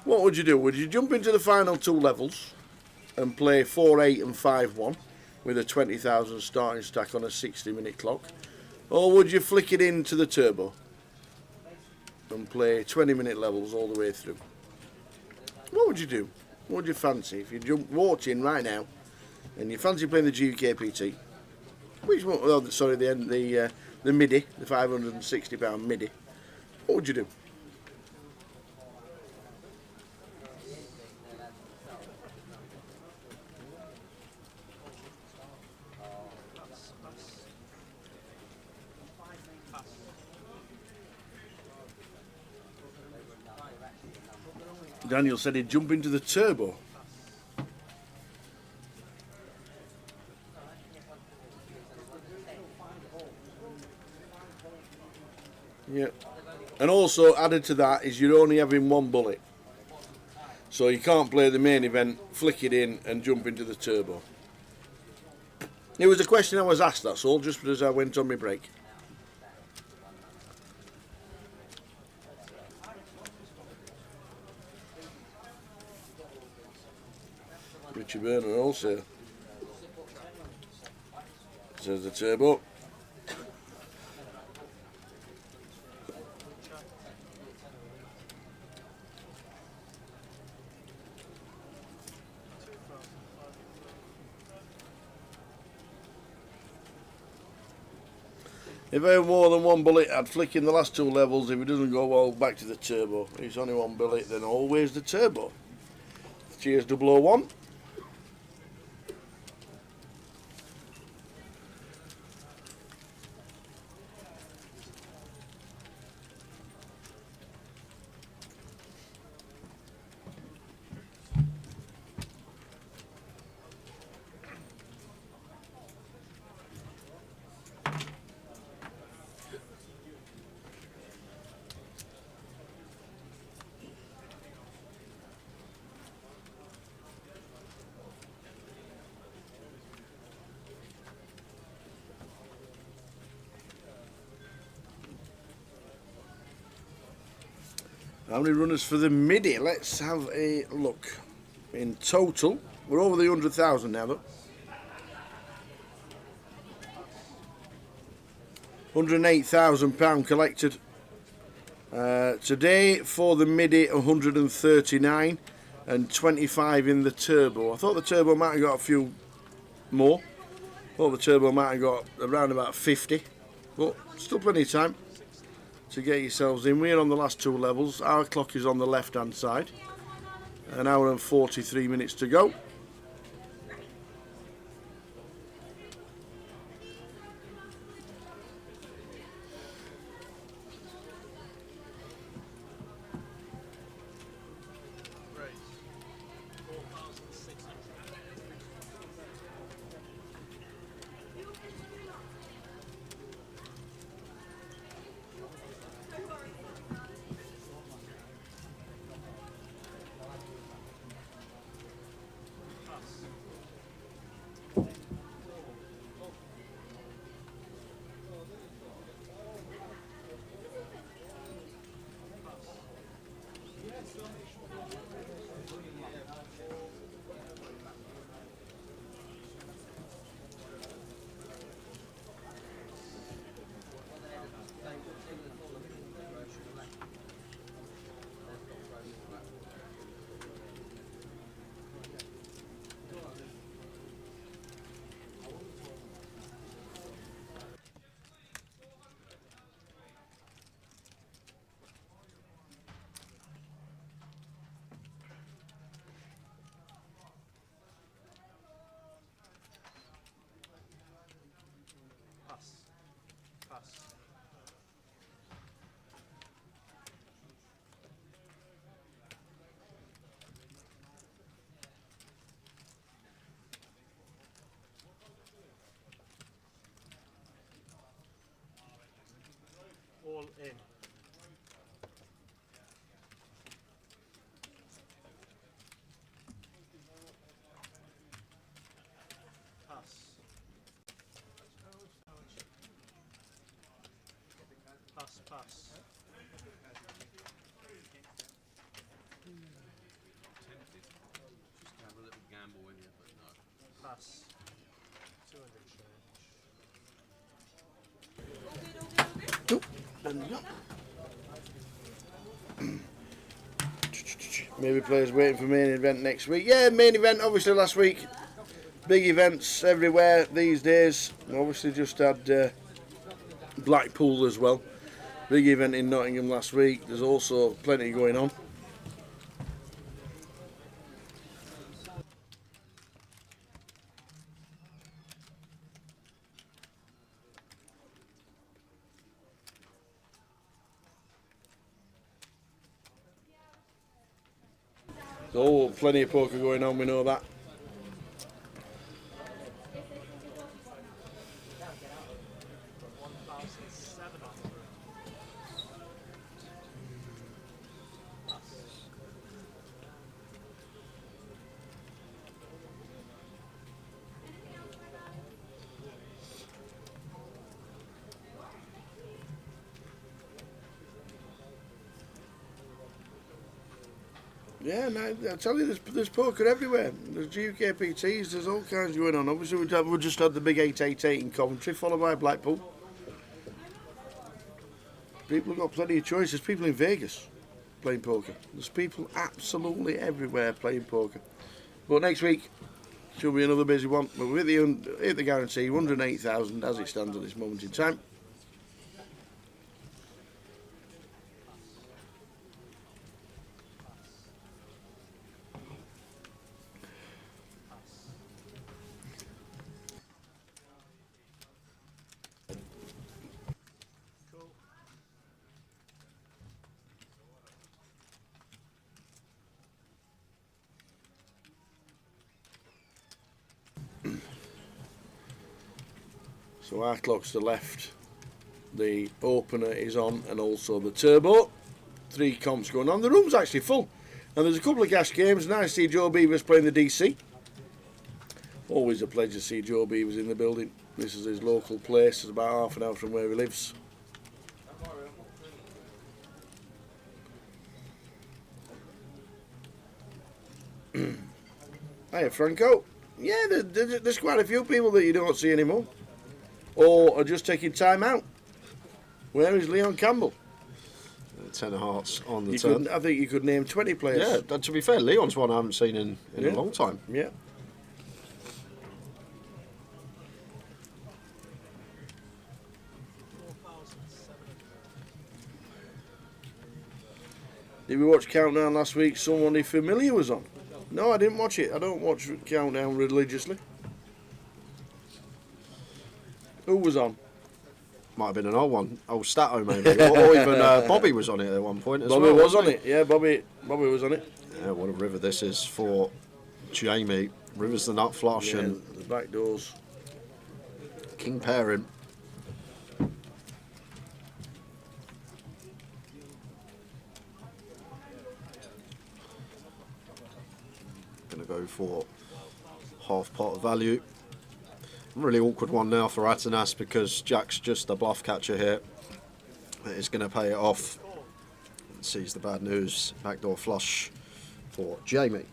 What would you do? Would you jump into the final 2 levels and play 4-8 and 5-1 with a 20,000 starting stack on a 60-minute clock? Or would you flick it into the turbo and play 20-minute levels all the way through? What would you do? What would you fancy if you walked in right now and you fancy playing the GUKPT? Which one? Oh, sorry, the Midi, the £560 Midi. What would you do? Daniel said he'd jump into the turbo. Yeah. And also added to that is you're only having 1 bullet. So you can't play the main event, flick it in and jump into the turbo. It was a question I was asked, that's all, just as I went on my break. Richie Burner also says the turbo. If I have more than 1 bullet, I'd flick in the last 2 levels. If it doesn't go well, back to the turbo. If it's only 1 bullet, then always the turbo. Cheers, 001. How many runners for the Midi? Let's have a look. In total, we're over the 100,000 now, though. £108,000 collected. Today for the Midi, 139 and 25 in the turbo. I thought the turbo might have got a few more. I thought the turbo might have got around about 50, but still plenty of time to get yourselves in. We're on the last 2 levels. Our clock is on the left hand side. An hour and 43 minutes to go. All in. Pass. Pass, pass. gamble in here, but no. Plus 200 change. Maybe players waiting for main event next week. Yeah, main event obviously last week. Big events everywhere these days. Obviously just had Blackpool as well. Big event in Nottingham last week. There's also plenty going on. There's plenty of poker going on, we know that. Yeah, no, I tell you, there's poker everywhere. There's GUKPTs, there's all kinds going on. Obviously, we just had the big 888 in Coventry, followed by Blackpool. People have got plenty of choices. People in Vegas playing poker. There's people absolutely everywhere playing poker. But next week should be another busy one. But we're hit the guarantee, 108,000 as it stands at this moment in time. So our clock's to the left, the opener is on, and also the turbo. 3 comps going on. The room's actually full, and there's a couple of cash games. Nice to see Joe Beavers playing the DC. Always a pleasure to see Joe Beavers in the building. This is his local place. It's about half an hour from where he lives. Hiya, Franco. Yeah, there's quite a few people that you don't see anymore, or are just taking time out. Where is Leon Campbell? 10 of hearts on the turn. I think you could name 20 players. Yeah, to be fair, Leon's one I haven't seen in a long time. Yeah. Did we watch Countdown last week? Somebody familiar was on. No, I didn't watch it. I don't watch Countdown religiously. Who was on? Might have been an old one. Old Stato maybe. or even Bobby was on it at one point as Bobby well. Bobby was on it. Yeah, Bobby was on it. Yeah, what a river this is for Jamie. River's the nut flush and the back doors. King pairing. Gonna go for half pot of value. Really awkward one now for Atanas because Jack's just a bluff catcher here. It's going to pay it off. Sees the bad news. Backdoor flush for Jamie.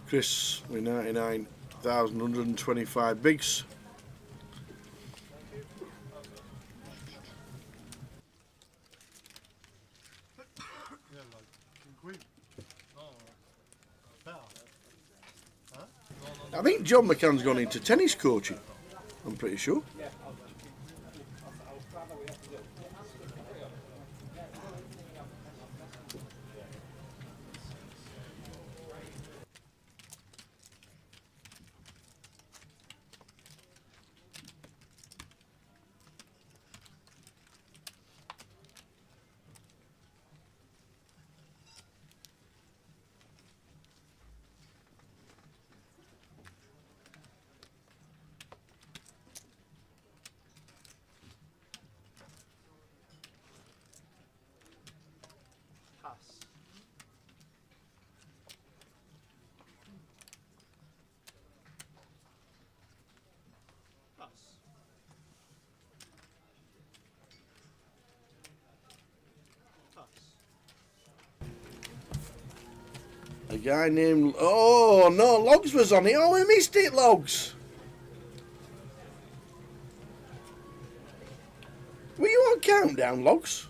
Chris with 99,125 bigs. I think John McCann's gone into tennis coaching. I'm pretty sure. A guy named... Oh, no, Logs was on it. Oh, we missed it, Logs. Were you on Countdown, Logs?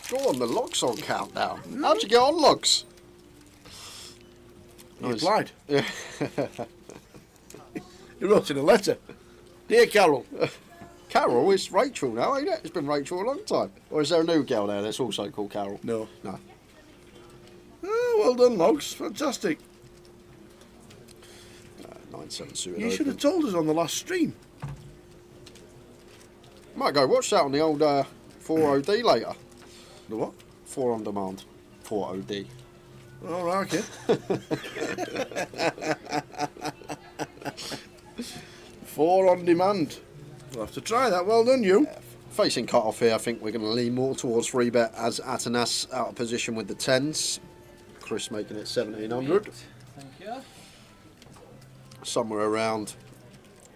Go on, the Logs on Countdown. How'd you get on, Logs? He applied. Yeah. He wrote in a letter. Dear Carol. Carol, it's Rachel now, ain't it? It's been Rachel a long time. Or is there a new girl there that's also called Carol? No. No. Oh, well done, Logs. Fantastic. 9-7 suited You open. should have told us on the last stream. Might go watch that on the old 4OD later. The what? 4 on demand. 4OD. All right, okay. 4 on demand. We'll have to try that. Well done, you. Facing cut off here, I think we're going to lean more towards free bet as Atanas out of position with the 10s. Chris making it 1700. Thank you. Somewhere around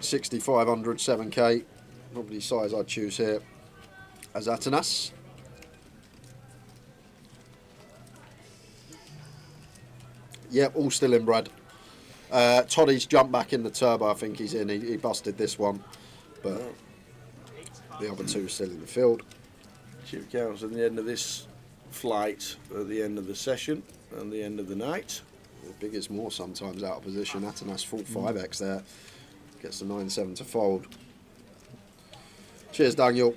6,500, 7k. Probably size I'd choose here as Atanas. Yep, all still inbred. Toddy's jumped back in the turbo. I think he's in. He busted this one, but the other two are still in the field. Chip counts at the end of this flight, at the end of the session, and the end of the night. The big is more sometimes out of position. Atanas full 5x there. Gets the 9-7 to fold. Cheers, Daniel.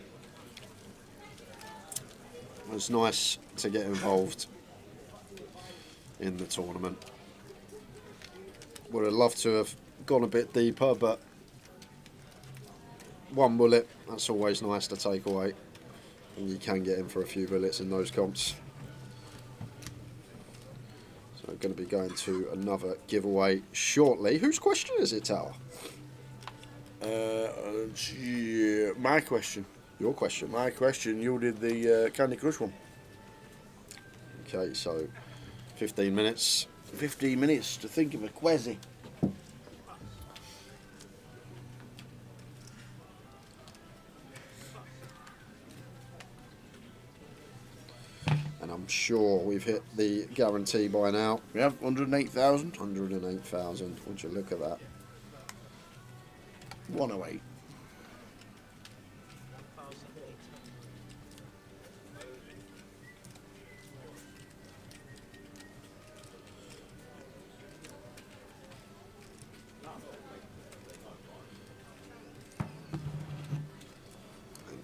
It was nice to get involved in the tournament. Would have loved to have gone a bit deeper, but one bullet, that's always nice to take away. And you can get in for a few bullets in those comps. So I'm going to be going to another giveaway shortly. Whose question is it, Tower? My question. Your question? My question. You did the Candy Crush one. Okay, so 15 minutes. 15 minutes to think of a quasi. And I'm sure we've hit the guarantee by now. We have 108,000. 108,000. Would you look at that? 108.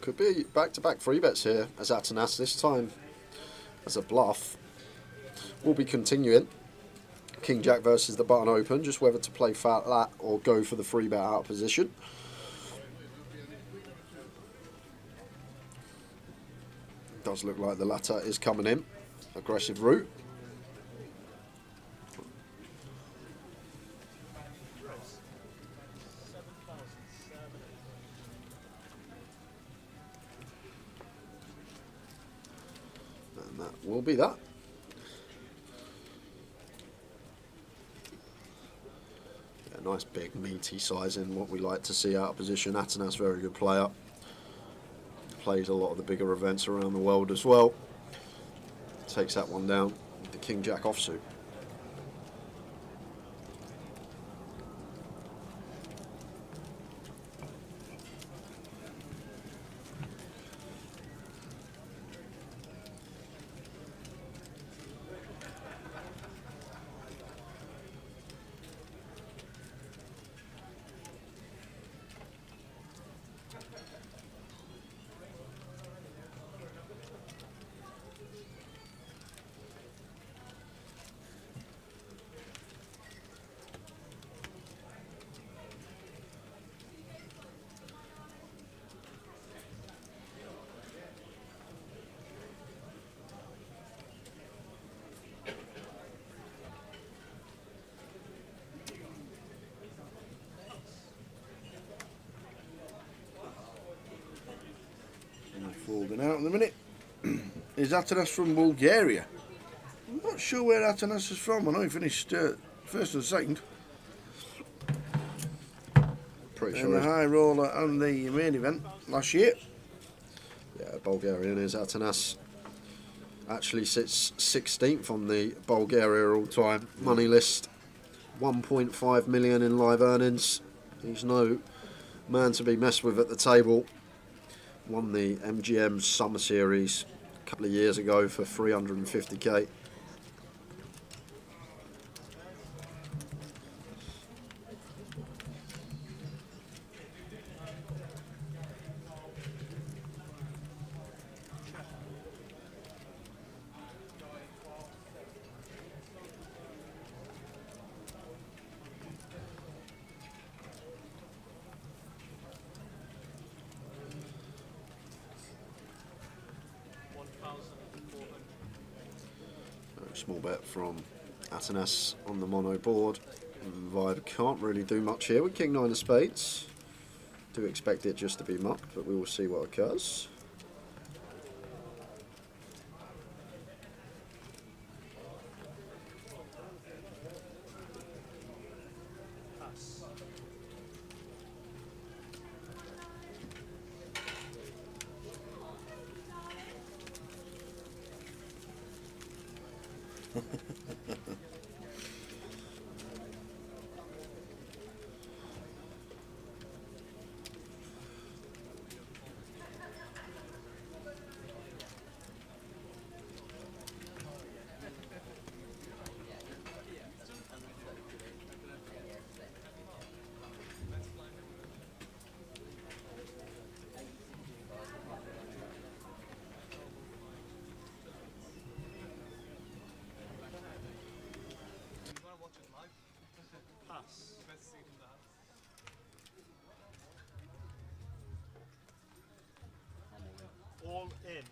Could be back-to-back free bets here as Atanas, this time as a bluff. We'll be continuing. King Jack versus the button open, just whether to play fat lat or go for the free bet out of position. Does look like the latter is coming in. Aggressive route. Will be that. Yeah, nice big meaty size in what we like to see out of position. Atanas, very good player. Plays a lot of the bigger events around the world as well. Takes that one down with the King Jack offsuit. Folding out in a minute. Is Atanas from Bulgaria? I'm not sure where Atanas is from. I know he finished first and second. pretty And sure. the high roller on the main event last year. Yeah, Bulgarian is Atanas. Actually sits 16th on the Bulgaria all-time money list. 1.5 million in live earnings. He's no man to be messed with at the table. Won the MGM Summer Series a couple of years ago for 350k. Small bet from Atanas on the mono board. Vibe can't really do much here with King 9 of spades. Do expect it just to be mucked, but we will see what occurs. All in.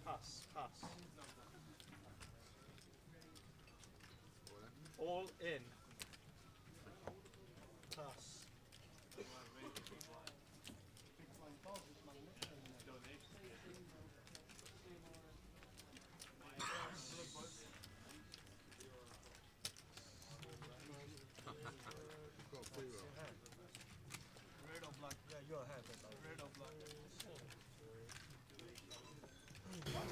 Pass, pass. All in. Pass. Red or black? Yeah, you're ahead. Red or black?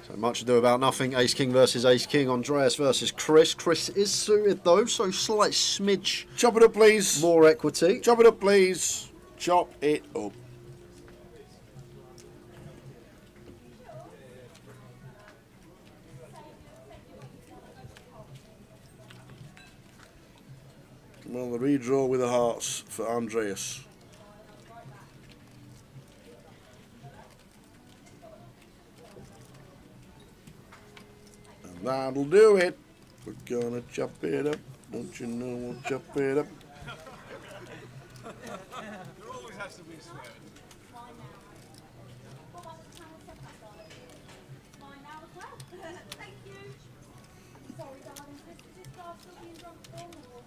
So much ado about nothing. Ace King versus Ace King. Andreas versus Chris. Chris is suited though, so slight smidge. Chop it up, please. More equity. Chop it up, please. Chop it up. Well, the redraw with the hearts for Andreas. And that'll do it. We're gonna chop it up. Don't you know we'll chop it up? There always has to be swearing. Thank you. Sorry, darling. Is this glass still being drunk from or?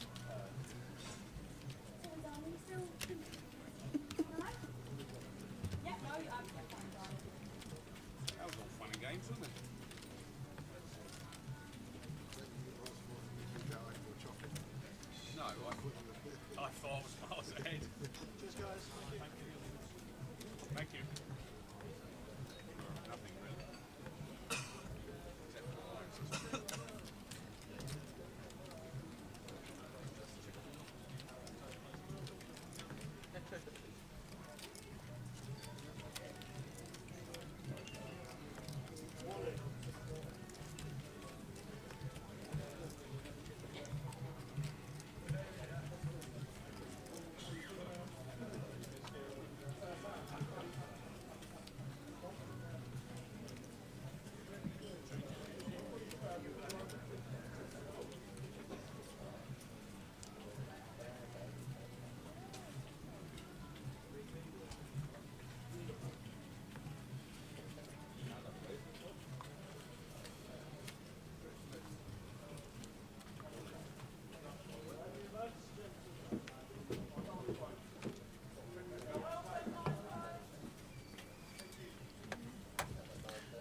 Sorry, darling. Still. Alright? Yeah, no, I'm fine, darling. That was all fun and games, wasn't it? No, I thought I was miles ahead. Cheers, guys. Thank you. Thank you. Nothing really.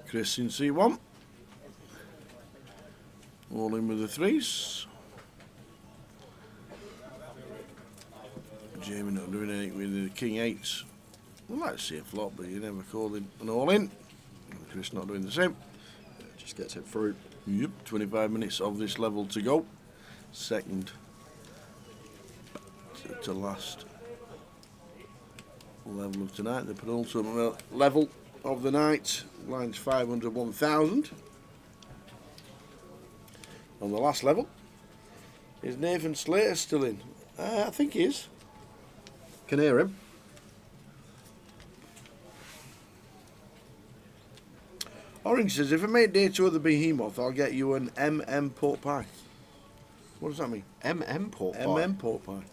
Chris in C1. All in with the threes. Jamie not doing anything with the king eights. I'd like to see a flop, but you never call it an all in. Chris not doing the same. Just gets it through. Yep, 25 minutes of this level to go. Second to last level of tonight. The penultimate level of the night. Lines 500, 1000. On the last level. Is Nathan Slater still in? I think he is. Can hear him. Orange says, if I make day 2 of the Behemoth, I'll get you an MM pork pie. What does that mean? MM pork pie? MM pork pie.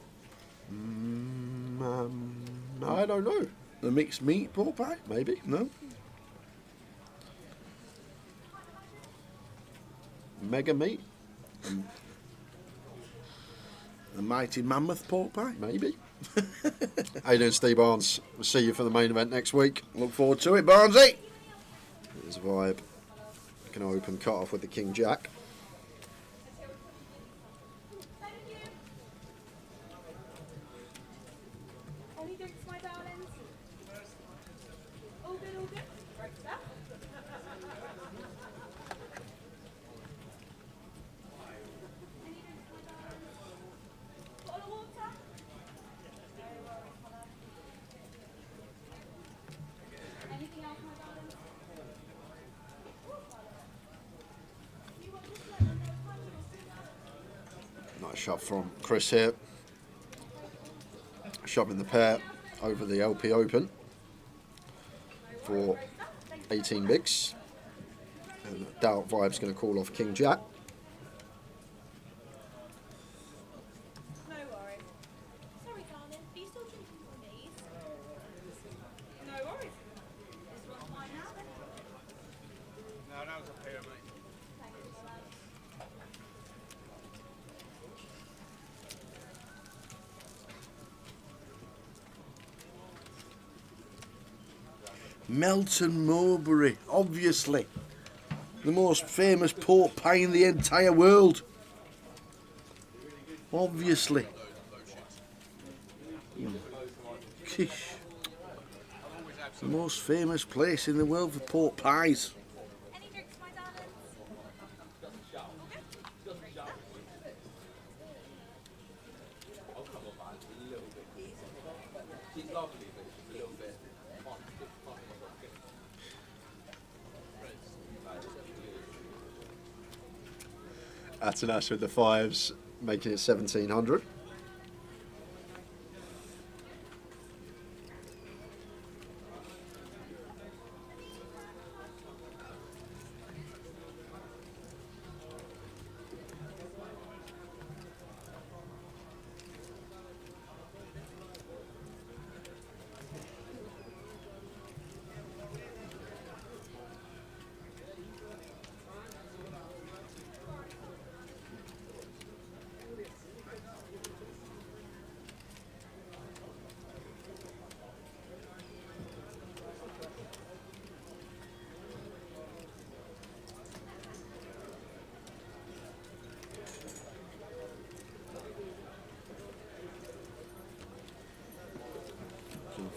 I don't know. The mixed meat pork pie? Maybe. No? Mega meat? The mighty mammoth pork pie? Maybe. How you doing, Steve Barnes? We'll see you for the main event next week. Look forward to it, Barnesy. There's a vibe. Going to open cut off with the King Jack. Any drinks, my darlings? All good, all good. Great stuff. Any drinks, my darlings? Bottle of water? Anything else, my darlings? Nice shove from Chris here. Shoving the pair over the LP Open for 18 bigs. And Doubt Vibe's going to call off King Jack. No worries. Sorry, darling. Are you still drinking from these? No worries. This one's mine now, then. No, that was up here, mate. Thank you, my love. Melton Mowbray, obviously. The most famous pork pie in the entire world. Obviously. Kish. The most famous place in the world for pork pies. Any drinks, my darlings? Atanas with the fives, making it 1700.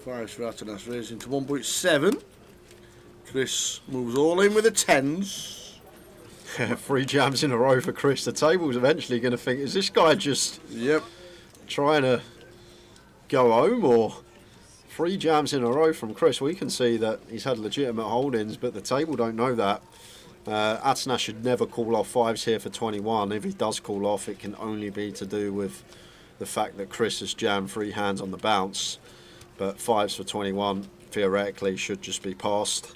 Fives for Atanas raising to 1.7. Chris moves all in with the tens. 3 jams in a row for Chris. The table's eventually going to think, is this guy just trying to go home, or 3 jams in a row from Chris? We can see that he's had legitimate holdings, but the table don't know that. Atanas should never call off fives here for 21. If he does call off, it can only be to do with the fact that Chris has jammed 3 hands on the bounce. But fives for 21 theoretically should just be passed.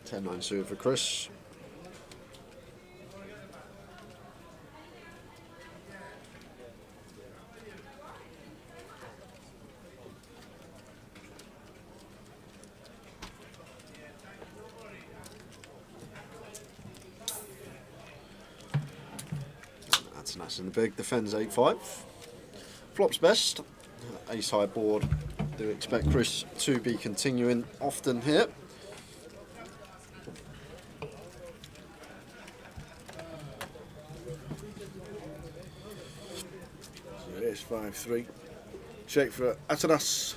10-9 suited for Chris. That's in the big, defends 8-5. Flops best. Ace high board. Do expect Chris to be continuing often here. So Ace 5-3. Check for Atanas.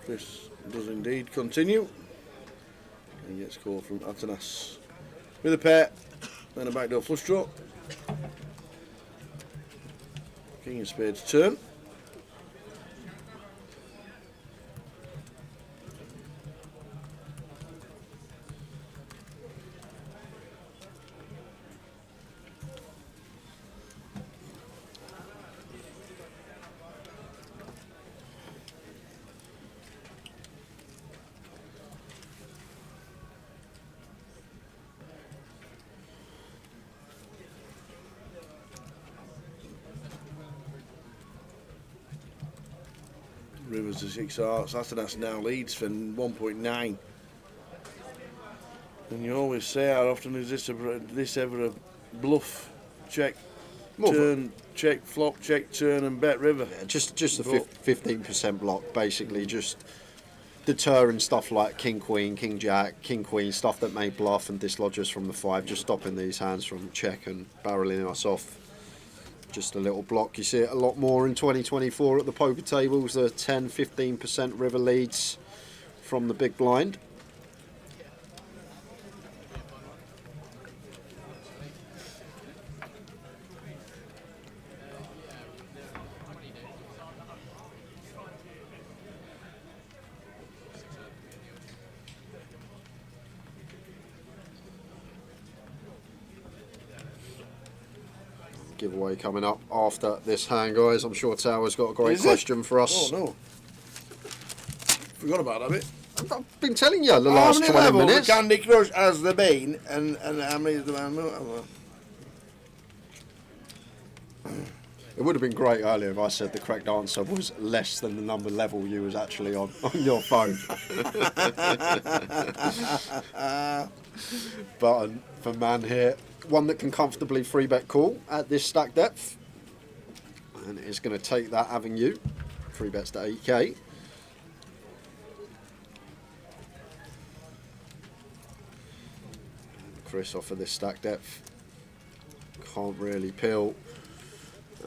Chris does indeed continue. And gets called from Atanas. With a pair. Then a backdoor flush draw. King of Spades turn. Rivers to 6 hearts. Atanas now leads for 1.9. And you always say, how often is this ever a bluff? Check, turn, check, flop, check, turn, and bet river. Yeah, just a 15% block, basically, just deterring stuff like king, queen, king, jack, king, queen, stuff that may bluff and dislodge us from the 5, just stopping these hands from check and barreling us off. Just a little block. You see it a lot more in 2024 at the poker tables. The 10-15% river leads from the big blind. Giveaway coming up after this hand, guys. I'm sure Tower's got a great question for us. Oh no, forgot about that bit. I've been telling you the last 20 minutes. Candy Crush has there been, and how many is the man? It would have been great earlier if I said the correct answer was less than the number level you was actually on your phone. Button for man here. One that can comfortably 3-bet call at this stack depth. And it's going to take that avenue. 3 bets to 8k. Chris off of this stack depth. Can't really peel.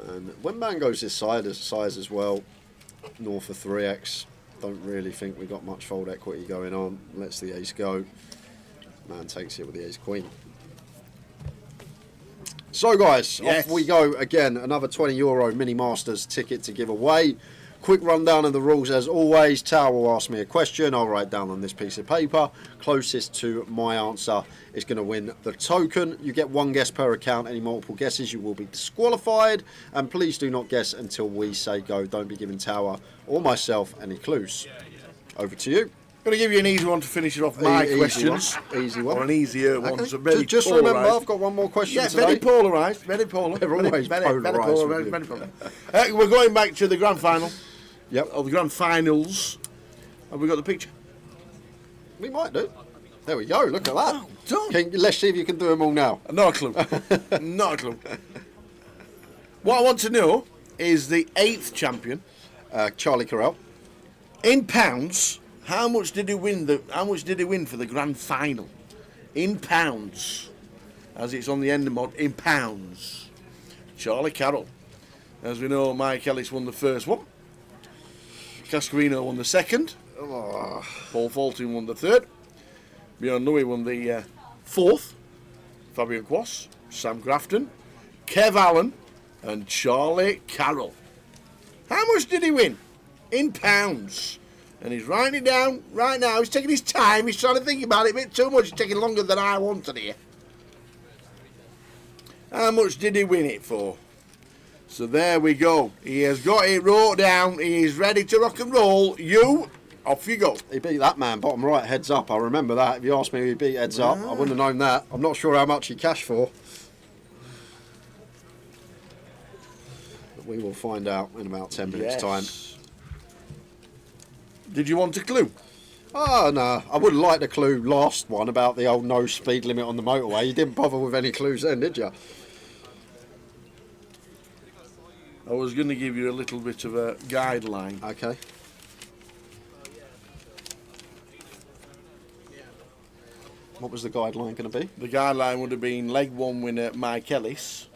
And when man goes this size as well, north of 3x, don't really think we got much fold equity going on. Lets the ace go. Man takes it with the ace queen. So guys, off we go again. Another €20 Mini Masters ticket to give away. Quick rundown of the rules as always. Tower will ask me a question. I'll write down on this piece of paper. Closest to my answer is going to win the token. You get 1 guess per account. Any multiple guesses you will be disqualified. And please do not guess until we say go. Don't be giving Tower or myself any clues. Over to you. I'm going to give you an easy one to finish it off my questions. Easy one. Or an easier one. Okay. So very just remember, I've got one more question today. Very polarised. Very polarised. They're always polarised. We're going back to the grand final. Yep. Or the grand finals. Have we got the picture? We might do. There we go. Look at that. Let's see if you can do them all now. Not a clue. Not a clue. What I want to know is the 8th champion, Charlie Carell. In pounds. How much did he win? How much did he win for the grand final? In pounds, as it's on the end of mod. In pounds. Charlie Carroll. As we know, Mike Ellis won the first one. Cascarino won the second. Paul Fulton won the third. Bjorn Louis won the fourth. Fabian Quass, Sam Grafton, Kev Allen, and Charlie Carroll. How much did he win? In pounds. And he's writing it down right now. He's taking his time. He's trying to think about it a bit too much. It's taking longer than I wanted here. How much did he win it for? So there we go. He has got it wrote down. He is ready to rock and roll. You Off you go. He beat that man, bottom right, heads up. I remember that. If you asked me who he beat heads up, I wouldn't have known that. I'm not sure how much he cashed for. But we will find out in about 10 minutes' time. Did you want a clue? Oh, no. I would have liked a clue last one about the old no speed limit on the motorway. You didn't bother with any clues then, did you? I was going to give you a little bit of a guideline. Okay. What was the guideline going to be? The guideline would have been leg one winner Mike Ellis,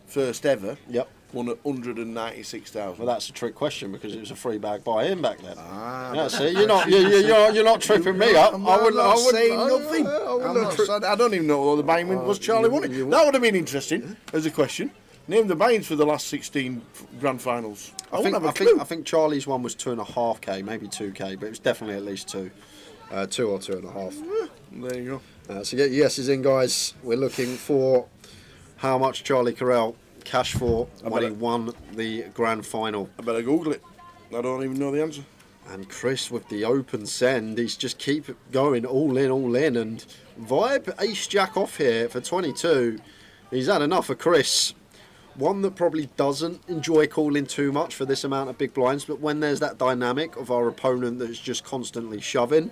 first ever. Yep. Won at 196,000. Well, that's a trick question because it was a free bag buy in back then. Ah, yeah, see, you're not tripping me up. I'm not saying nothing. I don't even know what the buying was. Charlie won it. That would have been interesting as a question. Name the buy-ins for the last 16 grand finals. I think Charlie's one was 2.5k, maybe 2k, but it was definitely at least 2 or 2.5. There you go. So get your yeses in, guys. We're looking for how much Charlie Carell cashed for when he won the grand final. I better Google it. I don't even know the answer. And Chris with the open send, he's just keep going all in, and Vibe ace jack off here for 22. He's had enough for Chris. One that probably doesn't enjoy calling too much for this amount of big blinds, but when there's that dynamic of our opponent that's just constantly shoving,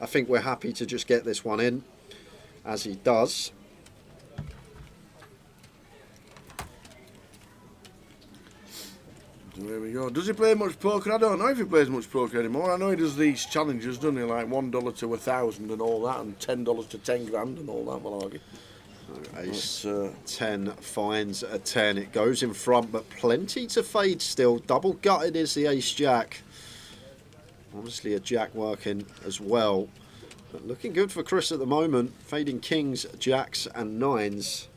I think we're happy to just get this one in, as he does. There we go. Does he play much poker? I don't know if he plays much poker anymore. I know he does these challenges, doesn't he? Like $1 to 1,000 and all that, and $10 to 10 grand and all that malarkey. Ace 10 finds a 10. It goes in front, but plenty to fade still. Double gutted is the ace jack. Obviously a jack working as well. But looking good for Chris at the moment. Fading kings, jacks and nines.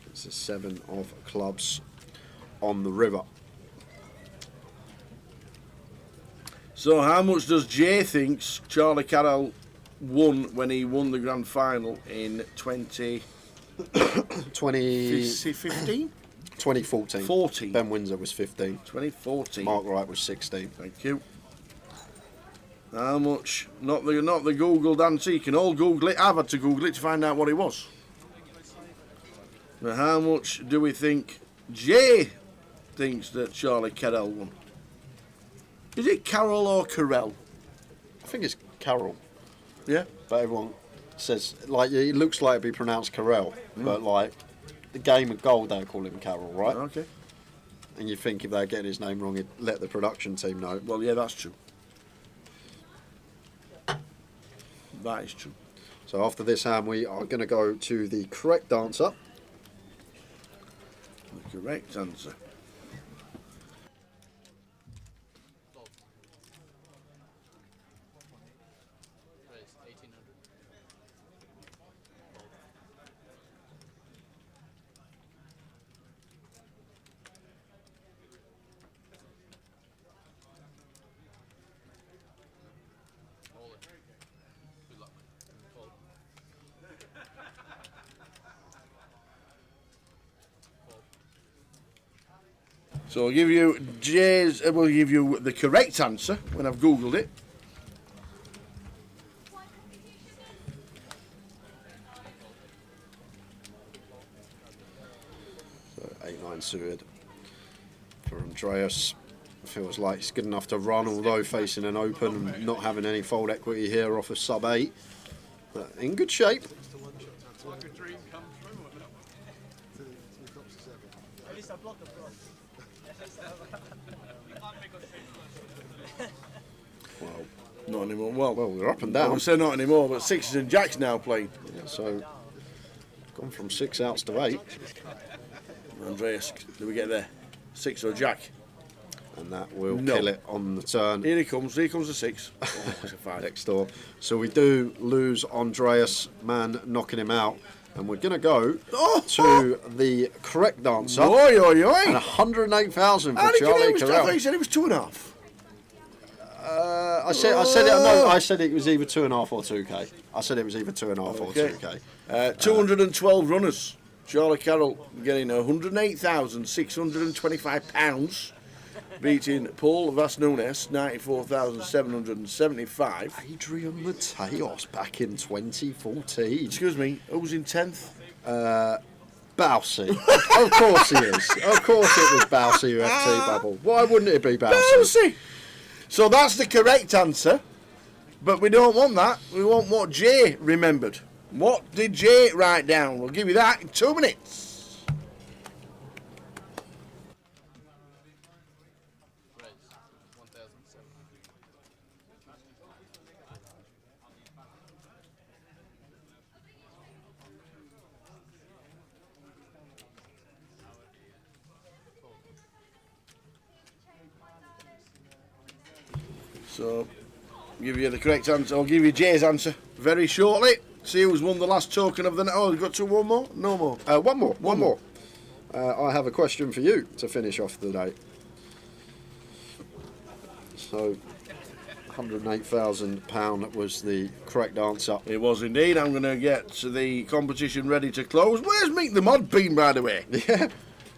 It's a 7 of clubs on the river. So how much does Jay thinks Charlie Carell won when he won the grand final in 2015? 2014. 14. Ben Windsor was 15. 2014. Mark Wright was 16. Thank you. How much? Not the Googled answer. You can all Google it. I've had to Google it to find out what it was. Now, how much do we think Jay thinks that Charlie Carell won? Is it Carroll or Carell? I think it's Carroll. Yeah? But everyone says, like, it looks like it'd be pronounced Carell, but like, the game of gold, they call him Carroll, right? Okay. And you think if they're getting his name wrong, he'd let the production team know. Well, yeah, that's true. That is true. So after this hand, we are going to go to the correct answer. The correct answer. So I'll give you Jay's. We'll give you the correct answer when I've Googled it. So 8-9 suited for Andreas. Feels like he's good enough to run, although facing an open and not having any fold equity here off of sub 8. But in good shape. Well, not anymore. Well, we're up and down. I would say not anymore, but sixes and jacks now playing. Yeah, so gone from 6 outs to 8. Andreas, do we get there? 6 or jack? And that will kill it on the turn. Here he comes. Here comes the 6. Oh, it's a 5. Next door. So we do lose Andreas, man knocking him out. And we're going to go to the correct answer. Oi, oi, oi. And 108,000 for How did you know Charlie it was? I Carell. thought you said it was 2.5. I said it was either 2.5 or 2k. I said it was either 2.5 or 2k. 212 runners. Charlie Carroll getting £108,625, beating Paul Vasnunes, 94,775. Adrian Mateos back in 2014. Excuse me, who's in 10th? Bousey. Of course he is. Of course it was Bousey UFT bubble. Why wouldn't it be Bousey? So that's the correct answer, but we don't want that. We want what Jay remembered. What did Jay write down? We'll give you that in 2 minutes. So, give you the correct answer. I'll give you Jay's answer very shortly. See who's won the last token of the night. Oh, we've got one more? No more. One more. I have a question for you to finish off the day. So, £108,000 was the correct answer. It was indeed. I'm going to get the competition ready to close. Where's Meet the Mod been, by the way? Yeah,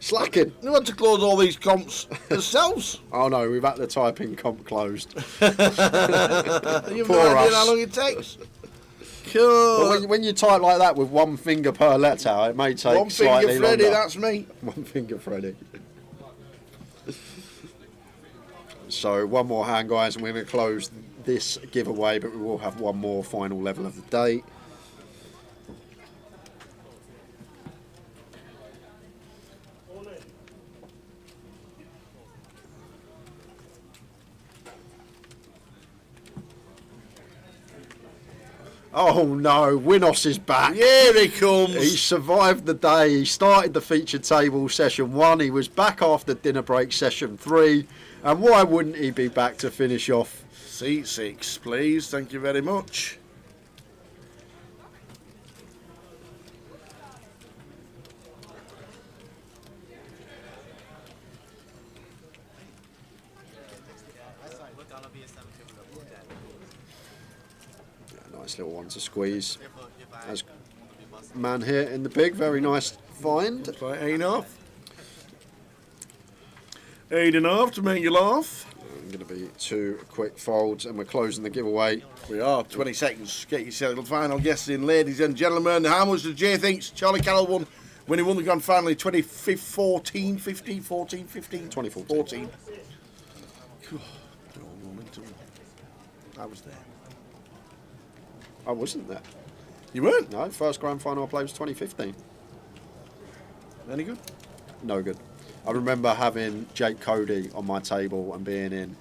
slacking. We had to close all these comps ourselves. Oh no, we've had to type in comp closed. You've no idea how long it takes. Cool. Well, when you type like that with one finger per letter, it may take one slightly finger Freddy, longer. that's me. One finger Freddy. So one more hand, guys, and we're going to close this giveaway, but we will have one more final level of the day. Oh no, Winos is back. Here he comes. He survived the day. He started the featured table session 1. He was back after dinner break session 3. And why wouldn't he be back to finish off? Seat 6, please. Thank you very much. Nice little one to squeeze. As man here in the big, very nice find. That's like 8.5. 8.5 to make you laugh. Going to be 2 quick folds, and we're closing the giveaway. We are. 20 seconds. Get yourself the final guess in, ladies and gentlemen. How much does Jay thinks Charlie Carroll won when he won the grand final in 2014, 15, 14, 15? 2014. 14. I was there. I wasn't there. You weren't? No, first grand final I played was 2015. Any good? No good. I remember having Jake Cody on my table and being in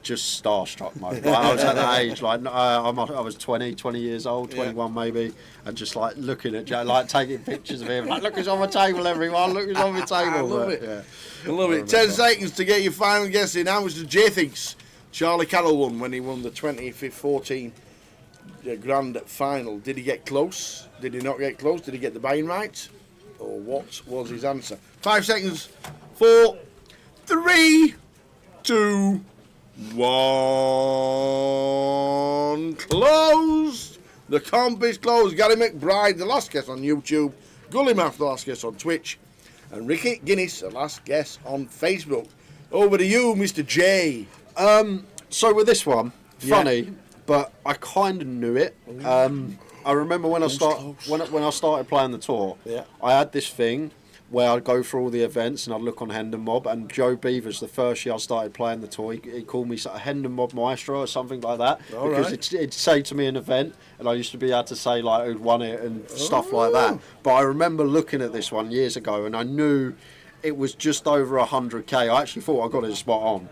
just starstruck mode. Like, I was at that age, like I was 20 years old, 21 maybe, and just like looking at Jake, like taking pictures of him, like look who's on my table, everyone, look who's on my table. I love it. Yeah. I love it. 10 seconds to get your final guess in. How much does Jay thinks Charlie Carroll won when he won the 2014 grand final? Did he get close? Did he not get close? Did he get the buy-in right? Or what was his answer? 5 seconds. 4, 3, 2, 1. Closed. The comp is closed. Gary McBride, the last guest on YouTube. Gullymath, the last guest on Twitch. And Ricky Guinness, the last guest on Facebook. Over to you, Mr. J. So with this one, funny, but I kind of knew it. I remember when I started playing the tour, I had this thing where I'd go through all the events and I'd look on Hendon Mob, and Joe Beavers, the first year I started playing the tour, he called me a Hendon Mob Maestro or something like that, because it'd say to me an event, and I used to be able to say like who'd won it and stuff like that. But I remember looking at this one years ago and I knew it was just over 100k. I actually thought I got it spot on.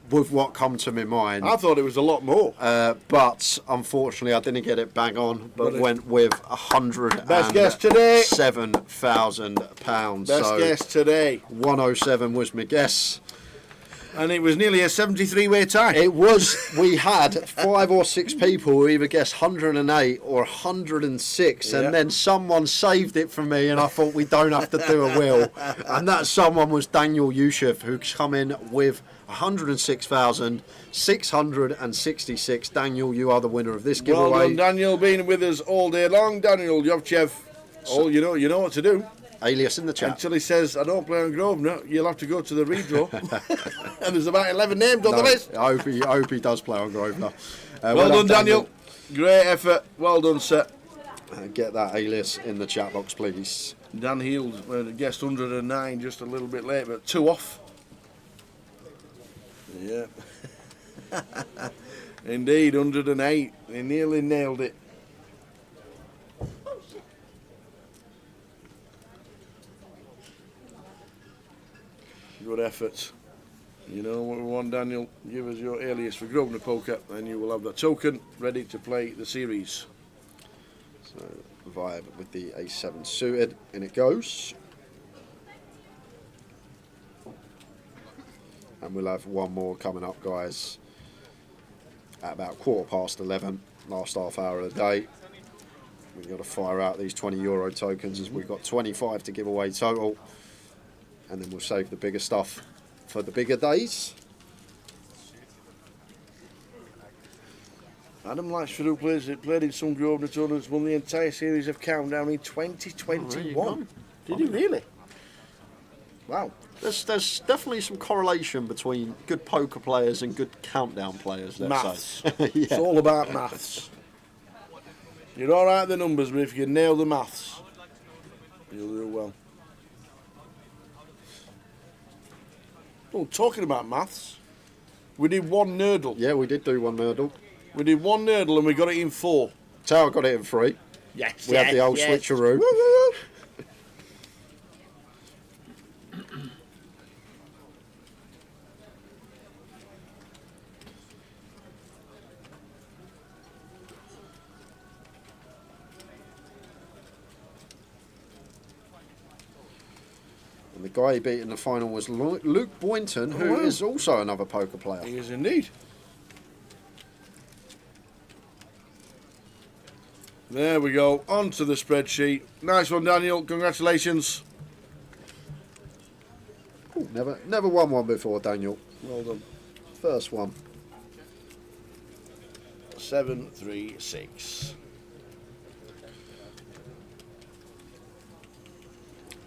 With what come to my mind. I thought it was a lot more. But unfortunately I didn't get it bang on, but went with £107,000. Best guess today. Best guess today. 107 was my guess. And it was nearly a 73-way tie. It was. We had 5 or 6 people who either guessed 108 or 106, and then someone saved it for me, and I thought we don't have to do a will. And that someone was Daniel Yusuf, who's come in with 106,666. Daniel, you are the winner of this giveaway. Well done, Daniel, being with us all day long. Daniel Yovchev, Oh, you know what to do. Alias in the chat. Until he says, I don't play on Grosvenor, you'll have to go to the redraw. And there's about 11 names on the list. I hope he does play on Grosvenor. Well done, Daniel. Great effort. Well done, sir. Get that alias in the chat box, please. Dan Heald guessed 109, just a little bit late, but 2 off. Yeah. Indeed, 108. He nearly nailed it. Good effort. You know what we want, Daniel. Give us your alias for Grosvenor Poker, and you will have that token ready to play the series. So, Vibe with the A7 suited, and it goes. And we'll have one more coming up, guys, at about 11:15, last half hour of the day. We've got to fire out these €20 tokens, as we've got 25 to give away total. And then we'll save the bigger stuff for the bigger days. Adam Latchford, who played in some Grosvenor tournaments, won the entire series of Countdown in 2021. Did he really? Wow. There's definitely some correlation between good poker players and good Countdown players, let's Maths. say. It's all about maths. You're all right at the numbers, but if you can nail the maths, you'll do well. Oh, talking about maths, we did 1 nurdle. Yeah, we did do 1 nurdle. We did 1 nurdle and we got it in 4. Tower got it in 3. Yes. We had the old switcheroo. Woo-woo. And the guy he beat in the final was Luke Boynton, who is also another poker player. He is indeed. There we go, onto the spreadsheet. Nice one, Daniel, congratulations. Ooh, never won one before, Daniel. Well done. First one. 736.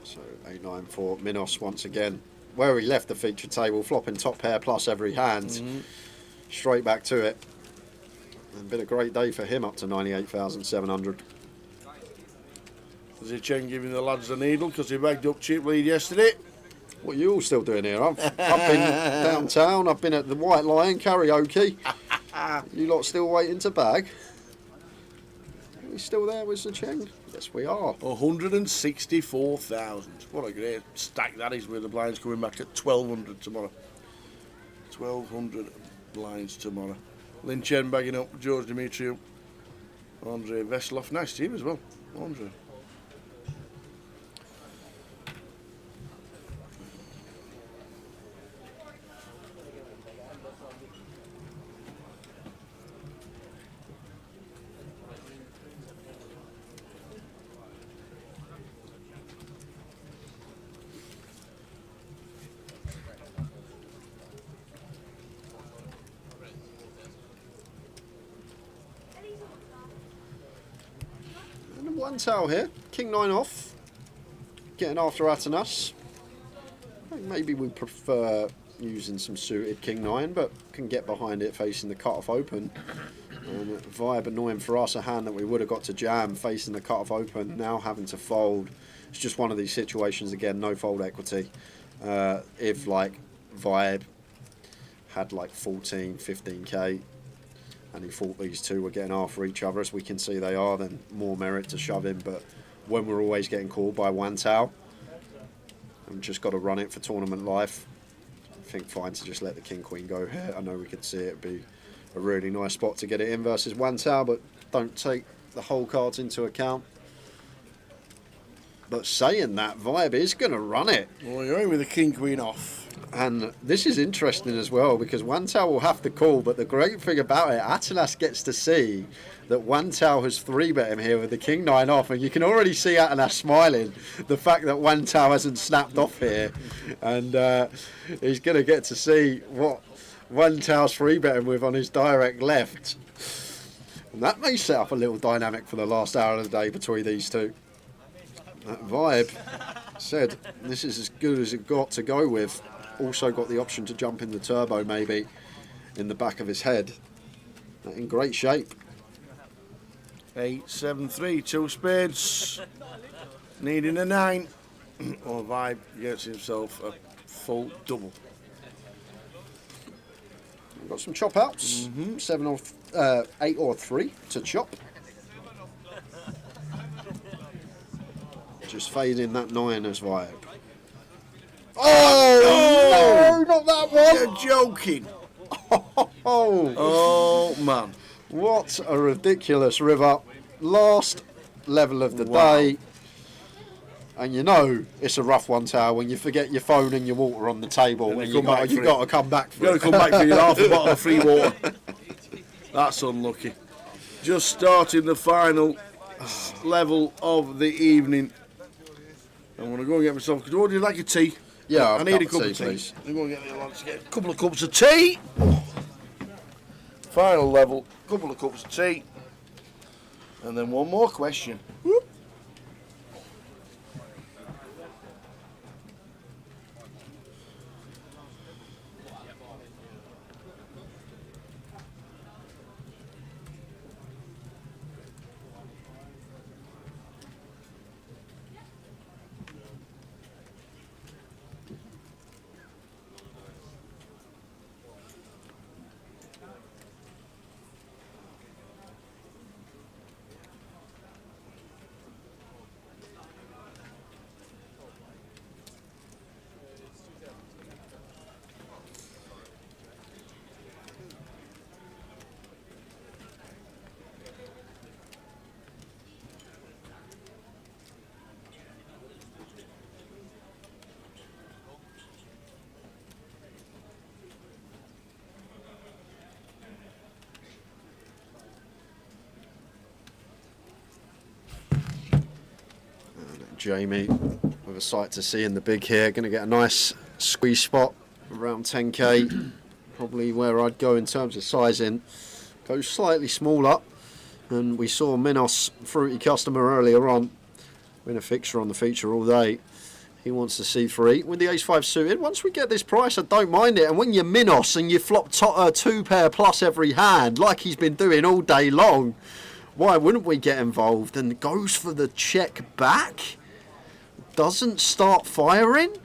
So 894 Minos once again. Where he left the feature table, flopping top pair plus every hand. Straight back to it. And been a great day for him, up to 98,700. Is it Chen giving the lads a needle because he bagged up cheap lead yesterday? What are you all still doing here? I've been downtown, I've been at the White Lion karaoke. You lot still waiting to bag? Are we still there with the Cheng? Yes, we are. 164,000. What a great stack that is, with the blinds coming back at 1,200 tomorrow. 1,200 blinds tomorrow. Lin Chen bagging up, George Dimitriou, Andre Veselov. Nice team as well, Andre. One towel here, King 9 off, getting after Atanas. I think maybe we prefer using some suited King 9, but can get behind it facing the cut-off open. And Vibe, annoying for us, a hand that we would have got to jam facing the cut-off open, now having to fold. It's just one of these situations, again, no fold equity. If like Vibe had like 14, 15k, and he thought these two were getting after each other, as we can see they are, then more merit to shove in. But when we're always getting called by one towel, we've just got to run it for tournament life. I think fine to just let the King Queen go here. I know we could see it be a really nice spot to get it in versus one towel, but don't take the whole cards into account. But saying that, Vibe is going to run it. Well, you're in with the King Queen off. And this is interesting as well, because one towel will have to call, but the great thing about it, Atanas gets to see that one towel has 3-bet him here with the King 9 off, and you can already see Atanas smiling, the fact that one towel hasn't snapped off here, and he's going to get to see what one towel's 3-bet him with on his direct left. And that may set up a little dynamic for the last hour of the day between these two. That vibe said this is as good as it got to go with. Also got the option to jump in the turbo maybe in the back of his head. In great shape. 8-7-3, 2 spades. Needing a 9. Or Vibe gets himself a full double. We've got some chop outs. 8 or 3 to chop. Just fade in that 9 as Vibe. Oh, no, not that one. You're joking. Oh man. What a ridiculous river. Last level of the day. And you know it's a rough one, Tower, when you forget your phone and your water on the table and you got to come back for it. You've got to come back for your half a bottle of free water. That's unlucky. Just starting the final level of the evening. I'm going to go and get myself, would you like a tea? Yeah, I need a cup of tea. Please. I'm going to get the lads to get a couple of cups of tea. Final level, couple of cups of tea. And then one more question. Whoop. Jamie with a sight to see in the big here, going to get a nice squeeze spot around 10k, probably where I'd go in terms of sizing. Go slightly smaller, and we saw Minos, fruity customer earlier on, been a fixture on the feature all day. He wants the C3 with the ace-5 suited. Once we get this price, I don't mind it. And when you're Minos and you flop 2 pair plus every hand, like he's been doing all day long, why wouldn't we get involved? And goes for the check back. Doesn't start firing.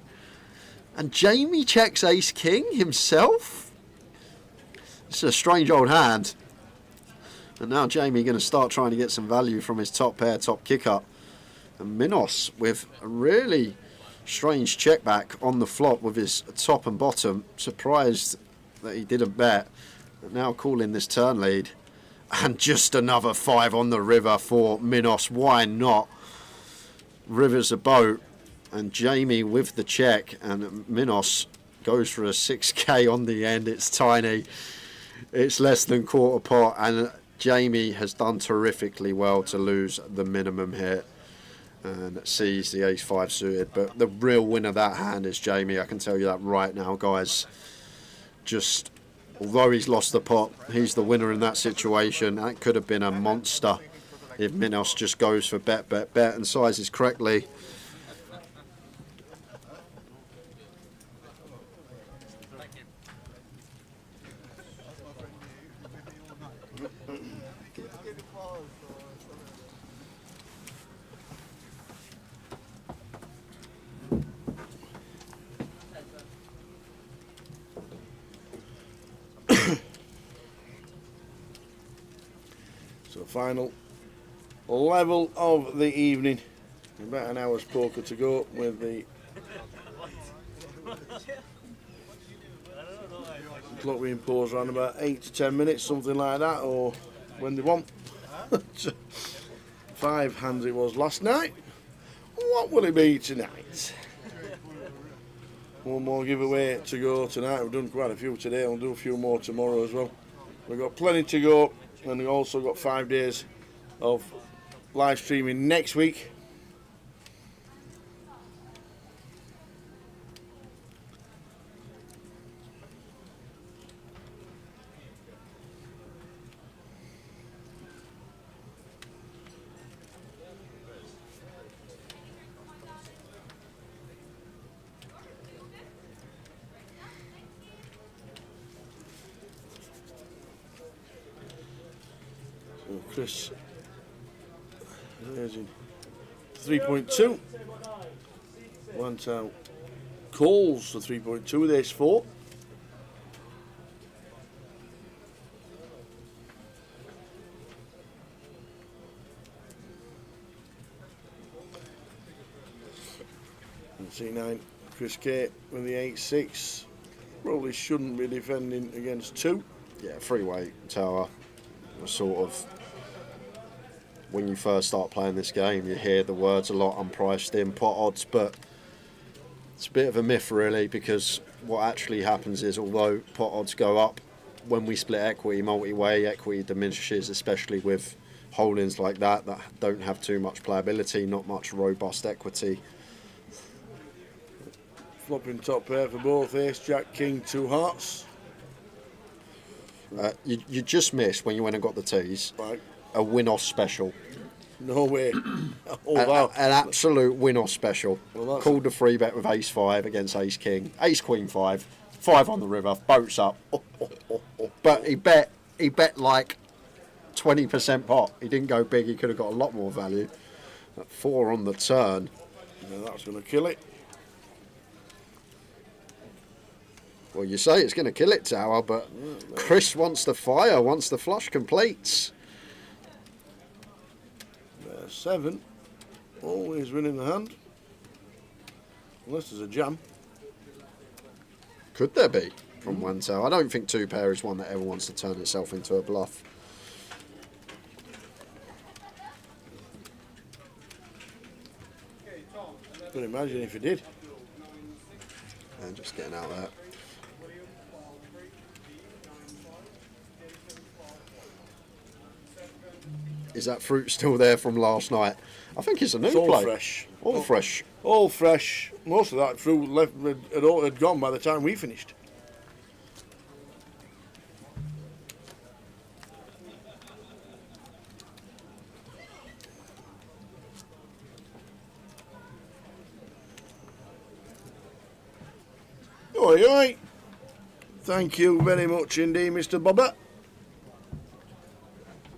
And Jamie checks ace-king himself. It's a strange old hand. And now Jamie going to start trying to get some value from his top pair, top kicker. And Minos with a really strange check back on the flop with his top and bottom. Surprised that he didn't bet. But now calling this turn lead. And just another 5 on the river for Minos. Why not? River's a boat. And Jamie with the check. And Minos goes for a 6k on the end. It's tiny. It's less than quarter pot. And Jamie has done terrifically well to lose the minimum here. And sees the ace-5 suited. But the real winner of that hand is Jamie. I can tell you that right now, guys. Just... although he's lost the pot, he's the winner in that situation. That could have been a monster if Minos just goes for bet, bet, bet and sizes correctly. So final level of the evening. About an hour's poker to go with the clock being paused around about 8 to 10 minutes, something like that, or when they want. 5 hands it was last night. What will it be tonight? One more giveaway to go tonight. We've done quite a few today. I'll do a few more tomorrow as well. We've got plenty to go, and we've also got 5 days of live streaming next week. Chris. 3.2. Went out. Calls for 3.2 with ace 4. And C9, Chris K with the 8-6. Probably shouldn't be defending against 2. Yeah, three-way tower. Sort of, when you first start playing this game, you hear the words a lot, unpriced in, pot odds, but it's a bit of a myth really, because what actually happens is, although pot odds go up, when we split equity, multi-way, equity diminishes, especially with holdings like that don't have too much playability, not much robust equity. Flopping top pair for both, ace, jack, king, 2 hearts. You just missed, when you went and got the tees, right, a win-off special. No way. Wow. An absolute win-off special. Well, Called the free bet with ace 5 against ace king, ace queen 5, 5 on the river, boats up. But he bet like 20% pot. He didn't go big, he could have got a lot more value. At 4 on the turn. Yeah, that's going to kill it. Well, you say it's going to kill it, Tower, but Chris wants the fire once the flush completes. 7. Always winning the hand. Unless there's a jam. Could there be from one Tower? I don't think 2 pair is one that ever wants to turn itself into a bluff. Can imagine if he did. And just getting out there. Is that fruit still there from last night? I think it's a new It's all play. fresh. All fresh. All fresh. Most of that fruit left had gone by the time we finished. Oi, oi. Thank you very much indeed, Mr. Bobber.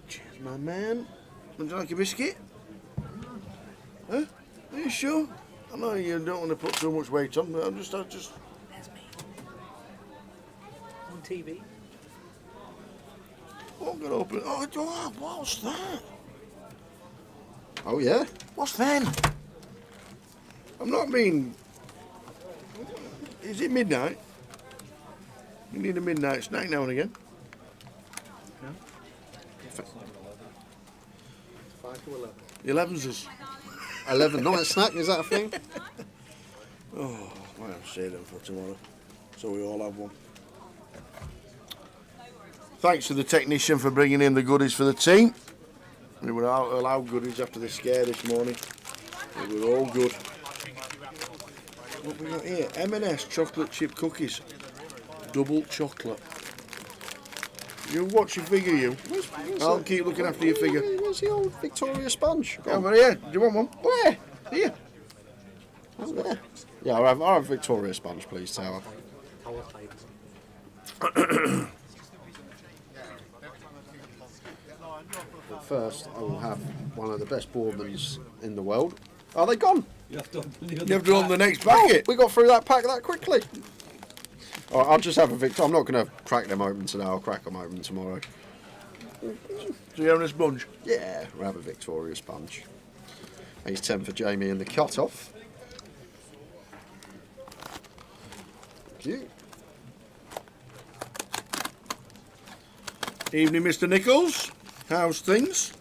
Cheers, my man. Would you like a biscuit? Huh? Are you sure? I know you don't want to put too much weight on, but I just. There's me. On TV. Oh, I'm gonna open. Oh, what's that? Oh yeah. What's then? I'm not being. Is it midnight? You need a midnight snack now and again. No. 5 to 11. 11's us. 11 night snack, is that a thing? Oh, I have to save them for tomorrow, so we all have one. Thanks to the technician for bringing in the goodies for the team. We were allowed goodies after the scare this morning. They were all good. What we got here? M&S chocolate chip cookies. Double chocolate. You watch your figure, you. I'll keep looking after your figure. Where's the old Victoria sponge? Over here. Do you want one? Where? Here. Oh, there. Yeah, I'll have Victoria sponge, please, Tower. But first, I will have one of the best boardmans in the world. Are they gone? You have to open the next packet. We got through that pack that quickly. All right, I'll just have a Victoria. I'm not going to crack them open today. I'll crack them open tomorrow. So you having a sponge? Yeah, we'll have a Victoria sponge. Ace 10 for Jamie in the cut-off. Thank you. Evening, Mr. Nichols. How's things?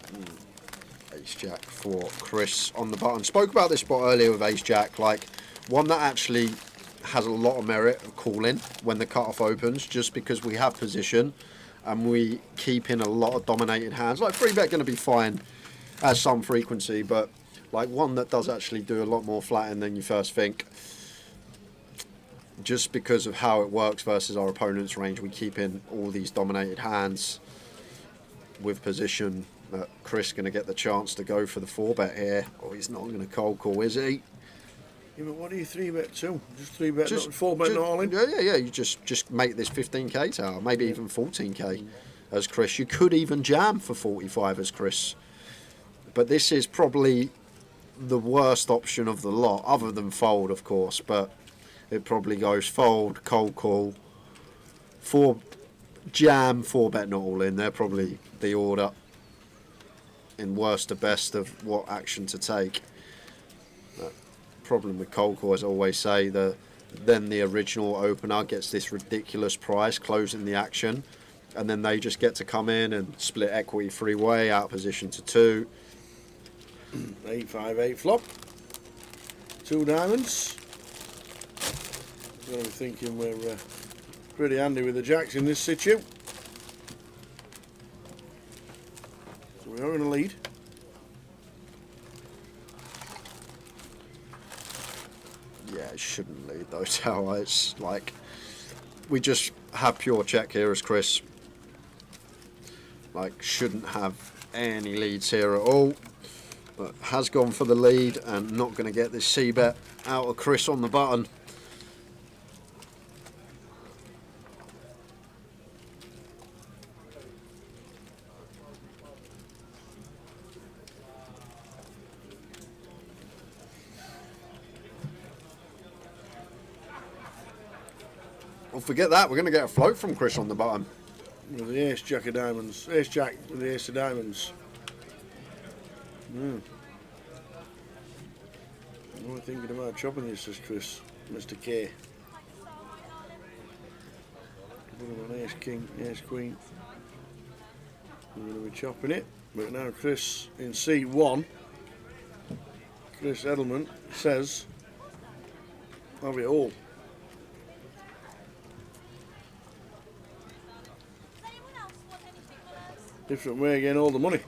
Ace Jack for Chris on the button. Spoke about this spot earlier with Ace Jack, like one that actually has a lot of merit of calling when the cut-off opens, just because we have position and we keep in a lot of dominated hands. Like 3-bet going to be fine at some frequency, but like one that does actually do a lot more flatting than you first think. Just because of how it works versus our opponent's range, we keep in all these dominated hands with position. Chris going to get the chance to go for the 4-bet here. Oh, he's not going to cold call, is he? Yeah, but what do you 3-bet to? Just 3-bet, not 4-bet, not all in? Yeah. You just make this 15k tower, maybe even 14k. as Chris. You could even jam for 45 as Chris. But this is probably the worst option of the lot, other than fold, of course. But it probably goes fold, cold call, 4 jam, 4-bet not all in. They're probably the order in worst to best of what action to take. Problem with cold call, as I always say, then the original opener gets this ridiculous price closing the action, and then they just get to come in and split equity three-way out of position to 2. 8-5-8 flop. 2 diamonds. Gotta be thinking we're pretty handy with the jacks in this situ. So we are in a lead. Yeah, it shouldn't lead though, Tower. It's like we just have pure check here as Chris. Like, shouldn't have any leads here at all. But has gone for the lead and not going to get this C-bet out of Chris on the button. Well, forget that. We're going to get a float from Chris on the bottom. With the ace jack of diamonds. Ace jack with the ace of diamonds. What are we thinking about chopping this, says Chris? Mr. K. Put him on ace king, ace queen. We're going to be chopping it. But now Chris in C1. Chris Edelman says, have it all. Different way again, all the money.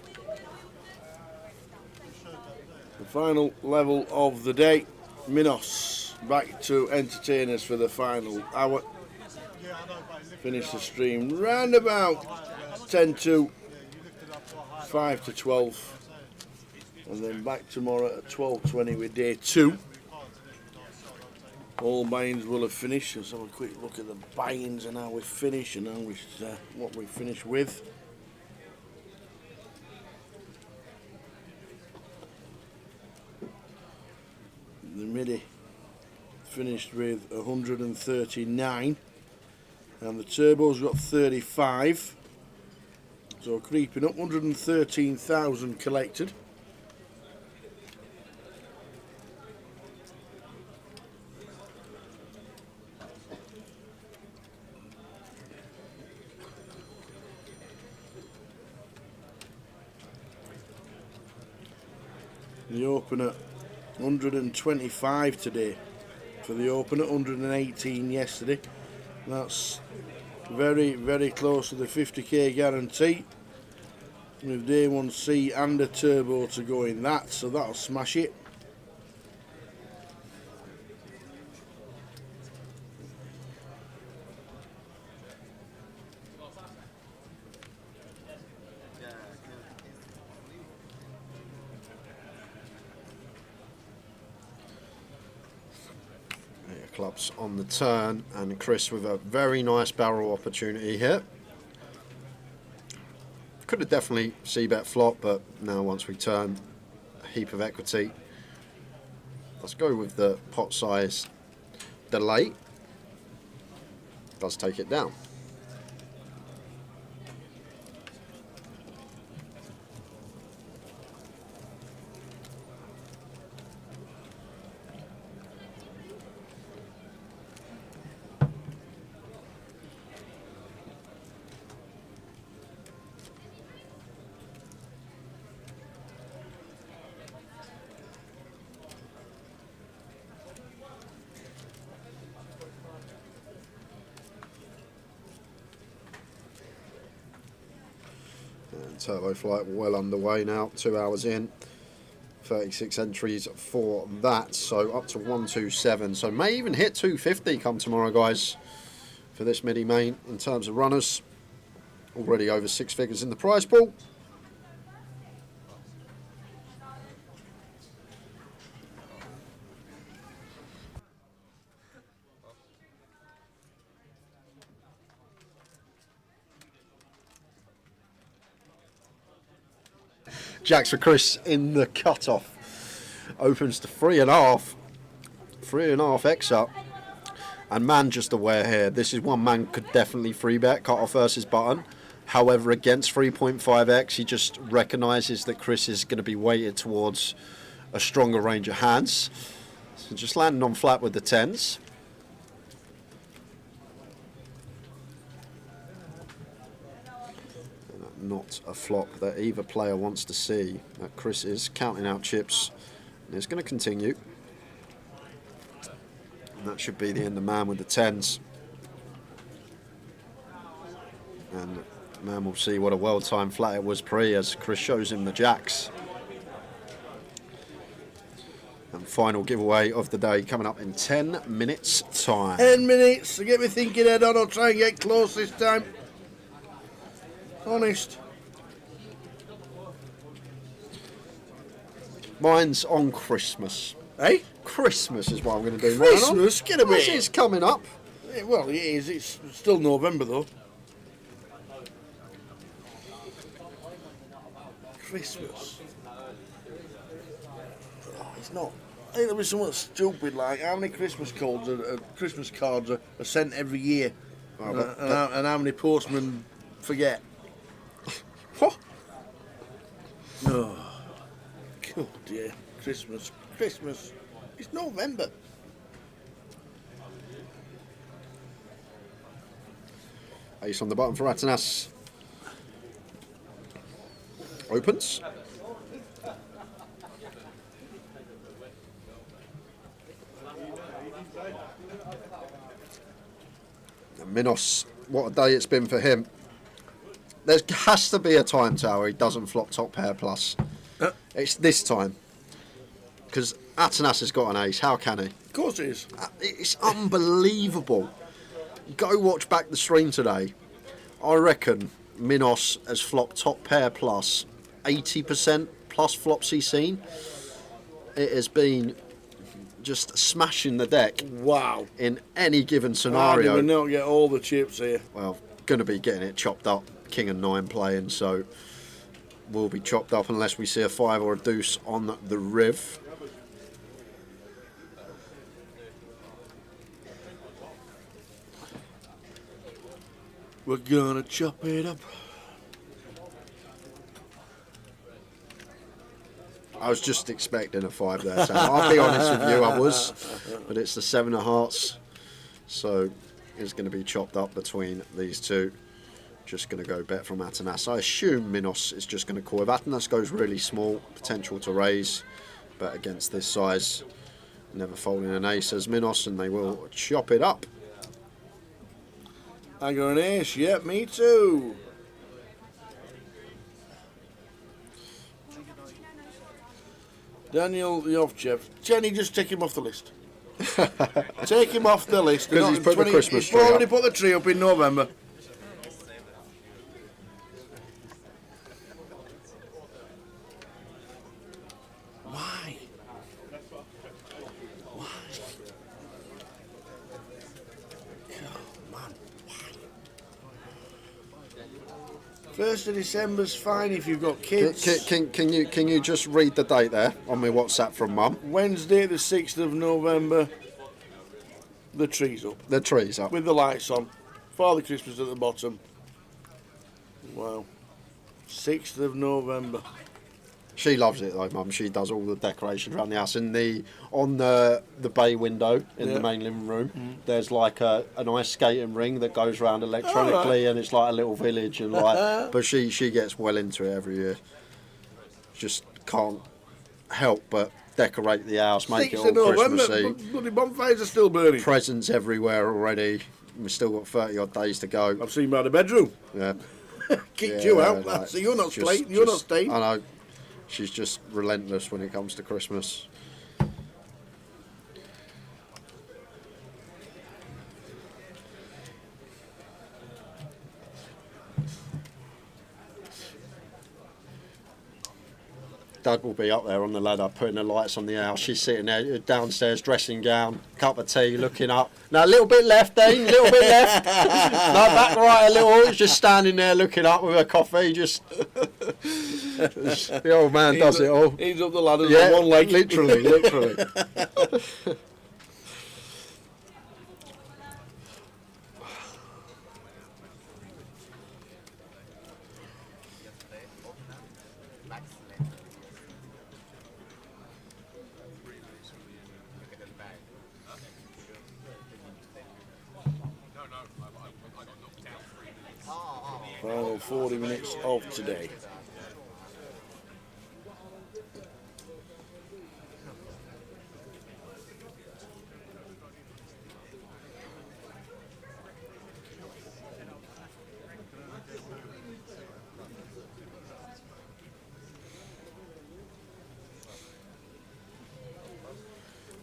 The final level of the day. Minos back to entertain us for the final hour. Finish the stream round about 10 to 5 to 12. And then back tomorrow at 12:20 with day 2. All buy-ins will have finished. Let's have a quick look at the buy-ins and how we finish and how what we finish with. The Midi finished with 139 and the Turbo's got 35, so creeping up, 113,000 collected. The opener 125 today for the opener, 118 yesterday. That's very, very close to the 50k guarantee. With day 1C and a turbo to go in that, so that'll smash it. Clubs on the turn, and Chris with a very nice barrel opportunity here. Could have definitely C-bet flop, but now once we turn, a heap of equity. Let's go with the pot size delay. Does take it down. Turbo flight well underway now, 2 hours in, 36 entries for that, so up to 127, so may even hit 250 come tomorrow, guys, for this Midi main in terms of runners. Already over 6 figures in the prize pool. Jacks for Chris in the cut-off. Opens to 3.5. 3.5 X up. And man just aware here, this is one man could definitely free bet, cut-off versus button. However, against 3.5x, he just recognises that Chris is going to be weighted towards a stronger range of hands. So just landing on flat with the 10s. Not a flop that either player wants to see. Chris is counting out chips. And it's going to continue. And that should be the end of man with the 10s. And man will see what a well-timed flat it was pre as Chris shows him the jacks. And final giveaway of the day coming up in 10 minutes time. 10 minutes to get me thinking head on. I'll try and get close this time. Honest. Mine's on Christmas. Eh? Christmas is what I'm going to do. Christmas? Get away. It's coming up. Well, it is. It's still November, though. Christmas. Oh, it's not. I think there'll be something stupid like how many Christmas cards are sent every year, and how many postmen forget. What? Oh, God, dear. Christmas. It's November. Ace on the button for Atanas. Opens. And Minos, what a day it's been for him. There has to be a time tower he doesn't flop top pair plus. It's this time. Because Atanas has got an ace. How can he? Of course it is. It's unbelievable. Go watch back the stream today. I reckon Minos has flopped top pair plus 80% plus flops he's seen. It has been just smashing the deck. Wow. In any given scenario. How do we not get all the chips here? Well, going to be getting it chopped up. King and 9 playing, so will be chopped up unless we see a 5 or a deuce on the riv. We're gonna chop it up. I was just expecting a 5 there, Sam. I'll be honest with you, I was. But it's the 7 of hearts. So it's going to be chopped up between these two. Just going to go bet from Atanas. I assume Minos is just going to call. If Atanas goes really small, potential to raise. But against this size, never folding an ace as Minos, and they will chop it up. I got an ace. Yep, me too. Daniel Yovchev. Jenny, just take him off the list. Take him off the list. Because he's put the Christmas tree He's already up. put the tree up in November. Why? Why? Oh, man. Why? 1st of December's fine if you've got kids. Can you just read the date there on my WhatsApp from Mum? Wednesday the 6th of November. The tree's up. The tree's up. With the lights on. Father Christmas at the bottom. Wow. 6th of November. She loves it though, Mum. She does all the decorations around the house. On the bay window in the main living room, there's like an ice skating ring that goes around electronically, and it's like a little village. And like, but she gets well into it every year. Just can't help but decorate the house, make it all Christmassy. Bloody bonfires are still burning. Presents everywhere already. We've still got 30 odd days to go. I've seen by the bedroom. Yeah. Kicked you out. Like, so you're not straight. You're not staying. I know. She's just relentless when it comes to Christmas. Dad will be up there on the ladder putting the lights on the house. She's sitting there downstairs, dressing gown, cup of tea, looking up. Now a little bit left, Dean, a little bit left. No, back right a little. He's just standing there looking up with her coffee. Just the old man does it all. He's up the ladder yeah, on one leg. Literally. Final 40 minutes of today.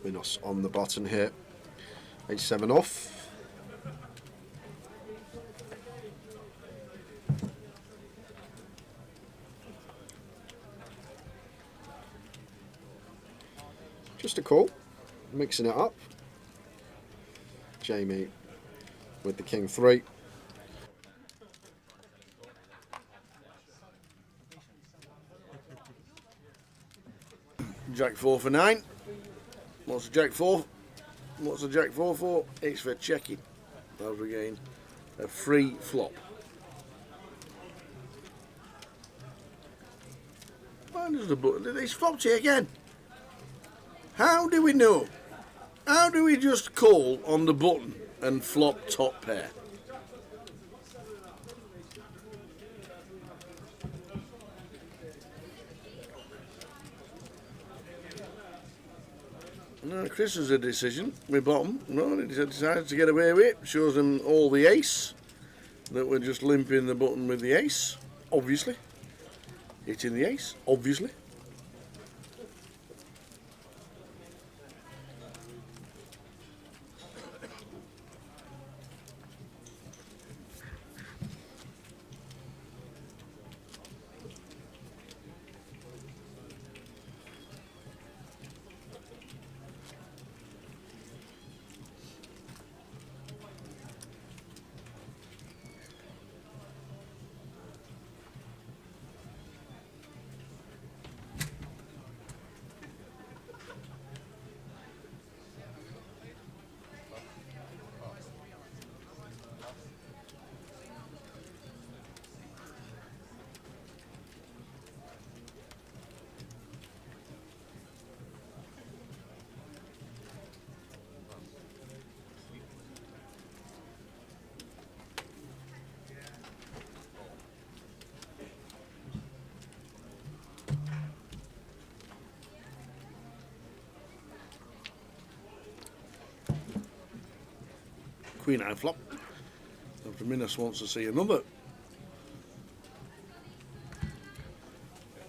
Minos on the button here. H7 off. Just a call, mixing it up. Jamie with the King 3. Jack 4 for 9. What's the Jack 4? What's the Jack 4 for? It's for checking. As we gain a free flop. Why does the button? It's flopped here again. How do we know? How do we just call on the button and flop top pair? No, Chris has a decision with bottom. No, he decides to get away with it. Shows them all the ace. That we're just limping the button with the ace, obviously. Hitting the ace, obviously. Queen eye flop. Dr. Minos wants to see another.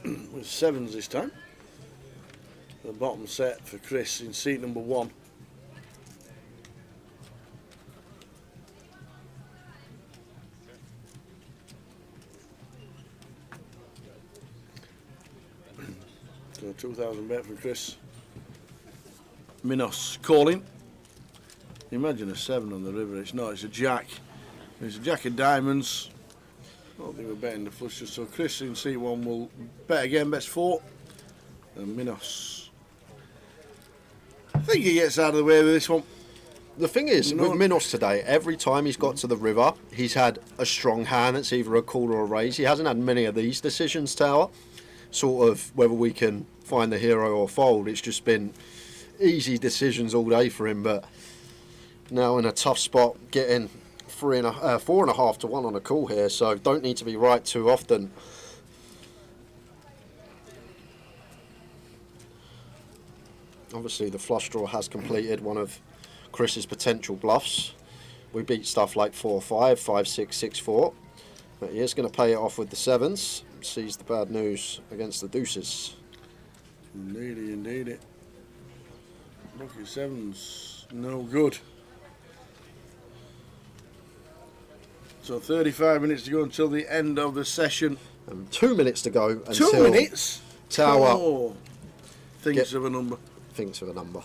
With sevens this time. The bottom set for Chris in seat number 1. So 2,000 bet from Chris. Minos calling. Imagine a 7 on the river. It's not, it's a jack. It's a jack of diamonds. I don't think we're betting the flushes. So Chris in C1 will bet again, bets 4. And Minos. I think he gets out of the way with this one. The thing is, with Minos today, every time he's got to the river, he's had a strong hand that's either a call or a raise. He hasn't had many of these decisions, Tower. Sort of whether we can find the hero or fold. It's just been easy decisions all day for him, but now in a tough spot, getting 4.5 to 1 on a call here, so don't need to be right too often. Obviously, the flush draw has completed one of Chris's potential bluffs. We beat stuff like 4-5, 5-6, 6-4, but he is going to pay it off with the 7s. Sees the bad news against the deuces. Indeedy, indeedy. Lucky 7s, no good. So 35 minutes to go until the end of the session. 2 minutes to go. 2 minutes? Tower. Oh, thinks of a number. Thinks of a number.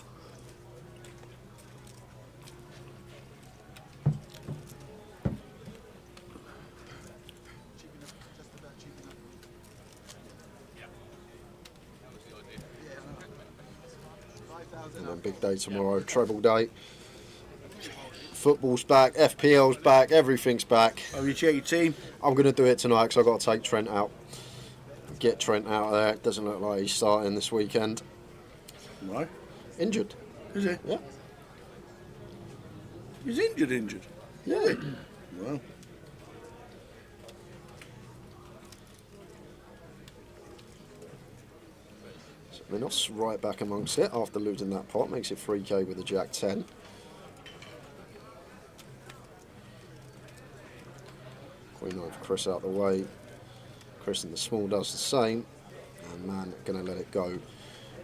And then big day tomorrow, treble day. Football's back, FPL's back, everything's back. Have you checked your team? I'm going to do it tonight because I've got to take Trent out. Get Trent out of there. It doesn't look like he's starting this weekend. Right. Injured. Is he? Yeah. He's injured. Yeah. Well. So Minos right back amongst it after losing that pot. Makes it 3k with a Jack 10. Queen of Chris out the way. Chris in the small does the same. And man, gonna let it go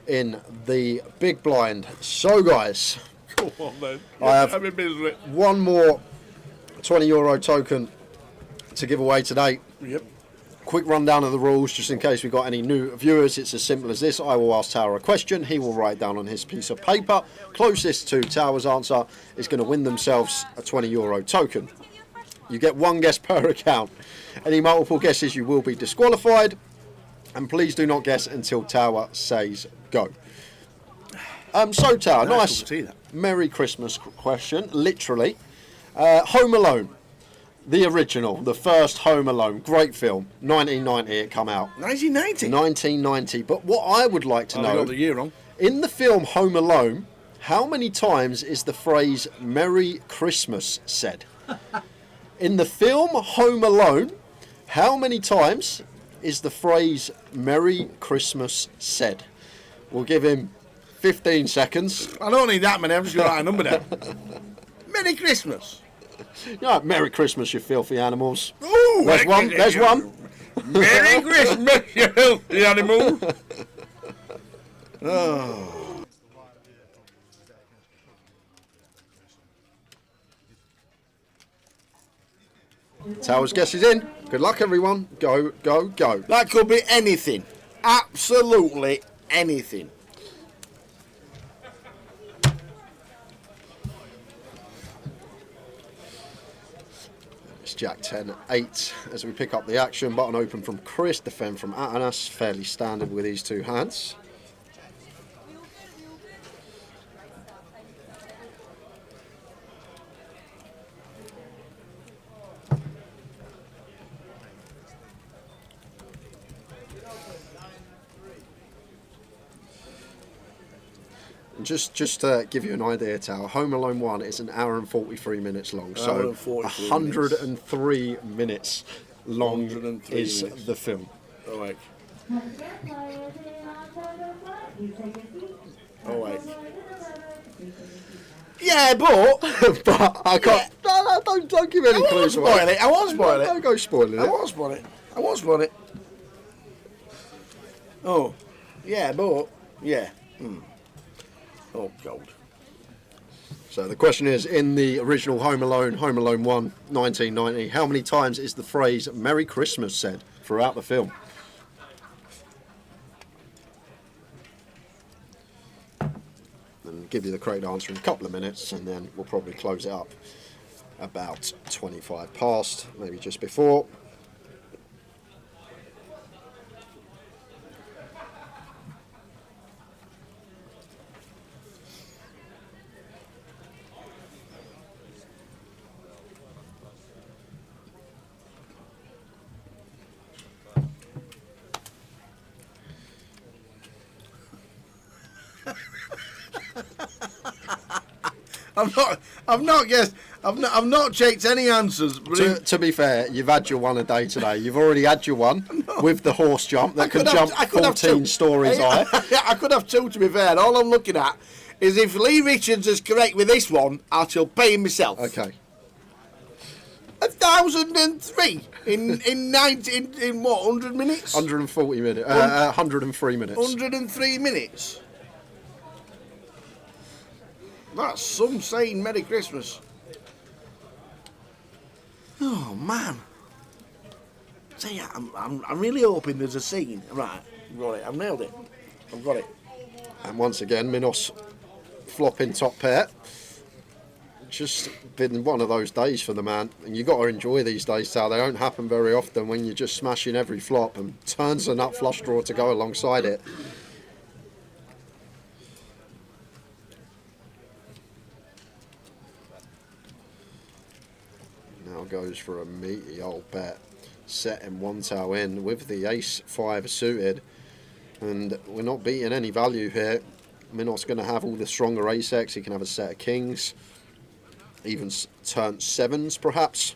in the big blind. So guys, Come on then. I have I'm in misery. one more €20 token to give away today. Yep. Quick rundown of the rules, just in case we've got any new viewers. It's as simple as this. I will ask Tower a question. He will write down on his piece of paper. Closest to Tower's answer is going to win themselves a €20 token. You get one guess per account. Any multiple guesses, you will be disqualified. And please do not guess until Tower says go. So Tower, nice Merry Christmas question, literally. Home Alone, the original, the first Home Alone, great film, 1990 it come out. 1990? 1990, but what I would like to I know, got the year wrong. in the film Home Alone, how many times is the phrase Merry Christmas said? In the film Home Alone, how many times is the phrase Merry Christmas said? We'll give him 15 seconds. I don't need that many, I'm just going to write a number down. Merry Christmas. Yeah, Merry Christmas, you filthy animals. Ooh, There's one, there's one. Merry Christmas, you filthy animal. Oh. Tower's guess is in. Good luck, everyone. Go, go, go. That could be anything. Absolutely anything. It's Jack 10, 8 as we pick up the action. Button open from Chris, defend from Atanas. Fairly standard with these two hands. Just to give you an idea, Tower, Home Alone 1 is an hour and 43 minutes long. So 103 minutes long is the film. Oh, wait. Oh, wait. Yeah, but I can't. Yeah. No, don't give any clues away. I won't spoil it. Don't go spoiling it. I won't spoil it. I won't spoil it. Oh, yeah, but yeah. Oh, God. So the question is, in the original Home Alone 1, 1990, how many times is the phrase Merry Christmas said throughout the film? And give you the correct answer in a couple of minutes, and then we'll probably close it up about 25 past, maybe just before. I've not checked any answers. To be fair, you've had your one a day today. You've already had your one with the horse jump that can jump 14 stories high. I could have two, to be fair. All I'm looking at is if Lee Richards is correct with this one, I shall pay him myself. Okay. 1,003 in what, 100 minutes? 140 minutes. 103 minutes. 103 minutes. That's some saying Merry Christmas. Oh man. See, I'm really hoping there's a scene, right, I've got it. I've nailed it. I've got it. And once again, Minos flopping top pair. Just been one of those days for the man, and you got to enjoy these days, Sal. They don't happen very often when you're just smashing every flop and turns a nut flush draw to go alongside it. Now goes for a meaty old bet, setting one tail in with the ace-5 suited, and we're not beating any value here. Minos going to have all the stronger ace-X. He can have a set of kings, even turn 7s perhaps.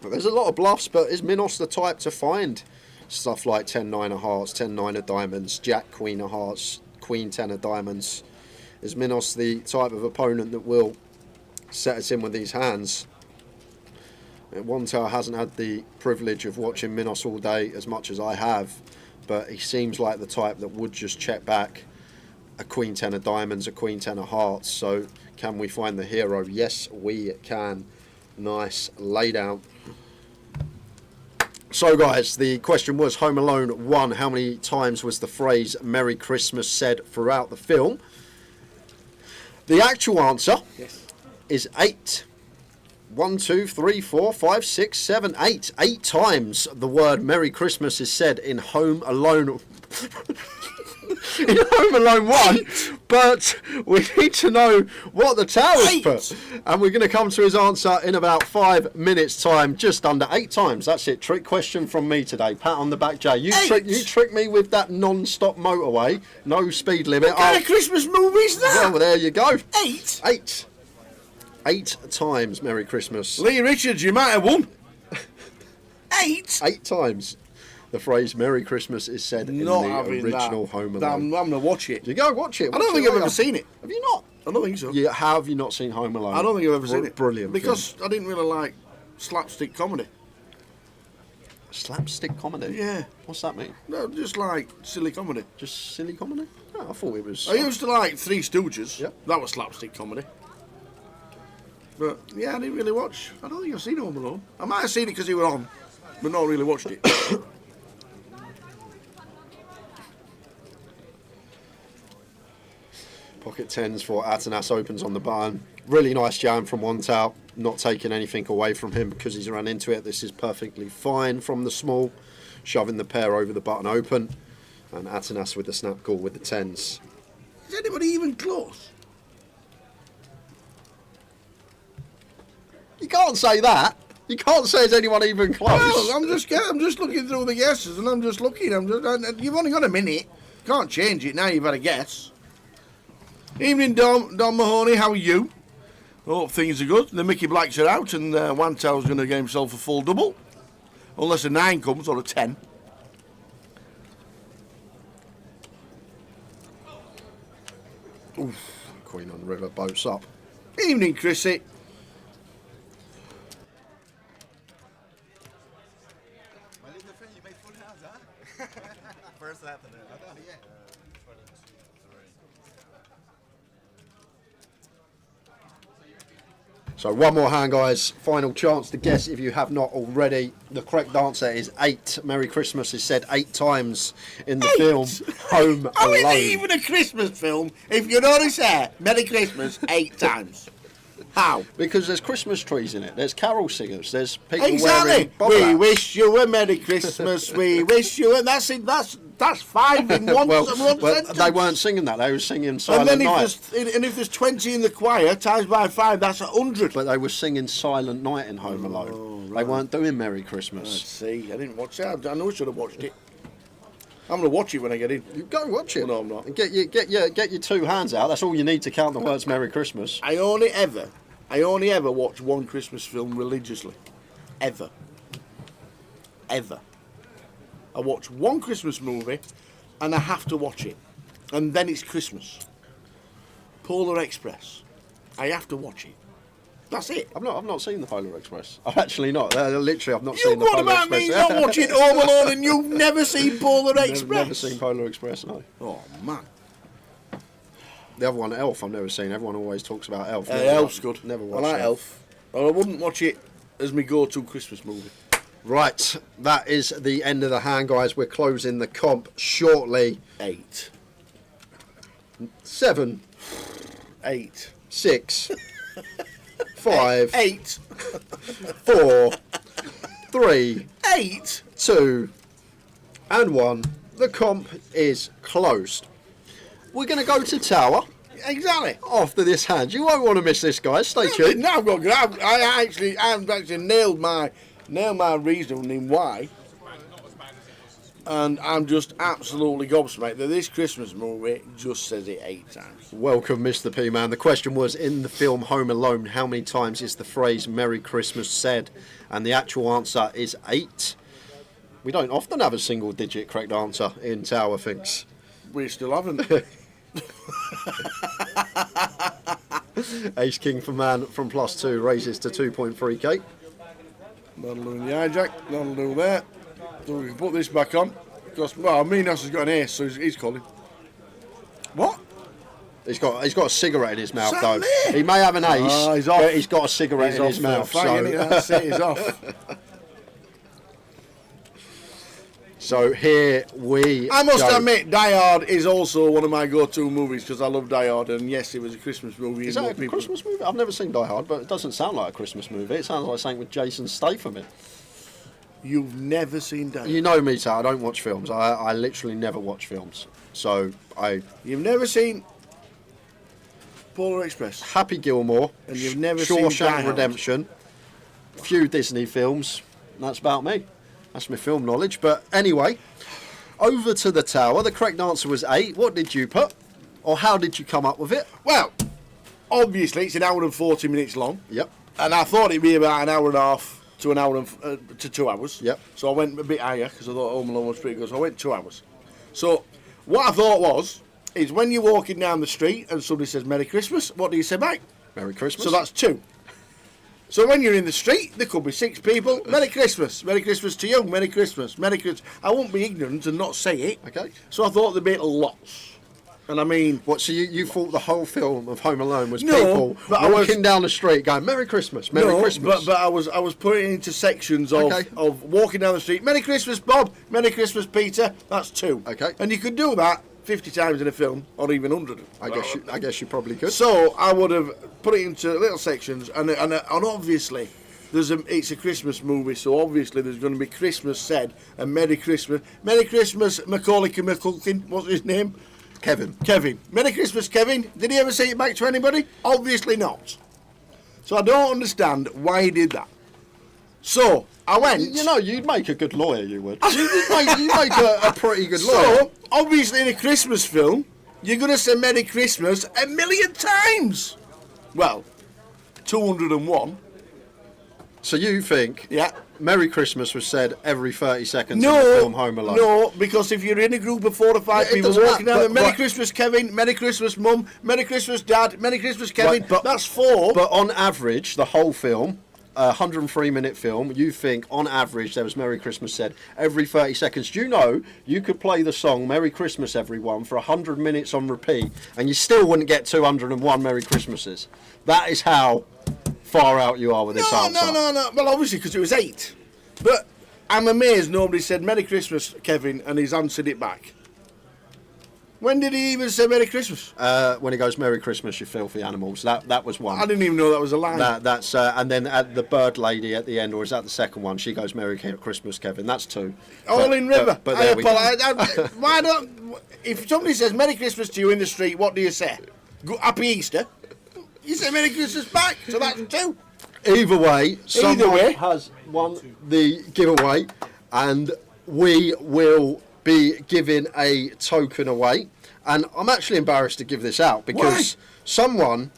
But there's a lot of bluffs, but is Minos the type to find stuff like 10-9 of hearts, 10-9 of diamonds, Jack-Queen of hearts, Queen-10 of diamonds? Is Minos the type of opponent that will set us in with these hands? One Tower hasn't had the privilege of watching Minos all day as much as I have, but he seems like the type that would just check back a Queen-10 of diamonds, a Queen-10 of hearts. So can we find the hero? Yes, we can. Nice laydown. So guys, the question was Home Alone 1. How many times was the phrase Merry Christmas said throughout the film? The actual answer is 8. 1, 2, 3, 4, 5, 6, 7, 8. 8 times the word Merry Christmas is said in Home Alone. In Home Alone 1, but we need to know what the tower's put, and we're going to come to his answer in about 5 minutes time. Just under 8 times. That's it. Trick question from me today. Pat on the back, Jay. You tricked me with that non-stop motorway, no speed limit. What kind of Christmas movie is that? Well, there you go. 8? 8. 8 times Merry Christmas. Lee Richards, you might have won. 8? 8 times. The phrase Merry Christmas is said in the original Home Alone. I'm going to watch it. You go watch it. I don't think I've ever seen it. Have you not? I don't think so. Have you not seen Home Alone? I don't think I've ever seen it. Brilliant. Because I didn't really like slapstick comedy. Slapstick comedy? Yeah. What's that mean? No, just like silly comedy. Just silly comedy? Oh, I thought it was... I used to like Three Stooges. Yep. That was slapstick comedy. But, yeah, I didn't really watch. I don't think I've seen Home Alone. I might have seen it because he was on, but not really watched it. Pocket 10s for Atanas opens on the button. Really nice jam from One Tau. Not taking anything away from him because he's run into it. This is perfectly fine from the small. Shoving the pair over the button open. And Atanas with the snap call with the 10s. Is anybody even close? You can't say that. You can't say is anyone even close. Well, I'm just looking through the guesses and I'm just looking. You've only got a minute. Can't change it now. You've had a guess. Evening, Don Mahoney. How are you? Hope things are good. The Mickey Blacks are out, and Wantel's going to get himself a full double, unless a 9 comes or a 10. Oof. Queen on the river, boats up. Evening, Chrissy. First afternoon. So one more hand, guys. Final chance to guess if you have not already. The correct answer is 8. Merry Christmas is said 8 times in the film Home Alone. How is it even a Christmas film if you only say Merry Christmas 8 times? How? Because there's Christmas trees in it. There's carol singers. There's people Exactly. wearing We bob wish you a Merry Christmas. We wish you, and that's it. That's 5 in one, well, one sentence. they weren't singing that. They were singing And Silent then Night. if there's 20 in the choir, times by 5, that's 100. But they were singing Silent Night in Home Alone. They weren't doing Merry Christmas. Let's see. I didn't watch it. I know I should have watched it. I'm going to watch it when I get in. You go watch it. Well, no, I'm not. And get your 2 hands out. That's all you need to count the words Merry Christmas. I only ever watch one Christmas film religiously. Ever. I watch one Christmas movie and I have to watch it. And then it's Christmas. Polar Express. I have to watch it. That's it. I've not seen the Polar Express. I've actually not. Literally, I've not seen the Polar What Express. about me not watching Home Alone and you've never seen Polar Express? Never seen Polar Express, no. Oh, man. The other one, Elf, I've never seen. Everyone always talks about Elf. Elf's good. Never I watched like Elf. Well, I wouldn't watch it as my go-to Christmas movie. Right, that is the end of the hand, guys. We're closing the comp shortly. 8. 7. 8. 6. 5. 8. 4. 3. 8. 2. And 1. The comp is closed. We're going to go to Tower. Exactly. After this hand. You won't want to miss this, guys. Stay tuned. No, I've actually nailed my reasoning why. And I'm just absolutely gobsmacked that this Christmas movie just says it 8 times. Welcome, Mr. P-Man. The question was, in the film Home Alone, how many times is the phrase Merry Christmas said? And the actual answer is 8. We don't often have a single-digit correct answer in Tower Thinks. We still haven't. Ace King for Man from +2 raises to 2.3k. That'll do the hijack. That'll do that. So we can put this back on. Because, well, Minos has got an ace, so he's calling. What? He's got a cigarette in his mouth, Is though. that me? He may have an ace, He's off. but he's got a cigarette He's in his off mouth. for a fight, innit? That's it, he's off. So here we I must go. admit, Die Hard is also one of my go-to movies because I love Die Hard, and yes, it was a Christmas movie. Is that a Christmas movie? I've never seen Die Hard, but it doesn't sound like a Christmas movie. It sounds like something with Jason Statham in. You've never seen Die Hard? You know me, Tal. I don't watch films. I literally never watch films. So You've never seen Polar Express? Happy Gilmore. And you've never seen Die Shawshank Hard? Redemption. A few Disney films. And that's about me. That's my film knowledge. But anyway, over to the Tower. The correct answer was 8. What did you put? Or how did you come up with it? Well, obviously it's an hour and 40 minutes long. Yep. And I thought it'd be about an hour and a half to an hour and to 2 hours. Yep. So I went a bit higher because I thought Home Alone was pretty good. So I went 2 hours. So what I thought is when you're walking down the street and somebody says Merry Christmas, what do you say back? Merry Christmas. So that's 2. So when you're in the street, there could be 6 people. Merry Christmas. Merry Christmas to you. Merry Christmas. Merry Christmas. I won't be ignorant and not say it. Okay. So I thought there'd be lots. And I mean... What, so you thought the whole film of Home Alone was No, people but I walking down the street going, Merry Christmas, Merry Christmas? But I was putting it into sections of, Okay. of walking down the street. Merry Christmas, Bob. Merry Christmas, Peter. That's 2. Okay. And you could do that 50 times in a film, or even 100. I guess you probably could. So I would have put it into little sections, and obviously it's a Christmas movie, so obviously there's going to be Christmas said and Merry Christmas, Macaulay Culkin. What's his name? Kevin. Merry Christmas, Kevin. Did he ever say it back to anybody? Obviously not. So I don't understand why he did that. So I went. You know, you'd make a good lawyer. You would. You'd make a pretty good lawyer. So obviously in a Christmas film, you're going to say Merry Christmas 1,000,000 times. Well, 201. So you think? Yeah. Merry Christmas was said every 30 seconds in the film Home Alone. No, because if you're in a group of 4 or 5 Yeah, it people doesn't walking matter, down, but- Merry Christmas, Kevin, Merry Christmas, Mum, Merry Christmas, Dad, Merry Christmas, Kevin. Right, but- that's 4. But on average, the whole film, a 103-minute film, you think on average there was Merry Christmas said every 30 seconds. Do you know you could play the song Merry Christmas Everyone for 100 minutes on repeat and you still wouldn't get 201 Merry Christmases? That is how far out you are with this answer. No. Well, obviously, because it was 8. But I'm amazed nobody said Merry Christmas, Kevin, and he's answered it back. When did he even say Merry Christmas? When he goes Merry Christmas, you filthy animals. That was one. I didn't even know that was a line. That's and then at the bird lady at the end, or is that the second one? She goes Merry Christmas, Kevin. That's 2. All in River. But I there we go. apologize. Why don't? If somebody says Merry Christmas to you in the street, what do you say? Happy Easter. You say Merry Christmas back, so that's 2. Either way, someone way. has won the giveaway, and we will be giving a token away. And I'm actually embarrassed to give this out because someone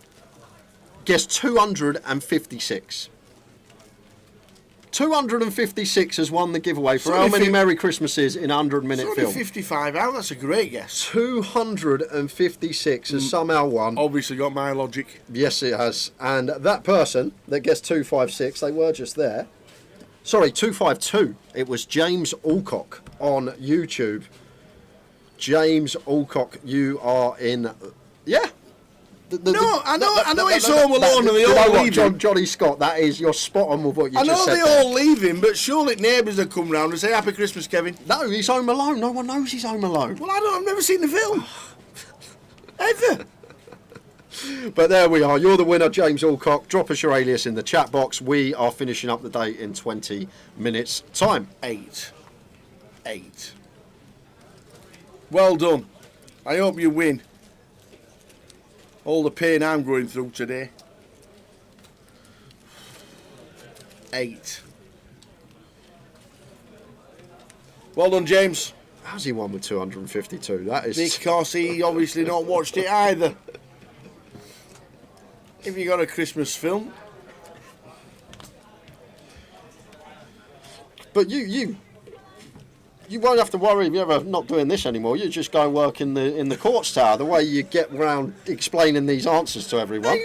guessed 256. 256 has won the giveaway for how many Merry Christmases in a 100-minute film? 55 out. That's a great guess. 256 has somehow won. Obviously got my logic. Yes, it has. And that person that guessed 256, they were just there. Sorry, 252. It was James Alcock on YouTube. James Alcock, you are in. Yeah. No, I know it's Home Alone and they all leave him. Johnny Scott, that is, you're spot on with what you I just know said. they all leave him, but surely neighbours have come round and say Happy Christmas, Kevin. No, he's Home Alone. No one knows he's Home Alone. Well, I've never seen the film. Ever. But there we are. You're the winner, James Alcock. Drop us your alias in the chat box. We are finishing up the day in 20 minutes' time. 8. Well done. I hope you win. All the pain I'm going through today. 8. Well done, James. How's he won with 252? That is because he obviously not watched it either. If you got a Christmas film, but you won't have to worry if you're ever not doing this anymore. You just go and work in the courts tower. The way you get around explaining these answers to everyone.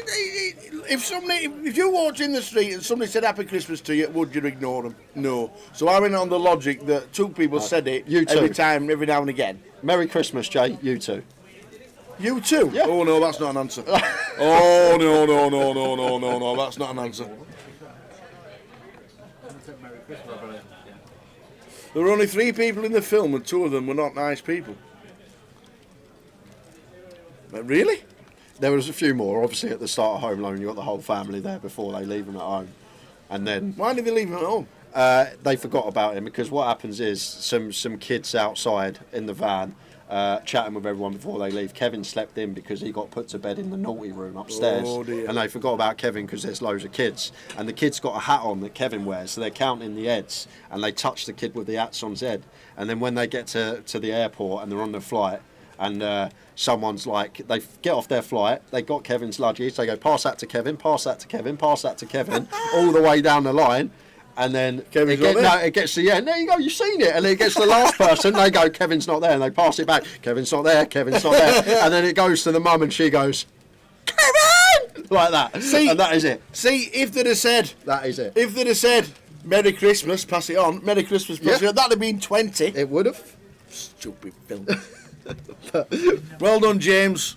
If you walked in the street and somebody said Happy Christmas to you, would you ignore them? No. So I went on the logic that two people said it every now and again. Merry Christmas, Jay. You too. You too? Yeah. Oh no, that's not an answer. Oh no, that's not an answer. There were only 3 people in the film and 2 of them were not nice people. But really? There was a few more. Obviously, at the start of Home Alone, you got the whole family there before they leave him at home. And then... Why did they leave him at home? They forgot about him because what happens is some kids outside in the van chatting with everyone before they leave. Kevin slept in because he got put to bed in the naughty room upstairs. Oh, dear. And they forgot about Kevin because there's loads of kids. And the kid's got a hat on that Kevin wears, so they're counting the heads. And they touch the kid with the hats on his head. And then when they get to the airport and they're on the flight, and someone's like, they get off their flight, they got Kevin's luggage, they go, pass that to Kevin, pass that to Kevin, pass that to Kevin, all the way down the line. And then it gets to the end. There you go, you've seen it. And then it gets to the last person. They go, Kevin's not there, and they pass it back. Kevin's not there. Kevin's not there. And then it goes to the mum, and she goes, Kevin, like that. See, and that is it. See, if they'd have said, that is it. If they'd have said, Merry Christmas, pass it on. Merry Christmas, pass it on. That'd have been 20. It would have. Stupid film. Well done, James.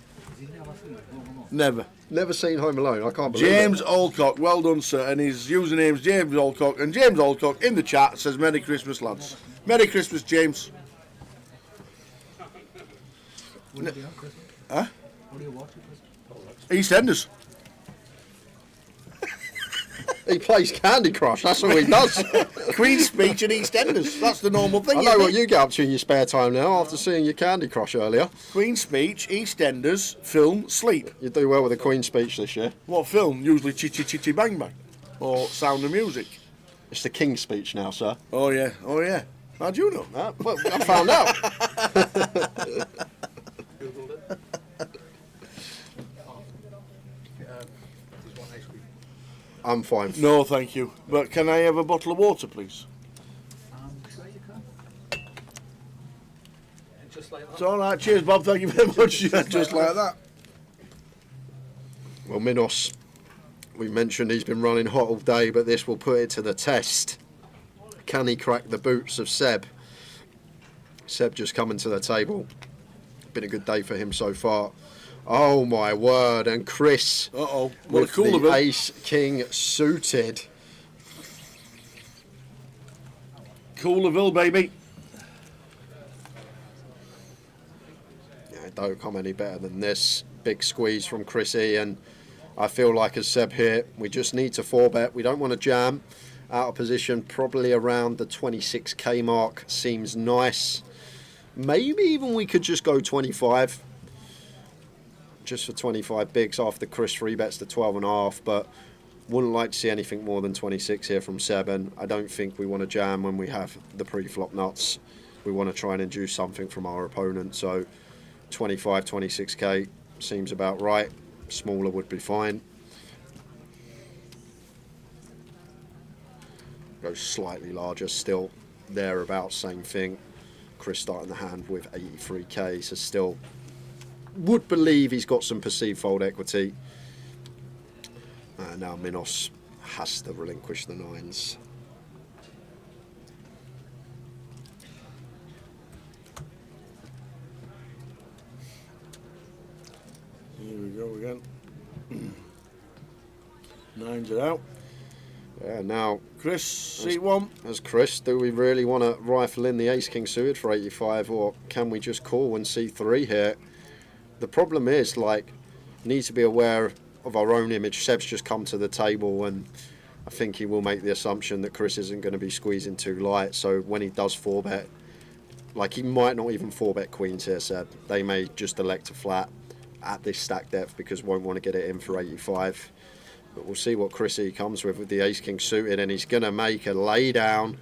Never. Never seen Home Alone. I can't believe James it. Alcock, well done, sir. And his username's James Alcock. And James Alcock in the chat says Merry Christmas, lads. Merry Christmas, James. Huh? What do you watch? EastEnders. He plays Candy Crush, that's all he does. Queen's Speech and EastEnders. That's the normal thing. I know what you get up to in your spare time now after seeing your Candy Crush earlier. Queen's Speech, EastEnders, film, sleep. You do well with the Queen's Speech this year. What film? Usually Chitty Chitty Bang Bang. Or Sound of Music. It's the King's Speech now, sir. Oh yeah, oh yeah. How do you know? Well, I found out. I'm fine. No, thank you. But can I have a bottle of water, please? Sure you can. Just like that. It's all right. Cheers, Bob. Thank you very much. Just like that. Well, Minos, we mentioned he's been running hot all day, but this will put it to the test. Can he crack the boots of Seb? Seb just coming to the table. Been a good day for him so far. Oh my word, and Chris what with a cool the Ace King suited. Coolerville, baby. Yeah, it don't come any better than this. Big squeeze from Chrissy, and I feel like as Seb here, we just need to 4-bet. We don't want to jam. Out of position, probably around the 26k mark seems nice. Maybe even we could just go 25. Just for 25 bigs after Chris 3-bets to 12.5, but wouldn't like to see anything more than 26 here from Seb, and I don't think we want to jam when we have the pre-flop nuts. We want to try and induce something from our opponent, so 25, 26k seems about right. Smaller would be fine. Go slightly larger still, thereabouts, same thing. Chris starting the hand with 83k, so still would believe he's got some perceived fold equity. Now Minos has to relinquish the nines. Here we go again. Nines are out. Yeah, now Chris, C1. As Chris, do we really want to rifle in the Ace King suited for 85, or can we just call and C3 here? The problem is, like, need to be aware of our own image. Seb's just come to the table, and I think he will make the assumption that Chris isn't going to be squeezing too light. So when he does 4-bet, like, he might not even 4-bet queens here, Seb. They may just elect to flat at this stack depth because won't want to get it in for 85. But we'll see what Chrissy comes with the Ace King suited, and he's going to make a lay down.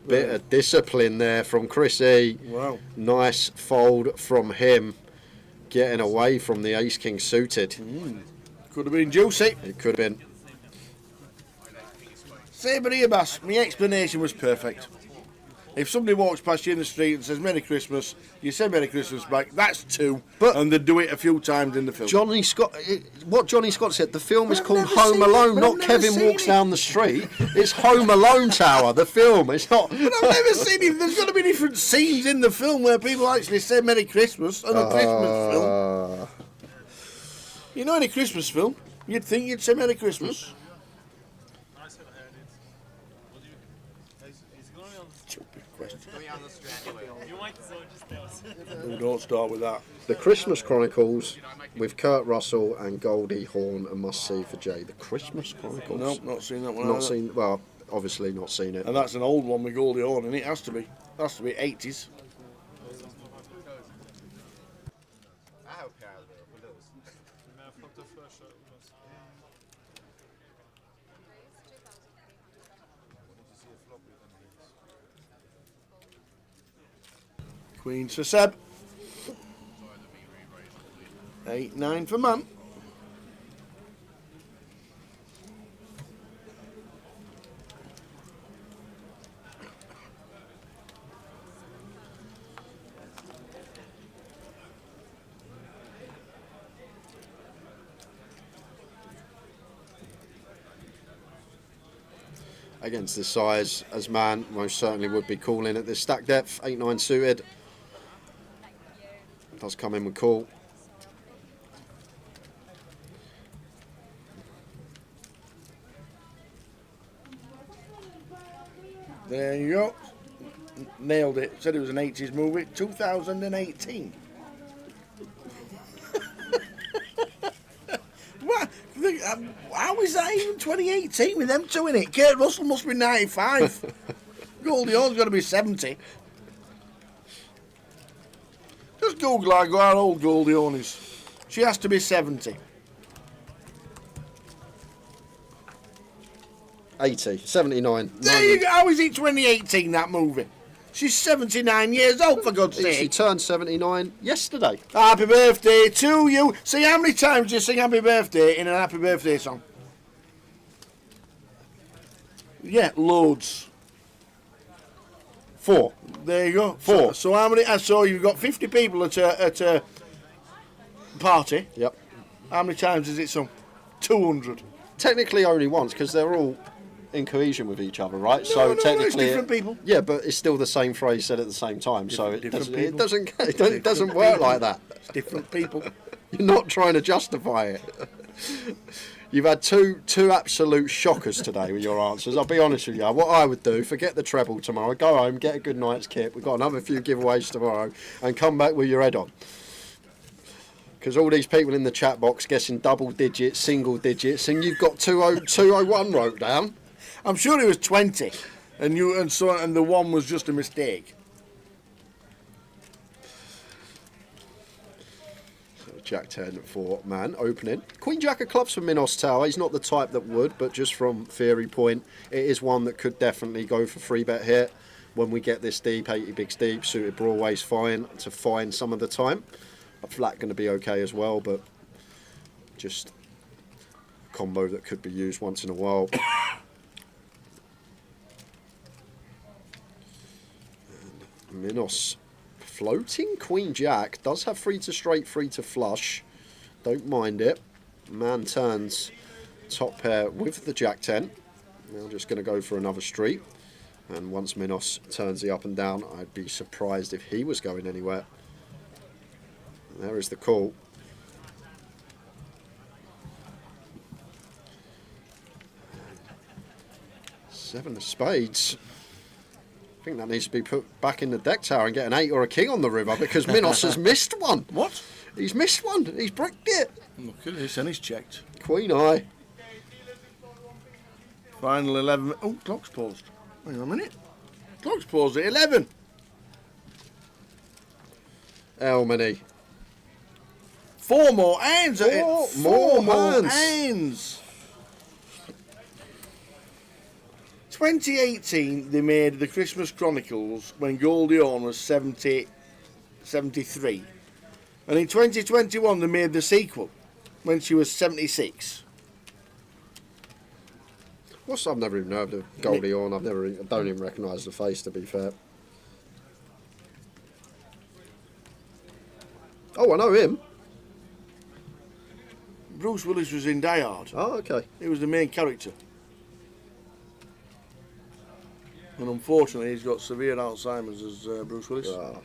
Bit of discipline there from Chrissy. Wow. Nice fold from him, getting away from the Ace King suited. Could have been juicy. It could have been. Sabre Eabas, my explanation was perfect. If somebody walks past you in the street and says Merry Christmas, you say Merry Christmas back, that's two, and they do it a few times in the film. Johnny Scott, what Johnny Scott said, the film is called Home Alone, not Kevin Walks Down the Street. It's Home Alone Tower, the film. It's not. But I've never seen it. There's got to be different scenes in the film where people actually say Merry Christmas on a Christmas film. You know, in a Christmas film, you'd think you'd say Merry Christmas. Oh, don't start with that. The Christmas Chronicles with Kurt Russell and Goldie Hawn, a must-see for Jay. The Christmas Chronicles? Nope, not seen that one. Not either. seen. Well, obviously not seen it. And that's an old one with Goldie Hawn, and it has to be. Has to be 80s. I hope Carol will lose. Queens for Seb. 8-9 for Man. Against this size, as Man most certainly would be calling at this stack depth. 8-9 suited. Does come in with call. There you go. Nailed it. Said it was an 80s movie. 2018. What? How is that even 2018 with them two in it? Kurt Russell must be 95. Goldie Hawn's got to be 70. Just Google how old Goldie Hawn is. She has to be 70. 80, 79. There you go. How is it 2018, that movie? She's 79 years old, for God's sake. She turned 79 yesterday. Happy birthday to you. See, how many times do you sing happy birthday in a happy birthday song? Yeah, loads. 4. There you go. 4. So how many? So you've got 50 people at a party. Yep. How many times is it sung? 200. Technically only once, because they're all in cohesion with each other, right? No, it's different people. Yeah, but it's still the same phrase said at the same time, so it doesn't work people. like that. It's different people. You're not trying to justify it. You've had two absolute shockers today with your answers. I'll be honest with you. What I would do, forget the treble tomorrow, go home, get a good night's kip. We've got another few giveaways tomorrow, and come back with your head on. Because all these people in the chat box guessing double digits, single digits, and you've got 201 wrote down. I'm sure it was 20, and the one was just a mistake. So Jack 10 for Man opening. Queen Jack of clubs for Minos Tower. He's not the type that would, but just from theory point, it is one that could definitely go for 3-bet here when we get this deep, 80 bigs deep. Suited Broadway's fine to find some of the time. A flat going to be okay as well, but just a combo that could be used once in a while. And Minos floating Queen Jack does have 3 to straight, 3 to flush. Don't mind it. Man turns top pair with the Jack 10. Now just going to go for another street. And once Minos turns the up and down, I'd be surprised if he was going anywhere. There is the call. 7 of spades. I think that needs to be put back in the deck tower and get an 8 or a king on the river because Minos has missed one. What? He's missed one. He's bricked it. Look at this, and he's checked. Queen eye. Final 11. Oh, clock's paused. Hang on a minute. Clock's paused at 11. Elmany. 4 more hands. Four more hands. hands. 2018, they made the Christmas Chronicles when Goldie Hawn was 73. And in 2021, they made the sequel when she was 76. I've never even heard of Goldie Hawn. I don't even recognise the face, to be fair. Oh, I know him. Bruce Willis was in Die Hard. Oh, okay. He was the main character. And unfortunately, he's got severe Alzheimer's as Bruce Willis. Oh.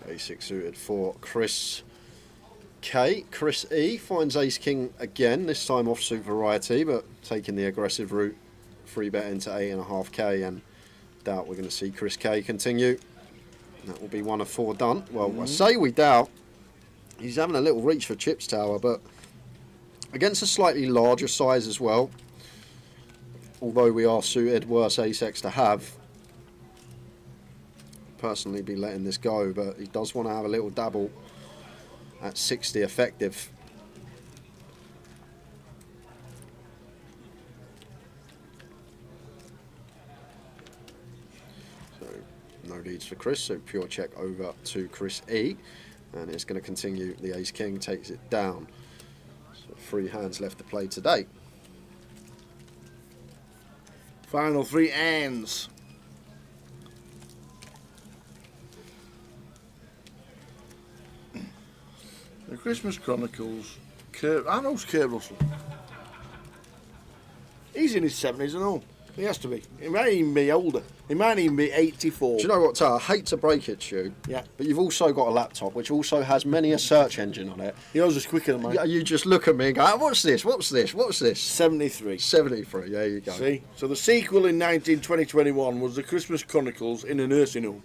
A6 suited for Chris K. Chris E finds ace king again, this time offsuit variety, but taking the aggressive route, free bet into 8.5k, and doubt we're going to see Chris K continue. That will be 1 of 4 done. Well, I say we doubt. He's having a little reach for chips tower, but against a slightly larger size as well, although we are suited, worse ace-x to have. Personally be letting this go, but he does want to have a little dabble at 60 effective. So no leads for Chris, so pure check over to Chris E, and it's going to continue. The ace king takes it down, so 3 hands left to play today. Final 3 hands. The Christmas Chronicles. I know Kurt Russell. He's in his 70s and all. He has to be. He might even be older. He might even be 84. Do you know what, Tara? I hate to break it to you. Yeah. But you've also got a laptop which also has many a search engine on it. Yours is quicker than mine. Yeah, you just look at me and go, oh, what's this? What's this? What's this? 73. 73, there you go. See? So the sequel in 2021 was the Christmas Chronicles in a nursing home.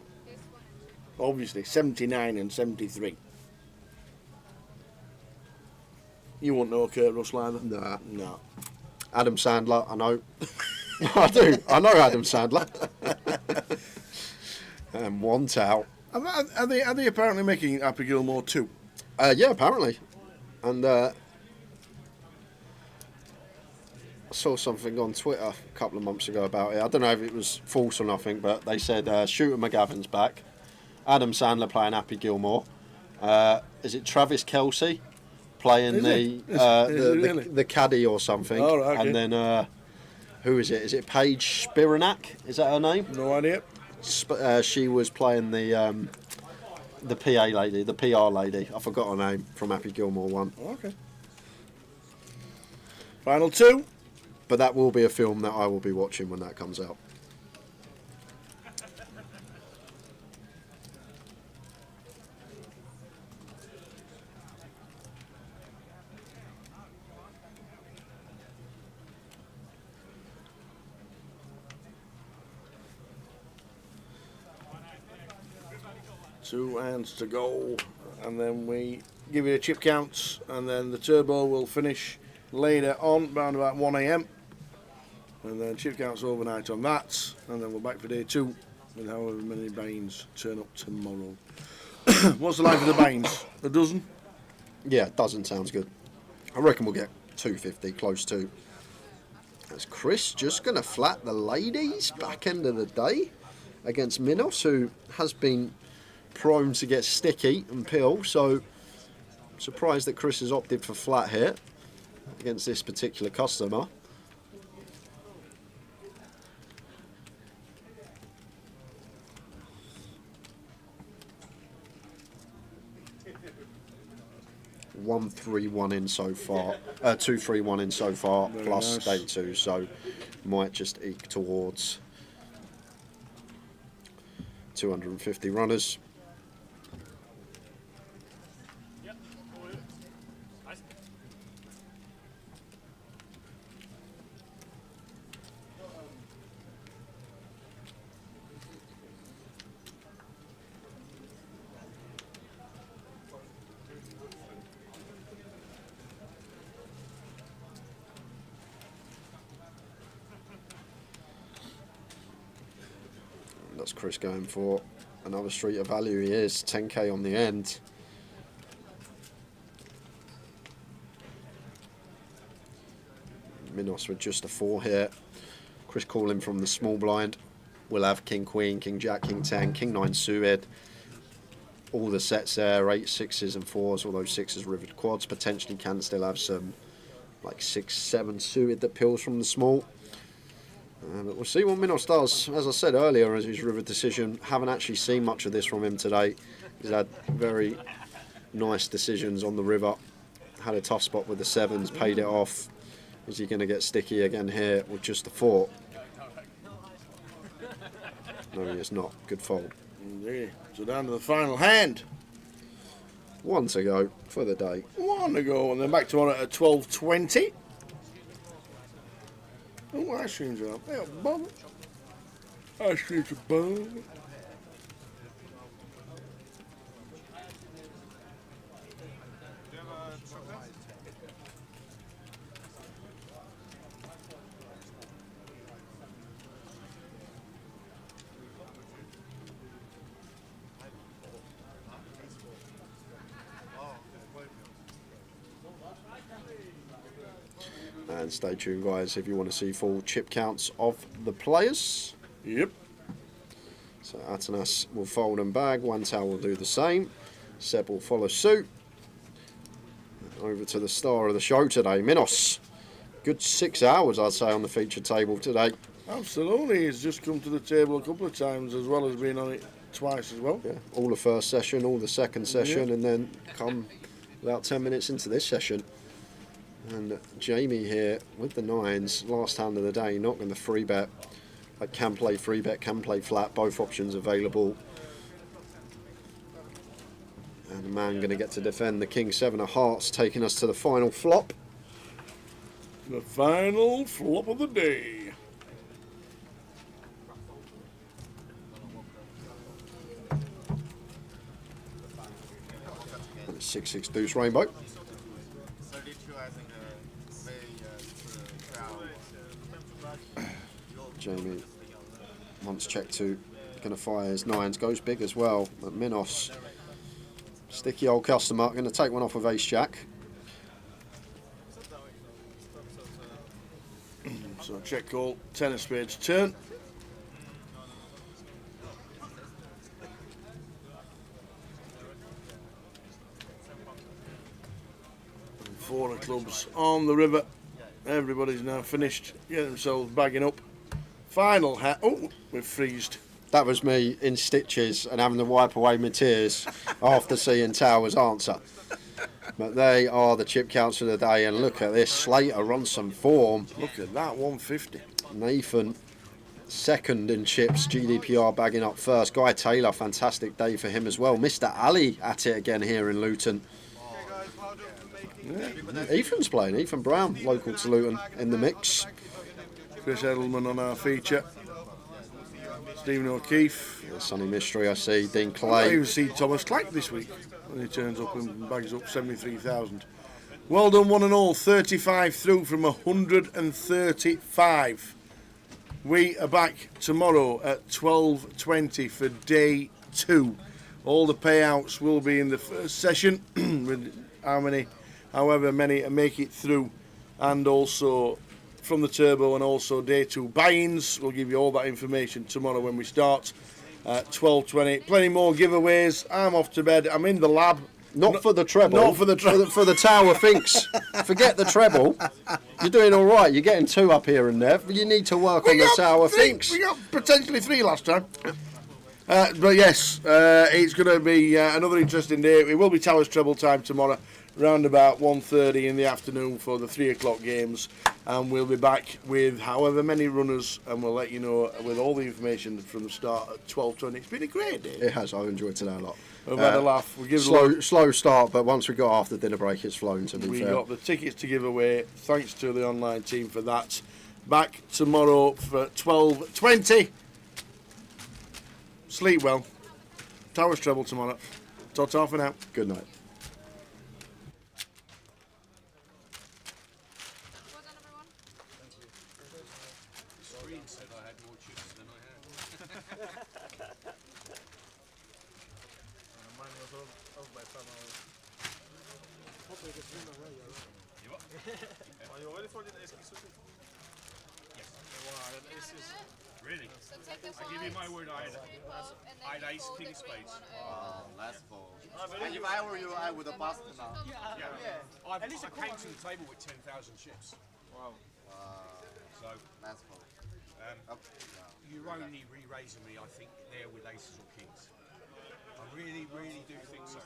Obviously, 79 and 73. You won't know Kurt Russell either? Nah. No. Adam Sandler, I know. I do. I know Adam Sandler. And one out. Are they apparently making Happy Gilmore 2? Yeah, apparently. And I saw something on Twitter a couple of months ago about it. I don't know if it was false or nothing, but they said Shooter McGavin's back. Adam Sandler playing Happy Gilmore. Is it Travis Kelce playing the caddy or something? Oh, right, okay. And then who is it? Is it Paige Spiranak? Is that her name? No idea. She was playing the PA lady, the PR lady. I forgot her name from Happy Gilmore 1. Okay. Final 2. But that will be a film that I will be watching when that comes out. Two hands to go, and then we give you a chip counts, and then the turbo will finish later on, around about 1 AM, and then chip counts overnight on that, and then we're back for day 2, with however many bains turn up tomorrow. What's the life of the bains? A dozen? Yeah, a dozen sounds good. I reckon we'll get 250, close to. Is Chris just going to flat the ladies back end of the day against Minos, who has been prone to get sticky and pill, so surprised that Chris has opted for flat here against this particular customer. $1-3-1 in so far, 2-3-1 in so far, Very plus nice. day 2, so might just eke towards 250 runners. That's Chris going for another street of value. He is 10k on the end. Minos with just a 4 here. Chris calling from the small blind. We'll have King Queen, King Jack, King 10, King 9 suited. All the sets there, 8 6s and 4s. All those 6s riveted quads. Potentially can still have some like 6 7 suited that peels from the small. But we'll see what Minos does. As I said earlier, as his river decision, haven't actually seen much of this from him today. He's had very nice decisions on the river. Had a tough spot with the 7s, paid it off. Is he going to get sticky again here with just the 4? No, he is not. Good fold. Indeed. So down to the final hand. 1 to go for the day. 1 to go, and then back tomorrow at 12:20. Oh, ice creams are up. Hey, Bob. Ice creams are Bob. And stay tuned, guys, if you want to see full chip counts of the players. Yep. So Atanas will fold and bag. Wantal will do the same. Seb will follow suit. Over to the star of the show today, Minos. Good 6 hours, I'd say, on the feature table today. Absolutely. He's just come to the table a couple of times, as well as being on it twice as well. Yeah. All the first session, all the second session, and then come about 10 minutes into this session. And Jamie here with the 9s, last hand of the day, not going to 3-bet. I can play 3-bet, can play flat, both options available. And the man going to get to defend the King 7 of Hearts, taking us to the final flop. The final flop of the day. And a 6-6 deuce rainbow. Jamie wants check 2, going to fire his 9s, goes big as well. But Minos, sticky old customer, going to take one off with ace jack. So check call, 10 of spades turn. And 4 of clubs on the river. Everybody's now finished, getting themselves bagging up. Final hat. Oh, we've freezed. That was me in stitches and having to wipe away my tears after seeing Tower's answer. But they are the chip counts of the day, and look at this. Slater on some form. Look at that, 150. Nathan, second in chips. GDPR bagging up first. Guy Taylor, fantastic day for him as well. Mr. Ali at it again here in Luton. Yeah. Ethan's playing. Ethan Brown, local to Luton, in the mix. Chris Edelman on our feature. Stephen O'Keefe. Yeah, Sonny Mystery, I see. Dean I Clay. even see Thomas Clack this week when he turns up and bags up 73,000. Well done, one and all. 35 through from 135. We are back tomorrow at 12:20 for day 2. All the payouts will be in the first session with however many make it through, and also from the turbo, and also day 2 buy-ins. We'll give you all that information tomorrow when we start at 12:20. Plenty more giveaways. I'm off to bed. I'm in the lab. Not for the treble. Not for the treble. For the Tower Finks. Forget the treble. You're doing all right. You're getting 2 up here and there. But you need to work on the Tower Finks. We got potentially 3 last time. But yes, it's going to be another interesting day. It will be Towers treble time tomorrow. round about 1:30 in the afternoon for the 3 o'clock games, and we'll be back with however many runners, and we'll let you know with all the information from the start at 12:20. It's been a great day. It has. I've enjoyed today a lot. We've had a laugh. We'll give slow start, but once we got after dinner break, it's flown. To be we fair, got the tickets to give away. Thanks to the online team for that. Back tomorrow for 12:20. Sleep well. Towers treble tomorrow. Ta-ta for now. Good night. Screen said I had more chips than I had. Mine was off by somehow. Hopefully it's been away. You what? Are you ready for the esky sushi? Yes. Wow, this is Really? So take the I give you my word, I'd ace king of spades. Wow, that's bold. And if I were you, I would have bust now. Yeah. I came to the table with 10,000 chips. Wow. So That's bold. You're only re-raising me, I think, there with aces or kings. I really, really do think so.